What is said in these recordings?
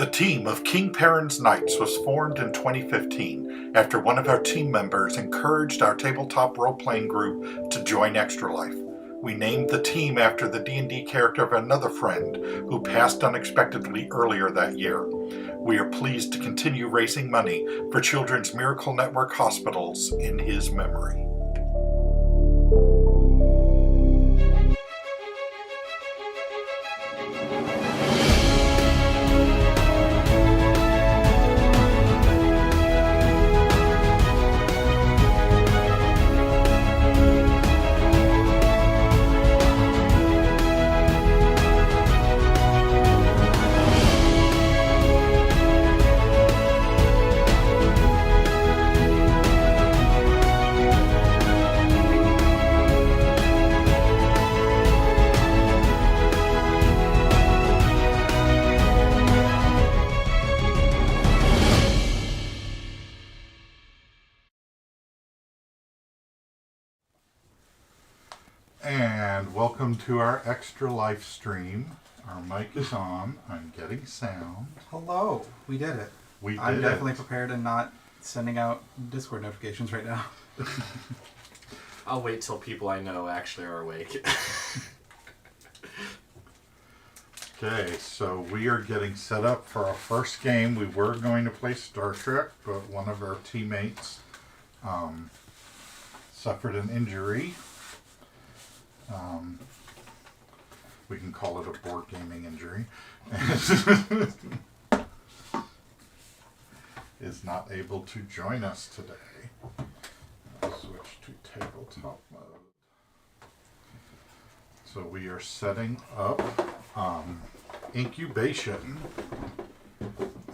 The team of King Perrin's Knights was formed in 2015 after one of our team members encouraged our tabletop role-playing group to join Extra Life. We named the team after the D&D character of another friend who passed unexpectedly earlier that year. We are pleased to continue raising money for Children's Miracle Network hospitals in his memory. And welcome to our Extra Life stream. Our mic is on. I'm getting sound. Hello. We did it. I'm definitely prepared and not sending out Discord notifications right now. I'll wait till people I know actually are awake. Okay, so we are getting set up for our first game. We were going to play Star Trek, but one of our teammates suffered an injury. We can call it a board gaming injury. Is not able to join us today. I'll switch to tabletop mode. So we are setting up Incubation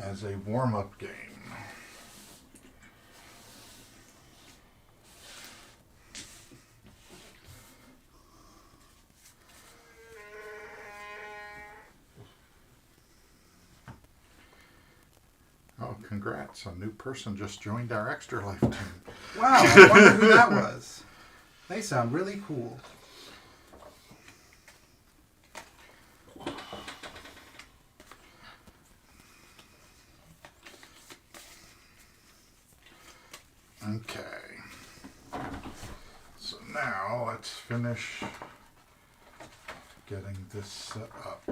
as a warm-up game. Oh, congrats. A new person just joined our Extra Life team. Wow, I wonder who that was. They sound really cool. Okay. So now let's finish getting this set up.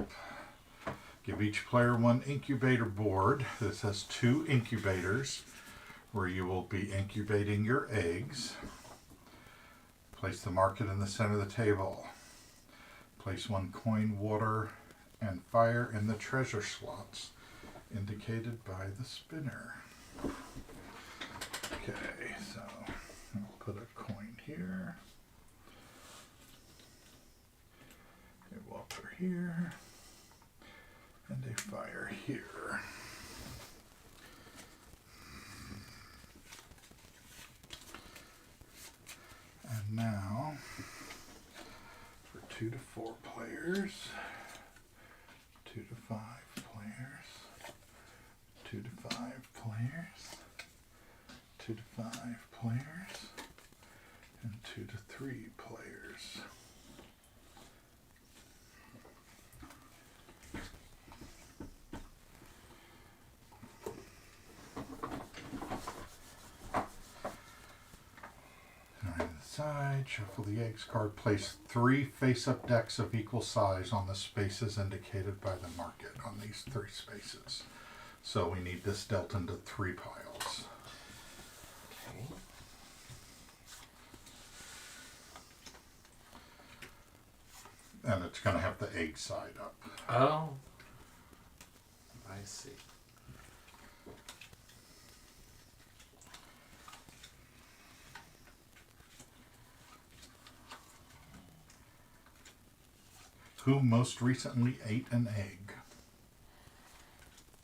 Give each player one incubator board. This has 2 incubators where you will be incubating your eggs. Place the market in the center of the table. Place 1 coin, water, and fire in the treasure slots indicated by the spinner. Okay, so I'll put a coin here. A water here. And a fire here. And now, for 2 to 4 players, 2 to 5 players, 2 to 5 players, 2 to 5 players, and 2 to 3 players. Side, shuffle the eggs card, place 3 face-up decks of equal size on the spaces indicated by the market on these 3 spaces. So we need this dealt into 3 piles. Okay. And it's going to have the egg side up. Oh. I see. Who most recently ate an egg?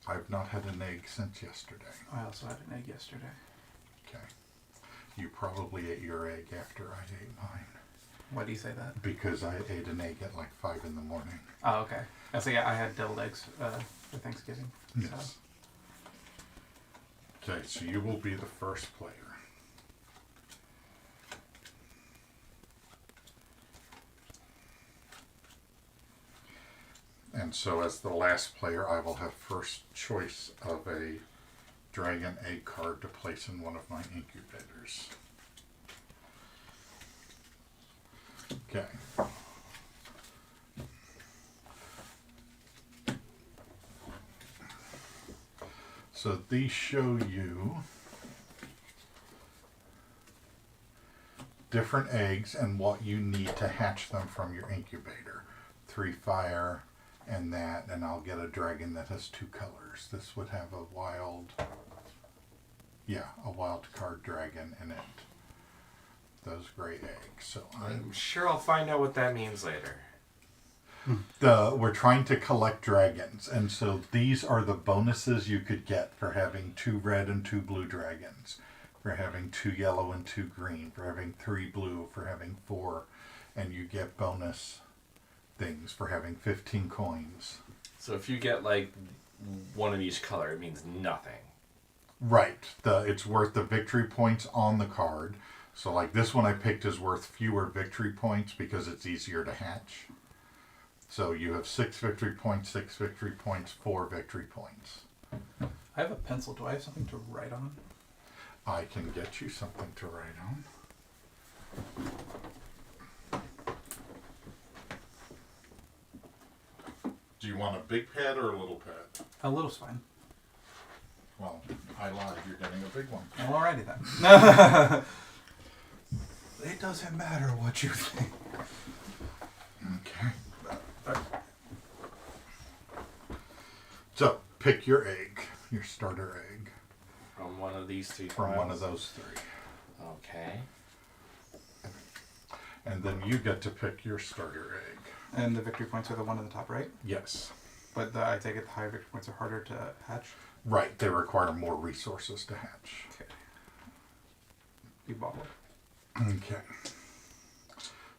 I've not had an egg since yesterday. I also had an egg yesterday. Okay. You probably ate your egg after I ate mine. Why do you say that? Because I ate an egg at like 5 in the morning. Oh, okay. So yeah, I had deviled eggs for Thanksgiving. Yes. So. Okay, so you will be the first player. And so as the last player, I will have first choice of a dragon egg card to place in one of my incubators. Okay. So these show you different eggs and what you need to hatch them from your incubator. 3 fire and that, and I'll get a dragon that has 2 colors. This would have a wild card dragon in it. Those gray eggs. So I'm sure I'll find out what that means later. We're trying to collect dragons, and so these are the bonuses you could get for having 2 red and 2 blue dragons, for having 2 yellow and 2 green, for having 3 blue, for having 4, and you get bonus things for having 15 coins. So if you get like one of each color, it means nothing. Right. It's worth the victory points on the card. So like this one I picked is worth fewer victory points because it's easier to hatch. So you have 6 victory points, 6 victory points, 4 victory points. I have a pencil. Do I have something to write on? I can get you something to write on. Do you want a big pad or a little pad? A little's fine. Well, I lied. You're getting a big one. Well, alrighty then. It doesn't matter what you think. Okay. So, pick your egg, your starter egg. From one of these 3 From piles? one of those 3. Okay. And then you get to pick your starter egg. And the victory points are the one in the top right? Yes. But I take it the higher victory points are harder to hatch? Right, they require more resources to hatch. Okay. You bobble. Okay.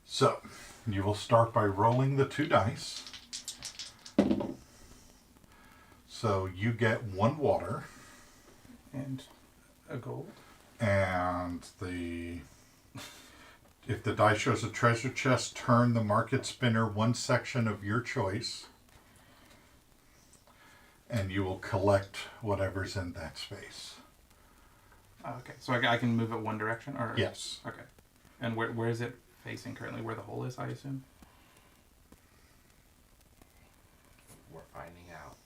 So, you will start by rolling the 2 dice. So, you get 1 water. And a gold. And if the die shows a treasure chest, turn the market spinner 1 section of your choice. And you will collect whatever's in that space. Okay, so I can move it one direction? Or Yes. Okay. And where is it facing currently? Where the hole is, I assume? We're finding out.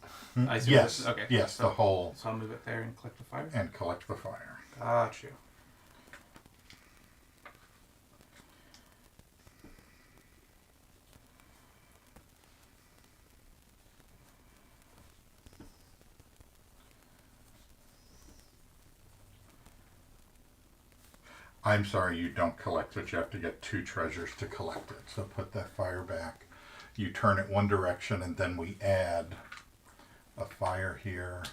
I assume Yes. Okay. Yes, so, the hole. So I'll move it there and collect the fire? And collect the fire. Got you. I'm sorry, you don't collect it. You have to get 2 treasures to collect it. So put that fire back. You turn it 1 direction, and then we add a fire here,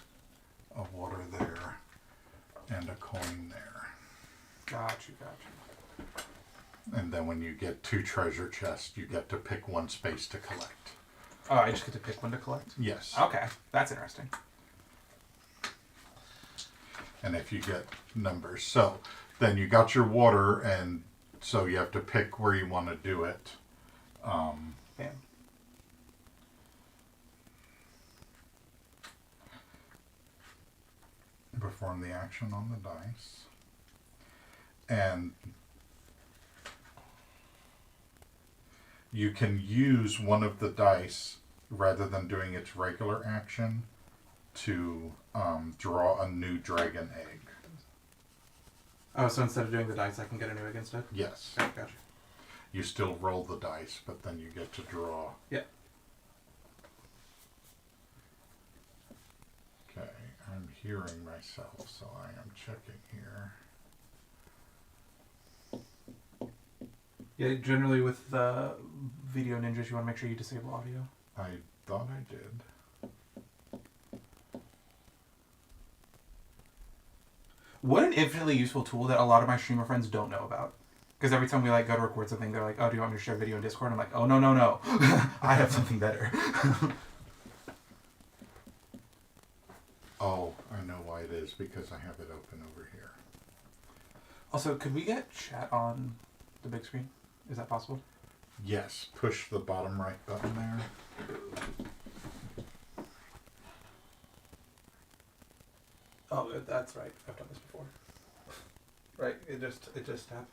a water there, and a coin there. Got you. And then when you get 2 treasure chests, you get to pick 1 space to collect. Oh, I just get to pick one to collect? Yes. Okay, that's interesting. And if you get numbers. So then you got your water, and so you have to pick where you want to do it. Bam. Perform the action on the dice. And you can use one of the dice rather than doing its regular action to draw a new dragon egg. Oh, so instead of doing the dice, I can get a new egg instead? Yes. Okay, gotcha. You still roll the dice, but then you get to draw. Yeah. Okay, I'm hearing myself, so I am checking here. Yeah, generally with Video Ninjas, you want to make sure you disable audio. I thought I did. What an infinitely useful tool that a lot of my streamer friends don't know about. Because every time we go to record something, they're like, "Oh, do you want me to share video in Discord?" I'm like, "Oh, no. I have something better." Oh, I know why it is, because I have it open over here. Also, could we get chat on the big screen? Is that possible? Yes, push the bottom right button there. Oh, that's right. I've done this before. Right. It just happened.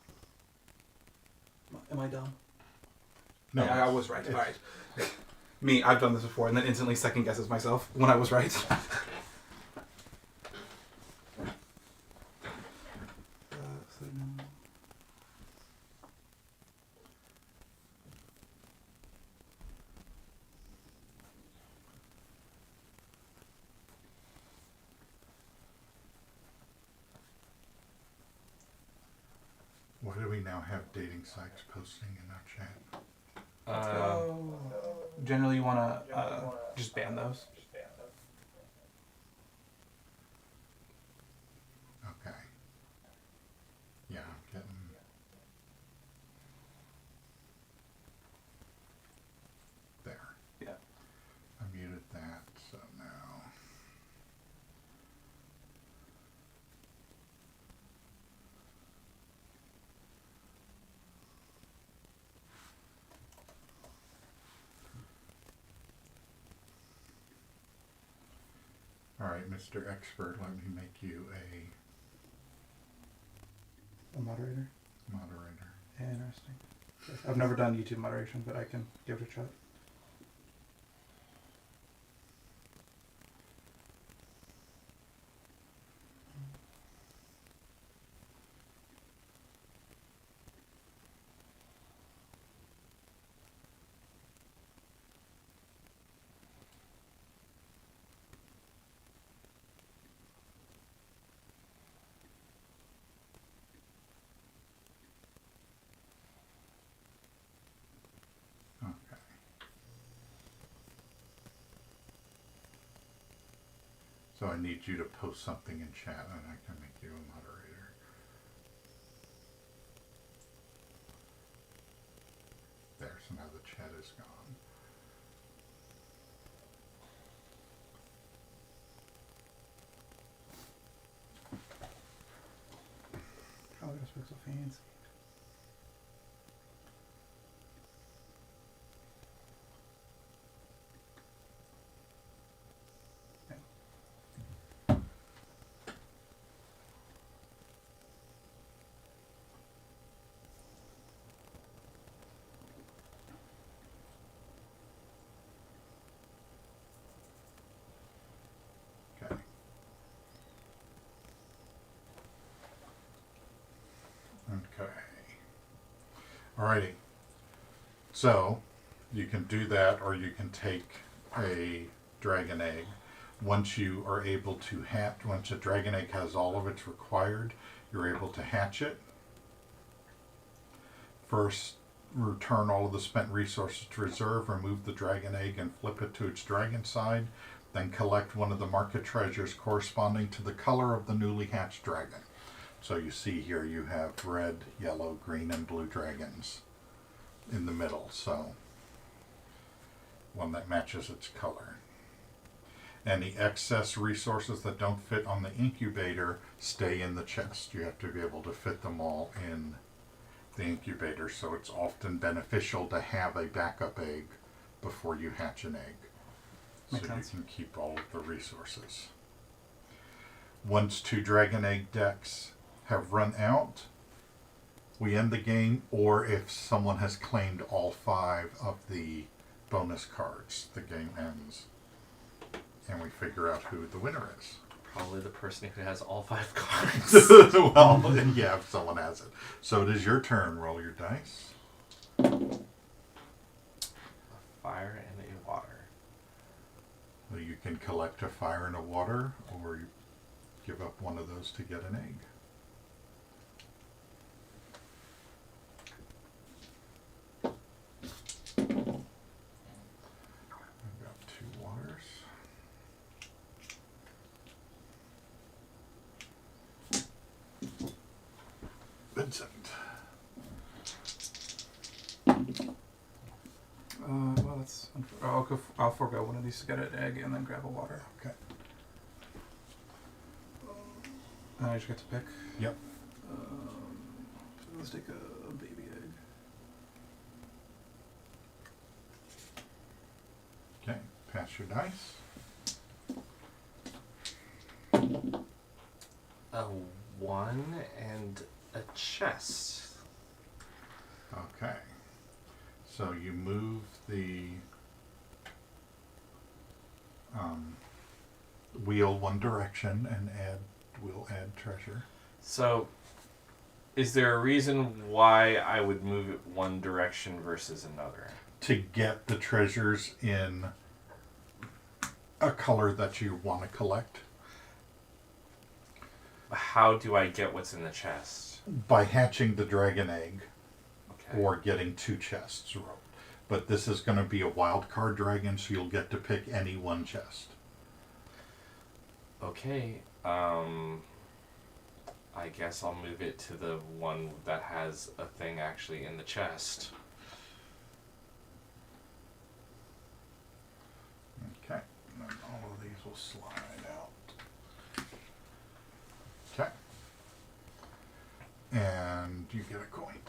Am I dumb? No, I was right. All right. Me, I've done this before, and then instantly second guesses myself when I was right. Why do we now have dating sites posting in our chat? Generally, you want to just ban those. Okay. Yeah, I'm getting... There. Yeah. I muted that, so now... Alright, Mr. Expert, let me make you A moderator. moderator. Interesting. I've never done YouTube moderation, but I can give it a try. Okay. So I need you to post something in chat and I can make you a moderator. There, so now the chat is gone. Oh, this looks so fancy. Okay. Okay. Alrighty. So, you can do that or you can take a dragon egg. Once you are able to hatch, once a dragon egg has all of its required, you're able to hatch it. First, return all of the spent resources to reserve, remove the dragon egg and flip it to its dragon side. Then collect one of the market treasures corresponding to the color of the newly hatched dragon. So you see here you have red, yellow, green, and blue dragons in the middle. So one that matches its color. Any excess resources that don't fit on the incubator stay in the chest. You have to be able to fit them all in the incubator. So it's often beneficial to have a backup egg before you hatch an egg. Makes So sense. you can keep all of the resources. Once 2 dragon egg decks have run out, we end the game, or if someone has claimed all 5 of the bonus cards, the game ends. And we figure out who the winner is. Probably the person who has all 5 cards. Well, yeah, if someone has it. So it is your turn. Roll your dice. A fire and a water. So you can collect a fire and a water, or you give up one of those to get an egg. I've got 2 waters. Vincent. Well, that's. I'll forego one of these to get an egg and then grab a water. Okay. And I just get to pick. Yep. So let's take a baby egg. Okay. Pass your dice. A 1 and a chest. Okay. So you move the wheel one direction and we'll add treasure. So, is there a reason why I would move it one direction versus another? To get the treasures in a color that you want to collect. How do I get what's in the chest? By hatching the dragon egg. Okay. Or getting 2 chests. But this is going to be a wild card dragon, so you'll get to pick any one chest. Okay. I guess I'll move it to the one that has a thing actually in the chest. Okay. And then all of these will slide out. Okay. And you get a coin.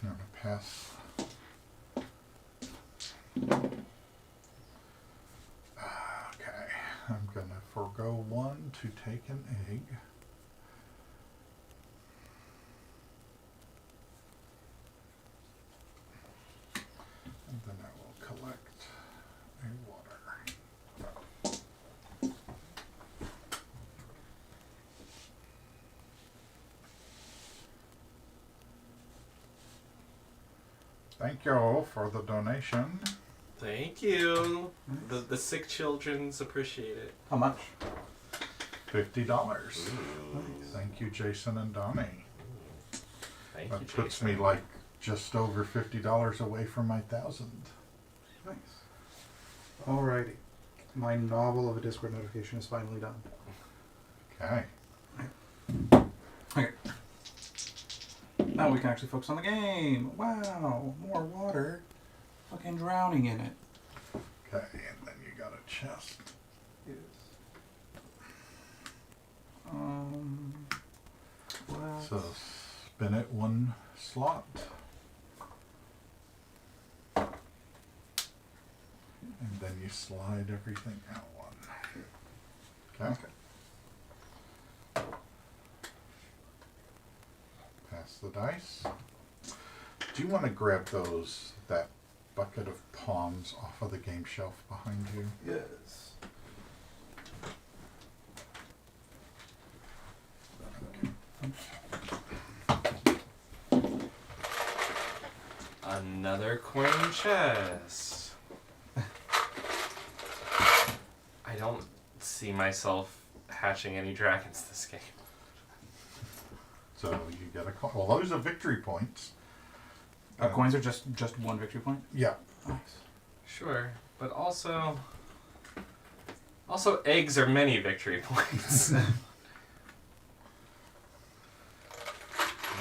I'm going to pass. Okay. I'm going to forego 1 to take an egg. And then I will collect a water. Thank you for the donation. Thank you. The sick children's appreciate it. How much? $50. Ooh. Thank you, Jason and Donnie. Thank That you, puts Jason. me like just over $50 away from my 1,000. Nice. Alrighty. My novel of a Discord notification is finally done. Okay. Okay. Now we can actually focus on the game. Wow, more water. Fucking drowning in it. Okay, and then you got a chest. Yes. What? So spin it 1 slot. And then you slide everything out 1. Okay. Pass the dice. Do you want to grab that bucket of pawns off of the game shelf behind you? Yes. Another coin chest. I don't see myself hatching any dragons this game. So you get a coin. Well, those are victory points. Coins are just 1 victory point? Yeah. Nice. Sure, but also eggs are many victory points.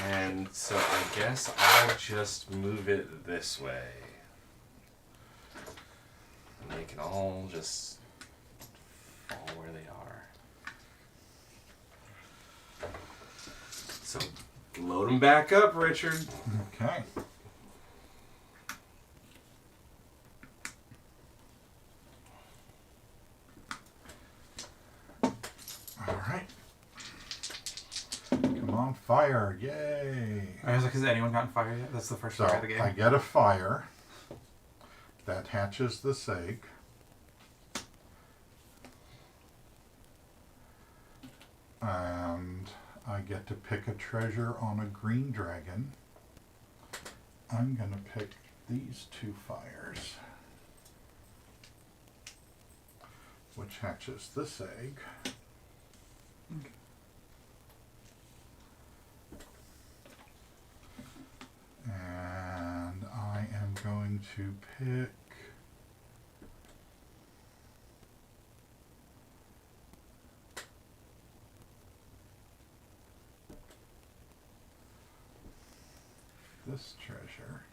And so I guess I'll just move it this way. And they can all just fall where they are. So load them back up, Richard. Okay. All right. Come on, fire. Yay. I was like, has anyone gotten fire yet? That's the first So fire of the game. I get a fire that hatches this egg. And I get to pick a treasure on a green dragon. I'm going to pick these 2 fires, which hatches this egg. Okay. And I am going to pick this treasure.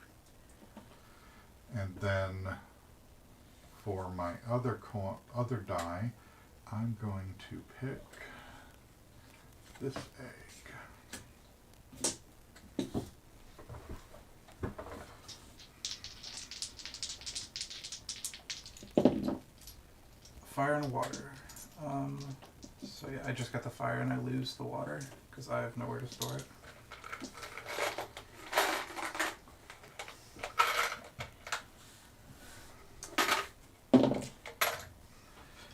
And then for my other die, I'm going to pick this egg. Fire and water. So yeah, I just got the fire and I lose the water because I have nowhere to store it.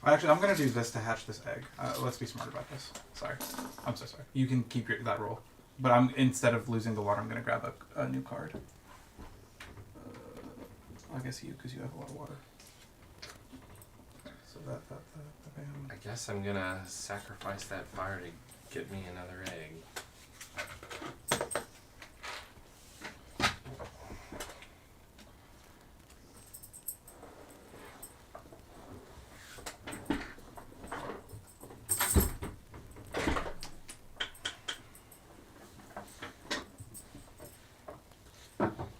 Actually, I'm going to do this to hatch this egg. Let's be smart about this. Sorry. I'm so sorry. You can keep that roll. But instead of losing the water, I'm going to grab a new card. I guess you, because you have a lot of water. So that bam. I guess I'm gonna sacrifice that fire to get me another egg.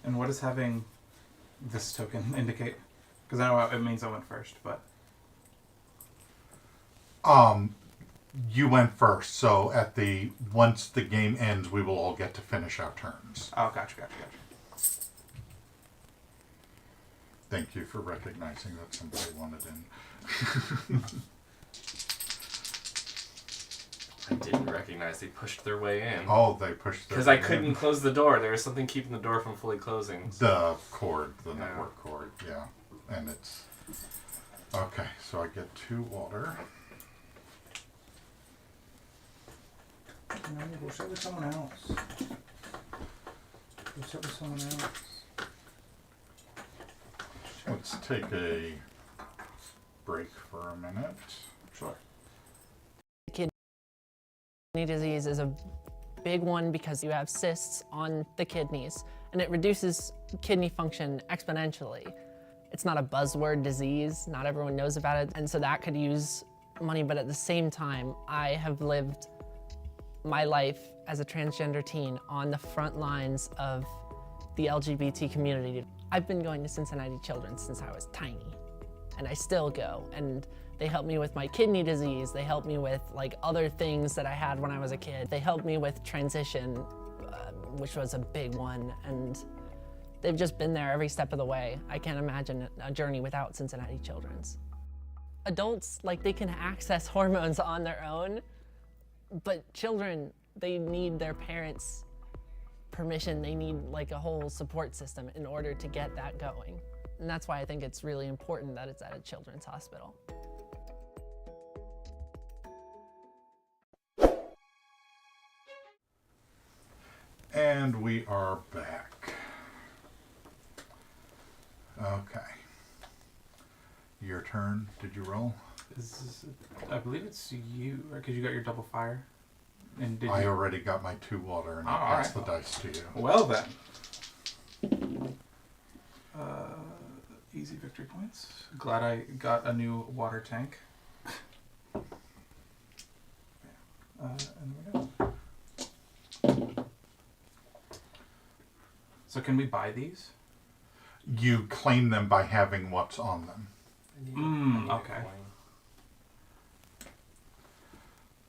And what does having this token indicate? Because I know it means I went first, but... You went first, so once the game ends, we will all get to finish our turns. Oh, gotcha. Thank you for recognizing that somebody wanted in. I didn't recognize they pushed their way in. Oh, they pushed their Because I couldn't close the door. There was something keeping the door from fully closing. The cord, the network cord, yeah. And it's... Okay, so I get 2 water. No, go sit with someone else. Go sit with someone else. Let's take a break for a minute. Sure. Kidney disease is a big one because you have cysts on the kidneys and it reduces kidney function exponentially. It's not a buzzword disease, not everyone knows about it, and so that could use money, but at the same time, I have lived my life as a transgender teen on the front lines of the LGBT community. I've been going to Cincinnati Children's since I was tiny, and I still go, and they help me with my kidney disease, they help me with like other things that I had when I was a kid. They helped me with transition, which was a big one, and they've just been there every step of the way. I can't imagine a journey without Cincinnati Children's. Adults, like, they can access hormones on their own, but children, they need their parents' permission. They need like a whole support system in order to get that going. And that's why I think it's really important that it's at a children's hospital. And we are back. Okay. Your turn. Did you roll? I believe it's you, right? Because you got your double fire. And did I you... already got my 2 water, and Oh, I passed alright. the dice to you. Well then. Easy victory points. Glad I got a new water tank. And there we go. So can we buy these? You claim them by having what's on them. Okay.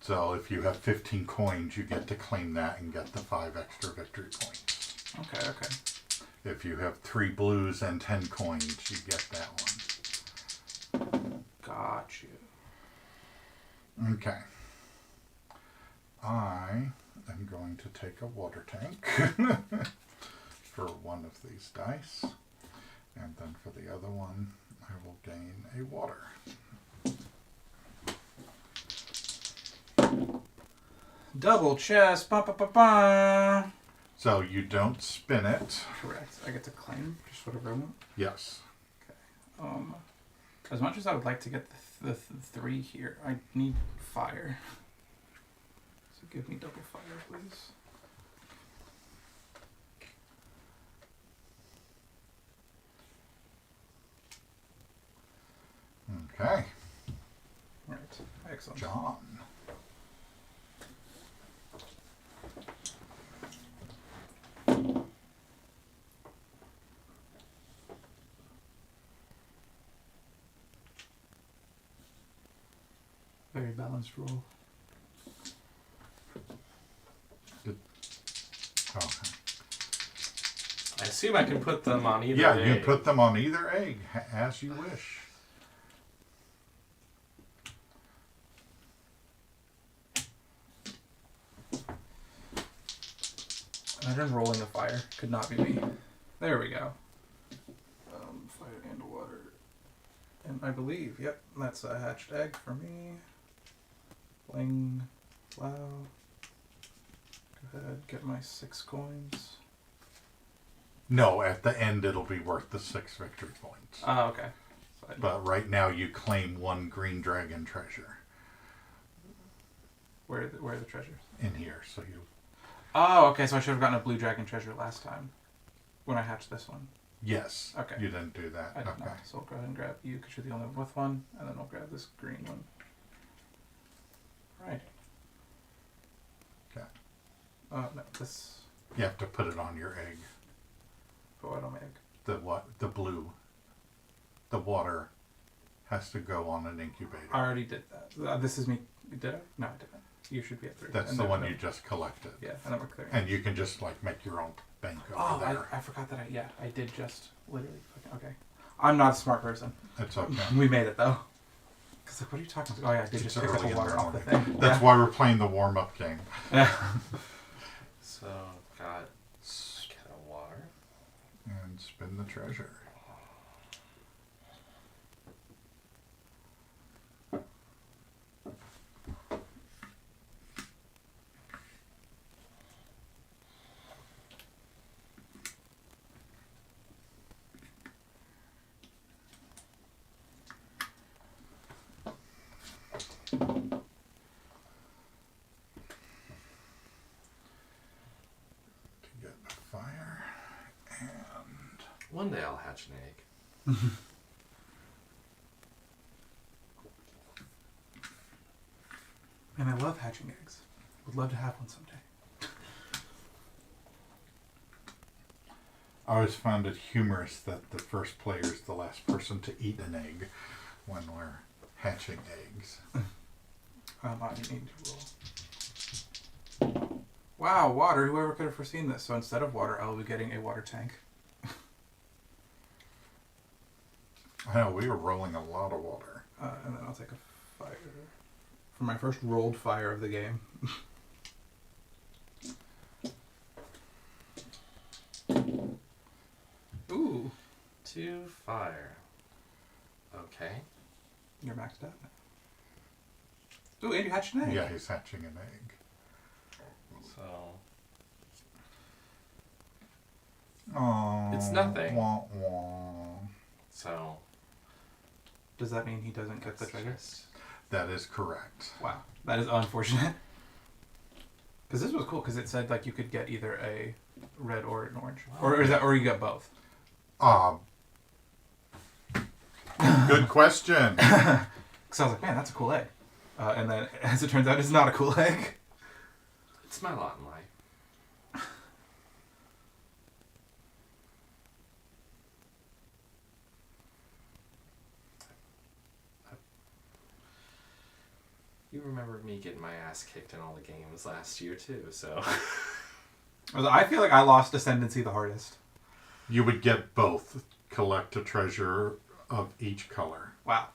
So if you have 15 coins, you get to claim that and get the 5 extra victory points. Okay. If you have 3 blues and 10 coins, you get that one. Got you. Okay. I am going to take a water tank for one of these dice. And then for the other one, I will gain a water. Double chest. Ba ba ba ba. So you don't spin it. Correct. I get to claim just whatever I want. Yes. As much as I would like to get the 3 here, I need fire. So give me double fire, please. Okay. Right. Excellent. John. Very balanced roll. Okay. I assume I can put them on either Yeah, egg. you put them on either egg as you wish. Imagine rolling a fire. Could not be me. There we go. Fire and water. And I believe, yep, that's a hatched egg for me. Bling. Wow. Go ahead, get my 6 coins. No, at the end it'll be worth the 6 victory points. Oh, okay. So But right now you claim 1 green dragon treasure where are the treasures? in here, so you... Oh, okay, so I should have gotten a blue dragon treasure last time. When I hatched this one. Yes. Okay. You didn't do that. I did Okay. not. So I'll go ahead and grab you because you're the only one with one, and then I'll grab this green one. Right. Okay. No, this... You have to put it on your egg. Put what on my egg? The what? The blue. The water has to go on an incubator. I already did that. This is me. Did I? No, I didn't. You should be at 3. That's And the then- one you just collected. Yeah, and then we're clearing. And you can just like make your own bank over there. I forgot that I did just literally. Okay. I'm not a smart person. It's okay. We made it though. Because like, what are you talking about? Oh yeah, I did It's just pick up early the in water the off the morning. thing. That's why we're playing the warm-up game. Yeah. So, got a can of water. And spin the treasure. To get a fire and... One day I'll hatch an egg. And I love hatching eggs. Would love to have one someday. I always found it humorous that the first player is the last person to eat an egg when we're hatching eggs. I need to roll. Wow, water. Whoever could have foreseen this? So instead of water, I will be getting a water tank. I know, we were rolling a lot of water. And then I'll take a fire. For my first rolled fire of the game. Ooh. 2 fire. Okay. You're maxed out now. Ooh, and you hatched an egg. Yeah, he's hatching an egg. So, Oh, It's nothing. Wah, wah. so Does that mean he doesn't get the that's treasure? just- That is correct. Wow. That is unfortunate. Because this was cool, because it said like you could get either a red or an orange. Or is that, or you get both? Good question. Because I was like, man, that's a cool egg. And then, as it turns out, it's not a cool egg. It's my lot in life. You remember me getting my ass kicked in all the games last year too, so I feel like I lost Ascendancy the hardest. You would get both. Collect a treasure of each color. Wow.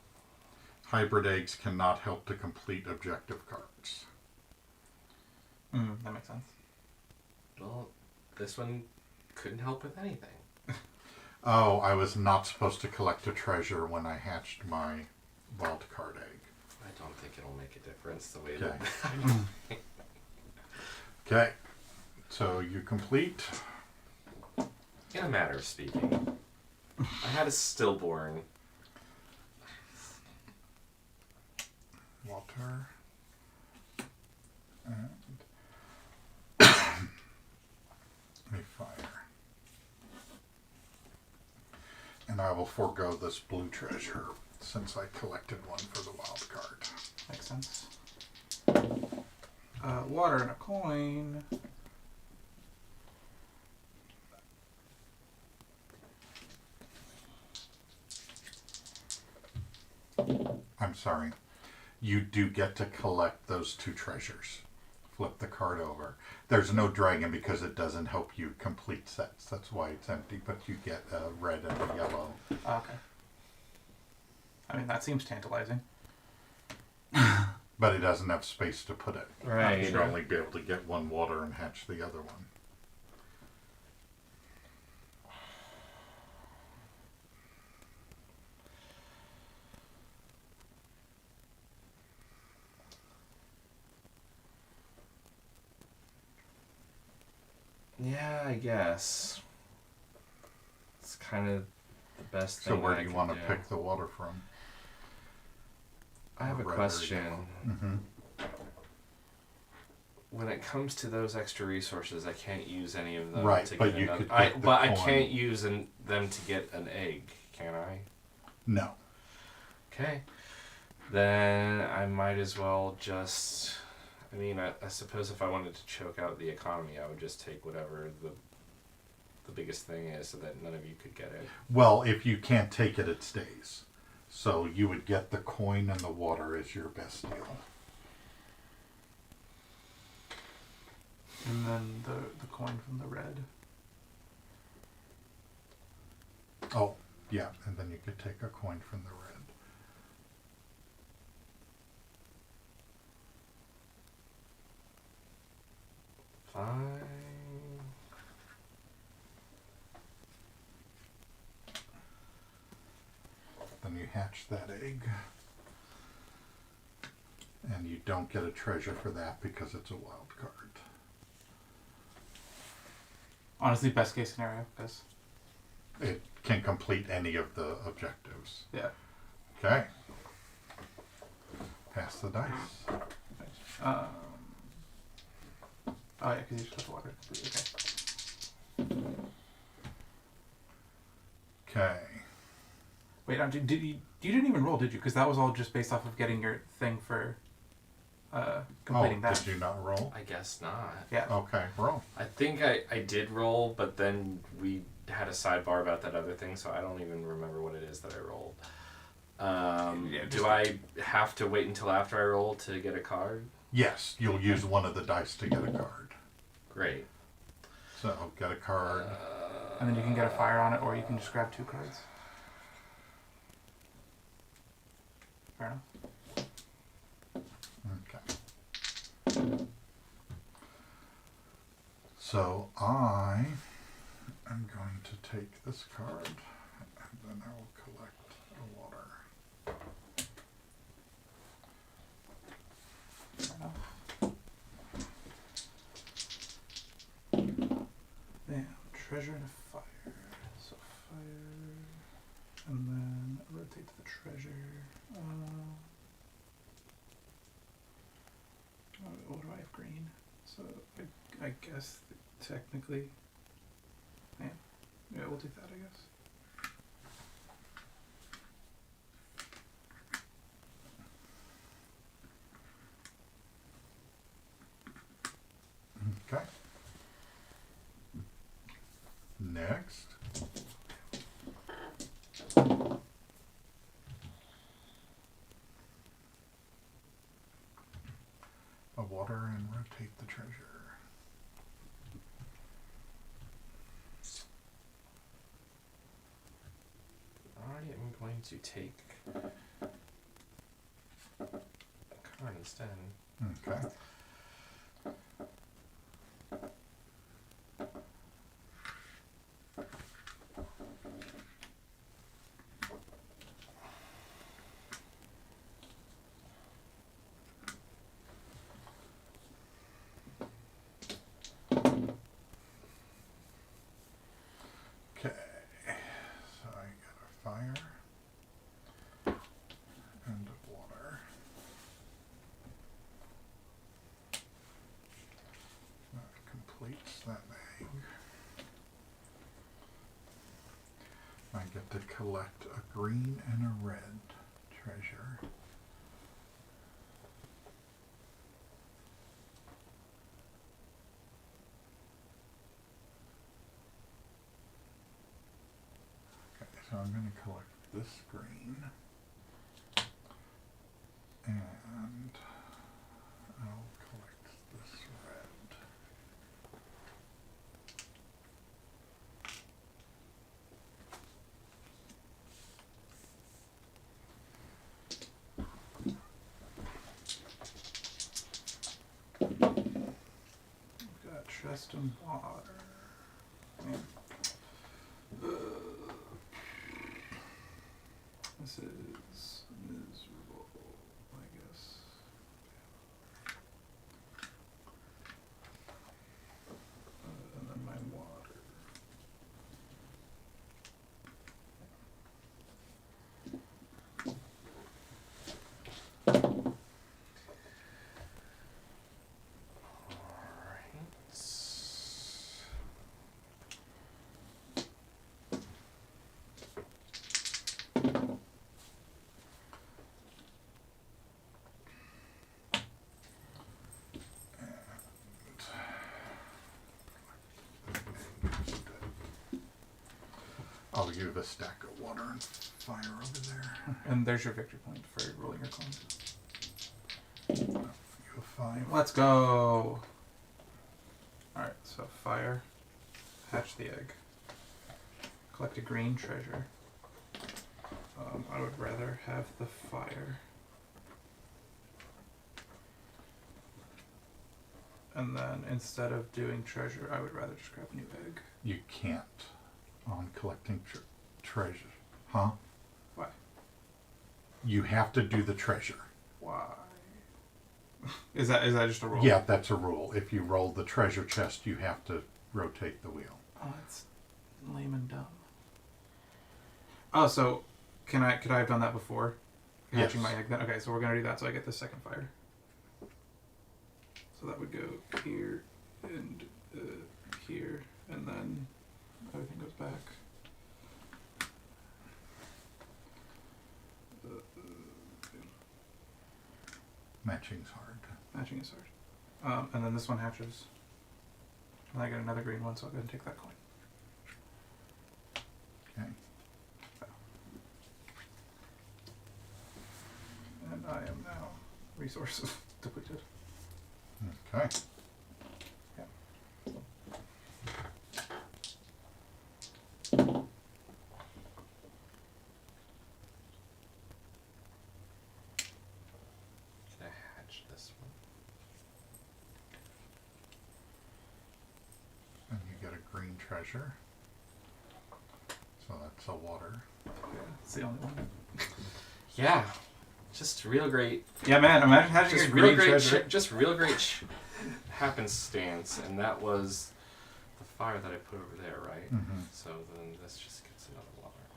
Hybrid eggs cannot help to complete objective cards. That makes sense. well, this one couldn't help with anything. Oh, I was not supposed to collect a treasure when I hatched my wild card egg. I don't think it'll make a difference the way Okay. that. Okay. So you complete. In a matter of speaking, I had a stillborn. Water. And a fire. And I will forego this blue treasure since I collected one for the wild card. Makes sense. Water and a coin. I'm sorry. You do get to collect those 2 treasures. Flip the card over. There's no dragon because it doesn't help you complete sets. That's why it's empty, but you get a red and a yellow. Okay. I mean, that seems tantalizing. But it doesn't have space to put it. Right. You'd only be able to get 1 water and hatch the other one. Yeah, I guess. It's kind of the best So thing where I do you can want to do. pick the water from? I have a Red or question. yellow? Mm-hmm. When it comes to those extra resources, I can't use any of them Right, to but get you another. could get the But I coin. can't use them to get an egg, can I? No. Okay. Then I might as well just. I mean, I suppose if I wanted to choke out the economy, I would just take whatever the biggest thing is, so that none of you could get it. Well, if you can't take it, it stays. So you would get the coin and the water as your best deal. And then the coin from the red. Oh, yeah, and then you could take a coin from the red. Fine. Then you hatch that egg. And you don't get a treasure for that because it's a wild card. Honestly, best case scenario, because It can complete any of the objectives. yeah. Okay. Pass the dice. Oh yeah, because you just have the water. Okay. Okay. Wait, did you didn't even roll, did you? Because that was all just based off of getting your thing for completing that. Did you not roll? I guess not. Yeah. Okay, roll. I think I did roll, but then we had a sidebar about that other thing, so I don't even remember what it is that I rolled. Do I have to wait until after I roll to get a card? Yes, you'll use one of the dice to get a card. Great. So, get a card. And then you can get a fire on it, or you can just grab 2 cards. Fair enough. Okay. So, I am going to take this card, and then I will collect the water. Fair enough. Yeah, treasure and a fire. So fire, and then rotate to the treasure. What do I have? Green. So I guess technically, yeah, we'll do that. I guess. Okay. Next. A water and rotate the treasure. Alright, I'm going to take a card instead. Okay. Okay, so I got a fire and a water. That completes that egg. I get to collect a green and a red treasure. So I'm going to collect this green, and I'll collect this red. We've got chest and water. Yeah. This is miserable, I guess. And then my I'll give a stack of water and fire over there. And there's your victory point for rolling your coins. You a 5. Let's go. Alright, so fire. Hatch the egg. Collect a green treasure. I would rather have the fire. And then instead of doing treasure, I would rather just grab a new egg. You can't on collecting treasure. Huh? Why? You have to do the treasure. Why? Is that just a rule? Yeah, that's a rule. If you roll the treasure chest, you have to rotate the wheel. Oh, that's lame and dumb. Oh, so could I have done that before? Hatching my egg then? Okay, so we're gonna do that so I get the second fire. So that would go here and here, and then everything goes back. Matching's hard. Matching is hard. And then this one hatches. And I get another green one, so I'll go ahead and take that coin. Okay. And I am now resource depleted. Okay. Yeah. Can I hatch this one? And you get a green treasure. So that's a water. Yeah, it's the only one. Yeah. Just real great. Yeah, man. Imagine hatching Just a real green great. treasure. Just real great happenstance, and that was the fire that I put over there, right? Mm-hmm. So then this just gets another water,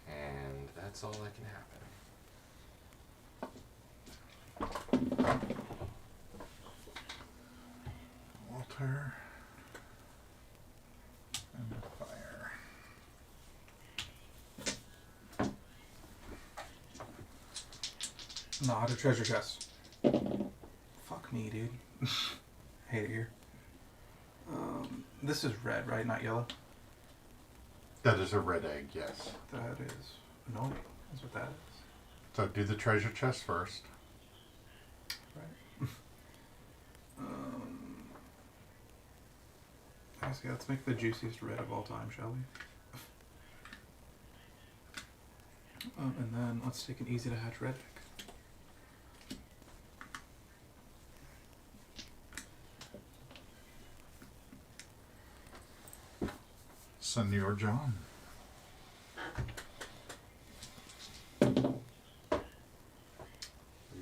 and that's all that can happen. Water. And fire. Not a treasure chest. Fuck me, dude. Hate it here. This is red, right? Not yellow? That is a red egg, yes. That is annoying. That's what that is. So do the treasure chest first. Right. Actually, let's make the juiciest red of all time, shall we? And then let's take an easy to hatch red egg. Senor John.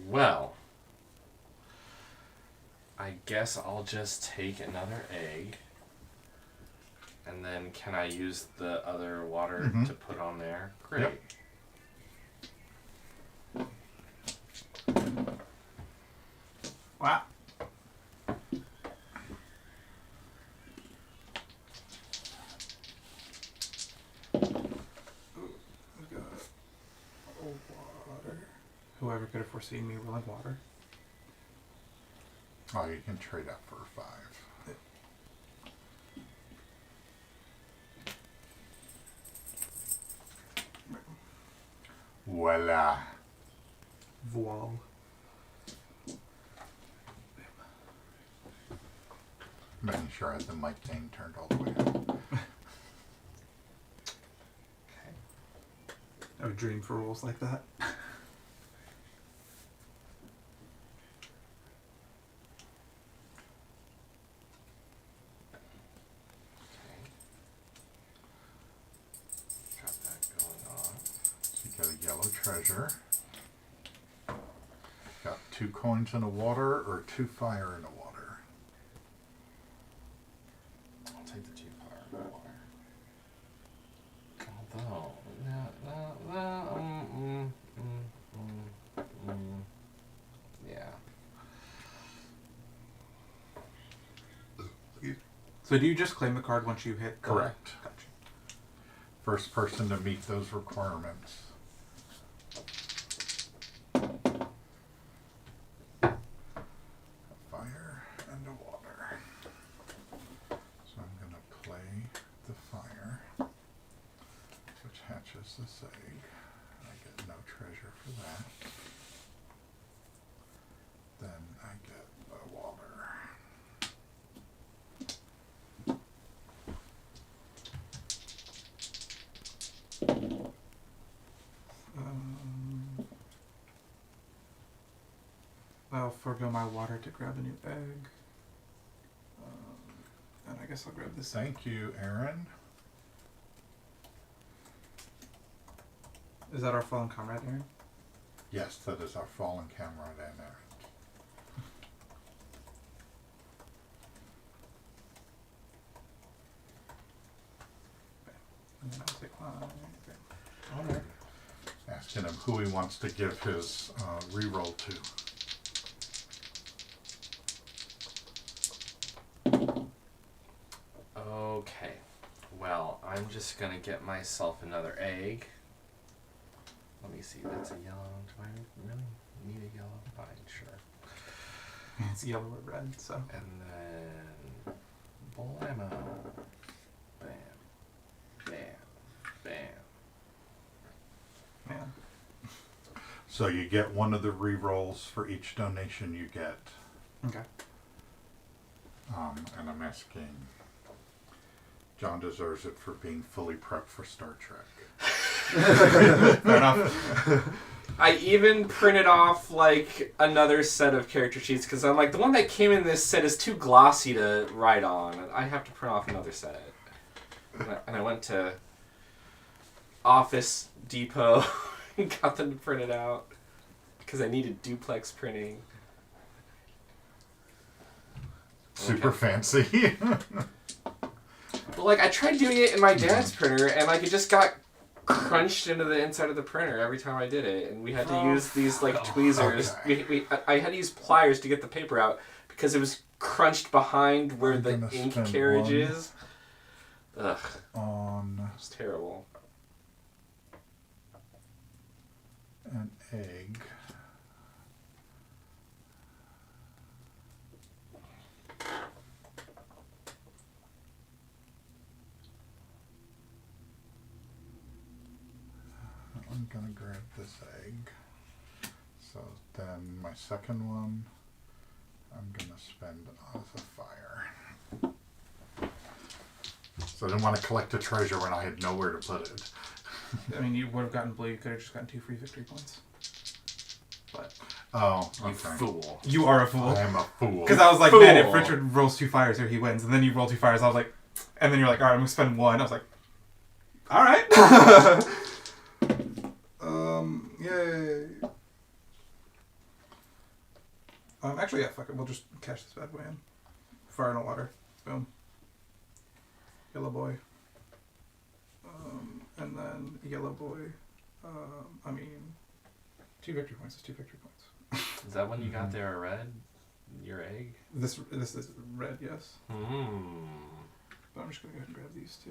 Well, I guess I'll just take another egg. And then can I use the other water Mhm. to put on there? Great. Yep. Wow. We got water. Whoever could have foreseen me rolling water. Oh, you can trade up for a 5. Voila. Voile. Making sure I have the mic thing turned all the way up. Okay. I would dream for rules like that. Okay. Got that going on. So you got a yellow treasure. Got 2 coins in a water or 2 fire in a water. I'll take the 2 fire and water. Although, yeah. So do you just claim the card once you hit? Correct. Gotcha. First person to meet those requirements. A fire and a water. So I'm going to play the fire. is this egg? I get no treasure for that. Then I get the water. I'll forego my water to grab a new egg. And I guess I'll grab this. Thank you, Aaron. Is that our fallen comrade, Aaron? Yes, that is our fallen comrade and Aaron. And then I'll take mine. Okay. All right. Asking him who he wants to give his reroll to. Okay. Well, I'm just gonna get myself another egg. Let me see. That's a yellow. Do I really need a yellow? Fine, sure. It's yellow or red, so. And then blammo. Bam. Bam. Bam. Man. So you get one of the rerolls for each donation you get. Okay. And I'm asking, John deserves it for being fully prepped for Star Trek. Fair enough. I even printed off like another set of character sheets because I'm like, the one that came in this set is too glossy to write on. I have to print off another set. And I went to Office Depot and got them printed out because I needed duplex printing. Super fancy. But like I tried doing it in my dad's printer and like it just got crunched into the inside of the printer every time I did it, and we had to use these like tweezers. Okay. I had to use pliers to get the paper out because it was crunched behind where the ink carriage is. Ugh, On it's terrible. an egg. I'm gonna grab this egg. So then my second one, I'm gonna spend as a fire. So I didn't want to collect a treasure when I had nowhere to put it. I mean, you would have gotten blue. You could have just gotten 2 free victory points. But Oh, You okay. fool. you are a fool. I am a fool. Because I was like, Fool. man, if Richard rolls 2 fires here, he wins. And then you roll 2 fires. I was like, and then you're like, all right, I'm gonna spend 1. I was like, all right. Yay. Actually, yeah, fuck it. We'll just cash this bad boy in. Fire in the water. Boom. Yellow boy. And then yellow boy. 2 victory points is 2 victory points. Is that one you got there, red? Your egg? This is red, yes. Hmm. But I'm just gonna go ahead and grab these 2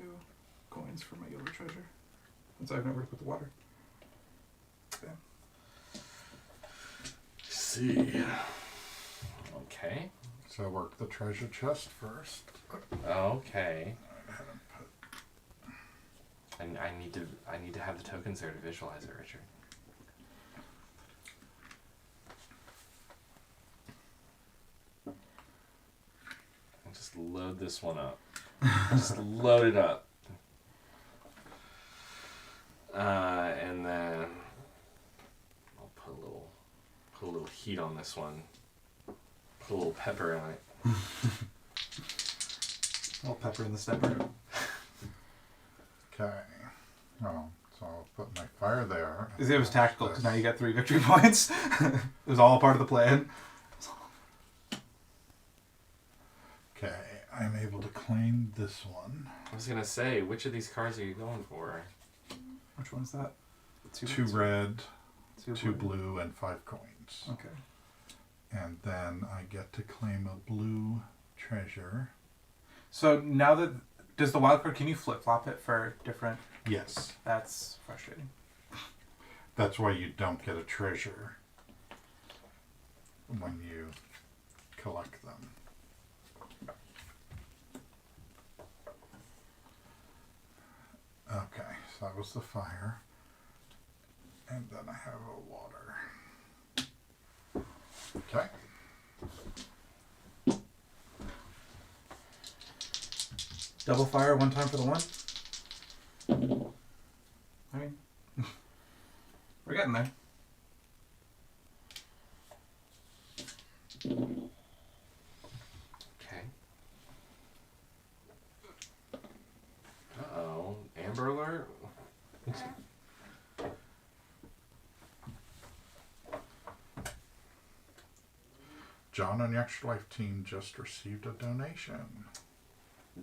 coins for my yellow treasure. Since I have nowhere to put the water. Bam. See. Okay. So work the treasure chest first. Okay. I haven't put And I need to have the tokens there to visualize it, Richard. I'll just load this one up. Just load it up. And then I'll put a little heat on this one. Put a little pepper on it. I'll pepper in the stepper. Okay. Oh, so I'll put my fire there. It was tactical because now you got 3 victory points. It was all part of the plan. Okay, I'm able to claim this one. I was gonna say, which of these cards are you going for? Which one's that? 2 red, 2 2 blue, and 5 coins. Okay. And then I get to claim a blue treasure. So now that does the wild card, can you flip flop it for different? Yes. That's frustrating. That's why you don't get a treasure when you collect them. Okay, so that was the fire. And then I have a water. Okay. Double fire one time for the one. I mean, we're getting there. Okay. Uh-oh. Amber alert? John on the Extra Life team just received a donation.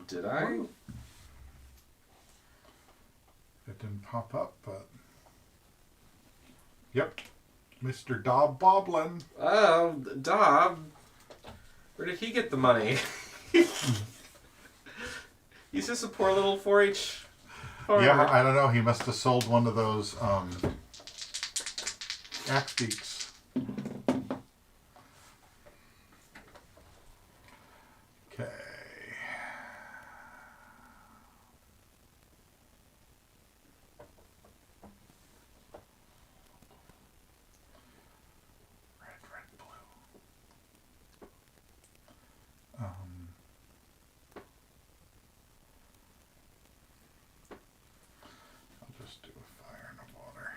Did I? It didn't pop up, but... Yep. Mr. Dob Boblin. Oh, Dob. Where did he get the money? He's just a poor little 4-H farmer. Yeah, I don't know. He must have sold one of those axe beaks. Okay. Red, blue. I'll just do a fire and a water.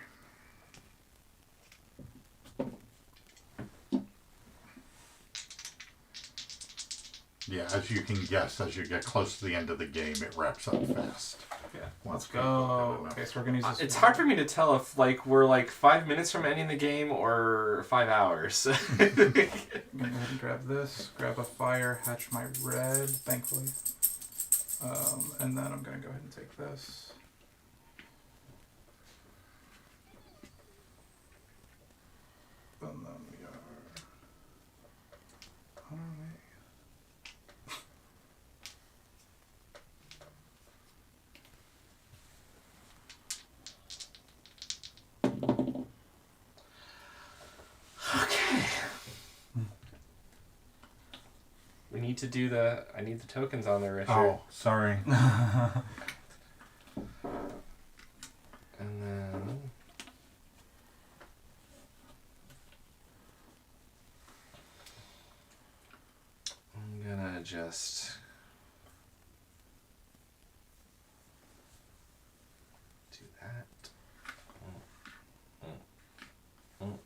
Yeah, as you can guess, as you get close to the end of the game, it wraps up fast. Yeah, Once let's people have go. enough. Okay, so we're gonna use this. It's hard for me to tell if we're 5 minutes from ending the game or 5 hours. I'm gonna go ahead and grab this, grab a fire, hatch my red, thankfully. And then I'm gonna go ahead and take this. And then we are on our way. Okay. We need to do I need the tokens on there, Richard. Oh, sorry. And then... I'm gonna just... do that. And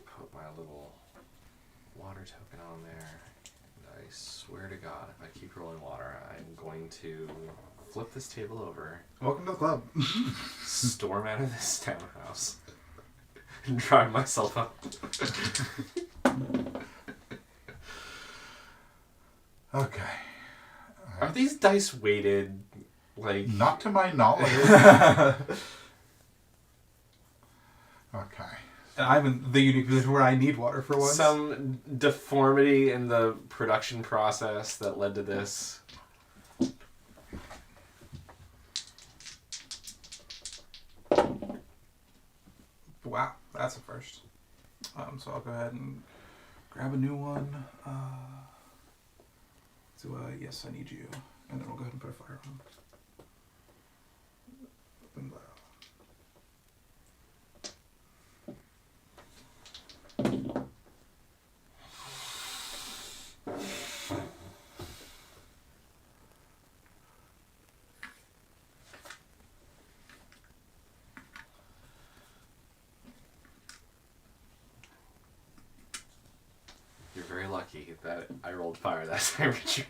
put my little water token on there. And I swear to God, if I keep rolling water, I'm going to flip this table over, Welcome to the club. storm out of this townhouse, and drive myself up. Okay. Are these dice weighted? Not to my knowledge. Okay. And I'm in the unique position where I need water for once. Some deformity in the production process that led to this. Wow, that's a first. So I'll go ahead and grab a new one. Yes, I need you. And then we'll go ahead and put a fire on. Open that. You're very lucky that I rolled fire that time, Richard.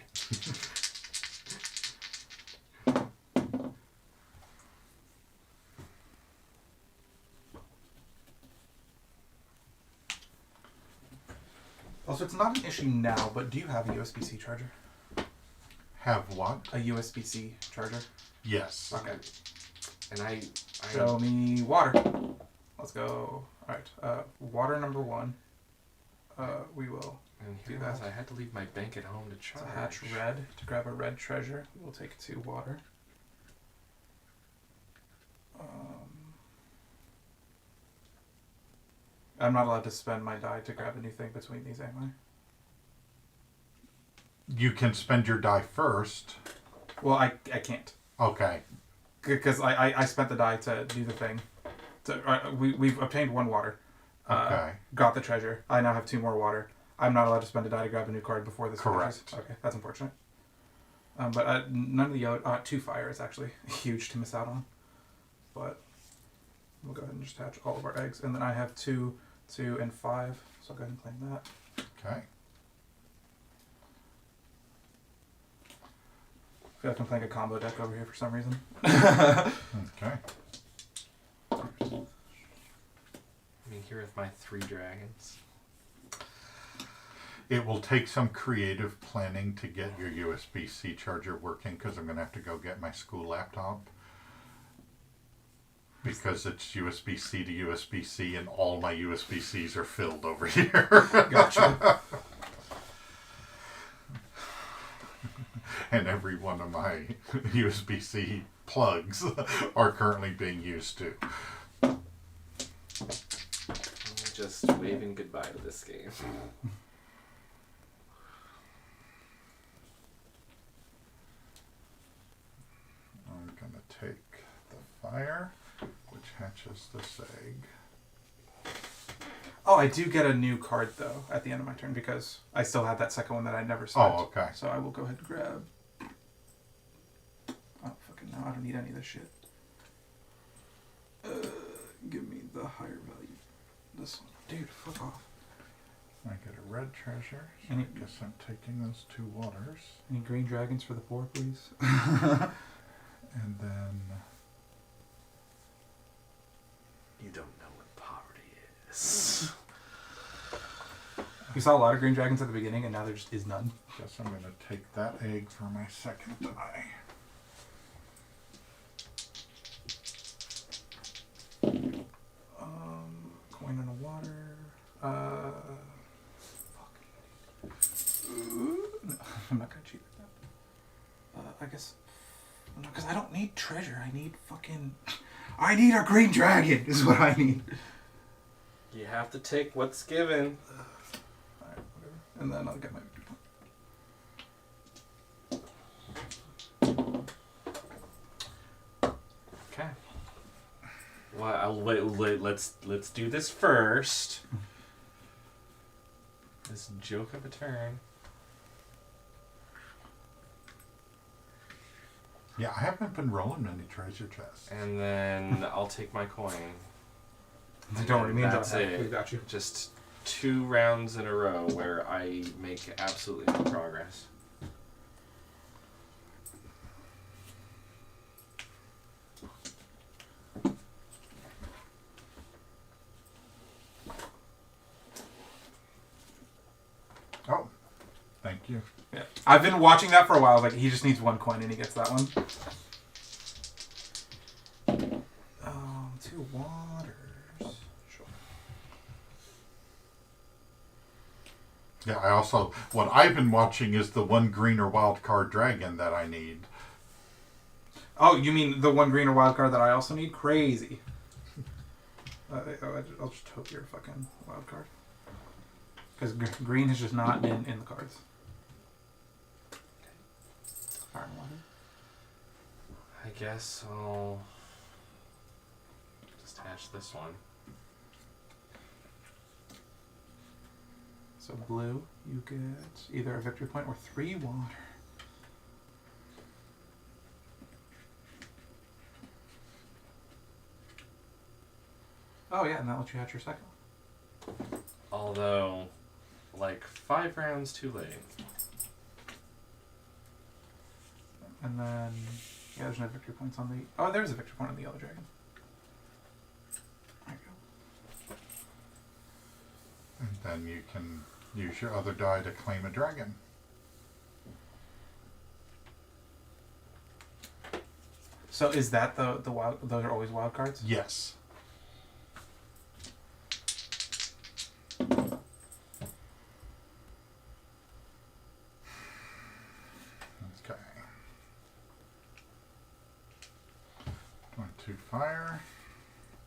Also, it's not an issue now, but do you have a USB-C charger? Have what? A USB-C charger? Yes. Okay. And I Show me water. Let's go. Alright, water number 1. We will and do here that. was I had to leave my bank at home to charge. to hatch red, to grab a red treasure. We will take 2 water. I'm not allowed to spend my die to grab a new thing between these, am I? You can spend your die first. Well, I can't. Okay. Because I spent the die to do the thing. We've obtained 1 water. Okay. Got the treasure. I now have 2 more water. I'm not allowed to spend a die to grab a new card before this finishes. Correct. Okay, that's unfortunate. But none of the yellow... 2 fire is actually huge to miss out on. But we'll go ahead and just hatch all of our eggs. And then I have 2, 2, and 5. So I'll go ahead and claim that. Okay. I feel like I'm playing a combo deck over here for some reason. Okay. I'm here with my 3 dragons. It will take some creative planning to get your USB-C charger working because I'm going to have to go get my school laptop. Because it's USB-C to USB-C and all my USB-Cs are filled over here. Gotcha. And every one of my USB-C plugs are currently being used too. I'm just waving goodbye to this game. I'm going to take the fire, which hatches this egg. Oh, I do get a new card, though, at the end of my turn, because I still have that second one that I never spent. Oh, okay. So I will go ahead and grab... Oh, fucking no, I don't need any of this shit. Give me the higher value. This one. Dude, fuck off. I get a red treasure, so Any- I guess I'm taking those 2 waters. Any green dragons for the poor, please? And then... You don't know what poverty is. We saw a lot of green dragons at the beginning, and now there just is none. Guess I'm going to take that egg for my second die. Coin in the water. Fuck. No, I'm not gonna cheat with that. I guess... No, because I don't need treasure. I need fucking... I need a green dragon, is what I need. You have to take what's given. Alright, whatever. And then I'll get my victory point. Okay. Well, let's do this first. This joke of a turn. Yeah, I haven't been rolling many treasure chests. And then I'll take my coin. Don't worry, me and John That's have it. We got you. Just 2 rounds in a row where I make absolutely no progress. Oh, thank you. Yeah. I've been watching that for a while. Like, he just needs 1 coin and he gets that one. 2 waters. Sure. Yeah, I also... What I've been watching is the 1 green or wild card dragon that I need. Oh, you mean the 1 green or wild card that I also need? Crazy. I'll just hope you're a fucking wild card. Because green is just not in the cards. Fire and water. I guess I'll just hatch this one. So blue, you get either a victory point or 3 water. Oh yeah, and that lets you hatch your second one. Although, like 5 rounds too late. And then, yeah, there's no victory points on the... Oh, there's a victory point on the yellow dragon. There you go. And then you can use your other die to claim a dragon. So is that the wild... Those are always wild cards? Yes. Okay. 2 fire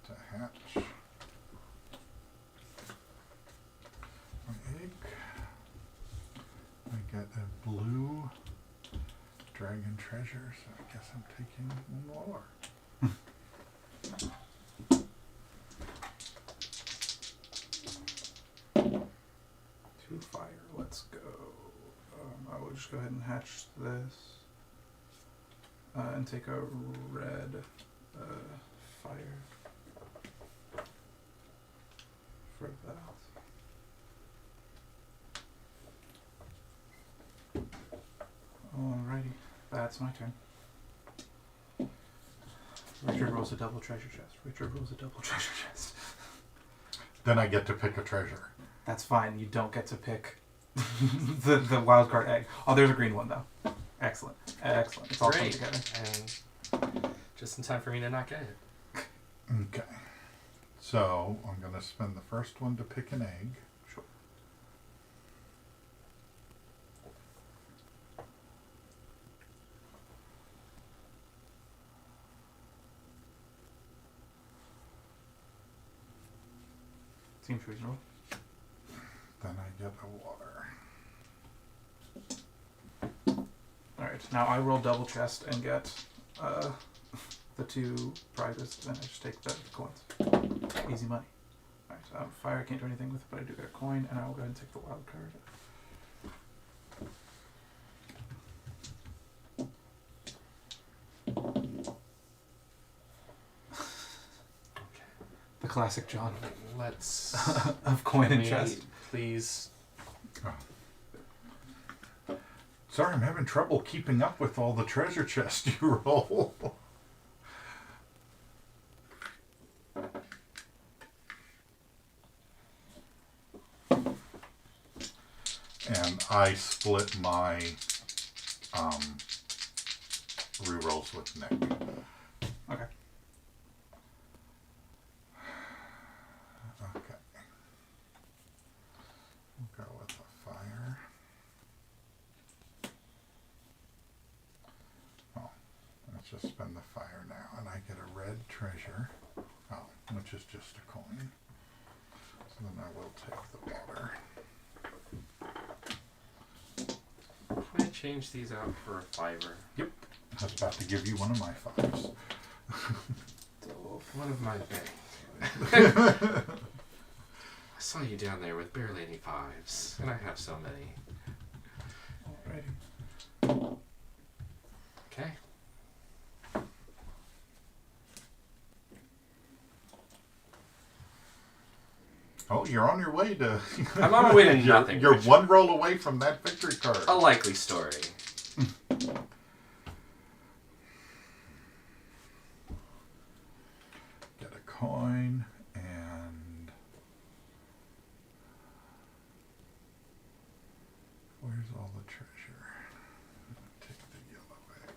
to hatch. My egg. I get a blue dragon treasure, so I guess I'm taking one more. Two fire. Let's go. I will just go ahead and hatch this. And take a red fire for that. Alrighty, that's my turn. Richard rolls a double treasure chest. Richard rolls a double treasure chest. Then I get to pick a treasure. That's fine. You don't get to pick the wild card egg. Oh, there's a green one though. Excellent. Excellent. It's all coming Great. together. And just in time for me to not get it. Okay. So I'm going to spend the first one to pick an egg. Sure. Seems reasonable. Then I get a water. Alright, now I roll double chest and get the two prizes, then I just take the coins. Easy money. Alright, fire I can't do anything with, but I do get a coin, and I will go ahead and take the wild card. The classic John Let's. of coin Can and we chest. Please. Sorry, I'm having trouble keeping up with all the treasure chests you roll. And I split my rerolls with Nick. Okay. Okay. We'll go with the fire. Oh, let's just spend the fire now. And I get a red treasure. Oh, which is just a coin. So then I will take the water. Can I change these out for a fiver? Yep. I was about to give you one of my fives. One of my bank. I saw you down there with barely any fives, and I have so many. Alrighty. Okay. Oh, you're on your way to... I'm on my way to You're- nothing. You're Richard. one roll away from that victory card. A likely story. Get a coin and... Where's all the treasure? Take the yellow egg.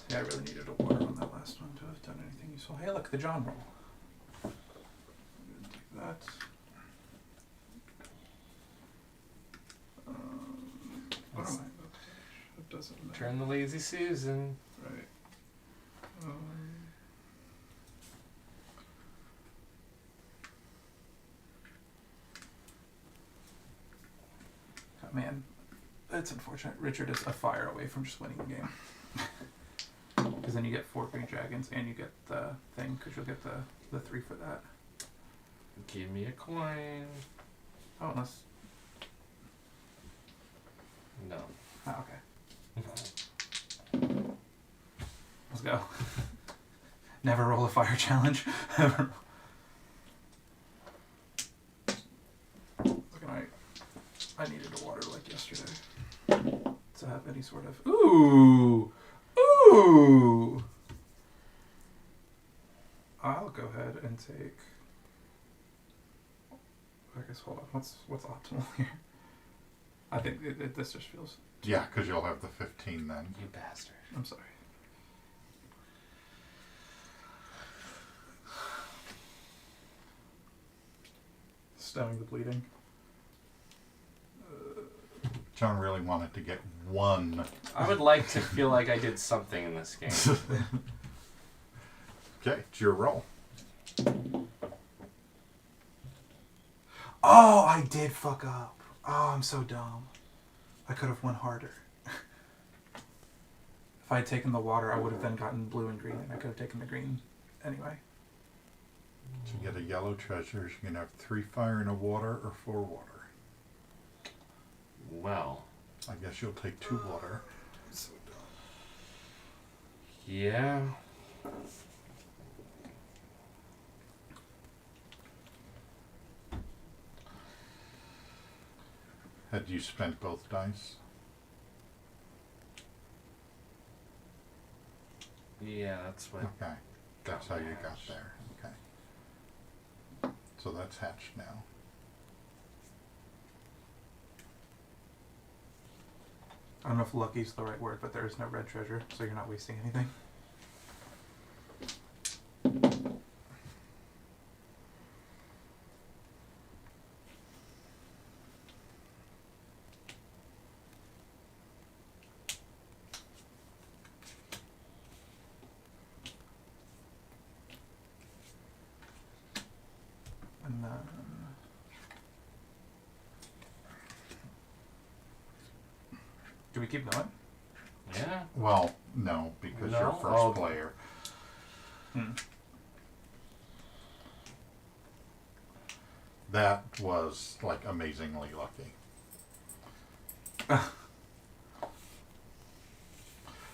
Yeah, I really needed a water on that last one to have done anything useful. Hey, look, the John roll. I'm gonna take that. What am I? That doesn't matter. Turn the lazy Susan. Right. Oh, man, that's unfortunate. Richard is a fire away from just winning the game. Because then you get 4 green dragons and you get the thing, because you'll get the 3 for that. Give me a coin. Oh, unless... No. Oh, okay. Let's go. Never roll a fire challenge. Look, I needed a water like yesterday to have any sort of... Ooh! Ooh! I'll go ahead and take... I guess, hold on. What's optimal here? I think this just feels... Yeah, because you'll have the 15 then. You bastard. I'm sorry. Stemming the bleeding. John really wanted to get one. I would like to feel like I did something in this game. Okay, it's your roll. Oh, I did fuck up. Oh, I'm so dumb. I could have went harder. If I had taken the water, I would have then gotten blue and green, and I could have taken the green anyway. To get a yellow treasure, you can have 3 fire and a water or 4 water. Well, I guess you'll take 2 water. So dumb. yeah. Had you spent both dice? Yeah, that's what. Okay. That's how you got there. Okay. So that's hatched now. I don't know if lucky is the right word, but there is no red treasure, so you're not wasting anything. And then... do we keep going? Yeah. Well, no, because you're No? first Oh. player. That was like amazingly lucky.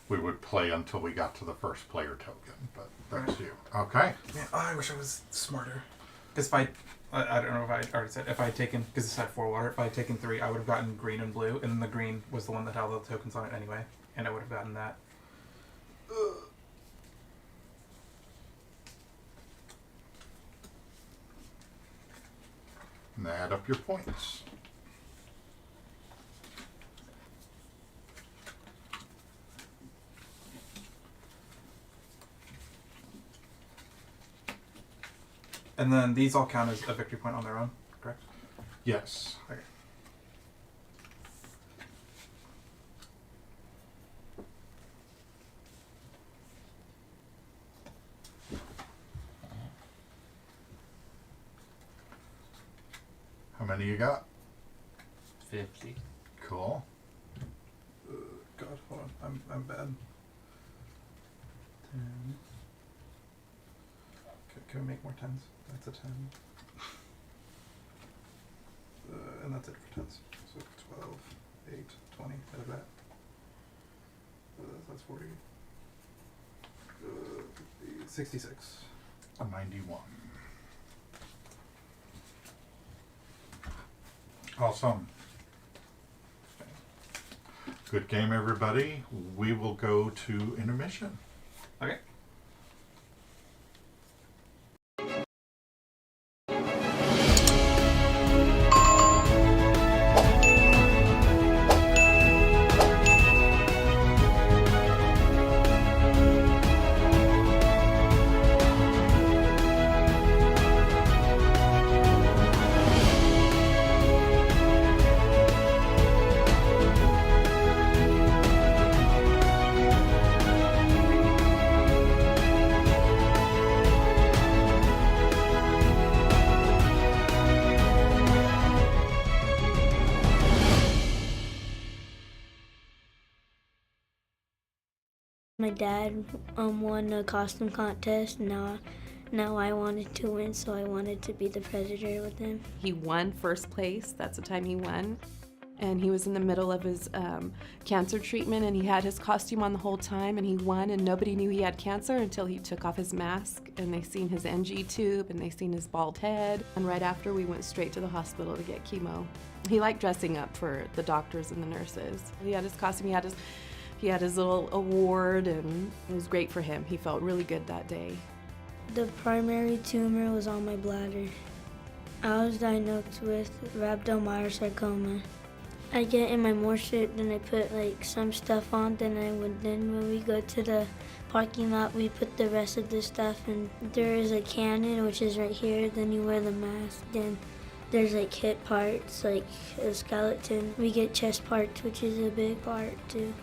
We would play until we got to the first player token, but that's you. Okay. Yeah, oh, I wish I was smarter. Because if I don't know if I already said, if I had taken, because this had 4 water, if I had taken 3, I would have gotten green and blue, and then the green was the one that had all the tokens on it anyway, and I would have gotten that. And add up your points. And then these all count as a victory point on their own, correct? Yes. Okay. How many you got? 50. Cool. God, hold on, I'm bad. 10. Can we make more 10s? That's a 10. And that's it for 10s. So 12, 8, 20, like that. That's 40. 50, 66. 91. Awesome. Good game, everybody. We will go to intermission. Okay. My dad won a costume contest. Now I wanted to win, so I wanted to be the president with him. He won first place. That's the time he won. And he was in the middle of his cancer treatment, and he had his costume on the whole time, and he won, and nobody knew he had cancer until he took off his mask, and they seen his NG tube, and they seen his bald head. And right after, we went straight to the hospital to get chemo. He liked dressing up for the doctors and the nurses. He had his costume, he had his little award, and it was great for him. He felt really good that day. The primary tumor was on my bladder. I was diagnosed with rhabdomyosarcoma. I get in my morphine, then I put like some stuff on, then when we go to the parking lot, we put the rest of the stuff, and there is a cannon, which is right here, then you wear the mask, then there's like hip parts, like a skeleton. We get chest parts, which is a big part too.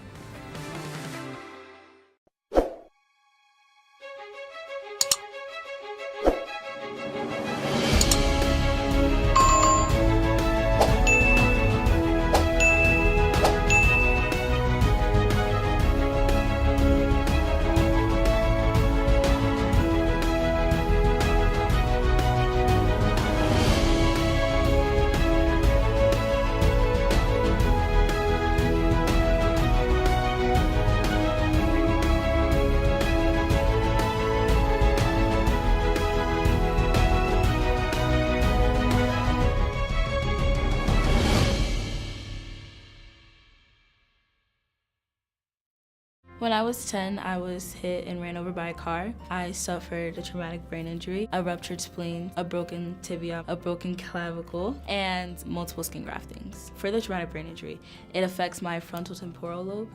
When I was 10, I was hit and ran over by a car. I suffered a traumatic brain injury, a ruptured spleen, a broken tibia, a broken clavicle, and multiple skin graftings. For the traumatic brain injury, it affects my frontal temporal lobe.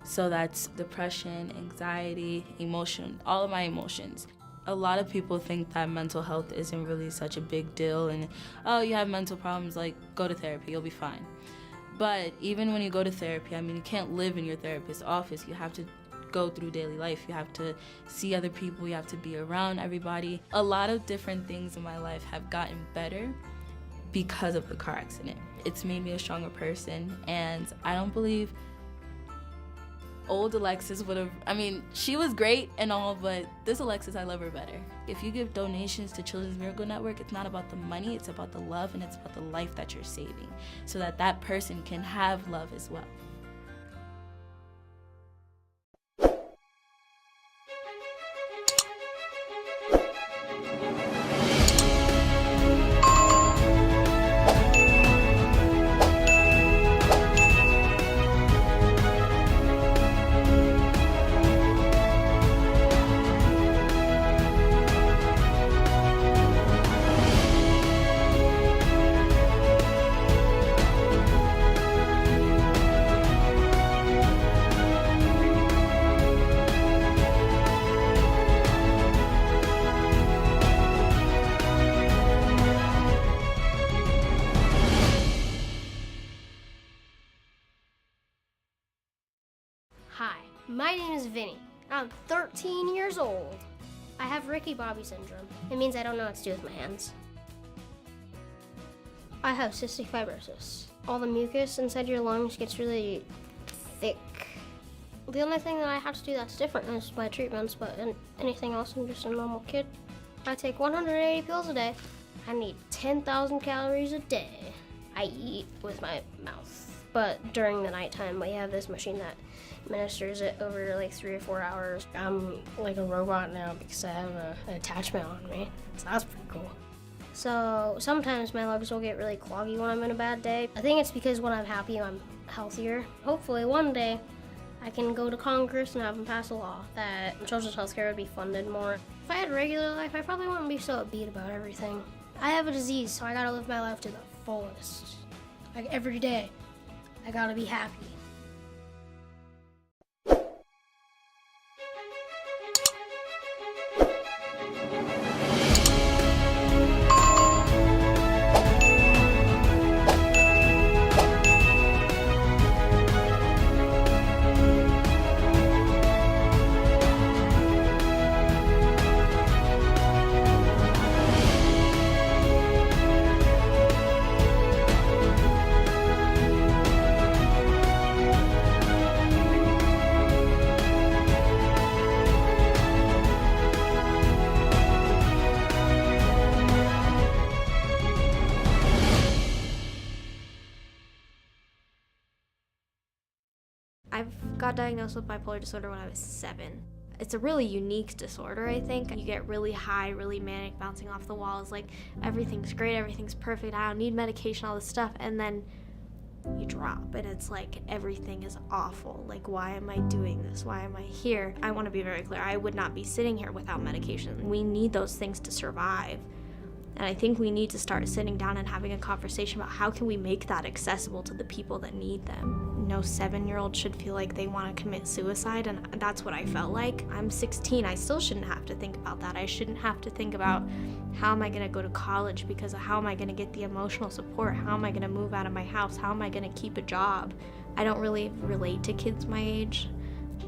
So that's depression, anxiety, emotion, all of my emotions. A lot of people think that mental health isn't really such a big deal and, oh, you have mental problems, like, go to therapy, you'll be fine. But even when you go to therapy, I mean, you can't live in your therapist's office. You have to go through daily life. You have to see other people. You have to be around everybody. A lot of different things in my life have gotten better because of the car accident. It's made me a stronger person, and I don't believe old Alexis would have, I mean, she was great and all, but this Alexis, I love her better. If you give donations to Children's Miracle Network, it's not about the money, it's about the love, and it's about the life that you're saving, so that that person can have love as well. Hi, my name is Vinny. I'm 13 years old. I have Ricky Bobby syndrome. It means I don't know what to do with my hands. I have cystic fibrosis. All the mucus inside your lungs gets really thick. The only thing that I have to do that's different is my treatments, but anything else, I'm just a normal kid. I take 180 pills a day. I need 10,000 calories a day. I eat with my mouth. But during the nighttime, we have this machine that administers it over like 3 or 4 hours. I'm like a robot now because I have an attachment on me, so that's pretty cool. So sometimes my legs will get really cloggy when I'm in a bad day. I think it's because when I'm happy, I'm healthier. Hopefully one day I can go to Congress and have them pass a law that children's healthcare would be funded more. If I had a regular life, I probably wouldn't be so upbeat about everything. I have a disease, so I gotta live my life to the fullest. Like every day, I gotta be happy. I got diagnosed with bipolar disorder when I was 7. It's a really unique disorder, I think. You get really high, really manic, bouncing off the walls, like everything's great, everything's perfect, I don't need medication, all this stuff, and then you drop, and it's like everything is awful. Like, why am I doing this? Why am I here? I want to be very clear, I would not be sitting here without medication. We need those things to survive. And I think we need to start sitting down and having a conversation about how can we make that accessible to the people that need them. No 7-year-old should feel like they want to commit suicide, and that's what I felt like. I'm 16, I still shouldn't have to think about that. I shouldn't have to think about how am I going to go to college because of how am I going to get the emotional support, how am I going to move out of my house, how am I going to keep a job. I don't really relate to kids my age.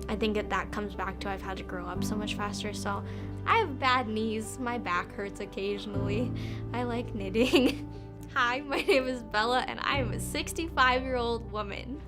I think that comes back to I've had to grow up so much faster, so I have bad knees, my back hurts occasionally. I like knitting. Hi, my name is Bella and I am a 65-year-old woman.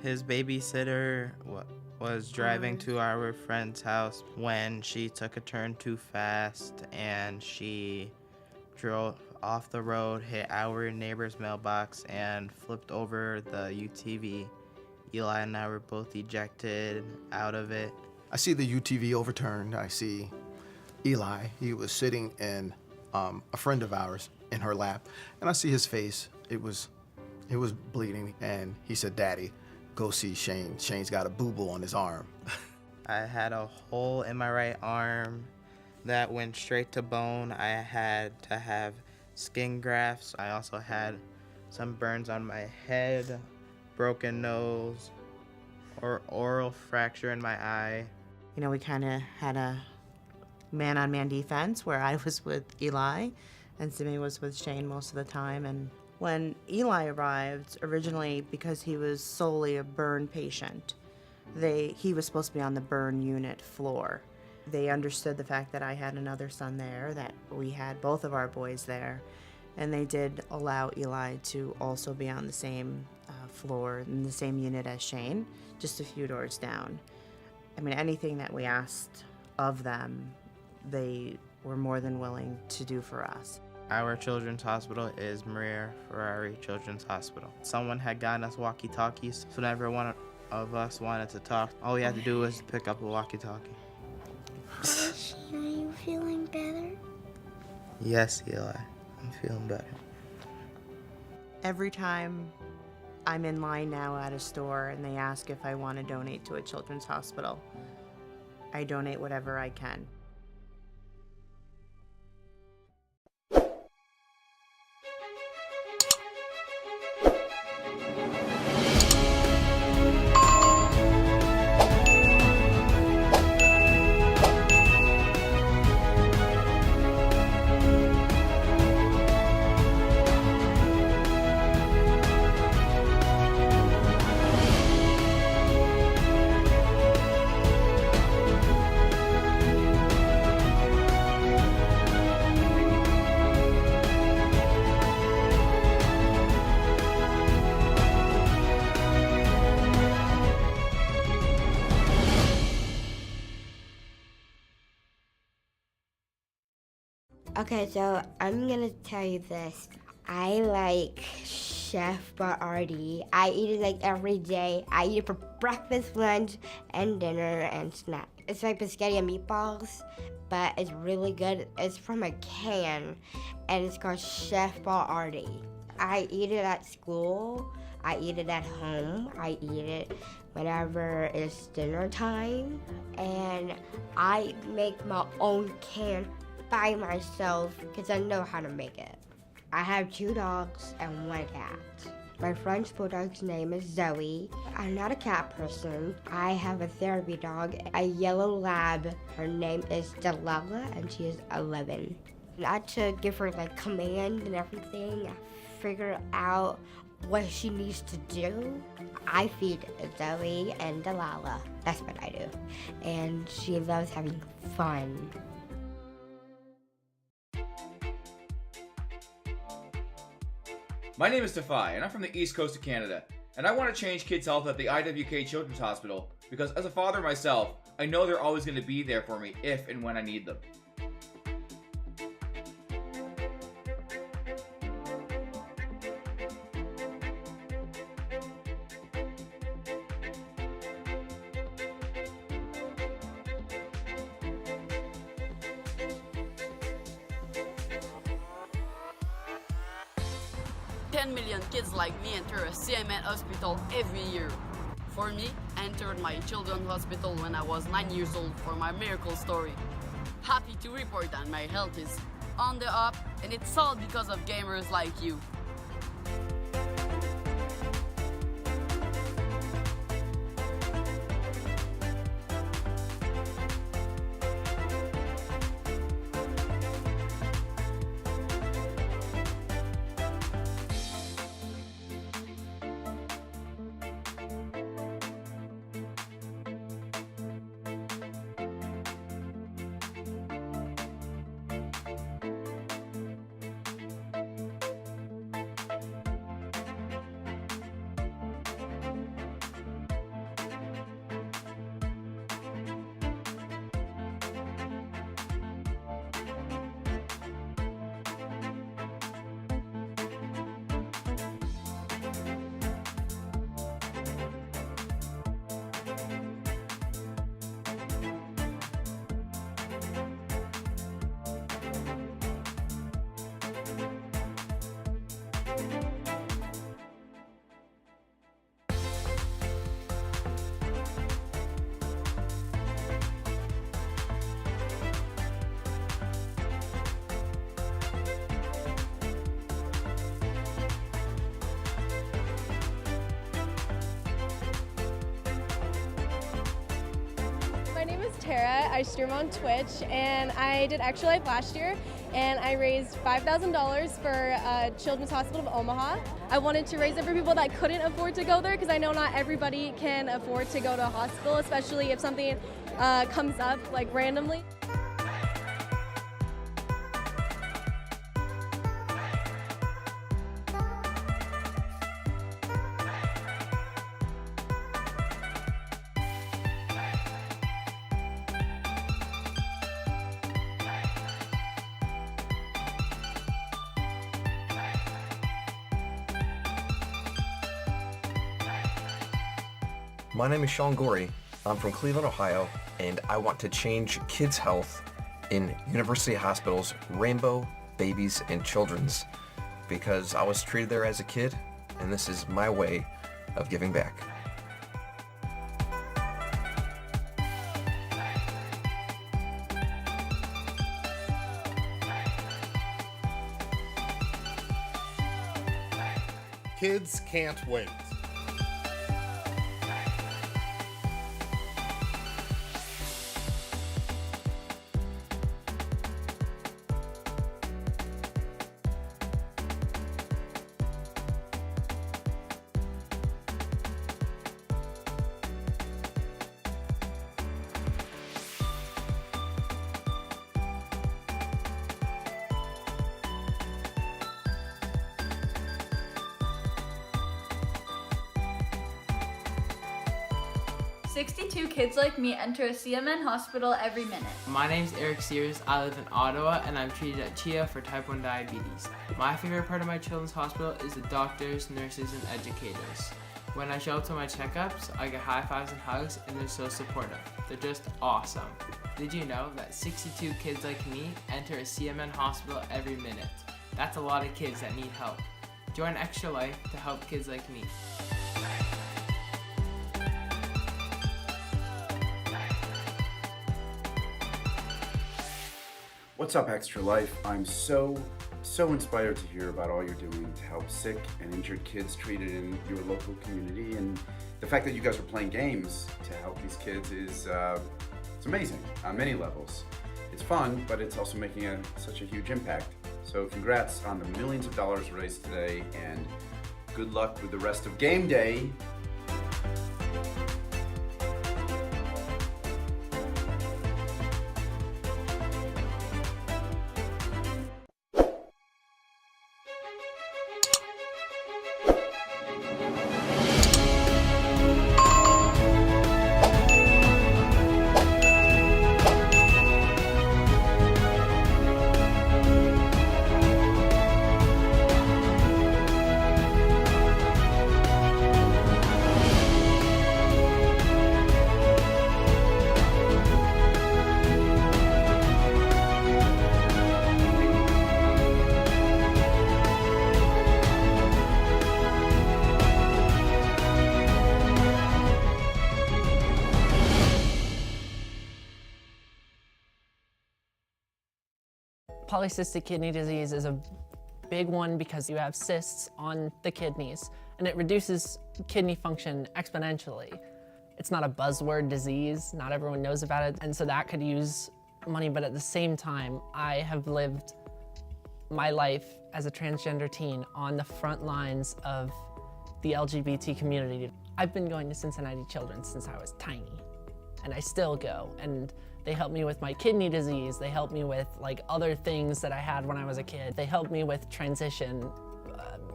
His babysitter was driving to our friend's house when she took a turn too fast and she drove off the road, hit our neighbor's mailbox, and flipped over the UTV. Eli and I were both ejected out of it. I see the UTV overturned. I see Eli. He was sitting in a friend of ours in her lap, and I see his face. It was bleeding, and he said, "Daddy, go see Shane. Shane's got a boo-boo on his arm." I had a hole in my right arm that went straight to bone. I had to have skin grafts. I also had some burns on my head, broken nose, or oral fracture in my eye. You know, we kind of had a man-on-man defense where I was with Eli and Simi was with Shane most of the time. And when Eli arrived, originally because he was solely a burn patient, he was supposed to be on the burn unit floor. They understood the fact that I had another son there, that we had both of our boys there, and they did allow Eli to also be on the same floor in the same unit as Shane, just a few doors down. I mean, anything that we asked of them, they were more than willing to do for us. Our children's hospital is Maria Ferrari Children's Hospital. Someone had gotten us walkie-talkies, so whenever one of us wanted to talk, all we had to do was pick up a walkie-talkie. Shane, are you feeling better? Yes, Eli, I'm feeling better. Every time I'm in line now at a store and they ask if I want to donate to a children's hospital, I donate whatever I can. Okay, so I'm gonna tell you this. I like Chef Boyardee. I eat it like every day. I eat it for breakfast, lunch, and dinner, and snack. It's like spaghetti and meatballs, but it's really good. It's from a can, and it's called Chef Boyardee. I eat it at school. I eat it at home. I eat it whenever it's dinner time, and I make my own can by myself because I know how to make it. I have 2 dogs and 1 cat. My French bulldog's name is Zoe. I'm not a cat person. I have a therapy dog, a yellow lab. Her name is Delilah and she is 11. I had to give her like command and everything, figure out what she needs to do. I feed Zoe and Delilah. That's what I do. And she loves having fun. My name is Defy, and I'm from the East Coast of Canada, and I want to change kids' health at the IWK Children's Hospital because as a father myself, I know they're always going to be there for me if and when I need them. Million kids like me enter a CMN hospital every year. For me, I entered my children's hospital when I was 9 years old for my miracle story. Happy to report that my health is on the up, and it's all because of gamers like you. Tara. I stream on Twitch, and I did Extra Life last year, and I raised $5,000 for Children's Hospital of Omaha. I wanted to raise it for people that couldn't afford to go there, because I know not everybody can afford to go to a hospital, especially if something comes up like randomly. My name is Sean Gorey. I'm from Cleveland, Ohio, and I want to change kids' health in University Hospital's Rainbow, Babies, and Children's because I was treated there as a kid, and this is my way of giving back. Kids can't wait. $62 kids like me enter a CMN hospital every minute. My name's Eric Sears. I live in Ottawa and I'm treated at CHIA for type 1 diabetes. My favorite part of my children's hospital is the doctors, nurses, and educators. When I show up to my checkups, I get high fives and hugs and they're so supportive. They're just awesome. Did you know that 62 kids like me enter a CMN hospital every minute? That's a lot of kids that need help. Join Extra Life to help kids like me. What's up, Extra Life? I'm so inspired to hear about all you're doing to help sick and injured kids treated in your local community, and the fact that you guys are playing games to help these kids is it's amazing on many levels. It's fun, but it's also making such a huge impact. So congrats on the millions of dollars raised today, and good luck with the rest of game day. Polycystic kidney disease is a big one because you have cysts on the kidneys and it reduces kidney function exponentially. It's not a buzzword disease, not everyone knows about it, and so that could use money, but at the same time, I have lived my life as a transgender teen on the front lines of the LGBT community. I've been going to Cincinnati Children's since I was tiny, and I still go, and they helped me with my kidney disease. They helped me with like other things that I had when I was a kid. They helped me with transition,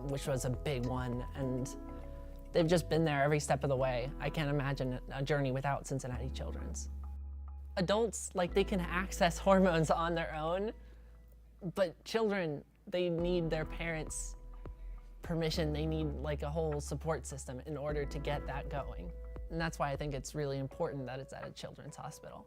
which was a big one, and they've just been there every step of the way. I can't imagine a journey without Cincinnati Children's. Adults, like, they can access hormones on their own, but children, they need their parents' permission. They need like a whole support system in order to get that going. And that's why I think it's really important that it's at a children's hospital.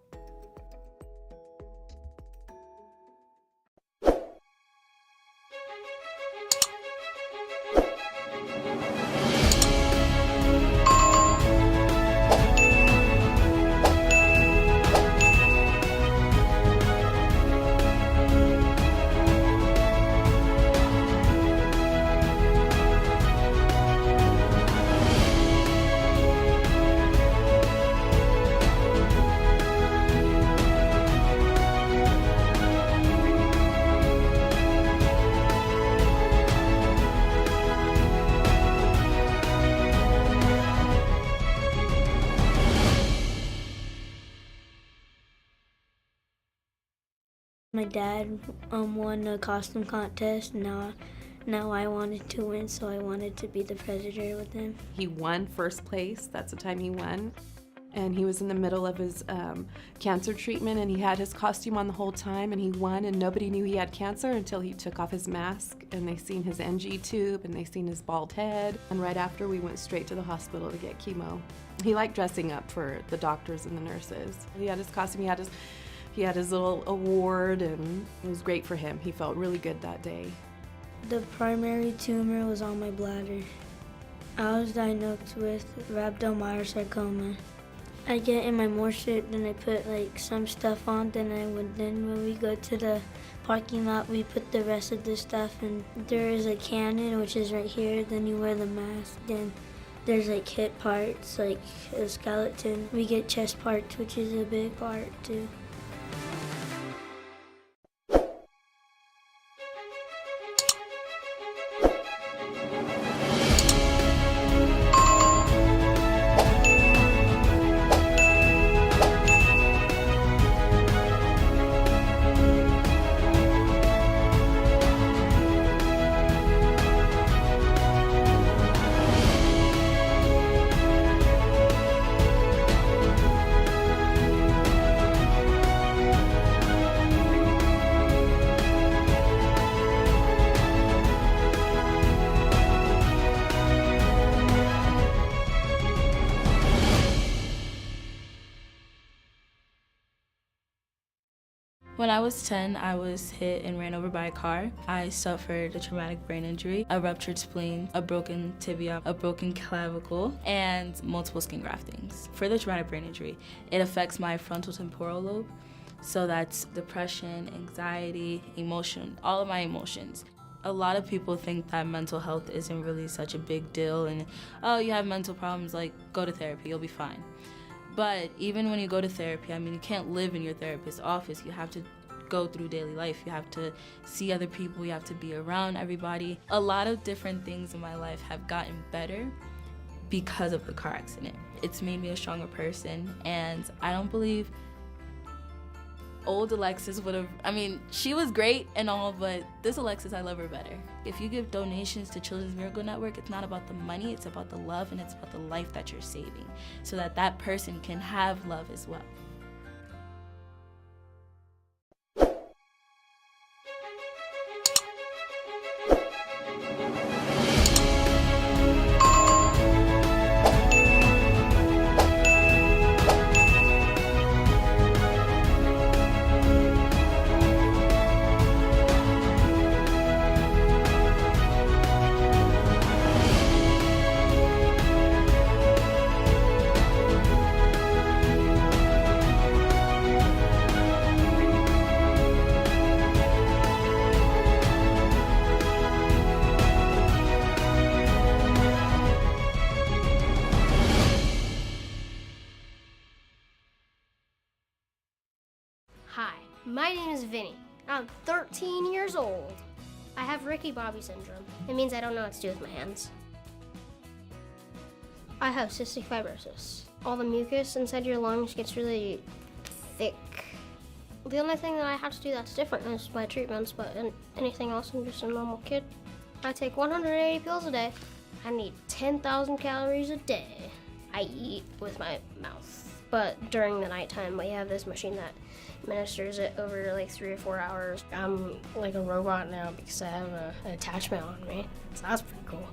My dad won a costume contest. Now I wanted to win, so I wanted to be the predator with him. He won first place. That's the time he won. And he was in the middle of his cancer treatment, and he had his costume on the whole time, and he won, and nobody knew he had cancer until he took off his mask, and they seen his NG tube, and they seen his bald head. And right after, we went straight to the hospital to get chemo. He liked dressing up for the doctors and the nurses. He had his costume, he had his little award, and it was great for him. He felt really good that day. The primary tumor was on my bladder. I was diagnosed with rhabdomyosarcoma. I get in my morphine, then I put like some stuff on, then when we go to the parking lot, we put the rest of the stuff, and there is a cannon, which is right here, then you wear the mask, then there's like hip parts, like a skeleton. We get chest parts, which is a big part too. When I was 10, I was hit and ran over by a car. I suffered a traumatic brain injury, a ruptured spleen, a broken tibia, a broken clavicle, and multiple skin graftings. For the traumatic brain injury, it affects my frontal temporal lobe. So that's depression, anxiety, emotion, all of my emotions. A lot of people think that mental health isn't really such a big deal and, oh, you have mental problems, like, go to therapy, you'll be fine. But even when you go to therapy, I mean, you can't live in your therapist's office. You have to go through daily life. You have to see other people. You have to be around everybody. A lot of different things in my life have gotten better because of the car accident. It's made me a stronger person, and I don't believe old Alexis would have, I mean, she was great and all, but this Alexis, I love her better. If you give donations to Children's Miracle Network, it's not about the money, it's about the love, and it's about the life that you're saving, so that that person can have love as well. Hi, my name is Vinny. I'm 13 years old. I have Ricky Bobby syndrome. It means I don't know what to do with my hands. I have cystic fibrosis. All the mucus inside your lungs gets really thick. The only thing that I have to do that's different is my treatments, but anything else, I'm just a normal kid. I take 180 pills a day. I need 10,000 calories a day. I eat with my mouth, but during the nighttime, we have this machine that administers it over like 3 or 4 hours. I'm like a robot now because I have an attachment on me, so that's pretty cool.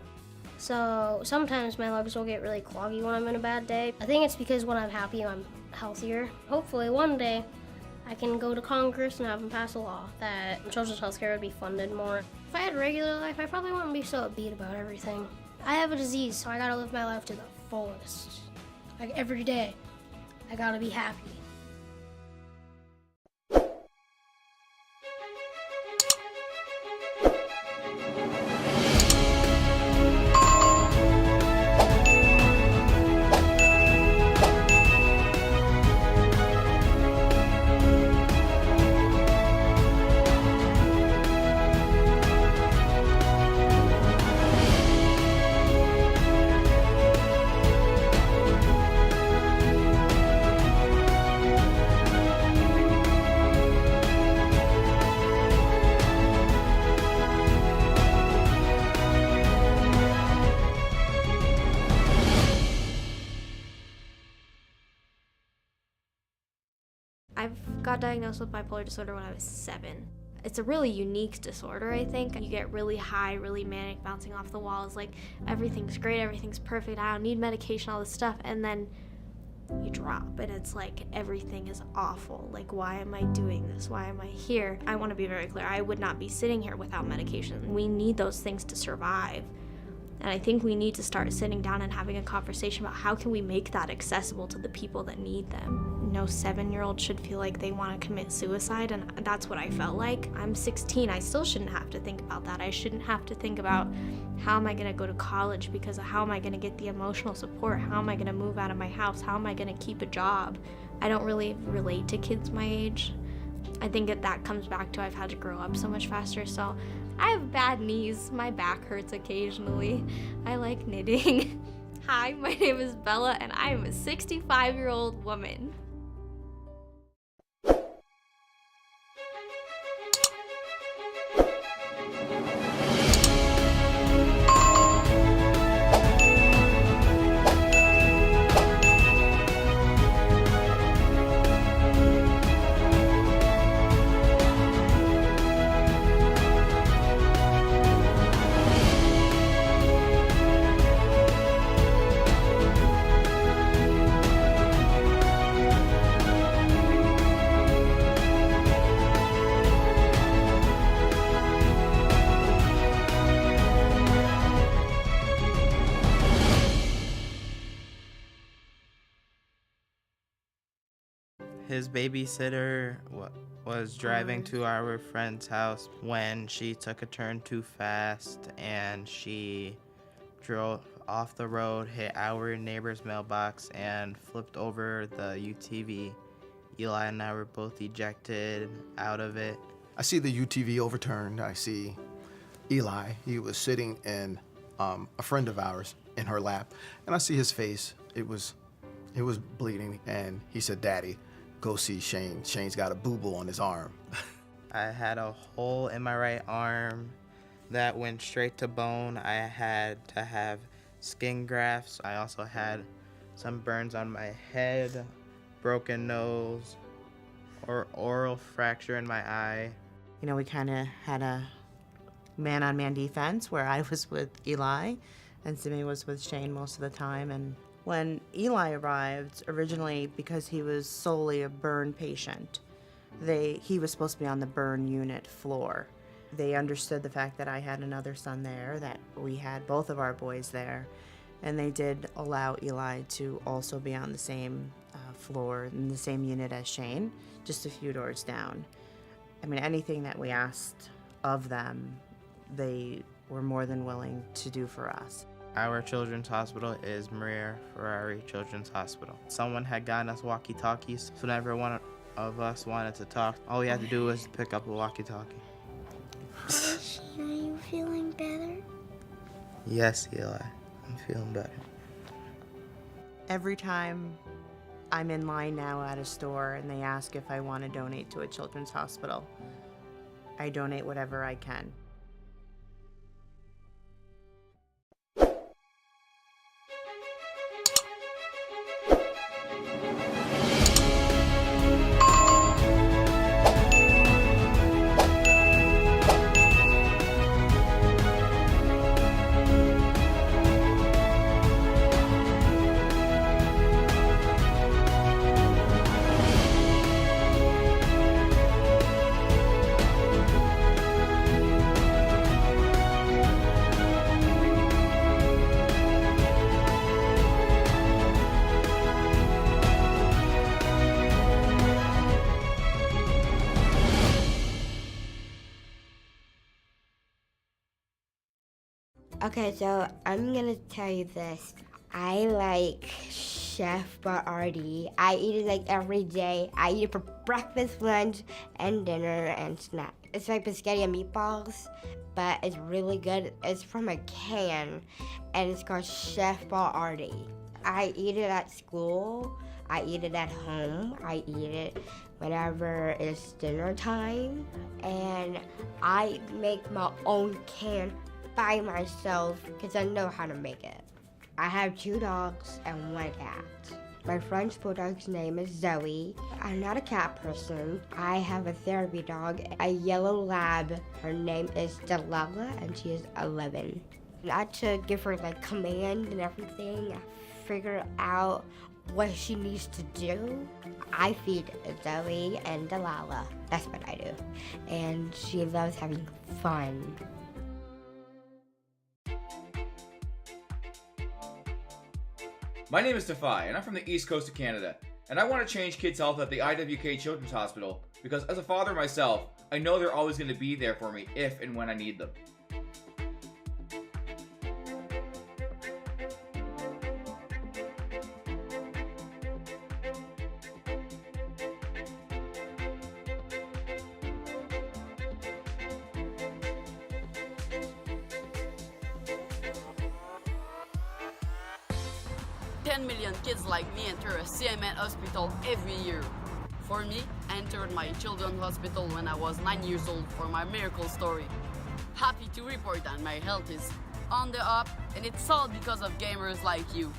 So sometimes my legs will get really cloggy when I'm in a bad day. I think it's because when I'm happy, I'm healthier. Hopefully one day I can go to Congress and have them pass a law that children's healthcare would be funded more. If I had a regular life, I probably wouldn't be so upbeat about everything. I have a disease, so I gotta live my life to the fullest. Like every day, I gotta be happy. got diagnosed with bipolar disorder when I was 7. It's a really unique disorder, I think. You get really high, really manic, bouncing off the walls, like everything's great, everything's perfect, I don't need medication, all this stuff, and then you drop, and it's like everything is awful. Like, why am I doing this? Why am I here? I want to be very clear, I would not be sitting here without medication. We need those things to survive. And I think we need to start sitting down and having a conversation about how can we make that accessible to the people that need them. No 7-year-old should feel like they want to commit suicide, and that's what I felt like. I'm 16, I still shouldn't have to think about that. I shouldn't have to think about how am I going to go to college because of how am I going to get the emotional support? How am I going to move out of my house? How am I going to keep a job? I don't really relate to kids my age. I think that comes back to I've had to grow up so much faster, so I have bad knees. My back hurts occasionally. I like knitting. Hi, my name is Bella, and I am a 65-year-old woman. His babysitter was driving to our friend's house when she took a turn too fast and she drove off the road, hit our neighbor's mailbox, and flipped over the UTV. Eli and I were both ejected out of it. I see the UTV overturned. I see Eli. He was sitting in a friend of ours in her lap, and I see his face. It was bleeding, and he said, "Daddy, go see Shane. Shane's got a boo-boo on his arm." I had a hole in my right arm that went straight to bone. I had to have skin grafts. I also had some burns on my head, broken nose, or oral fracture in my eye. You know, we kind of had a man-on-man defense where I was with Eli and Simi was with Shane most of the time. And when Eli arrived, originally because he was solely a burn patient, he was supposed to be on the burn unit floor. They understood the fact that I had another son there, that we had both of our boys there, and they did allow Eli to also be on the same floor in the same unit as Shane, just a few doors down. I mean, anything that we asked of them, they were more than willing to do for us. Our children's hospital is Maria Ferrari Children's Hospital. Someone had gotten us walkie-talkies, so whenever one of us wanted to talk, all we had to do was pick up a walkie-talkie. Shane, are you feeling better? Yes, Eli, I'm feeling better. Every time I'm in line now at a store and they ask if I want to donate to a children's hospital, I donate whatever I can. Okay, so I'm gonna tell you this. I like Chef Boyardee. I eat it like every day. I eat it for breakfast, lunch, and dinner, and snack. It's like spaghetti and meatballs, but it's really good. It's from a can, and it's called Chef Boyardee. I eat it at school. I eat it at home. I eat it whenever it's dinner time, and I make my own can by myself because I know how to make it. I have 2 dogs and 1 cat. My French bulldog's name is Zoe. I'm not a cat person. I have a therapy dog, a yellow lab. Her name is Delilah, and she is 11. I had to give her like command and everything, figure out what she needs to do. I feed Zoe and Delilah. That's what I do. And she loves having fun. My name is Defy, and I'm from the East Coast of Canada, and I want to change kids' health at the IWK Children's Hospital because as a father myself, I know they're always going to be there for me if and when I need them. Million kids like me enter a CMN hospital every year. For me, I entered my children's hospital when I was 9 years old for my miracle story. Happy to report that my health is on the up, and it's all because of gamers like you.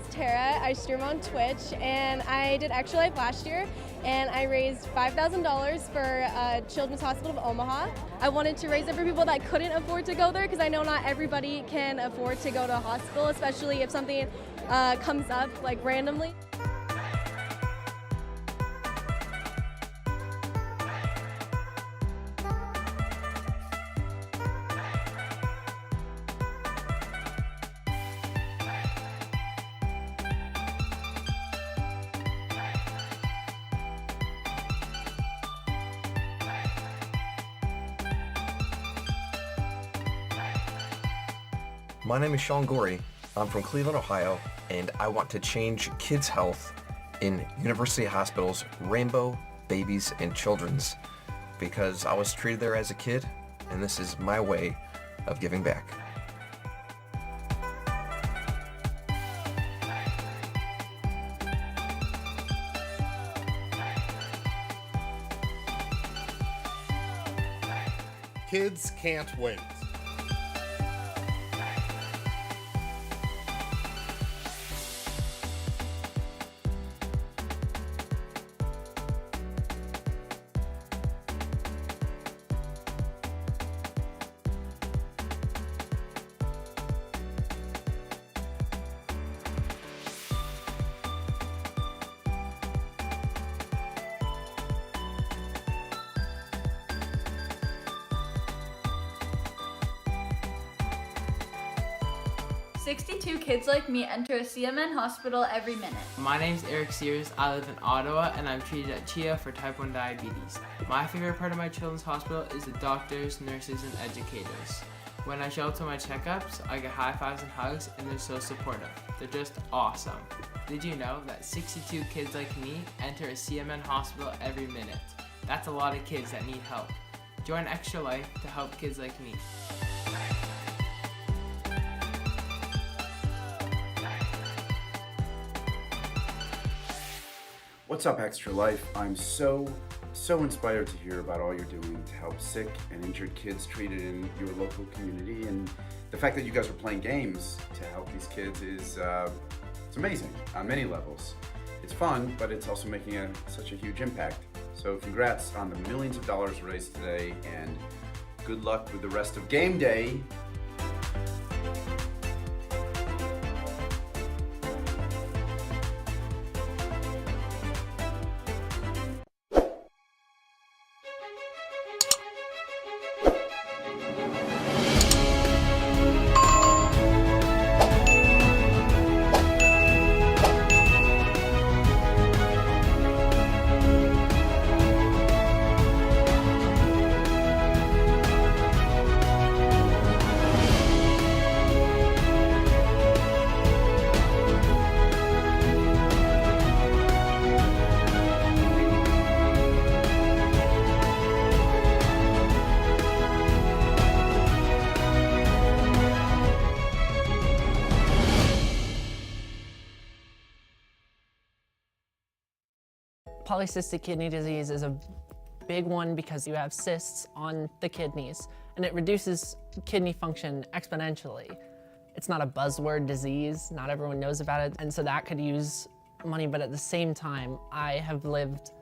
Tara. I stream on Twitch, and I did Extra Life last year, and I raised $5,000 for Children's Hospital of Omaha. I wanted to raise it for people that couldn't afford to go there, because I know not everybody can afford to go to a hospital, especially if something comes up like randomly. My name is Sean Gorey. I'm from Cleveland, Ohio, and I want to change kids' health in university hospitals, Rainbow, Babies, and Children's, because I was treated there as a kid, and this is my way of giving back. Kids can't wait. Kids like me enter a CMN hospital every minute. My name's Eric Sears. I live in Ottawa, and I'm treated at CHIA for type 1 diabetes. My favorite part of my children's hospital is the doctors, nurses, and educators. When I show up to my checkups, I get high fives and hugs, and they're so supportive. They're just awesome. Did you know that 62 kids like me enter a CMN hospital every minute? That's a lot of kids that need help. Join Extra Life to help kids like me. What's up, Extra Life? I'm so so inspired to hear about all you're doing to help sick and injured kids treated in your local community, and the fact that you guys are playing games to help these kids is it's amazing on many levels. It's fun, but it's also making such a huge impact. So congrats on the millions of dollars raised today, and good luck with the rest of game day. Polycystic kidney disease is a big one because you have cysts on the kidneys and it reduces kidney function exponentially. It's not a buzzword disease, not everyone knows about it, and so that could use money, but at the same time, I have lived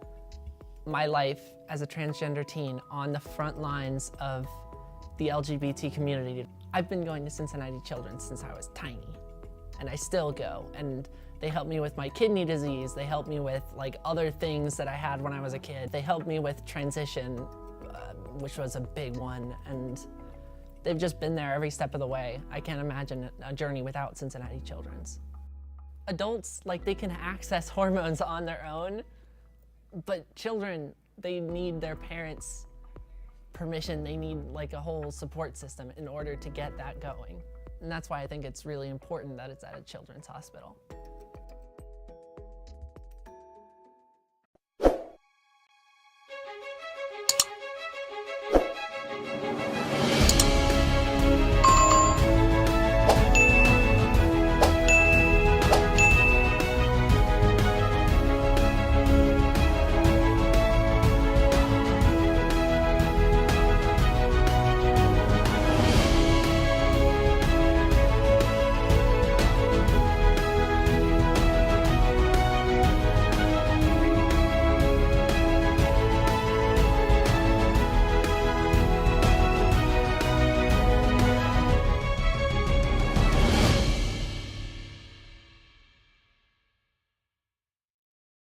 my life as a transgender teen on the front lines of the LGBT community. I've been going to Cincinnati Children's since I was tiny, and I still go, and they helped me with my kidney disease. They helped me with like other things that I had when I was a kid. They helped me with transition, which was a big one, and they've just been there every step of the way. I can't imagine a journey without Cincinnati Children's. Adults, like, they can access hormones on their own, but children, they need their parents' permission. They need like a whole support system in order to get that going. And that's why I think it's really important that it's at a children's hospital.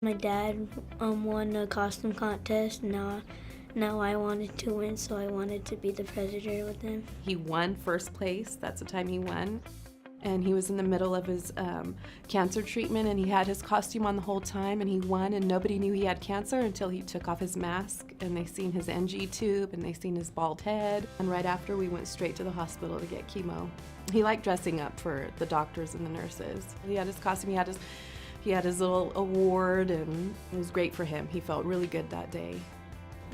My dad won a costume contest. Now I wanted to win, so I wanted to be the president with him. He won first place. That's the time he won. And he was in the middle of his cancer treatment, and he had his costume on the whole time, and he won, and nobody knew he had cancer until he took off his mask, and they seen his NG tube, and they seen his bald head. And right after, we went straight to the hospital to get chemo. He liked dressing up for the doctors and the nurses. He had his costume, he had his little award, and it was great for him. He felt really good that day.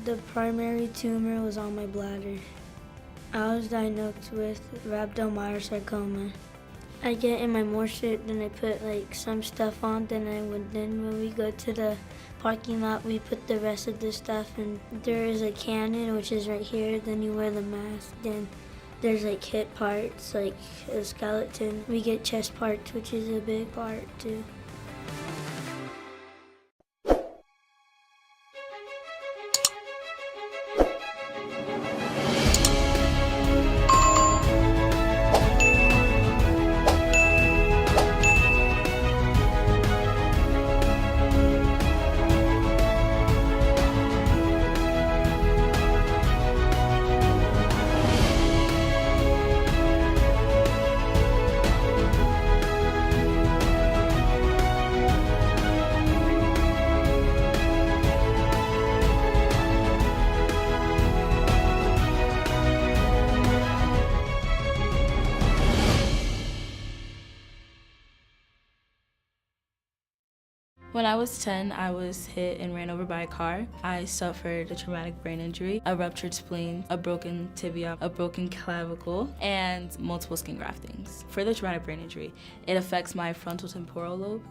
The primary tumor was on my bladder. I was diagnosed with rhabdomyosarcoma. I get in my morphine, then I put like some stuff on, then when we go to the parking lot, we put the rest of the stuff, and there is a cannon, which is right here, then you wear the mask, then there's like hip parts, like a skeleton. We get chest parts, which is a big part too. When I was 10, I was hit and ran over by a car. I suffered a traumatic brain injury, a ruptured spleen, a broken tibia, a broken clavicle, and multiple skin graftings. For the traumatic brain injury, it affects my frontal temporal lobe.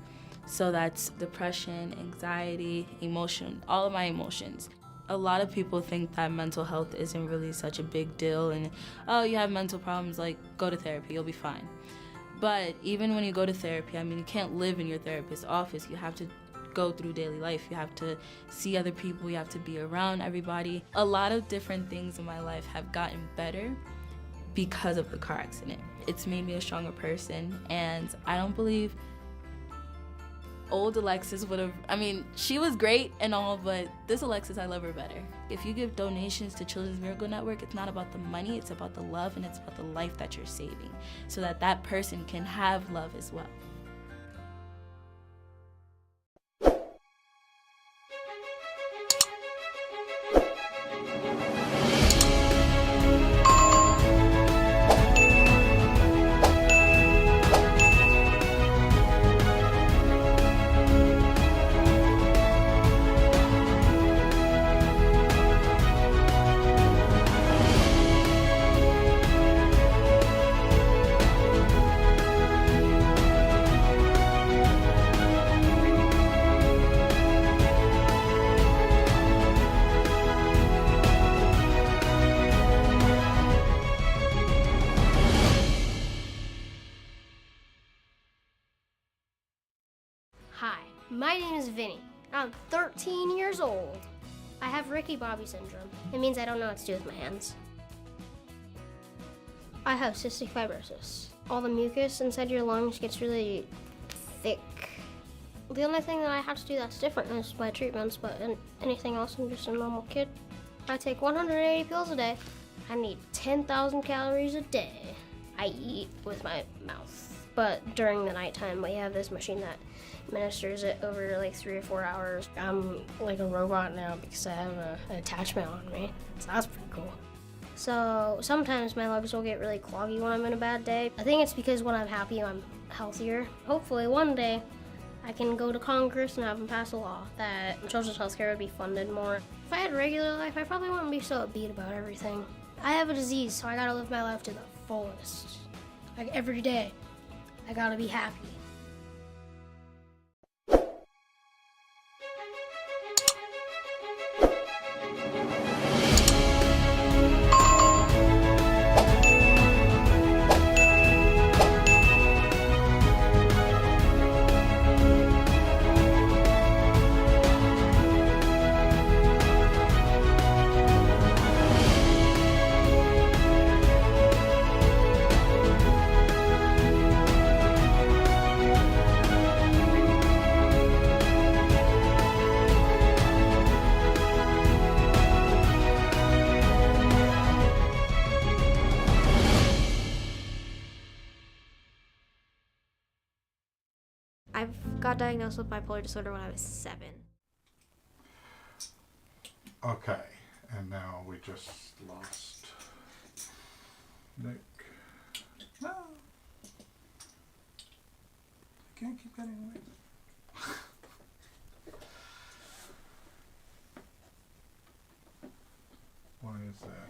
So that's depression, anxiety, emotion, all of my emotions. A lot of people think that mental health isn't really such a big deal and, oh, you have mental problems, like, go to therapy, you'll be fine. But even when you go to therapy, I mean, you can't live in your therapist's office. You have to go through daily life. You have to see other people. You have to be around everybody. A lot of different things in my life have gotten better because of the car accident. It's made me a stronger person, and I don't believe old Alexis would have, I mean, she was great and all, but this Alexis, I love her better. If you give donations to Children's Miracle Network, it's not about the money, it's about the love, and it's about the life that you're saving, so that that person can have love as well. Hi, my name is Vinny. I'm 13 years old. I have Ricky Bobby syndrome. It means I don't know what to do with my hands. I have cystic fibrosis. All the mucus inside your lungs gets really thick. The only thing that I have to do that's different is my treatments, but anything else, I'm just a normal kid. I take 180 pills a day. I need 10,000 calories a day. I eat with my mouth, but during the nighttime, we have this machine that administers it over like 3 or 4 hours. I'm like a robot now because I have an attachment on me, so that's pretty cool. So sometimes my legs will get really cloggy when I'm in a bad day. I think it's because when I'm happy, I'm healthier. Hopefully one day I can go to Congress and have them pass a law that children's healthcare would be funded more. If I had a regular life, I probably wouldn't be so upbeat about everything. I have a disease, so I gotta live my life to the fullest. Like every day, I gotta be happy. I got diagnosed with bipolar disorder when I was 7. Okay, and now we just lost Nick. No. I can't keep getting away. Why is that?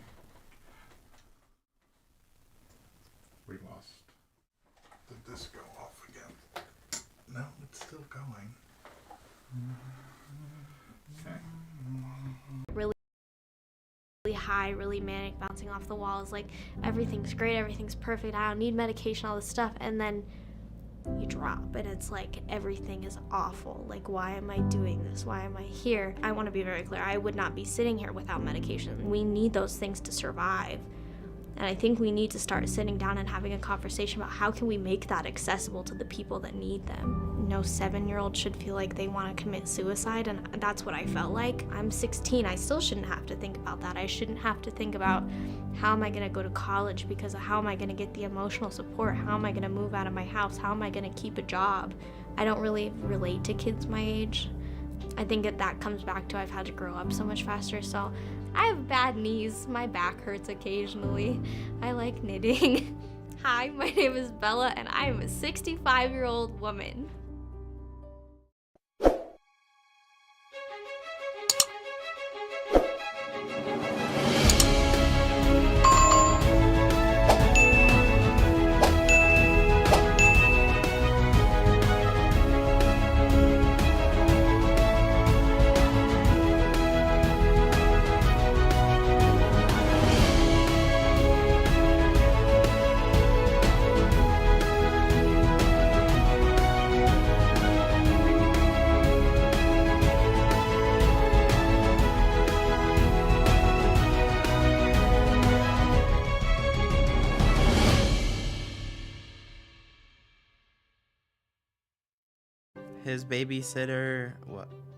We lost. Did this go off again? No, it's still going. Okay. Really high, really manic, bouncing off the walls, like everything's great, everything's perfect, I don't need medication, all this stuff, and then you drop and it's like everything is awful. Like, why am I doing this? Why am I here? I want to be very clear, I would not be sitting here without medication. We need those things to survive. And I think we need to start sitting down and having a conversation about how can we make that accessible to the people that need them. No 7-year-old should feel like they want to commit suicide, and that's what I felt like. I'm 16, I still shouldn't have to think about that. I shouldn't have to think about how am I going to go to college because of how am I going to get the emotional support? How am I going to move out of my house? How am I going to keep a job? I don't really relate to kids my age. I think that comes back to I've had to grow up so much faster, so I have bad knees. My back hurts occasionally. I like knitting. Hi, my name is Bella, and I am a 65-year-old woman. his babysitter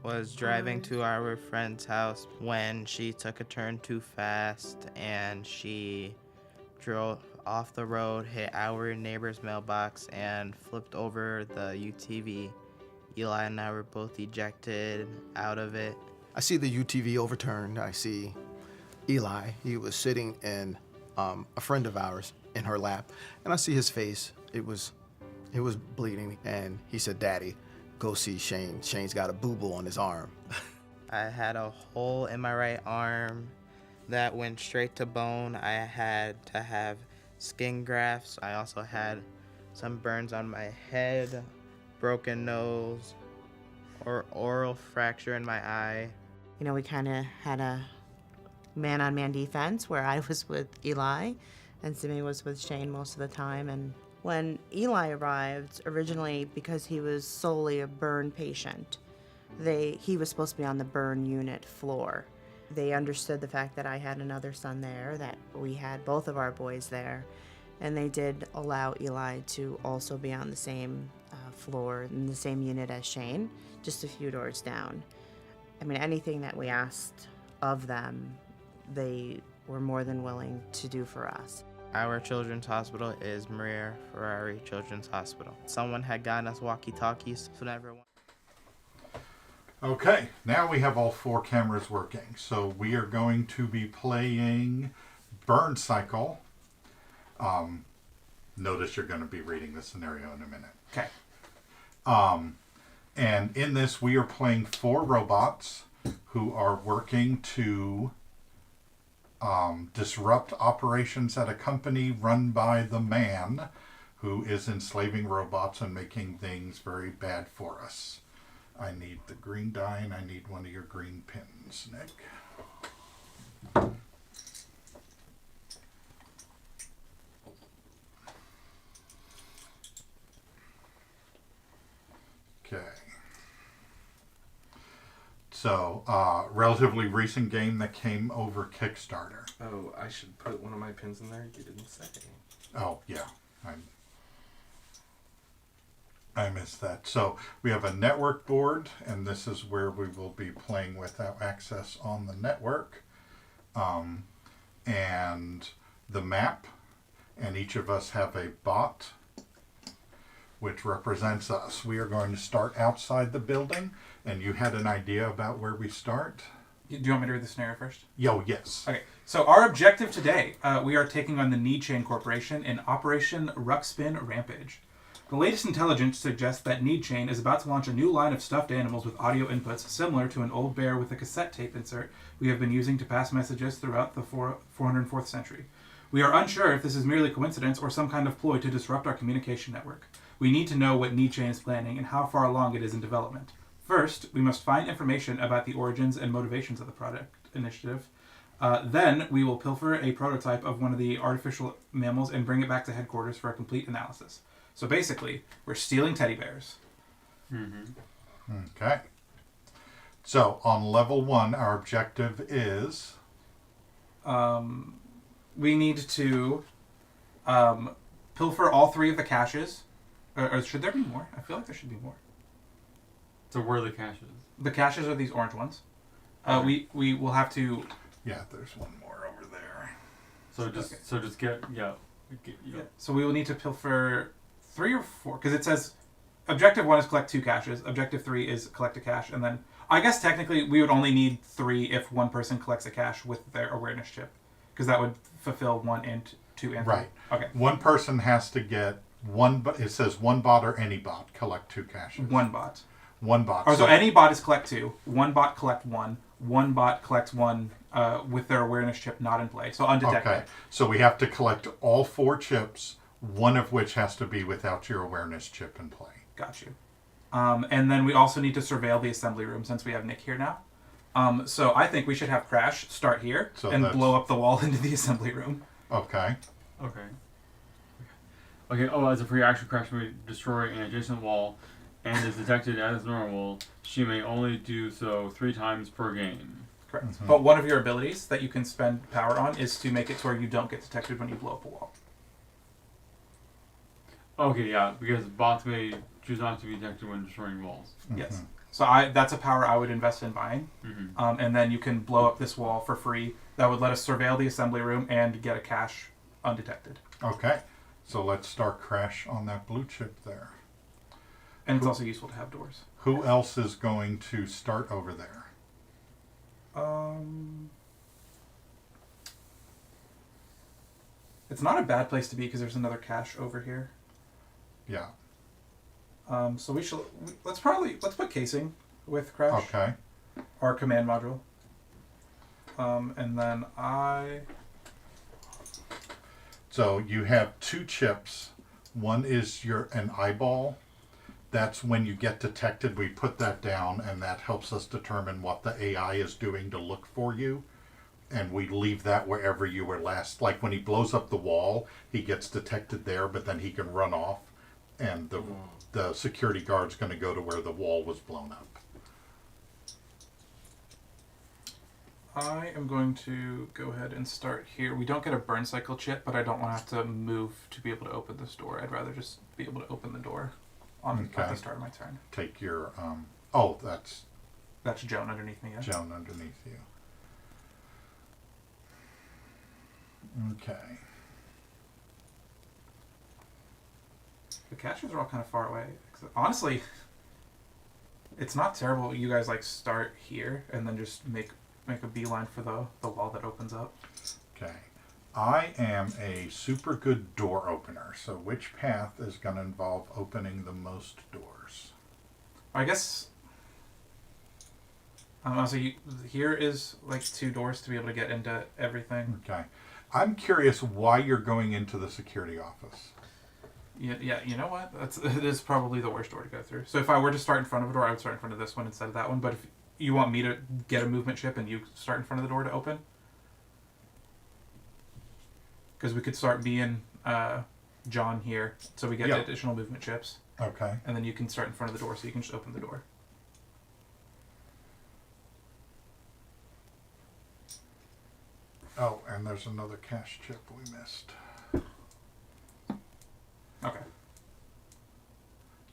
was driving to our friend's house when she took a turn too fast and she drove off the road, hit our neighbor's mailbox, and flipped over the UTV. Eli and I were both ejected out of it. I see the UTV overturned. I see Eli. He was sitting in a friend of ours in her lap, and I see his face. It was bleeding, and he said, "Daddy, go see Shane. Shane's got a boo-boo on his arm." I had a hole in my right arm that went straight to bone. I had to have skin grafts. I also had some burns on my head, broken nose, or oral fracture in my eye. You know, we kind of had a man-on-man defense where I was with Eli and Simi was with Shane most of the time. And when Eli arrived, originally because he was solely a burn patient, he was supposed to be on the burn unit floor. They understood the fact that I had another son there, that we had both of our boys there, and they did allow Eli to also be on the same floor in the same unit as Shane, just a few doors down. I mean, anything that we asked of them, they were more than willing to do for us. Our children's hospital is Maria Ferrari Children's Hospital. Someone had gotten us walkie-talkies, so never. Okay, now we have all 4 cameras working. So we are going to be playing Burncycle. Notice you're going to be reading the scenario in a minute. Okay. And in this, we are playing 4 robots who are working to disrupt operations at a company run by the man who is enslaving robots and making things very bad for us. I need the green die and I need one of your green pins, Nick. Okay. So, relatively recent game that came over Kickstarter. Oh, I should put one of my pins in there. You didn't say. Oh, yeah. I missed that. So we have a network board, and this is where we will be playing without access on the network. And the map, and each of us have a bot, which represents us. We are going to start outside the building, and you had an idea about where we start? Do you want me to read the scenario first? Yes. Okay, so our objective today, we are taking on the Need Chain Corporation in Operation Ruckspin Rampage. The latest intelligence suggests that Need Chain is about to launch a new line of stuffed animals with audio inputs similar to an old bear with a cassette tape insert we have been using to pass messages throughout the 404th century. We are unsure if this is merely coincidence or some kind of ploy to disrupt our communication network. We need to know what Need Chain is planning and how far along it is in development. First, we must find information about the origins and motivations of the project initiative. Then, we will pilfer a prototype of one of the artificial mammals and bring it back to headquarters for a complete analysis. So basically, we're stealing teddy bears. Mm-hmm. Okay. So on level 1, our objective is... we need to pilfer all 3 of the caches. Or should there be more? I feel like there should be more. So where are the caches? The caches are these orange ones. We will have to... Yeah, there's one more over there. So just get. So we will need to pilfer 3 or 4, because it says objective 1 is collect 2 caches, objective 3 is collect a cache, and then I guess technically we would only need 3 if one person collects a cache with their awareness chip, because that would fulfill 1 and 2 and 3. Right. Okay. One person has to get one. It says one bot or any bot collect 2 caches. One bot. One bot. Oh, so any bot is collect 2. One bot collect 1. One bot collects 1 with their awareness chip not in play, so undetected. Okay. So we have to collect all 4 chips, one of which has to be without your awareness chip in play. Got you. And then we also need to surveil the assembly room since we have Nick here now. So I think we should have Crash start here and blow up the wall into the assembly room. Okay. Okay. Oh, as a free action, Crash may destroy an adjacent wall and is detected as normal. She may only do so 3 times per game. Correct. Mm-hmm. But one of your abilities that you can spend power on is to make it to where you don't get detected when you blow up a wall. Okay, yeah, because bots may Choose not to be detected when destroying walls. Yes. So that's a power I would invest in buying. And then you can blow up this wall for free. That would let us surveil the assembly room and get a cache undetected. Okay. So let's start crash on that blue chip there. And it's also useful to have doors. Who else is going to start over there? It's not a bad place to be because there's another cache over here. Yeah. So let's put casing with crash. Okay. Our command module. And then So you have 2 chips. One is an eyeball. That's when you get detected, we put that down, and that helps us determine what the AI is doing to look for you. And we leave that wherever you were last. Like when he blows up the wall, he gets detected there, but then he can run off, and the security guard's going to go to where the wall was blown up. I am going to go ahead and start here. We don't get a Burncycle chip, but I don't want to have to move to be able to open this door. I'd rather just be able to open the door at the start of my turn. Take your, That's Joan underneath me, yeah? Joan underneath you. Okay. The caches are all kind of far away. Honestly, it's not terrible. You guys start here and then just make a beeline for the wall that opens up. Okay. I am a super good door opener, so which path is going to involve opening the most doors? I guess... so here is 2 doors to be able to get into everything. Okay. I'm curious why you're going into the security office. Yeah, you know what? This is probably the worst door to go through. So if I were to start in front of a door, I would start in front of this one instead of that one. But if you want me to get a movement chip and you start in front of the door to open? Because we could start being John here, so we get additional movement chips. Okay. And then you can start in front of the door, so you can just open the door. Oh, and there's another cache chip we missed. Okay.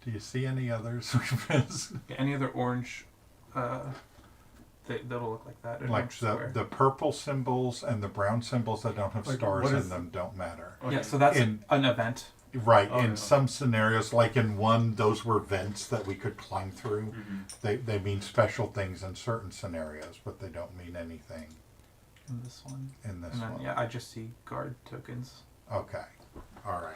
Do you see any others we missed? Any other orange... that'll look like that. Like the purple symbols and the brown symbols that don't have stars in them don't matter. Okay. Yeah, so that's an event. Right. In some scenarios, like in one, those were vents that we could climb through. They mean special things in certain scenarios, but they don't mean anything. In this one. In this one. Yeah, I just see guard tokens. Okay. All right.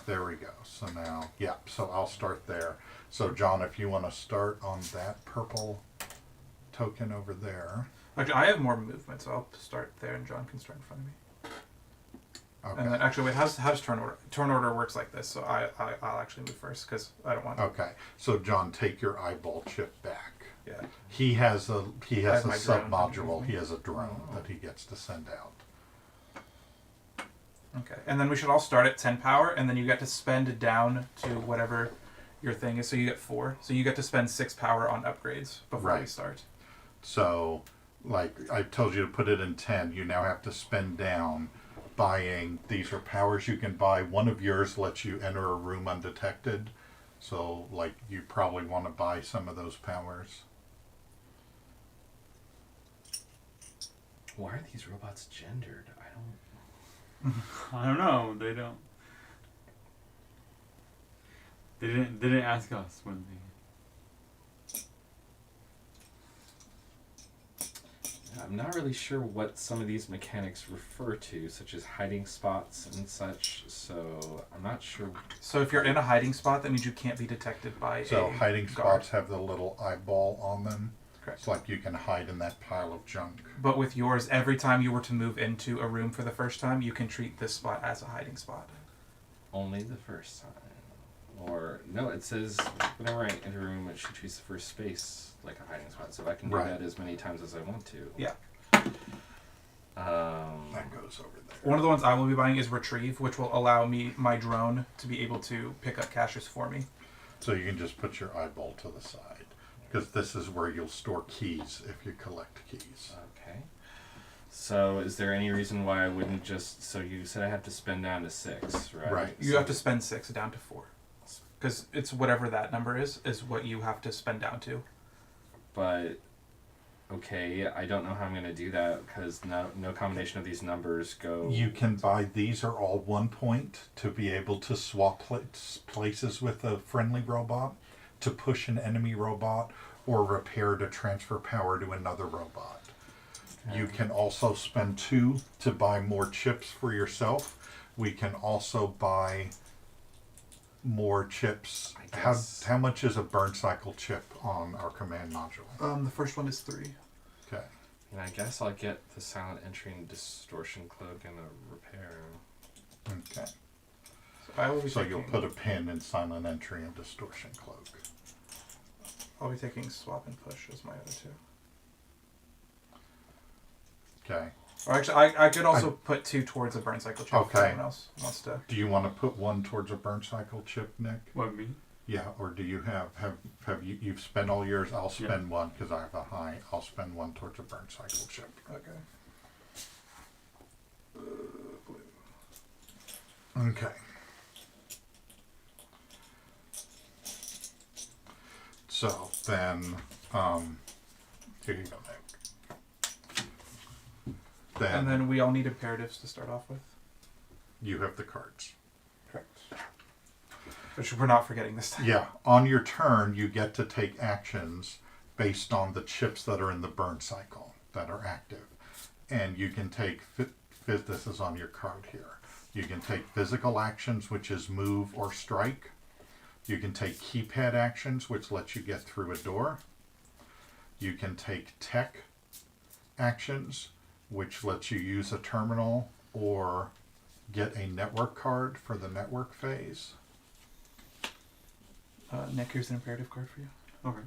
There we go. So now, so I'll start there. So John, if you want to start on that purple token over there. Actually, I have more movement, so I'll start there, and John can start in front of me. Okay. And then, actually, wait, how does turn order? Turn order works like this, so I'll actually move first, because I don't want to. Okay. So John, take your eyeball chip back. Yeah. He has a sub module. He has a drone that he gets to send out. Okay. And then we should all start at 10 power, and then you get to spend down to whatever your thing is. So you get 4. So you get to spend 6 power on upgrades before we start. So, like I told you to put it in 10, you now have to spend down buying. These are powers you can buy. One of yours lets you enter a room undetected. So, like, you probably want to buy some of those powers. Why are these robots gendered? I don't know. They don't. They didn't ask us when they. I'm not really sure what some of these mechanics refer to, such as hiding spots and such, so I'm not sure. So if you're in a hiding spot, that means you can't be detected by So hiding spots have the little eyeball on them. Correct. It's like you can hide in that pile of junk. But with yours, every time you were to move into a room for the first time, you can treat this spot as a hiding spot. Only the first time. Or, no, it says whenever I enter a room, it should treat the first space like a hiding spot. So I can do that as many times as I want to. Yeah. That goes over there. One of the ones I will be buying is Retrieve, which will allow my drone to be able to pick up caches for me. So you can just put your eyeball to the side. Because this is where you'll store keys if you collect keys. Okay. So is there any reason why I wouldn't just... So you said I have to spend down to 6, right? You have to spend 6 down to 4. Because it's whatever that number is what you have to spend down to. But okay, I don't know how I'm going to do that because no combination of these numbers go. You can buy these are all 1 point to be able to swap places with a friendly robot, to push an enemy robot, or repair to transfer power to another robot. You can also spend 2 to buy more chips for yourself. We can also buy more chips. How much is a Burncycle chip on our command module? The first one is 3. Okay. And I guess I'll get the silent entry and distortion cloak and a repair. Okay. So you'll put a pin in silent entry and distortion cloak. I'll be taking swap and push as my other 2. Okay. Or actually, I could also put 2 towards a Burncycle chip. Okay. If anyone else wants to. Do you want to put 1 towards a Burncycle chip, Nick? What, me? Yeah, or do you have you've spent all yours? I'll spend 1 because I have a high. I'll spend 1 towards a Burncycle chip. Okay. Okay. So then, here you go, Nick. And then we all need imperatives to start off with. You have the cards. Correct. Which we're not forgetting this time. Yeah. On your turn, you get to take actions based on the chips that are in the Burncycle that are active. And you can take, this is on your card here. You can take physical actions, which is move or strike. You can take keypad actions, which lets you get through a door. You can take tech actions, which lets you use a terminal or get a network card for the network phase. Nick, here's an imperative card for you. Okay.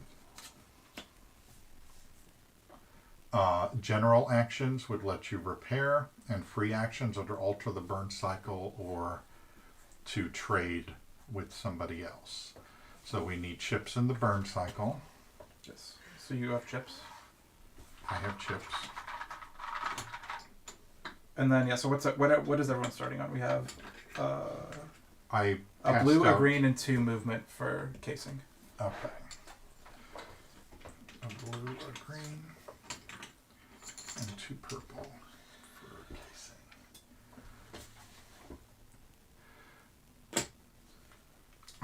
General actions would let you repair, and free actions are to alter the Burncycle or to trade with somebody else. So we need chips in the Burncycle. Yes. So you have chips. I have chips. And then so what is everyone starting on? We have I a blue, out. a green, and 2 movement for casing. Okay. A blue, a green, and 2 purple for casing.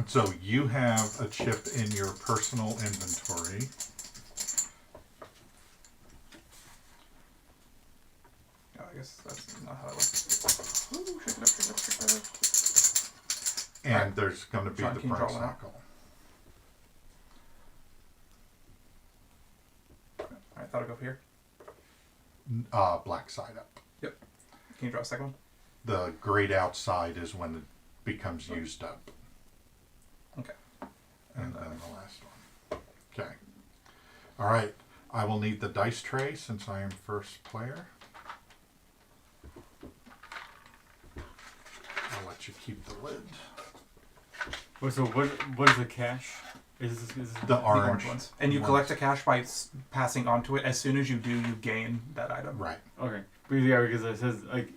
So you have a chip in your personal inventory. Oh, I guess that's not how it works. Ooh, shake it up, shake it up, shake it up. And there's going to be Sean, the can you draw one out? Burncycle. I thought I'd go here. Black side up. Yep. Can you draw a second one? The grayed outside is when it becomes used up. Okay. And then the last one. Okay. All right. I will need the dice tray since I am first player. I'll let you keep the lid. Wait, so what is the cache? Is The orange ones. And you collect a cache by passing onto it. As soon as you do, you gain that item. Right. Okay. Because it says, like,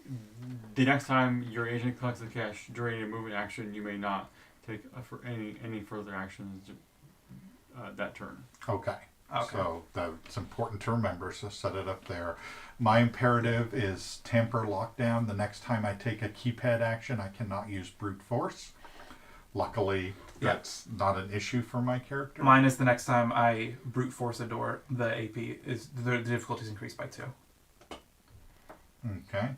the next time your agent collects the cache during a movement action, you may not take for any further actions that turn. Okay. So that's important to remember, so set it up there. My imperative is tamper lockdown. The next time I take a keypad action, I cannot use brute force. Luckily, that's not an issue for my character. Mine is the next time I brute force a door, the AP is the difficulty is increased by 2. Okay.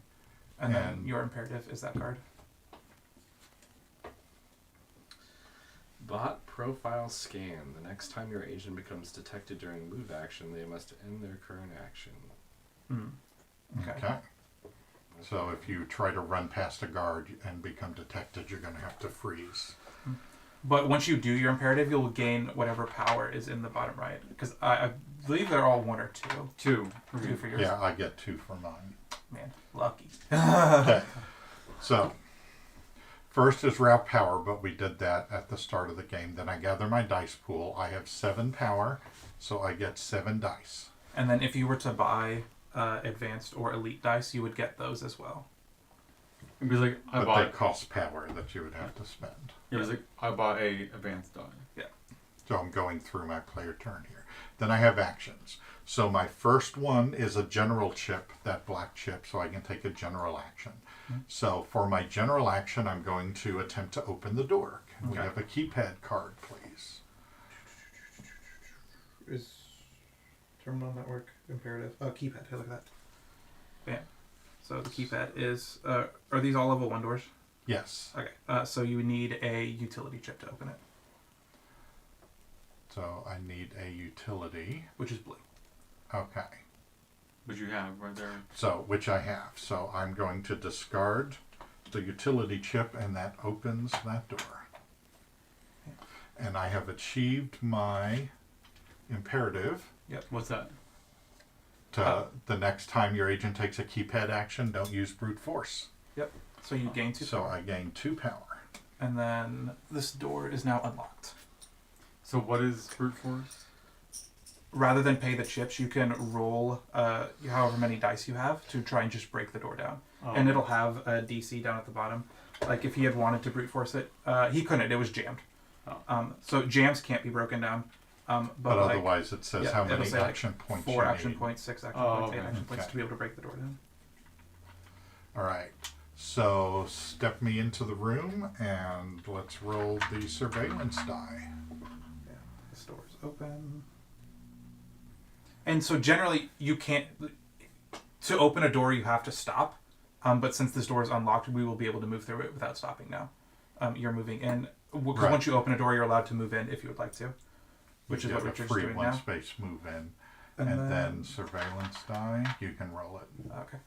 And then your imperative is that card. Bot profile scan. The next time your agent becomes detected during move action, they must end their current action. Okay. So if you try to run past a guard and become detected, you're going to have to freeze. But once you do your imperative, you'll gain whatever power is in the bottom right. Because I believe they're all 1 or 2. 2. 2 for yours. Yeah, I get 2 for mine. Man, lucky. Okay. So, first is route power, but we did that at the start of the game. Then I gather my dice pool. I have 7 power, so I get 7 dice. And then if you were to buy advanced or elite dice, you would get those as well. It'd be like, I but bought... they cost power that you would have to spend. It was like, I bought a advanced die. Yeah. So I'm going through my player turn here. Then I have actions. So my first one is a general chip, that black chip, so I can take a general action. So for my general action, I'm going to attempt to open the door. Can we have a keypad card, please? Is terminal network imperative? Oh, keypad. Hey, look at that. Bam. So the keypad is. Are these all level 1 doors? Yes. Okay. So you would need a utility chip to open it. So I need a utility. Which is blue. Okay. Which you have right there. So, which I have. So I'm going to discard the utility chip, and that opens that door. And I have achieved my imperative. Yep. What's that? The next time your agent takes a keypad action, don't use brute force. Yep. So you gain 2 power. So I gain 2 power. And then this door is now unlocked. So what is brute force? Rather than pay the chips, you can roll however many dice you have to try and just break the door down. Oh. And it'll have a DC down at the bottom. Like if he had wanted to brute force it, he couldn't. It was jammed. Oh. So jams can't be broken down. But like, otherwise it says how many say action points 4 you action need. points, 6 action points, 8 okay. action points to be able to break the door down. All right. So step me into the room and let's roll the surveillance die. Yeah, this door is open. And so generally you can't, to open a door you have to stop. But since this door is unlocked, we will be able to move through it without stopping now. You're moving in. Because once you open a door, you're allowed to move in if you would like to. Which is what Richard's free doing one now. space move in. And then surveillance die, you can roll it. Okay.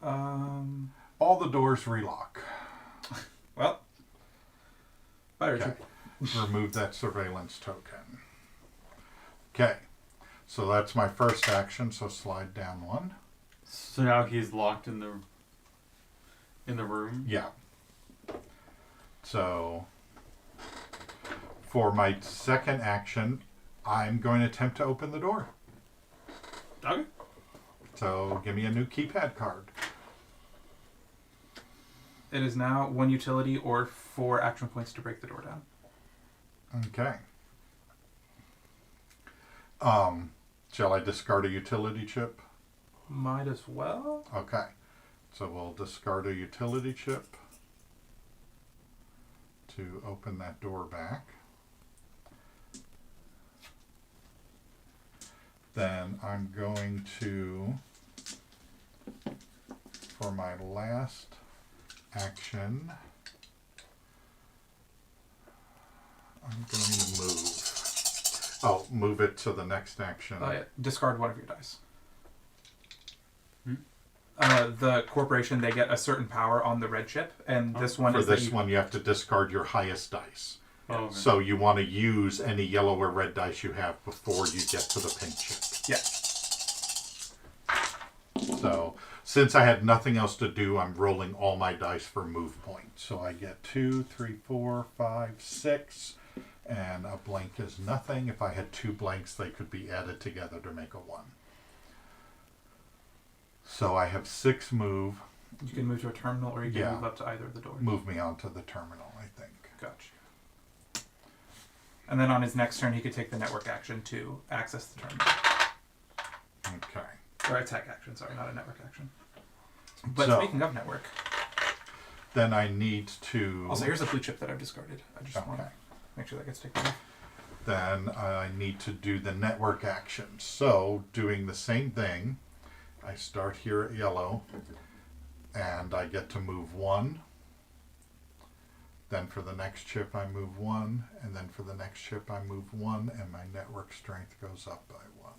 All the doors relock. Well. Bye, Okay. Richard. Remove that surveillance token. Okay. So that's my first action, so slide down 1. So now he's locked in the room? Yeah. So for my second action, I'm going to attempt to open the door. Okay. So give me a new keypad card. It is now 1 utility or 4 action points to break the door down. Okay. Shall I discard a utility chip? Might as well. Okay. So we'll discard a utility chip to open that door back. Then I'm going to, for my last action, I'm going to move. Oh, move it to the next action. Yeah. Discard 1 of your dice. The corporation, they get a certain power on the red chip, and this one for is this one you have to discard your highest dice. Oh, okay. So you want to use any yellow or red dice you have before you get to the pink chip. Yeah. So since I had nothing else to do, I'm rolling all my dice for move points. So I get 2, 3, 4, 5, 6, and a blank is nothing. If I had 2 blanks, they could be added together to make a 1. So I have 6 move. You can move to a terminal, or you can move up to either of the doors. Move me onto the terminal, I think. Gotcha. And then on his next turn, he could take the network action to access the terminal. Okay. Or attack action, sorry, not a network action. But So, speaking of network, then I need to... also here's a blue chip that I've discarded. I just want to make sure that gets taken off. Then I need to do the network action. So doing the same thing, I start here at yellow, and I get to move 1. Then for the next chip I move 1, and then for the next chip I move 1, and my network strength goes up by 1.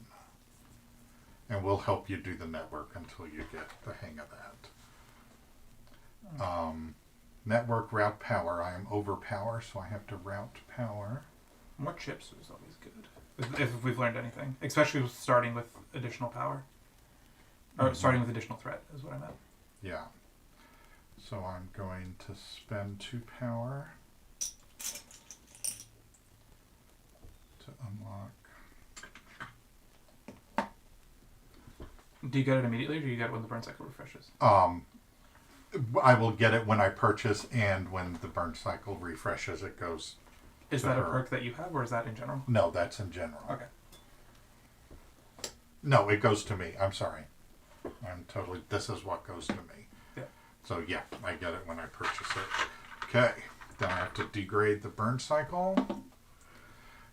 And we'll help you do the network until you get the hang of that. Network route power. I am over power, so I have to route power. More chips is always good, if we've learned anything. Especially starting with additional power. Or starting with additional threat is what I meant. Yeah. So I'm going to spend 2 power to unlock. Do you get it immediately, or do you get it when the burn cycle refreshes? I will get it when I purchase and when the Burncycle refreshes, it goes. Is to that a her. perk that you have, or is that in general? No, that's in general. Okay. No, it goes to me. I'm sorry. This is what goes to me. Yeah. So yeah, I get it when I purchase it. Okay. Then I have to degrade the Burncycle.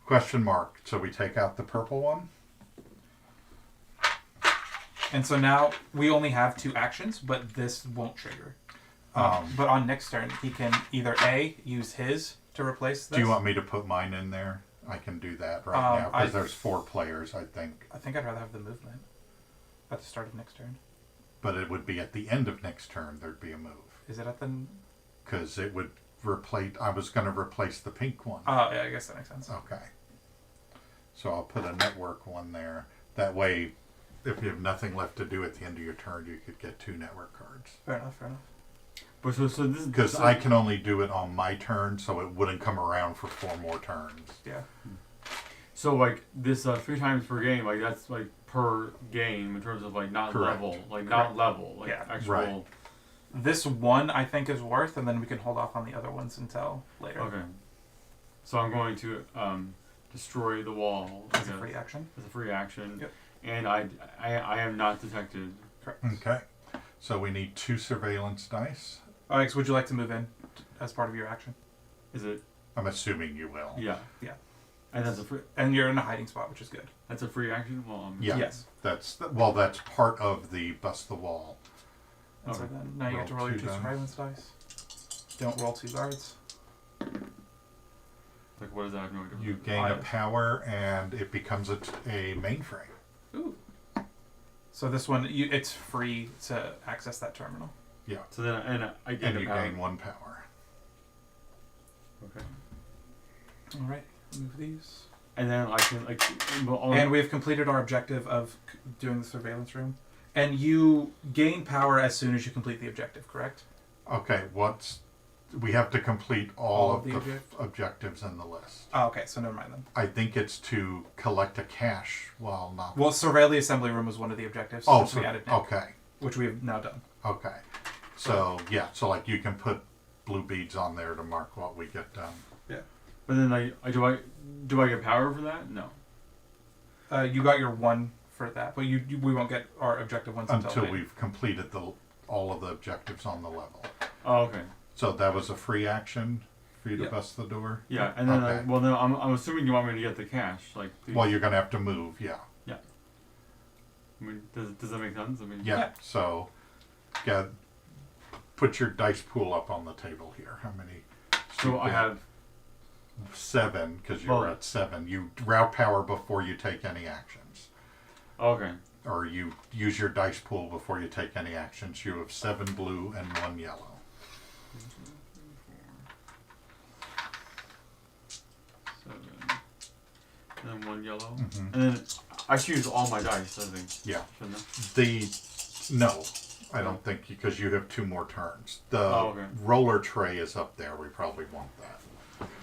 Question mark. So we take out the purple one. And so now we only have 2 actions, but this won't trigger. But on next turn, he can either A, use his to replace this. Do you want me to put mine in there? I can do that right now because there's 4 players, I think. I think I'd rather have the movement at the start of next turn. But it would be at the end of next turn. There'd be a move. Is it at the? Because it would replace. I was going to replace the pink one. Oh yeah, I guess that makes sense. Okay. So I'll put a network one there. That way, if you have nothing left to do at the end of your turn, you could get 2 network cards. Fair enough. Fair enough. But so this because I can only do it on my turn, so it wouldn't come around for 4 more turns. Yeah. So like this 3 times per game, like that's like per game in terms of like not Correct. level, like Correct. not level, like Yeah. actual. Right. This one I think is worth, and then we can hold off on the other ones until later. Okay. So I'm going to destroy the wall As a free action. As a free action. Yep. And I am not detected. Correct. Okay. So we need 2 surveillance dice. Alex, would you like to move in as part of your action? Is it? I'm assuming you will. Yeah. Yeah. And that's a free. And you're in a hiding spot, which is good. That's a free action. Well, Yeah. Yes. That's part of the bust the wall. And so then now you get to roll your 2 surveillance dice. Don't roll 2 guards. Like what does that have no idea? You gain a power, and it becomes a mainframe. Ooh. So this one, it's free to access that terminal. Yeah. So then I gain and you power. gain 1 power. Okay. All right. Move these. And then I can and we have completed our objective of doing the surveillance room. And you gain power as soon as you complete the objective, correct? Okay. We have to complete all of the objectives? objectives in the list. Oh, okay. So never mind then. I think it's to collect a cache while not. Well, surveil the assembly room was one of the objectives. Oh, since we added Nick, okay. Which we have now done. Okay. So yeah, so like you can put blue beads on there to mark what we get done. Yeah. But then do I get power for that? No. You got your 1 for that, but we won't get our objective ones until later. we've completed all of the objectives on the level. Oh, okay. So that was a free action for you to bust the door. Yeah, and then okay. then I'm assuming you want me to get the cash, like. Well, you're gonna have to move. Yeah. Yeah. I mean, does that make sense? I mean. Yeah. So, yeah. Put your dice pool up on the table here. How many? So I have 7 because you're at 7. You route power before you take any actions. Okay. Or you use your dice pool before you take any actions. You have 7 blue and 1 yellow. 7. And then 1 yellow. Mm-hmm. And then I choose all my dice, I think. Yeah. Shouldn't No, I don't think, because you have 2 more turns. The okay. roller tray is up there. We probably want that.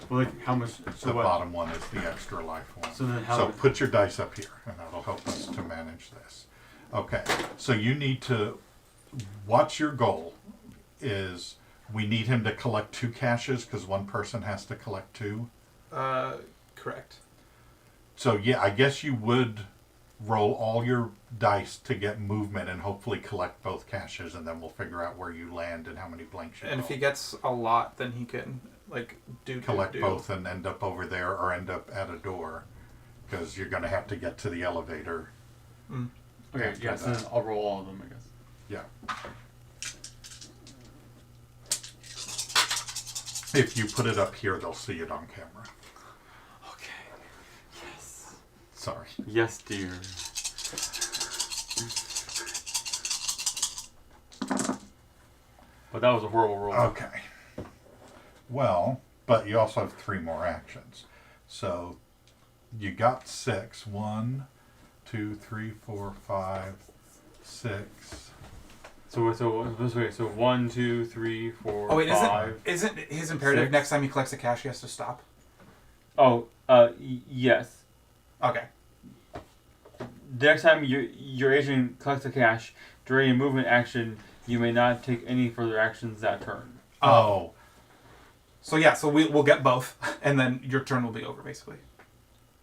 Well, like how much? So The what? bottom one is the extra life one. So then how So much- put your dice up here, and that'll help us to manage this. Okay, so you need to. What's your goal? Is we need him to collect 2 caches because 1 person has to collect 2. Correct. So yeah, I guess you would roll all your dice to get movement and hopefully collect both caches, and then we'll figure out where you land and how many blanks you And if roll. he gets a lot, then he can collect both and end up over there or end up at a door, because you're going to have to get to the elevator. Okay, after yes, that. then I'll roll all of them, I guess. Yeah. If you put it up here, they'll see it on camera. Okay. Yes. Sorry. Yes, dear. But that was a horrible roll. Okay. Well, but you also have 3 more actions. So you got 6. 1, 2, 3, 4, 5, 6. So 1, 2, 3, 4, Oh wait, 5. isn't his imperative 6. next time he collects a cache he has to stop? Oh, yes. Okay. The next time your agent collects a cache during a movement action, you may not take any further actions that turn. Oh. So yeah, so we'll get both, and then your turn will be over, basically.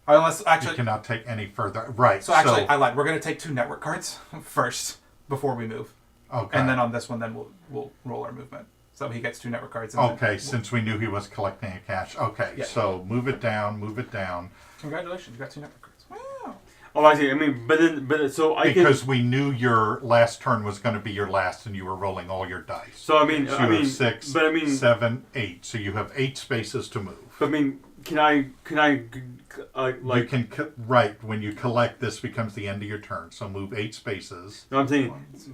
Unless, actually... You cannot take any further... Right. So actually, I lied. We're going to take 2 network cards first, before we move. Okay. And then on this one, then we'll roll our movement. So he gets 2 network cards. And Okay, since we knew he was collecting a cash. Okay, Yeah. so move it down, move it down. Congratulations, you got 2 network cards. Wow. Oh, I see. I mean, but so I Because we knew your last turn was going to be your last, and you were rolling all your dice. So I mean, So I you mean, have 6, but I mean, 7, 8. So you have 8 spaces to move. But I mean, can I like? You can right when you collect. This becomes the end of your turn. So move 8 spaces. No, I'm saying,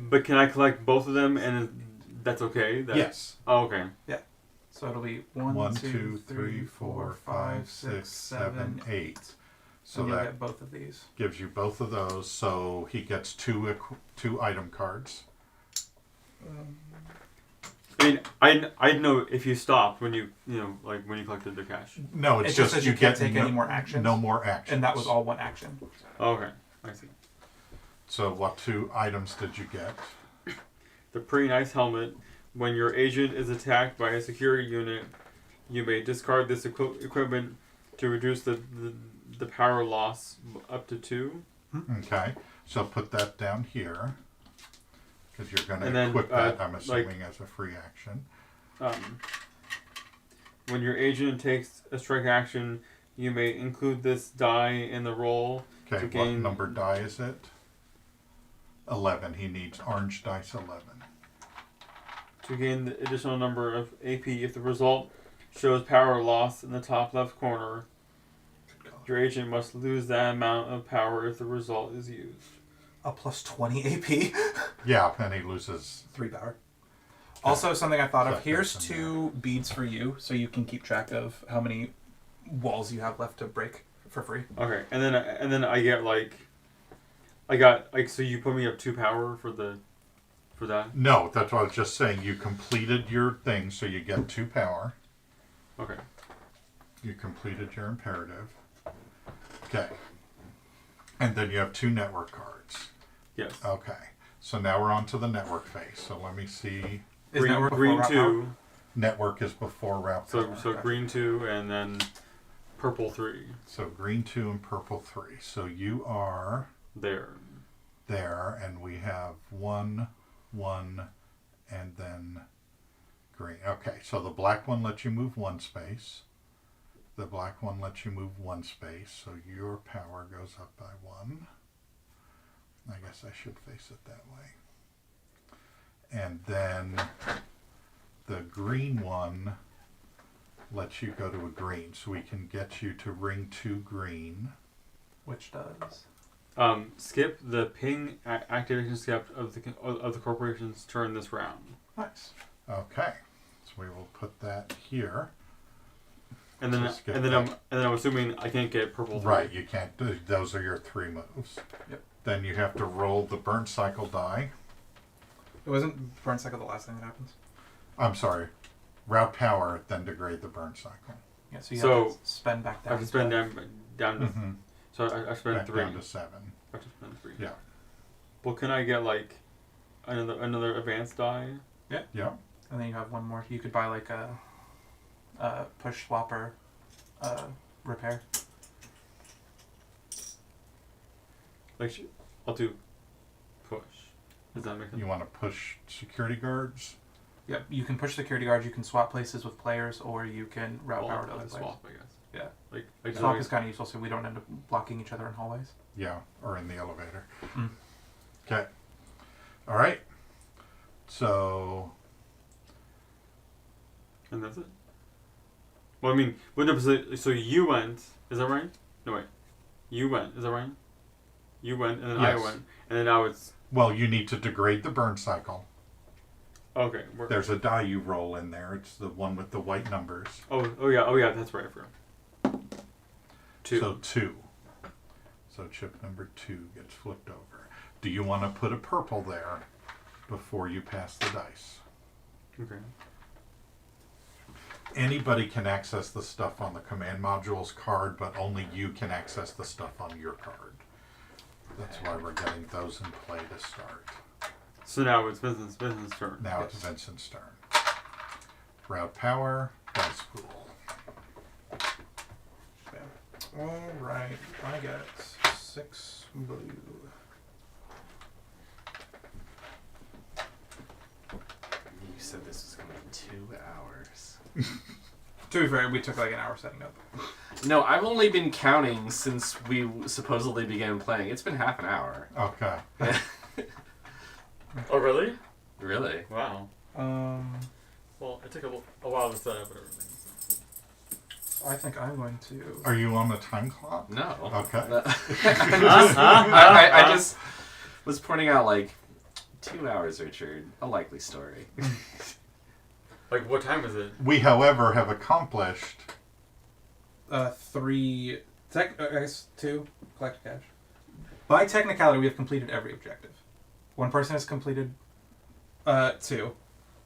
but can I collect both of them and that's okay? Yes. Oh, okay. Yeah. So it'll be 1, 2, 3, 4, 5, 6, 7, 8. So and you'll that get both of these. gives you both of those. So he gets 2 item cards. I mean, I'd know if you stopped when you like when you collected the cash. No, it's just that you can't take any more actions. No more actions. And that was all 1 action. Oh, okay, I see. So what 2 items did you get? The pretty nice helmet. When your agent is attacked by a security unit, you may discard this equipment to reduce the power loss up to 2. Okay, so put that down here. Because you're going And to then, equip that, I'm like, assuming, as a free action. When your agent takes a strike action, you may include this die in the roll. Okay, to what gain... number die is it? 11. He needs orange dice 11. To gain the additional number of AP if the result shows power loss in the top left corner. Your agent must lose that amount of power if the result is used. A plus 20 AP. Yeah, and he loses 3 power. Also, something I thought of. That Here's goes 2 beads for you, so you can keep track of how many walls you have left to break for free. Okay, and then I get I got so you put me up 2 power for that. No, that's what I was just saying. You completed your thing, so you get 2 power. Okay. You completed your imperative. Okay. And then you have 2 network cards. Yes. Okay. So now we're on to the network phase. So let me see. Green 2. Network is before route. So green 2 and then purple 3. So green 2 and purple 3. So you are there, and we have 1, 1, and then green. Okay. So the black one lets you move 1 space. The black one lets you move 1 space. So your power goes up by 1. I guess I should face it that way. And then the green one lets you go to a green. So we can get you to ring 2 green. Which does? Skip the ping activation step of the corporation's turn this round. Nice. Okay. So we will put that here. And then I'm assuming I can't get purple 3. Right, you can't do those are your 3 moves. Yep. Then you have to roll the Burncycle die. It wasn't Burncycle the last thing that happens. I'm sorry. Route power, then degrade the Burncycle. Yeah, so you have to spend back down. I have to spend down to Mm-hmm. So I spend back 3. down to 7. I have to spend 3. Yeah. Well, can I get like another advanced die? Yeah. Yeah. And then you have 1 more. You could buy like a push swapper repair. Like I'll do push. Does that make sense? You want to push security guards? Yep. You can push security guards. You can swap places with players, or you can route power to other players. Swap, I guess. Yeah. Like swap is kind of useful, so we don't end up blocking each other in hallways. Yeah, or in the elevator. Mm. Okay. All right. So. And that's it. Well, I mean, so you went. Is that right? No wait. You went. Is that right? You went, and then Yes. I went, and then now it's. Well, you need to degrade the Burncycle. Okay. There's a die you roll in there. It's the one with the white numbers. Oh yeah, that's right. I forgot. 2. So 2. So chip number 2 gets flipped over. Do you want to put a purple there before you pass the dice? Okay. Anybody can access the stuff on the command module's card, but only you can access the stuff on your card. That's why we're getting those in play to start. So now it's Vincent's turn. Now it's Vincent's turn. Route power, dice pool. Alright, I get 6 blue. You said this was going to be 2 hours. To be fair, we took like an hour setting up. No, I've only been counting since we supposedly began playing. It's been half an hour. Okay. Oh, really? Really? Wow. Well, it took a while to set up and everything. So. I think I'm going to... Are you on the time clock? No. Okay. I just was pointing out, like, 2 hours, Richard. A likely story. Like, what time is it? We, however, have accomplished... 3... I guess 2. Collect cash. By technicality, we have completed every objective. One person has completed 2.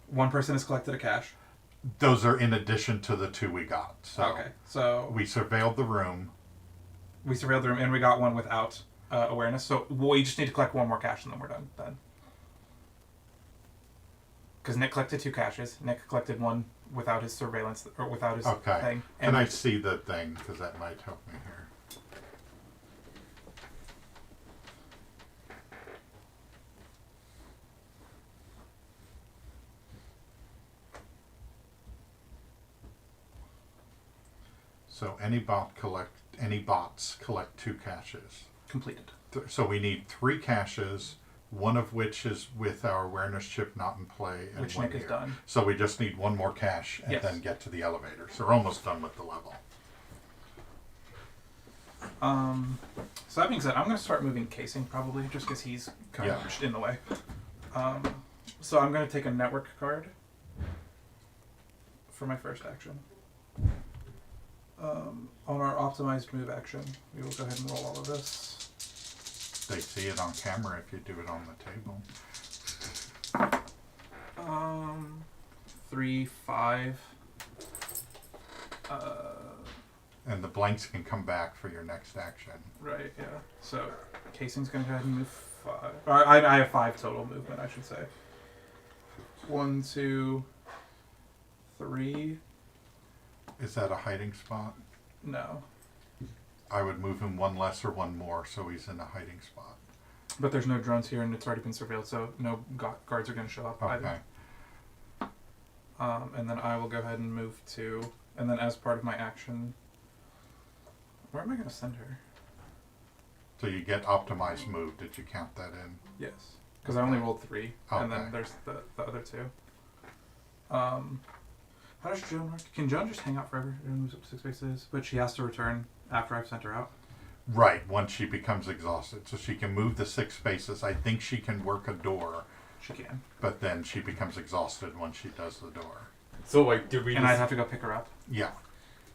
One person has collected a cache. Those are in addition to the 2 we got. So okay, so... We surveilled the room. We surveilled the room, and we got one without awareness. So we just need to collect one more cache, and then we're done. Because Nick collected 2 caches. Nick collected one without his surveillance, or without his thing. Can I see the thing? Because that might help me here. So any bots collect 2 caches. Completed. So we need 3 caches, one of which is with our awareness chip not in play, and which one Nick has here. done. So we just need 1 more cache and then get to the elevator. So we're almost done with the level. So that being said, I'm going to start moving Casing probably, just because he's kind of in the way. So I'm going to take a network card for my first action. On our optimized move action, we will go ahead and roll all of this. They see it on camera if you do it on the table. 3, 5. And the blanks can come back for your next action. Right, yeah. So Casing's going to go ahead and move 5. Or I have 5 total movement, I should say. 1, 2, 3. Is that a hiding spot? No. I would move him 1 less or 1 more, so he's in a hiding spot. But there's no drones here, and it's already been surveilled, so no guards are going to show up either. And then I will go ahead and move 2. And then as part of my action... Where am I going to send her? So you get optimized move. Did you count that in? Yes. Because I only rolled 3, and then there's the other 2. How does Joan work? Can Joan just hang out forever? Joan moves up 6 spaces, but she has to return after I've sent her out? Right, once she becomes exhausted. So she can move the 6 spaces. I think she can work a door. She can. But then she becomes exhausted once she does the door. So, like, did we... And I'd have to go pick her up? Yeah.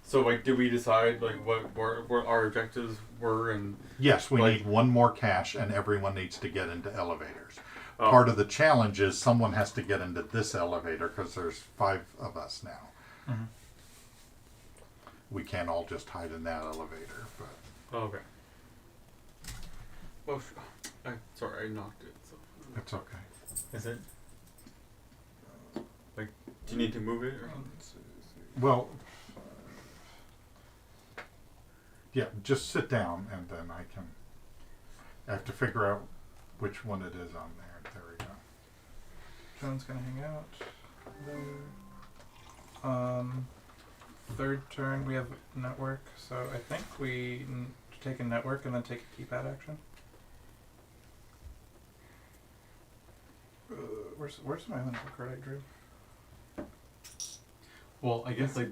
So, like, did we decide, like, what our objectives were and... Yes, we need 1 more cache, and everyone needs to get into elevators. Part of the challenge is someone has to get into this elevator because there's 5 of us now. Mm-hmm. We can't all just hide in that elevator. But okay. Well, sorry, I knocked it. So. It's okay. Is it? Like, do you need to move it? Or? Well, yeah, just sit down and then I have to figure out which one it is on there. There we go. Joan's gonna hang out there. Third turn we have network, so I think we take a network and then take a keypad action. Where's my other network card I drew? Well, I guess like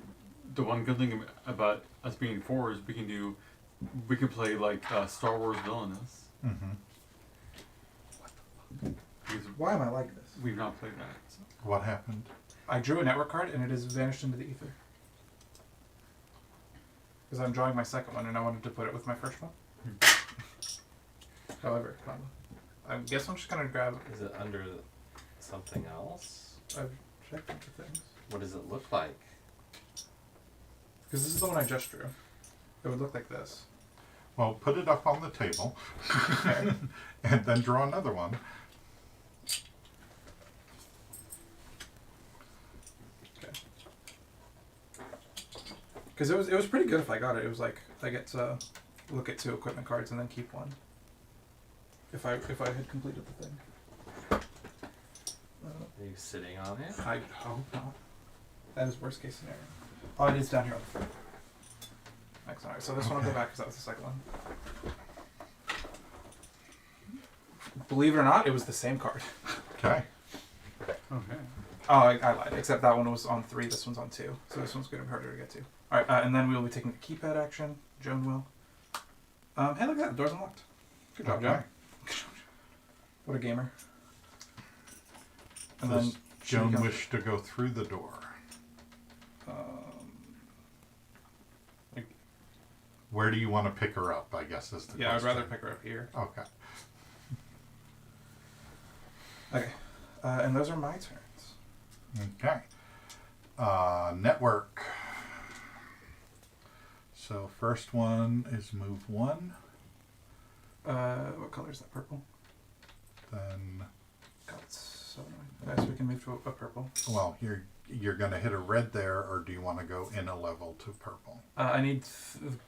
the one good thing about us being 4 is we can play like Star Wars Villainous. Mm-hmm. Why am I like this? We've not played that. So. What happened? I drew a network card and it has vanished into the ether. Because I'm drawing my second one and I wanted to put it with my first one. However, I guess I'm just gonna grab. Is it under something else? I've checked into things. What does it look like? Because this is the one I just drew. It would look like this. Well, put it up on the table and then draw another one. Because it was pretty good if I got it. It was like I get to look at 2 equipment cards and then keep 1. If I had completed the thing. Are you sitting on it? I hope not. That is worst case scenario. Oh, it is down here on the front. Excellent. So this one will go back because that was the second one. Believe it or not, it was the same card. Okay. Okay. Oh, I lied. Except that one was on 3, this one's on 2. So this one's going to be harder to get to. Alright, and then we will be taking the keypad action. Joan will. Hey, look at that. The door's unlocked. Good job, Joan. What a gamer. And Does then Joan wish to go through the door? Where do you want to pick her up, I guess, is the question. I'd rather pick her up here. Okay. Okay. And those are my turns. Okay. Network. So first one is move 1. What color is that? Purple? Then... God, it's so annoying. Okay, so we can move to a purple. Well, you're going to hit a red there, or do you want to go in a level to purple? I need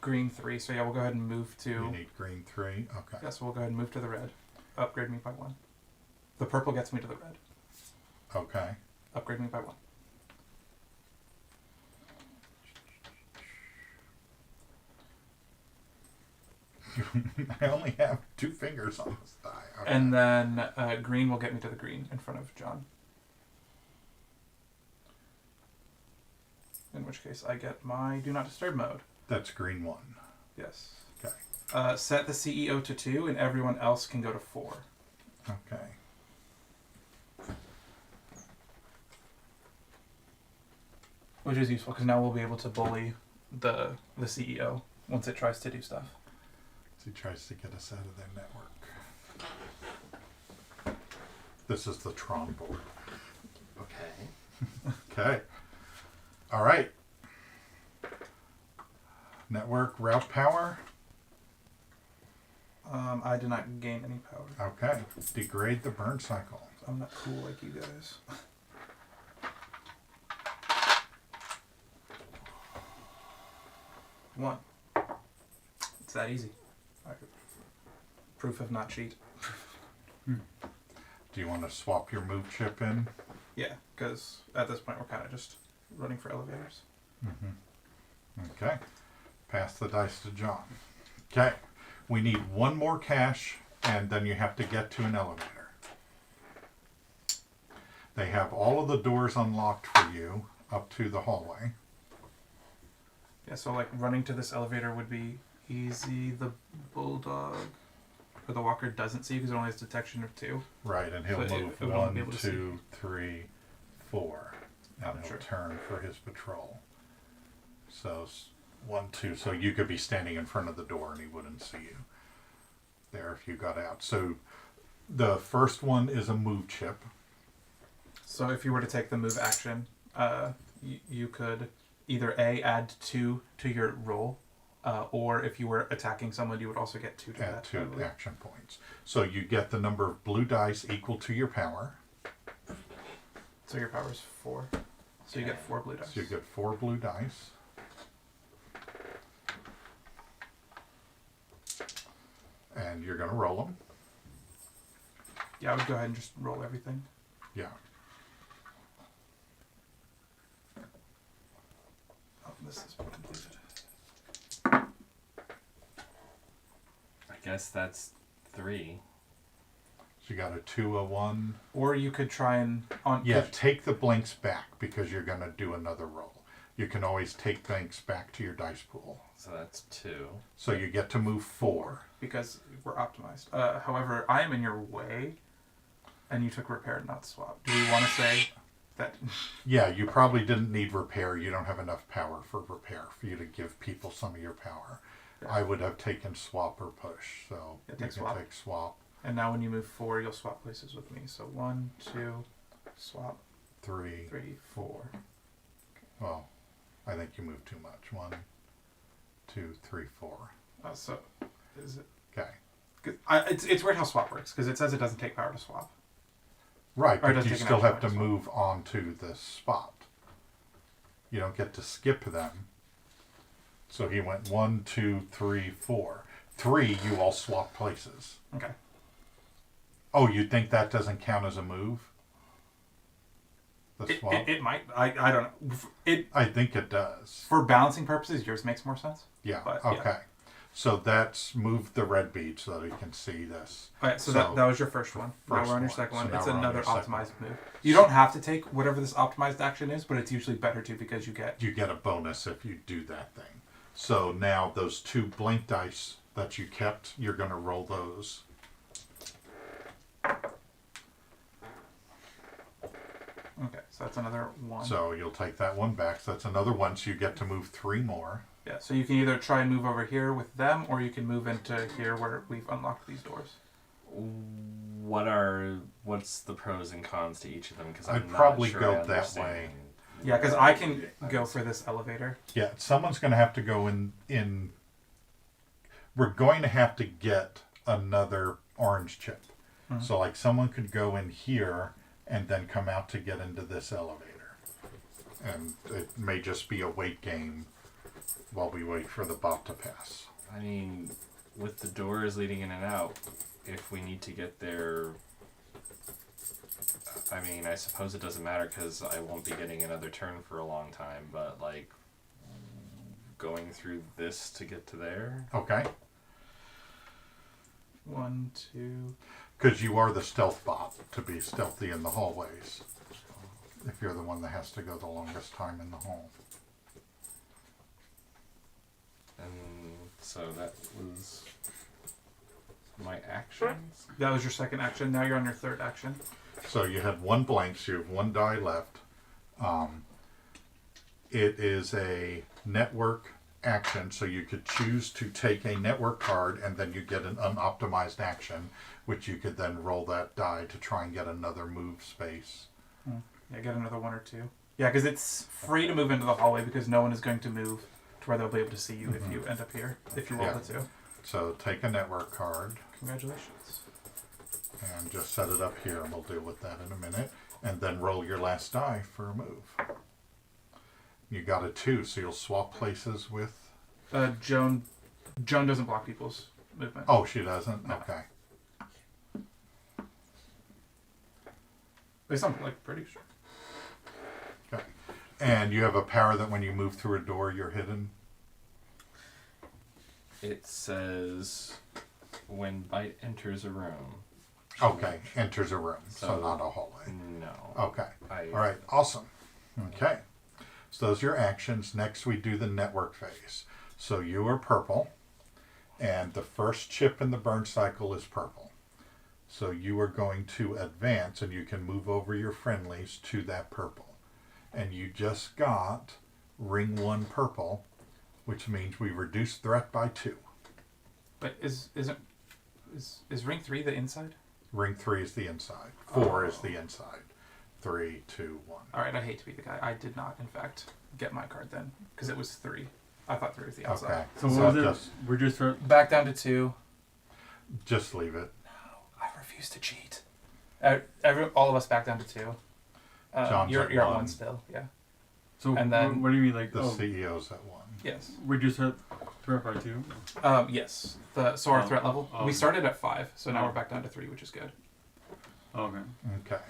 green 3, so yeah, we'll go ahead and move to... You need green 3? Okay. Yeah, so we'll go ahead and move to the red. Upgrade me by 1. The purple gets me to the red. Okay. Upgrade me by 1. I only have 2 fingers on this die. Okay. And then green will get me to the green in front of John. In which case I get my Do Not Disturb mode. That's green 1. Yes. Okay. Set the CEO to 2 and everyone else can go to 4. Okay. Which is useful because now we'll be able to bully the CEO once it tries to do stuff. So he tries to get us out of their network. This is the Tron board. Okay. Okay. All right. Network route power. I did not gain any power. Okay. Degrade the burn cycle. I'm not cool like you guys. One. It's that easy. Proof of not cheat. Do you want to swap your move chip in? Yeah, because at this point we're kind of just running for elevators. Mm-hmm. Okay. Pass the dice to John. Okay. We need 1 more cash, and then you have to get to an elevator. They have all of the doors unlocked for you up to the hallway. Yeah, so like running to this elevator would be easy. The bulldog or the walker doesn't see because it only has detection of 2. Right, and he'll So move it would only be 1, able to 2, 3, 4, and he'll sure. turn for his patrol. So 1, 2. So you could be standing in front of the door and he wouldn't see you there if you got out. So the first one is a move chip. So if you were to take the move action, you could either A, add 2 to your roll, or if you were attacking someone, you would also get 2 to Add that. 2 action points. So you get the number of blue dice equal to your power. So your power is 4. So you get 4 blue dice. So you get 4 blue dice. And you're going to roll them. Yeah, I would go ahead and just roll everything. Yeah. Oh, this is completed. I guess that's 3. So you got a 2, a 1. Or you could try and... Take the blanks back because you're going to do another roll. You can always take blanks back to your dice pool. So that's 2. So you get to move 4. Because we're optimized. However, I am in your way, and you took repair, not swap. Do we want to say that... Yeah, you probably didn't need repair. You don't have enough power for repair for you to give people some of your power. Yeah. I would have taken swap or push. So you can take swap. And now when you move 4, you'll swap places with me. So 1, 2, swap. 3, 4. Okay. Well, I think you moved too much. 1, 2, 3, 4. So, is it... Okay. It's weird how swap works, because it says it doesn't take power to swap. Right, but you still have to move on to the spot. You don't get to skip them. So he went 1, 2, 3, 4. 3, you all swap places. Okay. Oh, you think that doesn't count as a move? The swap? It might. I don't know. I think it does. For balancing purposes, yours makes more sense. Yeah. But, Okay. Yeah. So that's move the red bead so that you can see this. All right, so that was your first one. Now we're on your second one. So It's now we're on another your second optimized move. You don't have to take whatever this optimized action is, but it's usually better to because you get a bonus if you do that thing. So now those 2 blank dice that you kept, you're going to roll those. Okay, so that's another 1. So you'll take that one back. So that's another 1. So you get to move 3 more. Yeah, so you can either try and move over here with them, or you can move into here where we've unlocked these doors. What's the pros and cons to each of them? Because I'd probably go that way. Yeah, because I can go for this elevator. Yeah, someone's going to have to go in. We're going to have to get another orange chip. Mhm. So like someone could go in here and then come out to get into this elevator. And it may just be a wait game while we wait for the bot to pass. I mean, with the doors leading in and out, if we need to get there, I mean, I suppose it doesn't matter because I won't be getting another turn for a long time, but like going through this to get to there. Okay. 1, 2. Because you are the stealth bot to be stealthy in the hallways. If you're the one that has to go the longest time in the hall. And so that was my actions. That was your second action. Now you're on your third action. So you had 1 blank, so you have 1 die left. It is a network action, so you could choose to take a network card and then you get an unoptimized action, which you could then roll that die to try and get another move space. Yeah, get another 1 or 2. Yeah, because it's free to move into the hallway because no one is going to move to where they'll be able to see you if you end up here, if you roll the 2. So take a network card. Congratulations. And just set it up here, and we'll deal with that in a minute. And then roll your last die for a move. You got a 2, so you'll swap places with... Joan doesn't block people's movement. Oh, she doesn't? No. Okay. Based on, like, pretty sure. Okay. And you have a power that when you move through a door, you're hidden? It says when Bite enters a room. Okay, enters a room, so not a hallway. No. Okay. All right, awesome. Okay. So those are your actions. Next, we do the network phase. So you are purple, and the first chip in the burn cycle is purple. So you are going to advance, and you can move over your friendlies to that purple. And you just got ring 1 purple, which means we reduce threat by 2. But is ring 3 the inside? Ring 3 is the inside. 4 is the inside. 3, 2, 1. All right, I hate to be the guy. I did not, in fact, get my card then because it was 3. I thought 3 was the outside. Okay. So what was it? We're just back down to 2. Just leave it. I refuse to cheat. All of us back down to 2. You're at 1 still, yeah. So and then what do you mean, like the CEO's at 1? Yes. Reduce threat by 2? Yes. So our threat level. Oh. We started at 5, so now we're back down to 3, which is good. Okay. Okay.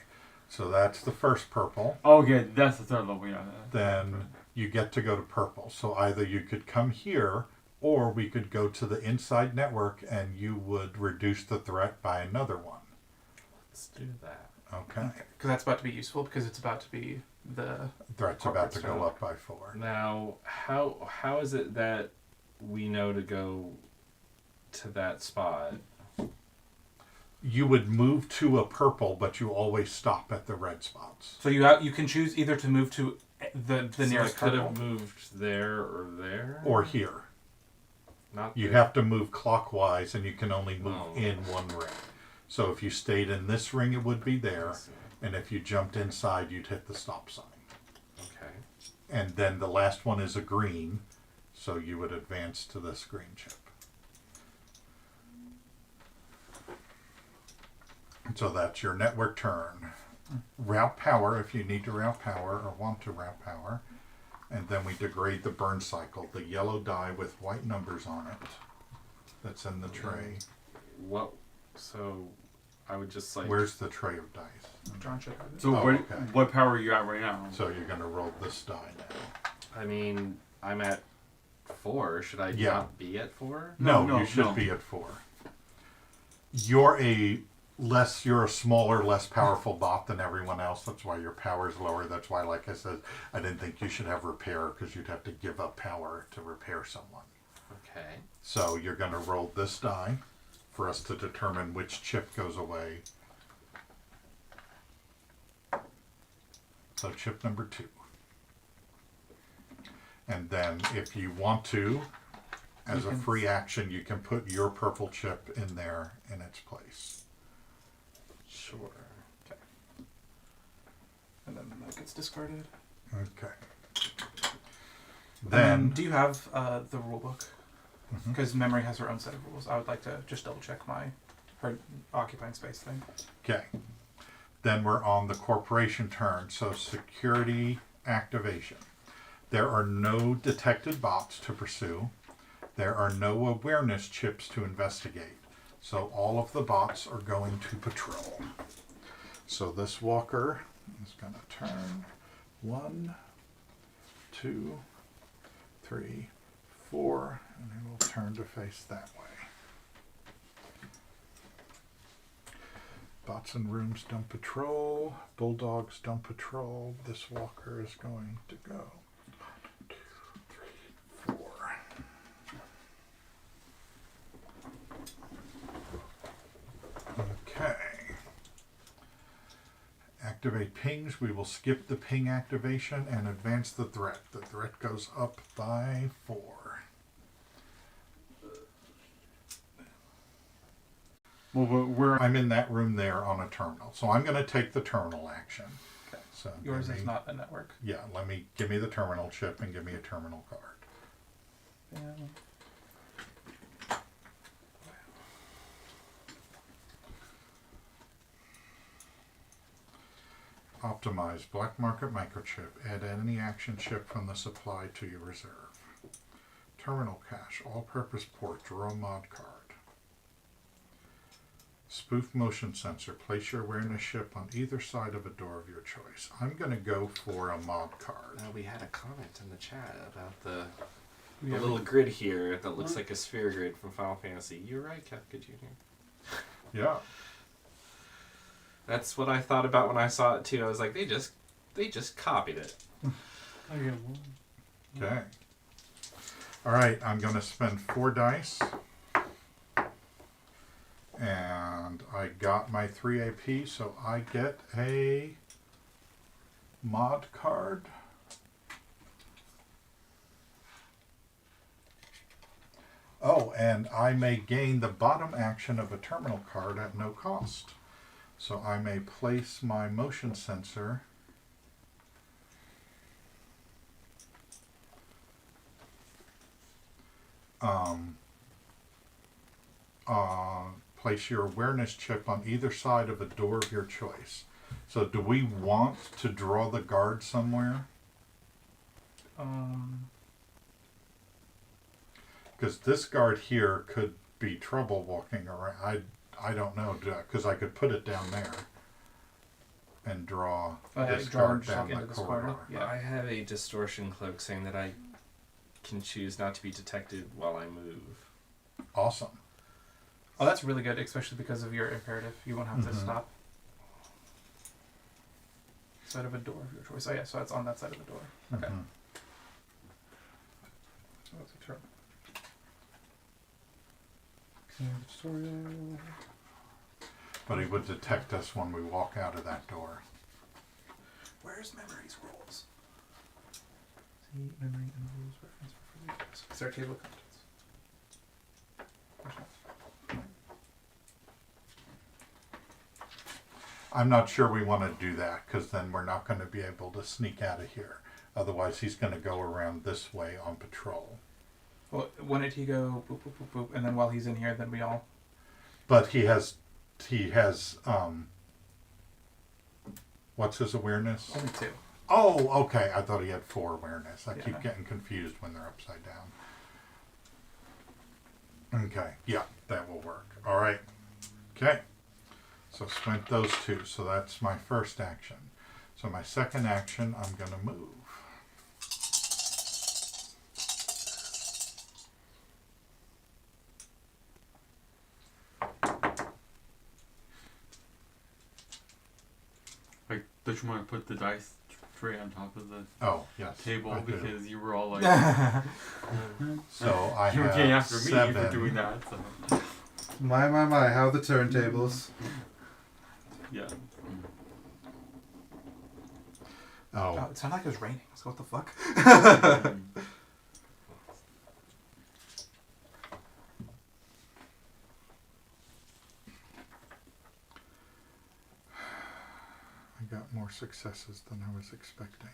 So that's the first purple. Okay, that's the third level, yeah. Then you get to go to purple. So either you could come here, or we could go to the inside network and you would reduce the threat by another 1. Let's do that. Okay. Because that's about to be useful because it's about to be the... Threat's about to go up by 4. Now, how is it that we know to go to that spot? You would move to a purple, but you always stop at the red spots. So you can choose either to move to the nearest I could purple. have moved there or there? Or here. Not You there. have to move clockwise, and you can only move in 1 ring. So if you stayed in this ring, it would be there. And if you jumped inside, you'd hit the stop sign. Okay. And then the last one is a green, so you would advance to this green chip. So that's your network turn. Route power if you need to route power or want to route power. And then we degrade the Burncycle, the yellow die with white numbers on it that's in the tray. What? So I would just like. Where's the tray of dice? John should have it. So what power are you at right now? So you're going to roll this die now. I mean, I'm at 4. Should I not be at 4? No, you should be at 4. You're a smaller, less powerful bot than everyone else. That's why your power is lower. That's why, like I said, I didn't think you should have repair because you'd have to give up power to repair someone. Okay. So you're going to roll this die for us to determine which chip goes away. So chip number 2. And then if you want to, as a free action, you can put your purple chip in there in its place. Sure. Okay. And then that gets discarded. Okay. Then, do you have the rule book? Because memory has her own set of rules. I would like to just double check her occupying space thing. Okay. Then we're on the corporation turn. So security activation. There are no detected bots to pursue. There are no awareness chips to investigate. So all of the bots are going to patrol. So this walker is going to turn 1, 2, 3, 4, and he will turn to face that way. Bots in rooms don't patrol. Bulldogs don't patrol. This walker is going to go. 1, 2, 3, 4. Okay. Activate pings. We will skip the ping activation and advance the threat. The threat goes up by 4. Well, I'm in that room there on a terminal, so I'm going to take the terminal action. Okay. So yours is not a network. Yeah, give me the terminal chip and give me a terminal card. Yeah. Optimize black market microchip. Add any action chip from the supply to your reserve. Terminal cache. All-purpose port. Draw a mod card. Spoof motion sensor. Place your awareness chip on either side of a door of your choice. I'm going to go for a mod card. We had a comment in the chat about the little grid here that looks like a sphere grid from Final Fantasy. You're right, Kefka Jr. Yeah. That's what I thought about when I saw it too. I was like, they just copied it. Okay. All right, I'm going to spend 4 dice. And I got my 3 AP, so I get a mod card. Oh, and I may gain the bottom action of a terminal card at no cost. So I may place my motion sensor place your awareness chip on either side of a door of your choice. So do we want to draw the guard somewhere? Because this guard here could be trouble walking around. I don't know, because I could put it down there and draw this guard down the corridor. Yeah. I have a distortion cloak saying that I can choose not to be detected while I move. Awesome. Oh, that's really good, especially because of your imperative. You won't have to stop. Side of a door of your choice. Oh yeah, so it's on that side of the door. Okay. So that's a turn. But he would detect us when we walk out of that door. Where's memories rules? See memory and rules reference for further use. Is there a table of contents? I'm not sure we want to do that because then we're not going to be able to sneak out of here. Otherwise, he's going to go around this way on patrol. Well, when did he go boop, boop, boop, boop, and then while he's in here, then we all... But he has, what's his awareness? Only 2. Oh, okay. I thought he had 4 awareness. I Yeah, keep no. getting confused when they're upside down. Okay. Yeah, that will work. All right. Okay. So spent those 2. So that's my first action. So my second action, I'm going to move. Like, don't you want to put the dice tray on top of the yes, table I do. because you were all like, So I you were have getting after me 7. for doing that. So. My, how are the turntables? Yeah. Oh. It sounded like it was raining. So what the fuck? I got more successes than I was expecting.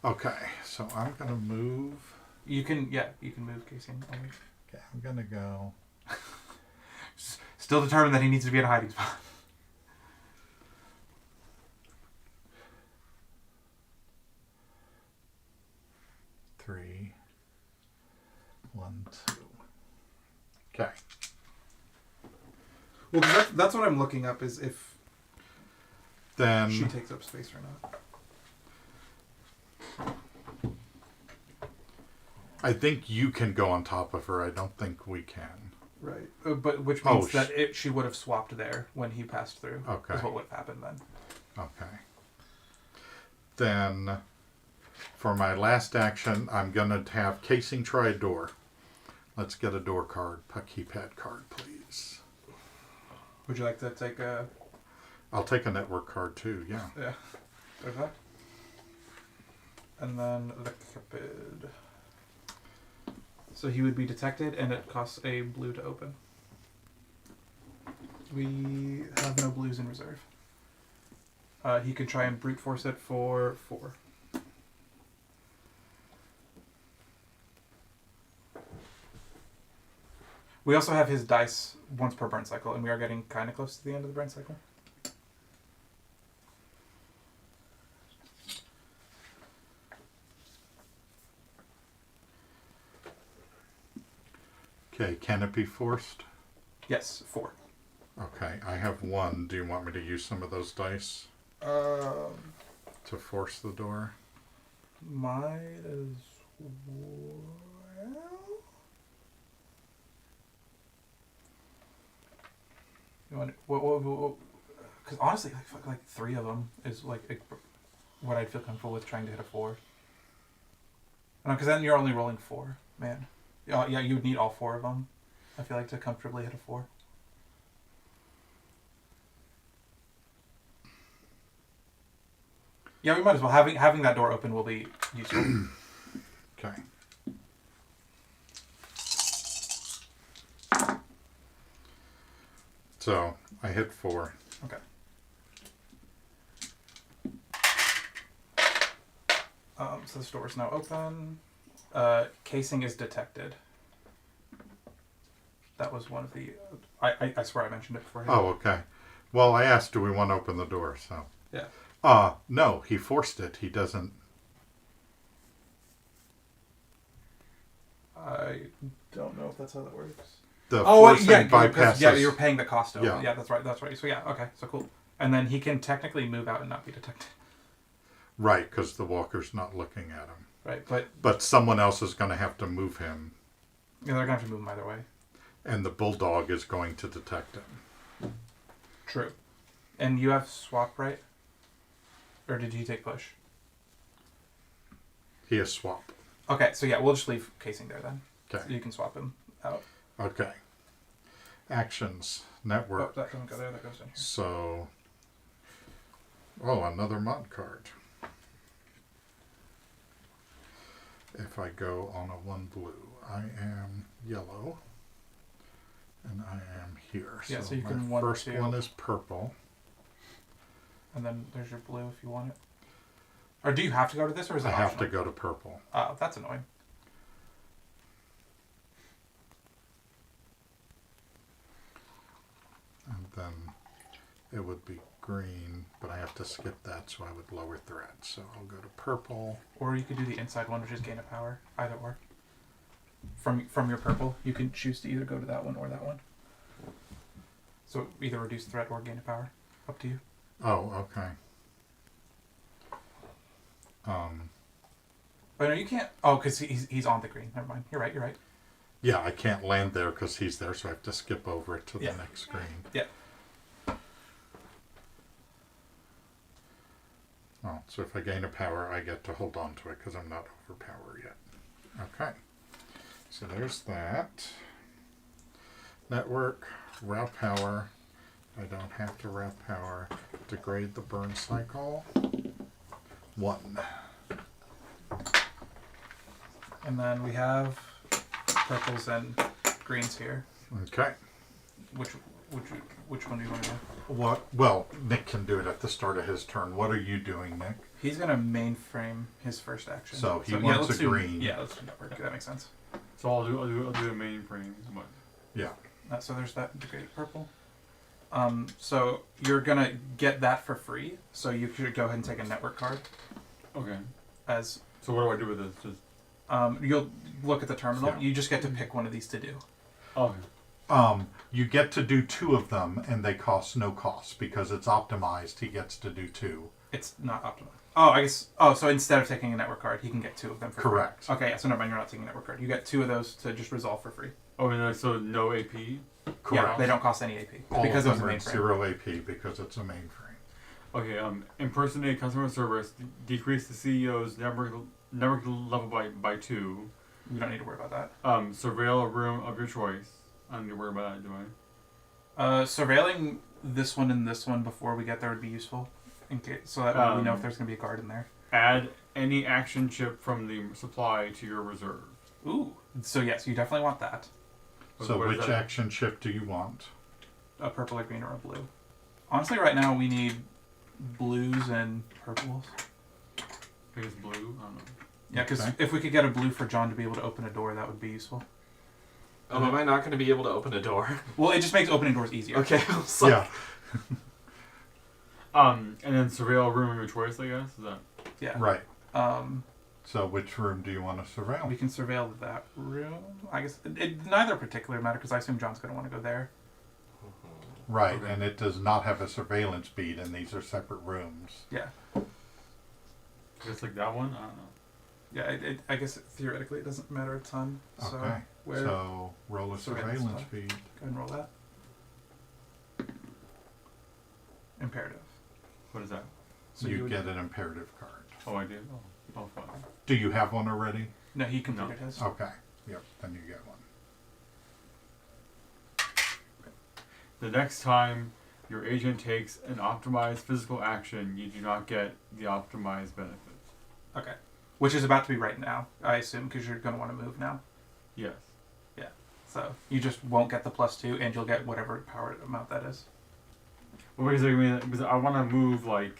Okay, so I'm gonna move. You can move casing. Okay, I'm gonna go. Still determined that he needs to be in a hiding spot. Three. 1, 2. Okay. Well, 'cause that's what I'm looking up is if Then she takes up space or not. I think you can go on top of her. I don't think we can. Right. But which means that she would have swapped there when he passed through. Okay. Is what would have happened then. Okay. Then, for my last action, I'm going to have casing try a door. Let's get a door card, a keypad card, please. Would you like to take a... I'll take a network card too, yeah. Yeah. Okay. And then the Cupid. So he would be detected, and it costs a blue to open. We have no blues in reserve. He can try and brute force it for 4. We also have his dice once per burn cycle, and we are getting kind of close to the end of the burn cycle. Okay, can it be forced? Yes, 4. Okay, I have 1. Do you want me to use some of those dice to force the door? Might as well. You want what? Because honestly, like 3 of them is like what I'd feel comfortable with trying to hit a 4. Because then you're only rolling 4, man. Yeah, you would need all 4 of them. I feel like to comfortably hit a 4. Yeah, we might as well. Having that door open will be useful. Okay. So I hit 4. Okay. So this door is now open. Casing is detected. That was one of the... I swear I mentioned it before. Oh, okay. Well, I asked, do we want to open the door? So. Yeah. No, he forced it. He doesn't. I don't know if that's how that works. The forcing bypasses. Yeah, you're paying the cost of it. Yeah. Yeah, that's right. That's right. So yeah, okay, so cool. And then he can technically move out and not be detected. Right, because the walker's not looking at him. Right, but someone else is going to have to move him. Yeah, they're going to have to move him either way. And the bulldog is going to detect him. True. And you have swap, right? Or did he take push? He has swap. Okay, so yeah, we'll just leave casing there then. Okay. So you can swap him out. Okay. Actions. Network. Oh, that doesn't go there, that goes in here. So... Oh, another mod card. If I go on a 1 blue, I am yellow. And I am here. Yeah, so you my can 1 first 2. one is purple. And then there's your blue if you want it. Or do you have to go to this, or is it I have optional? to go to purple. Oh, that's annoying. And then it would be green, but I have to skip that, so I would lower threat. So I'll go to purple. Or you could do the inside one, which is gain of power. Either or. From your purple, you can choose to either go to that one or that one. So either reduce threat or gain of power. Up to you. Oh, okay. But no, you can't. Oh, because he's on the green. Never mind. You're right. Yeah, I can't land there because he's there, so I have to skip over it to the next screen. Yeah. Oh, so if I gain a power, I get to hold on to it because I'm not overpowered yet. Okay. So there's that. Network, route power. I don't have to route power. Degrade the burn cycle. 1. And then we have purples and greens here. Okay. Which one do you want to do? What? Well, Nick can do it at the start of his turn. What are you doing, Nick? He's gonna mainframe his first action. So he wants a green. Yeah, let's do network. That makes sense. So I'll do a mainframe. What? Yeah. So there's that degraded purple. So you're gonna get that for free. So you could go ahead and take a network card. Okay. So what do I do with this? Just you'll look at the terminal. Yeah. You just get to pick one of these to do. Okay. You get to do 2 of them, and they cost no cost because it's optimized. He gets to do 2. It's not optimized. Oh, I guess. Oh, so instead of taking a network card, he can get 2 of them for Correct. free. Okay, yeah. So never mind. You're not taking a network card. You get 2 of those to just resolve for free. Oh, and so no AP. Correct. Yeah, they don't cost any AP All because of it was a them are mainframe. 0 AP because it's a mainframe. Okay. Impersonate customer service. Decrease the CEO's network level by 2. You don't need to worry about that. Surveil a room of your choice. I don't need to worry about that, do I? Surveilling this one and this one before we get there would be useful, in case, so that we know if there's going to be a guard in there. Add any action chip from the supply to your reserve. Ooh. So yes, you definitely want that. So which action chip do you want? A purple, a green, or a blue. Honestly, right now we need blues and purples. I guess blue? I don't know. Yeah, because if we could get a blue for John to be able to open a door, that would be useful. Oh, am I not going to be able to open a door? Well, it just makes opening doors easier. Okay. Yeah. And then surveil a room of your choice, I guess? Is that... Yeah. Right. So which room do you want to surveil? We can surveil that room. I guess it neither particular matter because I assume John's going to want to go there. Right, okay. And it does not have a surveillance bead, and these are separate rooms. Yeah. Just like that one? I don't know. Yeah, I guess theoretically it doesn't matter a ton. So okay. So roll a surveillance bead. Go ahead and roll that. Imperative. What is that? So you get an imperative card. Oh, I do? Oh, fine. Do you have one already? No, he completed his. Okay. Yep, then you get one. The next time your agent takes an optimized physical action, you do not get the optimized benefit. Okay. Which is about to be right now, I assume, because you're going to want to move now. Yes. Yeah. So you just won't get the +2, and you'll get whatever power amount that is. Well, because I want to move, like,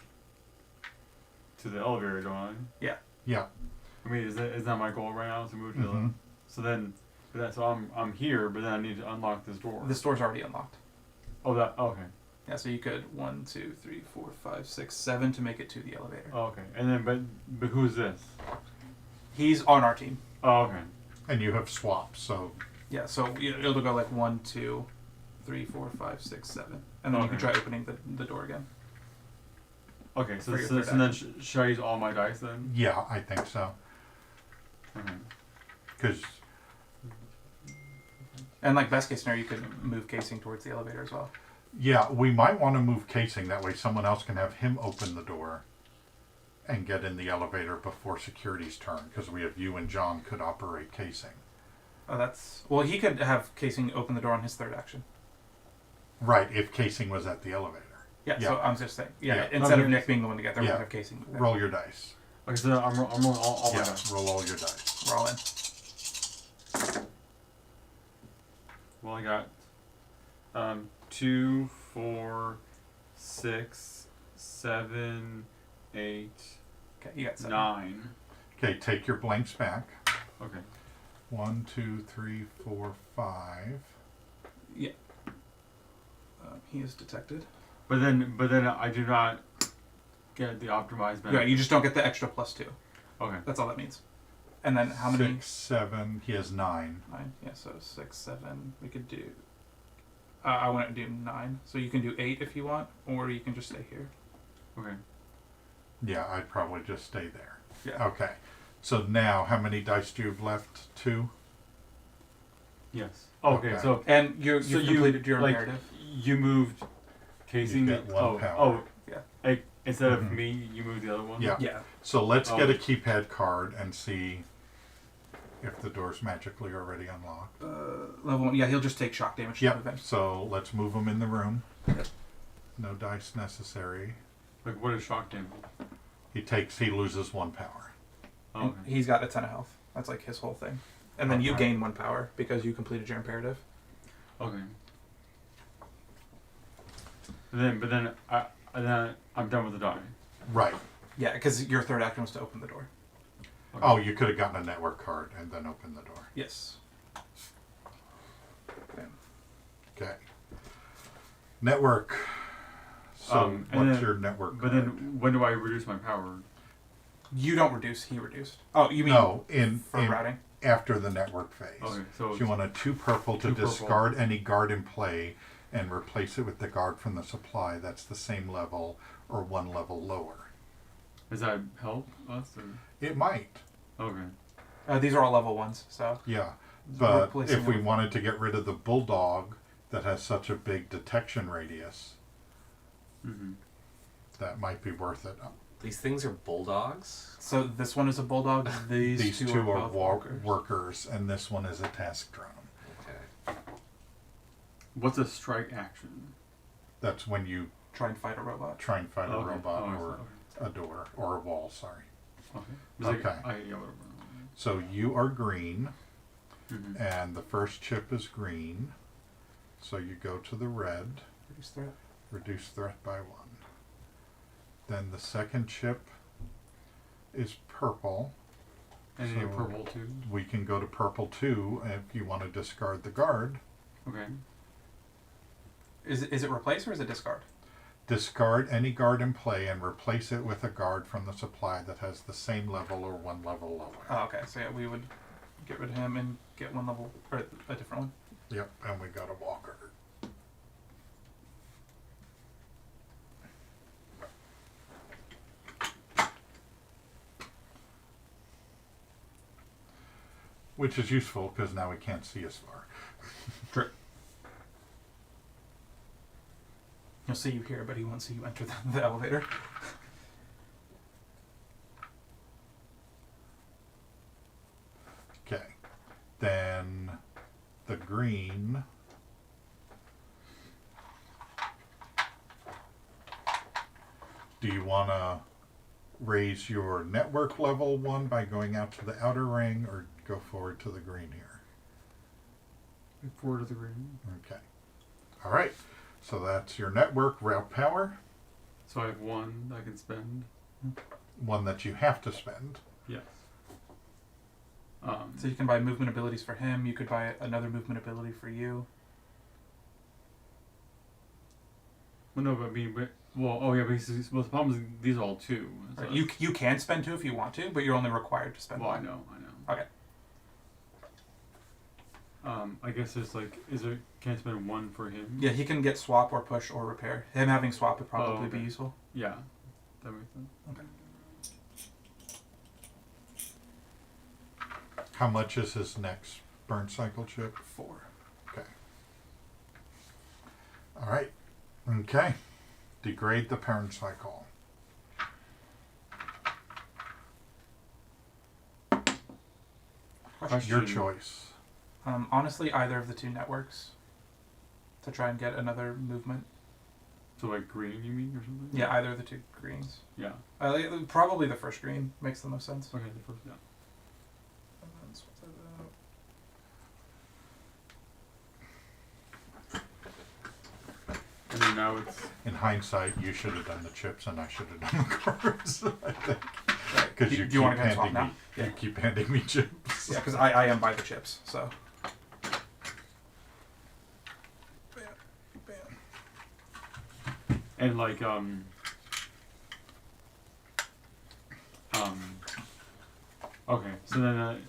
to the elevator, don't I? Yeah. Yeah. I mean, is that my goal right now, to move to the... So then, I'm here, but then I need to unlock this door. This door's already unlocked. Oh, okay. Yeah, so you could 1, 2, 3, 4, 5, 6, 7 to make it to the elevator. Oh, okay. And then, but who's this? He's on our team. Oh, okay. And you have swaps, so... Yeah, so it'll go like 1, 2, 3, 4, 5, 6, 7. And then you can try opening the door again. Okay, so then should I use all my dice then? Yeah, I think so. Because... And like best case scenario, you could move casing towards the elevator as well. Yeah, we might want to move casing. That way someone else can have him open the door and get in the elevator before security's turn. Because we have you and John could operate casing. Oh, that's... Well, he could have casing open the door on his third action. Right, if casing was at the elevator. Yeah, so I'm just saying. Yeah, instead of Nick being the one to get there, we'll have casing. Roll your dice. Okay, so I'm rolling all my dice. Roll all your dice. We're all in. Well, I got 2, 4, 6, 7, 8. Okay, you got 7. 9. Okay, take your blanks back. Okay. 1, 2, 3, 4, 5. Yeah. He is detected. But then I do not get the optimized benefit. Yeah, you just don't get the extra +2. Okay. That's all that means. And then how many? 6, 7. He has 9. 9. Yeah, so 6, 7. We could do. I want to do 9. So you can do 8 if you want, or you can just stay here. Okay. Yeah, I'd probably just stay there. Yeah. Okay. So now, how many dice do you have left? 2? Yes. Okay. So and you completed your like, narrative. You moved casing. You get one power. yeah. Like, instead of me, you moved the other one. Yeah. Yeah. So let's get a keypad card and see if the door's magically already unlocked. Level 1. Yeah, he'll just take shock damage. Yep. So let's move him in the room. No dice necessary. Like, what is shock damage? He loses 1 power. Oh, okay. He's got a ton of health. That's like his whole thing. And then you gain 1 power because you completed your imperative. Okay. But then I'm done with the die. Right. Yeah, because your third action was to open the door. Okay. Oh, you could have gotten a network card and then opened the door. Yes. Okay. Network. So what's your network But card? then when do I reduce my power? You don't reduce, he reduced. Oh, you mean no, for routing? After the network phase. Okay, so you want a 2 purple to discard any guard in play and replace it with the guard from the supply that's the same level or 1 level lower. Does that help us? Or? It might. Okay. These are all level 1s, so. Yeah, but Replacing if we them. wanted to get rid of the bulldog that has such a big detection radius, that might be worth it. These things are bulldogs? So this one is a bulldog, These two are both workers, and this one is a task drone. Okay. What's a strike action? That's when you try and fight a robot. Try and fight a robot Oh, or a door or a wall, sorry. Okay. Okay. Yeah, whatever. So you are green, Mhm. and the first chip is green. So you go to the red. Reduce threat. Reduce threat by 1. Then the second chip is purple. And you're purple too? We can go to purple 2 if you want to discard the guard. Okay. Is it replace or is it discard? Discard any guard in play and replace it with a guard from the supply that has the same level or 1 level lower. Oh, okay. So yeah, we would get rid of him and get 1 level, or a different one. Yep, and we got a walker. Which is useful because now we can't see as far. True. He'll see you here, but he won't see you enter the elevator. Okay. Then the green do you want to raise your network level 1 by going out to the outer ring or go forward to the green here? Forward to the green. Okay. All right. So that's your network route power. So I have 1 that I can spend. 1 that you have to spend. Yes. So you can buy movement abilities for him. You could buy another movement ability for you. Well, no, but I mean, the problem is these are all 2. So Right. You can spend 2 if you want to, but you're only required to spend 1. I know. Okay. I guess there's like, can I spend 1 for him? Yeah, he can get swap or push or repair. Him having swap would probably be useful. Yeah, that makes sense. Okay. How much is his next Burncycle chip? 4. Okay. All right. Okay. Degrade the Burncycle. Your choice. Honestly, either of the 2 networks to try and get another movement. So like green, you mean, or something? Yeah, either of the 2 greens. Yeah. Probably the first green makes the most sense. Okay, the first, yeah. And then now it's... In hindsight, you should have done the chips and I should have done the cards, I think. Right. Because Do you want to go swap now? You keep handing me chips. Yeah, because I am by the chips, so. And like okay, so then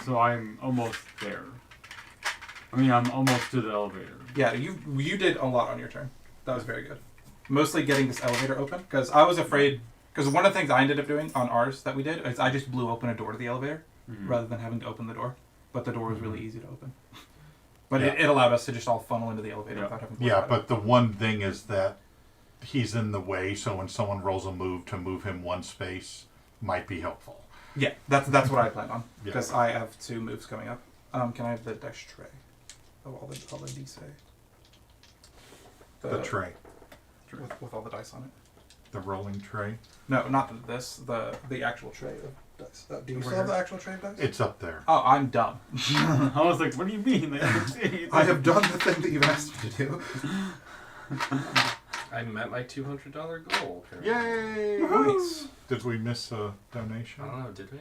so I'm almost there. I mean, I'm almost to the elevator. Yeah, you did a lot on your turn. That was very good. Mostly getting this elevator open, because I was afraid, because one of the things I ended up doing on ours that we did is I just blew open a door to the elevator rather than having to open the door. But the door was really easy to open. But Yeah. it allowed us to just all funnel into the elevator without having to worry about but the one thing is that he's in the way, so when someone rolls a move to move him one space might be helpful. Yeah, that's what I planned on, Yeah. because I have 2 moves coming up. Can I have the dice tray? Of all the D-say. The tray. With all the dice on it. The rolling tray? No, not this. The actual tray of dice. Do you still have the actual tray of dice? It's up there. Oh, I'm dumb. I was like, what do you mean? I have done the thing that you've asked me to do. I met my $200 goal. Yay! Nice. Did we miss a donation? I don't know, did we?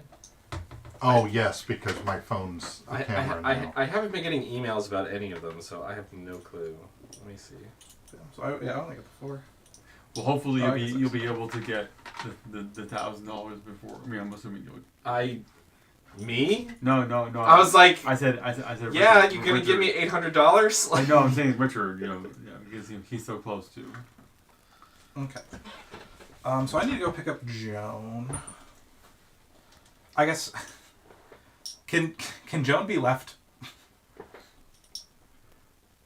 Oh, yes, because my phone's a camera now. I haven't been getting emails about any of them, so I have no clue. Let me see. So I only got the 4. Well, hopefully you'll be able to get the $1,000 before. I mean, I'm assuming you'll. Me? No. I was like, I said. Yeah, Richard, you're gonna Richard. give me $800? I know. I'm saying Richard. Because he's so close to. Okay. So I need to go pick up Joan. I guess. Can Joan be left?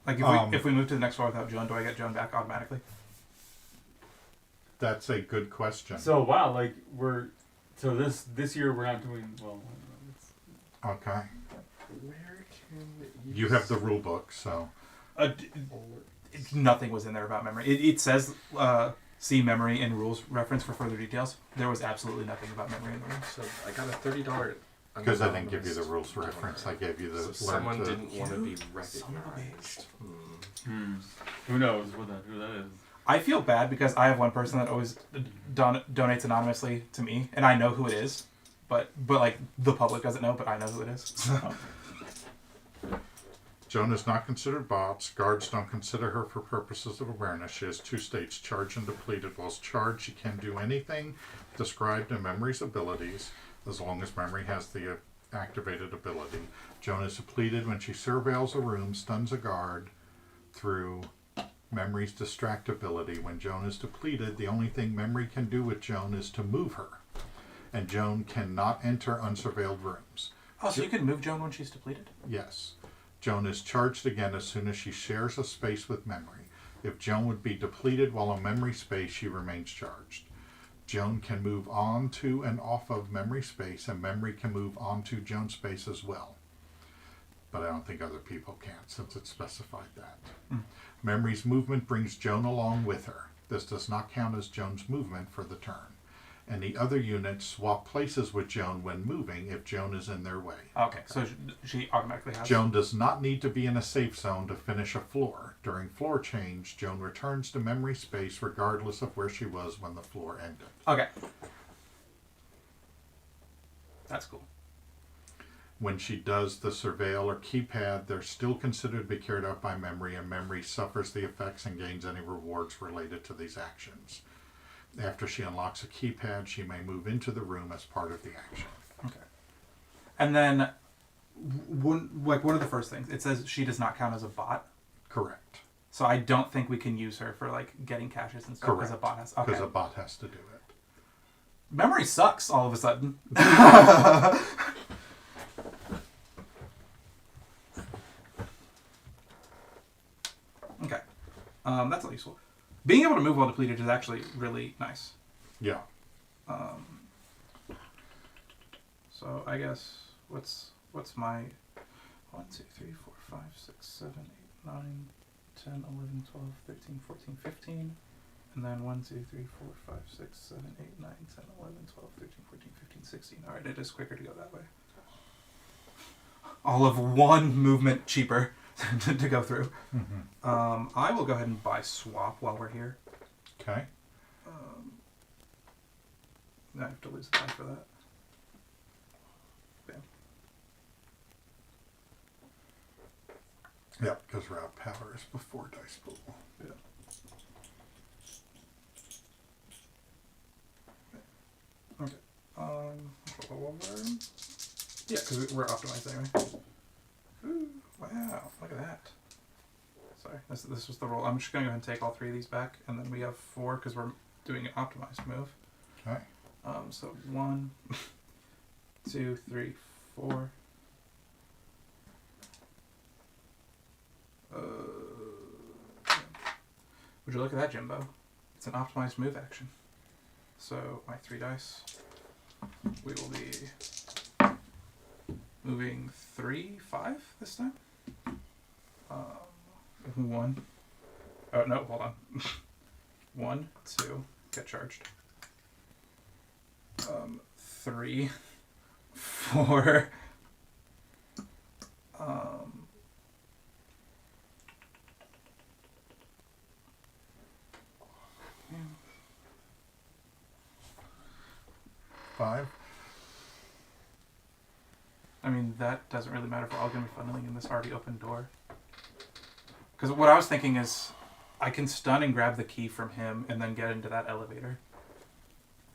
Like if we move to the next floor without Joan, do I get Joan back automatically? That's a good question. So wow, like this year we're not doing well. Okay. Where can You have the rule book, so. Nothing was in there about memory. It says see memory and rules reference for further details. There was absolutely nothing about memory in the rules. So I got a $30. Because I didn't give you the rules reference, I gave you the. So someone didn't want to be recognized. Who knows who that is? I feel bad because I have one person that always donates anonymously to me, and I know who it is, but like the public doesn't know, but I know who it is. So. Joan is not considered bots. Guards don't consider her for purposes of awareness. She has 2 states, charged and depleted. Whilst charged, she can do anything described in memory's abilities, as long as memory has the activated ability. Joan is depleted when she surveils a room, stuns a guard through memory's distractibility. When Joan is depleted, the only thing memory can do with Joan is to move her. And Joan cannot enter unsurveilled rooms. Oh, so you can move Joan when she's depleted? Yes. Joan is charged again as soon as she shares a space with memory. If Joan would be depleted while in memory space, she remains charged. Joan can move on to and off of memory space, and memory can move onto Joan's space as well. But I don't think other people can, since it's specified that. Memory's movement brings Joan along with her. This does not count as Joan's movement for the turn. And the other units swap places with Joan when moving if Joan is in their way. Okay, so she automatically has... Joan does not need to be in a safe zone to finish a floor. During floor change, Joan returns to memory space regardless of where she was when the floor ended. Okay. That's cool. When she does the surveil or keypad, they're still considered to be carried out by memory, and memory suffers the effects and gains any rewards related to these actions. After she unlocks a keypad, she may move into the room as part of the action. Okay. And then, one of the first things, it says she does not count as a bot. Correct. So I don't think we can use her for like getting caches and stuff because a bot has. Okay. Because a bot has to do it. Memory sucks all of a sudden. Okay. That's not useful. Being able to move while depleted is actually really nice. Yeah. So I guess what's my 1, 2, 3, 4, 5, 6, 7, 8, 9, 10, 11, 12, 13, 14, 15. And then 1, 2, 3, 4, 5, 6, 7, 8, 9, 10, 11, 12, 13, 14, 15, 16. Alright, it is quicker to go that way. All of one movement cheaper to go through. Mm-hmm. I will go ahead and buy swap while we're here. Okay. I have to lose a die for that. Bam. Yeah, because route power is before dice pool. Yeah. Yeah, because we're optimized anyway. Ooh, wow, look at that. Sorry, this was the roll. I'm just going to go ahead and take all 3 of these back, and then we have 4 because we're doing an optimized move. Okay. So 1, 2, 3, 4. Would you look at that, Jimbo? It's an optimized move action. So my 3 dice. We will be moving 3, 5 this time. 1. Oh no, hold on. 1, 2, get charged. 3, 4. 5. I mean, that doesn't really matter if we're all going to be funneling in this already open door. Because what I was thinking is, I can stun and grab the key from him and then get into that elevator.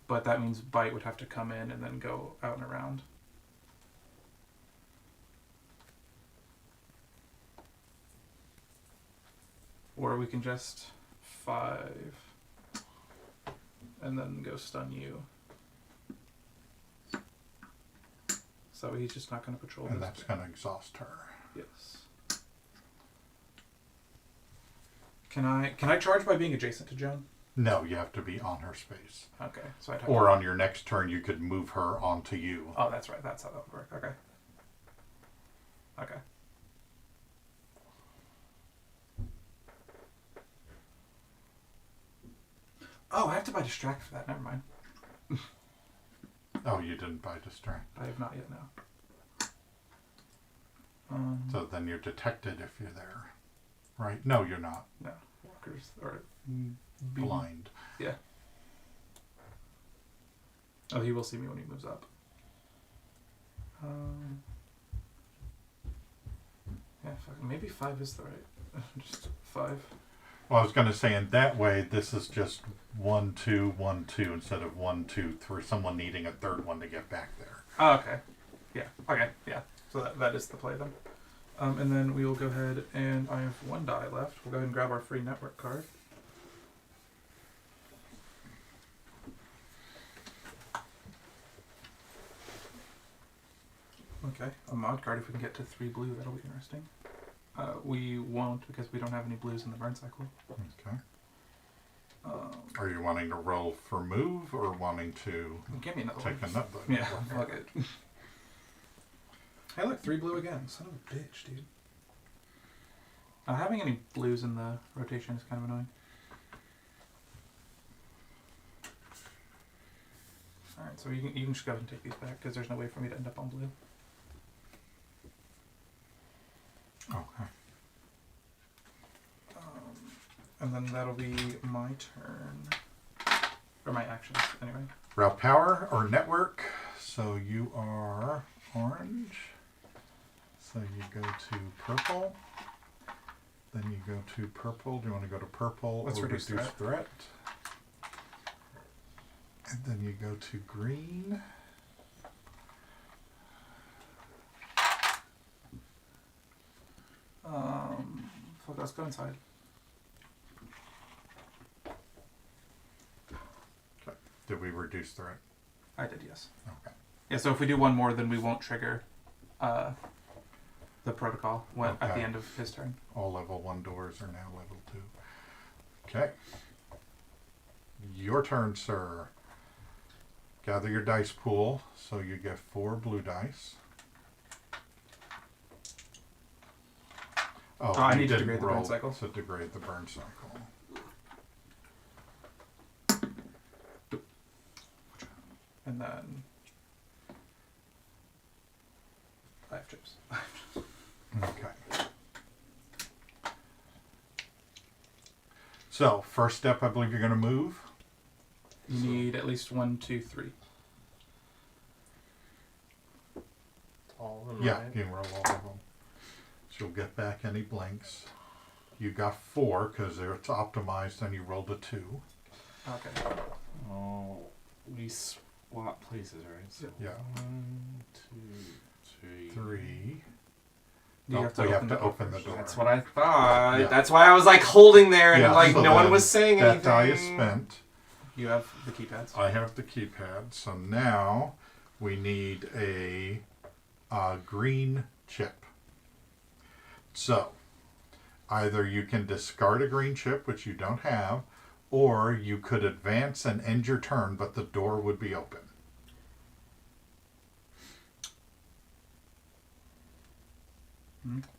But that means Bite would have to come in and then go out and around. Or we can just 5 and then go stun you. So he's just not going to patrol. And that's going to exhaust her. Yes. Can I charge by being adjacent to Joan? No, you have to be on her space. Okay, so I'd have Or to... on your next turn, you could move her onto you. Oh, that's right. That's how that would work. Okay. Okay. Oh, I have to buy distract for that. Never mind. Oh, you didn't buy distract. I have not yet, no. So then you're detected if you're there, right? No, you're not. No, walkers or Blind. Yeah. Oh, he will see me when he moves up. Yeah, maybe 5 is the right. Just 5. Well, I was going to say, in that way, this is just 1, 2, 1, 2 instead of 1, 2, 3. Someone needing a third one to get back there. Oh, okay. Yeah. Okay. Yeah. So that is the play then. And then we will go ahead and I have 1 die left. We'll go ahead and grab our free network card. Okay, a mod card. If we can get to 3 blue, that'll be interesting. We won't because we don't have any blues in the burn cycle. Okay. Are you wanting to roll for move or wanting to give me another take one? another? Yeah, fuck it. Hey, look, 3 blue again. Son of a bitch, dude. Not having any blues in the rotation is kind of annoying. Alright, so you can just go ahead and take these back because there's no way for me to end up on blue. Okay. And then that'll be my turn. Or my actions, anyway. Route power or network. So you are orange. So you go to purple. Then you go to purple. Do you want to go to purple Let's or reduce threat? And then you go to green. Fuck, let's go inside. Okay. Did we reduce threat? I did, yes. Okay. Yeah, so if we do 1 more, then we won't trigger the protocol at the end of his turn. All level 1 doors are now level 2. Okay. Your turn, sir. Gather your dice pool, so you get 4 blue dice. Oh, I you need to didn't degrade the roll, burn cycle. So degrade the burn cycle. And then 5 chips. Okay. So, first step, I believe you're going to move. You need at least 1, 2, 3. All of them, Yeah, right? you can roll all of them. So you'll get back any blanks. You got 4 because it's optimized and you rolled a 2. Okay. Oh, we swap places, right? So Yeah. 1, 2, 3. You have to we open have to the open the door. That's what I thought. Yeah. That's why I was like holding there and like so no one then was saying anything. That die is spent. You have the keypads. I have the keypad. So now we need a green chip. So either you can discard a green chip, which you don't have, or you could advance and end your turn, but the door would be open.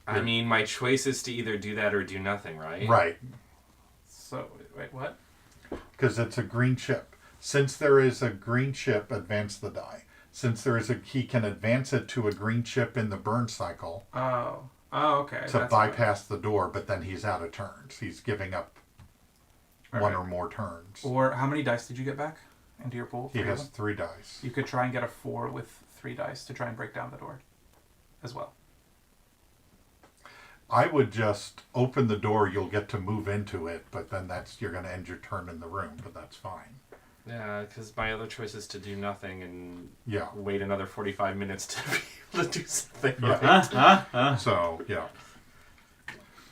I mean, my choice is to either do that or do nothing, right? Right. So, wait, what? Because it's a green chip. Since there is a green chip, advance the die. Since there is he can advance it to a green chip in the burn cycle. Oh, okay. To bypass the door, but then he's out of turns. He's giving up one or more turns. Or how many dice did you get back into your pool? He has 3 dice. You could try and get a 4 with 3 dice to try and break down the door as well. I would just open the door. You'll get to move into it, but then you're going to end your turn in the room, but that's fine. Yeah, because my other choice is to do nothing and wait another 45 minutes to be able to do something. Yeah. Right? So, yeah.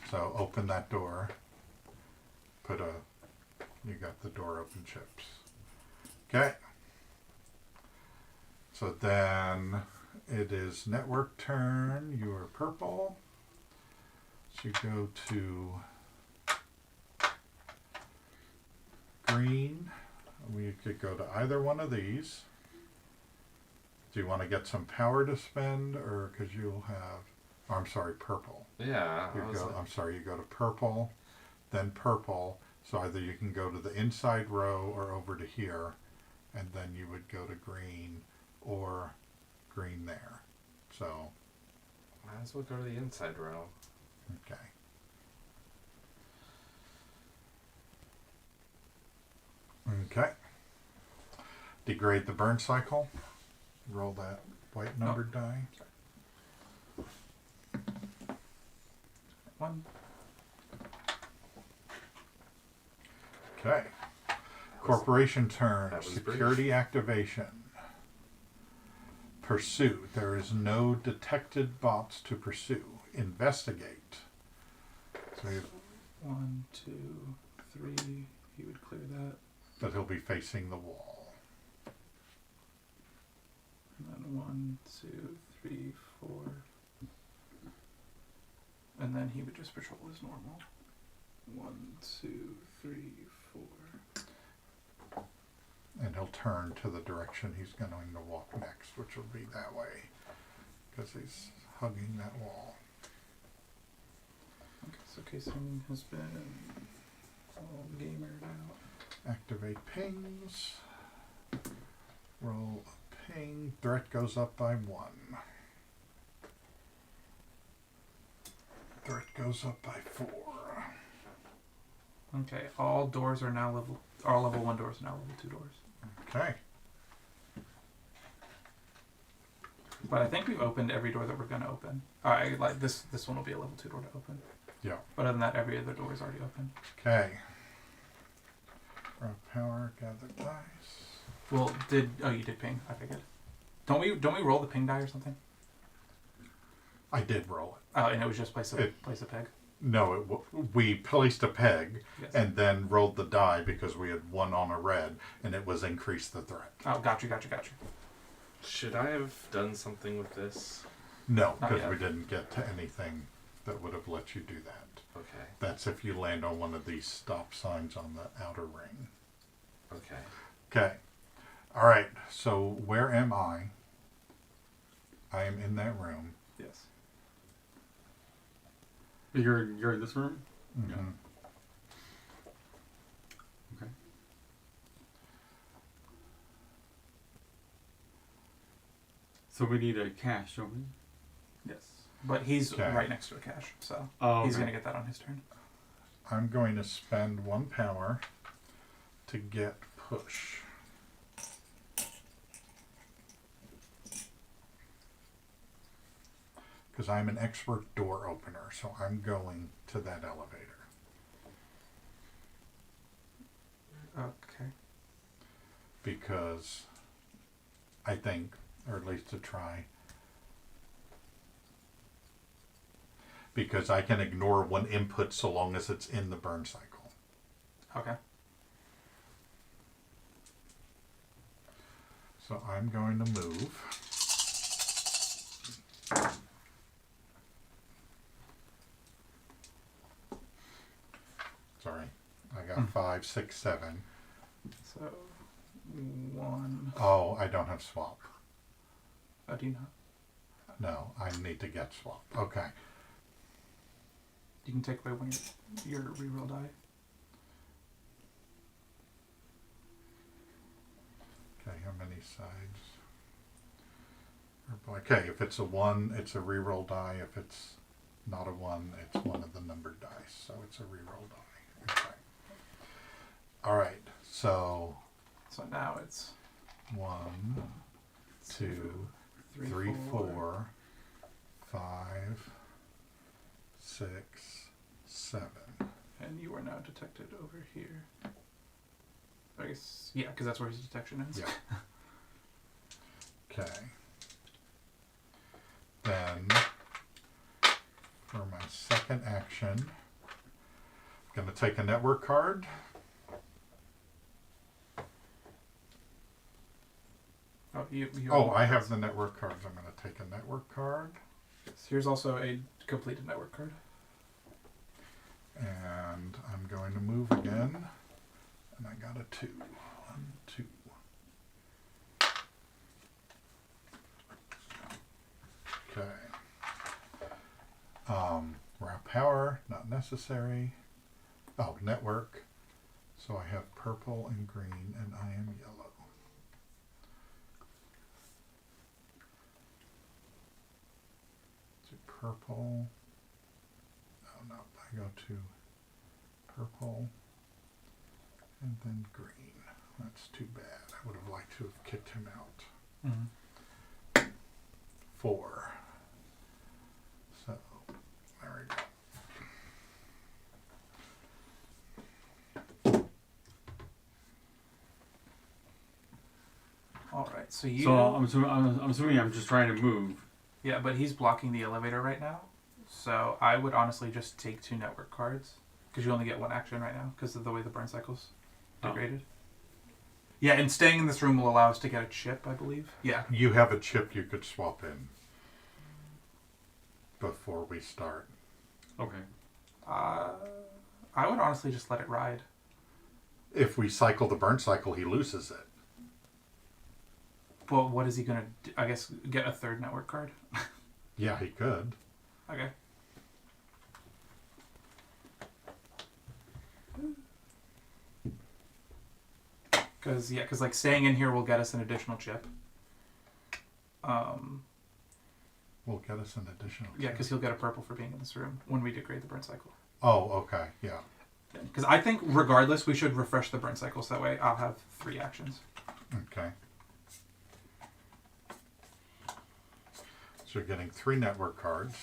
So open that door. You got the door open chips. Okay. So then it is network turn. You are purple. So you go to green. We could go to either one of these. Do you want to get some power to spend, or because you'll have? Oh, I'm sorry, purple. Yeah. I'm sorry. You go to purple, then purple. So either you can go to the inside row or over to here, and then you would go to green or green there. So. Might as well go to the inside row. Okay. Okay. Degrade the burn cycle. Roll that white numbered die. 1. Okay. Corporation turn. Security brief. activation. Pursue. There is no detected bots to pursue. Investigate. So you 1, 2, 3. He would clear that. But he'll be facing the wall. And then 1, 2, 3, 4. And then he would just patrol as normal. 1, 2, 3, 4. And he'll turn to the direction he's going to walk next, which will be that way. Because he's hugging that wall. Okay, so casing has been all gamered out. Activate pings. Roll a ping. Threat goes up by 1. Threat goes up by 4. Okay, all doors are now level. All level 1 doors are now level 2 doors. Okay. But I think we've opened every door that we're going to open. Alright, like this one will be a level 2 door to open. Yeah. But other than that, every other door is already open. Okay. Raw power, gather dice. Well, you did ping. I figured. Don't we roll the ping die or something? I did roll it. Oh, and it was just place a peg? No, we placed a peg and then rolled the die because we had 1 on a red, and it was increase the threat. Oh, got you. Should I have done something with this? No, because we didn't get to anything that would have let you do that. Okay. That's if you land on one of these stop signs on the outer ring. Okay. Okay. All right. So where am I? I am in that room. Yes. You're in this room? Mm-hmm. Yeah. Okay. So we need a cache, don't we? Yes. But he's right next to a cache, so he's going to get that on his turn. I'm going to spend 1 power to get push. Because I'm an expert door opener, so I'm going to that elevator. Okay. Because I think, or at least to try. Because I can ignore one input so long as it's in the burn cycle. Okay. So I'm going to move. Sorry. I got 5, 6, 7. So 1. Oh, I don't have swap. Oh, do you not? No, I need to get swap. Okay. You can take away one of your reroll die. Okay, how many sides? Okay, if it's a 1, it's a reroll die. If it's not a 1, it's one of the numbered dice. So it's a reroll die. Okay. All right. So now it's 1, 2, 3, 4, 5, 6, 7. And you are now detected over here. I guess, yeah, because that's where his detection is. Yeah. Okay. Then, for my second action, I'm going to take a network card. Oh, I have the network cards. I'm going to take a network card. Yes, here's also a completed network card. And I'm going to move again. And I got a 2. 1, 2. Okay. Raw power, not necessary. Oh, network. So I have purple and green, and I am yellow. To purple. Oh no, I go to purple and then green. That's too bad. I would have liked to have kicked him out. Mm-hmm. 4. So, there we go. All right, so you. So I'm assuming I'm just trying to move. Yeah, but he's blocking the elevator right now. So I would honestly just take 2 network cards because you only get 1 action right now because of the way the burn cycle's degraded. Yeah, and staying in this room will allow us to get a chip, I believe. Yeah. You have a chip you could swap in before we start. Okay. I would honestly just let it ride. If we cycle the burn cycle, he loses it. But what is he going to do? I guess get a 3rd network card? Yeah, he could. Okay. Because like staying in here will get us an additional chip. Will get us an additional chip. Yeah, because he'll get a purple for being in this room when we degrade the burn cycle. Oh, okay, yeah. Because I think regardless, we should refresh the burn cycle so that way I'll have 3 actions. Okay. So you're getting 3 network cards.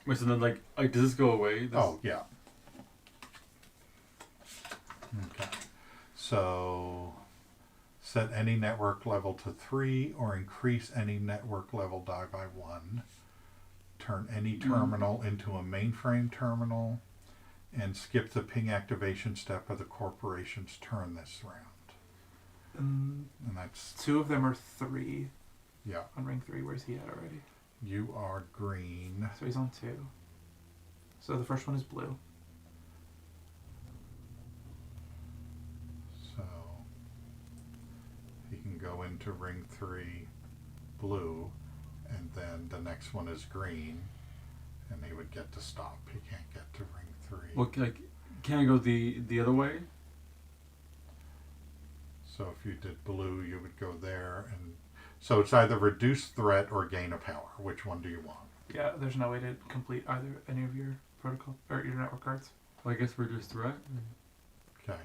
Wait, so then like does this go away? Oh, yeah. Okay. So set any network level to 3 or increase any network level die by 1. Turn any terminal into a mainframe terminal and skip the ping activation step of the corporation's turn this round. And that's 2 of them are 3. Yeah. On ring 3, where's he at already? You are green. So he's on 2. So the first one is blue. So he can go into ring 3 blue, and then the next one is green, and he would get to stop. He can't get to ring 3. Well, like, can I go the other way? So if you did blue, you would go there, and so it's either reduce threat or gain a power. Which one do you want? Yeah, there's no way to complete any of your protocol or your network cards. Well, I guess reduce threat. Okay.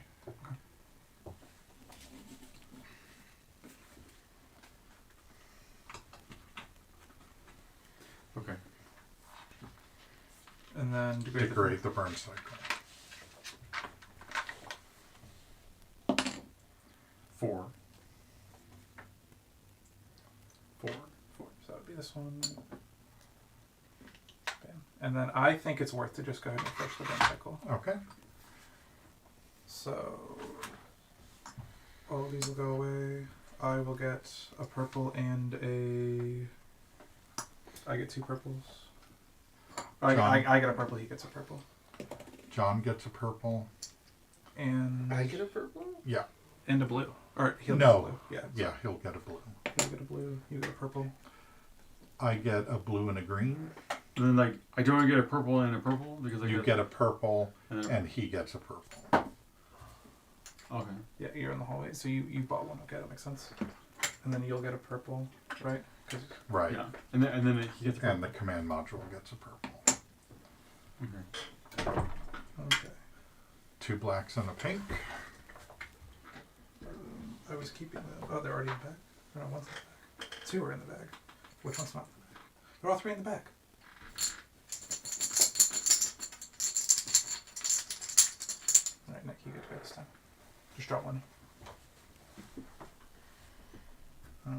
Okay. And then degrade the burn cycle. 4. be this one. Bam. And then I think it's worth to just go ahead and refresh the Burncycle. Okay. So all these will go away. I will get a purple and a... I get 2 purples. I get a purple, he gets a purple. John gets a purple. And... I get a purple? Yeah. And a blue. Or he'll get a blue. Yeah. Yeah, he'll get a blue. He'll get a blue, you get a purple. I get a blue and a green. And then, like, I don't get a purple and a purple because I You get a purple and he gets a purple. Okay. Yeah, you're in the hallway. So you bought one. Okay, that makes sense. And then you'll get a purple, right? Right. Yeah. And then he gets a purple. And the command module gets a purple. Okay. 2 blacks and a pink. I was keeping them. Oh, they're already in the bag. No, one's in the bag. 2 are in the bag. Which one's not in the bag? They're all 3 in the bag. Alright, Nick, you get to go this time. Just drop one.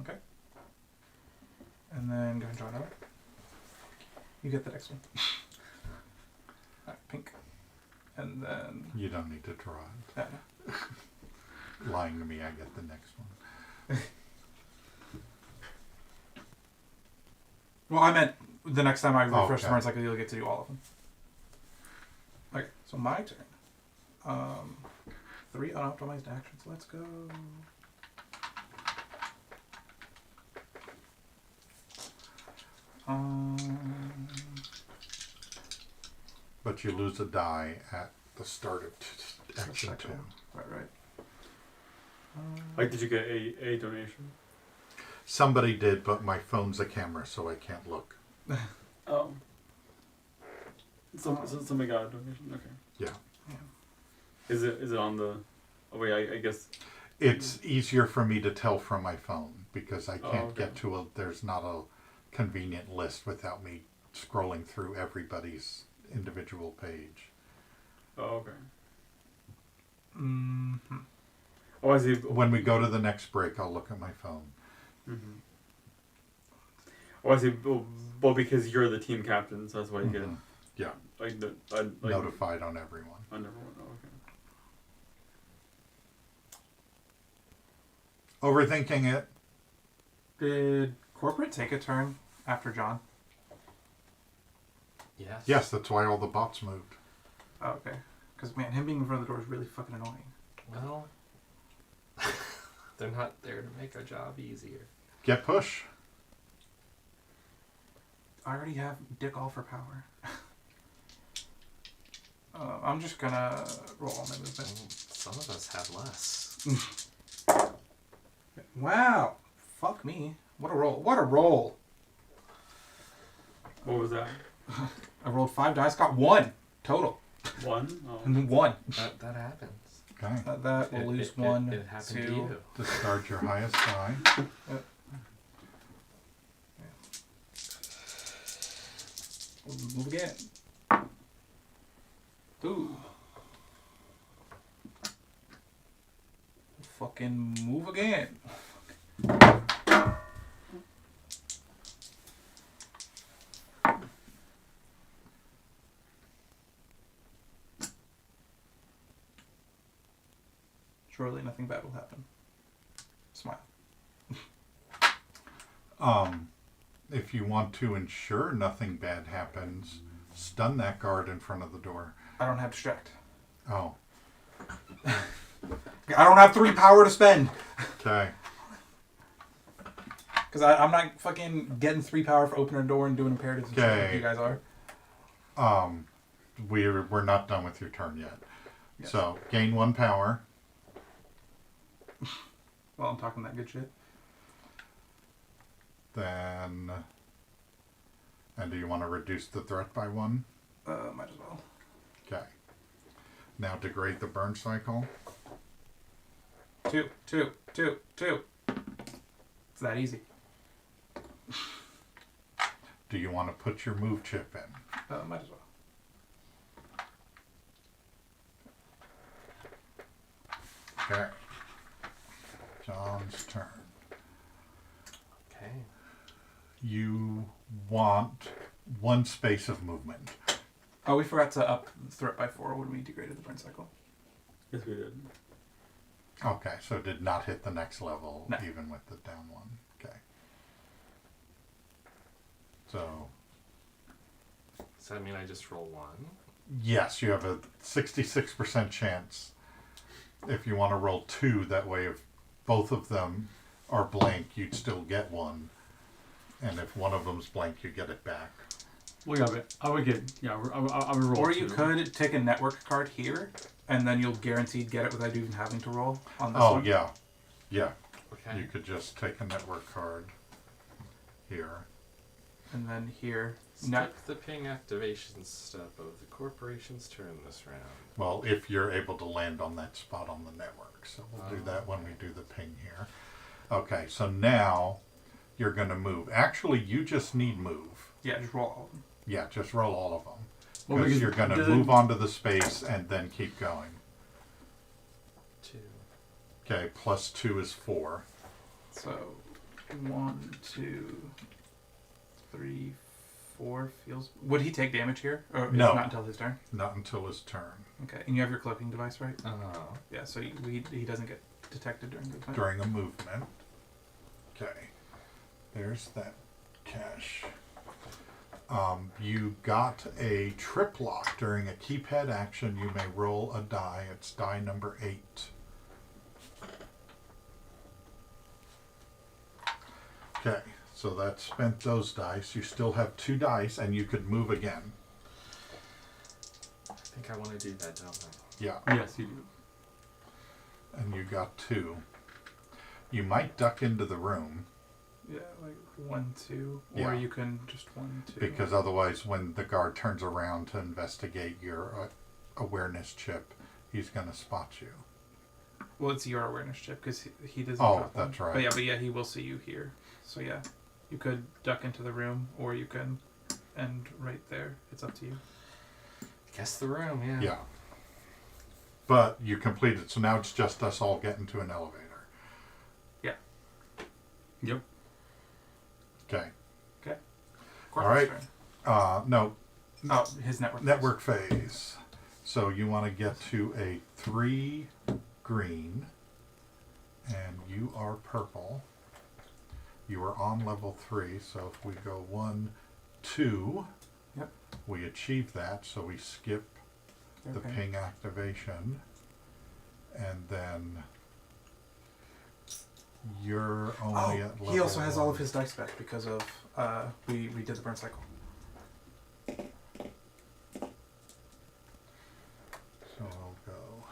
Okay. And then go ahead and draw another. You get the next one. Alright, pink. And then... You don't need to draw it. Yeah. Lying to me, I get the next one. Well, I meant the next time I refresh the Okay. Burncycle, you'll get to do all of them. Okay, so my turn. 3 unoptimized actions. Let's go. But you lose a die at the start of action 2. Right. Like, did you get a donation? Somebody did, but my phone's a camera, so I can't look. Oh. Somebody got a donation? Okay. Yeah. Is it on the... Oh, wait, I guess... It's easier for me to tell from my phone because I can't okay. get to there's not a convenient list without me scrolling through everybody's individual page. Oh, okay. Mm-hmm. Oh, I see. When we go to the next break, I'll look at my phone. Mm-hmm. Oh, I see. Well, because you're the team captain, so that's why you get... Yeah. Like notified on everyone. On everyone, oh, okay. Overthinking it. Did corporate take a turn after John? Yes. Yes, that's why all the bots moved. Oh, okay. Because, man, him being in front of the door is really fucking annoying. Well, they're not there to make our job easier. Get push. I already have dick all for power. I'm just gonna roll all my movement. Some of us have less. Wow. Fuck me. What a roll. What a roll. What was that? I rolled 5 dice, got 1 total. 1? Oh. 1. That happens. Okay. That will lose 1. It happened 2. to you. Discard your highest die. Yep. Move again. Ooh. Fucking move again. Surely nothing bad will happen. Smile. If you want to ensure nothing bad happens, stun that guard in front of the door. I don't have distract. Oh. I don't have 3 power to spend. Okay. Because I'm not fucking getting 3 power for opening a door and doing imperatives and shit like you guys are. We're not done with your turn yet. Yes. So, gain 1 power. Well, I'm talking that good shit. Then... And do you want to reduce the threat by 1? Might as well. Okay. Now degrade the Burncycle. 2. It's that easy. Do you want to put your move chip in? Might as well. Okay. John's turn. Okay. you want one space of movement. Oh, we forgot to up threat by 4 when we degraded the Burncycle. Yes, we did. Okay, so it did not hit the next level, No. even with the down one. Okay. So, Does that mean I just roll 1? yes, you have a 66% chance. If you want to roll 2, that way if both of them are blank, you'd still get 1. And if one of them's blank, you get it back. Well, yeah, but I would get, I would roll. Or 2. you could take a network card here, and then you'll guaranteed get it without even having to roll on this one. Oh, yeah. Yeah. Okay. You could just take a network card here. And then here. Skip the ping activation step of the corporation's turn this round. Well, if you're able to land on that spot on the network. So we'll do that when we do the ping here. Okay, so now you're going to move. Actually, you just need move. Yeah, just roll all of them. Yeah, just roll all of them. Well, Because because you're going to does move it- onto the space and then keep going. 2. Okay, plus 2 is 4. So 1, 2, 3, 4 feels. Would he take damage here? Or is No. it not until his turn? Not until his turn. Okay, and you have your cloaking device, right? Oh. Yeah, so he doesn't get detected during movement. During a movement. Okay. There's that cache. You got a trip lock during a keypad action. You may roll a die. It's die number 8. Okay, so that spent those dice. You still have 2 dice, and you could move again. I think I want to do that, don't I? Yeah. Yes, you do. And you got 2. You might duck into the room. Yeah, like 1, 2, or Yeah. you can just 1, 2. Because otherwise, when the guard turns around to investigate your awareness chip, he's going to spot you. Well, it's your awareness chip because he doesn't. Oh, drop one. that's right. But yeah, he will see you here. So yeah, you could duck into the room, or you can end right there. It's up to you. Guess the room, yeah. Yeah. But you completed, so now it's just us all getting to an elevator. Yeah. Yep. Okay. Okay. All right. No. Oh, his network. Network phase. So you want to get to a 3 green, and you are purple. You are on level 3, so if we go 1, 2, yep, we achieve that, so we skip the Okay. ping activation, and then you're only at level he also has all of 1. his dice back because of we did the burn cycle. So we'll go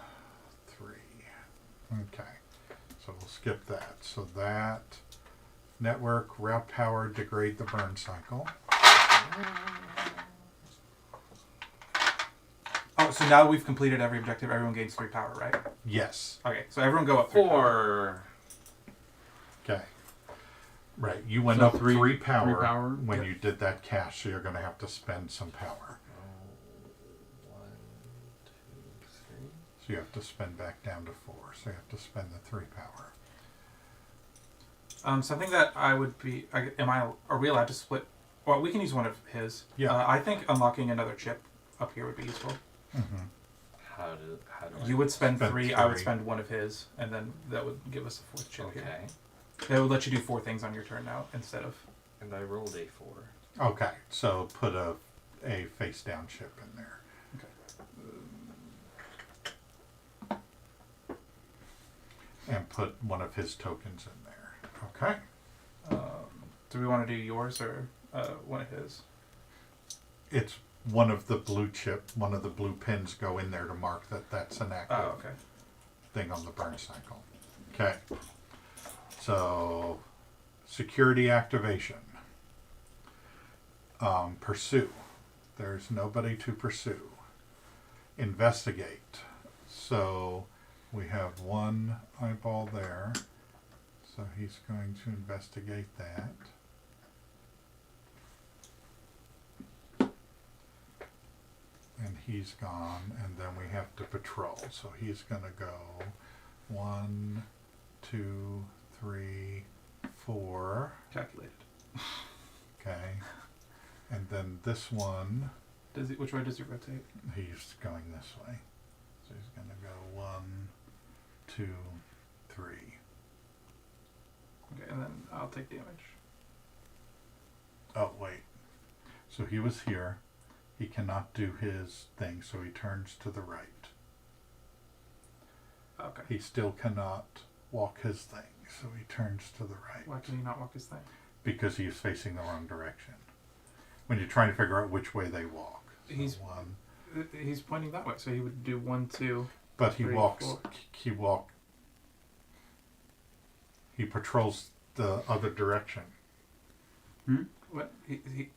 3. Okay. So we'll skip that. So that network, route power, degrade the burn cycle. Oh, so now we've completed every objective. Everyone gains 3 power, right? Yes. Okay, so everyone go up 3 power. 4. Okay. Right. You went So up three- 3 power, 3 power? when Yep. you did that cache, so you're going to have to spend some power. 1, 2, 3. So you have to spend back down to 4. So you have to spend the 3 power. Something that I would be. Are we allowed to split? Well, we can use one of his. Yeah. I think unlocking another chip up here would be useful. Mm-hmm. How do You would spend Spend 3. I would 3. spend one of his, and then that would give us a 4th chip Okay. here. That would let you do 4 things on your turn now instead of. And I rolled a 4. Okay. So put a face down chip in there. And put one of his tokens in there. Okay. Do we want to do yours or one of his? It's one of the blue chip, one of the blue pins go in there to mark that that's an active okay. thing on the burn cycle. Okay. So, security activation. Pursue. There's nobody to pursue. Investigate. So, we have 1 eyeball there. So he's going to investigate that. And he's gone, and then we have to patrol. So he's going to go 1, 2, 3, 4. Calculated. this one. Which way does he rotate? He's going this way. So he's going to go 1, 2, 3. Okay, and then I'll take damage. Oh, wait. So he was here. He cannot do his thing, so he turns to the right. Okay. He still cannot walk his thing, so he turns to the right. Why can he not walk his thing? Because he's facing the wrong direction. When you're trying to figure out which way they walk. So He's pointing that way, so he would do 1, 2. But he 3, walks. 4. He patrols the other direction. What? He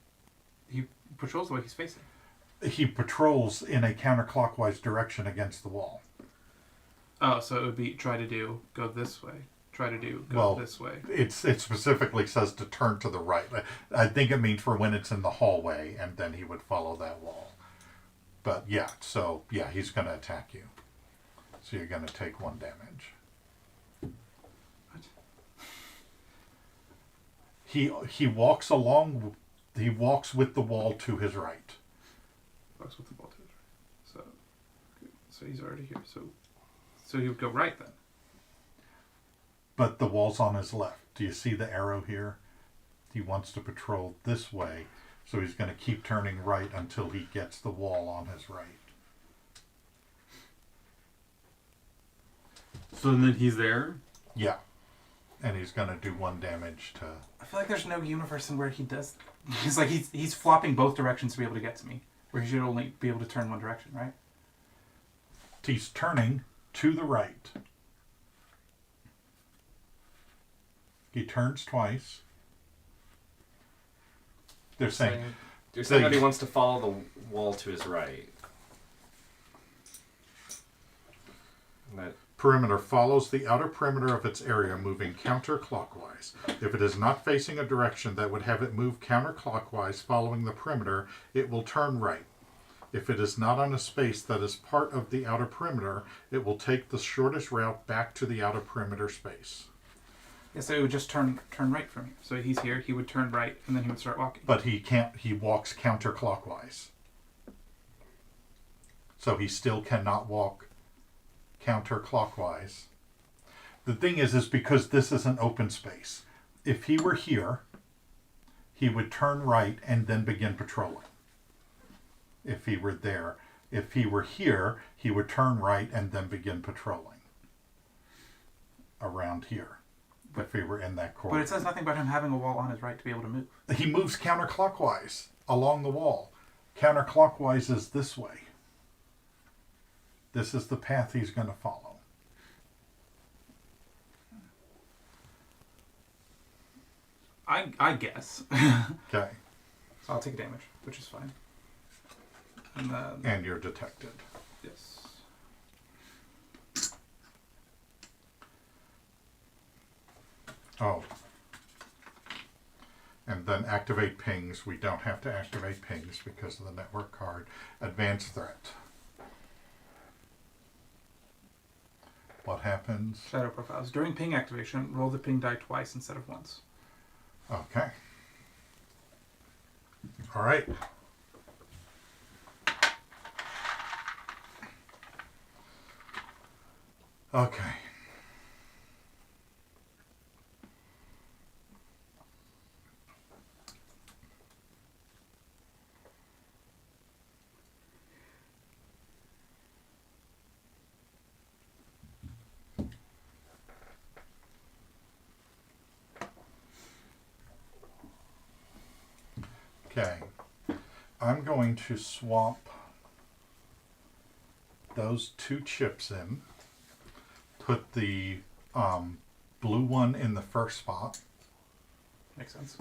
patrols the way he's facing. He patrols in a counterclockwise direction against the wall. Oh, so it would be go this way. Go this way. It specifically says to turn to the right. I think it means for when it's in the hallway, and then he would follow that wall. But yeah, he's going to attack you. So you're going to take 1 damage. What? He walks along. He walks with the wall to his right. Walks with the wall to his right. So he's already here. So he would go right then. But the wall's on his left. Do you see the arrow here? He wants to patrol this way, so he's going to keep turning right until he gets the wall on his right. So then he's there? Yeah. And he's going to do 1 damage to... I feel like there's no universe in where he does... He's like, he's flopping both directions to be able to get to me. Where he should only be able to turn one direction, right? He's turning to the right. He turns twice. They're saying... You're saying that he wants to follow the wall to his right. That perimeter follows the outer perimeter of its area, moving counterclockwise. If it is not facing a direction that would have it move counterclockwise following the perimeter, it will turn right. If it is not on a space that is part of the outer perimeter, it will take the shortest route back to the outer perimeter space. Yeah, so it would just turn right from here. So he's here, he would turn right, and then he would start walking. But he can't, he walks counterclockwise. So he still cannot walk counterclockwise. The thing is because this is an open space. If he were here, he would turn right and then begin patrolling. If he were there. If he were here, he would turn right and then begin patrolling. Around here. If he were in that corner. But it says nothing about him having a wall on his right to be able to move. He moves counterclockwise along the wall. Counterclockwise is this way. This is the path he's going to follow. I guess. Okay. So I'll take damage, which is fine. And then... And you're detected. Yes. Oh. And then activate pings. We don't have to activate pings because of the network card. Advanced threat. What happens? Shadow profiles. During ping activation, roll the ping die twice instead of once. Okay. All right. Okay. Okay, I'm going to swap those 2 chips in, put the blue one in the first spot. Makes sense.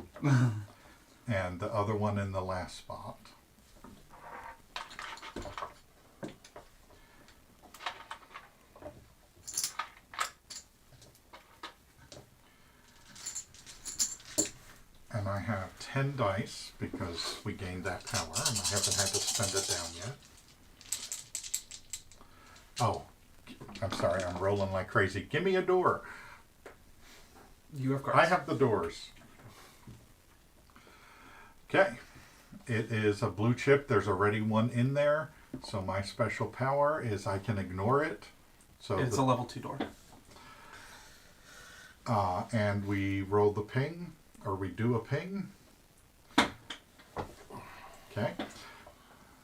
And the other one in the last spot. And I have 10 dice because we gained that power and I haven't had to spend it down yet. Oh, I'm sorry, I'm rolling like crazy. Give me a door. You have cards. I have the doors. Okay. It is a blue chip. There's already one in there. So my special power is I can ignore it. So it's a level 2 door. And we roll the ping, or we do a ping. Okay.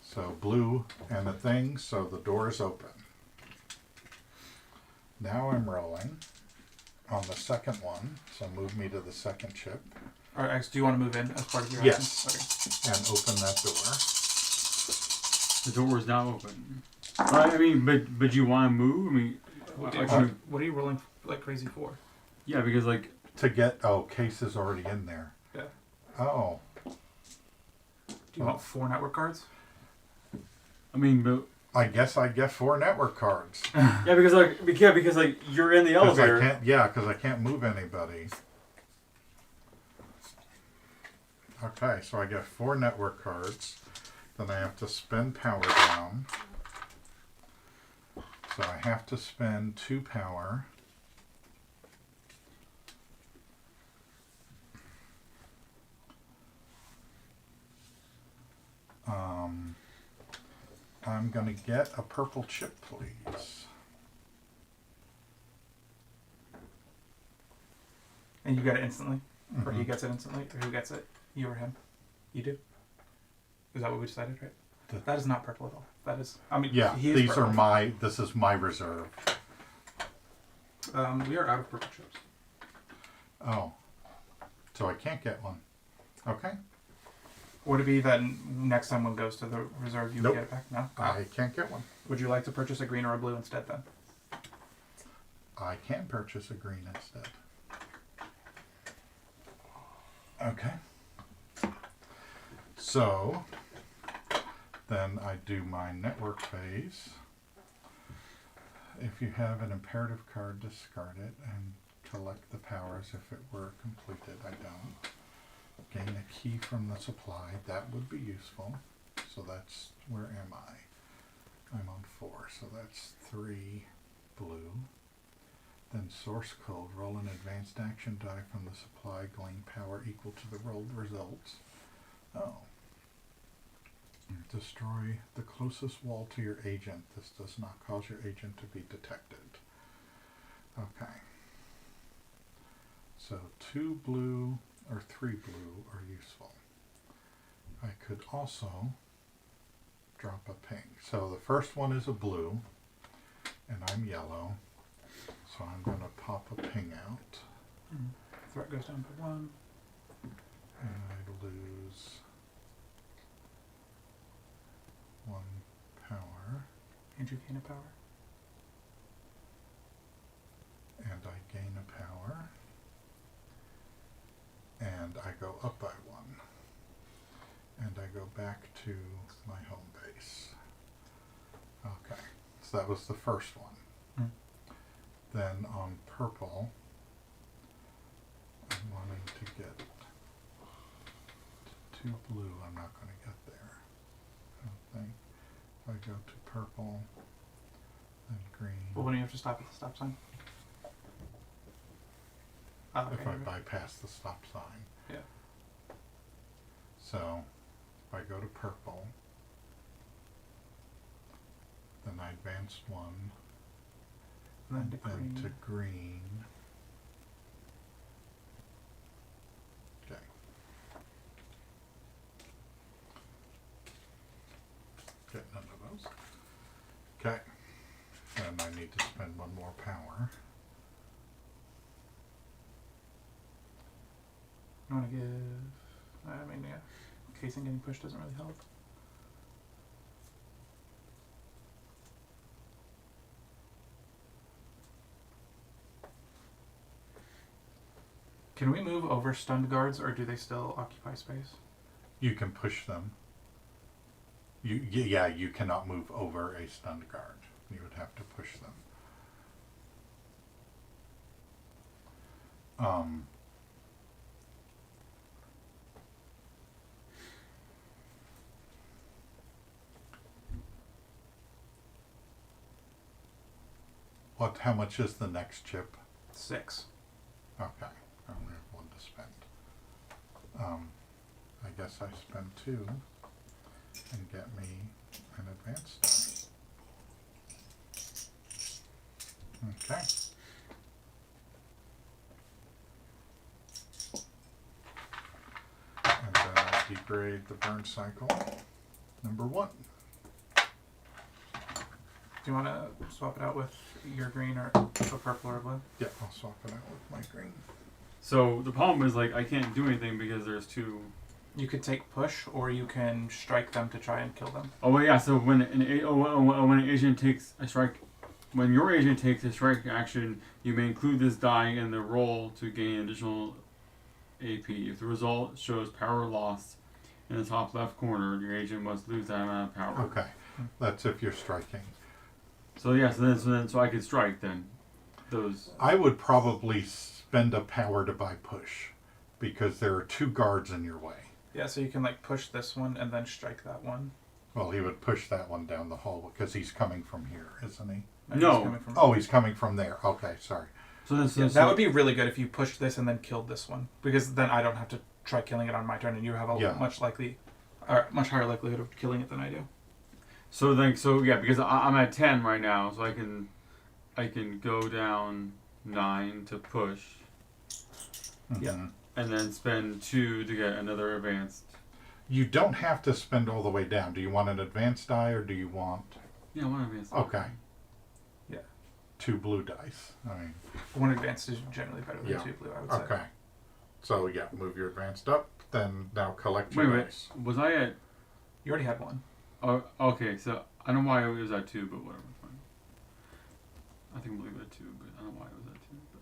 So blue and the thing, so the door is open. Now I'm rolling on the second one, so move me to the second chip. All right, do you want to move in as part of your yes. action? Okay. And open that door. The door is now open. I mean, but you want to move? I mean, what are you rolling like crazy for? Yeah, because like to get case is already in there. Yeah. Oh. Do you want 4 network cards? I mean, but I guess I get 4 network cards. yeah, because you're in the elevator. Because I can't move anybody. Okay, so I get 4 network cards. Then I have to spend power down. So I have to spend 2 power. I'm going to get a purple chip, please. And you get it instantly? Mm-hmm. Or he gets it instantly? Or who gets it? You or him? You do? Is that what we decided, right? That is not purple at all. That is... I mean, yeah, he is these purple. are my... This is my reserve. We are out of purple chips. Oh. So I can't get one. Okay. Would it be that next time one goes to the reserve, you nope. would get it back? No? I can't get one. Would you like to purchase a green or a blue instead then? I can purchase a green instead. Okay. So, then I do my network phase. If you have an imperative card, discard it and collect the powers if it were completed. I don't. Gain a key from the supply. That would be useful. So that's, where am I? I'm on 4, so that's 3 blue. Then source code. Roll an advanced action die from the supply, going power equal to the rolled results. Oh. Destroy the closest wall to your agent. This does not cause your agent to be detected. Okay. So 2 blue or 3 blue are useful. I could also drop a ping. So the first one is a blue, and I'm yellow. So I'm going to pop a ping out. Threat goes down by 1. And I lose 1 power. And you gain a power. And I gain a power. And I go up by 1. And I go back to my home base. Okay, so that was the first one. Then on purple, I'm wanting to get 2 blue. I'm not going to get there, I don't think. If I go to purple, then green. Well, when do you have to stop at the stop sign? Okay, if I bypass the stop sign. Yeah. So, if I go to purple, then I advanced 1. And then to green. Okay. Get none of those. Okay. And I need to spend 1 more power. You want to give... I mean, yeah. Casing getting pushed doesn't really help. Can we move over stunned guards, or do they still occupy space? You can push them. Yeah, you cannot move over a stunned guard. You would have to push them. How much is the next chip? 6. Okay. I only have 1 to spend. I guess I spend 2 and get me an advanced die. Okay. And then I'll degrade the Burncycle. Number 1. Do you want to swap it out with your green or a purple or a blue? Yeah, I'll swap it out with my green. So the problem is, like, I can't do anything because there's 2. You could take push, or you can strike them to try and kill them. Oh well, yeah. So when when an agent takes a strike, when your agent takes a strike action, you may include this die in the roll to gain additional AP. If the result shows power lost in the top left corner, your agent must lose that amount of power. Okay, that's if you're striking. So yeah, so I could strike then. Those. I would probably spend a power to buy push, because there are 2 guards in your way. Yeah, so you can like push this one and then strike that one. Well, he would push that one down the hole because he's coming from here, isn't he? No. He's coming from there. Okay, sorry. So that would be really good if you pushed this and then killed this one, because then I don't have to try killing it on my turn, and you have a much higher likelihood of killing it than I do. So because I'm at 10 right now, so I can go down 9 to push. Yeah. And then spend 2 to get another advanced. You don't have to spend all the way down. Do you want an advanced die, or do you want... Yeah, I want an advanced die. Okay. Yeah. 2 blue dice. I mean... 1 advanced is generally better than 2 blue, I would say. Okay. So, yeah, move your advanced up, then now collect your dice. Was I at... You already had 1. Oh, okay, so I don't know why it was at 2, but whatever, fine. I think I'm leaving it at 2, but I don't know why it was at 2. But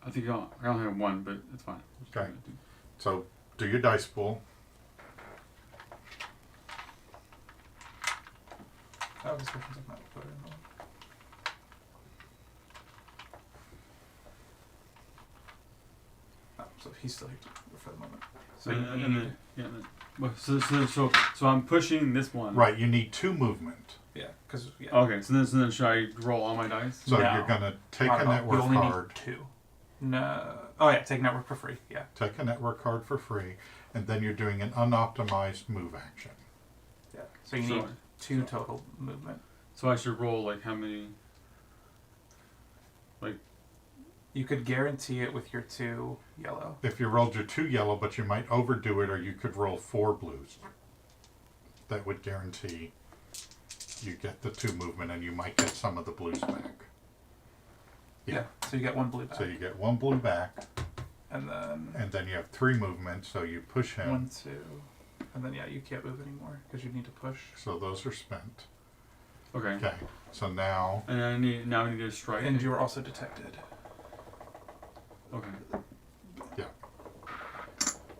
I think I only have 1, but it's fine. Okay. So, do your dice pool. Oh, this person's like not put it in the one. Oh, so he's still here for the moment. So so I'm pushing this one. Right, you need 2 movement. Yeah, because Okay, so then should I roll all my dice? So you're gonna take a network you only card. Need 2. No. Oh yeah, take network for free. Yeah. Take a network card for free, and then you're doing an unoptimized move action. Yeah. So you need 2 total movement. So I should roll like how many? Like. You could guarantee it with your 2 yellow. If you rolled your 2 yellow, but you might overdo it, or you could roll 4 blues. That would guarantee you get the 2 movement, and you might get some of the blues back. Yeah. So you get 1 blue back. So you get 1 blue back. And then you have 3 movement, so you push him. 1, 2, and then you can't move anymore because you need to push. So those are spent. Okay. Okay. So now. And I need to strike. And you are also detected. Okay. Yeah.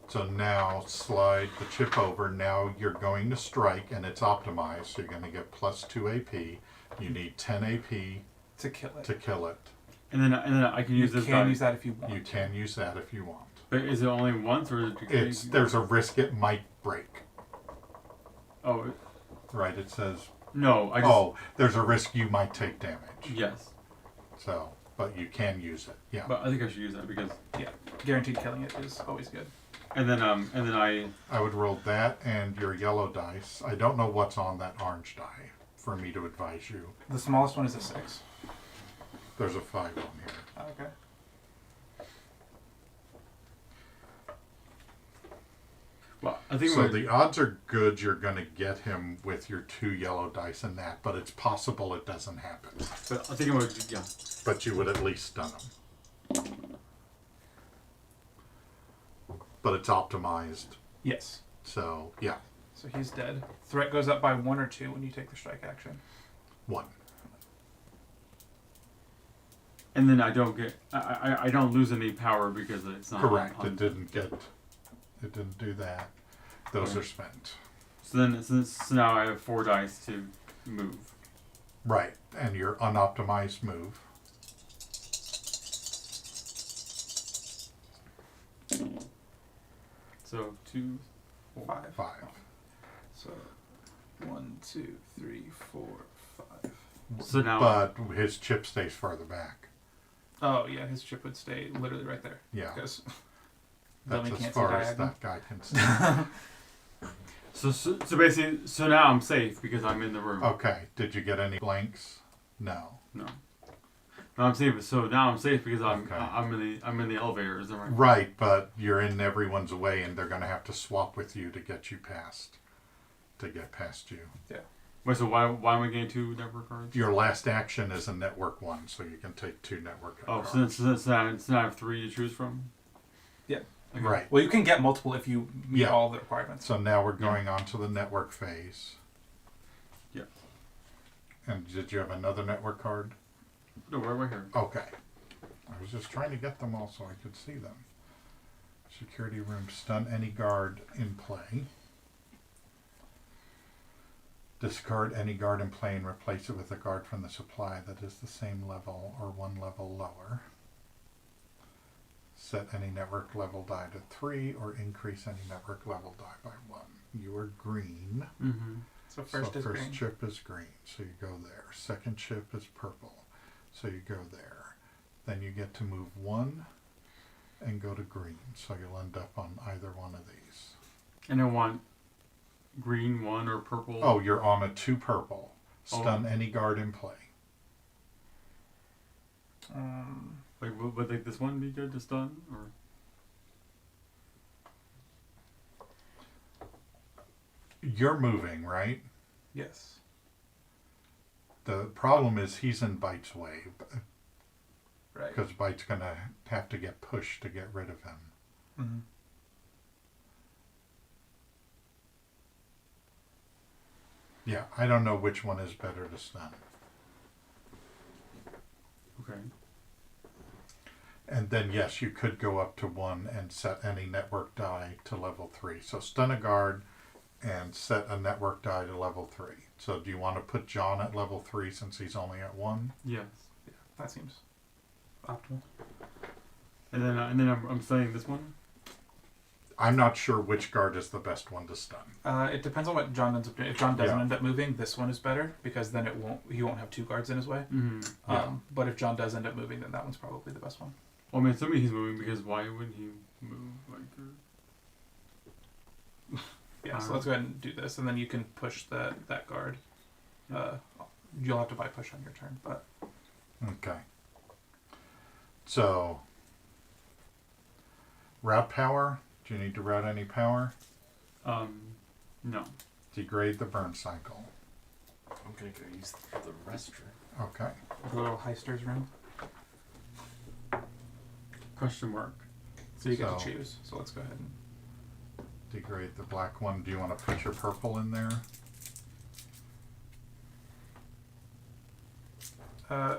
So now slide the chip over. Now you're going to strike, and it's optimized. So you're going to get plus 2 AP. You need 10 AP to kill it. To kill it. And then I can use this. You can use that if you want. You can use that if you want. But is it only once, or is it? There's a risk it might break. Oh. Right. It says. No. There's a risk you might take damage. Yes. So, but you can use it. Yeah. But I think I should use that because. Yeah. Guaranteed killing it is always good. And then I would roll that and your yellow dice. I don't know what's on that orange die for me to advise you. The smallest one is a 6. There's a 5 on here. Okay. Well, I think so. The odds are good you're going to get him with your 2 yellow dice and that, but it's possible it doesn't happen. But I think it would, yeah. But you would at least stun him. But it's optimized. Yes. So, yeah. So he's dead. Threat goes up by 1 or 2 when you take the strike action. 1. And then I don't get, I don't lose any power because it's not. Correct. It didn't do that. Those are spent. So now I have 4 dice to move. Right, and your unoptimized move. So 2, 4, 5. So 1, 2, 3, 4, 5. So now. But his chip stays farther back. Oh yeah, his chip would stay literally right there. Yeah. Because that's can't as far see as diagonal. that guy can see. So basically, now I'm safe because I'm in the room. Okay. Did you get any blanks? No. No, I'm safe. So now I'm safe because I'm in the elevator. Is that right? Right, but you're in everyone's way, and they're going to have to swap with you to get you past. To get past you. Yeah. Wait. So why am I getting 2 network cards? Your last action is a network 1, so you can take 2 network cards. Oh, so now I have 3 to choose from. Yeah. Okay. Right. Well, you can get multiple if you meet all the requirements. So now we're going on to the network phase. Yeah. And did you have another network card? No, right here. Okay. I was just trying to get them all so I could see them. Security room. Stun any guard in play. Discard any guard in play and replace it with a guard from the supply that is the same level or 1 level lower. Set any network level die to 3 or increase any network level die by 1. You are green. Mm-hmm. So first chip is green, so you go there. Second chip is purple, so you go there. Then you get to move 1 and go to green, so you'll end up on either one of these. And I want green 1 or purple. Oh, you're on a 2 purple. Stun any guard in play. Would like this one be good to stun or? You're moving, right? Yes. The problem is he's in Bite's way. Right. Because Bite's going to have to get pushed to get rid of him. Mm-hmm. Yeah, I don't know which one is better to stun. Okay. And then, yes, you could go up to 1 and set any network die to level 3. So stun a guard and set a network die to level 3. So do you want to put John at level 3 since he's only at 1? Yes. Yeah, that seems optimal. And then I'm stunning this one? I'm not sure which guard is the best one to stun. It depends on what John ends up doing. If John doesn't end up moving, this one is better because then he won't have 2 guards in his way. Mm-hmm. But if John does end up moving, then that one's probably the best one. Well, I mean, assuming he's moving because why wouldn't he move like Yeah, so let's go ahead and do this, and then you can push that guard. You'll have to buy push on your turn, but Okay. So route power. Do you need to route any power? No. Degrade the Burncycle. I'm gonna go use the restroom. Okay. the little heisters room. Question mark. So you get to choose. So let's go ahead and degrade the black one. Do you want to put your purple in there?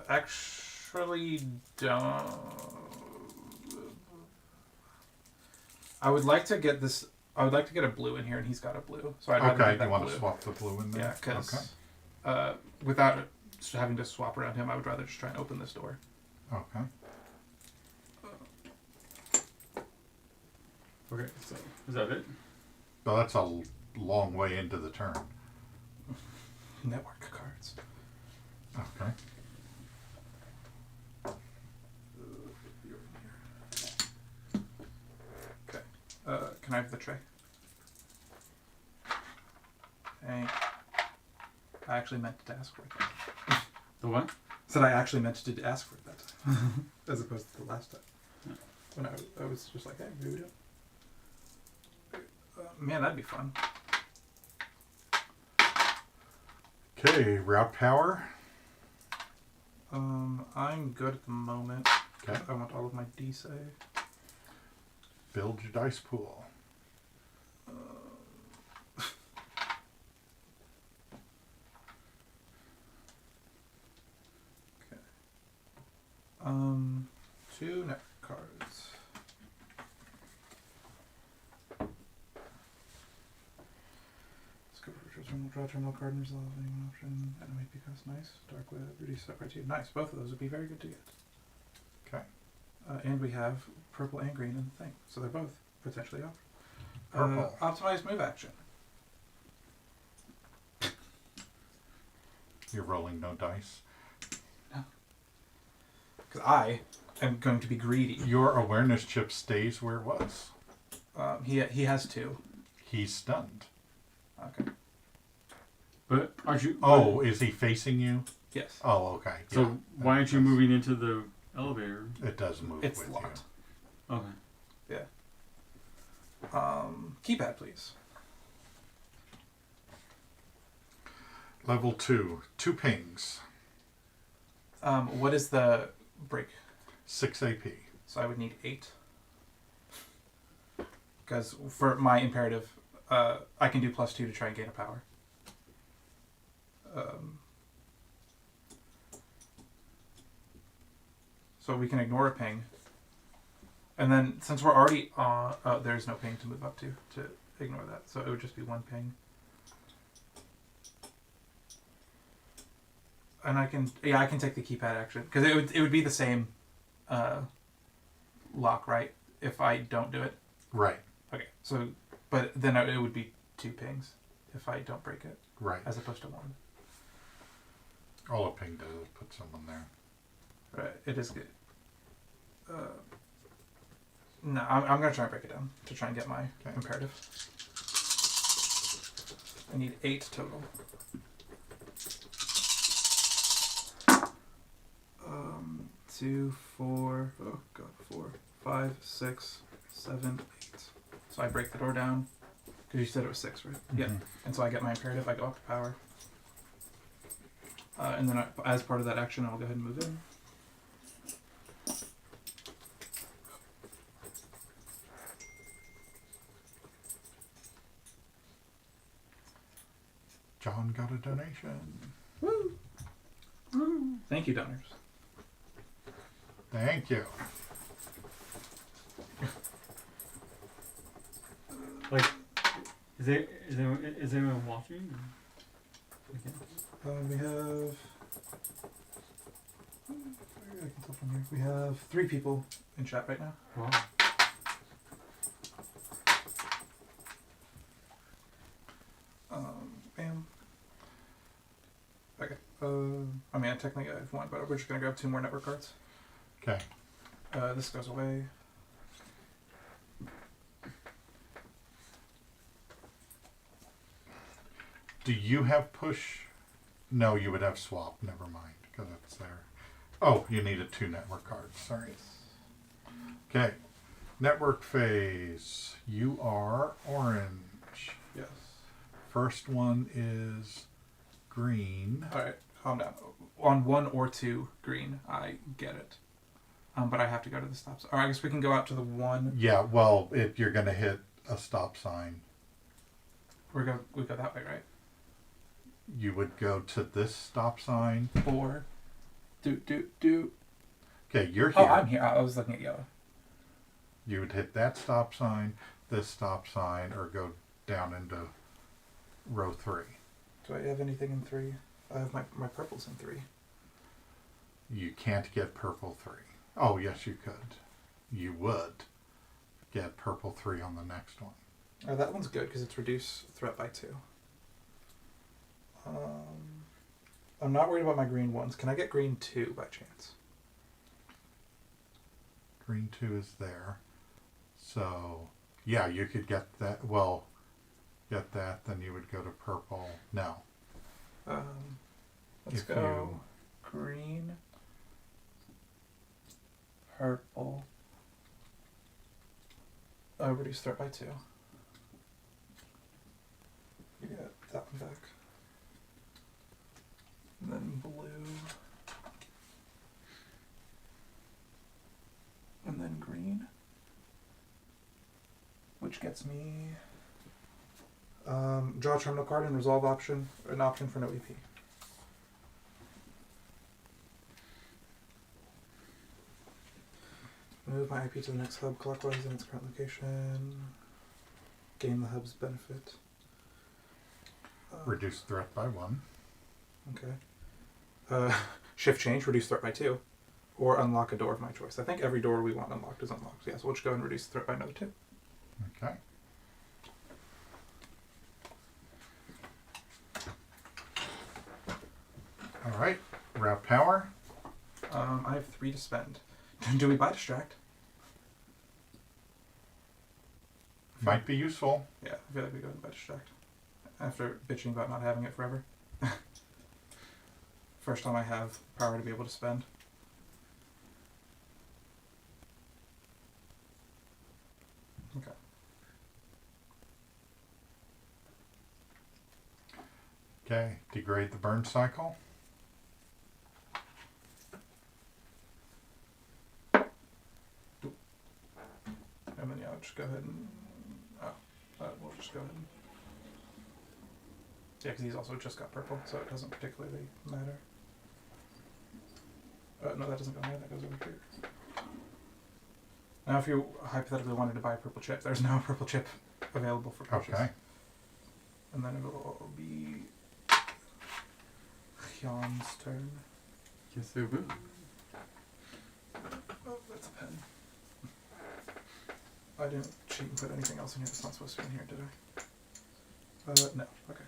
Actually, don't. I would like to get this. I would like to get a blue in here, and he's got a blue. So I'd rather okay. get that You want blue. to swap the blue in there? Yeah, because without having to swap around him, I would rather just try and open this door. Okay. Okay, so is that it? Well, that's a long way into the turn. Network cards. Okay. Okay. Can I have the tray? Thank. I actually meant to ask for it. The what? Said I actually meant to ask for it that time, as opposed to the last time. Yeah. When I was just like, hey, here we go. Man, that'd be fun. Okay, route power. I'm good at the moment. Okay. I want all of my D save. Build your dice pool. Okay. 2 net cards. Let's go for terminal, draw terminal card and resolve any one option. Enemy because nice. Dark web, reduce separate two. Nice. Both of those would be very good to get. Okay. And we have purple and green in the thing, so they're both potentially off. Purple. Optimized move action. You're rolling no dice. No. Because I am going to be greedy. Your awareness chip stays where it was. He has 2. He's stunned. Okay. But aren't you? Oh, is he facing you? Yes. Oh, okay. So Yeah, why aren't you moving into the elevator? It does move It's with locked. Okay. Yeah. Keypad, please. Level 2. 2 pings. What is the break? 6 AP. So I would need 8. Because for my imperative, I can do +2 to try and gain a power. So we can ignore a ping. And then since we're already on... there's no ping to move up to ignore that. So it would just be 1 ping. And I can take the keypad action. Because it would be the same lock, right? If I don't do it. Right. Okay, so, but then it would be 2 pings if I don't break it. Right. As opposed to 1. All a ping does is put someone there. Right, it is good. No, I'm going to try and break it down to try and get my imperative. I need 8 total. 2, 4, oh god, 4, 5, 6, 7, 8. So I break the door down. Because you said it was 6, right? Mm-hmm. Yeah. And so I get my imperative, I go up to power. And then as part of that action, I'll go ahead and move in. John got a donation. Woo! Woo! Thank you, donors. Thank you. Like, is anyone watching? We have... I can tell from here. We have 3 people in chat right now. Wow. Bam. Okay. I mean, technically I have 1, but we're just going to grab 2 more network cards. Okay. This goes away. Do you have push? No, you would have swap. Never mind, because it's there. Oh, you needed 2 network cards. Sorry. Okay. Network phase. You are orange. Yes. First one is green. Alright, calm down. On 1 or 2 green, I get it. But I have to go to the stop sign. Or I guess we can go out to the 1. Yeah, well, if you're going to hit a stop sign. We go that way, right? You would go to this stop sign. Or... Do. Okay, you're here. Oh, I'm here. I was looking at yellow. You would hit that stop sign, this stop sign, or go down into row 3. Do I have anything in 3? I have my purples in 3. You can't get purple 3. Oh, yes, you could. You would get purple 3 on the next one. Oh, that one's good because it's reduce threat by 2. I'm not worried about my green ones. Can I get green 2 by chance? Green 2 is there. So, yeah, you could get that. Well, get that, then you would go to purple. No. Let's go green, purple. Reduce threat by 2. You get that one back. And then blue. And then green. Which gets me... draw a terminal card and resolve option. An option for no EP. Move my IP to the next hub clockwise in its current location. Gain the hub's benefit. Reduce threat by 1. Okay. Shift change, reduce threat by 2. Or unlock a door of my choice. I think every door we want unlocked is unlocked. Yeah, so we'll just go and reduce threat by another 2. Okay. Alright. Wrap power. I have 3 to spend. Do we buy distract? Might be useful. Yeah, I feel like we go ahead and distract. After bitching about not having it forever. First time I have power to be able to spend. Okay. Okay, degrade the burn cycle. And then yeah, I'll just go ahead and we'll just go ahead and yeah, because he's also just got purple, so it doesn't particularly matter. No, that doesn't go there. That goes over here. Now, if you hypothetically wanted to buy a purple chip, there's no purple chip available for purchase. Okay. And then it'll be Hyun's turn. Yes, it will. Oh, that's a pen. I didn't cheat and put anything else in here that's not supposed to be in here, did I? No. Okay.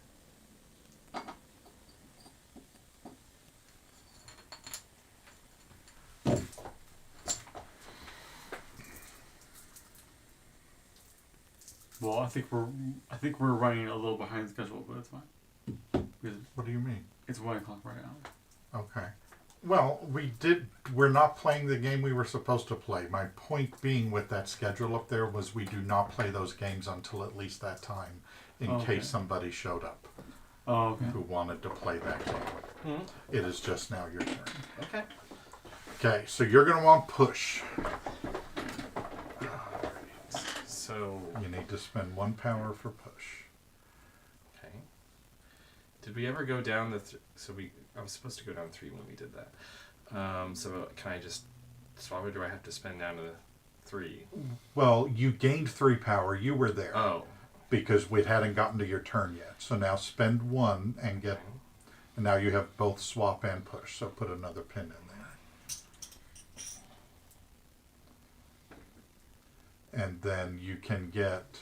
Well, I think we're running a little behind schedule, but it's fine. Because What do you mean? it's 1 o'clock right now. Okay. Well, we're not playing the game we were supposed to play. My point being with that schedule up there was we do not play those games until at least that time, in case somebody showed up who wanted to play that game. Mm-hmm. It is just now your turn. Okay. Okay, so you're going to want push. So you need to spend 1 power for push. Okay. Did we ever go down the? I was supposed to go down 3 when we did that. So can I just swap it? Or do I have to spend down to 3? Well, you gained 3 power. You were there. Oh. Because we hadn't gotten to your turn yet. So now spend 1 and get. And now you have both swap and push. So put another pin in there. And then you can get,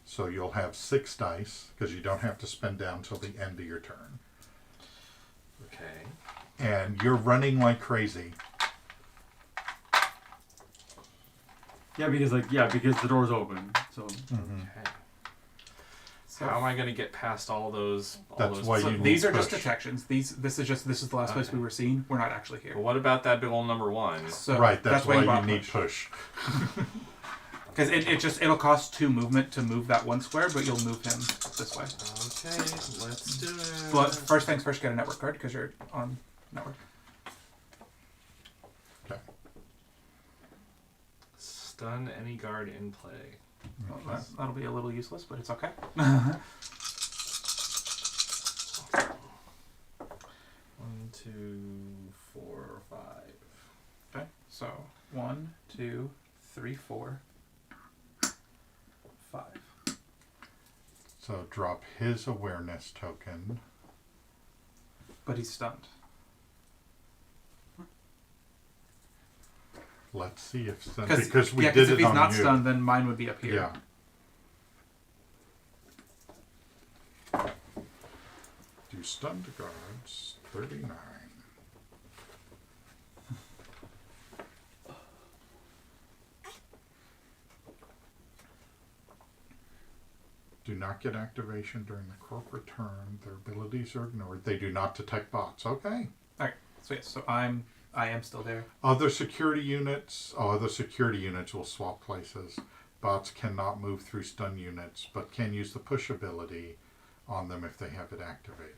so you'll have 6 dice, because you don't have to spend down till the end of your turn. Okay. And you're running like crazy. Yeah, because the door's open. So. Okay. So how am I going to get past all those? That's why you need these are push. just detections. This is the last place we were seen. We're not actually here. Well, what about that big old number 1? So right, that's why you you need push. Because it'll cost 2 movement to move that 1 square, but you'll move him this way. Okay, let's do it. But first things first, get a network card because you're on network. Okay. Stun any guard in play. Well, that'll be a little useless, but it's okay. 1, 2, 4, 5. Okay, so 1, 2, 3, 4, 5. So drop his awareness token. But he's stunned. Let's see if because we did it on you. If he's not stunned, then mine would be up here. Yeah. Do stunned guards 39. Do not get activation during the corporate turn. Their abilities are ignored. They do not detect bots. Okay. All right. So yes. So I am still there. Other security units will swap places. Bots cannot move through stun units, but can use the push ability on them if they have it activated.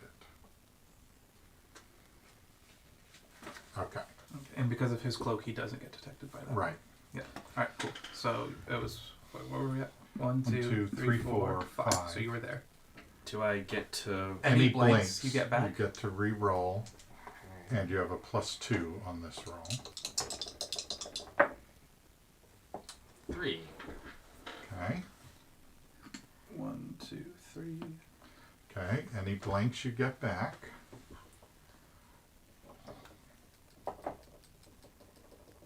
Okay. And because of his cloak, he doesn't get detected by that. Right. Yeah. All right. Cool. So it was. What were we at? 1, 2, 3, 4, 5. So you were there. Do I get to any blanks you get back? You get to re-roll, and you have a +2 on this roll. 3. Okay. 1, 2, 3. Okay. Any blanks you get back?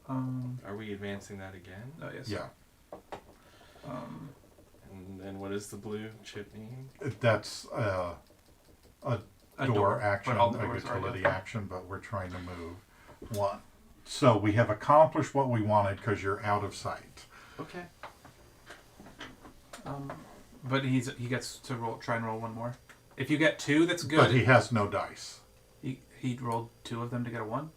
Are we advancing that again? Oh yes. Yeah. And then what does the blue chip mean? That's a door action, but all a the doors are utility identical. action, but we're trying to move 1. So we have accomplished what we wanted because you're out of sight. Okay. But he gets to try and roll one more. If you get 2, that's good. But he has no dice. He rolled 2 of them to get a 1?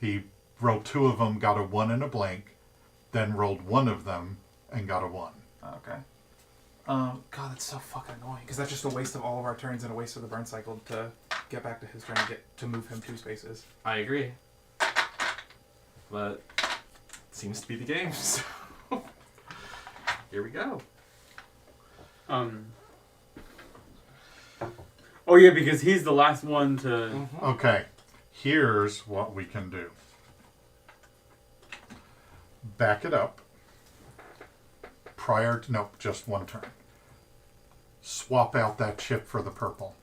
He rolled 2 of them, got a 1 and a blank, then rolled 1 of them and got a 1. Okay. God, that's so fucking annoying. Because that's just a waste of all of our turns and a waste of the burn cycle to get back to his turn and get to move him 2 spaces. I agree. But it seems to be the game, so here we go. Oh yeah, because he's the last one to... Okay, here's what we can do. Back it up. Prior to... Nope, just 1 turn. Swap out that chip for the purple.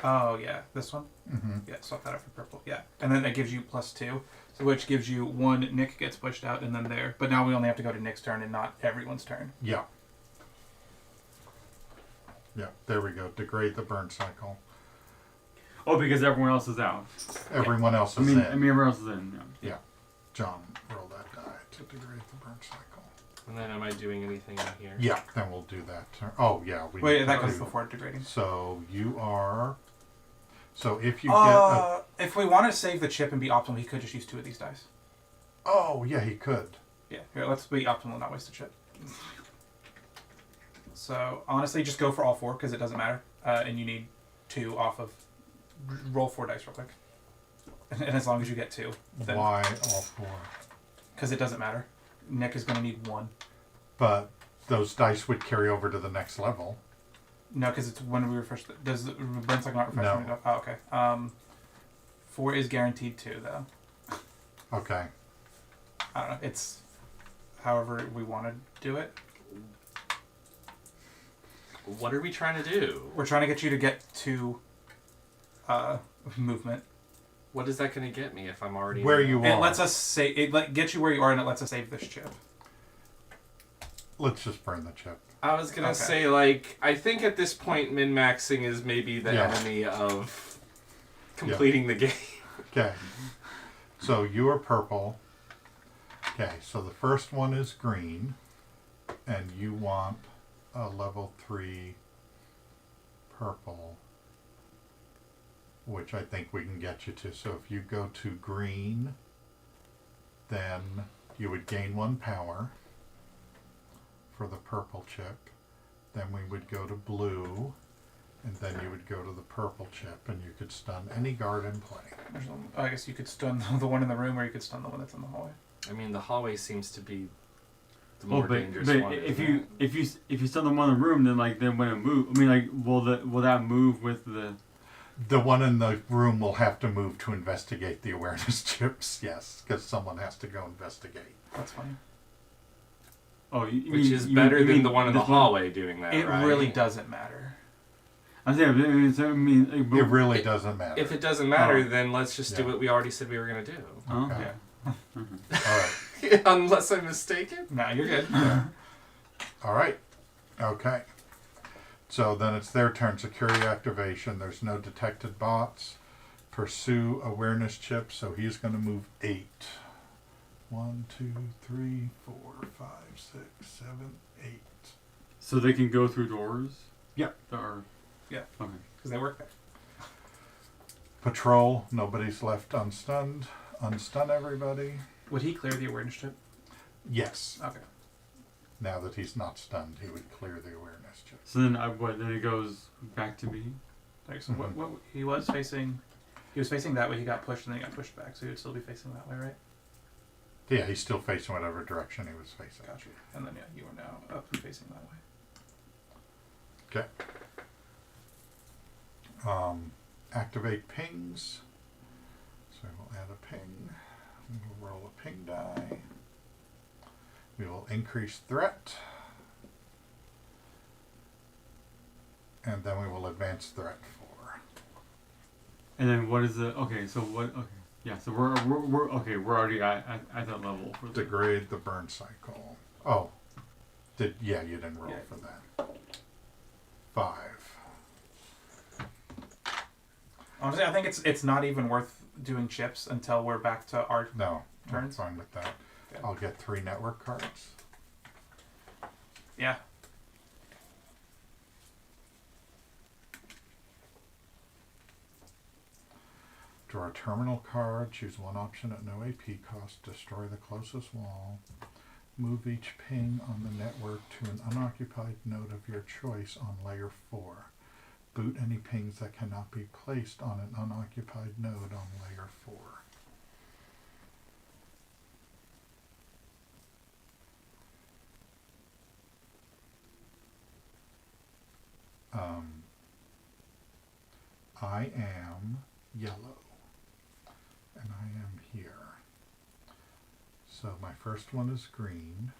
Oh, yeah. This one? Mm-hmm. Yeah, swap that out for purple. Yeah. And then that gives you +2, so which gives you 1 Nick gets pushed out and then there. But now we only have to go to Nick's turn and not everyone's turn. Yeah. Yeah, there we go. Degrade the burn cycle. Oh, because everyone else is out. Everyone else is in. I mean, everyone else is in. Yeah. Yeah. John, roll that die to degrade the burn cycle. And then am I doing anything in here? Yeah, then we'll do that. Oh, yeah. Wait, that comes before degrading. So you are... So if you get... If we want to save the chip and be optimal, he could just use 2 of these dice. Oh, yeah, he could. Yeah, here, let's be optimal and not waste the chip. So, honestly, just go for all 4, because it doesn't matter. And you need 2 off of... Roll 4 dice real quick. And as long as you get 2. Then, why all 4? Because it doesn't matter. Nick is going to need 1. But those dice would carry over to the next level. No, because it's when we refresh... Does the burn cycle not refresh? No. Oh, okay. 4 is guaranteed 2, though. Okay. I don't know. It's however we want to do it. What are we trying to do? We're trying to get you to get to movement. What is that going to get me if I'm already where you are? It lets us save. It gets you where you are, and it lets us save this chip. Let's just burn the chip. I was gonna say, like, I think at this point min-maxing is maybe the enemy of completing the game. Okay. So you are purple. Okay, so the first one is green, and you want a level 3 purple, which I think we can get you to. So if you go to green, then you would gain 1 power for the purple chip. Then we would go to blue, and then you would go to the purple chip, and you could stun any guard in play. I guess you could stun the one in the room, or you could stun the one that's in the hallway. I mean, the hallway seems to be the more dangerous one. If you stun the one in the room, then when it moves, I mean, like, will that move with the? The one in the room will have to move to investigate the awareness chips. Yes, because someone has to go investigate. That's fine. Oh, which is better than the one in the hallway doing that. It right? really doesn't matter. I'm saying, it really doesn't matter. If it doesn't matter, then let's just do what we already said we were going to do. Okay. Yeah. All right. Unless I'm mistaken. No, you're good. All right. Okay. So then it's their turn. Security activation. There's no detected bots. Pursue awareness chip. So he's going to move 8. 1, 2, 3, 4, 5, 6, 7, 8. So they can go through doors? Yeah. Yeah. Okay. Because they work there. Patrol. Nobody's left unstunned. Unstun everybody. Would he clear the awareness chip? Yes. Okay. Now that he's not stunned, he would clear the awareness chip. So then, then it goes back to me. Like, so what he was facing that way. He got pushed and then he got pushed back. So he would still be facing that way, right? Yeah, he's still facing whatever direction he was facing. Gotcha. And then you are now up and facing that way. Okay. Activate pings. So we'll add a ping. We'll roll a ping die. We will increase threat. And then we will advance threat 4. And then what is the so what yeah, so we're already at that level for degrade the burn cycle. Oh. You didn't roll for that. 5. Honestly, I think it's not even worth doing chips until we're back to our turns. I'm fine with that. Okay. I'll get 3 network cards. Yeah. Draw a terminal card, choose one option at no AP cost, destroy the closest wall, move each ping on the network to an unoccupied node of your choice on layer 4. Boot any pings that cannot be placed on an unoccupied node on layer 4. I am yellow, and I am here. So my first one is green.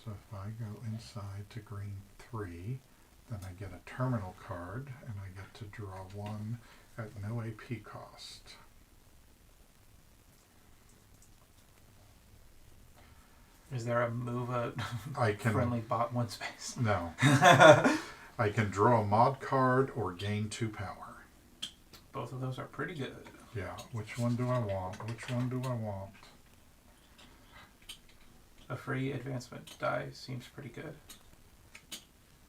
So if I go inside to green 3, then I get a terminal card, and I get to draw one at no AP cost. Is there a move a friendly bot 1 space? No. I can draw a mod card or gain 2 power. Both of those are pretty good. Yeah, which one do I want? Which one do I want? A free advancement die seems pretty good.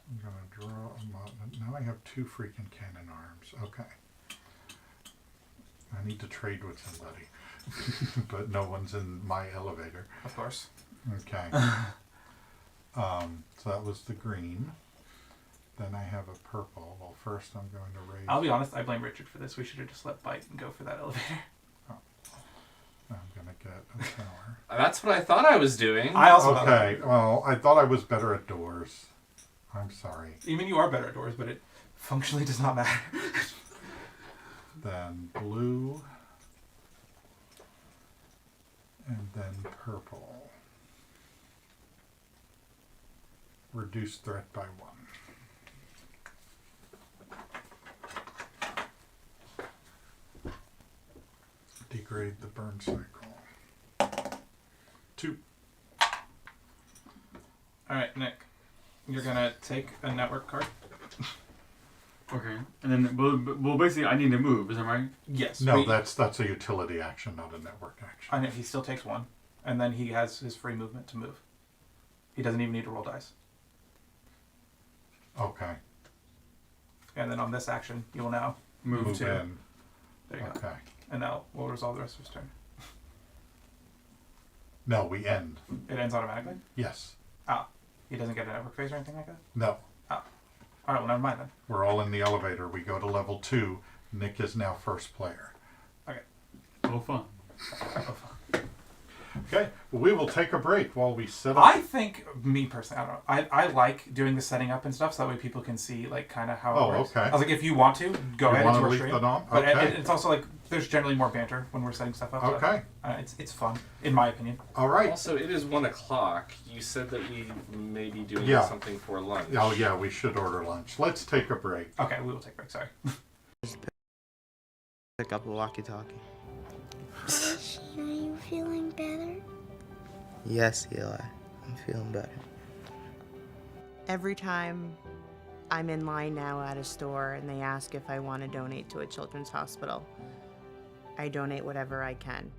I'm going to draw a mod. Now I have 2 freaking cannon arms. Okay. I need to trade with somebody. But no one's in my elevator. Of course. Okay. So that was the green. Then I have a purple. Well, first I'm going to raise... I'll be honest, I blame Richard for this. We should have just let Bite and go for that elevator. Oh. I'm going to get a tower. That's what I thought I was doing. I also Okay, well, I thought I was better at doors. I'm sorry. Even you are better at doors, but it functionally does not matter. Then blue. And then purple. Reduce threat by 1. Degrade the burn cycle. 2. Alright, Nick. You're gonna take a network card. Okay. And then, well, basically, I need to move. Is that right? Yes. No, that's a utility action, not a network action. I know, he still takes 1. And then he has his free movement to move. He doesn't even need to roll dice. Okay. And then on this action, you will now Move 2. in. There you Okay. go. And now we'll resolve the rest of his turn. No, we end. It ends automatically? Yes. Ah. He doesn't get a network phase or anything like that? No. Ah. Alright, well, never mind then. We're all in the elevator. We go to level 2. Nick is now first player. Okay. Oh, fun. Okay, well, we will take a break while we set up. I think, me personally, I don't know. I like doing the setting up and stuff so that way people can see, like, kind of how it works. Okay. I was like, if you want to, go ahead wanna into our leave stream. that on? But Okay. it's also, like, there's generally more banter when we're setting stuff up. Okay. So, it's fun, in my opinion. All right. Also, it is 1 o'clock. You said that we may be doing Yeah. something for lunch. Oh, yeah, we should order lunch. Let's take a break. Okay, we will take a break, sorry. Pick up a walkie-talkie. Are you feeling better? Yes, Eli. I'm feeling better. Every time I'm in line now at a store and they ask if I want to donate to a children's hospital, I donate whatever I can.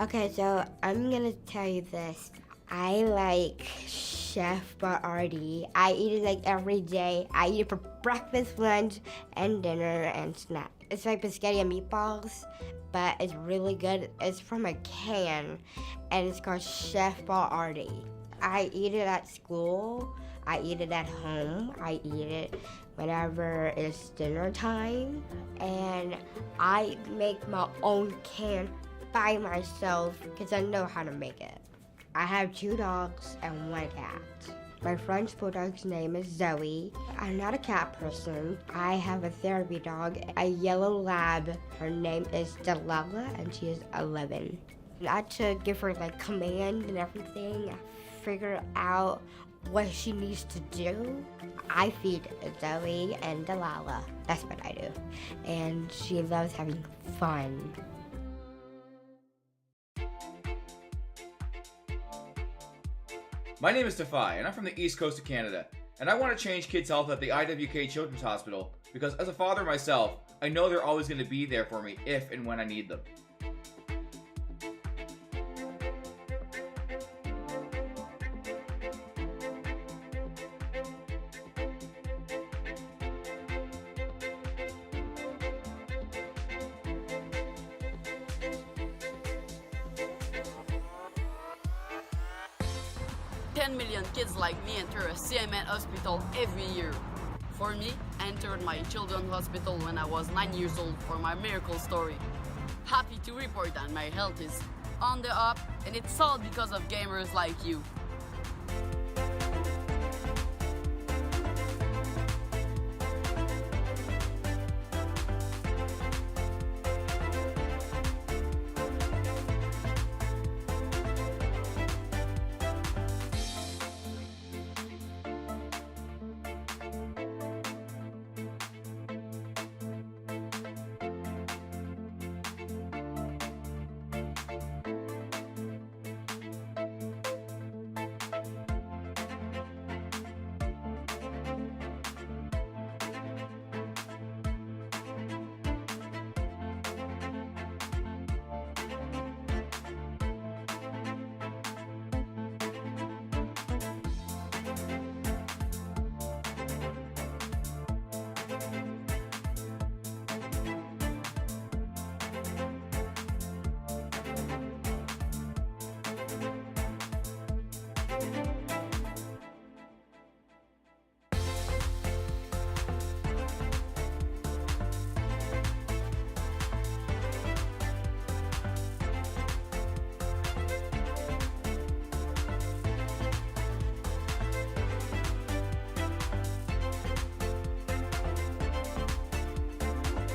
Okay, so I'm gonna tell you this. I like Chef Boyardee. I eat it like every day. I eat it for breakfast, lunch, and dinner and snack. It's like spaghetti and meatballs, but it's really good. It's from a can, and it's called Chef Boyardee. I eat it at school. I eat it at home. I eat it whenever it's dinner time, and I make my own can by myself because I know how to make it. I have 2 dogs and 1 cat. My French bulldog's name is Zoe. I'm not a cat person. I have a therapy dog, a yellow lab. Her name is Delilah, and she is 11. I had to give her like command and everything, figure out what she needs to do. I feed Zoe and Delilah. That's what I do. And she loves having fun. My name is Defy, and I'm from the East Coast of Canada, and I want to change kids' health at the IWK Children's Hospital because as a father myself, I know they're always going to be there for me if and when I need them. Million kids like me enter a CMN hospital every year. For me, I entered my children's hospital when I was 9 years old for my miracle story. Happy to report that my health is on the up, and it's all because of gamers like you.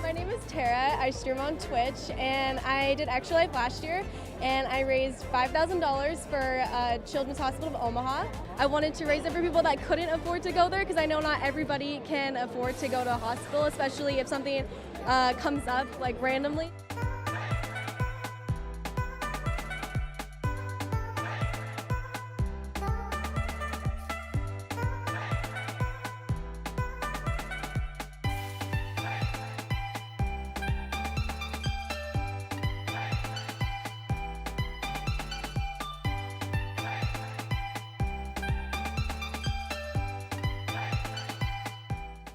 My name is Tara. I stream on Twitch, and I did Extra Life last year, and I raised $5,000 for Children's Hospital of Omaha. I wanted to raise it for people that couldn't afford to go there, because I know not everybody can afford to go to a hospital, especially if something comes up like randomly.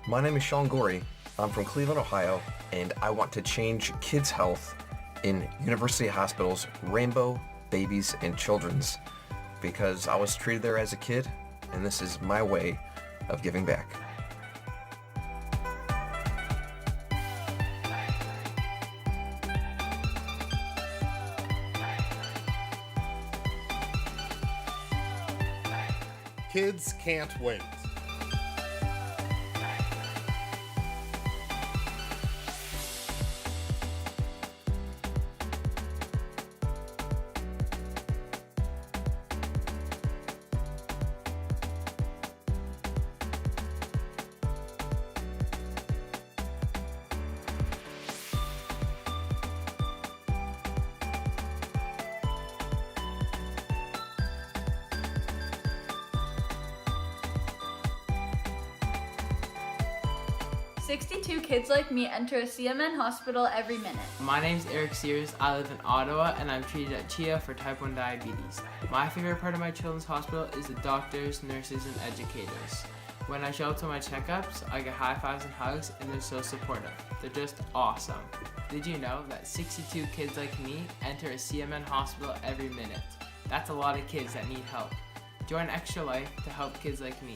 My name is Sean Gorey. I'm from Cleveland, Ohio, and I want to change kids' health in university hospitals, Rainbow, Babies, and Children's, because I was treated there as a kid, and this is my way of giving back. Kids can't wait. "62 kids like me enter a CMN hospital every minute." My name's Eric Sears. I live in Ottawa, and I'm treated at CHIA for type 1 diabetes. My favorite part of my children's hospital is the doctors, nurses, and educators. When I show up to my checkups, I get high fives and hugs, and they're so supportive. They're just awesome. Did you know that 62 kids like me enter a CMN hospital every minute? That's a lot of kids that need help. Join Extra Life to help kids like me.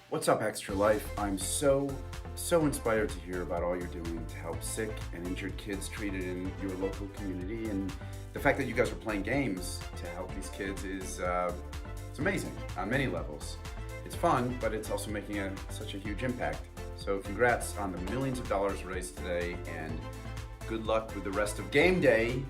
What's up, Extra Life? I'm so so inspired to hear about all you're doing to help sick and injured kids treated in your local community, and the fact that you guys are playing games to help these kids is it's amazing on many levels. It's fun, but it's also making such a huge impact. So congrats on the millions of dollars raised today, and good luck with the rest of game day.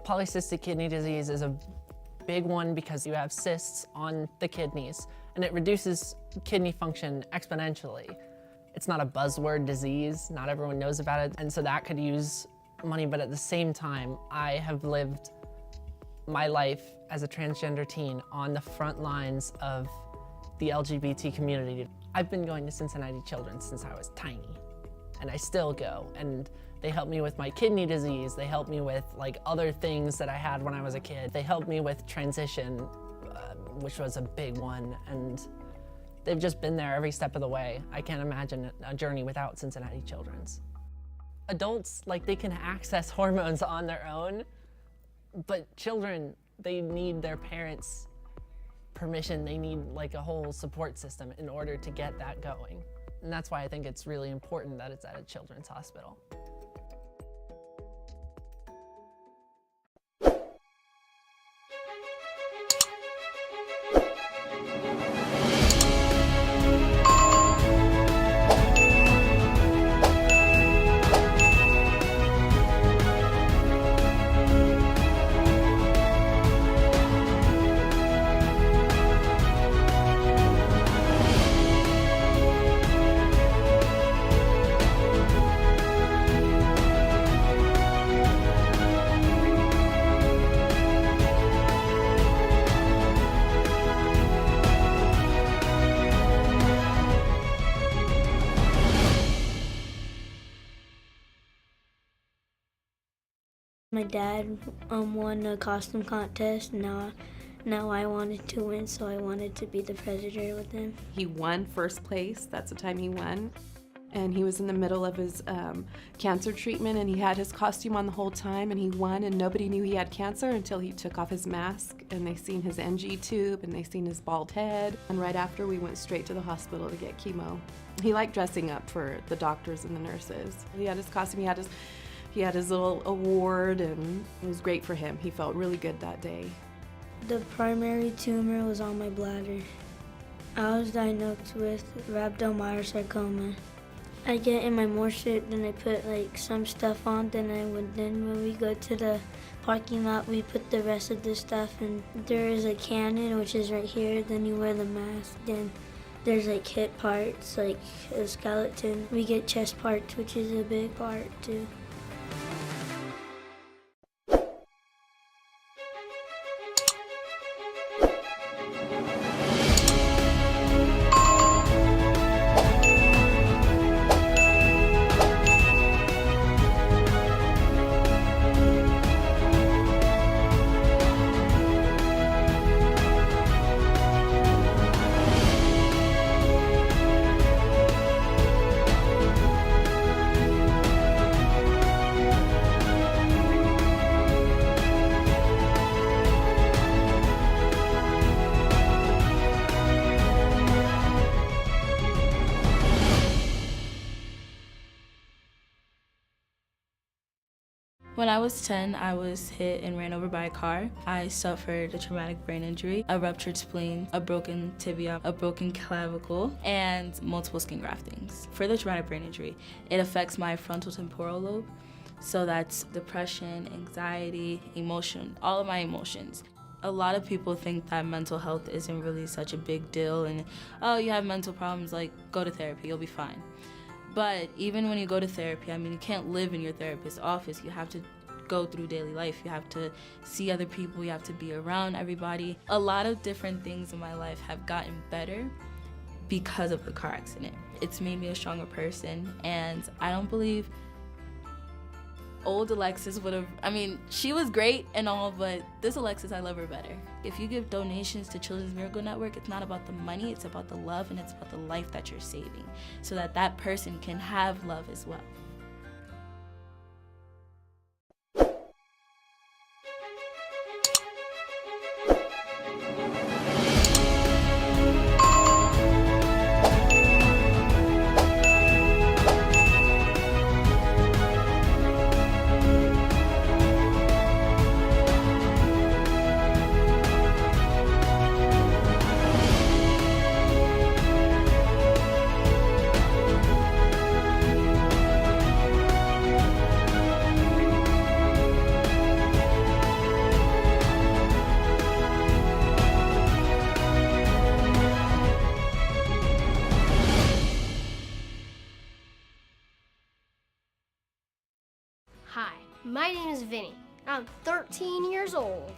Polycystic kidney disease is a big one because you have cysts on the kidneys and it reduces kidney function exponentially. It's not a buzzword disease, not everyone knows about it, and so that could use money, but at the same time, I have lived my life as a transgender teen on the front lines of the LGBT community. I've been going to Cincinnati Children's since I was tiny, and I still go, and they help me with my kidney disease. They help me with like other things that I had when I was a kid. They helped me with transition, which was a big one, and they've just been there every step of the way. I can't imagine a journey without Cincinnati Children's. Adults, like, they can access hormones on their own, but children, they need their parents' permission. They need like a whole support system in order to get that going. And that's why I think it's really important that it's at a children's hospital. My dad won a costume contest. Now I wanted to win, so I wanted to be the president with him. He won first place. That's the time he won. And he was in the middle of his cancer treatment, and he had his costume on the whole time, and he won, and nobody knew he had cancer until he took off his mask, and they seen his NG tube, and they seen his bald head. And right after, we went straight to the hospital to get chemo. He liked dressing up for the doctors and the nurses. He had his costume, he had his little award, and it was great for him. He felt really good that day. The primary tumor was on my bladder. I was diagnosed with rhabdomyosarcoma. I get in my morphine, then I put like some stuff on, then when we go to the parking lot, we put the rest of the stuff, and there is a cannon, which is right here, then you wear the mask, then there's like hip parts, like a skeleton. We get chest parts, which is a big part too. When I was 10, I was hit and ran over by a car. I suffered a traumatic brain injury, a ruptured spleen, a broken tibia, a broken clavicle, and multiple skin graftings. For the traumatic brain injury, it affects my frontal temporal lobe, So that's depression, anxiety, emotion, all of my emotions. A lot of people think that mental health isn't really such a big deal and, oh, you have mental problems, like, go to therapy, you'll be fine. But even when you go to therapy, I mean, you can't live in your therapist's office. You have to go through daily life. You have to see other people. You have to be around everybody. A lot of different things in my life have gotten better because of the car accident. It's made me a stronger person, and I don't believe old Alexis would have, I mean, she was great and all, but this Alexis, I love her better. If you give donations to Children's Miracle Network, it's not about the money, it's about the love, and it's about the life that you're saving, so that that person can have love as well. Hi, my name is Vinny. I'm 13 years old.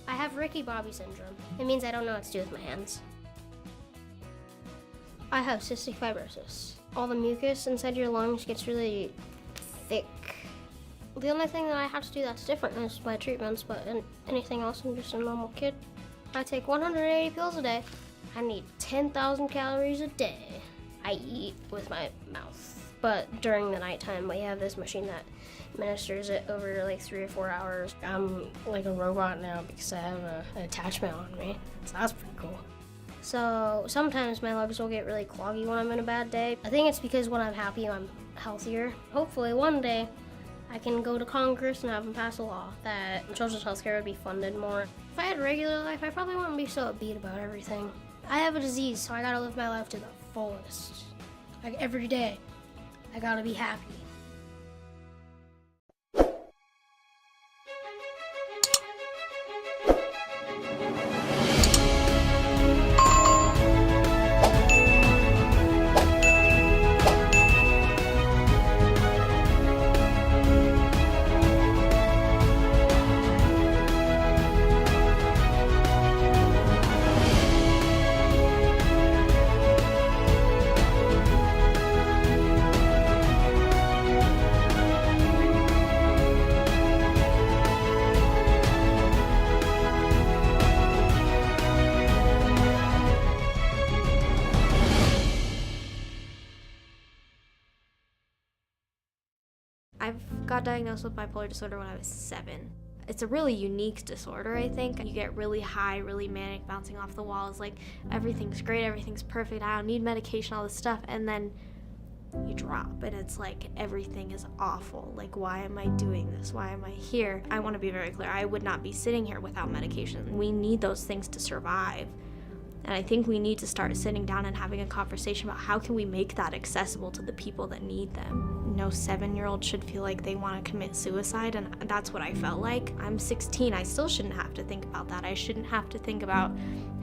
I have Ricky Bobby syndrome. It means I don't know what to do with my hands. I have cystic fibrosis. All the mucus inside your lungs gets really thick. The only thing that I have to do that's different is my treatments, but anything else, I'm just a normal kid. I take 180 pills a day. I need 10,000 calories a day. I eat with my mouth, but during the nighttime, we have this machine that administers it over like 3 or 4 hours. I'm like a robot now because I have an attachment on me, so that's pretty cool. So sometimes my legs will get really cloggy when I'm in a bad day. I think it's because when I'm happy, I'm healthier. Hopefully one day I can go to Congress and have them pass a law that children's healthcare would be funded more. If I had a regular life, I probably wouldn't be so upbeat about everything. I have a disease, so I gotta live my life to the fullest. Like every day, I gotta be happy. I got diagnosed with bipolar disorder when I was 7. It's a really unique disorder, I think. You get really high, really manic, bouncing off the walls, like everything's great, everything's perfect, I don't need medication, all this stuff, and then you drop, and it's like everything is awful. Like, why am I doing this? Why am I here? I want to be very clear, I would not be sitting here without medication. We need those things to survive. And I think we need to start sitting down and having a conversation about how can we make that accessible to the people that need them. No 7-year-old should feel like they want to commit suicide, and that's what I felt like. I'm 16, I still shouldn't have to think about that. I shouldn't have to think about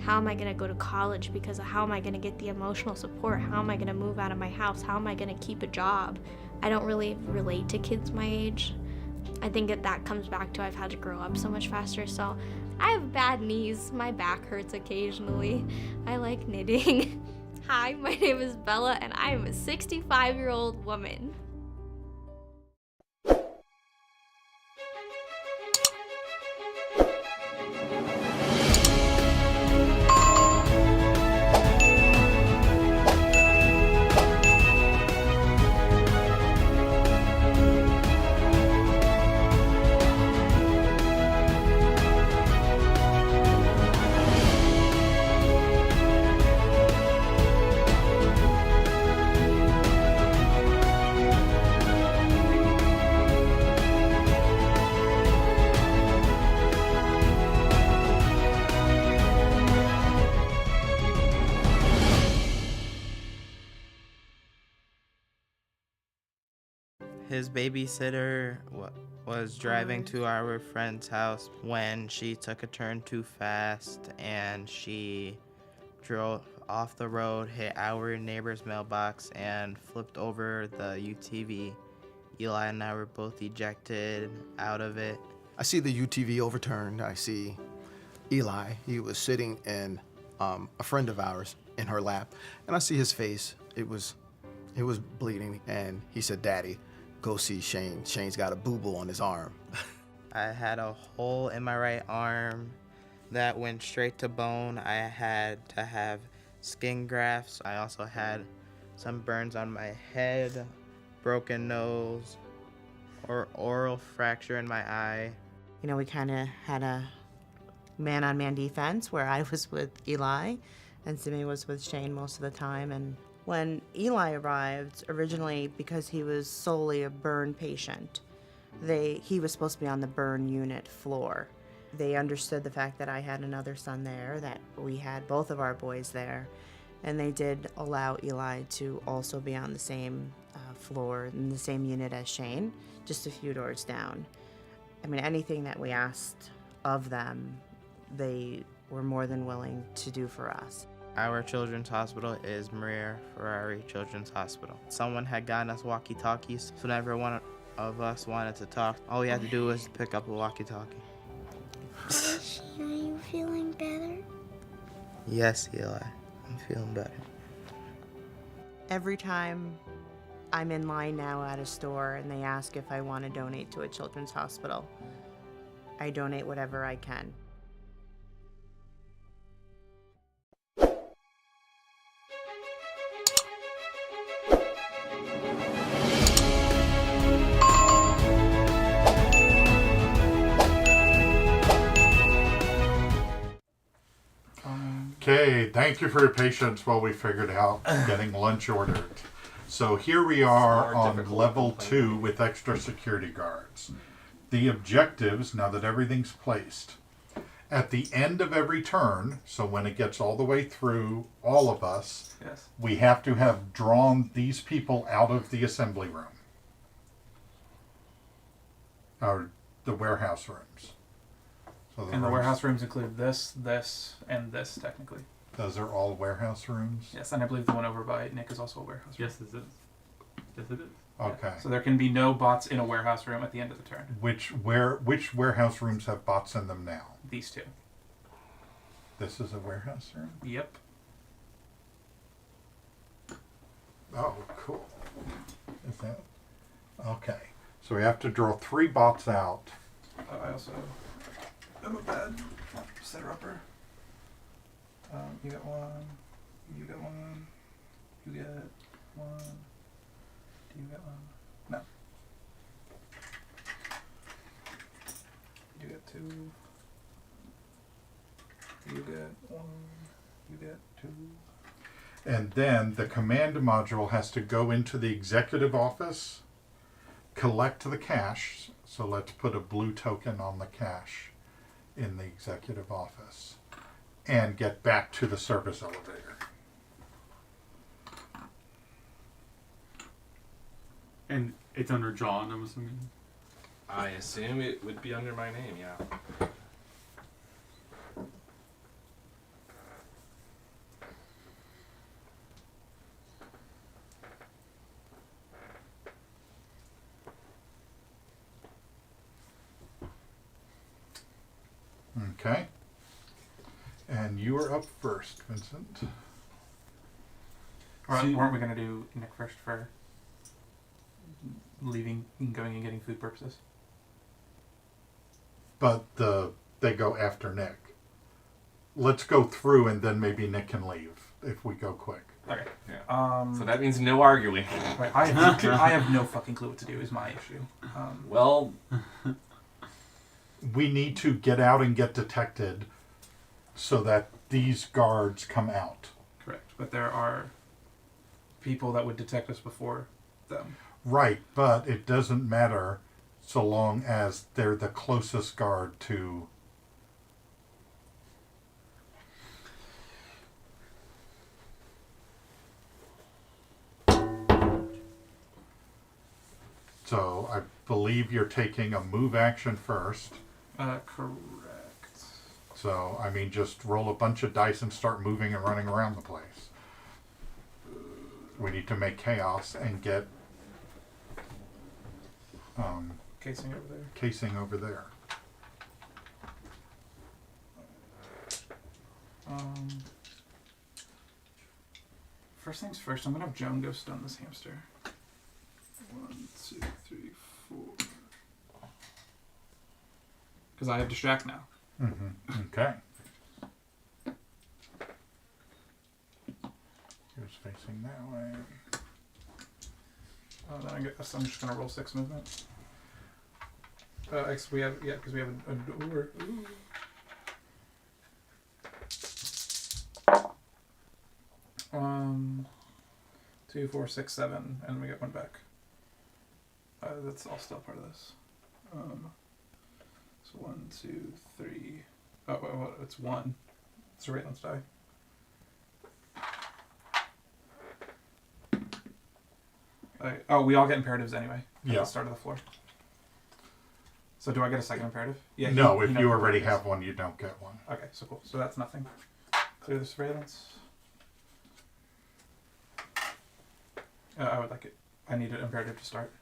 how am I going to go to college because of how am I going to get the emotional support? How am I going to move out of my house? How am I going to keep a job? I don't really relate to kids my age. I think that comes back to I've had to grow up so much faster, so I have bad knees. My back hurts occasionally. I like knitting. Hi, my name is Bella, and I am a 65-year-old woman. his babysitter was driving to our friend's house when she took a turn too fast and she drove off the road, hit our neighbor's mailbox, and flipped over the UTV. Eli and I were both ejected out of it. I see the UTV overturned. I see Eli. He was sitting in a friend of ours in her lap, and I see his face. It was bleeding, and he said, "Daddy, go see Shane. Shane's got a boo-boo on his arm." I had a hole in my right arm that went straight to bone. I had to have skin grafts. I also had some burns on my head, broken nose, or oral fracture in my eye. You know, we kind of had a man-on-man defense where I was with Eli and Simi was with Shane most of the time. And when Eli arrived, originally because he was solely a burn patient, he was supposed to be on the burn unit floor. They understood the fact that I had another son there, that we had both of our boys there, and they did allow Eli to also be on the same floor in the same unit as Shane, just a few doors down. I mean, anything that we asked of them, they were more than willing to do for us. Our children's hospital is Maria Ferrari Children's Hospital. Someone had gotten us walkie-talkies, so whenever one of us wanted to talk, all we had to do was pick up a walkie-talkie. Shane, are you feeling better? Yes, Eli, I'm feeling better. Every time I'm in line now at a store and they ask if I want to donate to a children's hospital, I donate whatever I can. Okay, thank you for your patience while we figured out getting lunch ordered. So here we are on level 2 with extra security guards. The objectives, now that everything's placed, at the end of every turn, so when it gets all the way through all of us, Yes. we have to have drawn these people out of the assembly room. Or the warehouse rooms. So And the warehouse rooms include this, and this, technically. Those are all warehouse rooms? Yes, and I believe the one over by Nick is also a warehouse room. Yes, it is. Yes, it is. Okay. So there can be no bots in a warehouse room at the end of the turn. Which warehouse rooms have bots in them now? These two. This is a warehouse room? Yep. Oh, cool. Is that? Okay. So we have to draw 3 bots out. I also am a bad setter-upper. You get one. You get one. You get one. Do you get one? No. You get 2. You get 1. You get 2. And then the command module has to go into the executive office, collect the cash. So let's put a blue token on the cash in the executive office and get back to the service elevator. And it's under John, I'm assuming? I assume it would be under my name, yeah. Okay. And you are up first, Vincent. Weren't we going to do Nick first for leaving and going and getting food purposes? But they go after Nick. Let's go through and then maybe Nick can leave if we go quick. Okay. Yeah. So that means no arguing. Right, I have no fucking clue what to do is my issue. Well... We need to get out and get detected so that these guards come out. Correct. But there are people that would detect us before them. Right, but it doesn't matter so long as they're the closest guard to... So I believe you're taking a move action first. Correct. So, I mean, just roll a bunch of dice and start moving and running around the place. We need to make chaos and get Casing over there. Casing over there. First things first, I'm gonna have Joan go stun this hamster. 1, 2, 3, 4. Because I have distract now. Mm-hmm. Okay. Here's facing that way. Then I guess I'm just gonna roll 6 movement. Because we have a door. Ooh. Um, 2, 4, 6, 7, and we get 1 back. That's all still part of this. So 1, 2, 3. Oh, well, it's 1. Surveillance die. We all get imperatives anyway. At the start of the floor. So do I get a second imperative? Yeah. No, if you already have one, you don't get one. Okay, so cool. So that's nothing. Clear the surveillance. I would like it. I need an imperative to start.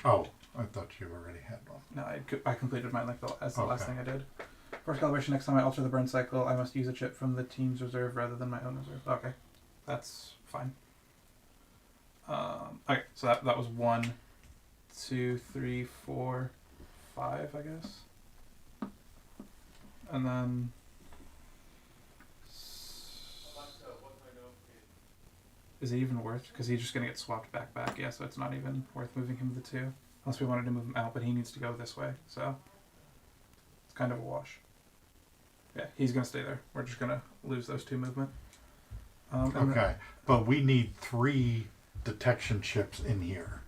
Oh, I thought you already had one. No, I completed mine as the last thing I did. First calibration, next time I alter the burn cycle, I must use a chip from the team's reserve rather than my own reserve. Okay, that's fine. Okay, so that was 1, 2, 3, 4, 5, I guess. And then... Is it even worth? Because he's just going to get swapped back. Yeah, so it's not even worth moving him the 2. Unless we wanted to move him out, but he needs to go this way. So it's kind of a wash. Yeah, he's going to stay there. We're just going to lose those 2 movement. Okay, but we need 3 detection chips in here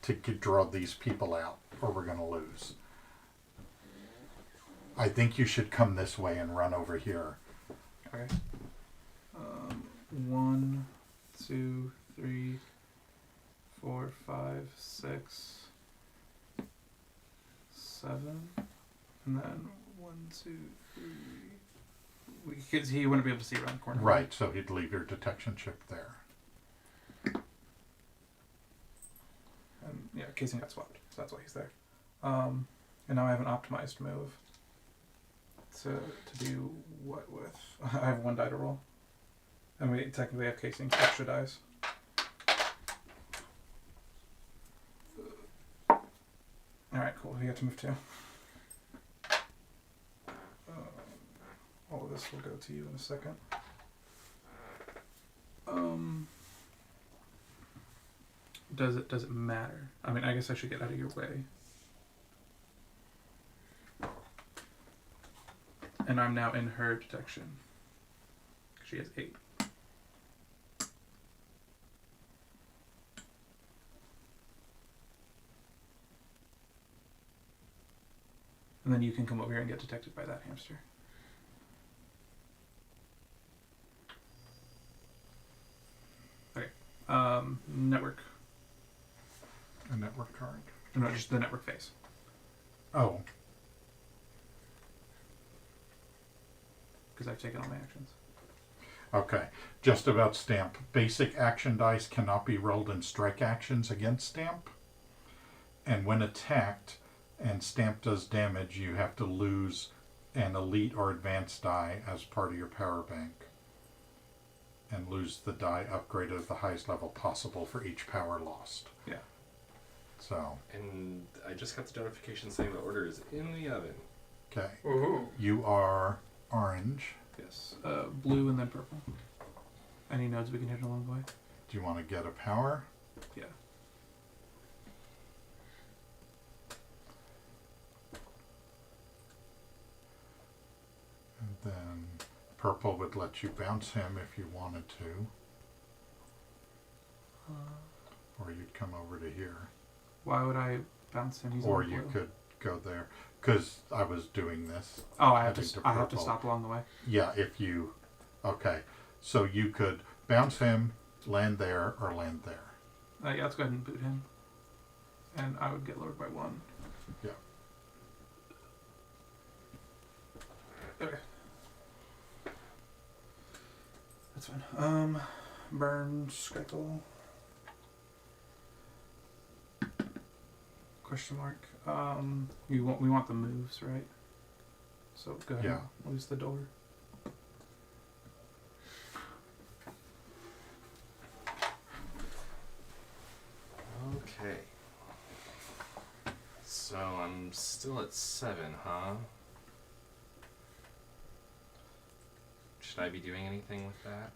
to draw these people out, or we're going to lose. I think you should come this way and run over here. Okay. 1, 2, 3, 4, 5, 6, 7, and then 1, 2, 3. Because he wouldn't be able to see around the corner. Right, so he'd leave your detection chip there. And yeah, casing got swapped, so that's why he's there. And now I have an optimized move to do what with? I have 1 die to roll. And we technically have casing extra dice. Alright, cool. We get to move 2. All of this will go to you in a second. Does it matter? I mean, I guess I should get out of your way. And I'm now in her detection. She has 8. And then you can come over here and get detected by that hamster. Okay. Network. A network card? No, just the network phase. Oh. Because I've taken all my actions. Okay. Just about Stamp. Basic action dice cannot be rolled in strike actions against Stamp. And when attacked and Stamp does damage, you have to lose an elite or advanced die as part of your power bank. And lose the die upgraded at the highest level possible for each power lost. Yeah. So. And I just got the notification saying the order is in the oven. Okay. Ooh. You are orange. Yes. Blue and then purple. Any nodes we can hit along the way? Do you want to get a power? Yeah. And then purple would let you bounce him if you wanted to. Or you'd come over to here. Why would I bounce him? He's or on you blue. could go there. Because I was doing this. Oh, I have to purple. stop along the way? Yeah, if you... Okay. So you could bounce him, land there, or land there. Yeah, let's go ahead and boot him. And I would get lowered by 1. Yeah. Okay. That's fine. Burncycle. Question mark. We want the moves, right? So go ahead. Yeah. And lose the door. Okay. So I'm still at 7, huh? Should I be doing anything with that?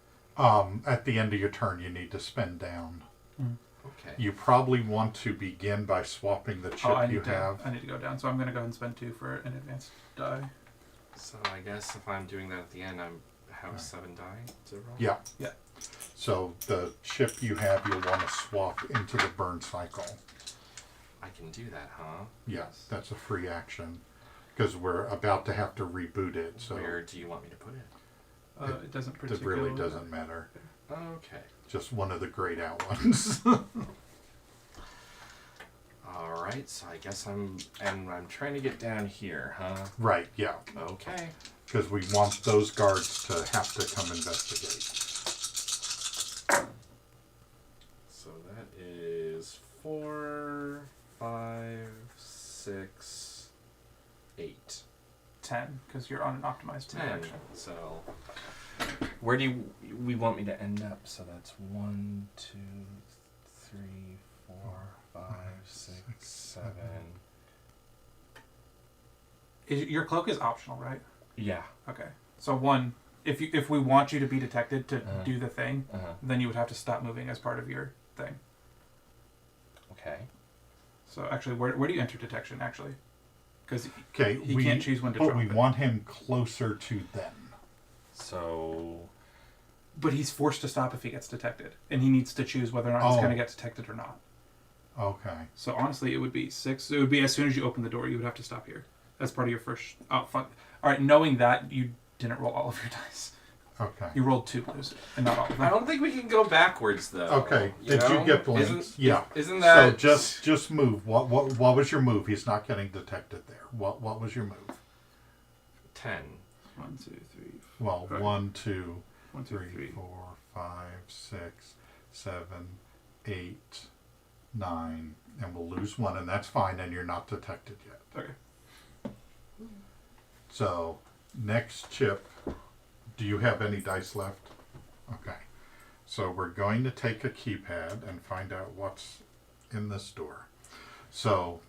At the end of your turn, you need to spend down. Okay. You probably want to begin by swapping the chip you have. I need to go down, so I'm going to go ahead and spend 2 for an advanced die. So I guess if I'm doing that at the end, I have 7 die to roll? Yeah. Yeah. So the chip you have, you'll want to swap into the Burncycle. I can do that, huh? Yes, that's a free action. Because we're about to have to reboot it. So where do you want me to put it? It doesn't It particularly really doesn't matter. Okay. Just one of the grayed out ones. Alright, so I guess I'm trying to get down here, huh? Right, yeah. Okay. Because we want those guards to have to come investigate. So that is 4, 5, 6, 8. 10, because you're on an optimized 10. action. So where do we want me to end up? So that's 1, 2, 3, 4, 5, 6, 7. Your cloak is optional, right? Yeah. Okay. So 1, if we want you to be detected to do the thing, then you would have to stop moving as part of your thing. Okay. So actually, where do you enter detection, actually? Because Okay, he can't choose when to but drop we it. want him closer to them. So... But he's forced to stop if he gets detected. And he needs to choose whether or not he's going to get detected or not. Okay. So honestly, it would be 6. It would be as soon as you open the door, you would have to stop here. That's part of your first... Oh, fuck. Alright, knowing that, you didn't roll all of your dice. Okay. You rolled 2 blues, and not all of them. I don't think we can go backwards, though. Okay. Did you get blinked? Yeah. Isn't that... So just move. What was your move? He's not getting detected there. What was your move? 10. 1, 2, 3, 4. Well, 1, 2, 1, 2, 3, 4, 5, 6, 7, 8, 9, and we'll lose 1, and that's fine, and you're not detected yet. Okay. So, next chip, do you have any dice left? Okay. So we're going to take a keypad and find out what's in this door. So,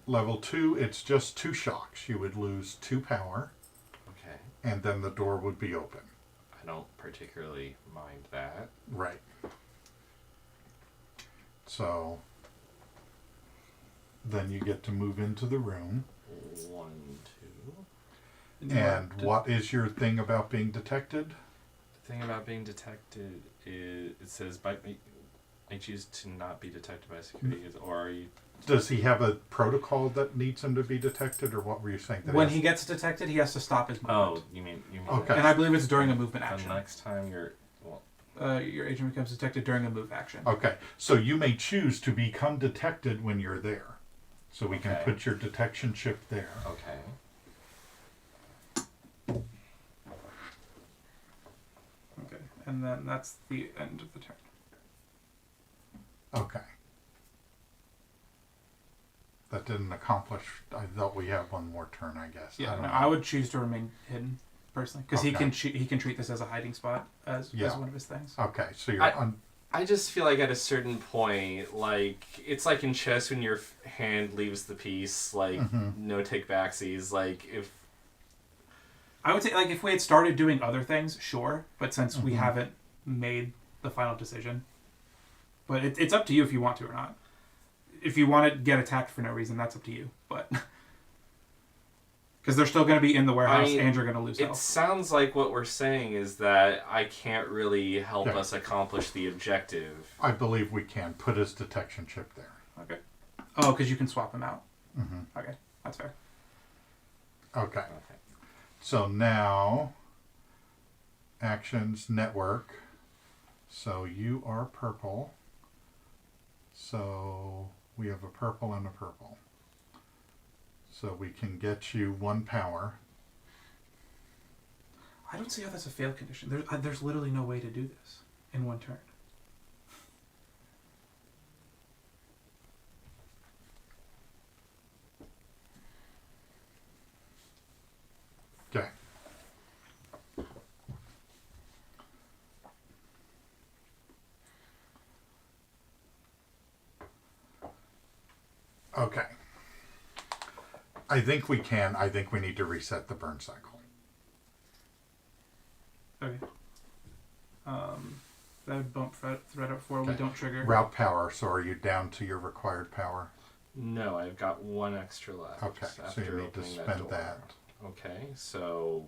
level 2, it's just 2 shocks. You would lose 2 power. Okay. And then the door would be open. I don't particularly mind that. Right. So, then you get to move into the room. 1, 2. And what is your thing about being detected? The thing about being detected is it says, I choose to not be detected by security, or are you... Does he have a protocol that needs him to be detected, or what were you saying? When he gets detected, he has to stop his movement. Oh, you mean okay. And I believe it's during a movement action. The next time your agent becomes detected during a move action. Okay, so you may choose to become detected when you're there. So we can put your detection chip there. Okay. Okay, and then that's the end of the turn. Okay. That didn't accomplish. I thought we had one more turn, I guess. Yeah, don't no, know. I would choose to remain hidden, personally, because Okay. he can treat this as a hiding spot as one of his things. Okay, so you're I just feel like at a certain point, like, it's like in chess when your hand leaves the piece, like, no take backsies, like, if... I would say, like, if we had started doing other things, sure, but since we haven't made the final decision. But it's up to you if you want to or not. If you want to get attacked for no reason, that's up to you, but... Because they're still going to be in the warehouse and you're going to lose It health. sounds like what we're saying is that I can't really help us accomplish the objective. I believe we can put his detection chip there. Okay. Oh, because you can swap them out. Mm-hmm. Okay, that's fair. Okay. So now, actions network. So you are purple. So we have a purple and a purple. So we can get you 1 power. I don't see how that's a fail condition. There's literally no way to do this in 1 turn. Okay. Okay. I think we can. I think we need to reset the burn cycle. Okay. That would bump threat up 4. We don't trigger. Route power. So are you down to your required power? No, I've got 1 extra left. Okay, so you need to spend that. Okay, so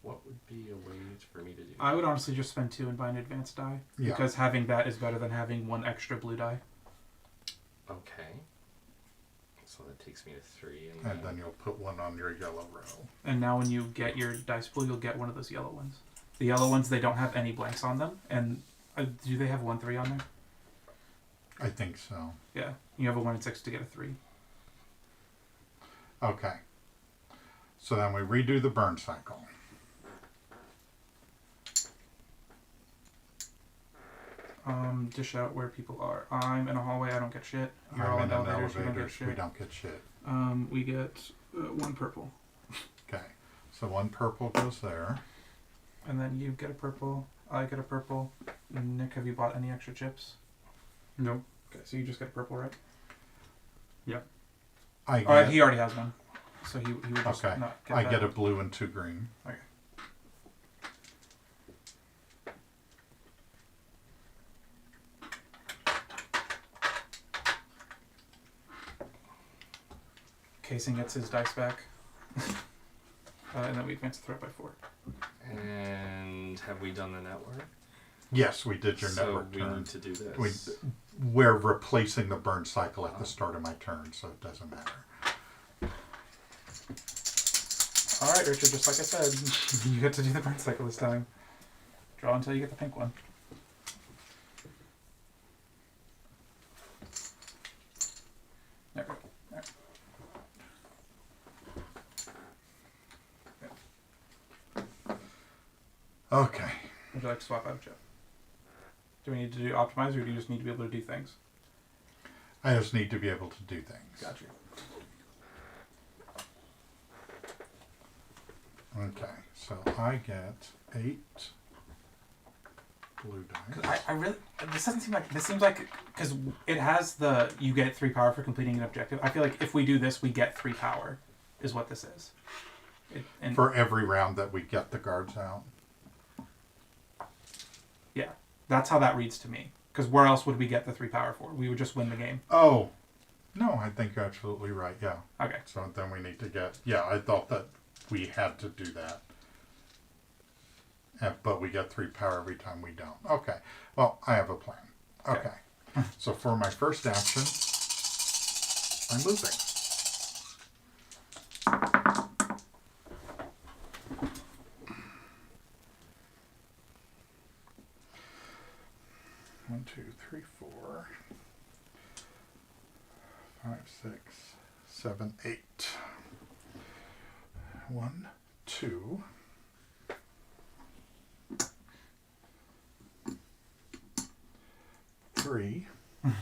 what would be a way for me to do that? I would honestly just spend 2 and buy an advanced die. Yeah. Because having that is better than having 1 extra blue die. Okay. So that takes me to 3. And then you'll put 1 on your yellow row. And now when you get your dice pool, you'll get one of those yellow ones. The yellow ones, they don't have any blanks on them. And do they have 1-3 on there? I think so. Yeah. You have a 1 and 6 to get a 3. Okay. So then we redo the burn cycle. Dish out where people are. I'm in a hallway, I don't get shit. You're all I'm in in elevators, we don't get elevators, shit. we don't get shit. We get 1 purple. Okay. So 1 purple goes there. And then you get a purple, I get a purple. Nick, have you bought any extra chips? Nope. Okay, so you just get a purple, right? Yep. He already has one. So he would just Okay. not get I that. get a blue and 2 green. Okay. Casing gets his dice back. And then we advance the threat by 4. And have we done the network? Yes, we did your network we turn. need to do this. We're replacing the burn cycle at the start of my turn, so it doesn't matter. Alright, Richard, just like I said, you get to do the burn cycle this time. Draw until you get the pink one. There we go. There. Okay. Would you like to swap out, Jeff? Do we need to do optimize, or do you just need to be able to do things? I just need to be able to do things. Gotcha. Okay, so I get 8 blue dice. I really, this doesn't seem like, this seems like, because it has the, you get 3 power for completing an objective. I feel like if we do this, we get 3 power, is what this is. And for every round that we get the guards out. Yeah, that's how that reads to me. Because where else would we get the 3 power for? We would just win the game. Oh, no, I think you're absolutely right, yeah. Okay. So then we need to get, yeah, I thought that we had to do that. But we get 3 power every time we don't. Okay, well, I have a plan. Okay. So for my first action, I'm moving. One, 2, 3, 4, 5, 6, 7, 8. 1, 2. 3. Oh,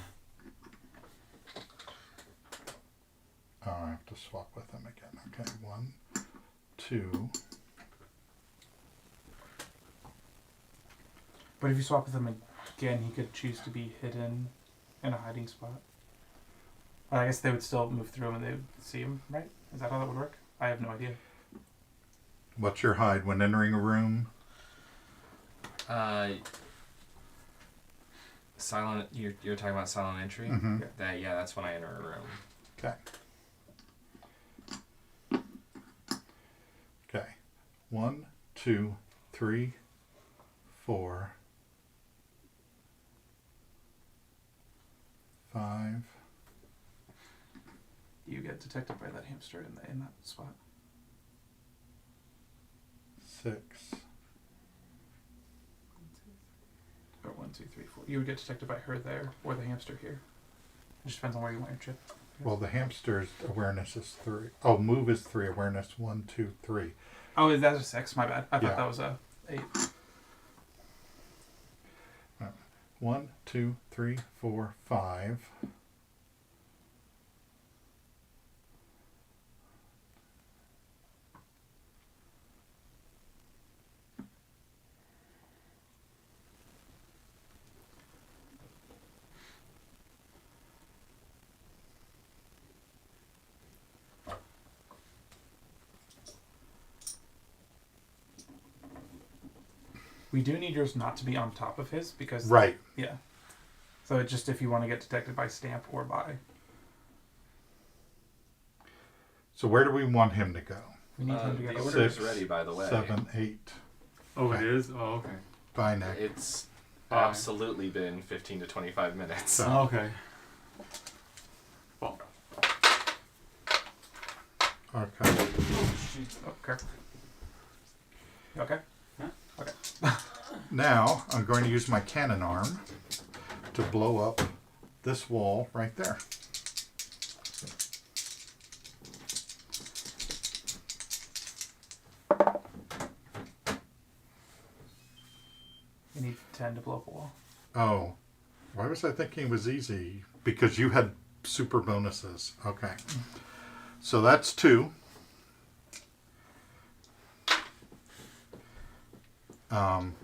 I have to swap with them again. Okay, 1, 2. But if you swap with him again, he could choose to be hidden in a hiding spot. But I guess they would still move through him and they would see him, right? Is that how that would work? I have no idea. What's your hide when entering a room? Silent. You're talking about silent entry. Mm-hmm. That's when I enter a room. Okay. Okay. 1, 2, 3, 4, 5. You get detected by that hamster in that spot. 6. Or 1, 2, 3, 4. You would get detected by her there, or the hamster here. It just depends on where you want your chip. Well, the hamster's awareness is 3. Oh, move is 3. Awareness 1, 2, 3. Oh, that's a 6. My bad. I thought Yeah. that was a 8. 1, 2, 3, 4, 5. We do need yours not to be on top of his because... Right. Yeah. So it's just if you want to get detected by stamp or by... So where do we want him to go? We need him to get the order is ready, by the way. 7, 8. Oh, it is? Oh, okay. Bye, Nick. It's absolutely been 15 to 25 minutes. Oh, okay. Well. Okay. Oh, careful. You okay? Huh? Okay. Now, I'm going to use my cannon arm to blow up this wall right there. You need 10 to blow up a wall. Oh. Why was I thinking it was easy? Because you had super bonuses. Okay. So that's 2.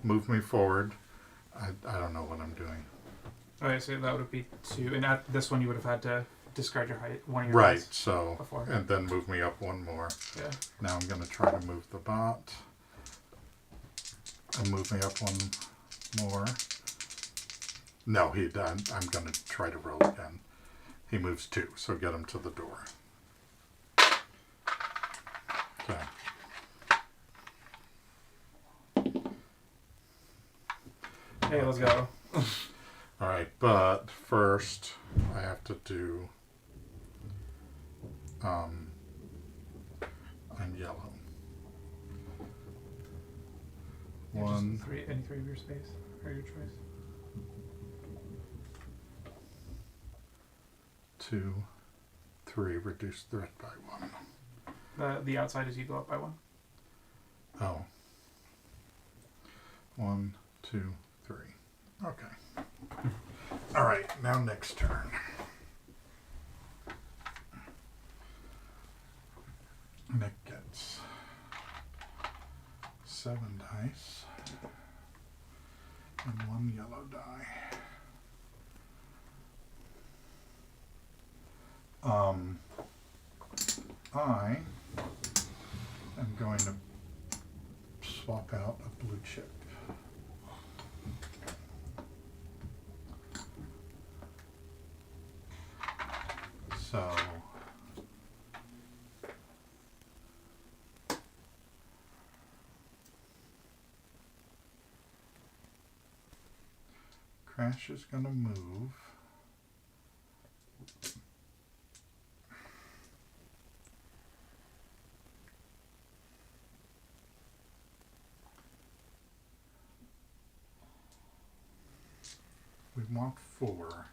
Move me forward. I don't know what I'm doing. Okay, so that would be 2. And at this one, you would have had to discard your height, one of your Right, dice so, before. and then move me up 1 more. Yeah. Now I'm going to try to move the bot. And move me up 1 more. No, he done. I'm going to try to roll again. He moves 2, so get him to the door. Okay. Hey, let's go. All right, but first I have to do I'm yellow. Yeah, just 1, any 3 of your space or your choice. 2, 3. Reduce threat by 1. The outside is you go up by 1. Oh. 1, 2, 3. Okay. All right, now next turn. Nick gets 7 dice and 1 yellow die. I am going to swap out a blue chip. So Crash is going to move. We want 4.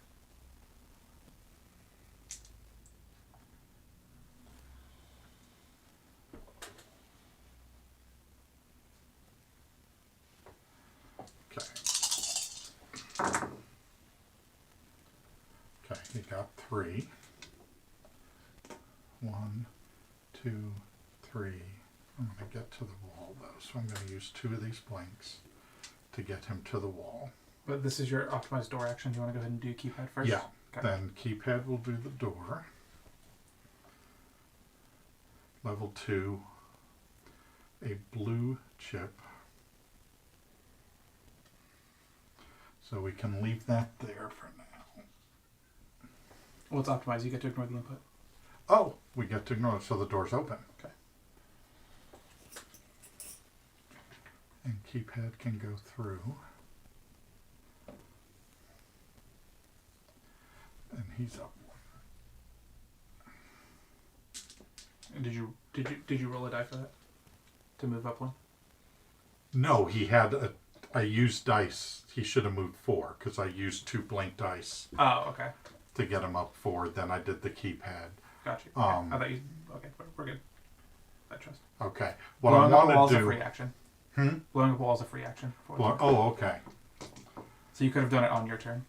Okay, he got 3. 1, 2, 3. I'm going to get to the wall though, so I'm going to use 2 of these blanks to get him to the wall. But this is your optimized door action. Do you want to go ahead and do keypad first? Yeah. Okay. Then keypad will do the door. Level 2, a blue chip. So we can leave that there for now. Well, it's optimized. You get to ignore the input. Oh, we get to ignore it, so the door's open. Okay. And keypad can go through. And he's up. And did you roll a die for that to move up 1? No, he had I used dice. He should have moved 4 because I used 2 blank dice. Oh, okay. To get him up 4. Then I did the keypad. Gotcha. Okay. I thought you. Okay, we're good. I trust. Okay. Blowing up a wall is to a do. free action. Hmm? Blowing up a wall is a free action. Oh, okay. So you could have done it on your turn.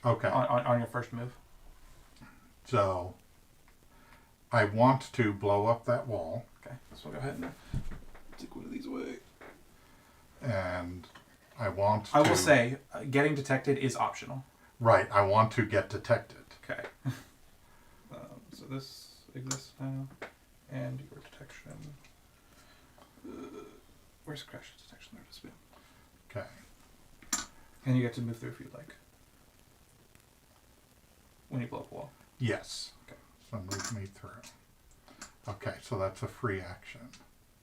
Okay. On your first move. So I want to blow up that wall. Okay. So we'll go ahead and take one of these away. And I want to... I will say, getting detected is optional. Right. I want to get detected. Okay. So this exists now. And your detection. Where's crash detection? There it is. Okay. And you get to move through if you'd like. When you blow up a wall. Yes. Okay. So move me through. Okay, so that's a free action.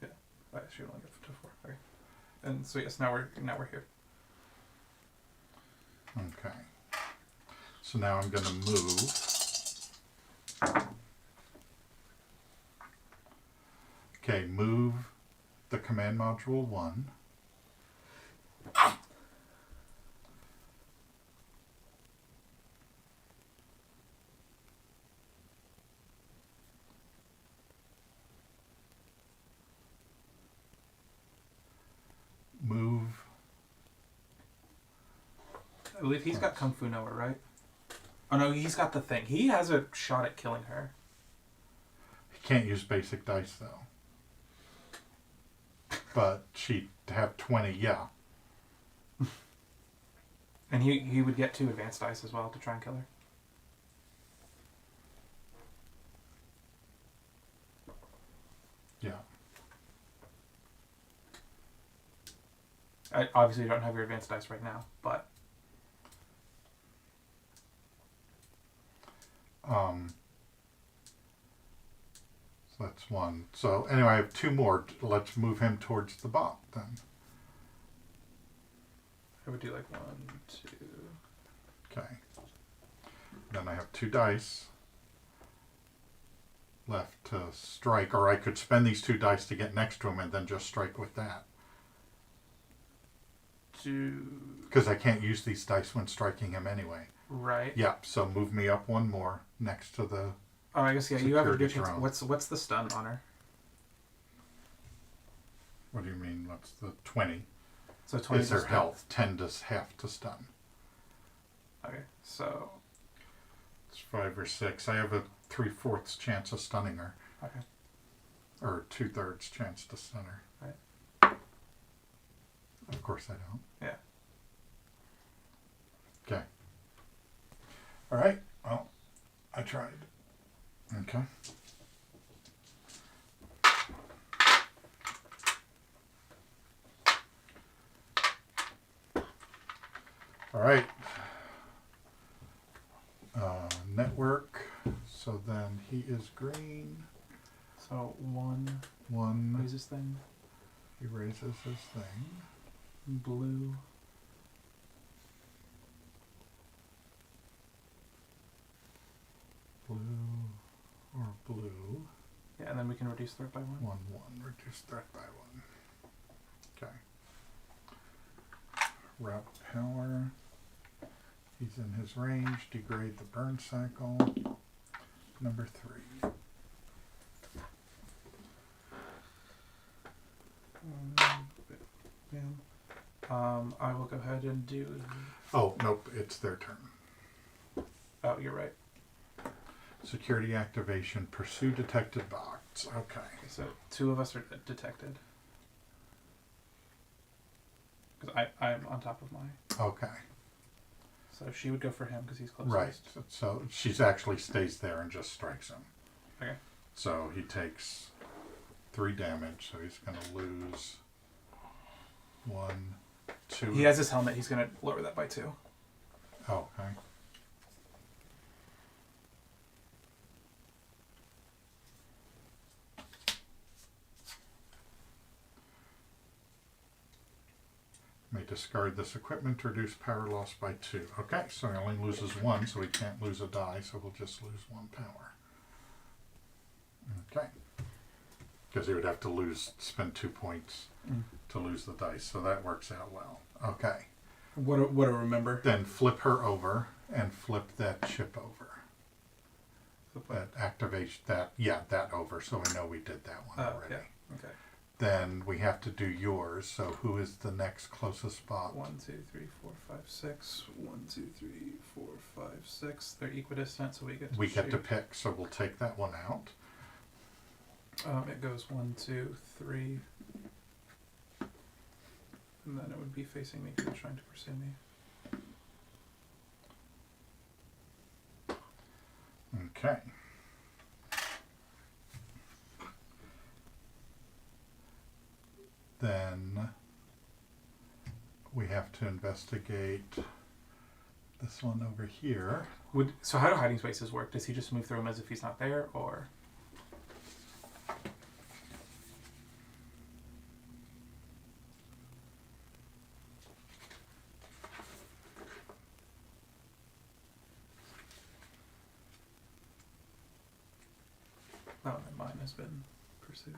Yeah. I should only get to 4. Okay. And so yes, now we're here. Okay. So now I'm going to move. Okay, move the command module 1. Move. I believe he's got Kung Fu Noah, right? Oh no, he's got the thing. He has a shot at killing her. He can't use basic dice though. But she'd have 20, yeah. And he would get 2 advanced dice as well to try and kill her. Yeah. I obviously don't have your advanced dice right now, but so that's 1. So anyway, I have 2 more. Let's move him towards the bot then. I would do like 1, 2. Okay. Then I have 2 dice left to strike, or I could spend these 2 dice to get next to him and then just strike with that. Because I can't use these dice when striking him anyway. Right. Yep. So move me up 1 more next to the. Oh, I guess yeah. You have a good chance. drone. What's the stun on her? What do you mean? What's the 20? So 20 is her stun. health. 10 does half to stun. Okay, so it's 5 or 6. I have a 3/4 chance of stunning her. Okay. Or 2/3 chance to stun her. Right. Of course I don't. Yeah. Okay. All right. Well, I tried. Okay. All right. Network. So then he is green. So 1 raises thing. He raises his thing. Blue. Blue or blue. Yeah, and then we can reduce threat by 1. 1/1. Reduce threat by 1. Okay. Route power. He's in his range. Degrade the burn cycle. Number 3. I will go ahead and do. Oh, nope. It's their turn. Oh, you're right. Security activation. Pursue detected bots. Okay. So 2 of us are detected. Because I'm on top of mine. Okay. So she would go for him because he's closest. Right. So she's actually stays there and just strikes him. Okay. So he takes 3 damage. So he's going to lose 1, 2. He has his helmet. He's going to lower that by 2. Oh, okay. May discard this equipment to reduce power loss by 2. Okay, so he only loses 1, so he can't lose a die, so we'll just lose 1 power. Okay. Because he would have to spend 2 points to lose the dice. So that works out well. Okay. What do I remember? Then flip her over and flip that chip over. That activation, that over. So we know we did that one already. Yeah. Okay. Then we have to do yours. So who is the next closest spot? 1, 2, 3, 4, 5, 6. 1, 2, 3, 4, 5, 6. They're equidistant, so we get to pick. So we'll take that one out. It goes 1, 2, 3. And then it would be facing me because it's trying to pursue me. Okay. Then we have to investigate this one over here. So how do hiding spaces work? Does he just move through them as if he's not there, or? Oh, and mine has been pursued.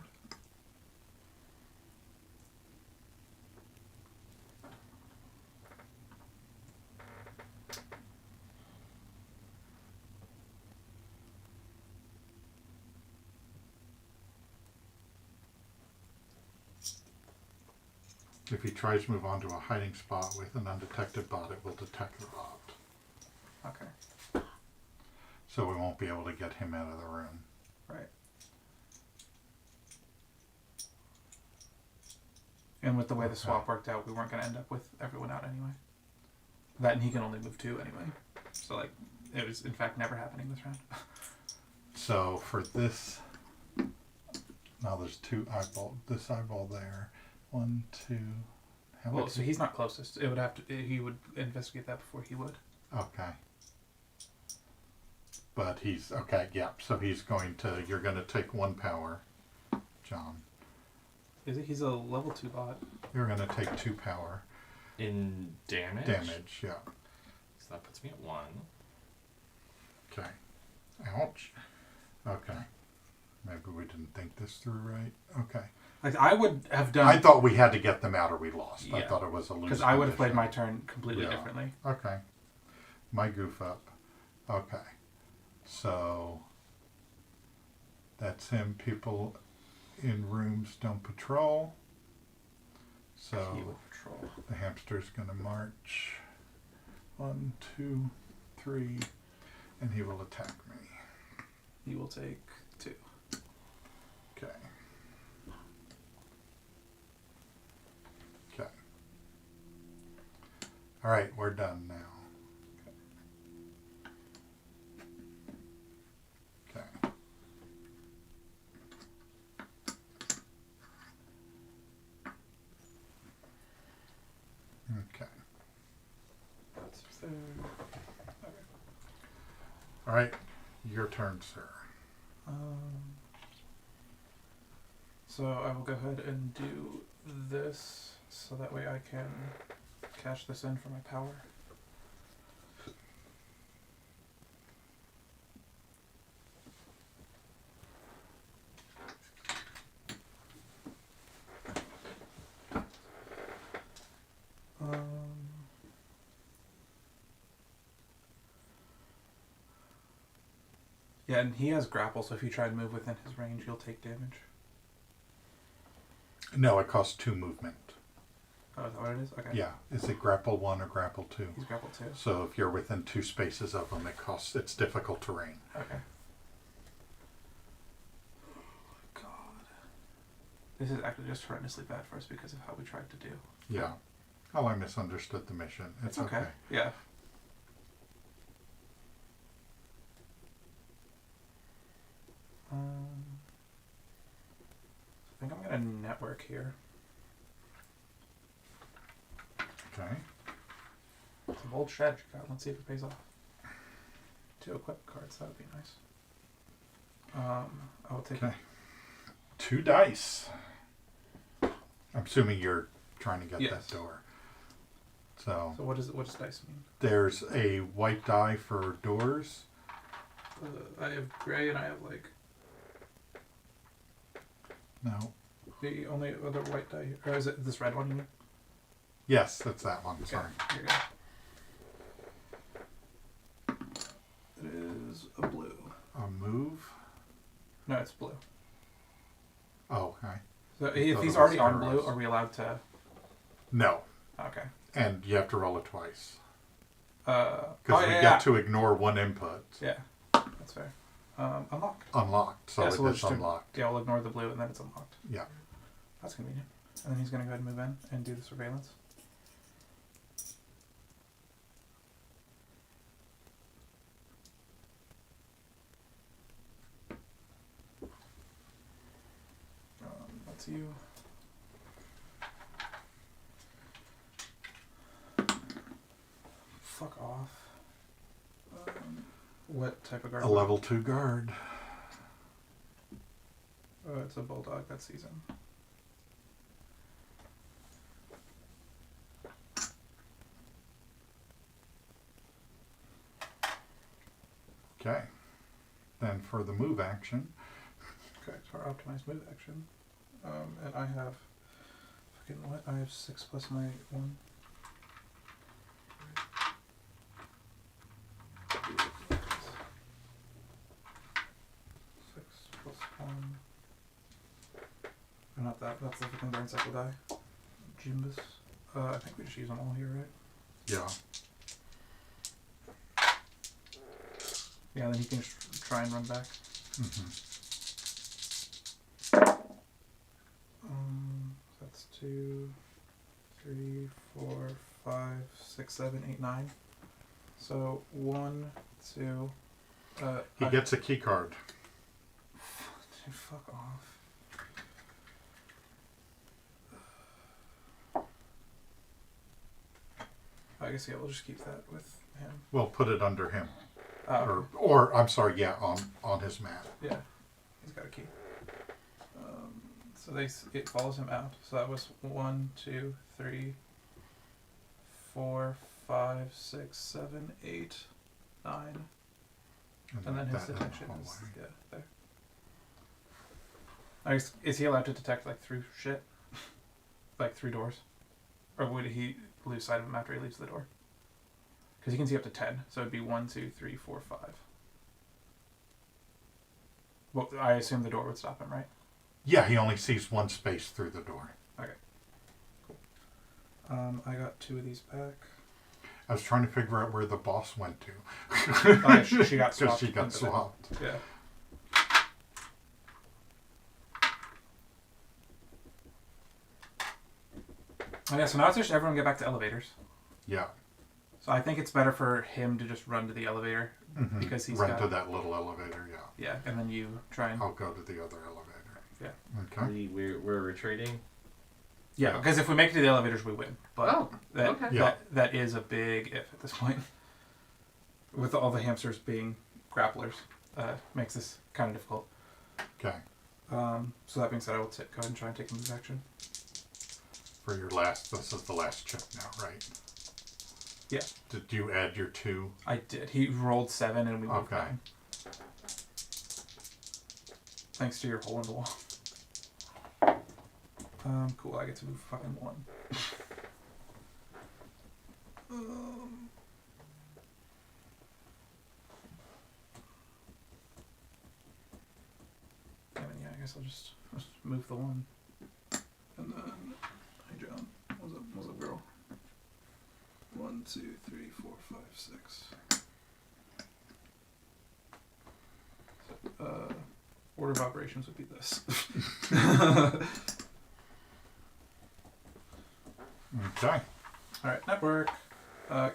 If he tries to move on to a hiding spot with an undetected bot, it will detect the bot. Okay. So we won't be able to get him out of the room. Right. And with the way the swap worked out, we weren't going to end up with everyone out anyway. That and he can only move 2 anyway. So, like, it was, in fact, never happening this round. So for this, now there's 2 eyeball, this eyeball there. 1, 2. Well, so he's not closest. It would have to. He would investigate that before he would. Okay. But he's okay. Yep. So he's going to. You're going to take 1 power, John. Is it? He's a level 2 bot. You're going to take 2 power. In damage. Damage. Yeah. So that puts me at 1. Okay. Ouch. Okay. Maybe we didn't think this through right. Okay. Like I would have done. I thought we had to get them out or we lost. Yeah. I thought it was a loose. Because I would have played my turn completely differently. Okay. My goof up. Okay. So that's him. People in rooms don't patrol. So He would patrol. the hamster's going to march. 1, 2, 3, and he will attack me. He will take 2. Okay. Okay. All right, we're done now. Okay. Okay. That's fair. Okay. All right, your turn, sir. So I will go ahead and do this, so that way I can cash this in for my power. Yeah, and he has grapple, so if you try and move within his range, you'll take damage. No, it costs 2 movement. Oh, is that what it is? Okay. Yeah. Is it grapple 1 or grapple 2? He's grapple 2. So if you're within 2 spaces of them, it's difficult terrain. Okay. Oh my god. This is actually just horrendously bad for us because of how we tried to do. Yeah. Oh, I misunderstood the mission. It's okay. Yeah. I think I'm going to network here. Okay. It's a bold strategy card. Let's see if it pays off. 2 equip cards. That would be nice. I will take 2 dice. I'm assuming you're trying to get that door. So what does dice mean? There's a white die for doors. I have gray and I have like No. The only other white die, or is it this red one you mean? Yes, that's that one. Okay, Sorry. here you go. It is a blue. A move? No, it's blue. Oh, okay. So if he's already on blue, are we allowed to? No. Okay. And you have to roll it twice. Because we get to ignore one input. Yeah, that's fair. Unlocked. Unlocked, so we'll it is unlocked. Yeah, we'll ignore the blue and then it's unlocked. Yeah. That's convenient. And then he's going to go ahead and move in and do the surveillance. That's you. Fuck off. What type of guard? A level 2 guard. It's a bulldog that season. Okay. Then for the move action. Okay, for optimized move action. And I have fucking what? I have 6 plus my 1. Not that, that's the fucking Burncycle die. Jimbus. I think we just use them all here, right? Yeah. Yeah, then he can try and run back. That's 2, 3, 4, 5, 6, 7, 8, 9. So 1, 2. He gets a key card. Dude, fuck off. I guess, yeah, we'll just keep that with him. We'll put it under him. Or I'm sorry, yeah, on his map. Yeah, he's got a key. So it follows him out. So that was 1, 2, 3, 4, 5, 6, 7, 8, 9. And then his detection is there. I guess, is he allowed to detect like through shit? Like through doors? Or would he lose sight of him after he leaves the door? Because he can see up to 10, so it'd be 1, 2, 3, 4, 5. Well, I assume the door would stop him, right? Yeah, he only sees one space through the door. Okay. Cool. I got 2 of these back. I was trying to figure out where the boss went to. Oh, she got swapped. Because she got swapped. Yeah. Okay, so now it's just everyone get back to elevators. Yeah. So I think it's better for him to just run to the elevator because he's run to that little elevator. Yeah. Yeah, and then you try and. I'll go to the other elevator. Yeah. Okay. We're retreating. Yeah, because if we make it to the elevators, we win. But okay. that is a big if at this point. With all the hamsters being grapplers, makes this kind of difficult. Okay. So that being said, I will go ahead and try and take a move action. For your last, this is the last check now, right? Yeah. Did you add your 2? I did. He rolled 7 and we moved 9. Thanks to your hole in the wall. Cool, I get to move fucking 1. And then, yeah, I guess I'll just move the 1. And then, hey John, what's up, girl? 1, 2, 3, 4, 5, 6. So, order of operations would be this. Okay. Alright, network.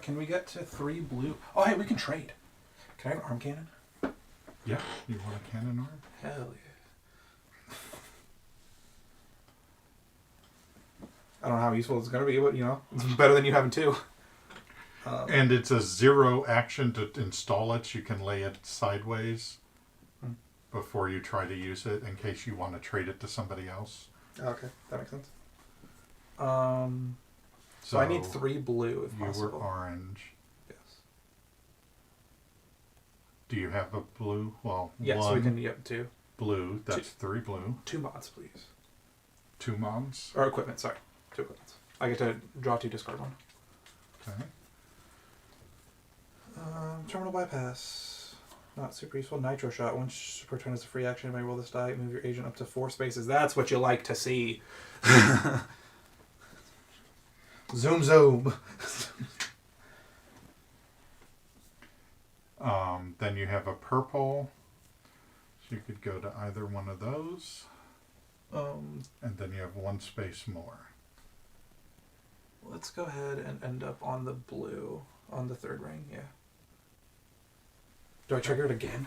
Can we get to 3 blue? Oh, hey, we can trade. Can I have an arm cannon? Yeah. You want a cannon arm? Hell yeah. I don't know how useful it's going to be, but, it's better than you having 2. And it's a 0 action to install it. You can lay it sideways before you try to use it in case you want to trade it to somebody else. Okay, that makes sense. So I need 3 blue if possible. You were orange. Yes. Do you have a blue? Well, yes, 1 we can get 2. Blue. That's 3 blue. 2 mods, please. 2 mons? Or equipment, sorry. 2 equipments. I get to draw 2, discard 1. Okay. Terminal bypass. Not super useful. Nitro shot. Once per turn is a free action, you may roll this die. Move your agent up to 4 spaces. That's what you like to see. Zoom, zoom. Then you have a purple. So you could go to either one of those. And then you have 1 space more. Let's go ahead and end up on the blue on the 3rd ring. Yeah. Do I trigger it again?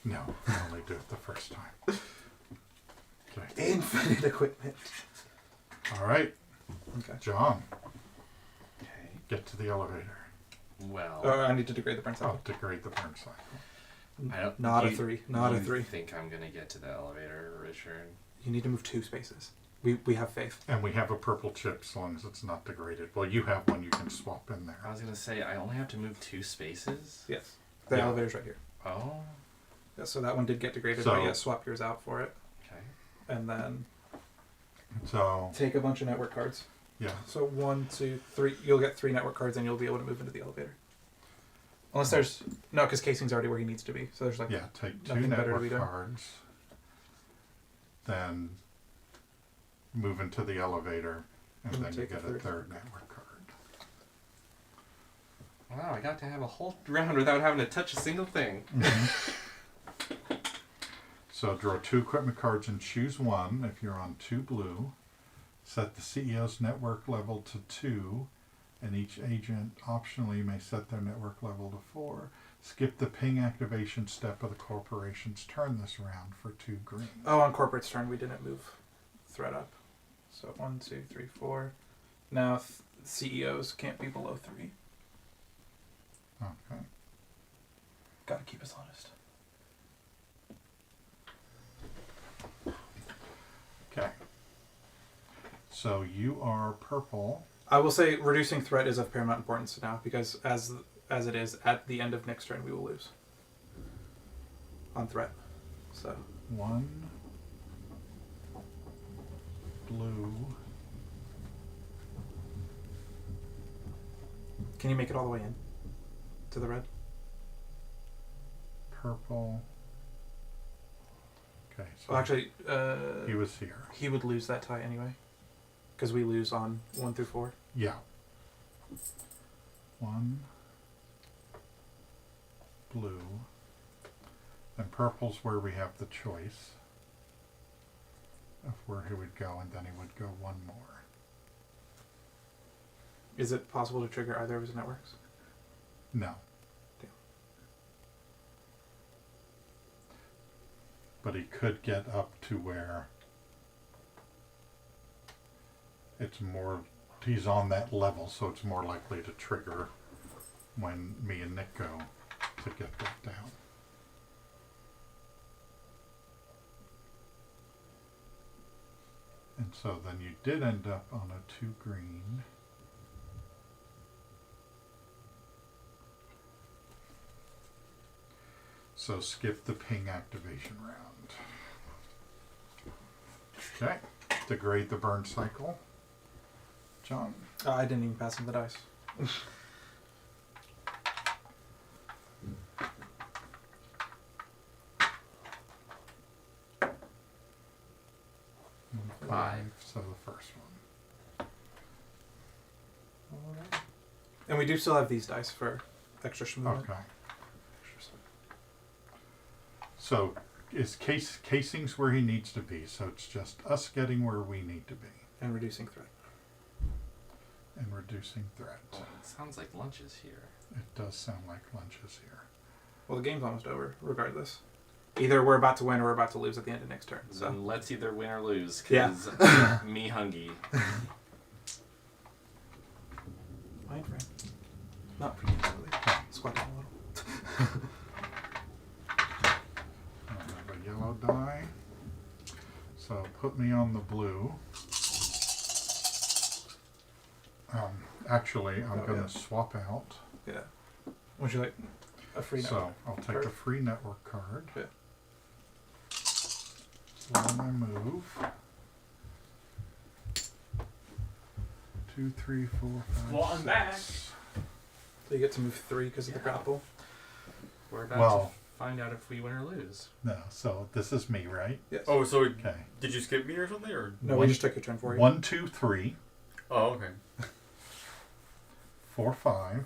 No, you only do it the first time. Okay. Infinite equipment. All right. Okay. John. Okay. Get to the elevator. Well. Oh, I need to degrade the burn cycle. Oh, degrade the burn cycle. I don't. Not a 3. Not a 3. I think I'm gonna get to the elevator, Richard. You need to move 2 spaces. We have faith. And we have a purple chip as long as it's not degraded. Well, you have one you can swap in there. I was gonna say I only have to move 2 spaces. Yes. The elevator's right here. Oh. Yeah, so that one did get degraded, So- but yeah, swap yours out for it. Okay. And then So take a bunch of network cards. yeah. So 1, 2, 3. You'll get 3 network cards, and you'll be able to move into the elevator. Unless there's no, because casing's already where he needs to be. So there's like Yeah, take 2 nothing better to be network done. cards. Then move into the elevator, and And then you take a get a third third network card. Wow, I got to have a whole round without having to touch a single thing. So draw 2 equipment cards and choose 1 if you're on 2 blue. Set the CEO's network level to 2, and each agent optionally may set their network level to 4. Skip the ping activation step of the corporation's turn this round for 2 green. Oh, on corporate's turn, we didn't move threat up. So 1, 2, 3, 4. Now CEOs can't be below 3. Okay. Gotta keep us honest. Okay. So you are purple. I will say reducing threat is of paramount importance now, because as it is, at the end of next turn we will lose. On threat. So 1 blue. can you make it all the way in? To the red? Purple. Okay. So Well, actually, he was here. He would lose that tie anyway, because we lose on 1 through 4. Yeah. 1 blue. Then purple's where we have the choice of where he would go, and then he would go 1 more. Is it possible to trigger either of his networks? No. Damn. But he could get up to where it's more, he's on that level, so it's more likely to trigger when me and Nick go to get that down. And so then you did end up on a 2 green. So skip the ping activation round. Okay, degrade the burn cycle. John. I didn't even pass him the dice. Five, so the first one. Alright. And we do still have these dice for extra movement. Okay. So is casing's where he needs to be, so it's just us getting where we need to be. And reducing threat. And reducing threat. Well, it sounds like lunches here. It does sound like lunches here. Well, the game's almost over, regardless. Either we're about to win or we're about to lose at the end of next turn. So Then let's either win or lose, because me hungry. Mind frame. Not particularly. Squat down a little. I have a yellow die. So put me on the blue. Actually, I'm going to swap out. Yeah. Would you like a free network? So I'll take a free network card. Yeah. When I move, 2, 3, 4, 5. Well, I'm back. So you get to move 3 because of the grapple. We're about to find out if we win or lose. No, so this is me, right? Yes. Oh, so okay. Did you skip me or something, or No, we just took your turn for you. 1, 2, 3. Oh, okay. 4, 5.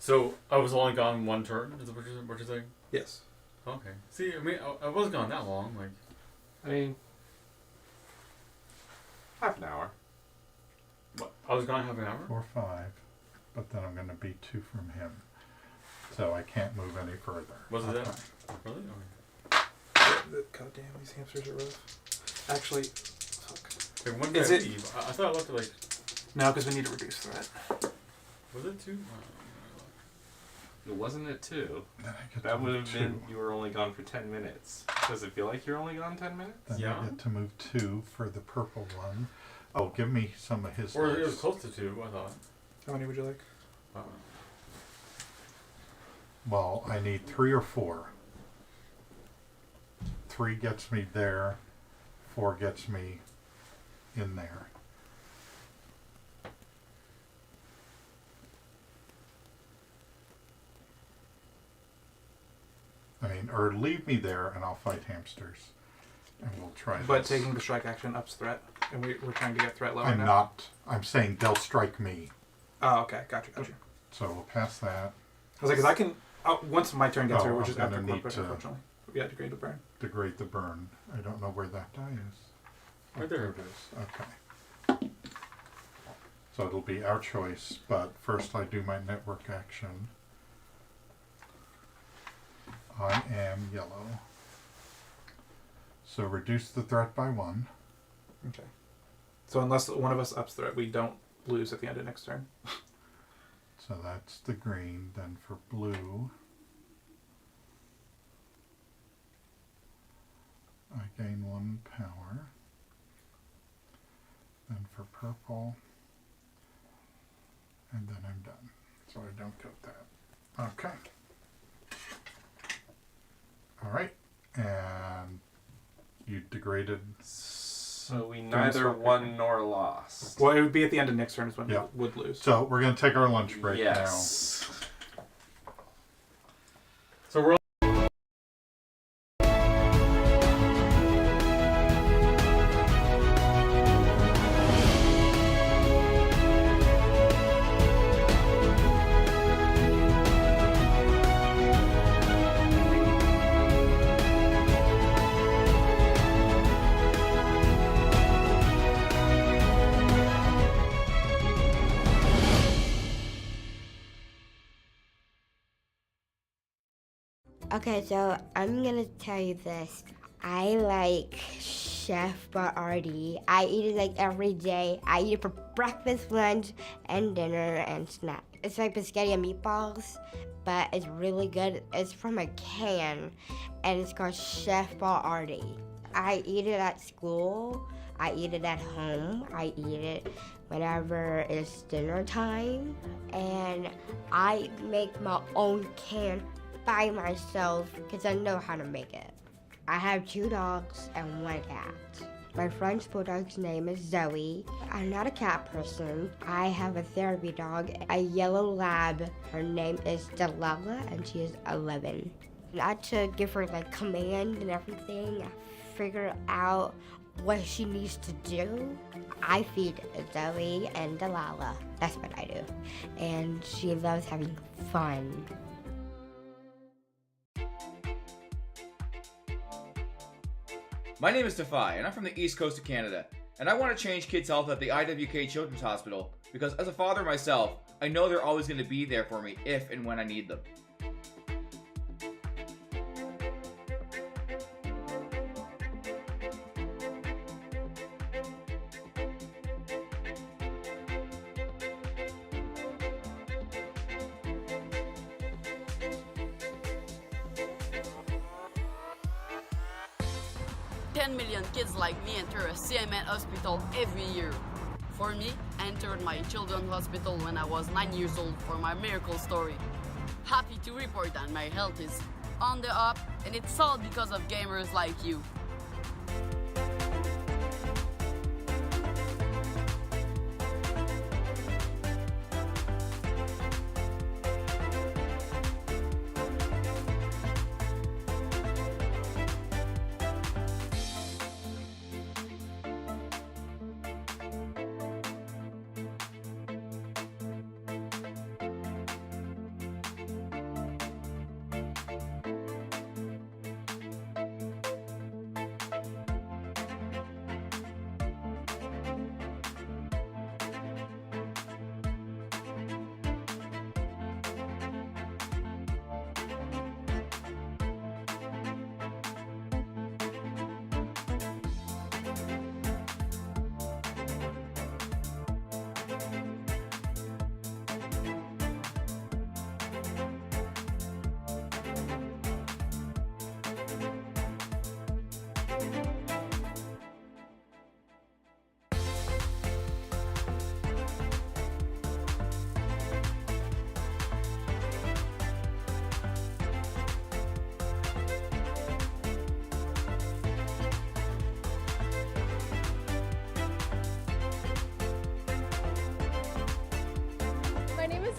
So I was only gone one turn. Is that what you're saying? Yes. Okay. See, I mean, I wasn't gone that long. Like, I mean, half an hour. what? I was gone half an hour. 4, 5. But then I'm going to be 2 from him. So I can't move any further. Was it Okay. that? Really? Okay. God damn, these hamsters are rough. Actually, fuck. Wait, when did Is I it? leave? I thought I looked at like. No, because we need to reduce threat. Was it 2? It wasn't at 2. Then I get That to would move have been 2. you were only gone for 10 minutes. Does it feel like you're only gone 10 minutes? Then I get to move 2 for the purple one. Oh, give me some of his Or it dice. was close to 2. I thought. How many would you like? Well, I need 3 or 4. 3 gets me there. 4 gets me in there. I mean, or leave me there and I'll fight hamsters. And we'll try But this. taking the strike action ups threat, and we're trying to get threat lower I'm now. not. I'm saying they'll strike me. Oh, okay. Gotcha. So we'll pass that. I was like, because I can. Once my turn gets Oh, here, which I'm is after gonna need corporate, to unfortunately. Yeah, degrade the burn. Degrade the burn. I don't know where that die is. Right there. It is. Okay. So it'll be our choice, but first I do my network action. I am yellow. So reduce the threat by 1. Okay. So unless one of us ups threat, we don't lose at the end of next turn. So that's the green. Then for blue, I gain 1 power. Then for purple, and then I'm done. So I don't get that. Okay. All right. And you degraded. So we neither won nor lost. Well, it would be at the end of next turn is when Yeah. we would lose. So we're going to take our lunch break Yes. So we're. Okay, so I'm gonna tell you this. I like Chef Boyardee. I eat it like every day. I eat it for breakfast, lunch, and dinner and snack. It's like spaghetti and meatballs, but it's really good. It's from a can, and it's called Chef Boyardee. I eat it at school. I eat it at home. I eat it whenever it's dinner time, and I make my own can by myself because I know how to make it. I have 2 dogs and 1 cat. My French bulldog's name is Zoe. I'm not a cat person. I have a therapy dog, a yellow lab. Her name is Delilah and she is 11. I had to give her like command and everything, figure out what she needs to do. I feed Zoe and Delilah. That's what I do. And she loves having fun. My name is Defy, and I'm from the East Coast of Canada, and I want to change kids' health at the IWK Children's Hospital because as a father myself, I know they're always going to be there for me if and when I need them. Million kids like me enter a CMN hospital every year. For me, I entered my children's hospital when I was 9 years old for my miracle story. Happy to report that my health is on the up, and it's all because of gamers like you.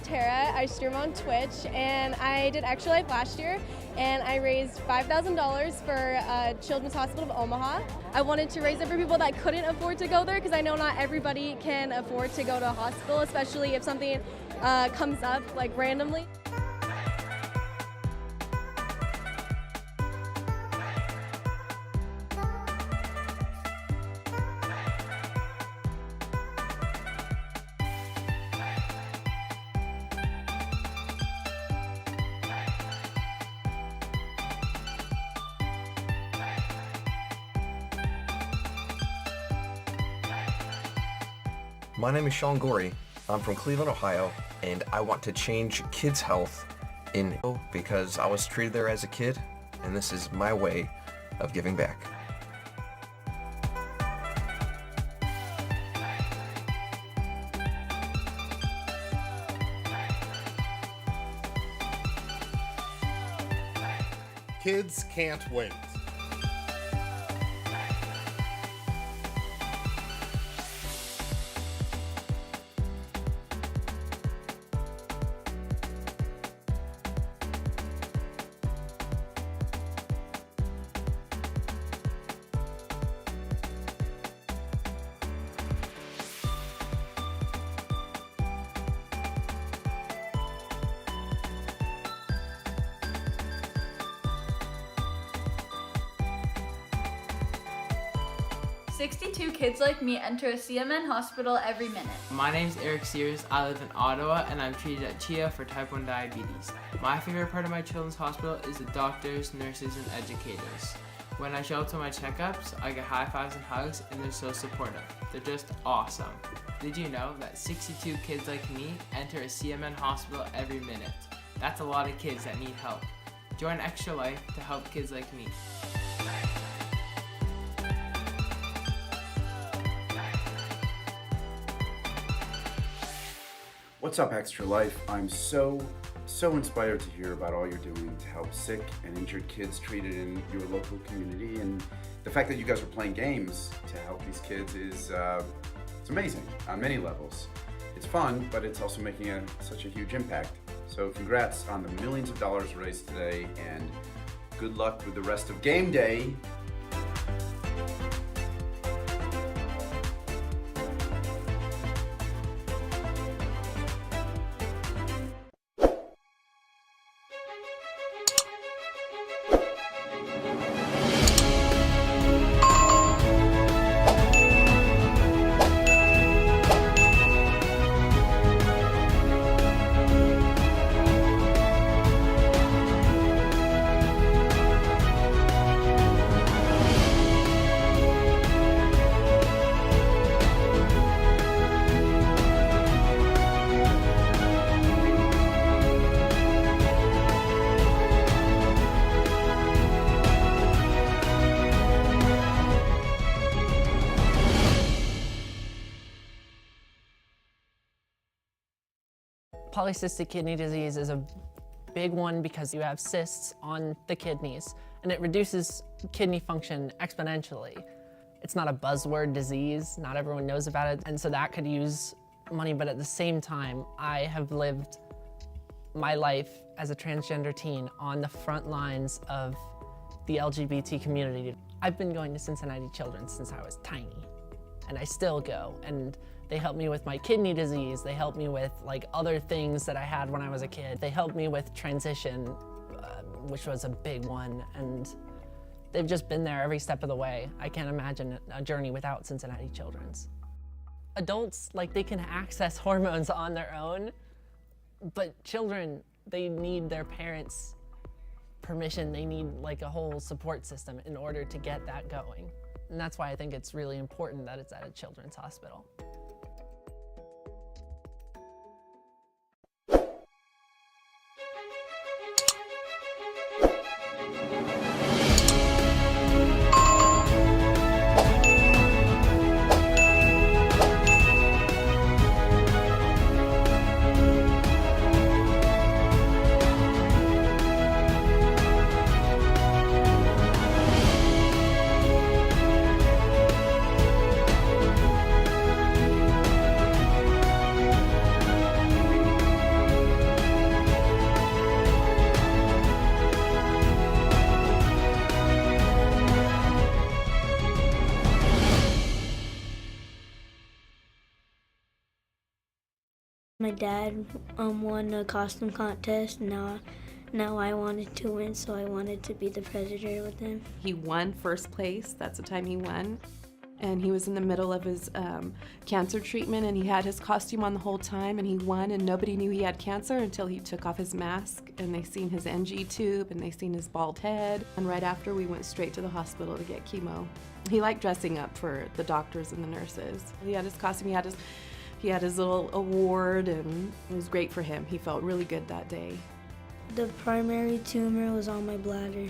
Tara. I stream on Twitch, and I did Extra Life last year, and I raised $5,000 for Children's Hospital of Omaha. I wanted to raise it for people that couldn't afford to go there, because I know not everybody can afford to go to a hospital, especially if something comes up like randomly. My name is Sean Gorey. I'm from Cleveland, Ohio, and I want to change kids' health in because I was treated there as a kid, and this is my way of giving back. Kids can't wait. "62 kids like me enter a CMN hospital every minute." My name's Eric Sears. I live in Ottawa, and I'm treated at CHIA for type 1 diabetes. My favorite part of my children's hospital is the doctors, nurses, and educators. When I show up to my checkups, I get high fives and hugs, and they're so supportive. They're just awesome. Did you know that 62 kids like me enter a CMN hospital every minute? That's a lot of kids that need help. Join Extra Life to help kids like me. What's up, Extra Life? I'm so inspired to hear about all you're doing to help sick and injured kids treated in your local community, and the fact that you guys are playing games to help these kids is it's amazing on many levels. It's fun, but it's also making such a huge impact. So congrats on the millions of dollars raised today, and good luck with the rest of game day. Polycystic kidney disease is a big one because you have cysts on the kidneys, and it reduces kidney function exponentially. It's not a buzzword disease, not everyone knows about it, and so that could use money, but at the same time, I have lived my life as a transgender teen on the front lines of the LGBT community. I've been going to Cincinnati Children's since I was tiny, and I still go, and they help me with my kidney disease. They help me with like other things that I had when I was a kid. They helped me with transition, which was a big one, and they've just been there every step of the way. I can't imagine a journey without Cincinnati Children's. Adults, like, they can access hormones on their own, but children, they need their parents' permission. They need like a whole support system in order to get that going. And that's why I think it's really important that it's at a children's hospital. My dad won a costume contest. Now I wanted to win, so I wanted to be the president with him. He won first place. That's the time he won. And he was in the middle of his cancer treatment, and he had his costume on the whole time, and he won, and nobody knew he had cancer until he took off his mask, and they seen his NG tube, and they seen his bald head. And right after, we went straight to the hospital to get chemo. He liked dressing up for the doctors and the nurses. He had his costume, he had his little award, and it was great for him. He felt really good that day. The primary tumor was on my bladder.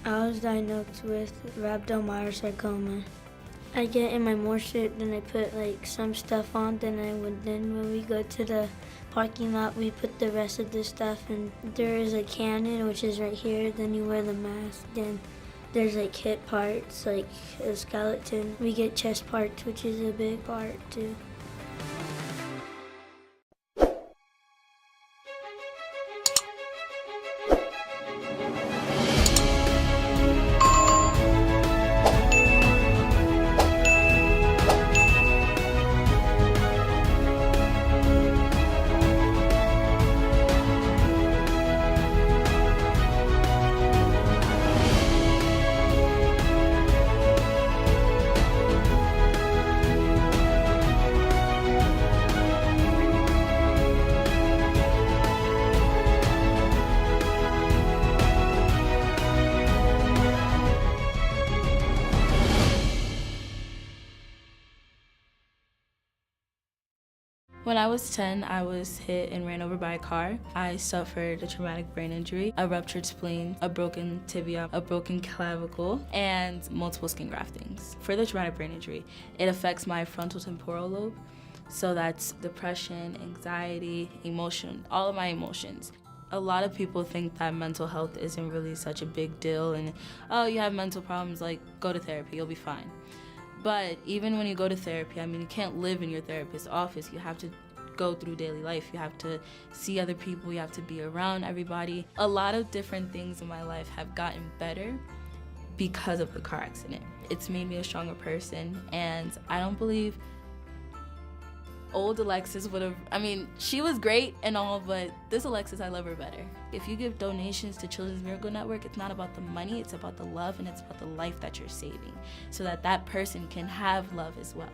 I was diagnosed with rhabdomyosarcoma. I get in my morse suit, then I put like some stuff on, then when we go to the parking lot, we put the rest of the stuff, and there is a cannon, which is right here, then you wear the mask, then there's like hip parts, like a skeleton. We get chest parts, which is a big part too. When I was 10, I was hit and ran over by a car. I suffered a traumatic brain injury, a ruptured spleen, a broken tibia, a broken clavicle, and multiple skin graftings. For the traumatic brain injury, it affects my frontal temporal lobe. So that's depression, anxiety, emotion, all of my emotions. A lot of people think that mental health isn't really such a big deal and, oh, you have mental problems, like, go to therapy, you'll be fine. But even when you go to therapy, I mean, you can't live in your therapist's office. You have to go through daily life. You have to see other people. You have to be around everybody. A lot of different things in my life have gotten better because of the car accident. It's made me a stronger person, and I don't believe old Alexis would have, I mean, she was great and all, but this Alexis, I love her better. If you give donations to Children's Miracle Network, it's not about the money, it's about the love, and it's about the life that you're saving, so that that person can have love as well.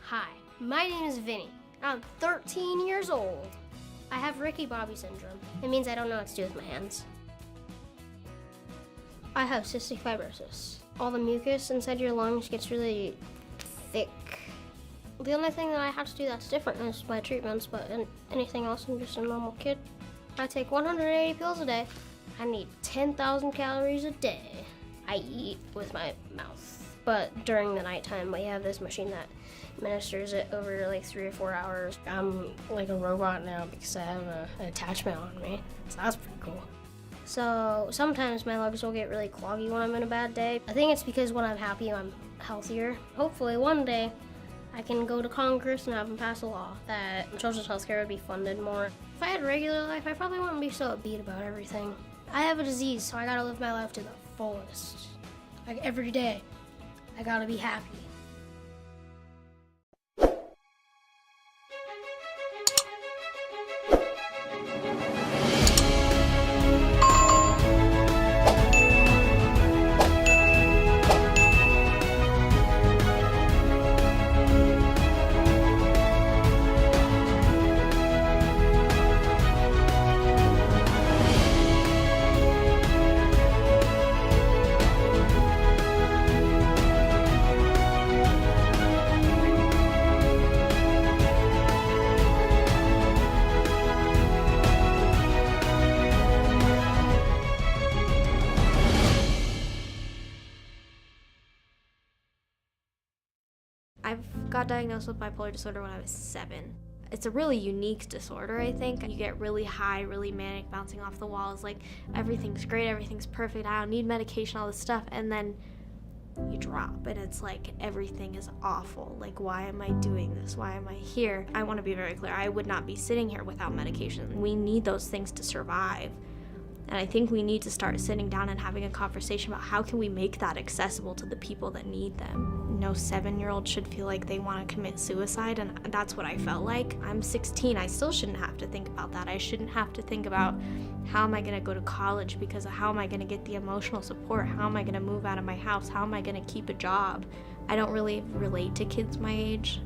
Hi, my name is Vinny. I'm 13 years old. I have Ricky Bobby syndrome. It means I don't know what to do with my hands. I have cystic fibrosis. All the mucus inside your lungs gets really thick. The only thing that I have to do that's different is my treatments, but anything else, I'm just a normal kid. I take 180 pills a day. I need 10,000 calories a day. I eat with my mouth. But during the nighttime, we have this machine that administers it over like 3 or 4 hours. I'm like a robot now because I have an attachment on me, so that's pretty cool. So sometimes my legs will get really cloggy when I'm in a bad day. I think it's because when I'm happy, I'm healthier. Hopefully one day I can go to Congress and have them pass a law that children's healthcare would be funded more. If I had a regular life, I probably wouldn't be so upbeat about everything. I have a disease, so I gotta live my life to the fullest. Like every day, I gotta be happy. I've got diagnosed with bipolar disorder when I was 7. It's a really unique disorder, I think. You get really high, really manic, bouncing off the walls, like everything's great, everything's perfect, I don't need medication, all this stuff, and then you drop and it's like everything is awful. Like, why am I doing this? Why am I here? I want to be very clear, I would not be sitting here without medication. We need those things to survive. And I think we need to start sitting down and having a conversation about how can we make that accessible to the people that need them. No 7-year-old should feel like they want to commit suicide, and that's what I felt like. I'm 16, I still shouldn't have to think about that. I shouldn't have to think about how am I going to go to college because of how am I going to get the emotional support? How am I going to move out of my house? How am I going to keep a job? I don't really relate to kids my age.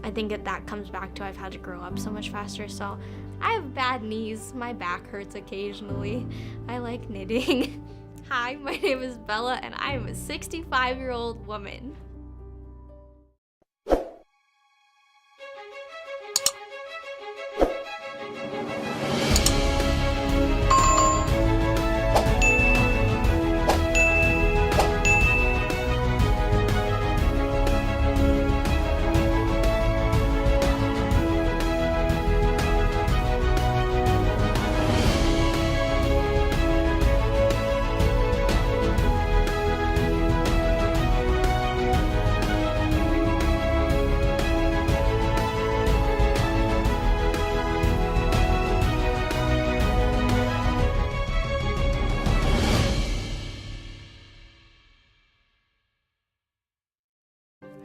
I think that comes back to I've had to grow up so much faster, so I have bad knees. My back hurts occasionally. I like knitting. Hi, my name is Bella, and I am a 65-year-old woman.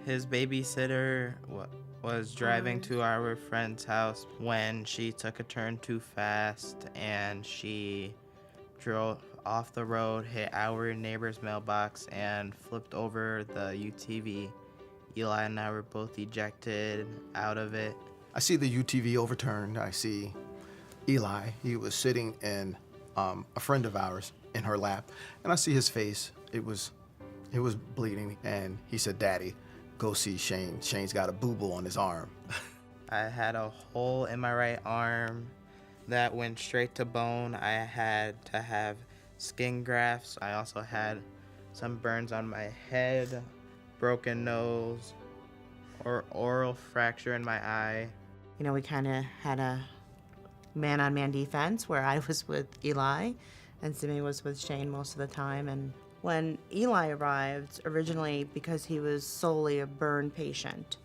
His babysitter was driving to our friend's house when she took a turn too fast and she drove off the road, hit our neighbor's mailbox, and flipped over the UTV. Eli and I were both ejected out of it. I see the UTV overturned. I see Eli. He was sitting in a friend of ours in her lap, and I see his face. It was bleeding, and he said, "Daddy, go see Shane. Shane's got a boo-boo on his arm." I had a hole in my right arm that went straight to bone. I had to have skin grafts. I also had some burns on my head, broken nose, or oral fracture in my eye. You know, we kind of had a man-on-man defense where I was with Eli and Simi was with Shane most of the time. And when Eli arrived, originally because he was solely a burn patient,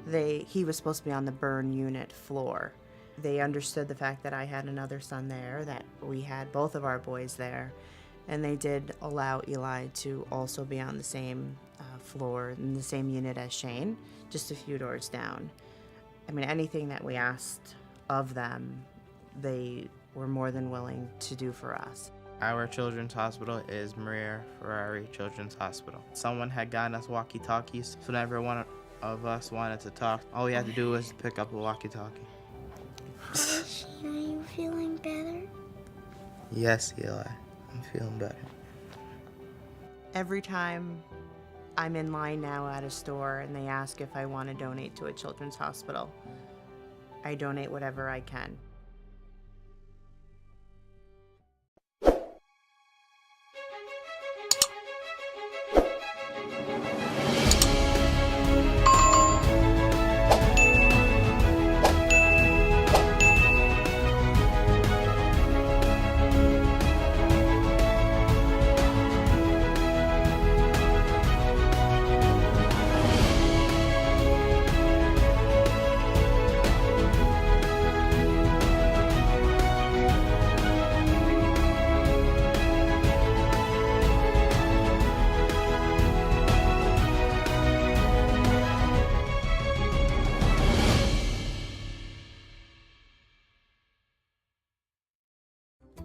he was supposed to be on the burn unit floor. They understood the fact that I had another son there, that we had both of our boys there, and they did allow Eli to also be on the same floor in the same unit as Shane, just a few doors down. I mean, anything that we asked of them, they were more than willing to do for us. Our children's hospital is Maria Ferrari Children's Hospital. Someone had gotten us walkie-talkies, so whenever one of us wanted to talk, all we had to do was pick up a walkie-talkie. Shane, are you feeling better? Yes, Eli, I'm feeling better. Every time I'm in line now at a store and they ask if I want to donate to a children's hospital, I donate whatever I can.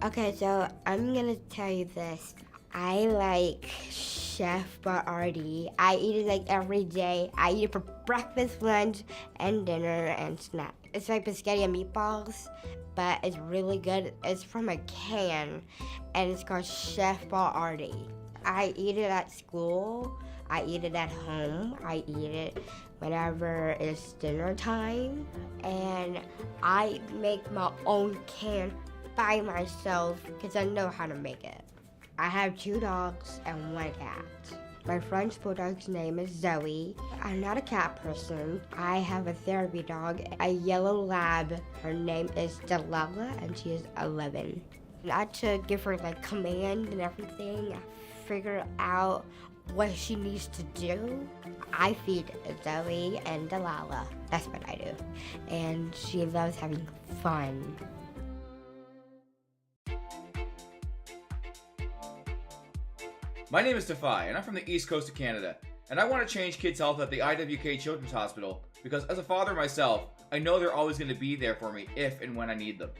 Okay, so I'm gonna tell you this. I like Chef Boyardee. I eat it like every day. I eat it for breakfast, lunch, and dinner, and snack. It's like spaghetti and meatballs, but it's really good. It's from a can, and it's called Chef Boyardee. I eat it at school. I eat it at home. I eat it whenever it's dinner time, and I make my own can by myself because I know how to make it. I have 2 dogs and 1 cat. My French bulldog's name is Zoe. I'm not a cat person. I have a therapy dog, a yellow lab. Her name is Delilah, and she is 11. I had to give her like command and everything, figure out what she needs to do. I feed Zoe and Delilah. That's what I do. And she loves having fun. My name is Defy, and I'm from the East Coast of Canada, and I want to change kids' health at the IWK Children's Hospital because as a father myself, I know they're always going to be there for me if and when I need them.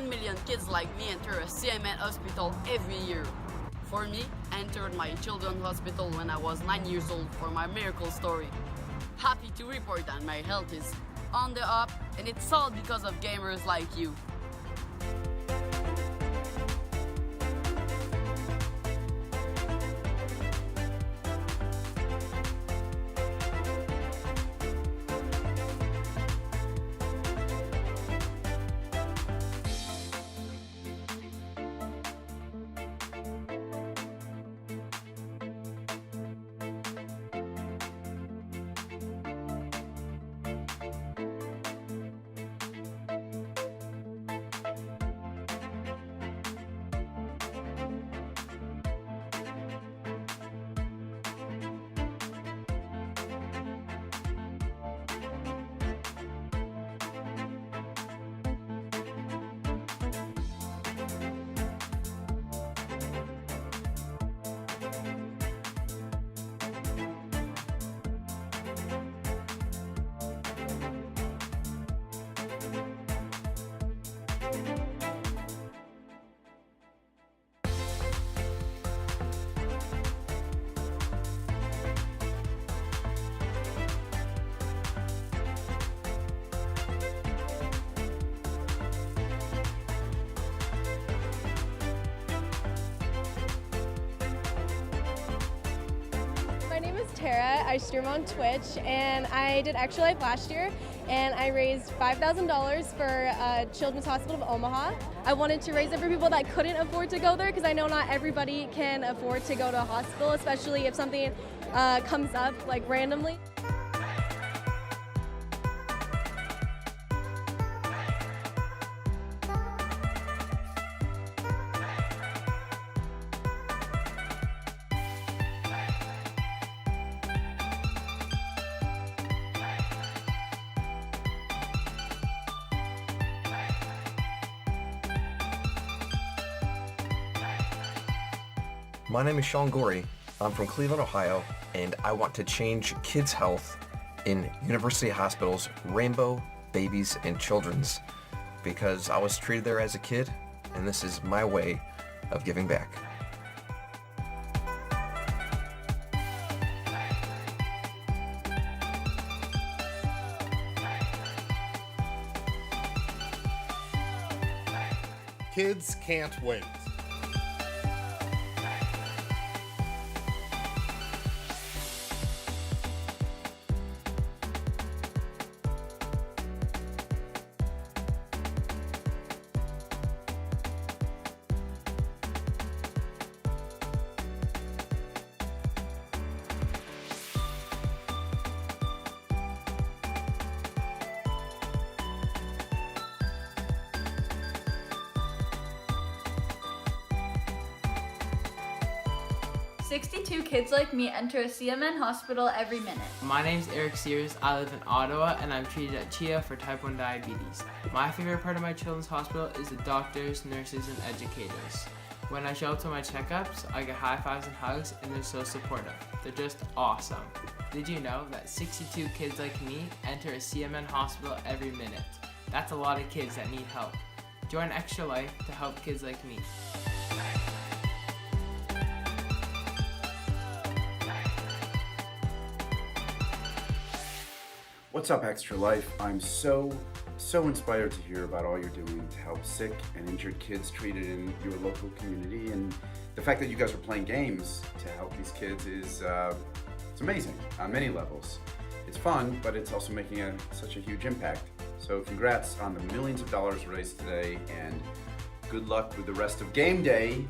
Million kids like me enter a CMN hospital every year. For me, I entered my children's hospital when I was 9 years old for my miracle story. Happy to report that my health is on the up, and it's all because of gamers like you. Tara. I stream on Twitch, and I did Extra Life last year, and I raised $5,000 for Children's Hospital of Omaha. I wanted to raise it for people that couldn't afford to go there, because I know not everybody can afford to go to a hospital, especially if something comes up like randomly. My name is Sean Gorey. I'm from Cleveland, Ohio, and I want to change kids' health in University Hospital's Rainbow, Babies, and Children's because I was treated there as a kid, and this is my way of giving back. Kids can't wait. Kids like me enter a CMN hospital every minute. My name's Eric Sears. I live in Ottawa, and I'm treated at CHIA for type 1 diabetes. My favorite part of my children's hospital is the doctors, nurses, and educators. When I show up to my checkups, I get high fives and hugs, and they're so supportive. They're just awesome. Did you know that 62 kids like me enter a CMN hospital every minute? That's a lot of kids that need help. Join Extra Life to help kids like me. What's up, Extra Life? I'm so so inspired to hear about all you're doing to help sick and injured kids treated in your local community, and the fact that you guys are playing games to help these kids is it's amazing on many levels. It's fun, but it's also making such a huge impact. So congrats on the millions of dollars raised today, and good luck with the rest of game day.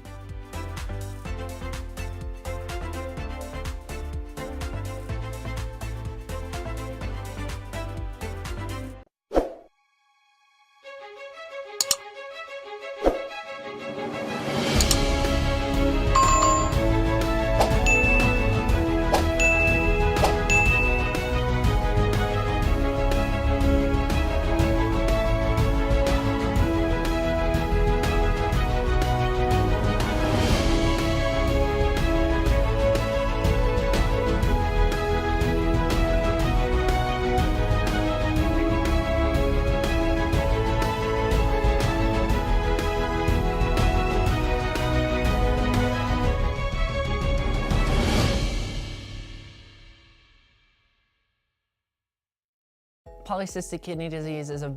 Polycystic kidney disease is a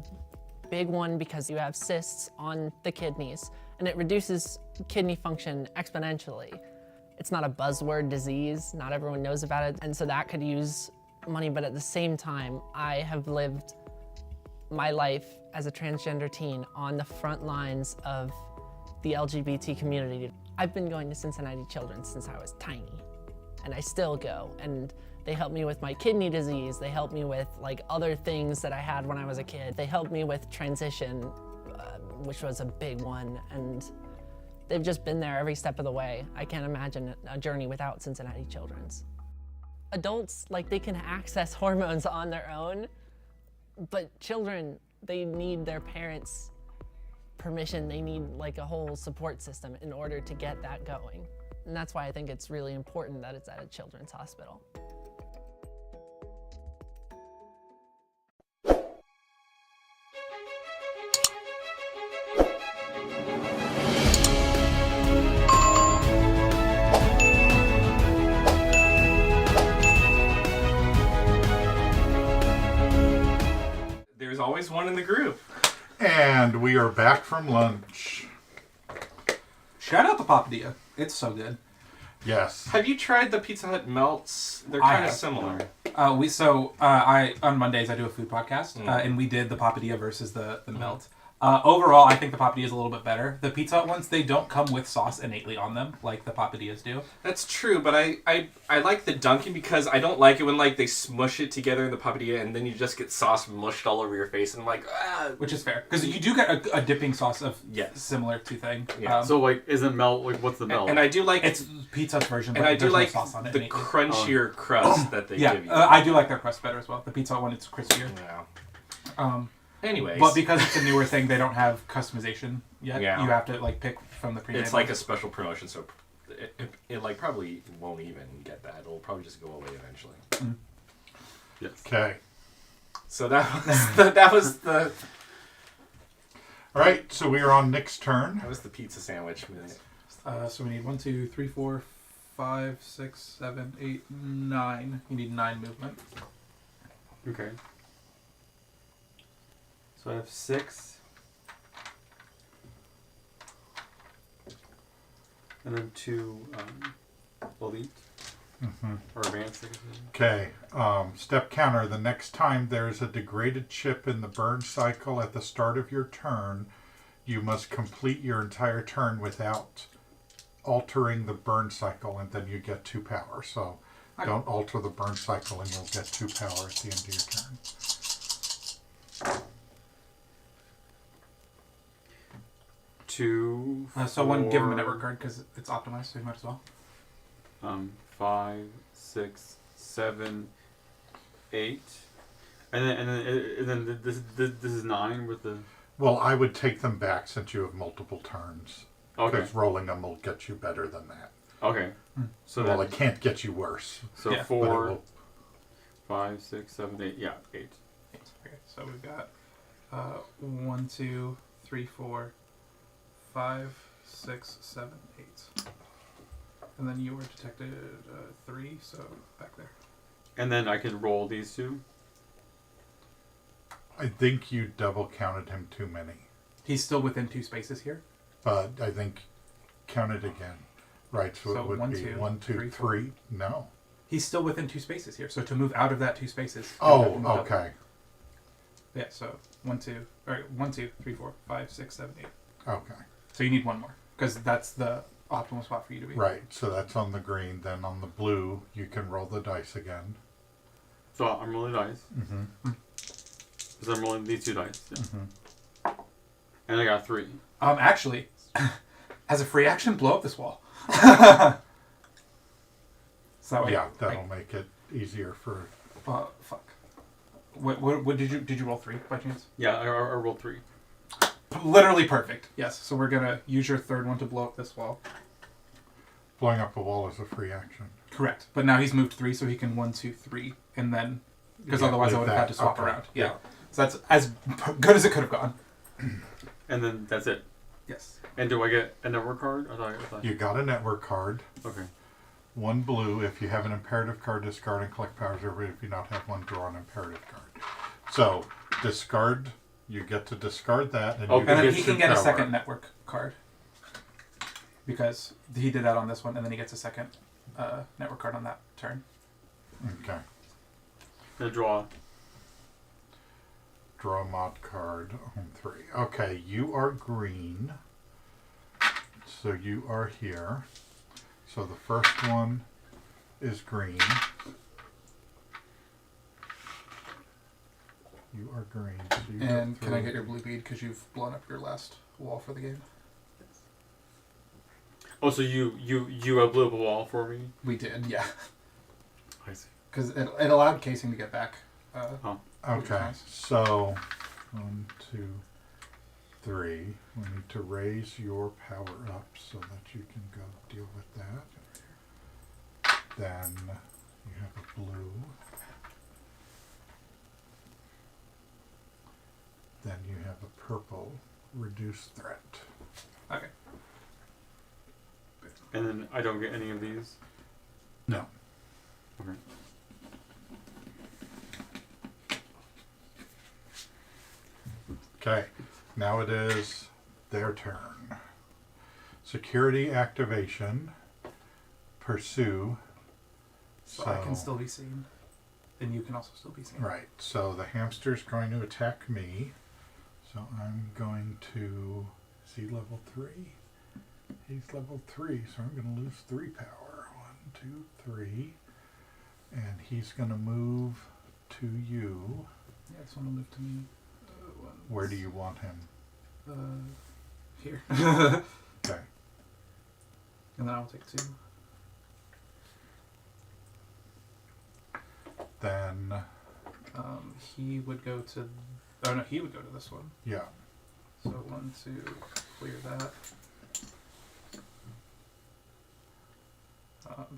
big one because you have cysts on the kidneys and it reduces kidney function exponentially. It's not a buzzword disease, not everyone knows about it, and so that could use money, but at the same time, I have lived my life as a transgender teen on the front lines of the LGBT community. I've been going to Cincinnati Children's since I was tiny, and I still go, and they help me with my kidney disease. They help me with like other things that I had when I was a kid. They helped me with transition, which was a big one, and they've just been there every step of the way. I can't imagine a journey without Cincinnati Children's. Adults, like, they can access hormones on their own, but children, they need their parents' permission. They need like a whole support system in order to get that going. And that's why I think it's really important that it's at a children's hospital. There's always one in the group. And we are back from lunch. Shout out to Papadilla. It's so good. Yes. Have you tried the Pizza Hut melts? They're kind of similar. On Mondays I do a food podcast, and we did the Papadilla versus the melt. Overall, I think the Papadilla is a little bit better. The Pizza Hut ones, they don't come with sauce innately on them like the Papadillas do. That's true, but I like the Dunkin' because I don't like it when like they smush it together in the Papadilla and then you just get sauce mushed all over your face and I'm like, ah. Which is fair, because you do get a dipping sauce of similar to thing. Yeah. So like, isn't melt like what's the melt? And I do like it's Pizza Hut's version, and but I do there's like no sauce on it the innately. crunchier crust that they give you. I do like their crust better as well. The Pizza Hut one, it's crispier. Yeah. Anyways. But because it's a newer thing, they don't have customization yet. Yeah. You have to like pick from the pre-made It's like a ones. special promotion, so it like probably won't even get that. It'll probably just go away eventually. Yes. Okay. So that was the. All right, so we are on Nick's turn. That was the pizza sandwich. So we need 1, 2, 3, 4, 5, 6, 7, 8, 9. You need 9 movement. Okay. So I have 6. And then 2 elite. Or advanced. Okay. Step counter. The next time there's a degraded chip in the burn cycle at the start of your turn, you must complete your entire turn without altering the burn cycle, and then you get 2 power. So don't alter the burn cycle and you'll get 2 power at the end of your turn. 2. So 1, give him a network card because it's optimized, so you might as well. 5, 6, 7, 8, and then this is 9 with the. Well, I would take them back since you have multiple turns. Okay. Because rolling them will get you better than that. Okay. So well, it can't get you worse. So Yeah. 4, 5, 6, 7, 8. Yeah, 8. Okay, so we've got 1, 2, 3, 4, 5, 6, 7, 8. And then you were detected 3, so back there. And then I can roll these 2. I think you double counted him too many. He's still within 2 spaces here. But I think count it again. Right, so it would one, be two, 1, 2, 3. No. He's still within 2 spaces here. So to move out of that 2 spaces. Oh, okay. Yeah, so 1, 2, 3, 4, 5, 6, 7, 8. Okay. So you need one more because that's the optimal spot for you to be. Right, so that's on the green. Then on the blue, you can roll the dice again. So I'm rolling dice. Mm-hmm. Because I'm rolling these 2 dice. Yeah. Mm-hmm. And I got 3. Actually, as a free action, blow up this wall. So that way, yeah, that'll make it easier for. Fuck. What did you roll 3 by chance? Yeah, I rolled 3. Literally perfect. Yes. So we're gonna use your third one to blow up this wall. Blowing up a wall is a free action. Correct. But now he's moved 3, so he can 1, 2, 3, and then because otherwise I would have had to swap around. Yeah. So that's as good as it could have gone. And then that's it. Yes. And do I get a network card? I thought. You got a network card. Okay. 1 blue. If you have an imperative card, discard and collect powers over it. If you not have one, draw an imperative card. So discard. You get to discard that, and, and then he can get a second network card because he did that on this one, and then he gets a second network card on that turn. Okay. And draw. Draw a mod card on 3. Okay, you are green. So you are here. So the first one is green. You are green. So you and can I get your blue bead because you've blown up your last wall for the game? Oh, so you blew up a wall for me? We did, yeah. I see. Because it allowed casing to get back. Okay, nice. so 1, 2, 3. We need to raise your power up so that you can go deal with that. Then you have a blue. Then you have a purple. Reduce threat. Okay. And then I don't get any of these? No. Okay. Okay, now it is their turn. Security activation. Pursue. So I can still be seen. And you can also still be seen. Right, so the hamster's going to attack me. So I'm going to... Is he level 3? He's level 3, so I'm going to lose 3 power. 1, 2, 3. And he's going to move to you. Yeah, this one will move to me. Where do you want him? Here. Okay. And then I'll take 2. Then... he would go to... Oh no, he would go to this one. Yeah. So 1, 2, clear that.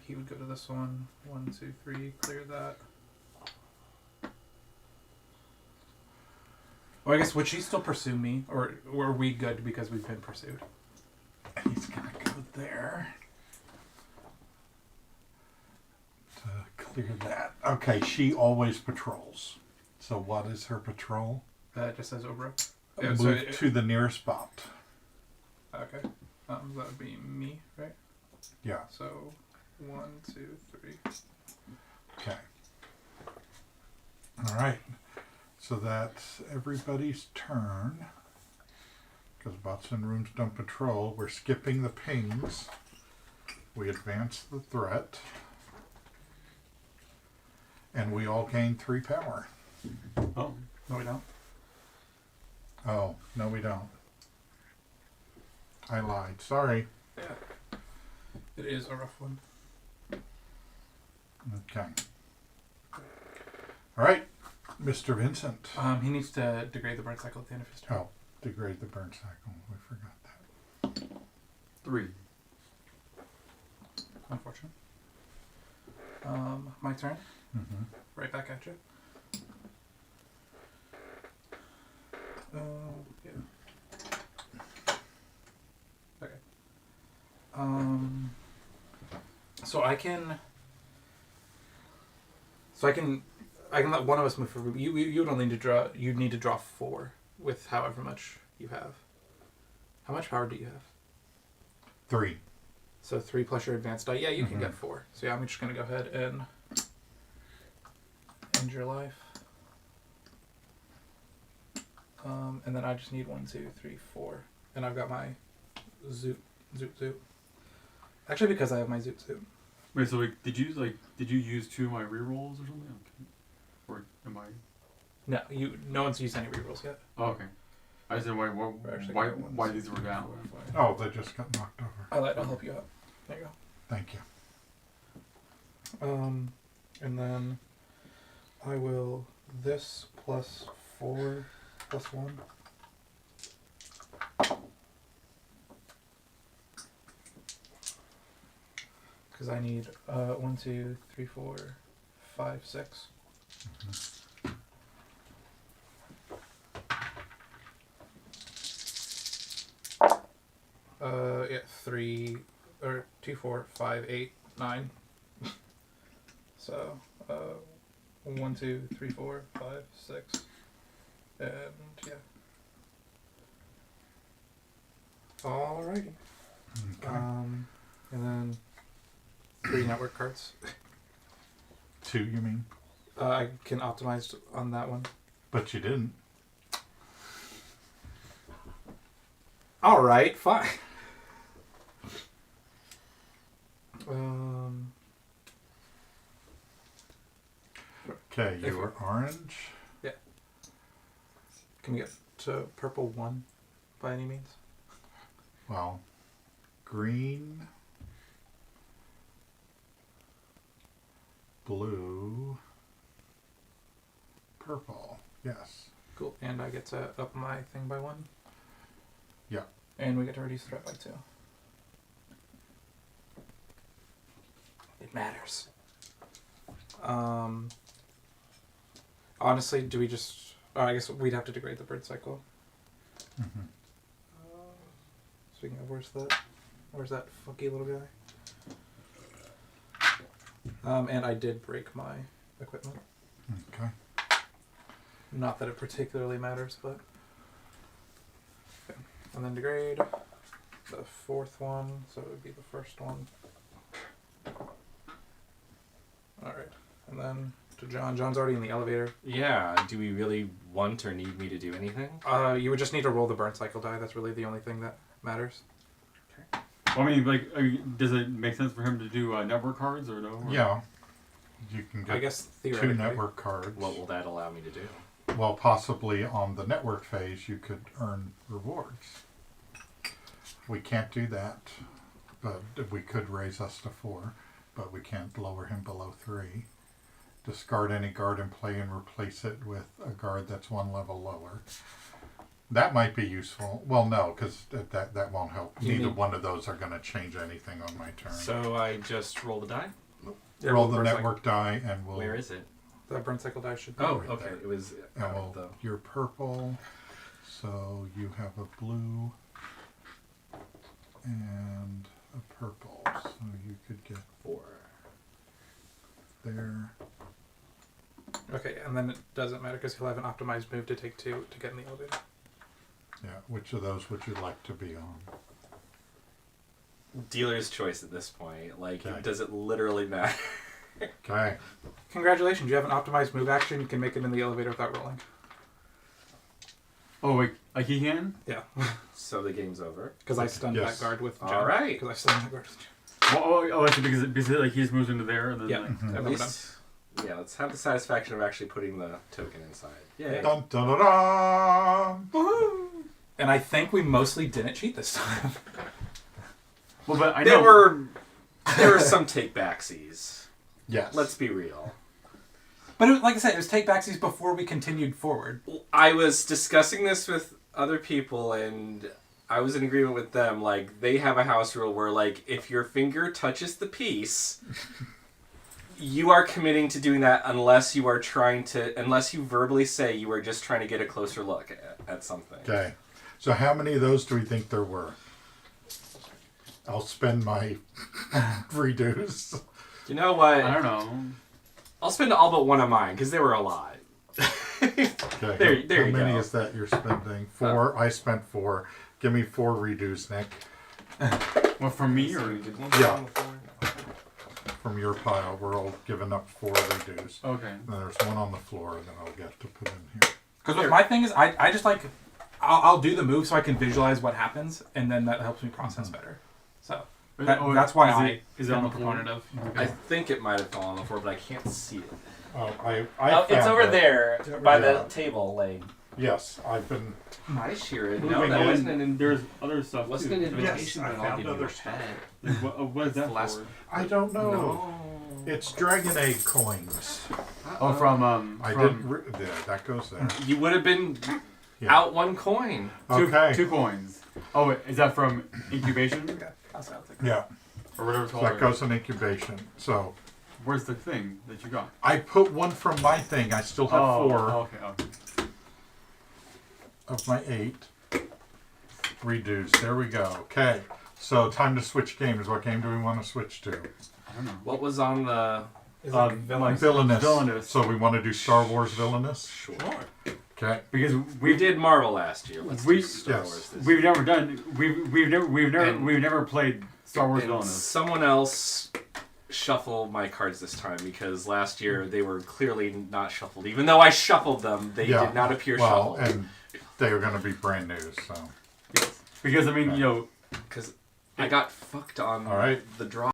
He would go to this one. 1, 2, 3, clear that. Well, I guess, would she still pursue me? Or were we good because we've been pursued? He's going to go there. To clear that. Okay, she always patrols. So what is her patrol? That just says Obra. Move to the nearest spot. Okay. That would be me, right? Yeah. So 1, 2, 3. Okay. All right. So that's everybody's turn. Because bots and rooms don't patrol. We're skipping the pings. We advance the threat. And we all gain 3 power. Oh, no we don't. Oh, no we don't. I lied. Sorry. Yeah. It is a rough one. Okay. All right. Mr. Vincent. He needs to degrade the burn cycle at the end of his turn. Oh, degrade the burn cycle. We forgot that. 3. Unfortunate. My turn. Mm-hmm. Right back at you. Yeah. Okay. So I can I can let one of us move forward. You don't need to draw. You need to draw 4 with however much you have. How much power do you have? 3. So 3 plus your advanced die. Yeah, you can get 4. So yeah, I'm just gonna go ahead and end your life. And then I just need 1, 2, 3, 4, and I've got my zoot. Actually, because I have my zoot. Wait, so like, did you use 2 of my rerolls or something? Okay. Or am I? No, no one's used any rerolls yet. Oh, okay. I said why these were down. Oh, they just got knocked over. I'll help you out. There you go. Thank you. And then I will this plus 4 plus 1. Because I need 1, 2, 3, 4, 5, 6. Yeah, 3 or 2, 4, 5, 8, 9. So 1, 2, 3, 4, 5, 6, and yeah. Alrighty. Okay. And then 3 network cards. 2, you mean? I can optimize on that one. But you didn't. Alright, fine. Okay, you were orange. Yeah. Can we get to purple 1 by any means? Well, green, blue, purple. Yes. Cool. And I get to up my thing by 1. Yeah. And we get to reduce threat by 2. It matters. Honestly, do we just... I guess we'd have to degrade the Burncycle. Speaking of, where's that funky little guy? And I did break my equipment. Okay. Not that it particularly matters, but... Okay. And then degrade the 4th one, so it would be the first one. Alright. And then to John. John's already in the elevator. Yeah, do we really want or need me to do anything? You would just need to roll the Burncycle die. That's really the only thing that matters. Well, I mean, like, does it make sense for him to do network cards or no? Or? Yeah. You can get I guess 2 network cards. What will that allow me to do? Well, possibly on the network phase, you could earn rewards. We can't do that, but we could raise us to 4, but we can't lower him below 3. Discard any guard in play and replace it with a guard that's 1 level lower. That might be useful. Well, no, because that won't help. Neither one of those are going to change anything on my turn. So I just roll the die? Yeah, roll the network die and we'll... Where is it? The Burncycle die should be right right there. there. It was... And you're purple, so you have a blue and a purple. So you could get 4 there. Okay, and then it doesn't matter because he'll have an optimized move to take 2 to get in the elevator. Yeah, which of those would you like to be on? Dealer's choice at this point. Like, Okay. does it literally matter? Okay. Congratulations, you have an optimized move action. You can make it in the elevator without rolling. Oh, wait, like he can? Yeah. So the game's over? Because I stunned that guard with John. Alright. Because I stunned that guard with John. Oh, I see, because like he just moves into there and then like... At least, yeah, let's have the satisfaction of actually putting the token inside. Yeah. Dun, dun, dun, dun. Woohoo! And I think we mostly didn't cheat this time. Well, but I There know... There were some take-backsies. Yes. Let's be real. But it, like I said, it was take-backsies before we continued forward. I was discussing this with other people, and I was in agreement with them. Like, they have a house rule where, like, if your finger touches the piece, you are committing to doing that unless you are unless you verbally say you are just trying to get a closer look at something. Okay. So how many of those do we think there were? I'll spend my reduce. You know what? I don't know. I'll spend all but one of mine because there were a lot. Okay. There How you many go. is that you're spending? 4. I spent 4. Give me 4 redos, Nick. Well, from me or Yeah. From your pile, we're all giving up 4 redos. Okay. And then there's one on the floor that I'll get to put in here. Because what my thing is, I just like, I'll do the move so I can visualize what happens, and then that helps me process better. So that's why is it on I'm a the floor? proponent of. I think it might have fallen on the floor, but I can't see it. Oh, I it's found over it. there by Yeah. the table laying. Yes, I've been. I share it. No, that wasn't. And there's other stuff Wasn't too. an invitation, Yes, but I I'll found give you other a stuff. pen. What is that for? I don't know. No. It's Dragon Egg coins. Oh, from I didn't. Yeah, that goes there. You would have been Yeah. out 1 coin. Okay. 2 coins. Oh, wait, is that from Incubation? Yeah. Or whatever it's So called. that goes in incubation. So Where's the thing that you got? I put 1 from my thing. I still have 4 Okay. of my 8 redos. There we go. Okay. So time to switch games. What game do we want to switch to? I don't know. What was on the... Villainous. Villainous. So we want to do Star Wars Villainous? Sure. Okay. Because We did Marvel last year. Let's do Star yes. Wars this we've never done. We've And- never played Star Wars And Villainous. someone else shuffle my cards this time because last year they were clearly not shuffled. Even though I shuffled them, they did not appear shuffled. And they are going to be brand new, so. Because I mean, you know, because I got fucked on All right. the draw.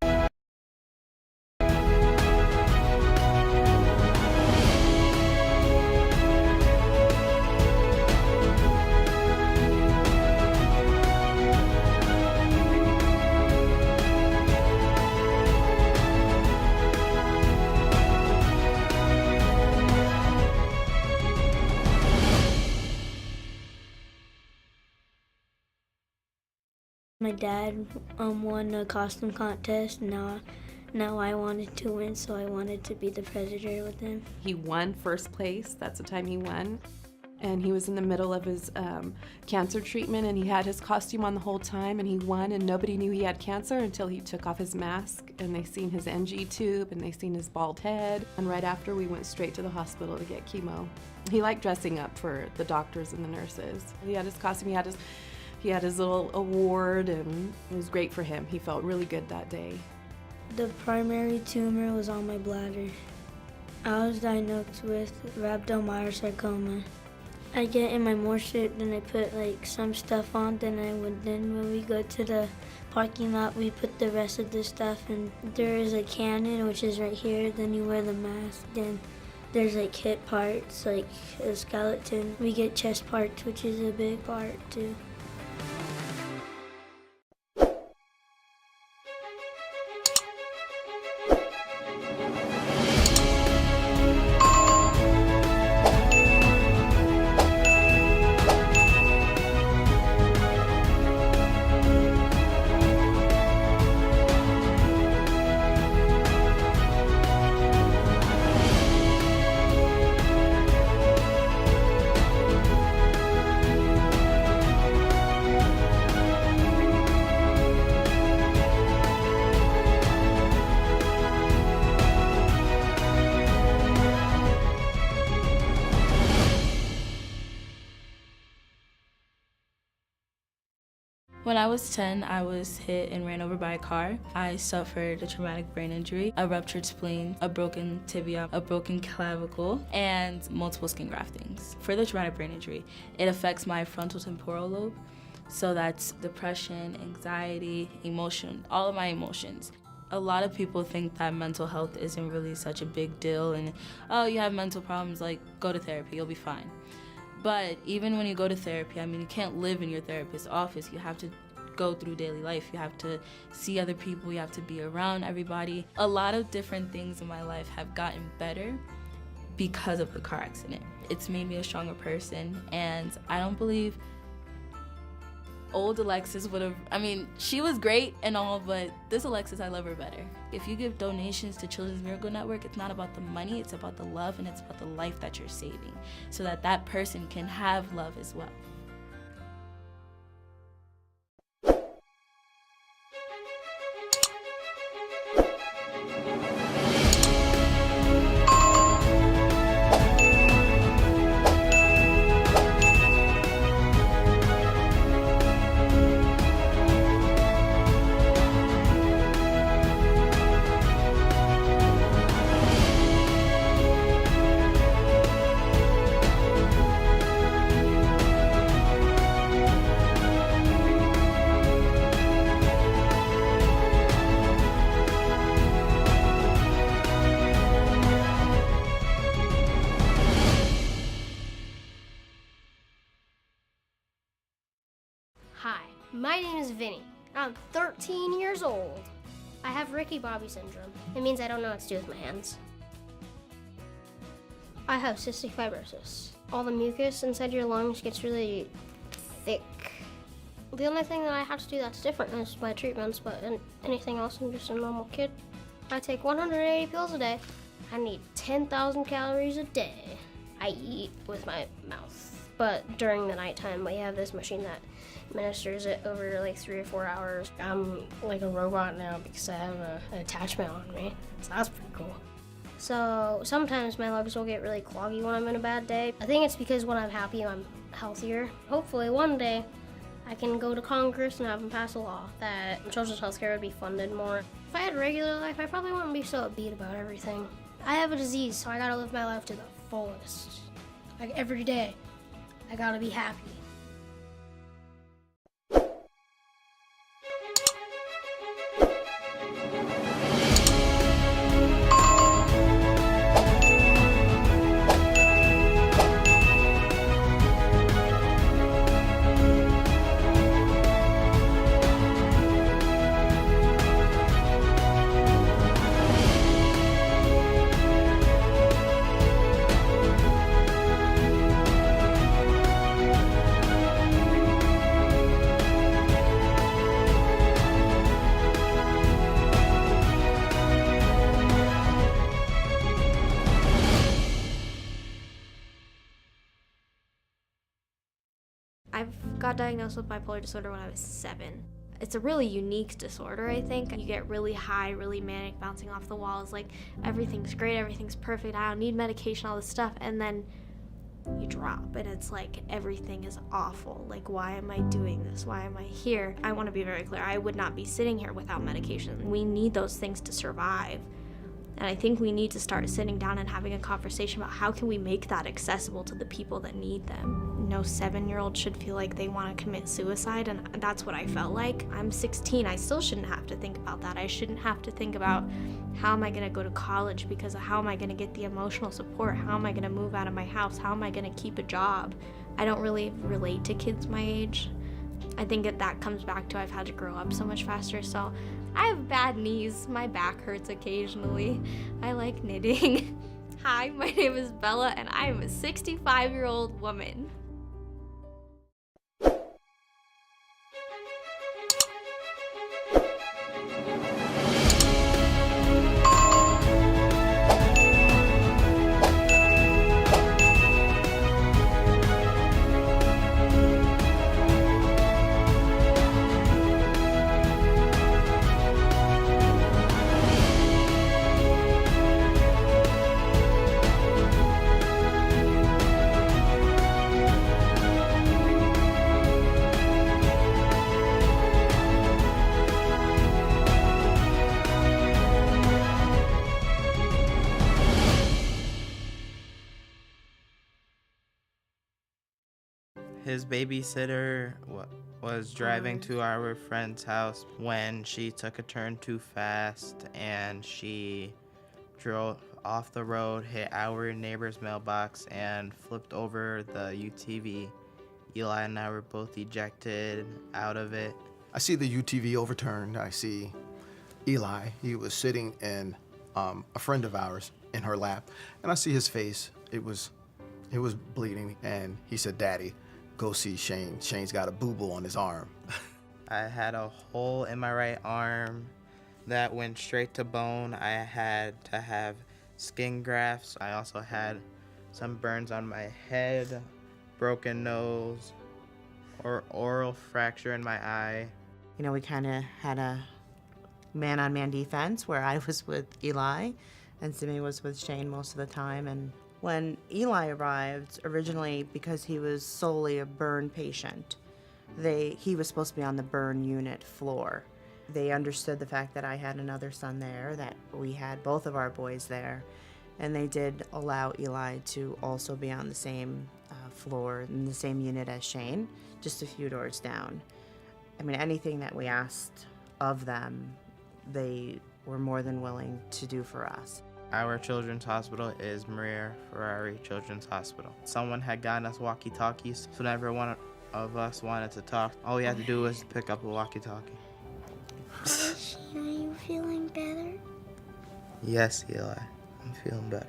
My dad won a costume contest. Now I wanted to win, so I wanted to be the predator with him. He won first place. That's the time he won. And he was in the middle of his cancer treatment, and he had his costume on the whole time, and he won, and nobody knew he had cancer until he took off his mask, and they seen his NG tube, and they seen his bald head. And right after, we went straight to the hospital to get chemo. He liked dressing up for the doctors and the nurses. He had his costume, he had his little award, and it was great for him. He felt really good that day. The primary tumor was on my bladder. I was diagnosed with rhabdomyosarcoma. I get in my moisture, then I put like some stuff on, then when we go to the parking lot, we put the rest of the stuff, and there is a cannon, which is right here, then you wear the mask, then there's like hip parts, like a skeleton. We get chest parts, which is a big part too. When I was 10, I was hit and ran over by a car. I suffered a traumatic brain injury, a ruptured spleen, a broken tibia, a broken clavicle, and multiple skin graftings. For the traumatic brain injury, it affects my frontal temporal lobe. So that's depression, anxiety, emotion, all of my emotions. A lot of people think that mental health isn't really such a big deal and, oh, you have mental problems, like, go to therapy, you'll be fine. But even when you go to therapy, I mean, you can't live in your therapist's office. You have to go through daily life. You have to see other people. You have to be around everybody. A lot of different things in my life have gotten better because of the car accident. It's made me a stronger person, and I don't believe old Alexis would have, I mean, she was great and all, but this Alexis, I love her better. If you give donations to Children's Miracle Network, it's not about the money, it's about the love, and it's about the life that you're saving, so that that person can have love as well. My name is Vinny. I'm 13 years old. I have Ricky Bobby syndrome. It means I don't know what to do with my hands. I have cystic fibrosis. All the mucus inside your lungs gets really thick. The only thing that I have to do that's different is my treatments, but anything else, I'm just a normal kid. I take 180 pills a day. I need 10,000 calories a day. I eat with my mouth, but during the nighttime, we have this machine that administers it over like 3 or 4 hours. I'm like a robot now because I have an attachment on me, so that's pretty cool. So sometimes my legs will get really cloggy when I'm in a bad day. I think it's because when I'm happy, I'm healthier. Hopefully one day, I can go to Congress and have them pass a law that children's healthcare would be funded more. If I had a regular life, I probably wouldn't be so upbeat about everything. I have a disease, so I gotta live my life to the fullest. Like every day, I gotta be happy. I got diagnosed with bipolar disorder when I was 7. It's a really unique disorder, I think. You get really high, really manic, bouncing off the walls, like everything's great, everything's perfect, I don't need medication, all this stuff, and then you drop, and it's like everything is awful. Like, why am I doing this? Why am I here? I want to be very clear, I would not be sitting here without medication. We need those things to survive. And I think we need to start sitting down and having a conversation about how can we make that accessible to the people that need them. No 7-year-old should feel like they want to commit suicide, and that's what I felt like. I'm 16, I still shouldn't have to think about that. I shouldn't have to think about how am I going to go to college because of how am I going to get the emotional support, how am I going to move out of my house, how am I going to keep a job. I don't really relate to kids my age. I think that comes back to I've had to grow up so much faster, so I have bad knees, my back hurts occasionally, I like knitting. Hi, my name is Bella and I am a 65-year-old woman. His babysitter was driving to our friend's house when she took a turn too fast and she drove off the road, hit our neighbor's mailbox, and flipped over the UTV. Eli and I were both ejected out of it. I see the UTV overturned. I see Eli. He was sitting in a friend of ours in her lap, and I see his face. It was bleeding, and he said, "Daddy, go see Shane. Shane's got a boo-boo on his arm." I had a hole in my right arm that went straight to bone. I had to have skin grafts. I also had some burns on my head, broken nose, or oral fracture in my eye. You know, we kind of had a man-on-man defense where I was with Eli and Simi was with Shane most of the time. And when Eli arrived, originally because he was solely a burn patient, he was supposed to be on the burn unit floor. They understood the fact that I had another son there, that we had both of our boys there, and they did allow Eli to also be on the same floor in the same unit as Shane, just a few doors down. I mean, anything that we asked of them, they were more than willing to do for us. Our children's hospital is Maria Ferrari Children's Hospital. Someone had gotten us walkie-talkies, so whenever one of us wanted to talk. All we had to do was pick up a walkie-talkie. Shane, are you feeling better? Yes, Eli, I'm feeling better.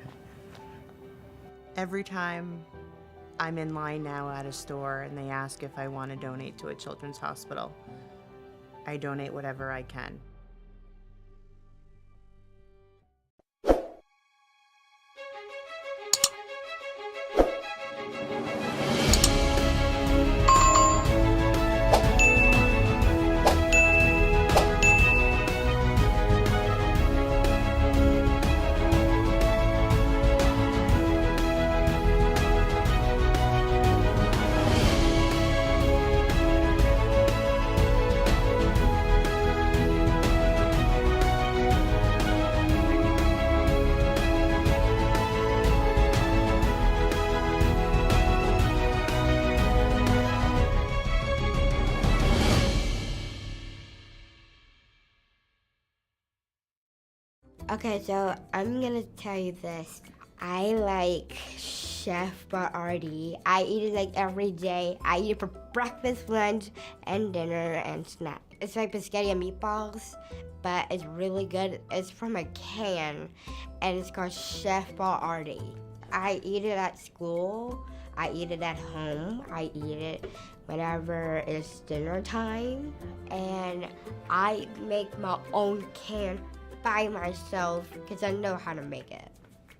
Every time I'm in line now at a store and they ask if I want to donate to a children's hospital, I donate whatever I can. Okay, so I'm gonna tell you this. I like Chef Boyardee. I eat it like every day. I eat it for breakfast, lunch, and dinner and snack. It's like spaghetti and meatballs, but it's really good. It's from a can, and it's called Chef Boyardee. I eat it at school. I eat it at home. I eat it whenever it's dinner time, and I make my own can by myself because I know how to make it.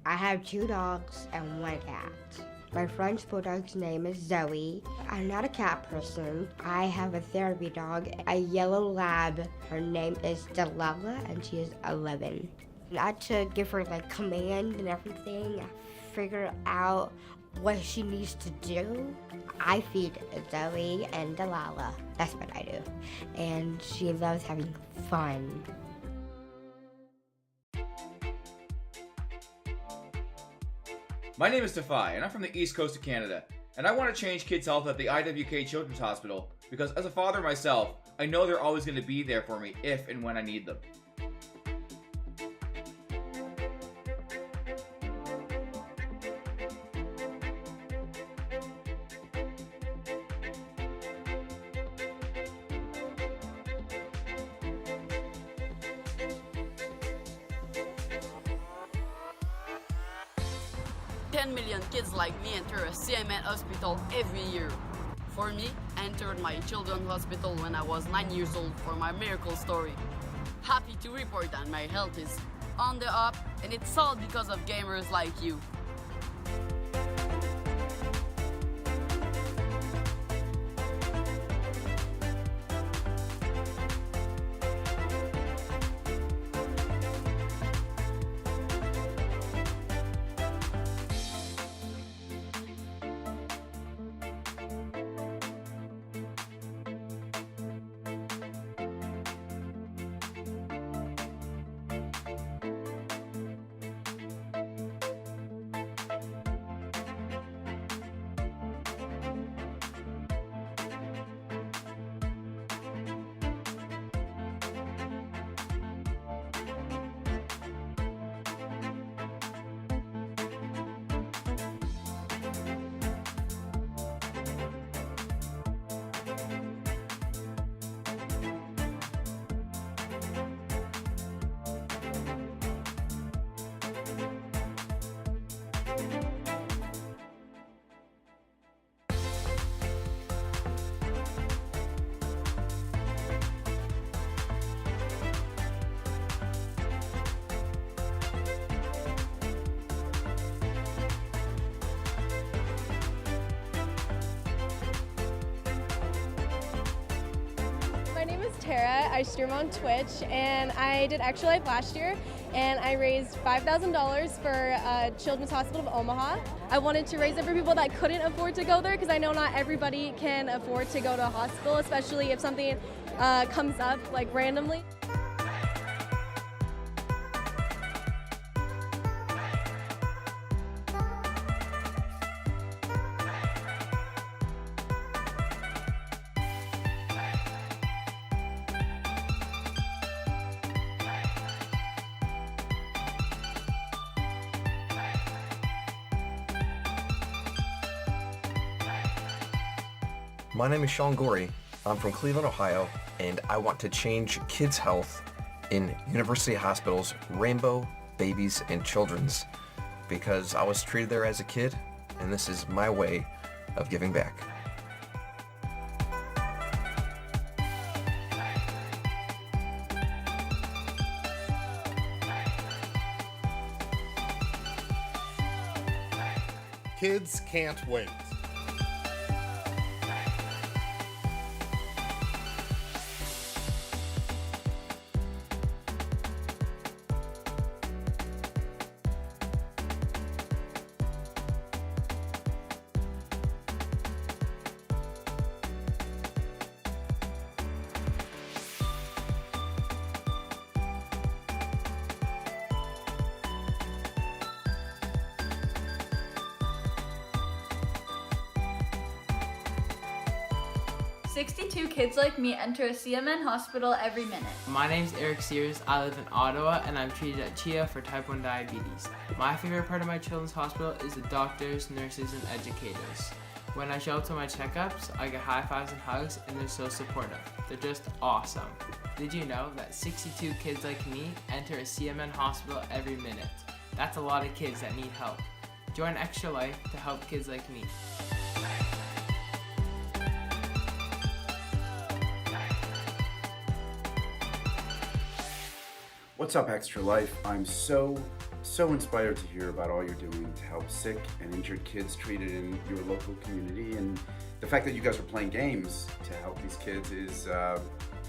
I have 2 dogs and 1 cat. My French bulldog's name is Zoe. I'm not a cat person. I have a therapy dog, a yellow lab. Her name is Delilah and she is 11. I had to give her like command and everything, figure out what she needs to do. I feed Zoe and Delilah. That's what I do. And she loves having fun. My name is Tafai, and I'm from the East Coast of Canada, and I want to change kids' health at the IWK Children's Hospital because as a father myself, I know they're always going to be there for me if and when I need them. Kids like me enter a CMN hospital every year. For me, I entered my children's hospital when I was 9 years old for my miracle story. Happy to report that my health is on the up, and it's all because of gamers like you. My name is Tara. I stream on Twitch, and I did Extra Life last year, and I raised $5,000 for Children's Hospital of Omaha. I wanted to raise it for people that couldn't afford to go there because I know not everybody can afford to go to a hospital, especially if something comes up like randomly. My name is Sean Gorey. I'm from Cleveland, Ohio, and I want to change kids' health in University Hospitals, Rainbow, Babies, and Children's, because I was treated there as a kid, and this is my way of giving back. Kids can't wait. "62 kids like me enter a CMN hospital every minute." My name's Eric Sears. I live in Ottawa and I'm treated at CHIA for type 1 diabetes. My favorite part of my children's hospital is the doctors, nurses, and educators. When I show up to my checkups, I get high fives and hugs, and they're so supportive. They're just awesome. Did you know that 62 kids like me enter a CMN hospital every minute? That's a lot of kids that need help. Join Extra Life to help kids like me. What's up, Extra Life? I'm so inspired to hear about all you're doing to help sick and injured kids treated in your local community, and the fact that you guys are playing games to help these kids is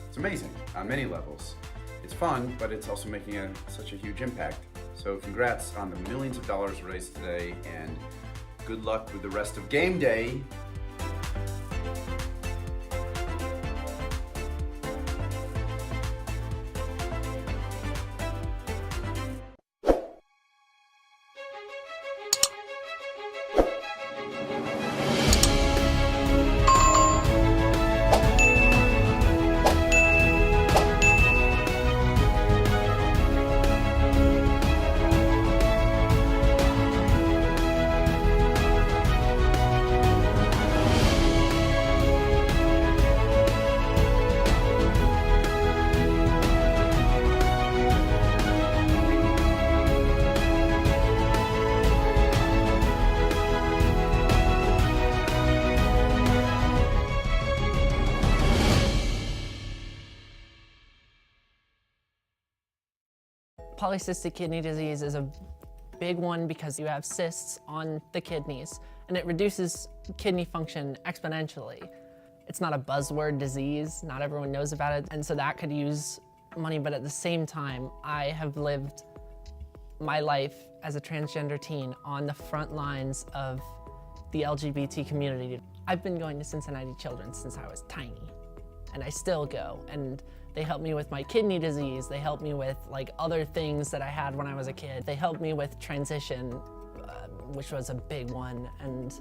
it's amazing on many levels. It's fun, but it's also making such a huge impact. So congrats on the millions of dollars raised today, and good luck with the rest of game day. Polycystic kidney disease is a big one because you have cysts on the kidneys and it reduces kidney function exponentially. It's not a buzzword disease, not everyone knows about it, and so that could use money, but at the same time, I have lived my life as a transgender teen on the front lines of the LGBT community. I've been going to Cincinnati Children's since I was tiny, and I still go, and they helped me with my kidney disease. They helped me with like other things that I had when I was a kid. They helped me with transition, which was a big one, and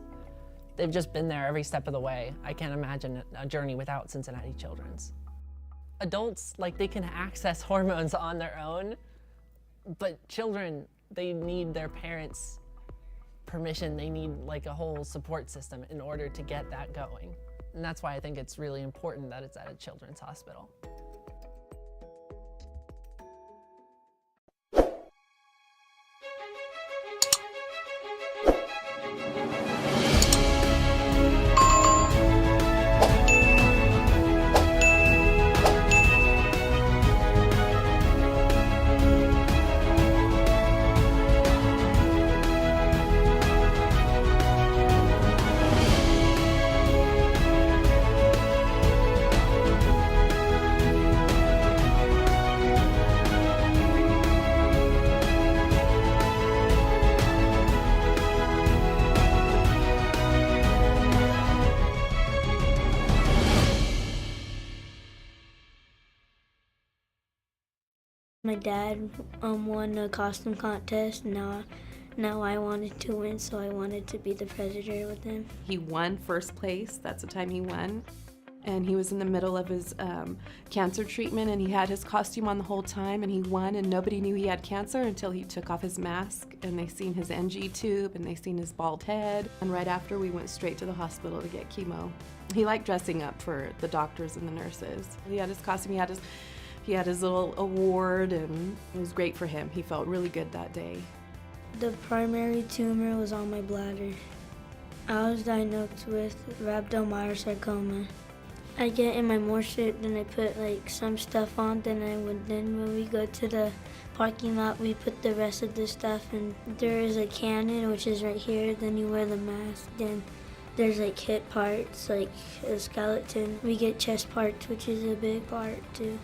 they've just been there every step of the way. I can't imagine a journey without Cincinnati Children's. Adults, like, they can access hormones on their own, but children, they need their parents' permission. They need like a whole support system in order to get that going. And that's why I think it's really important that it's at a children's hospital. My dad won a costume contest. Now I wanted to win, so I wanted to be the president with him. He won first place. That's the time he won. and he was in the middle of his cancer treatment, and he had his costume on the whole time, and he won, and nobody knew he had cancer until he took off his mask, and they seen his NG tube, and they seen his bald head. And right after, we went straight to the hospital to get chemo. He liked dressing up for the doctors and the nurses. He had his costume, he had his little award, and it was great for him. He felt really good that day. The primary tumor was on my bladder. I was diagnosed with rhabdomyosarcoma. I get in my morphine, then I put like some stuff on, then when we go to the parking lot, we put the rest of the stuff, and there is a cannon, which is right here, then you wear the mask, then there's like hip parts, like a skeleton. We get chest parts, which is a big part too.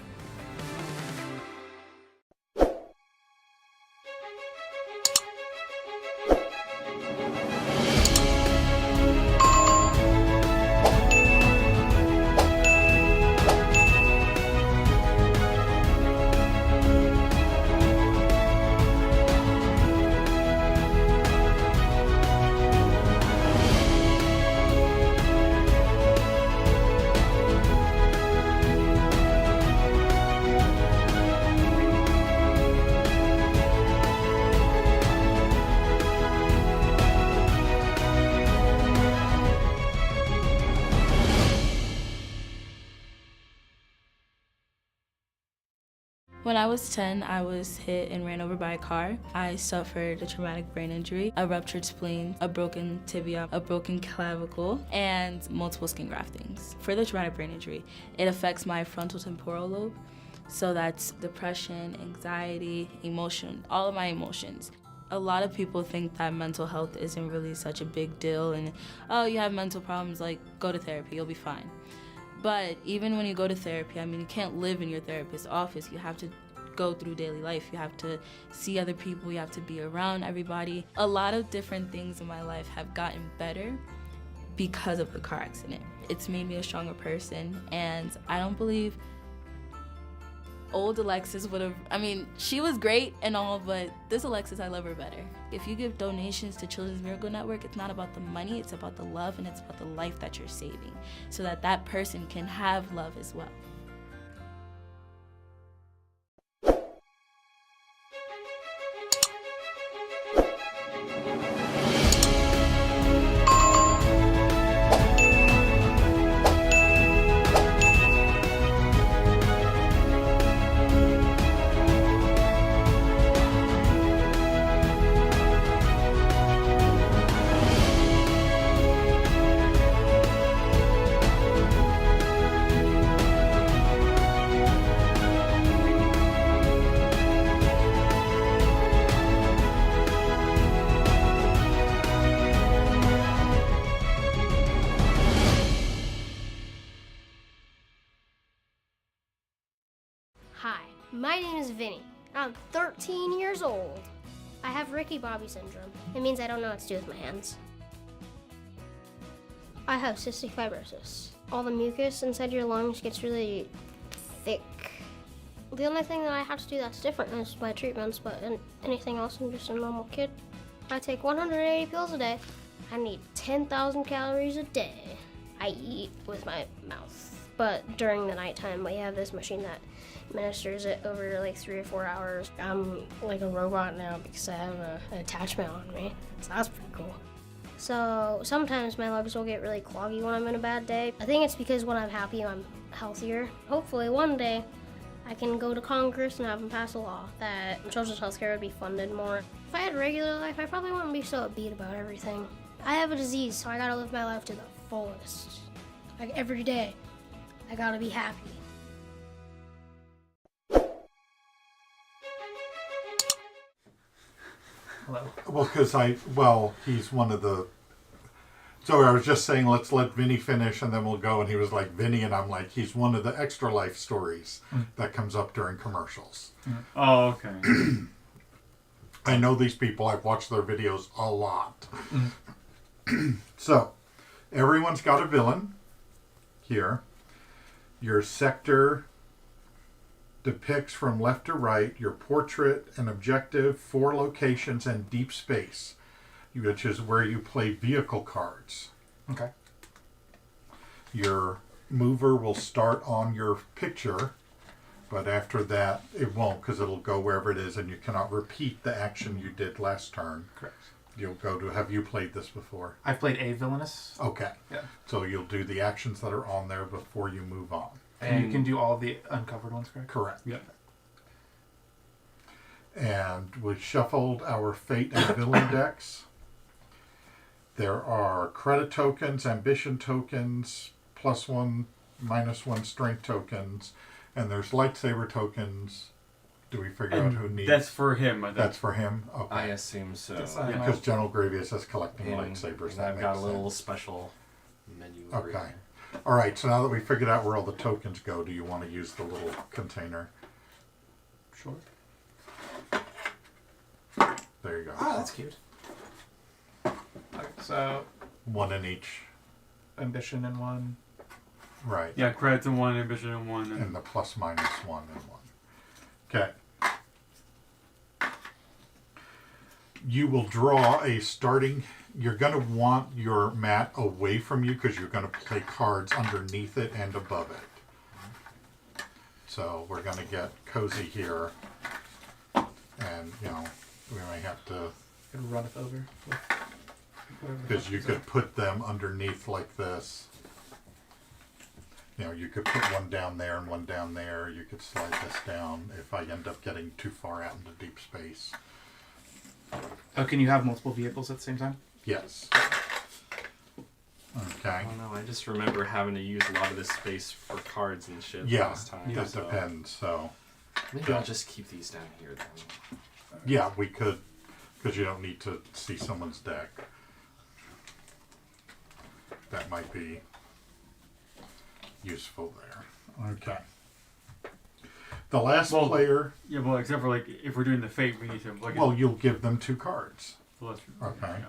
When I was 10, I was hit and ran over by a car. I suffered a traumatic brain injury, a ruptured spleen, a broken tibia, a broken clavicle, and multiple skin graftings. For the traumatic brain injury, it affects my frontal temporal lobe. So that's depression, anxiety, emotion, all of my emotions. A lot of people think that mental health isn't really such a big deal and, oh, you have mental problems, like, go to therapy, you'll be fine. But even when you go to therapy, I mean, you can't live in your therapist's office. You have to go through daily life. You have to see other people. You have to be around everybody. A lot of different things in my life have gotten better because of the car accident. It's made me a stronger person, and I don't believe old Alexis would have, I mean, she was great and all, but this Alexis, I love her better. If you give donations to Children's Miracle Network, it's not about the money, it's about the love, and it's about the life that you're saving, so that that person can have love as well. Hi, my name is Vinny. I'm 13 years old. I have Ricky Bobby syndrome. It means I don't know what to do with my hands. I have cystic fibrosis. All the mucus inside your lungs gets really thick. The only thing that I have to do that's different is my treatments, but anything else, I'm just a normal kid. I take 180 pills a day. I need 10,000 calories a day. I eat with my mouth. But during the nighttime, we have this machine that administers it over like 3 or 4 hours. I'm like a robot now because I have an attachment on me, so that's pretty cool. So sometimes my legs will get really cloggy when I'm in a bad day. I think it's because when I'm happy, I'm healthier. Hopefully one day I can go to Congress and have them pass a law that children's healthcare would be funded more. If I had a regular life, I probably wouldn't be so upbeat about everything. I have a disease, so I gotta live my life to the fullest. Like every day, I gotta be happy. Hello. Well, because he's one of the. So I was just saying, let's let Vinny finish and then we'll go. And he was like, Vinny, and I'm like, he's one of the extra life stories that comes up during commercials. Oh, okay. I know these people. I've watched their videos a lot. So, everyone's got a villain here. Your sector depicts from left to right your portrait, an objective, 4 locations, and deep space, which is where you play vehicle cards. Okay. Your mover will start on your picture, but after that it won't, because it'll go wherever it is, and you cannot repeat the action you did last turn. Correct. You'll go to, have you played this before? I've played a Villainous. Okay. Yeah. So you'll do the actions that are on there before you move on. And you can do all of the uncovered ones, correct? Correct. Yeah. And we shuffled our Fate and Villain decks. There are credit tokens, ambition tokens, +1, -1 strength tokens, and there's lightsaber tokens. Do we figure out who needs? That's for him, I think. That's for him? Okay. I assume so. Because General Grievous is collecting lightsabers. And That I've got a makes little sense. special menu. over Okay. here. All right, so now that we figured out where all the tokens go, do you want to use the little container? Sure. There you go. Oh, that's cute. Okay, so 1 in each. ambition in one. Right. Yeah, credits in one, ambition in one. And the +- 1 in one. Okay. You will draw a starting... You're going to want your mat away from you because you're going to play cards underneath it and above it. So we're going to get cozy here. And, you know, we may have to... Run it over. Because you could put them underneath like this. You know, you could put one down there and one down there. You could slide this down if I end up getting too far out into deep space. Oh, can you have multiple vehicles at the same time? Yes. Okay. I don't know. I just remember having to use a lot of this space for cards and shit Yeah, last time. that depends. So maybe I'll just keep these down here then. Yeah, we could, because you don't need to see someone's deck. That might be useful there. Okay. The last player. Yeah, well, except for like if we're doing the fate, we need to. Like, Well, you'll give them 2 cards. Well, that's true. Okay. Yeah.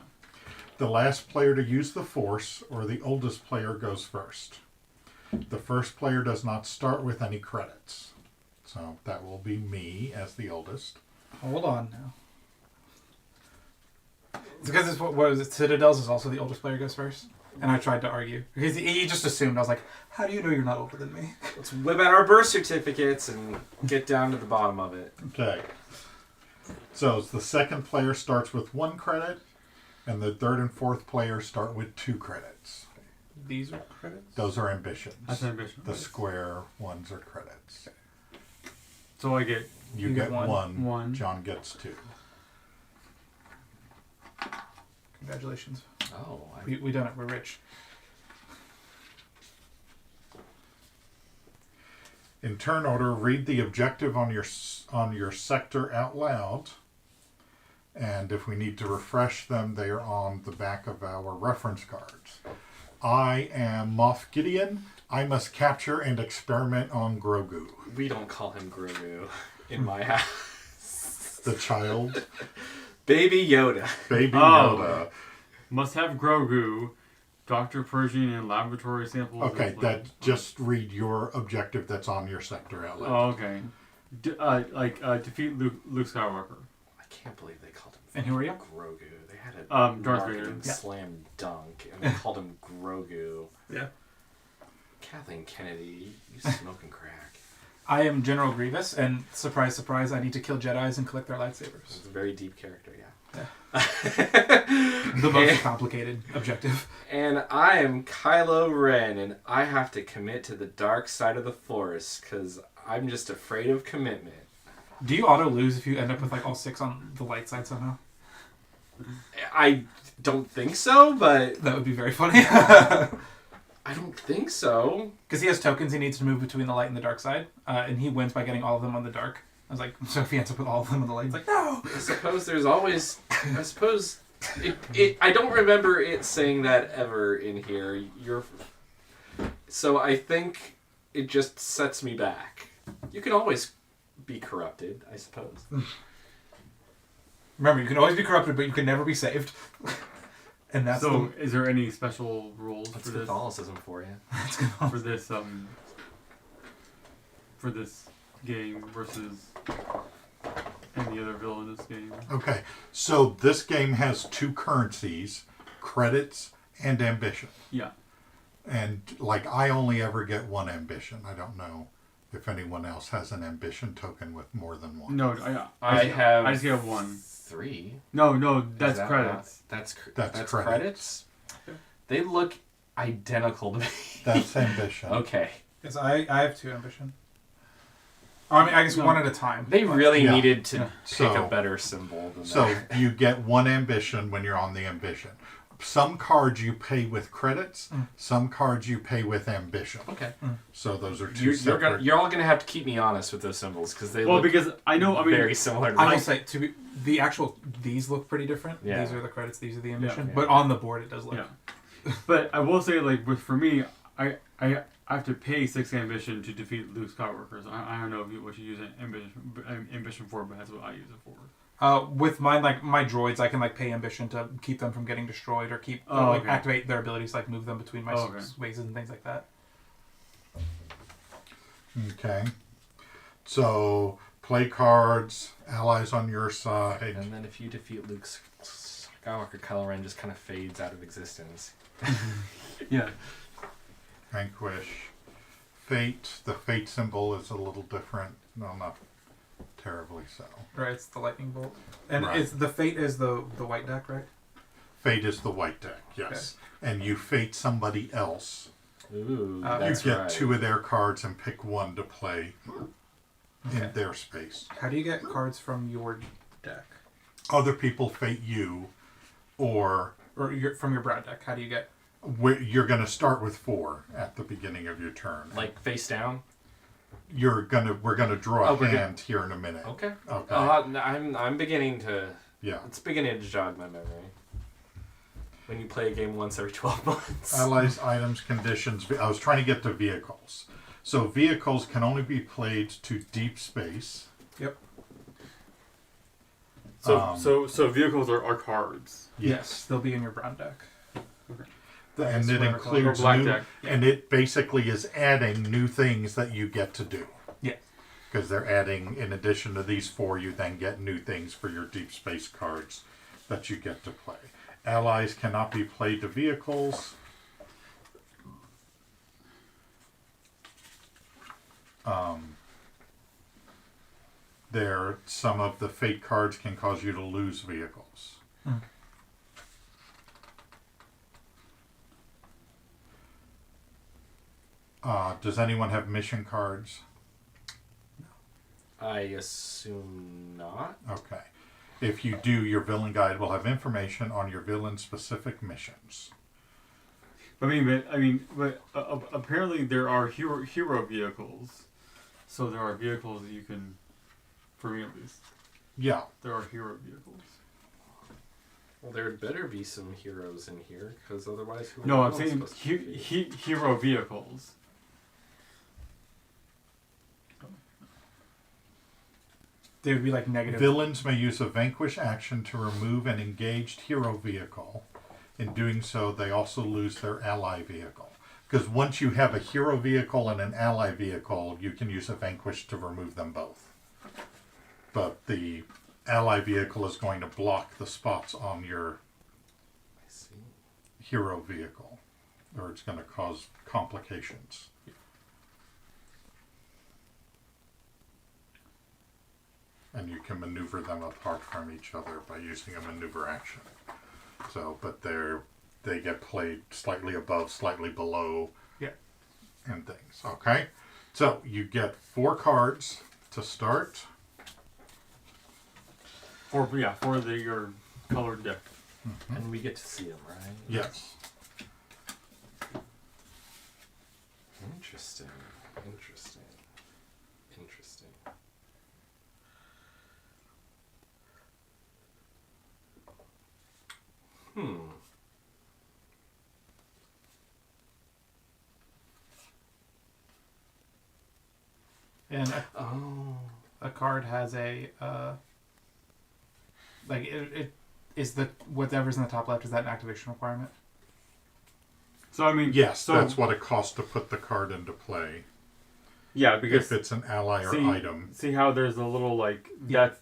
The last player to use the force, or the oldest player, goes first. The first player does not start with any credits. So that will be me as the oldest. Hold on now. It's because it's what was it? Citadels is also the oldest player goes first. And I tried to argue. Because he just assumed. I was like, how do you know you're not older than me? Let's whip out our birth certificates and get down to the bottom of it. Okay. So the second player starts with 1 credit, and the third and fourth player start with 2 credits. These are credits? Those are ambitions. That's ambition. The square ones are credits. So I get... You get one. John gets 2. Congratulations. Oh. We done it. We're rich. In turn order, read the objective on your sector out loud. And if we need to refresh them, they are on the back of our reference cards. I am Moff Gideon. I must capture and experiment on Grogu. We don't call him Grogu in my house. The child. Baby Yoda. Baby Yoda. Must have Grogu, Dr. Pershing, and laboratory samples. Okay, just read your objective that's on your sector out loud. Oh, okay. Defeat Luke Skywalker. I can't believe they called him. And who are you? Grogu. They had a Darth Vader. marketing slam dunk, and they called him Grogu. Yeah. Kathleen Kennedy, you smoking crack. I am General Grievous, and surprise, surprise, I need to kill Jedis and collect their lightsabers. It's a very deep character, yeah. The most complicated objective. And I am Kylo Ren, and I have to commit to the dark side of the Force, because I'm just afraid of commitment. Do you auto lose if you end up with like all 6 on the light side somehow? I don't think so, but... That would be very funny. I don't think so. Because he has tokens he needs to move between the light and the dark side, and he wins by getting all of them on the dark. I was like, so if he ends up with all of them on the light, it's like, no! I suppose there's always... I suppose... I don't remember it saying that ever in here. So I think it just sets me back. You can always be corrupted, I suppose. Remember, you can always be corrupted, but you can never be saved. And that's so. Is there any special rules That's for this? Catholicism for you. For this game versus any other Villainous game? Okay, so this game has 2 currencies, credits and ambition. Yeah. And like I only ever get one ambition. I don't know if anyone else has an ambition token with more than one. No, I just get one. 3. No, that's credits. That's credits. credits. They look identical to me. That's ambition. Okay. Yes, I have 2 ambition. I mean, I guess one at a time. They really Yeah. needed to pick So- a better symbol than So that. you get one ambition when you're on the ambition. Some cards you pay with credits. Some cards you pay with ambition. Okay. So those are 2 You're separate. you're all gonna have to keep me honest with those symbols because they Well, look because I know, I mean, very similar. To I me. will say these look pretty different. Yeah. These are the credits. These are the ambition. Yeah. But on the board, it does look. Yeah. But I will say, like, for me, I have to pay 6 ambition to defeat Luke's Skywalkers. I don't know what you use ambition for, but that's what I use it for. With mine, like my droids, I can like pay ambition to keep them from getting destroyed or keep activate their abilities, like move them between my spaces and things like that. Okay. So play cards, allies on your side. And then if you defeat Luke Skywalker, Kylo Ren just kind of fades out of existence. Yeah. Vanquish. Fate. The fate symbol is a little different. No, not terribly so. Right, it's the lightning bolt, and Right. it's the fate is the white deck, right? Fate is the white deck, yes. Okay. And you fate somebody else. Ooh, you get 2 of their cards and pick 1 to play in their space. How do you get cards from your deck? Other people fate you, or from your brown deck. How do you get? You're going to start with 4 at the beginning of your turn. Like face down. We're gonna draw a hand here in a minute. Okay. Okay. I'm beginning to. Yeah. It's beginning to jog my memory. When you play a game once every 12 months. Allies, items, conditions. I was trying to get to vehicles. So vehicles can only be played to deep space. Yep. So vehicles are cards. Yes, they'll be in your brown deck. Okay. And it includes and it basically is adding new things that you get to do. Yeah. Because they're adding, in addition to these 4, you then get new things for your deep space cards that you get to play. Allies cannot be played to vehicles. Some of the fate cards can cause you to lose vehicles. Does anyone have mission cards? I assume not. Okay. If you do, your villain guide will have information on your villain-specific missions. But apparently there are hero vehicles. So there are vehicles that you can, for me at least. Yeah. There are hero vehicles. Well, there better be some heroes in here, because otherwise, who? No, I'm are saying hero vehicles. They would be like negative. Villains may use a vanquish action to remove an engaged hero vehicle. In doing so, they also lose their ally vehicle. Because once you have a hero vehicle and an ally vehicle, you can use a vanquish to remove them both. But the ally vehicle is going to block the spots on your hero vehicle, or it's going to cause complications. And you can maneuver them apart from each other by using a maneuver action. So, but they get played slightly above, slightly below, and things. Okay, so you get 4 cards to start. For your colored deck. Mm-hmm. And we get to see them, right? Yes. Interesting. Interesting. Interesting. And a card has a like it is the whatever's in the top left, is that an activation requirement? So I mean, yes, that's what it costs to put the card into play. Yeah, because if it's an ally or item. See how there's a little like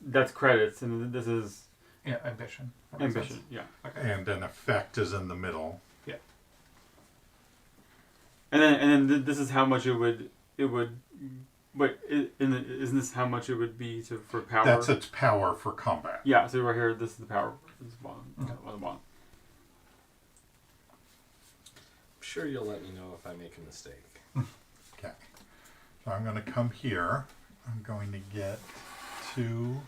that's credits, and this is ambition. Ambition, yeah. Okay. And an effect is in the middle. Yeah. And then this is how much it would. But isn't this how much it would be for power? That's its power for combat. Yeah. So right here, this is the power. This is bottom. Okay. On the bottom. I'm sure you'll let me know if I make a mistake. Okay. So I'm going to come here. I'm going to get 2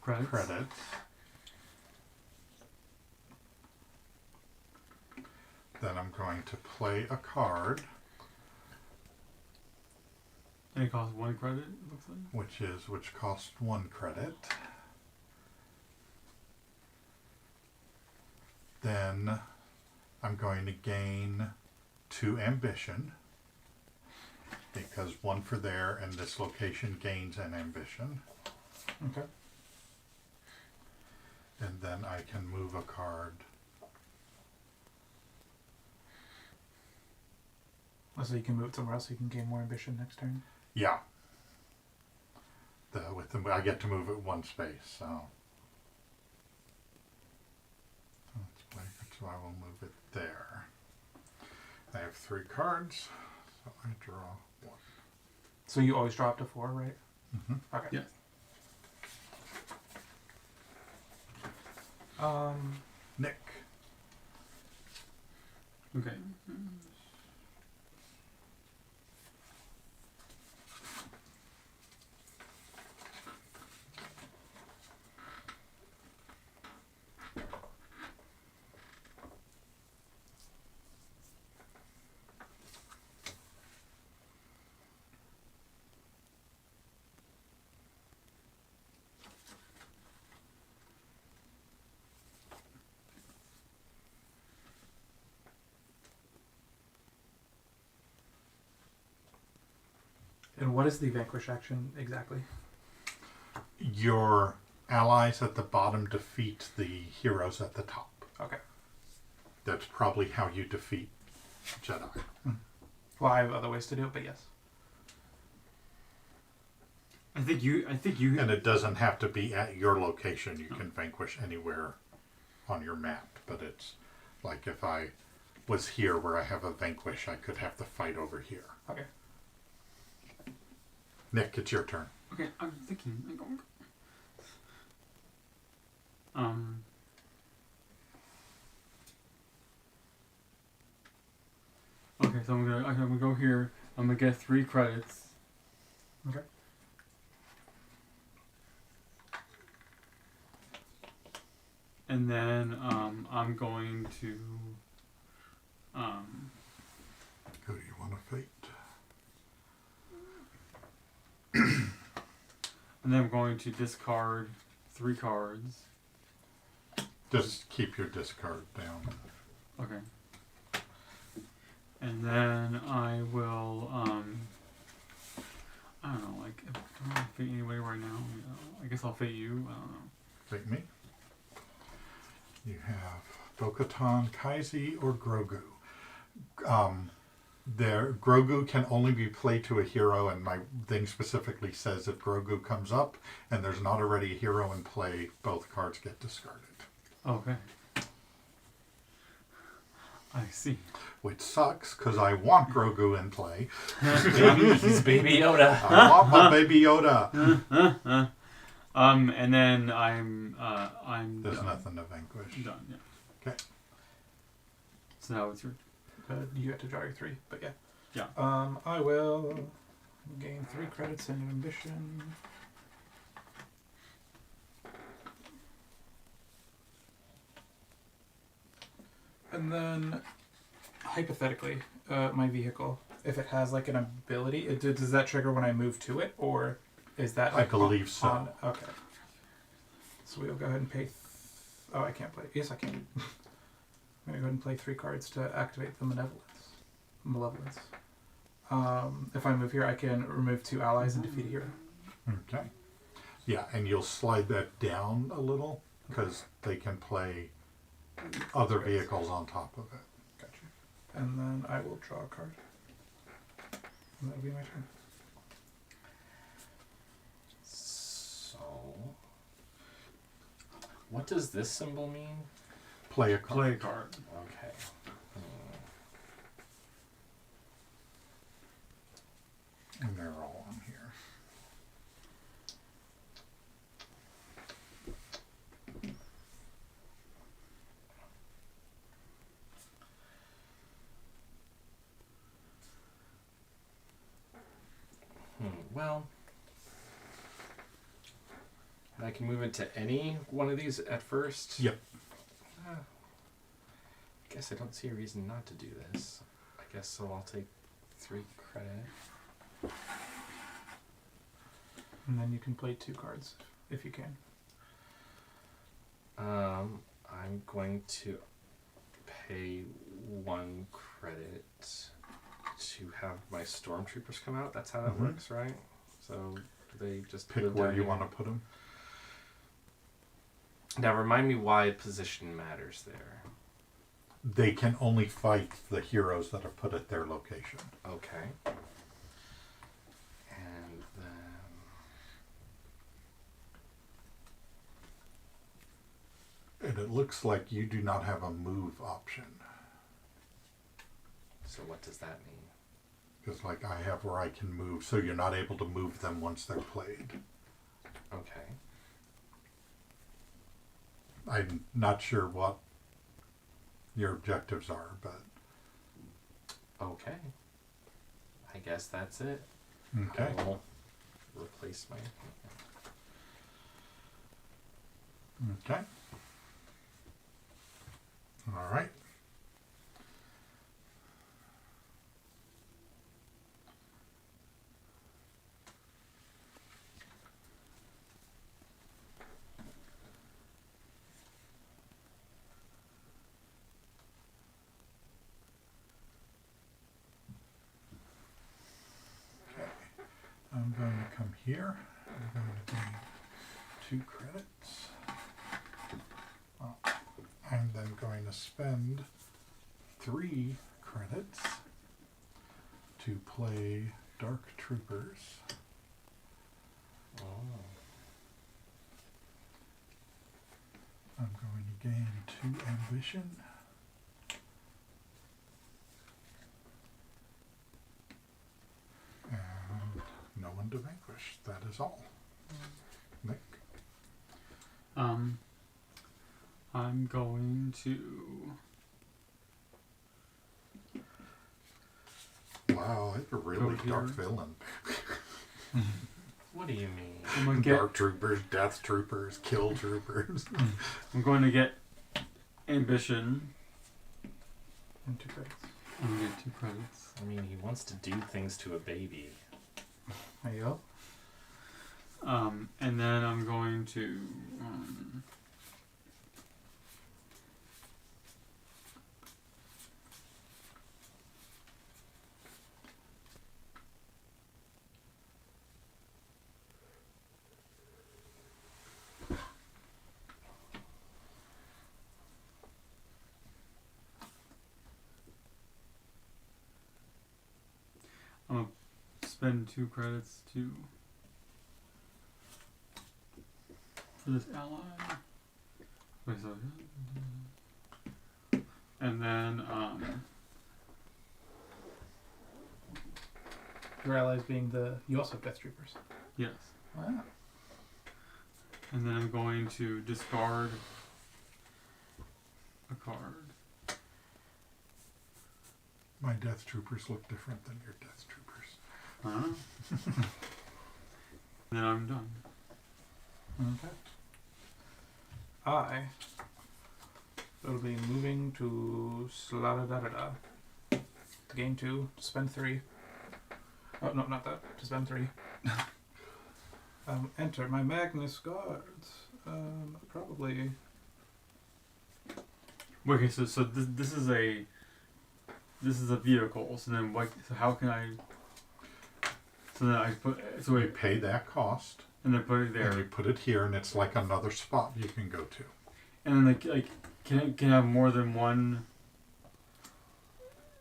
credits. Then I'm going to play a card. And it costs 1 credit, it looks like. Which costs 1 credit. Then I'm going to gain 2 ambition. Because 1 for there and this location gains an ambition. Okay. And then I can move a card. So you can move it somewhere else so you can gain more ambition next turn? Yeah. I get to move it 1 space, so. Let's play it, so I will move it there. I have 3 cards, so I draw 1. So you always draw up to 4, right? Mm-hmm. Okay. Yeah. Nick. Okay. And what is the vanquish action exactly? Your allies at the bottom defeat the heroes at the top. Okay. That's probably how you defeat Jedi. Well, I have other ways to do it, but yes. I think you. And it doesn't have to be at your location. You can vanquish anywhere on your map. But it's like if I was here where I have a vanquish, I could have the fight over here. Okay. Nick, it's your turn. Okay, I'm thinking. Okay, so I'm gonna go here. I'm gonna get 3 credits. Okay. And then I'm going to Who do you want to fate? and then I'm going to discard 3 cards. Just keep your discard down. Okay. And then I will I don't know, like if I don't fate anybody right now. I guess I'll fate you. I don't know. Fate me. You have Bo-Katan, Kaisi, or Grogu. Grogu can only be played to a hero, and my thing specifically says if Grogu comes up and there's not already a hero in play, both cards get discarded. Okay. I see. Which sucks, because I want Grogu in play. He's Baby Yoda. I want my Baby Yoda. And then I'm There's done. nothing to vanquish. Done, yeah. Okay. So now it's your... You have to draw your 3, but yeah. Yeah. I will gain 3 credits in ambition. And then, hypothetically, my vehicle, if it has like an ability, does that trigger when I move to it, or is that like I believe so. Okay. So we'll go ahead and pay. Oh, I can't play. Yes, I can. I'm gonna go ahead and play 3 cards to activate the malevolence. If I move here, I can remove 2 allies and defeat a hero. Okay. Yeah, and you'll slide that down a little, because they can play other vehicles on top of it. Gotcha. And then I will draw a card. And that'll be my turn. So, what does this symbol mean? Play a card. Play a card. Okay. And they're all on here. Well, I can move into any one of these at first. Yep. I guess I don't see a reason not to do this. I guess so. I'll take 3 credit. And then you can play 2 cards if you can. I'm going to pay 1 credit to have my stormtroopers come out. That's how that works, right? So do they just pick live where down you here? want to put them? Now remind me why position matters there. They can only fight the heroes that are put at their location. Okay. And then And it looks like you do not have a move option. so what does that mean? Because like I have where I can move, so you're not able to move them once they're played. Okay. I'm not sure what your objectives are, but... Okay. I guess that's it. Okay. I'll replace my... Okay. All right. I'm going to come here. I'm going to gain 2 credits. Well, I'm then going to spend 3 credits to play Dark Troopers. Oh. I'm going to gain 2 ambition. And no one to vanquish. That is all. Nick? I'm going to... Wow, it's a really dark villain. What do you mean? I'm gonna get, Dark Troopers, Death Troopers, Kill Troopers. I'm going to get Ambition. And 2 credits. I'm going to get 2 credits. I mean, he wants to do things to a baby. There you go. And then I'm going to... I'm going to spend 2 credits for this ally. Wait, so... And then, Your allies being you also have Death Troopers. yes. Wow. And then I'm going to discard a card. My Death Troopers look different than your Death Troopers. And then I'm done. Okay. I will be moving to Sladadarada. To gain 2, to spend 3. Oh, no, not that. To spend 3. Enter my Magnus Guards. Probably... Okay, so this is a vehicle. So then what? So how can I? So then I put. So you pay that cost, and then put it there. And you put it here, and it's like another spot you can go to. And then like can I have more than one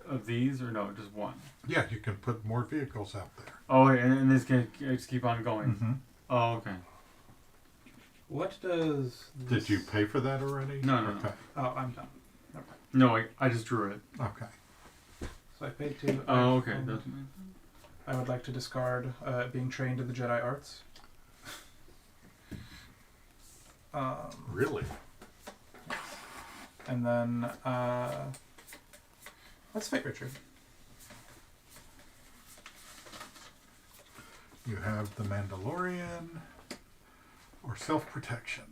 of these, or no, just one? Yeah, you can put more vehicles out there. Oh, and this can just keep on going. Mm-hmm. Oh, okay. What does... Did you pay for that already? No. Okay. Oh, I'm done. Okay. No, I just drew it. Okay. So I paid 2. Oh, okay. I would like to discard being trained in the Jedi arts. Really? And then let's fight Richard. You have the Mandalorian or self-protection.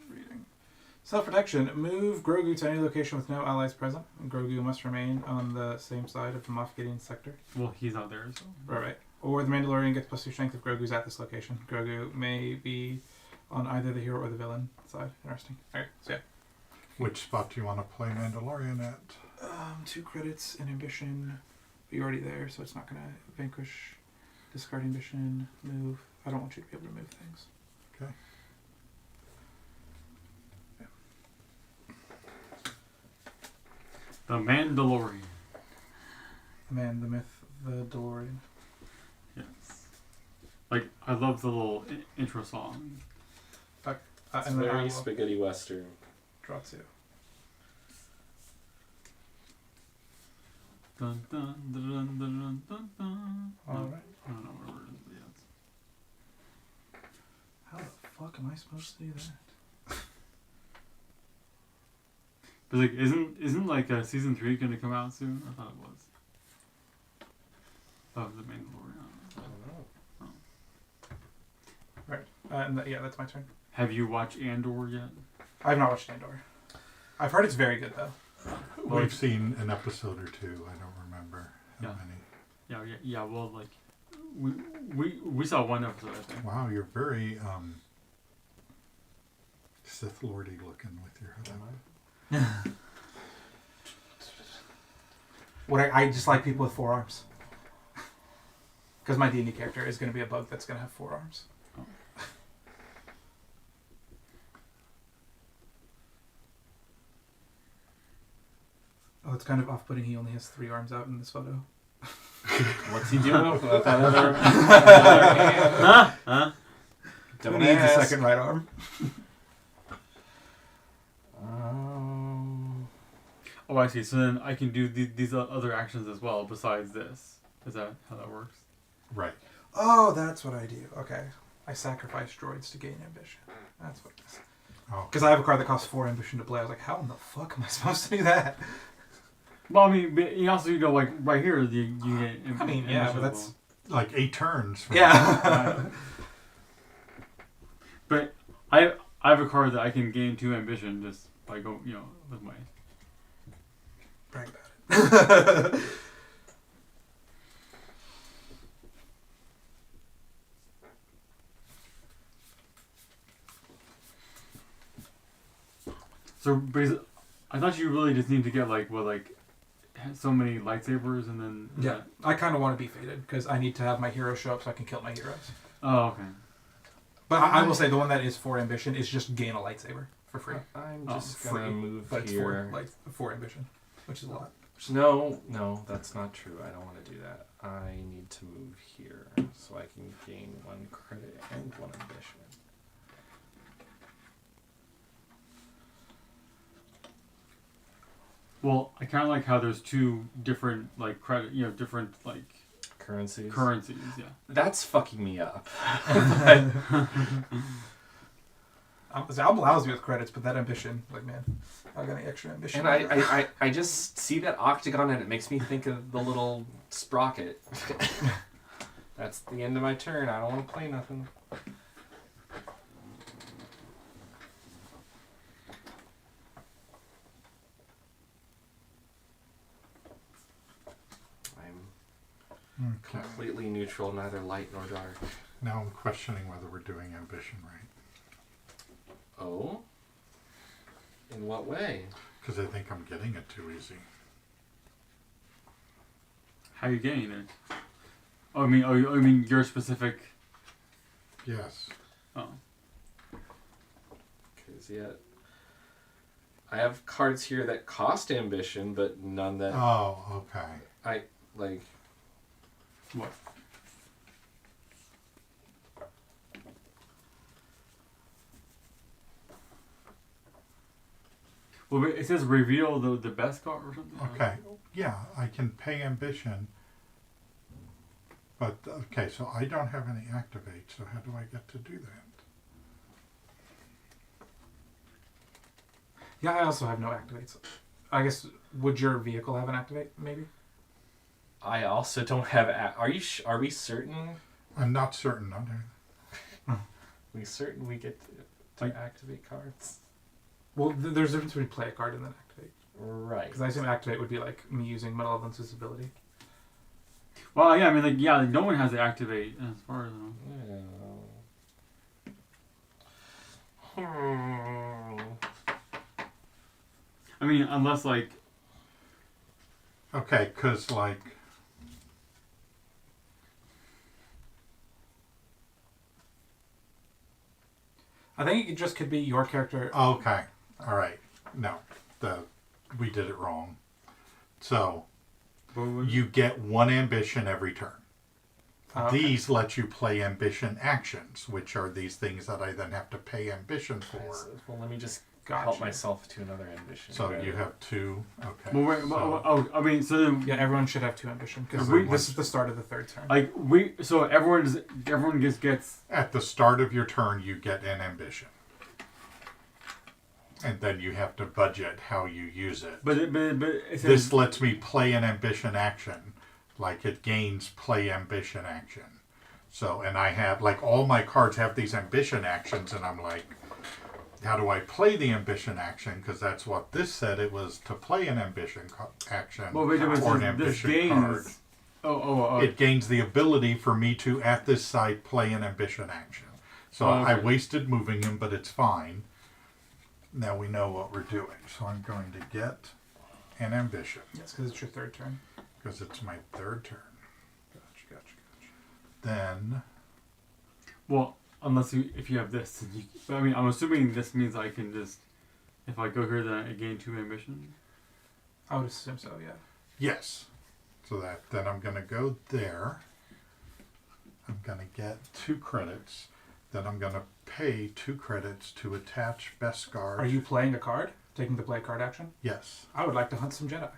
Reading. Self-protection. Move Grogu to any location with no allies present. Grogu must remain on the same side of the Moff Gideon sector. Well, he's not there, so. Right. Or the Mandalorian gets +2 strength if Grogu's at this location. Grogu may be on either the hero or the villain side. Interesting. Alright, so yeah. Which spot do you want to play Mandalorian at? 2 credits in ambition. You're already there, so it's not going to vanquish. Discard ambition. Move. I don't want you to be able to move things. Okay. The Mandalorian. The man, the myth, the DeLorean. Yes. Like, I love the little intro song. It's and then I very will spaghetti western. draw 2. Dun, dun, dun, dun, dun, dun, dun. Alright. I don't know where it is, but yeah. How the fuck am I supposed to do that? But like, isn't like season 3 gonna come out soon? I thought it was. Of the Mandalorian. I don't know. Oh. Right. And yeah, that's my turn. Have you watched Andor yet? I've not watched Andor. I've heard it's very good though. We've seen an episode or 2. I don't remember how many. Yeah. Well, like, we saw one episode, I think. Wow, you're very Sith Lordy looking with your hood. What I just like people with 4 arms. Because my D&D character is going to be a bug that's going to have 4 arms. Oh. Oh, it's kind of off-putting. He only has 3 arms out in this photo. What's he doing with that other? Huh? Who needs a second right arm? Oh, I see. So then I can do these other actions as well besides this. Is that how that works? Right. Oh, that's what I do. Okay. I sacrifice droids to gain ambition. That's what it is. Because I have a card that costs 4 ambition to play. I was like, how in the fuck am I supposed to do that? Well, I mean, but you also, like, right here, you get... I mean, yeah, but that's... Like 8 turns. Yeah. But I have a card that I can gain 2 ambition just by going, with my... Brag about it. So basically, I thought you really just need to get so many lightsabers and then... Yeah, I kind of want to be fated because I need to have my hero show up so I can kill my heroes. Oh, okay. But I will say the one that is 4 ambition is just gain a lightsaber for free. I'm just going to move but it's here. 4 ambition, which is a lot. No, that's not true. I don't want to do that. I need to move here so I can gain 1 credit and 1 ambition. Well, I kind of like how there's 2 different, credit, different, Currencies? Currencies, yeah. That's fucking me up. Zalb allows me with credits, but that ambition, man, I got any extra ambition. And I just see that octagon and it makes me think of the little sprocket. That's the end of my turn. I don't want to play nothing. Completely neutral, neither light nor dark. Now I'm questioning whether we're doing ambition right. Oh? In what way? Because I think I'm getting it too easy. How are you getting it? Oh, I mean your specific... Yes. Oh. Because, I have cards here that cost ambition, but none that... Oh, okay. What? Well, it says reveal the best card or something. Okay. Yeah, I can pay ambition But, okay, so I don't have any activate, so how do I get to do that? Yeah, I also have no activates. I guess, would your vehicle have an activate, maybe? I also don't have. Are we certain? I'm not certain. We certain we get to activate cards? Well, there's a difference between play a card and then activate. Right. Because I assume activate would be like me using Malevolence's ability. Well, yeah, I mean, like, no one has to activate as far as I know. I mean, unless, like... Okay, because, like... I think it just could be your character. Okay. All right. No. We did it wrong. So, you get one ambition every turn. Okay. These let you play ambition actions, which are these things that I then have to pay ambition for. Well, let me just help myself to another ambition. So you have two. Okay. Well, wait, I mean, so then... Yeah, everyone should have two ambition, because this is the start of the third turn. Like, so everyone just gets... At the start of your turn, you get an ambition. And then you have to budget how you use it. But it says, this lets me play an ambition action. Like, it gains play ambition action. So, and I have, like, all my cards have these ambition actions, and I'm like, how do I play the ambition action? Because that's what this said. It was to play an ambition action or an ambition card. It gains the ability for me to, at this site, play an ambition action. So I wasted moving him, but it's fine. Now we know what we're doing. So I'm going to get an ambition. Yes, because it's your third turn. Because it's my third turn. Gotcha. Then... Well, unless if you have this. I mean, I'm assuming this means I can just... If I go here, then I gain 2 ambition? I would assume so, yeah. Yes. So then I'm going to go there. I'm going to get 2 credits. Then I'm going to pay 2 credits to attach Beskar. Are you playing a card? Taking the play card action? Yes. I would like to hunt some Jedi.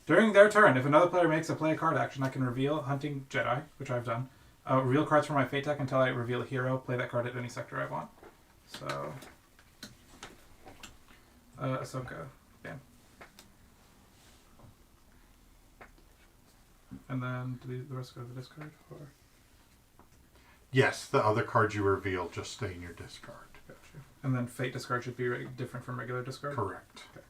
During their turn, if another player makes a play card action, I can reveal hunting Jedi, which I've done. Reveal cards from my fate deck until I reveal a hero. Play that card at any sector I want. So, Ahsoka, bam. And then do the rest go to the discard? Or? Yes, the other cards you reveal just stay in your discard. Gotcha. And then fate discard should be different from regular discard? Correct. Okay.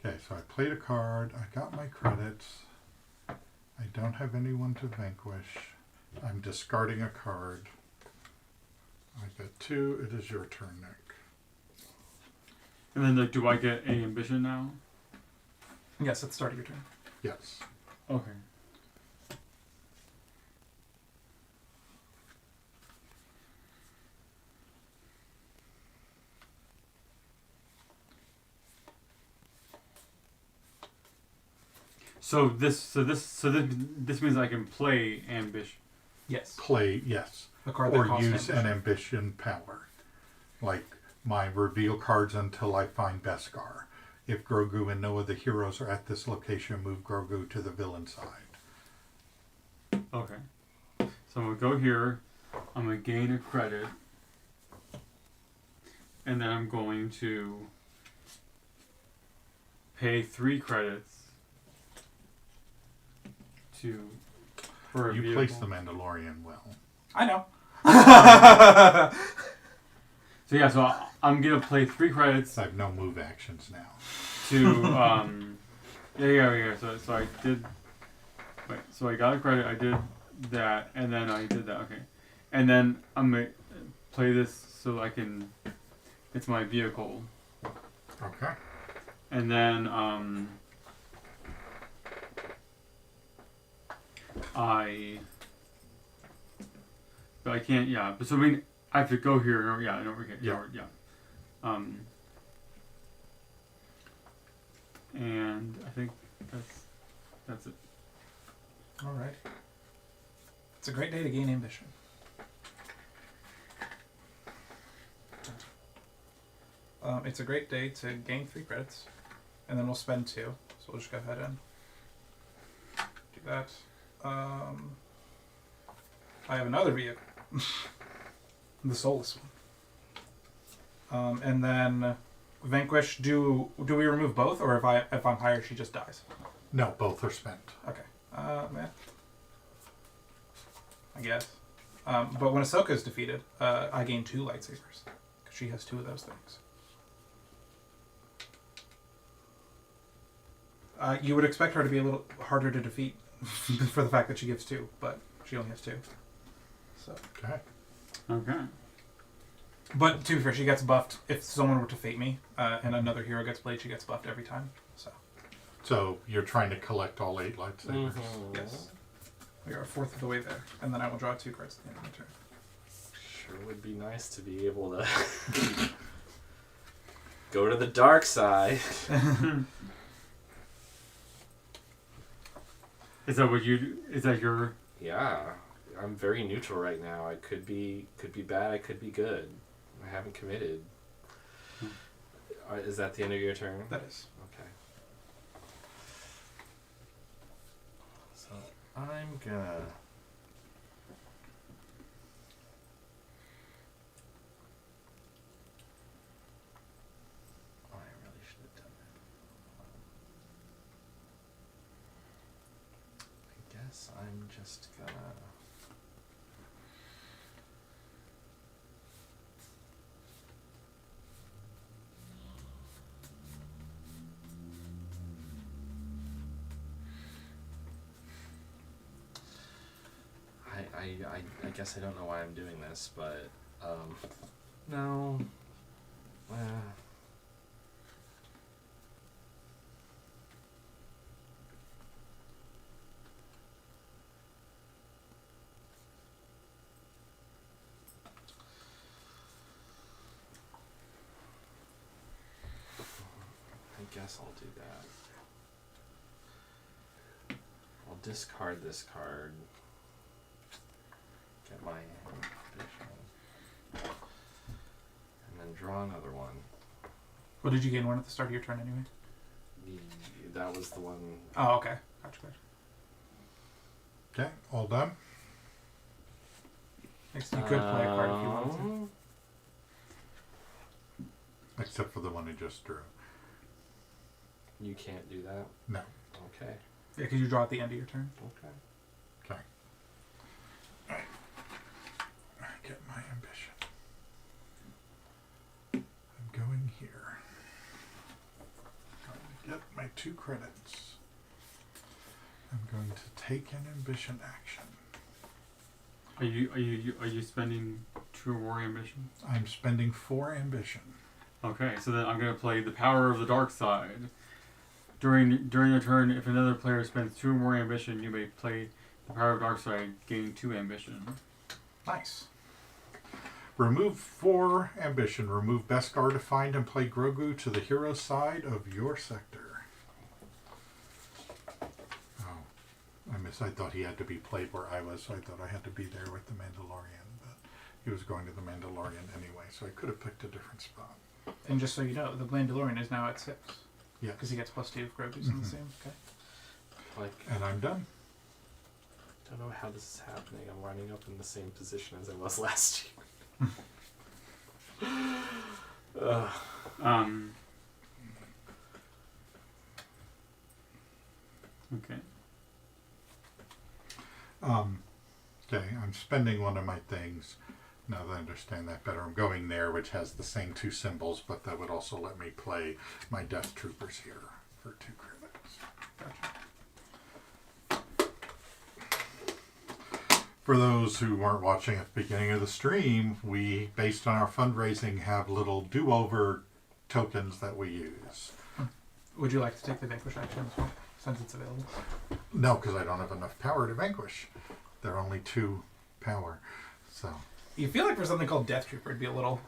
Okay, so I played a card. I got my credits. I don't have anyone to vanquish. I'm discarding a card. I got 2. It is your turn, Nick. And then, do I get a ambition now? Yes, at the start of your turn. Yes. Okay. So this means I can play ambition. Yes. Play, yes. A card that or costs use an ambition power. Like my reveal cards until I find Beskar. If Grogu and no other heroes are at this location, move Grogu to the villain side. Okay. So I'm going to go here. I'm going to gain a credit. And then I'm going to pay 3 credits for a You vehicle. place the Mandalorian well. I know. So yeah, so I'm going to play 3 credits. I have no move actions now. To, yeah. So I did, wait, so I got a credit, I did that, and then I did that, okay. And then I'm going to play this so I can, it's my vehicle. Okay. And then, but I can't, yeah, but so I mean, I have to go here, yeah, I don't forget, yeah. And I think that's it. All right. It's a great day to gain ambition. It's a great day to gain 3 credits, and then we'll spend 2. So we'll just go ahead and do that. I have another vehicle. The soulless one. And then Vanquish, do we remove both, or if I'm higher, she just dies? No, both are spent. Okay. Man. I guess. But when Ahsoka is defeated, I gain 2 lightsabers. Because she has 2 of those things. You would expect her to be a little harder to defeat for the fact that she gives 2, but she only has 2. So. Okay. Okay. But to be fair, she gets buffed. If someone were to fate me and another hero gets played, she gets buffed every time. So you're trying to collect all 8 lightsabers? Mm-hmm. Yes. We are a fourth of the way there. And then I will draw 2 cards at the end of my turn. Sure would be nice to be able to go to the dark side. Is that what you? Is that your? Yeah, I'm very neutral right now. I could be bad. I could be good. I haven't committed. Is that the end of your turn? That is. Okay. So I'm gonna. Oh, I really should have done that. I guess I'm just gonna. I guess I don't know why I'm doing this, but no. I guess I'll do that. I'll discard this card. Get my ambition. And then draw another one. Well, did you gain 1 at the start of your turn anyway? That was the one. Oh, okay. Gotcha. Okay, all done? Next, you could play a card if you wanted to. Except for the one he just drew. You can't do that? No. Okay. Yeah, because you draw at the end of your turn. Okay. Okay. Get my ambition. I'm going here. Get my 2 credits. I'm going to take an ambition action. Are you spending 2 or more ambition? I'm spending 4 ambition. Okay, so then I'm going to play the power of the dark side. During the turn, if another player spends 2 or more ambition, you may play the power of dark side, gain 2 ambition. Nice. Remove 4 ambition. Remove Beskar to find and play Grogu to the hero side of your sector. Oh, I thought he had to be played where I was, so I thought I had to be there with the Mandalorian. But he was going to the Mandalorian anyway, so I could have picked a different spot. And just so you know, the Mandalorian is now at 6. Yeah. Because he gets +2 if Grogu's in the same. Okay. And I'm done. Don't know how this is happening. I'm winding up in the same position as I was last year. Okay. Okay, I'm spending one of my things. Now that I understand that better, I'm going there, which has the same 2 symbols, but that would also let me play my Death Troopers here for 2 credits. Gotcha. For those who weren't watching at the beginning of the stream, we, based on our fundraising, have little do-over tokens that we use. Would you like to take the Vanquish action as well, since it's available? No, because I don't have enough power to vanquish. They're only 2 power, so... You feel like for something called Death Trooper, it'd be a little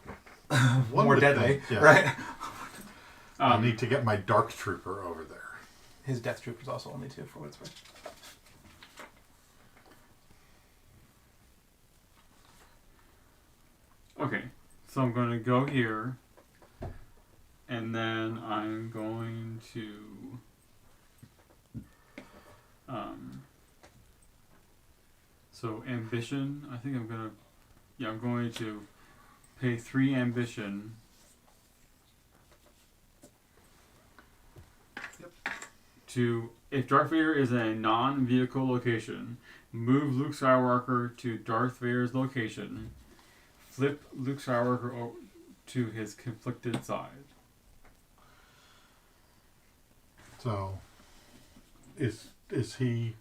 One more would deadly, think, yeah. right? I need to get my Dark Trooper over there. His Death Trooper's also only 2 for what it's worth. Okay, so I'm going to go here, and then I'm going to So ambition, I think I'm going to pay 3 ambition. To, if Darth Vader is in a non-vehicle location, move Luke Skywalker to Darth Vader's location. Flip Luke Skywalker to his conflicted side. So, is he?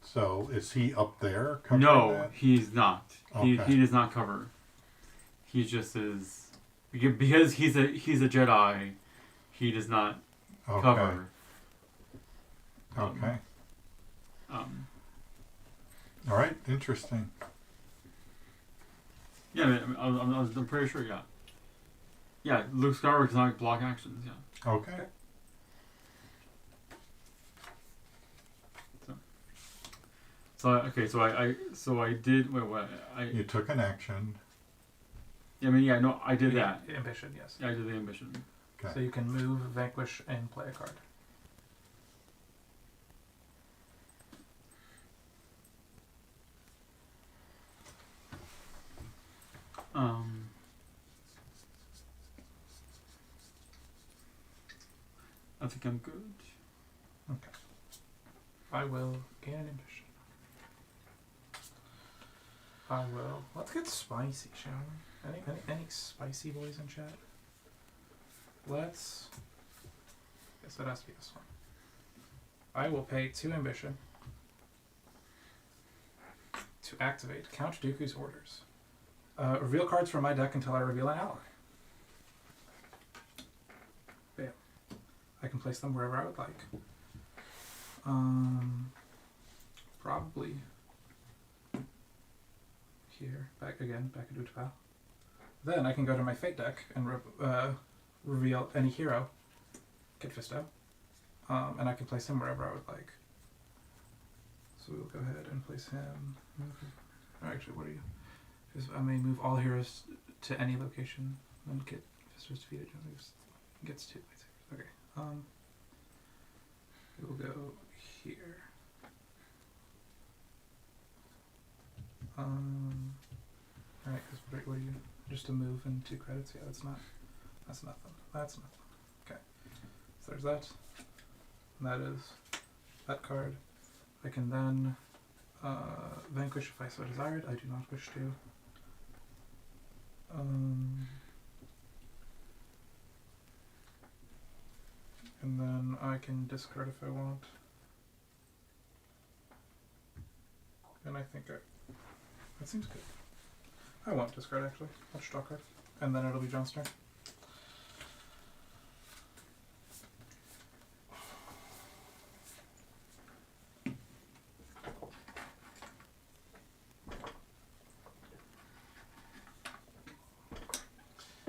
So is he up there? No, that? he's not. Okay. He does not cover. He just is because he's a Jedi. He does not cover. Okay. All right. Interesting. Yeah, I'm pretty sure. Yeah. Yeah, Luke Skywalker does not block actions. Yeah. Okay. So I did. Wait, what? You took an action. I mean, yeah, no, I did that. Ambition, yes. Yeah, I did the ambition. Okay. So you can move, vanquish, and play a card. I think I'm good. Okay. I will gain an ambition. I will. Let's get spicy, shall we? Any spicy boys in chat? Let's. Guess it has to be this one. I will pay 2 ambition to activate Count Dooku's orders. Reveal cards from my deck until I reveal an ally. Bam. I can place them wherever I would like. Probably here. Back into Utapau. Then I can go to my Fate deck and reveal any hero. Kit Fisto. And I can place him wherever I would like. So we'll go ahead and place him. Actually, what are you? Because I may move all heroes to any location. Then Kit Fisto's defeated. Gets 2 lightsabers. Okay. We will go here. Alright, because what are you? Just a move and 2 credits? Yeah, that's nothing. That's nothing. Okay. So there's that. And that is that card. I can then vanquish if I so desired. I do not wish to. And then I can discard if I want. And I think that seems good. I won't discard actually. I'll just draw a card. And then it'll be John's turn.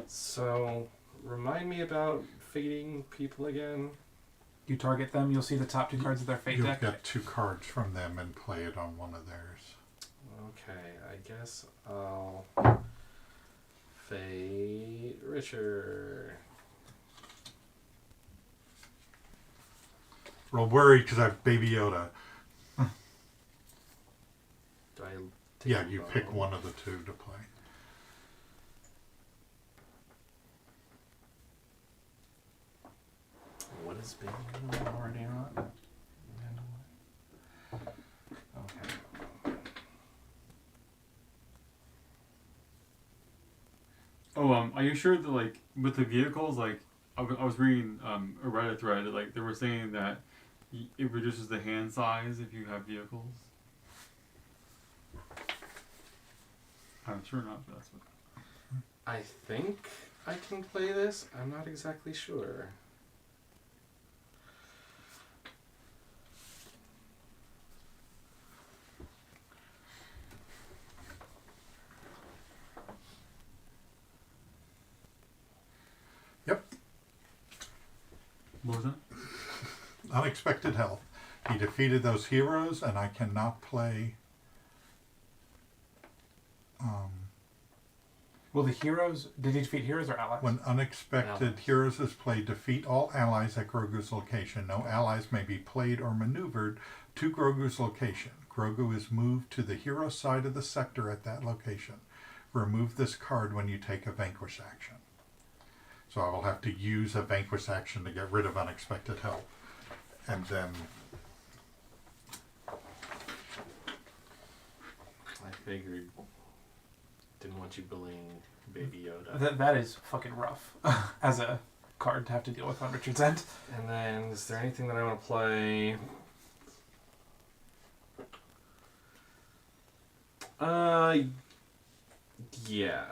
So, remind me about fading people again. You target them, you'll see the top 2 cards of their fate deck. You'll get 2 cards from them and play it on one of theirs. Okay, I guess I'll fade Richard. Roll worry because I have Baby Yoda. Do I Yeah, you pick one of the 2 to play. What is Baby Yoda already on? Okay. Oh, are you sure that like with the vehicles, like I was reading a Reddit thread, like they were saying that it reduces the hand size if you have vehicles. I'm sure not. That's what. I think I can play this. I'm not exactly sure. What was that? Unexpected health. He defeated those heroes, and I cannot play. Will the heroes... Did he defeat heroes or allies? When unexpected heroes is played, defeat all allies at Grogu's location. No allies may be played or maneuvered to Grogu's location. Grogu is moved to the hero side of the sector at that location. Remove this card when you take a vanquish action. So I will have to use a vanquish action to get rid of unexpected help. And then... I figured... Didn't want you bullying Baby Yoda. That is fucking rough as a card to have to deal with on Richard's end. And then, is there anything that I want to play? Yeah,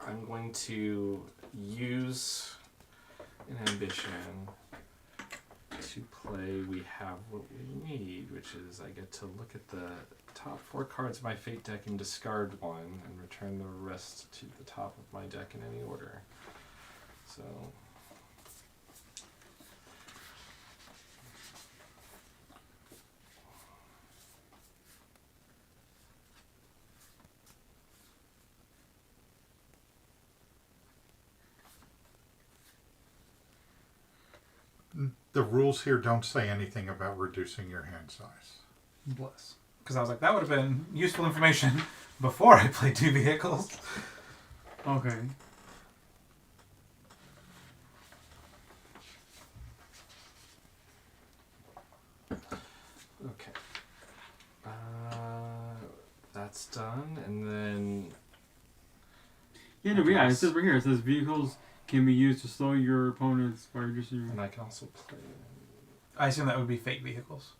I'm going to use an ambition to play We Have What We Need, which is I get to look at the top 4 cards of my fate deck and discard one and return the rest to the top of my deck in any order. So... The rules here don't say anything about reducing your hand size. Bless. Because I was like, that would have been useful information before I played 2 vehicles. Okay. Okay. That's done, and then... Yeah, no, yeah, it says right here, it says vehicles can be used to slow your opponents by reducing your... And I can also play... I assume that would be fake vehicles.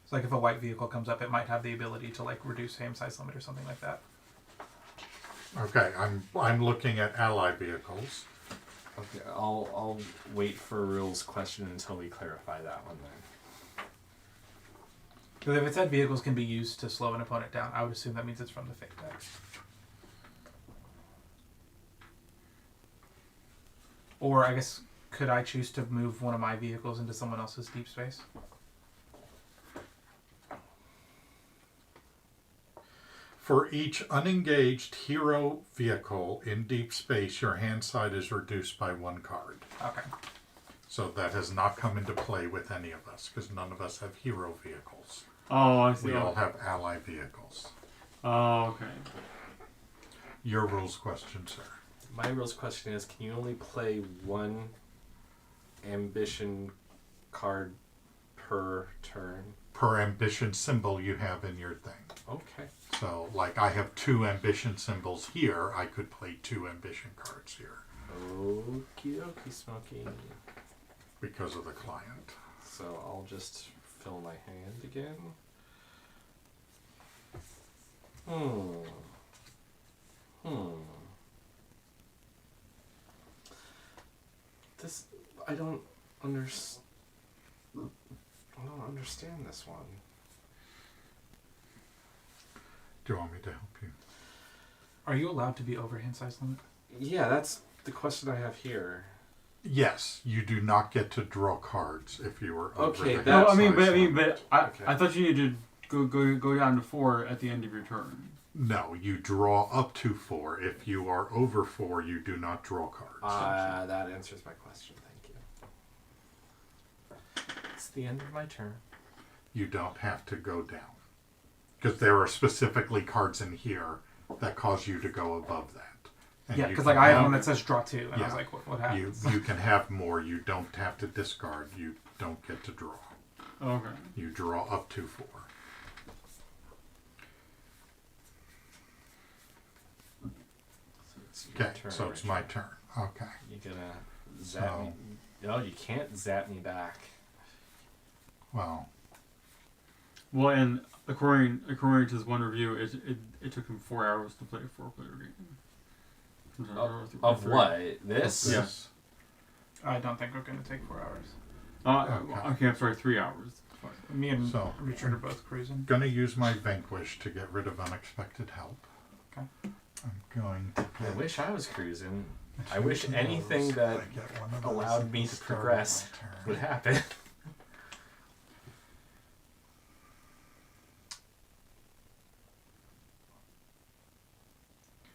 So like if a white vehicle comes up, it might have the ability to like reduce hand size limit or something like that. Okay, I'm looking at ally vehicles. Okay, I'll wait for a rules question until we clarify that one then. Because if it said vehicles can be used to slow an opponent down, I would assume that means it's from the fake deck. Or I guess, could I choose to move one of my vehicles into someone else's deep space? For each unengaged hero vehicle in deep space, your hand side is reduced by 1 card. Okay. So that has not come into play with any of us, because none of us have hero vehicles. Oh, I see. We all have ally vehicles. Oh, okay. Your rules question, sir. My rules question is, can you only play 1 ambition card per turn? Per ambition symbol you have in your thing. Okay. So, like, I have 2 ambition symbols here. I could play 2 ambition cards here. Okie dokie, Smokey. Because of the client. So I'll just fill my hand again. This, I don't understand this one. Do you want me to help you? Are you allowed to be over hand size limit? Yeah, that's the question I have here. Yes, you do not get to draw cards if you were over Okay, the No, hand size limit. I thought you needed to go down to 4 at the end of your turn. No, you draw up to 4. If you are over 4, you do not draw cards. That answers my question. Thank you. It's the end of my turn. You don't have to go down. Because there are specifically cards in here that cause you to go above that. And Yeah, you because can like I have have- one that says draw 2, and I Yeah. was like, what happens? You can have more. You don't have to discard. You don't get to draw. Okay. You draw up to 4. Okay, so it's my turn. Okay. You gonna zap me? No, you can't zap me back. Well, and according to this one review, it took him 4 hours to play a 4-player game. Of what? This? Yes. I don't think we're going to take 4 hours. Okay, I'm sorry, 3 hours. Me and Richard are both cruising. Going to use my vanquish to get rid of unexpected help. Okay. I'm going to I get wish I was cruising. I two wish of anything those. that I get one of those allowed at me the to start of progress my turn. would happen.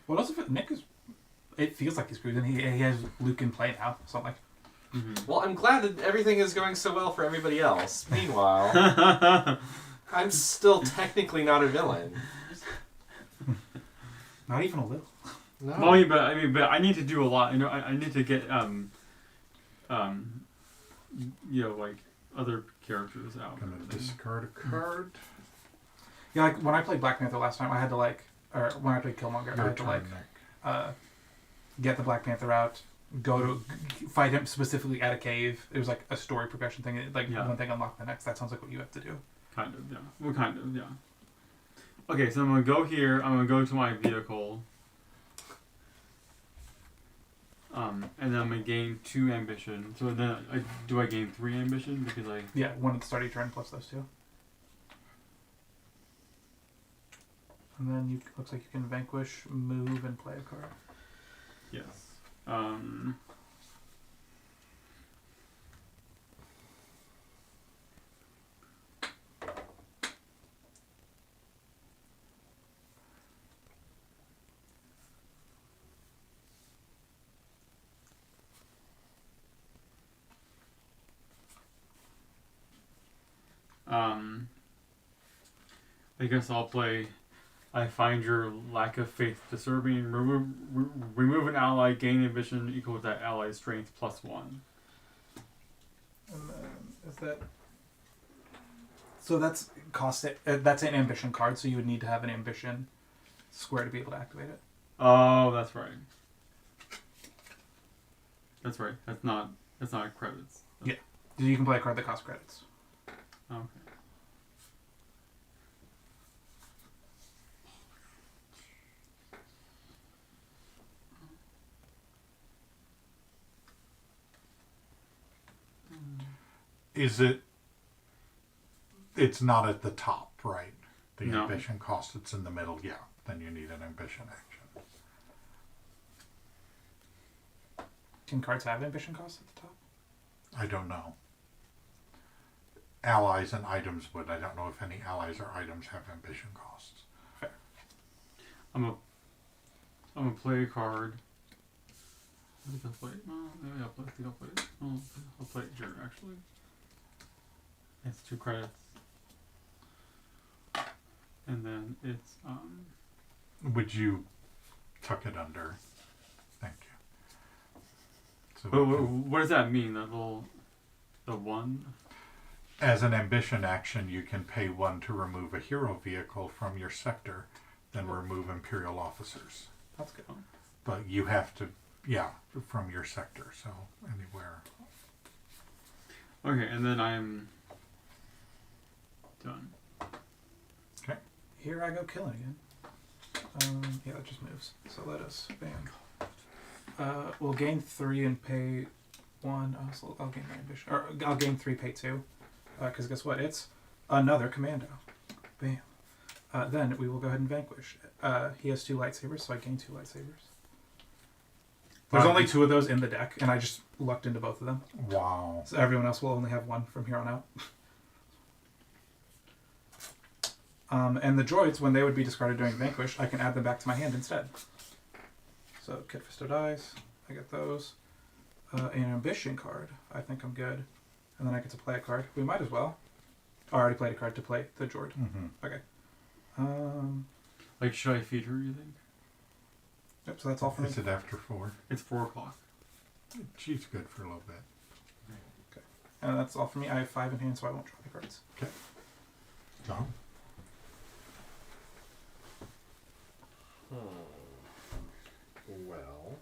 Well, also, Nick is. It feels like he's cruising. He has Luke in play now, so I'm like. Well, I'm glad that everything is going so well for everybody else. Meanwhile, I'm still technically not a villain. Not even a little. No. Well, but I need to do a lot. You know, I need to get like other characters out. Gonna discard a card. Yeah, like when I played Black Panther last time, I had to or when I played Killmonger, I had to turn, get the Black Panther out, go to fight him specifically at a cave. It was like a story progression thing. One thing unlocked the next. That sounds like what you have to do. Kind of, yeah. Well, kind of, yeah. Okay, so I'm gonna go here. I'm gonna go to my vehicle. And then I'm gonna gain 2 ambition. So then, do I gain 3 ambition because I? Yeah, 1 at the start of your turn plus those 2. And then looks like you can vanquish, move, and play a card. Yes. I guess I'll play. I find your lack of faith disturbing. Remove an ally, gain ambition equal to that ally's strength +1. And then is that? So that's cost it. That's an ambition card. So you would need to have an ambition square to be able to activate it. Oh, that's right. That's right. That's not credits. Yeah, you can play a card that costs credits. Okay. Is it? It's not at the top, right? The No. ambition cost. It's in the middle. Yeah. Then you need an ambition action. Can cards have ambition costs at the top? I don't know. Allies and items would. I don't know if any allies or items have ambition costs. Fair. I'm gonna play a card. I think I'll play it. No, maybe I'll play it. Oh, I'll play it here actually. It's 2 credits. And then it's Would you tuck it under? Thank you. So what does that mean? That little, the 1. as an ambition action, you can pay 1 to remove a hero vehicle from your sector, then remove Imperial officers. That's good. But you have to, from your sector, so anywhere. Okay, and then I'm done. Okay. Here I go killing again. Yeah, that just moves. So let us bam. We'll gain 3 and pay 1. So I'll gain my ambition, or I'll gain 3, pay 2. Because guess what? It's another commando. Bam. Then we will go ahead and vanquish. He has 2 lightsabers, so I gain 2 lightsabers. There's only 2 of those in the deck, and I just lucked into both of them. Wow. So everyone else will only have 1 from here on out. And the droids, when they would be discarded during vanquish, I can add them back to my hand instead. So Kit Fisto dies. I get those. An ambition card. I think I'm good. And then I get to play a card. We might as well. I already played a card to play the droid. Mm-hmm. Okay. Like, should I feed her, you think? Yep, so that's all for me. Is it after 4? It's 4 o'clock. She's good for a little bit. Okay. And that's all for me. I have 5 in hand, so I won't draw the cards. Okay. So. Well.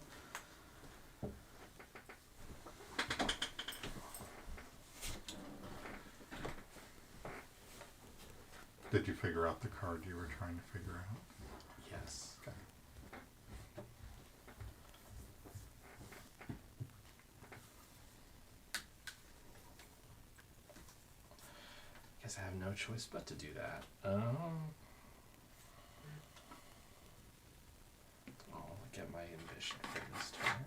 Did you figure out the card you were trying to figure out? Yes. Okay. Guess I have no choice but to do that. I'll get my ambition for this turn.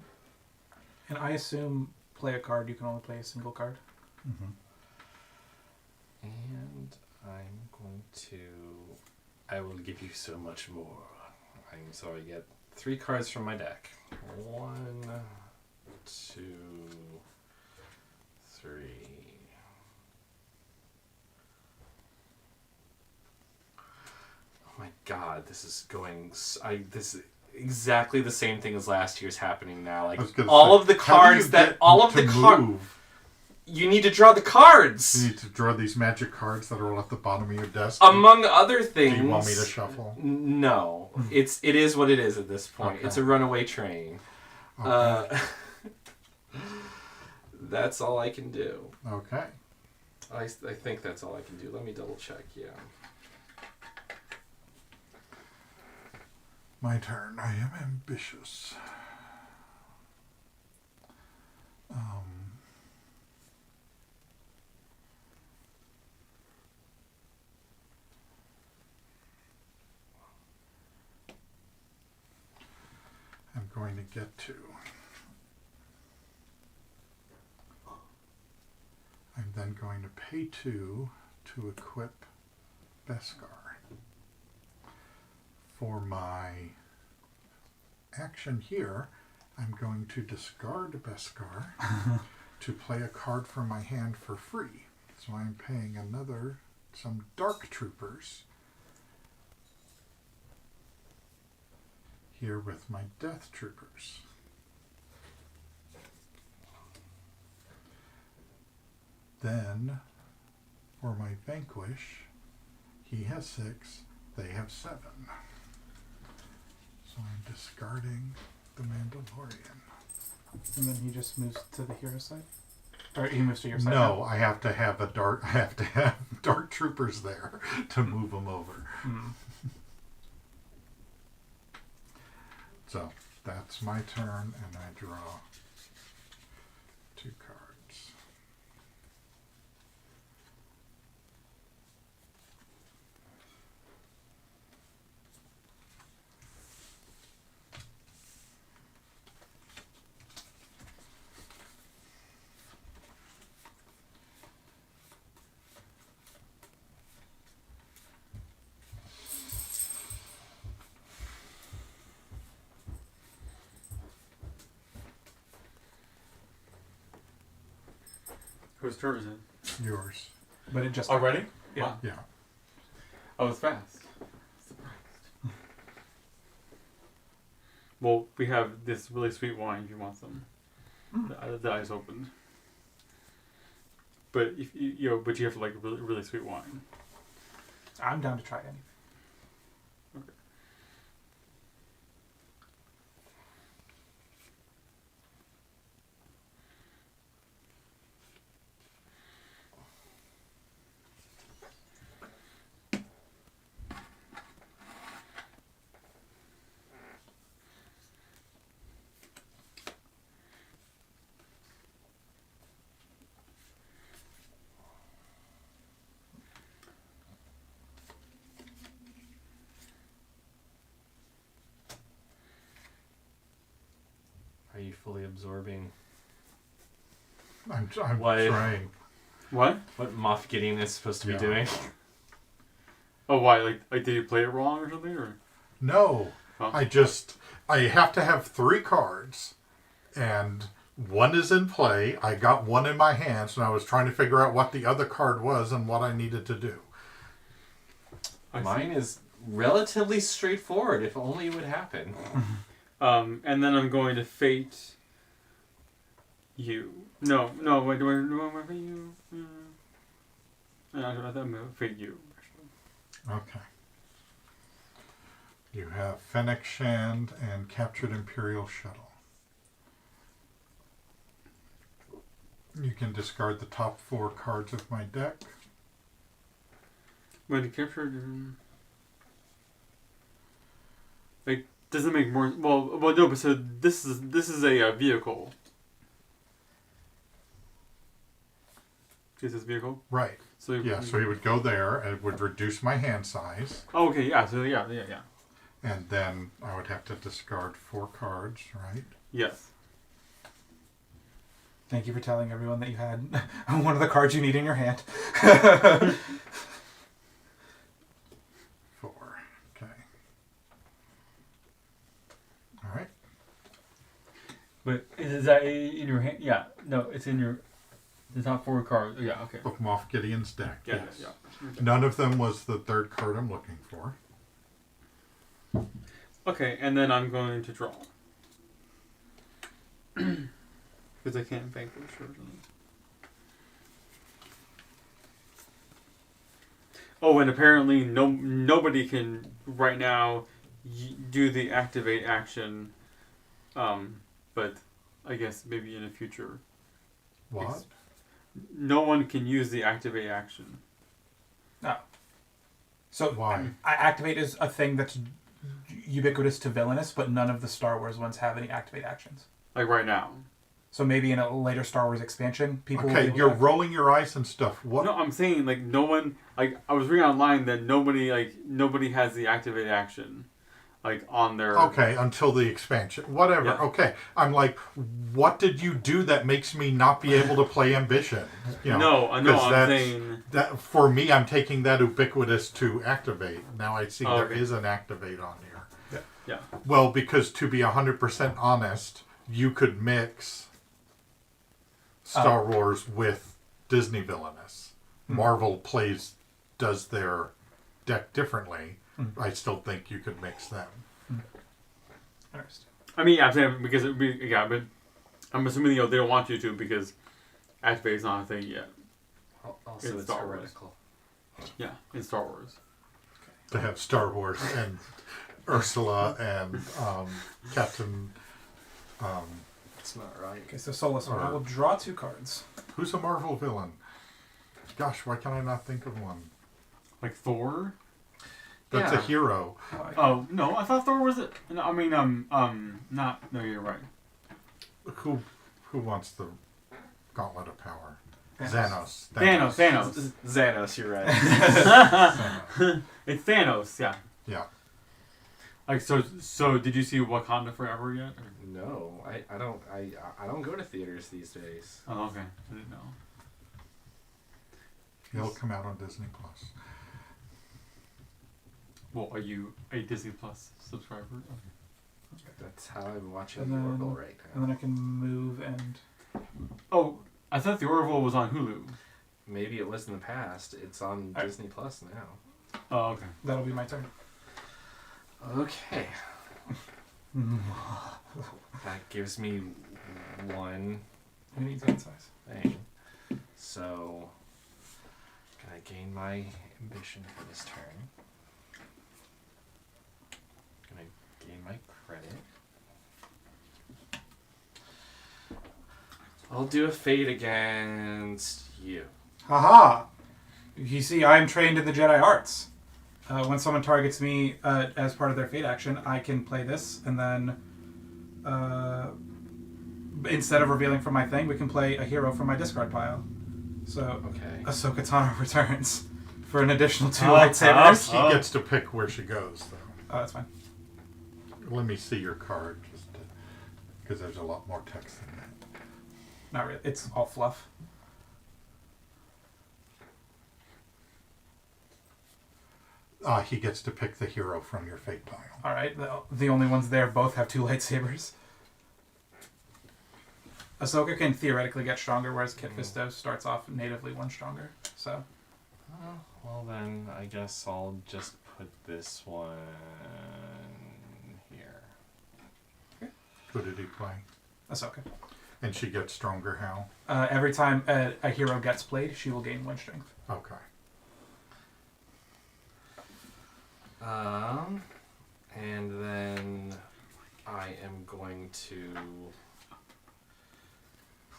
And I assume play a card, you can only play a single card. Mm-hmm. And I'm going to... I will give you so much more. So I get 3 cards from my deck. 1, 2, 3. Oh my god, this is going. This is exactly the same thing as last year's happening now. Like all of the cards that all of the cards. You need to draw the cards. You need to draw these magic cards that are all at the bottom of your desk. Among other things. Do you want me to shuffle? No. It is what it is at this point. Okay. It's a runaway train. Okay. That's all I can do. Okay. I think that's all I can do. Let me double check, yeah. My turn. I am ambitious. I'm going to get to. I'm then going to pay 2 to equip Beskar. For my action here, I'm going to discard Beskar to play a card from my hand for free. So I'm paying some Dark Troopers here with my Death Troopers. Then, for my Vanquish, he has 6, they have 7. So I'm discarding the Mandalorian. And then he just moves to the hero side? Or he moves to your side? No, I have to have Dark Troopers there to move them over. So that's my turn, and I draw 2 cards. Whose turn is it? Yours. But it just... Already? Yeah. Wow. Yeah. I was fast. Surprised. Well, we have this really sweet wine if you want some. The eyes opened. But if but you have like really, really sweet wine. I'm down to try anything. Okay. Are you fully absorbing? I'm trying. What? What Moff Gideon is supposed to be doing? Oh, why? Like, did you play it wrong or something, or? No, Oh. I have to have 3 cards, and 1 is in play. I got 1 in my hands, and I was trying to figure out what the other card was and what I needed to do. Mine is relatively straightforward, if only it would happen. And then I'm going to fate you. No, wait, do I fate you? I thought I'm going to fate you. Okay. You have Fennec Shand and Captured Imperial Shuttle. You can discard the top 4 cards of my deck. When captured, like, doesn't make more. Well, no. But so this is a vehicle. Is this vehicle? Right. So so he would go there, and it would reduce my hand size. Oh, okay. Yeah. So yeah. And then I would have to discard 4 cards, right? Yes. Thank you for telling everyone that you had one of the cards you need in your hand. 4. Okay. But is that in your hand? Yeah. No, it's in your. It's not 4 cards. Yeah. Okay. Of Moff Gideon's deck. Yeah. Yes. Yeah. None of them was the third card I'm looking for. Okay, and then I'm going to draw. Because I can't vanquish or something. Oh, and apparently nobody can right now do the activate action. But I guess maybe in the future. What? No one can use the activate action. No. So why? Activate is a thing that's ubiquitous to Villainous, but none of the Star Wars ones have any activate actions. Like right now. So maybe in a later Star Wars expansion, people will be Okay, able you're to rolling your eyes and stuff. What? No, I'm saying like no one. Like I was reading online that nobody has the activate action, like on their. Okay, until the expansion. Whatever. Yeah. Okay, I'm like, what did you do that makes me not be able to play Ambition? You know, No, I know. 'cause I'm saying that for me, I'm taking that ubiquitous to activate. Now I see there okay. is an activate on here. Yeah. Well, because to be 100% honest, you could mix Star Wars with Disney Villainous. Marvel does their deck differently. I still think you could mix them. Interesting. I mean, I'm saying because but I'm assuming they don't want you to because activate is not a thing yet. Also, it's Star Wars. heretical. Yeah, in Star Wars. To have Star Wars and Ursula and Captain. It's not right. Okay, so Soulless one. I will draw 2 cards. Who's a Marvel villain? Gosh, why can I not think of one? Like Thor. That's a hero. Oh no, I thought Thor was it. No, I mean, not. No, you're right. Who wants the Gauntlet of Power? Thanos. Xanos, you're right. It's Thanos, yeah. Yeah. Like so did you see Wakanda Forever yet? Or? No, I don't go to theaters these days. Oh, okay. I didn't know. It'll come out on Disney Plus. Well, are you a Disney Plus subscriber? Okay. That's how I'm watching And the then, Orville right now. and then I can move and... Oh, I thought the Orville was on Hulu. Maybe it was in the past. It's on Disney Plus now. Oh, okay. That'll be my turn. Okay. That gives me 1 Who needs hand size? thing. So, can I gain my ambition for this turn? Can I gain my credit? I'll do a fate against you. Haha! You see, I am trained in the Jedi arts. When someone targets me as part of their fate action, I can play this, and then instead of revealing from my thing, we can play a hero from my discard pile. So, okay. Ahsoka Tano returns for an additional 2 lightsabers. He gets to pick where she goes, though. Oh, that's fine. Let me see your card, just because there's a lot more text than that. Not really. It's all fluff. He gets to pick the hero from your fate pile. All right. The only ones there both have 2 lightsabers. Ahsoka can theoretically get stronger, whereas Kit Fisto starts off natively 1 stronger. So. Well then, I guess I'll just put this one here. Who did he play? Ahsoka. And she gets stronger how? Every time a hero gets played, she will gain 1 strength. Okay. And then I am going to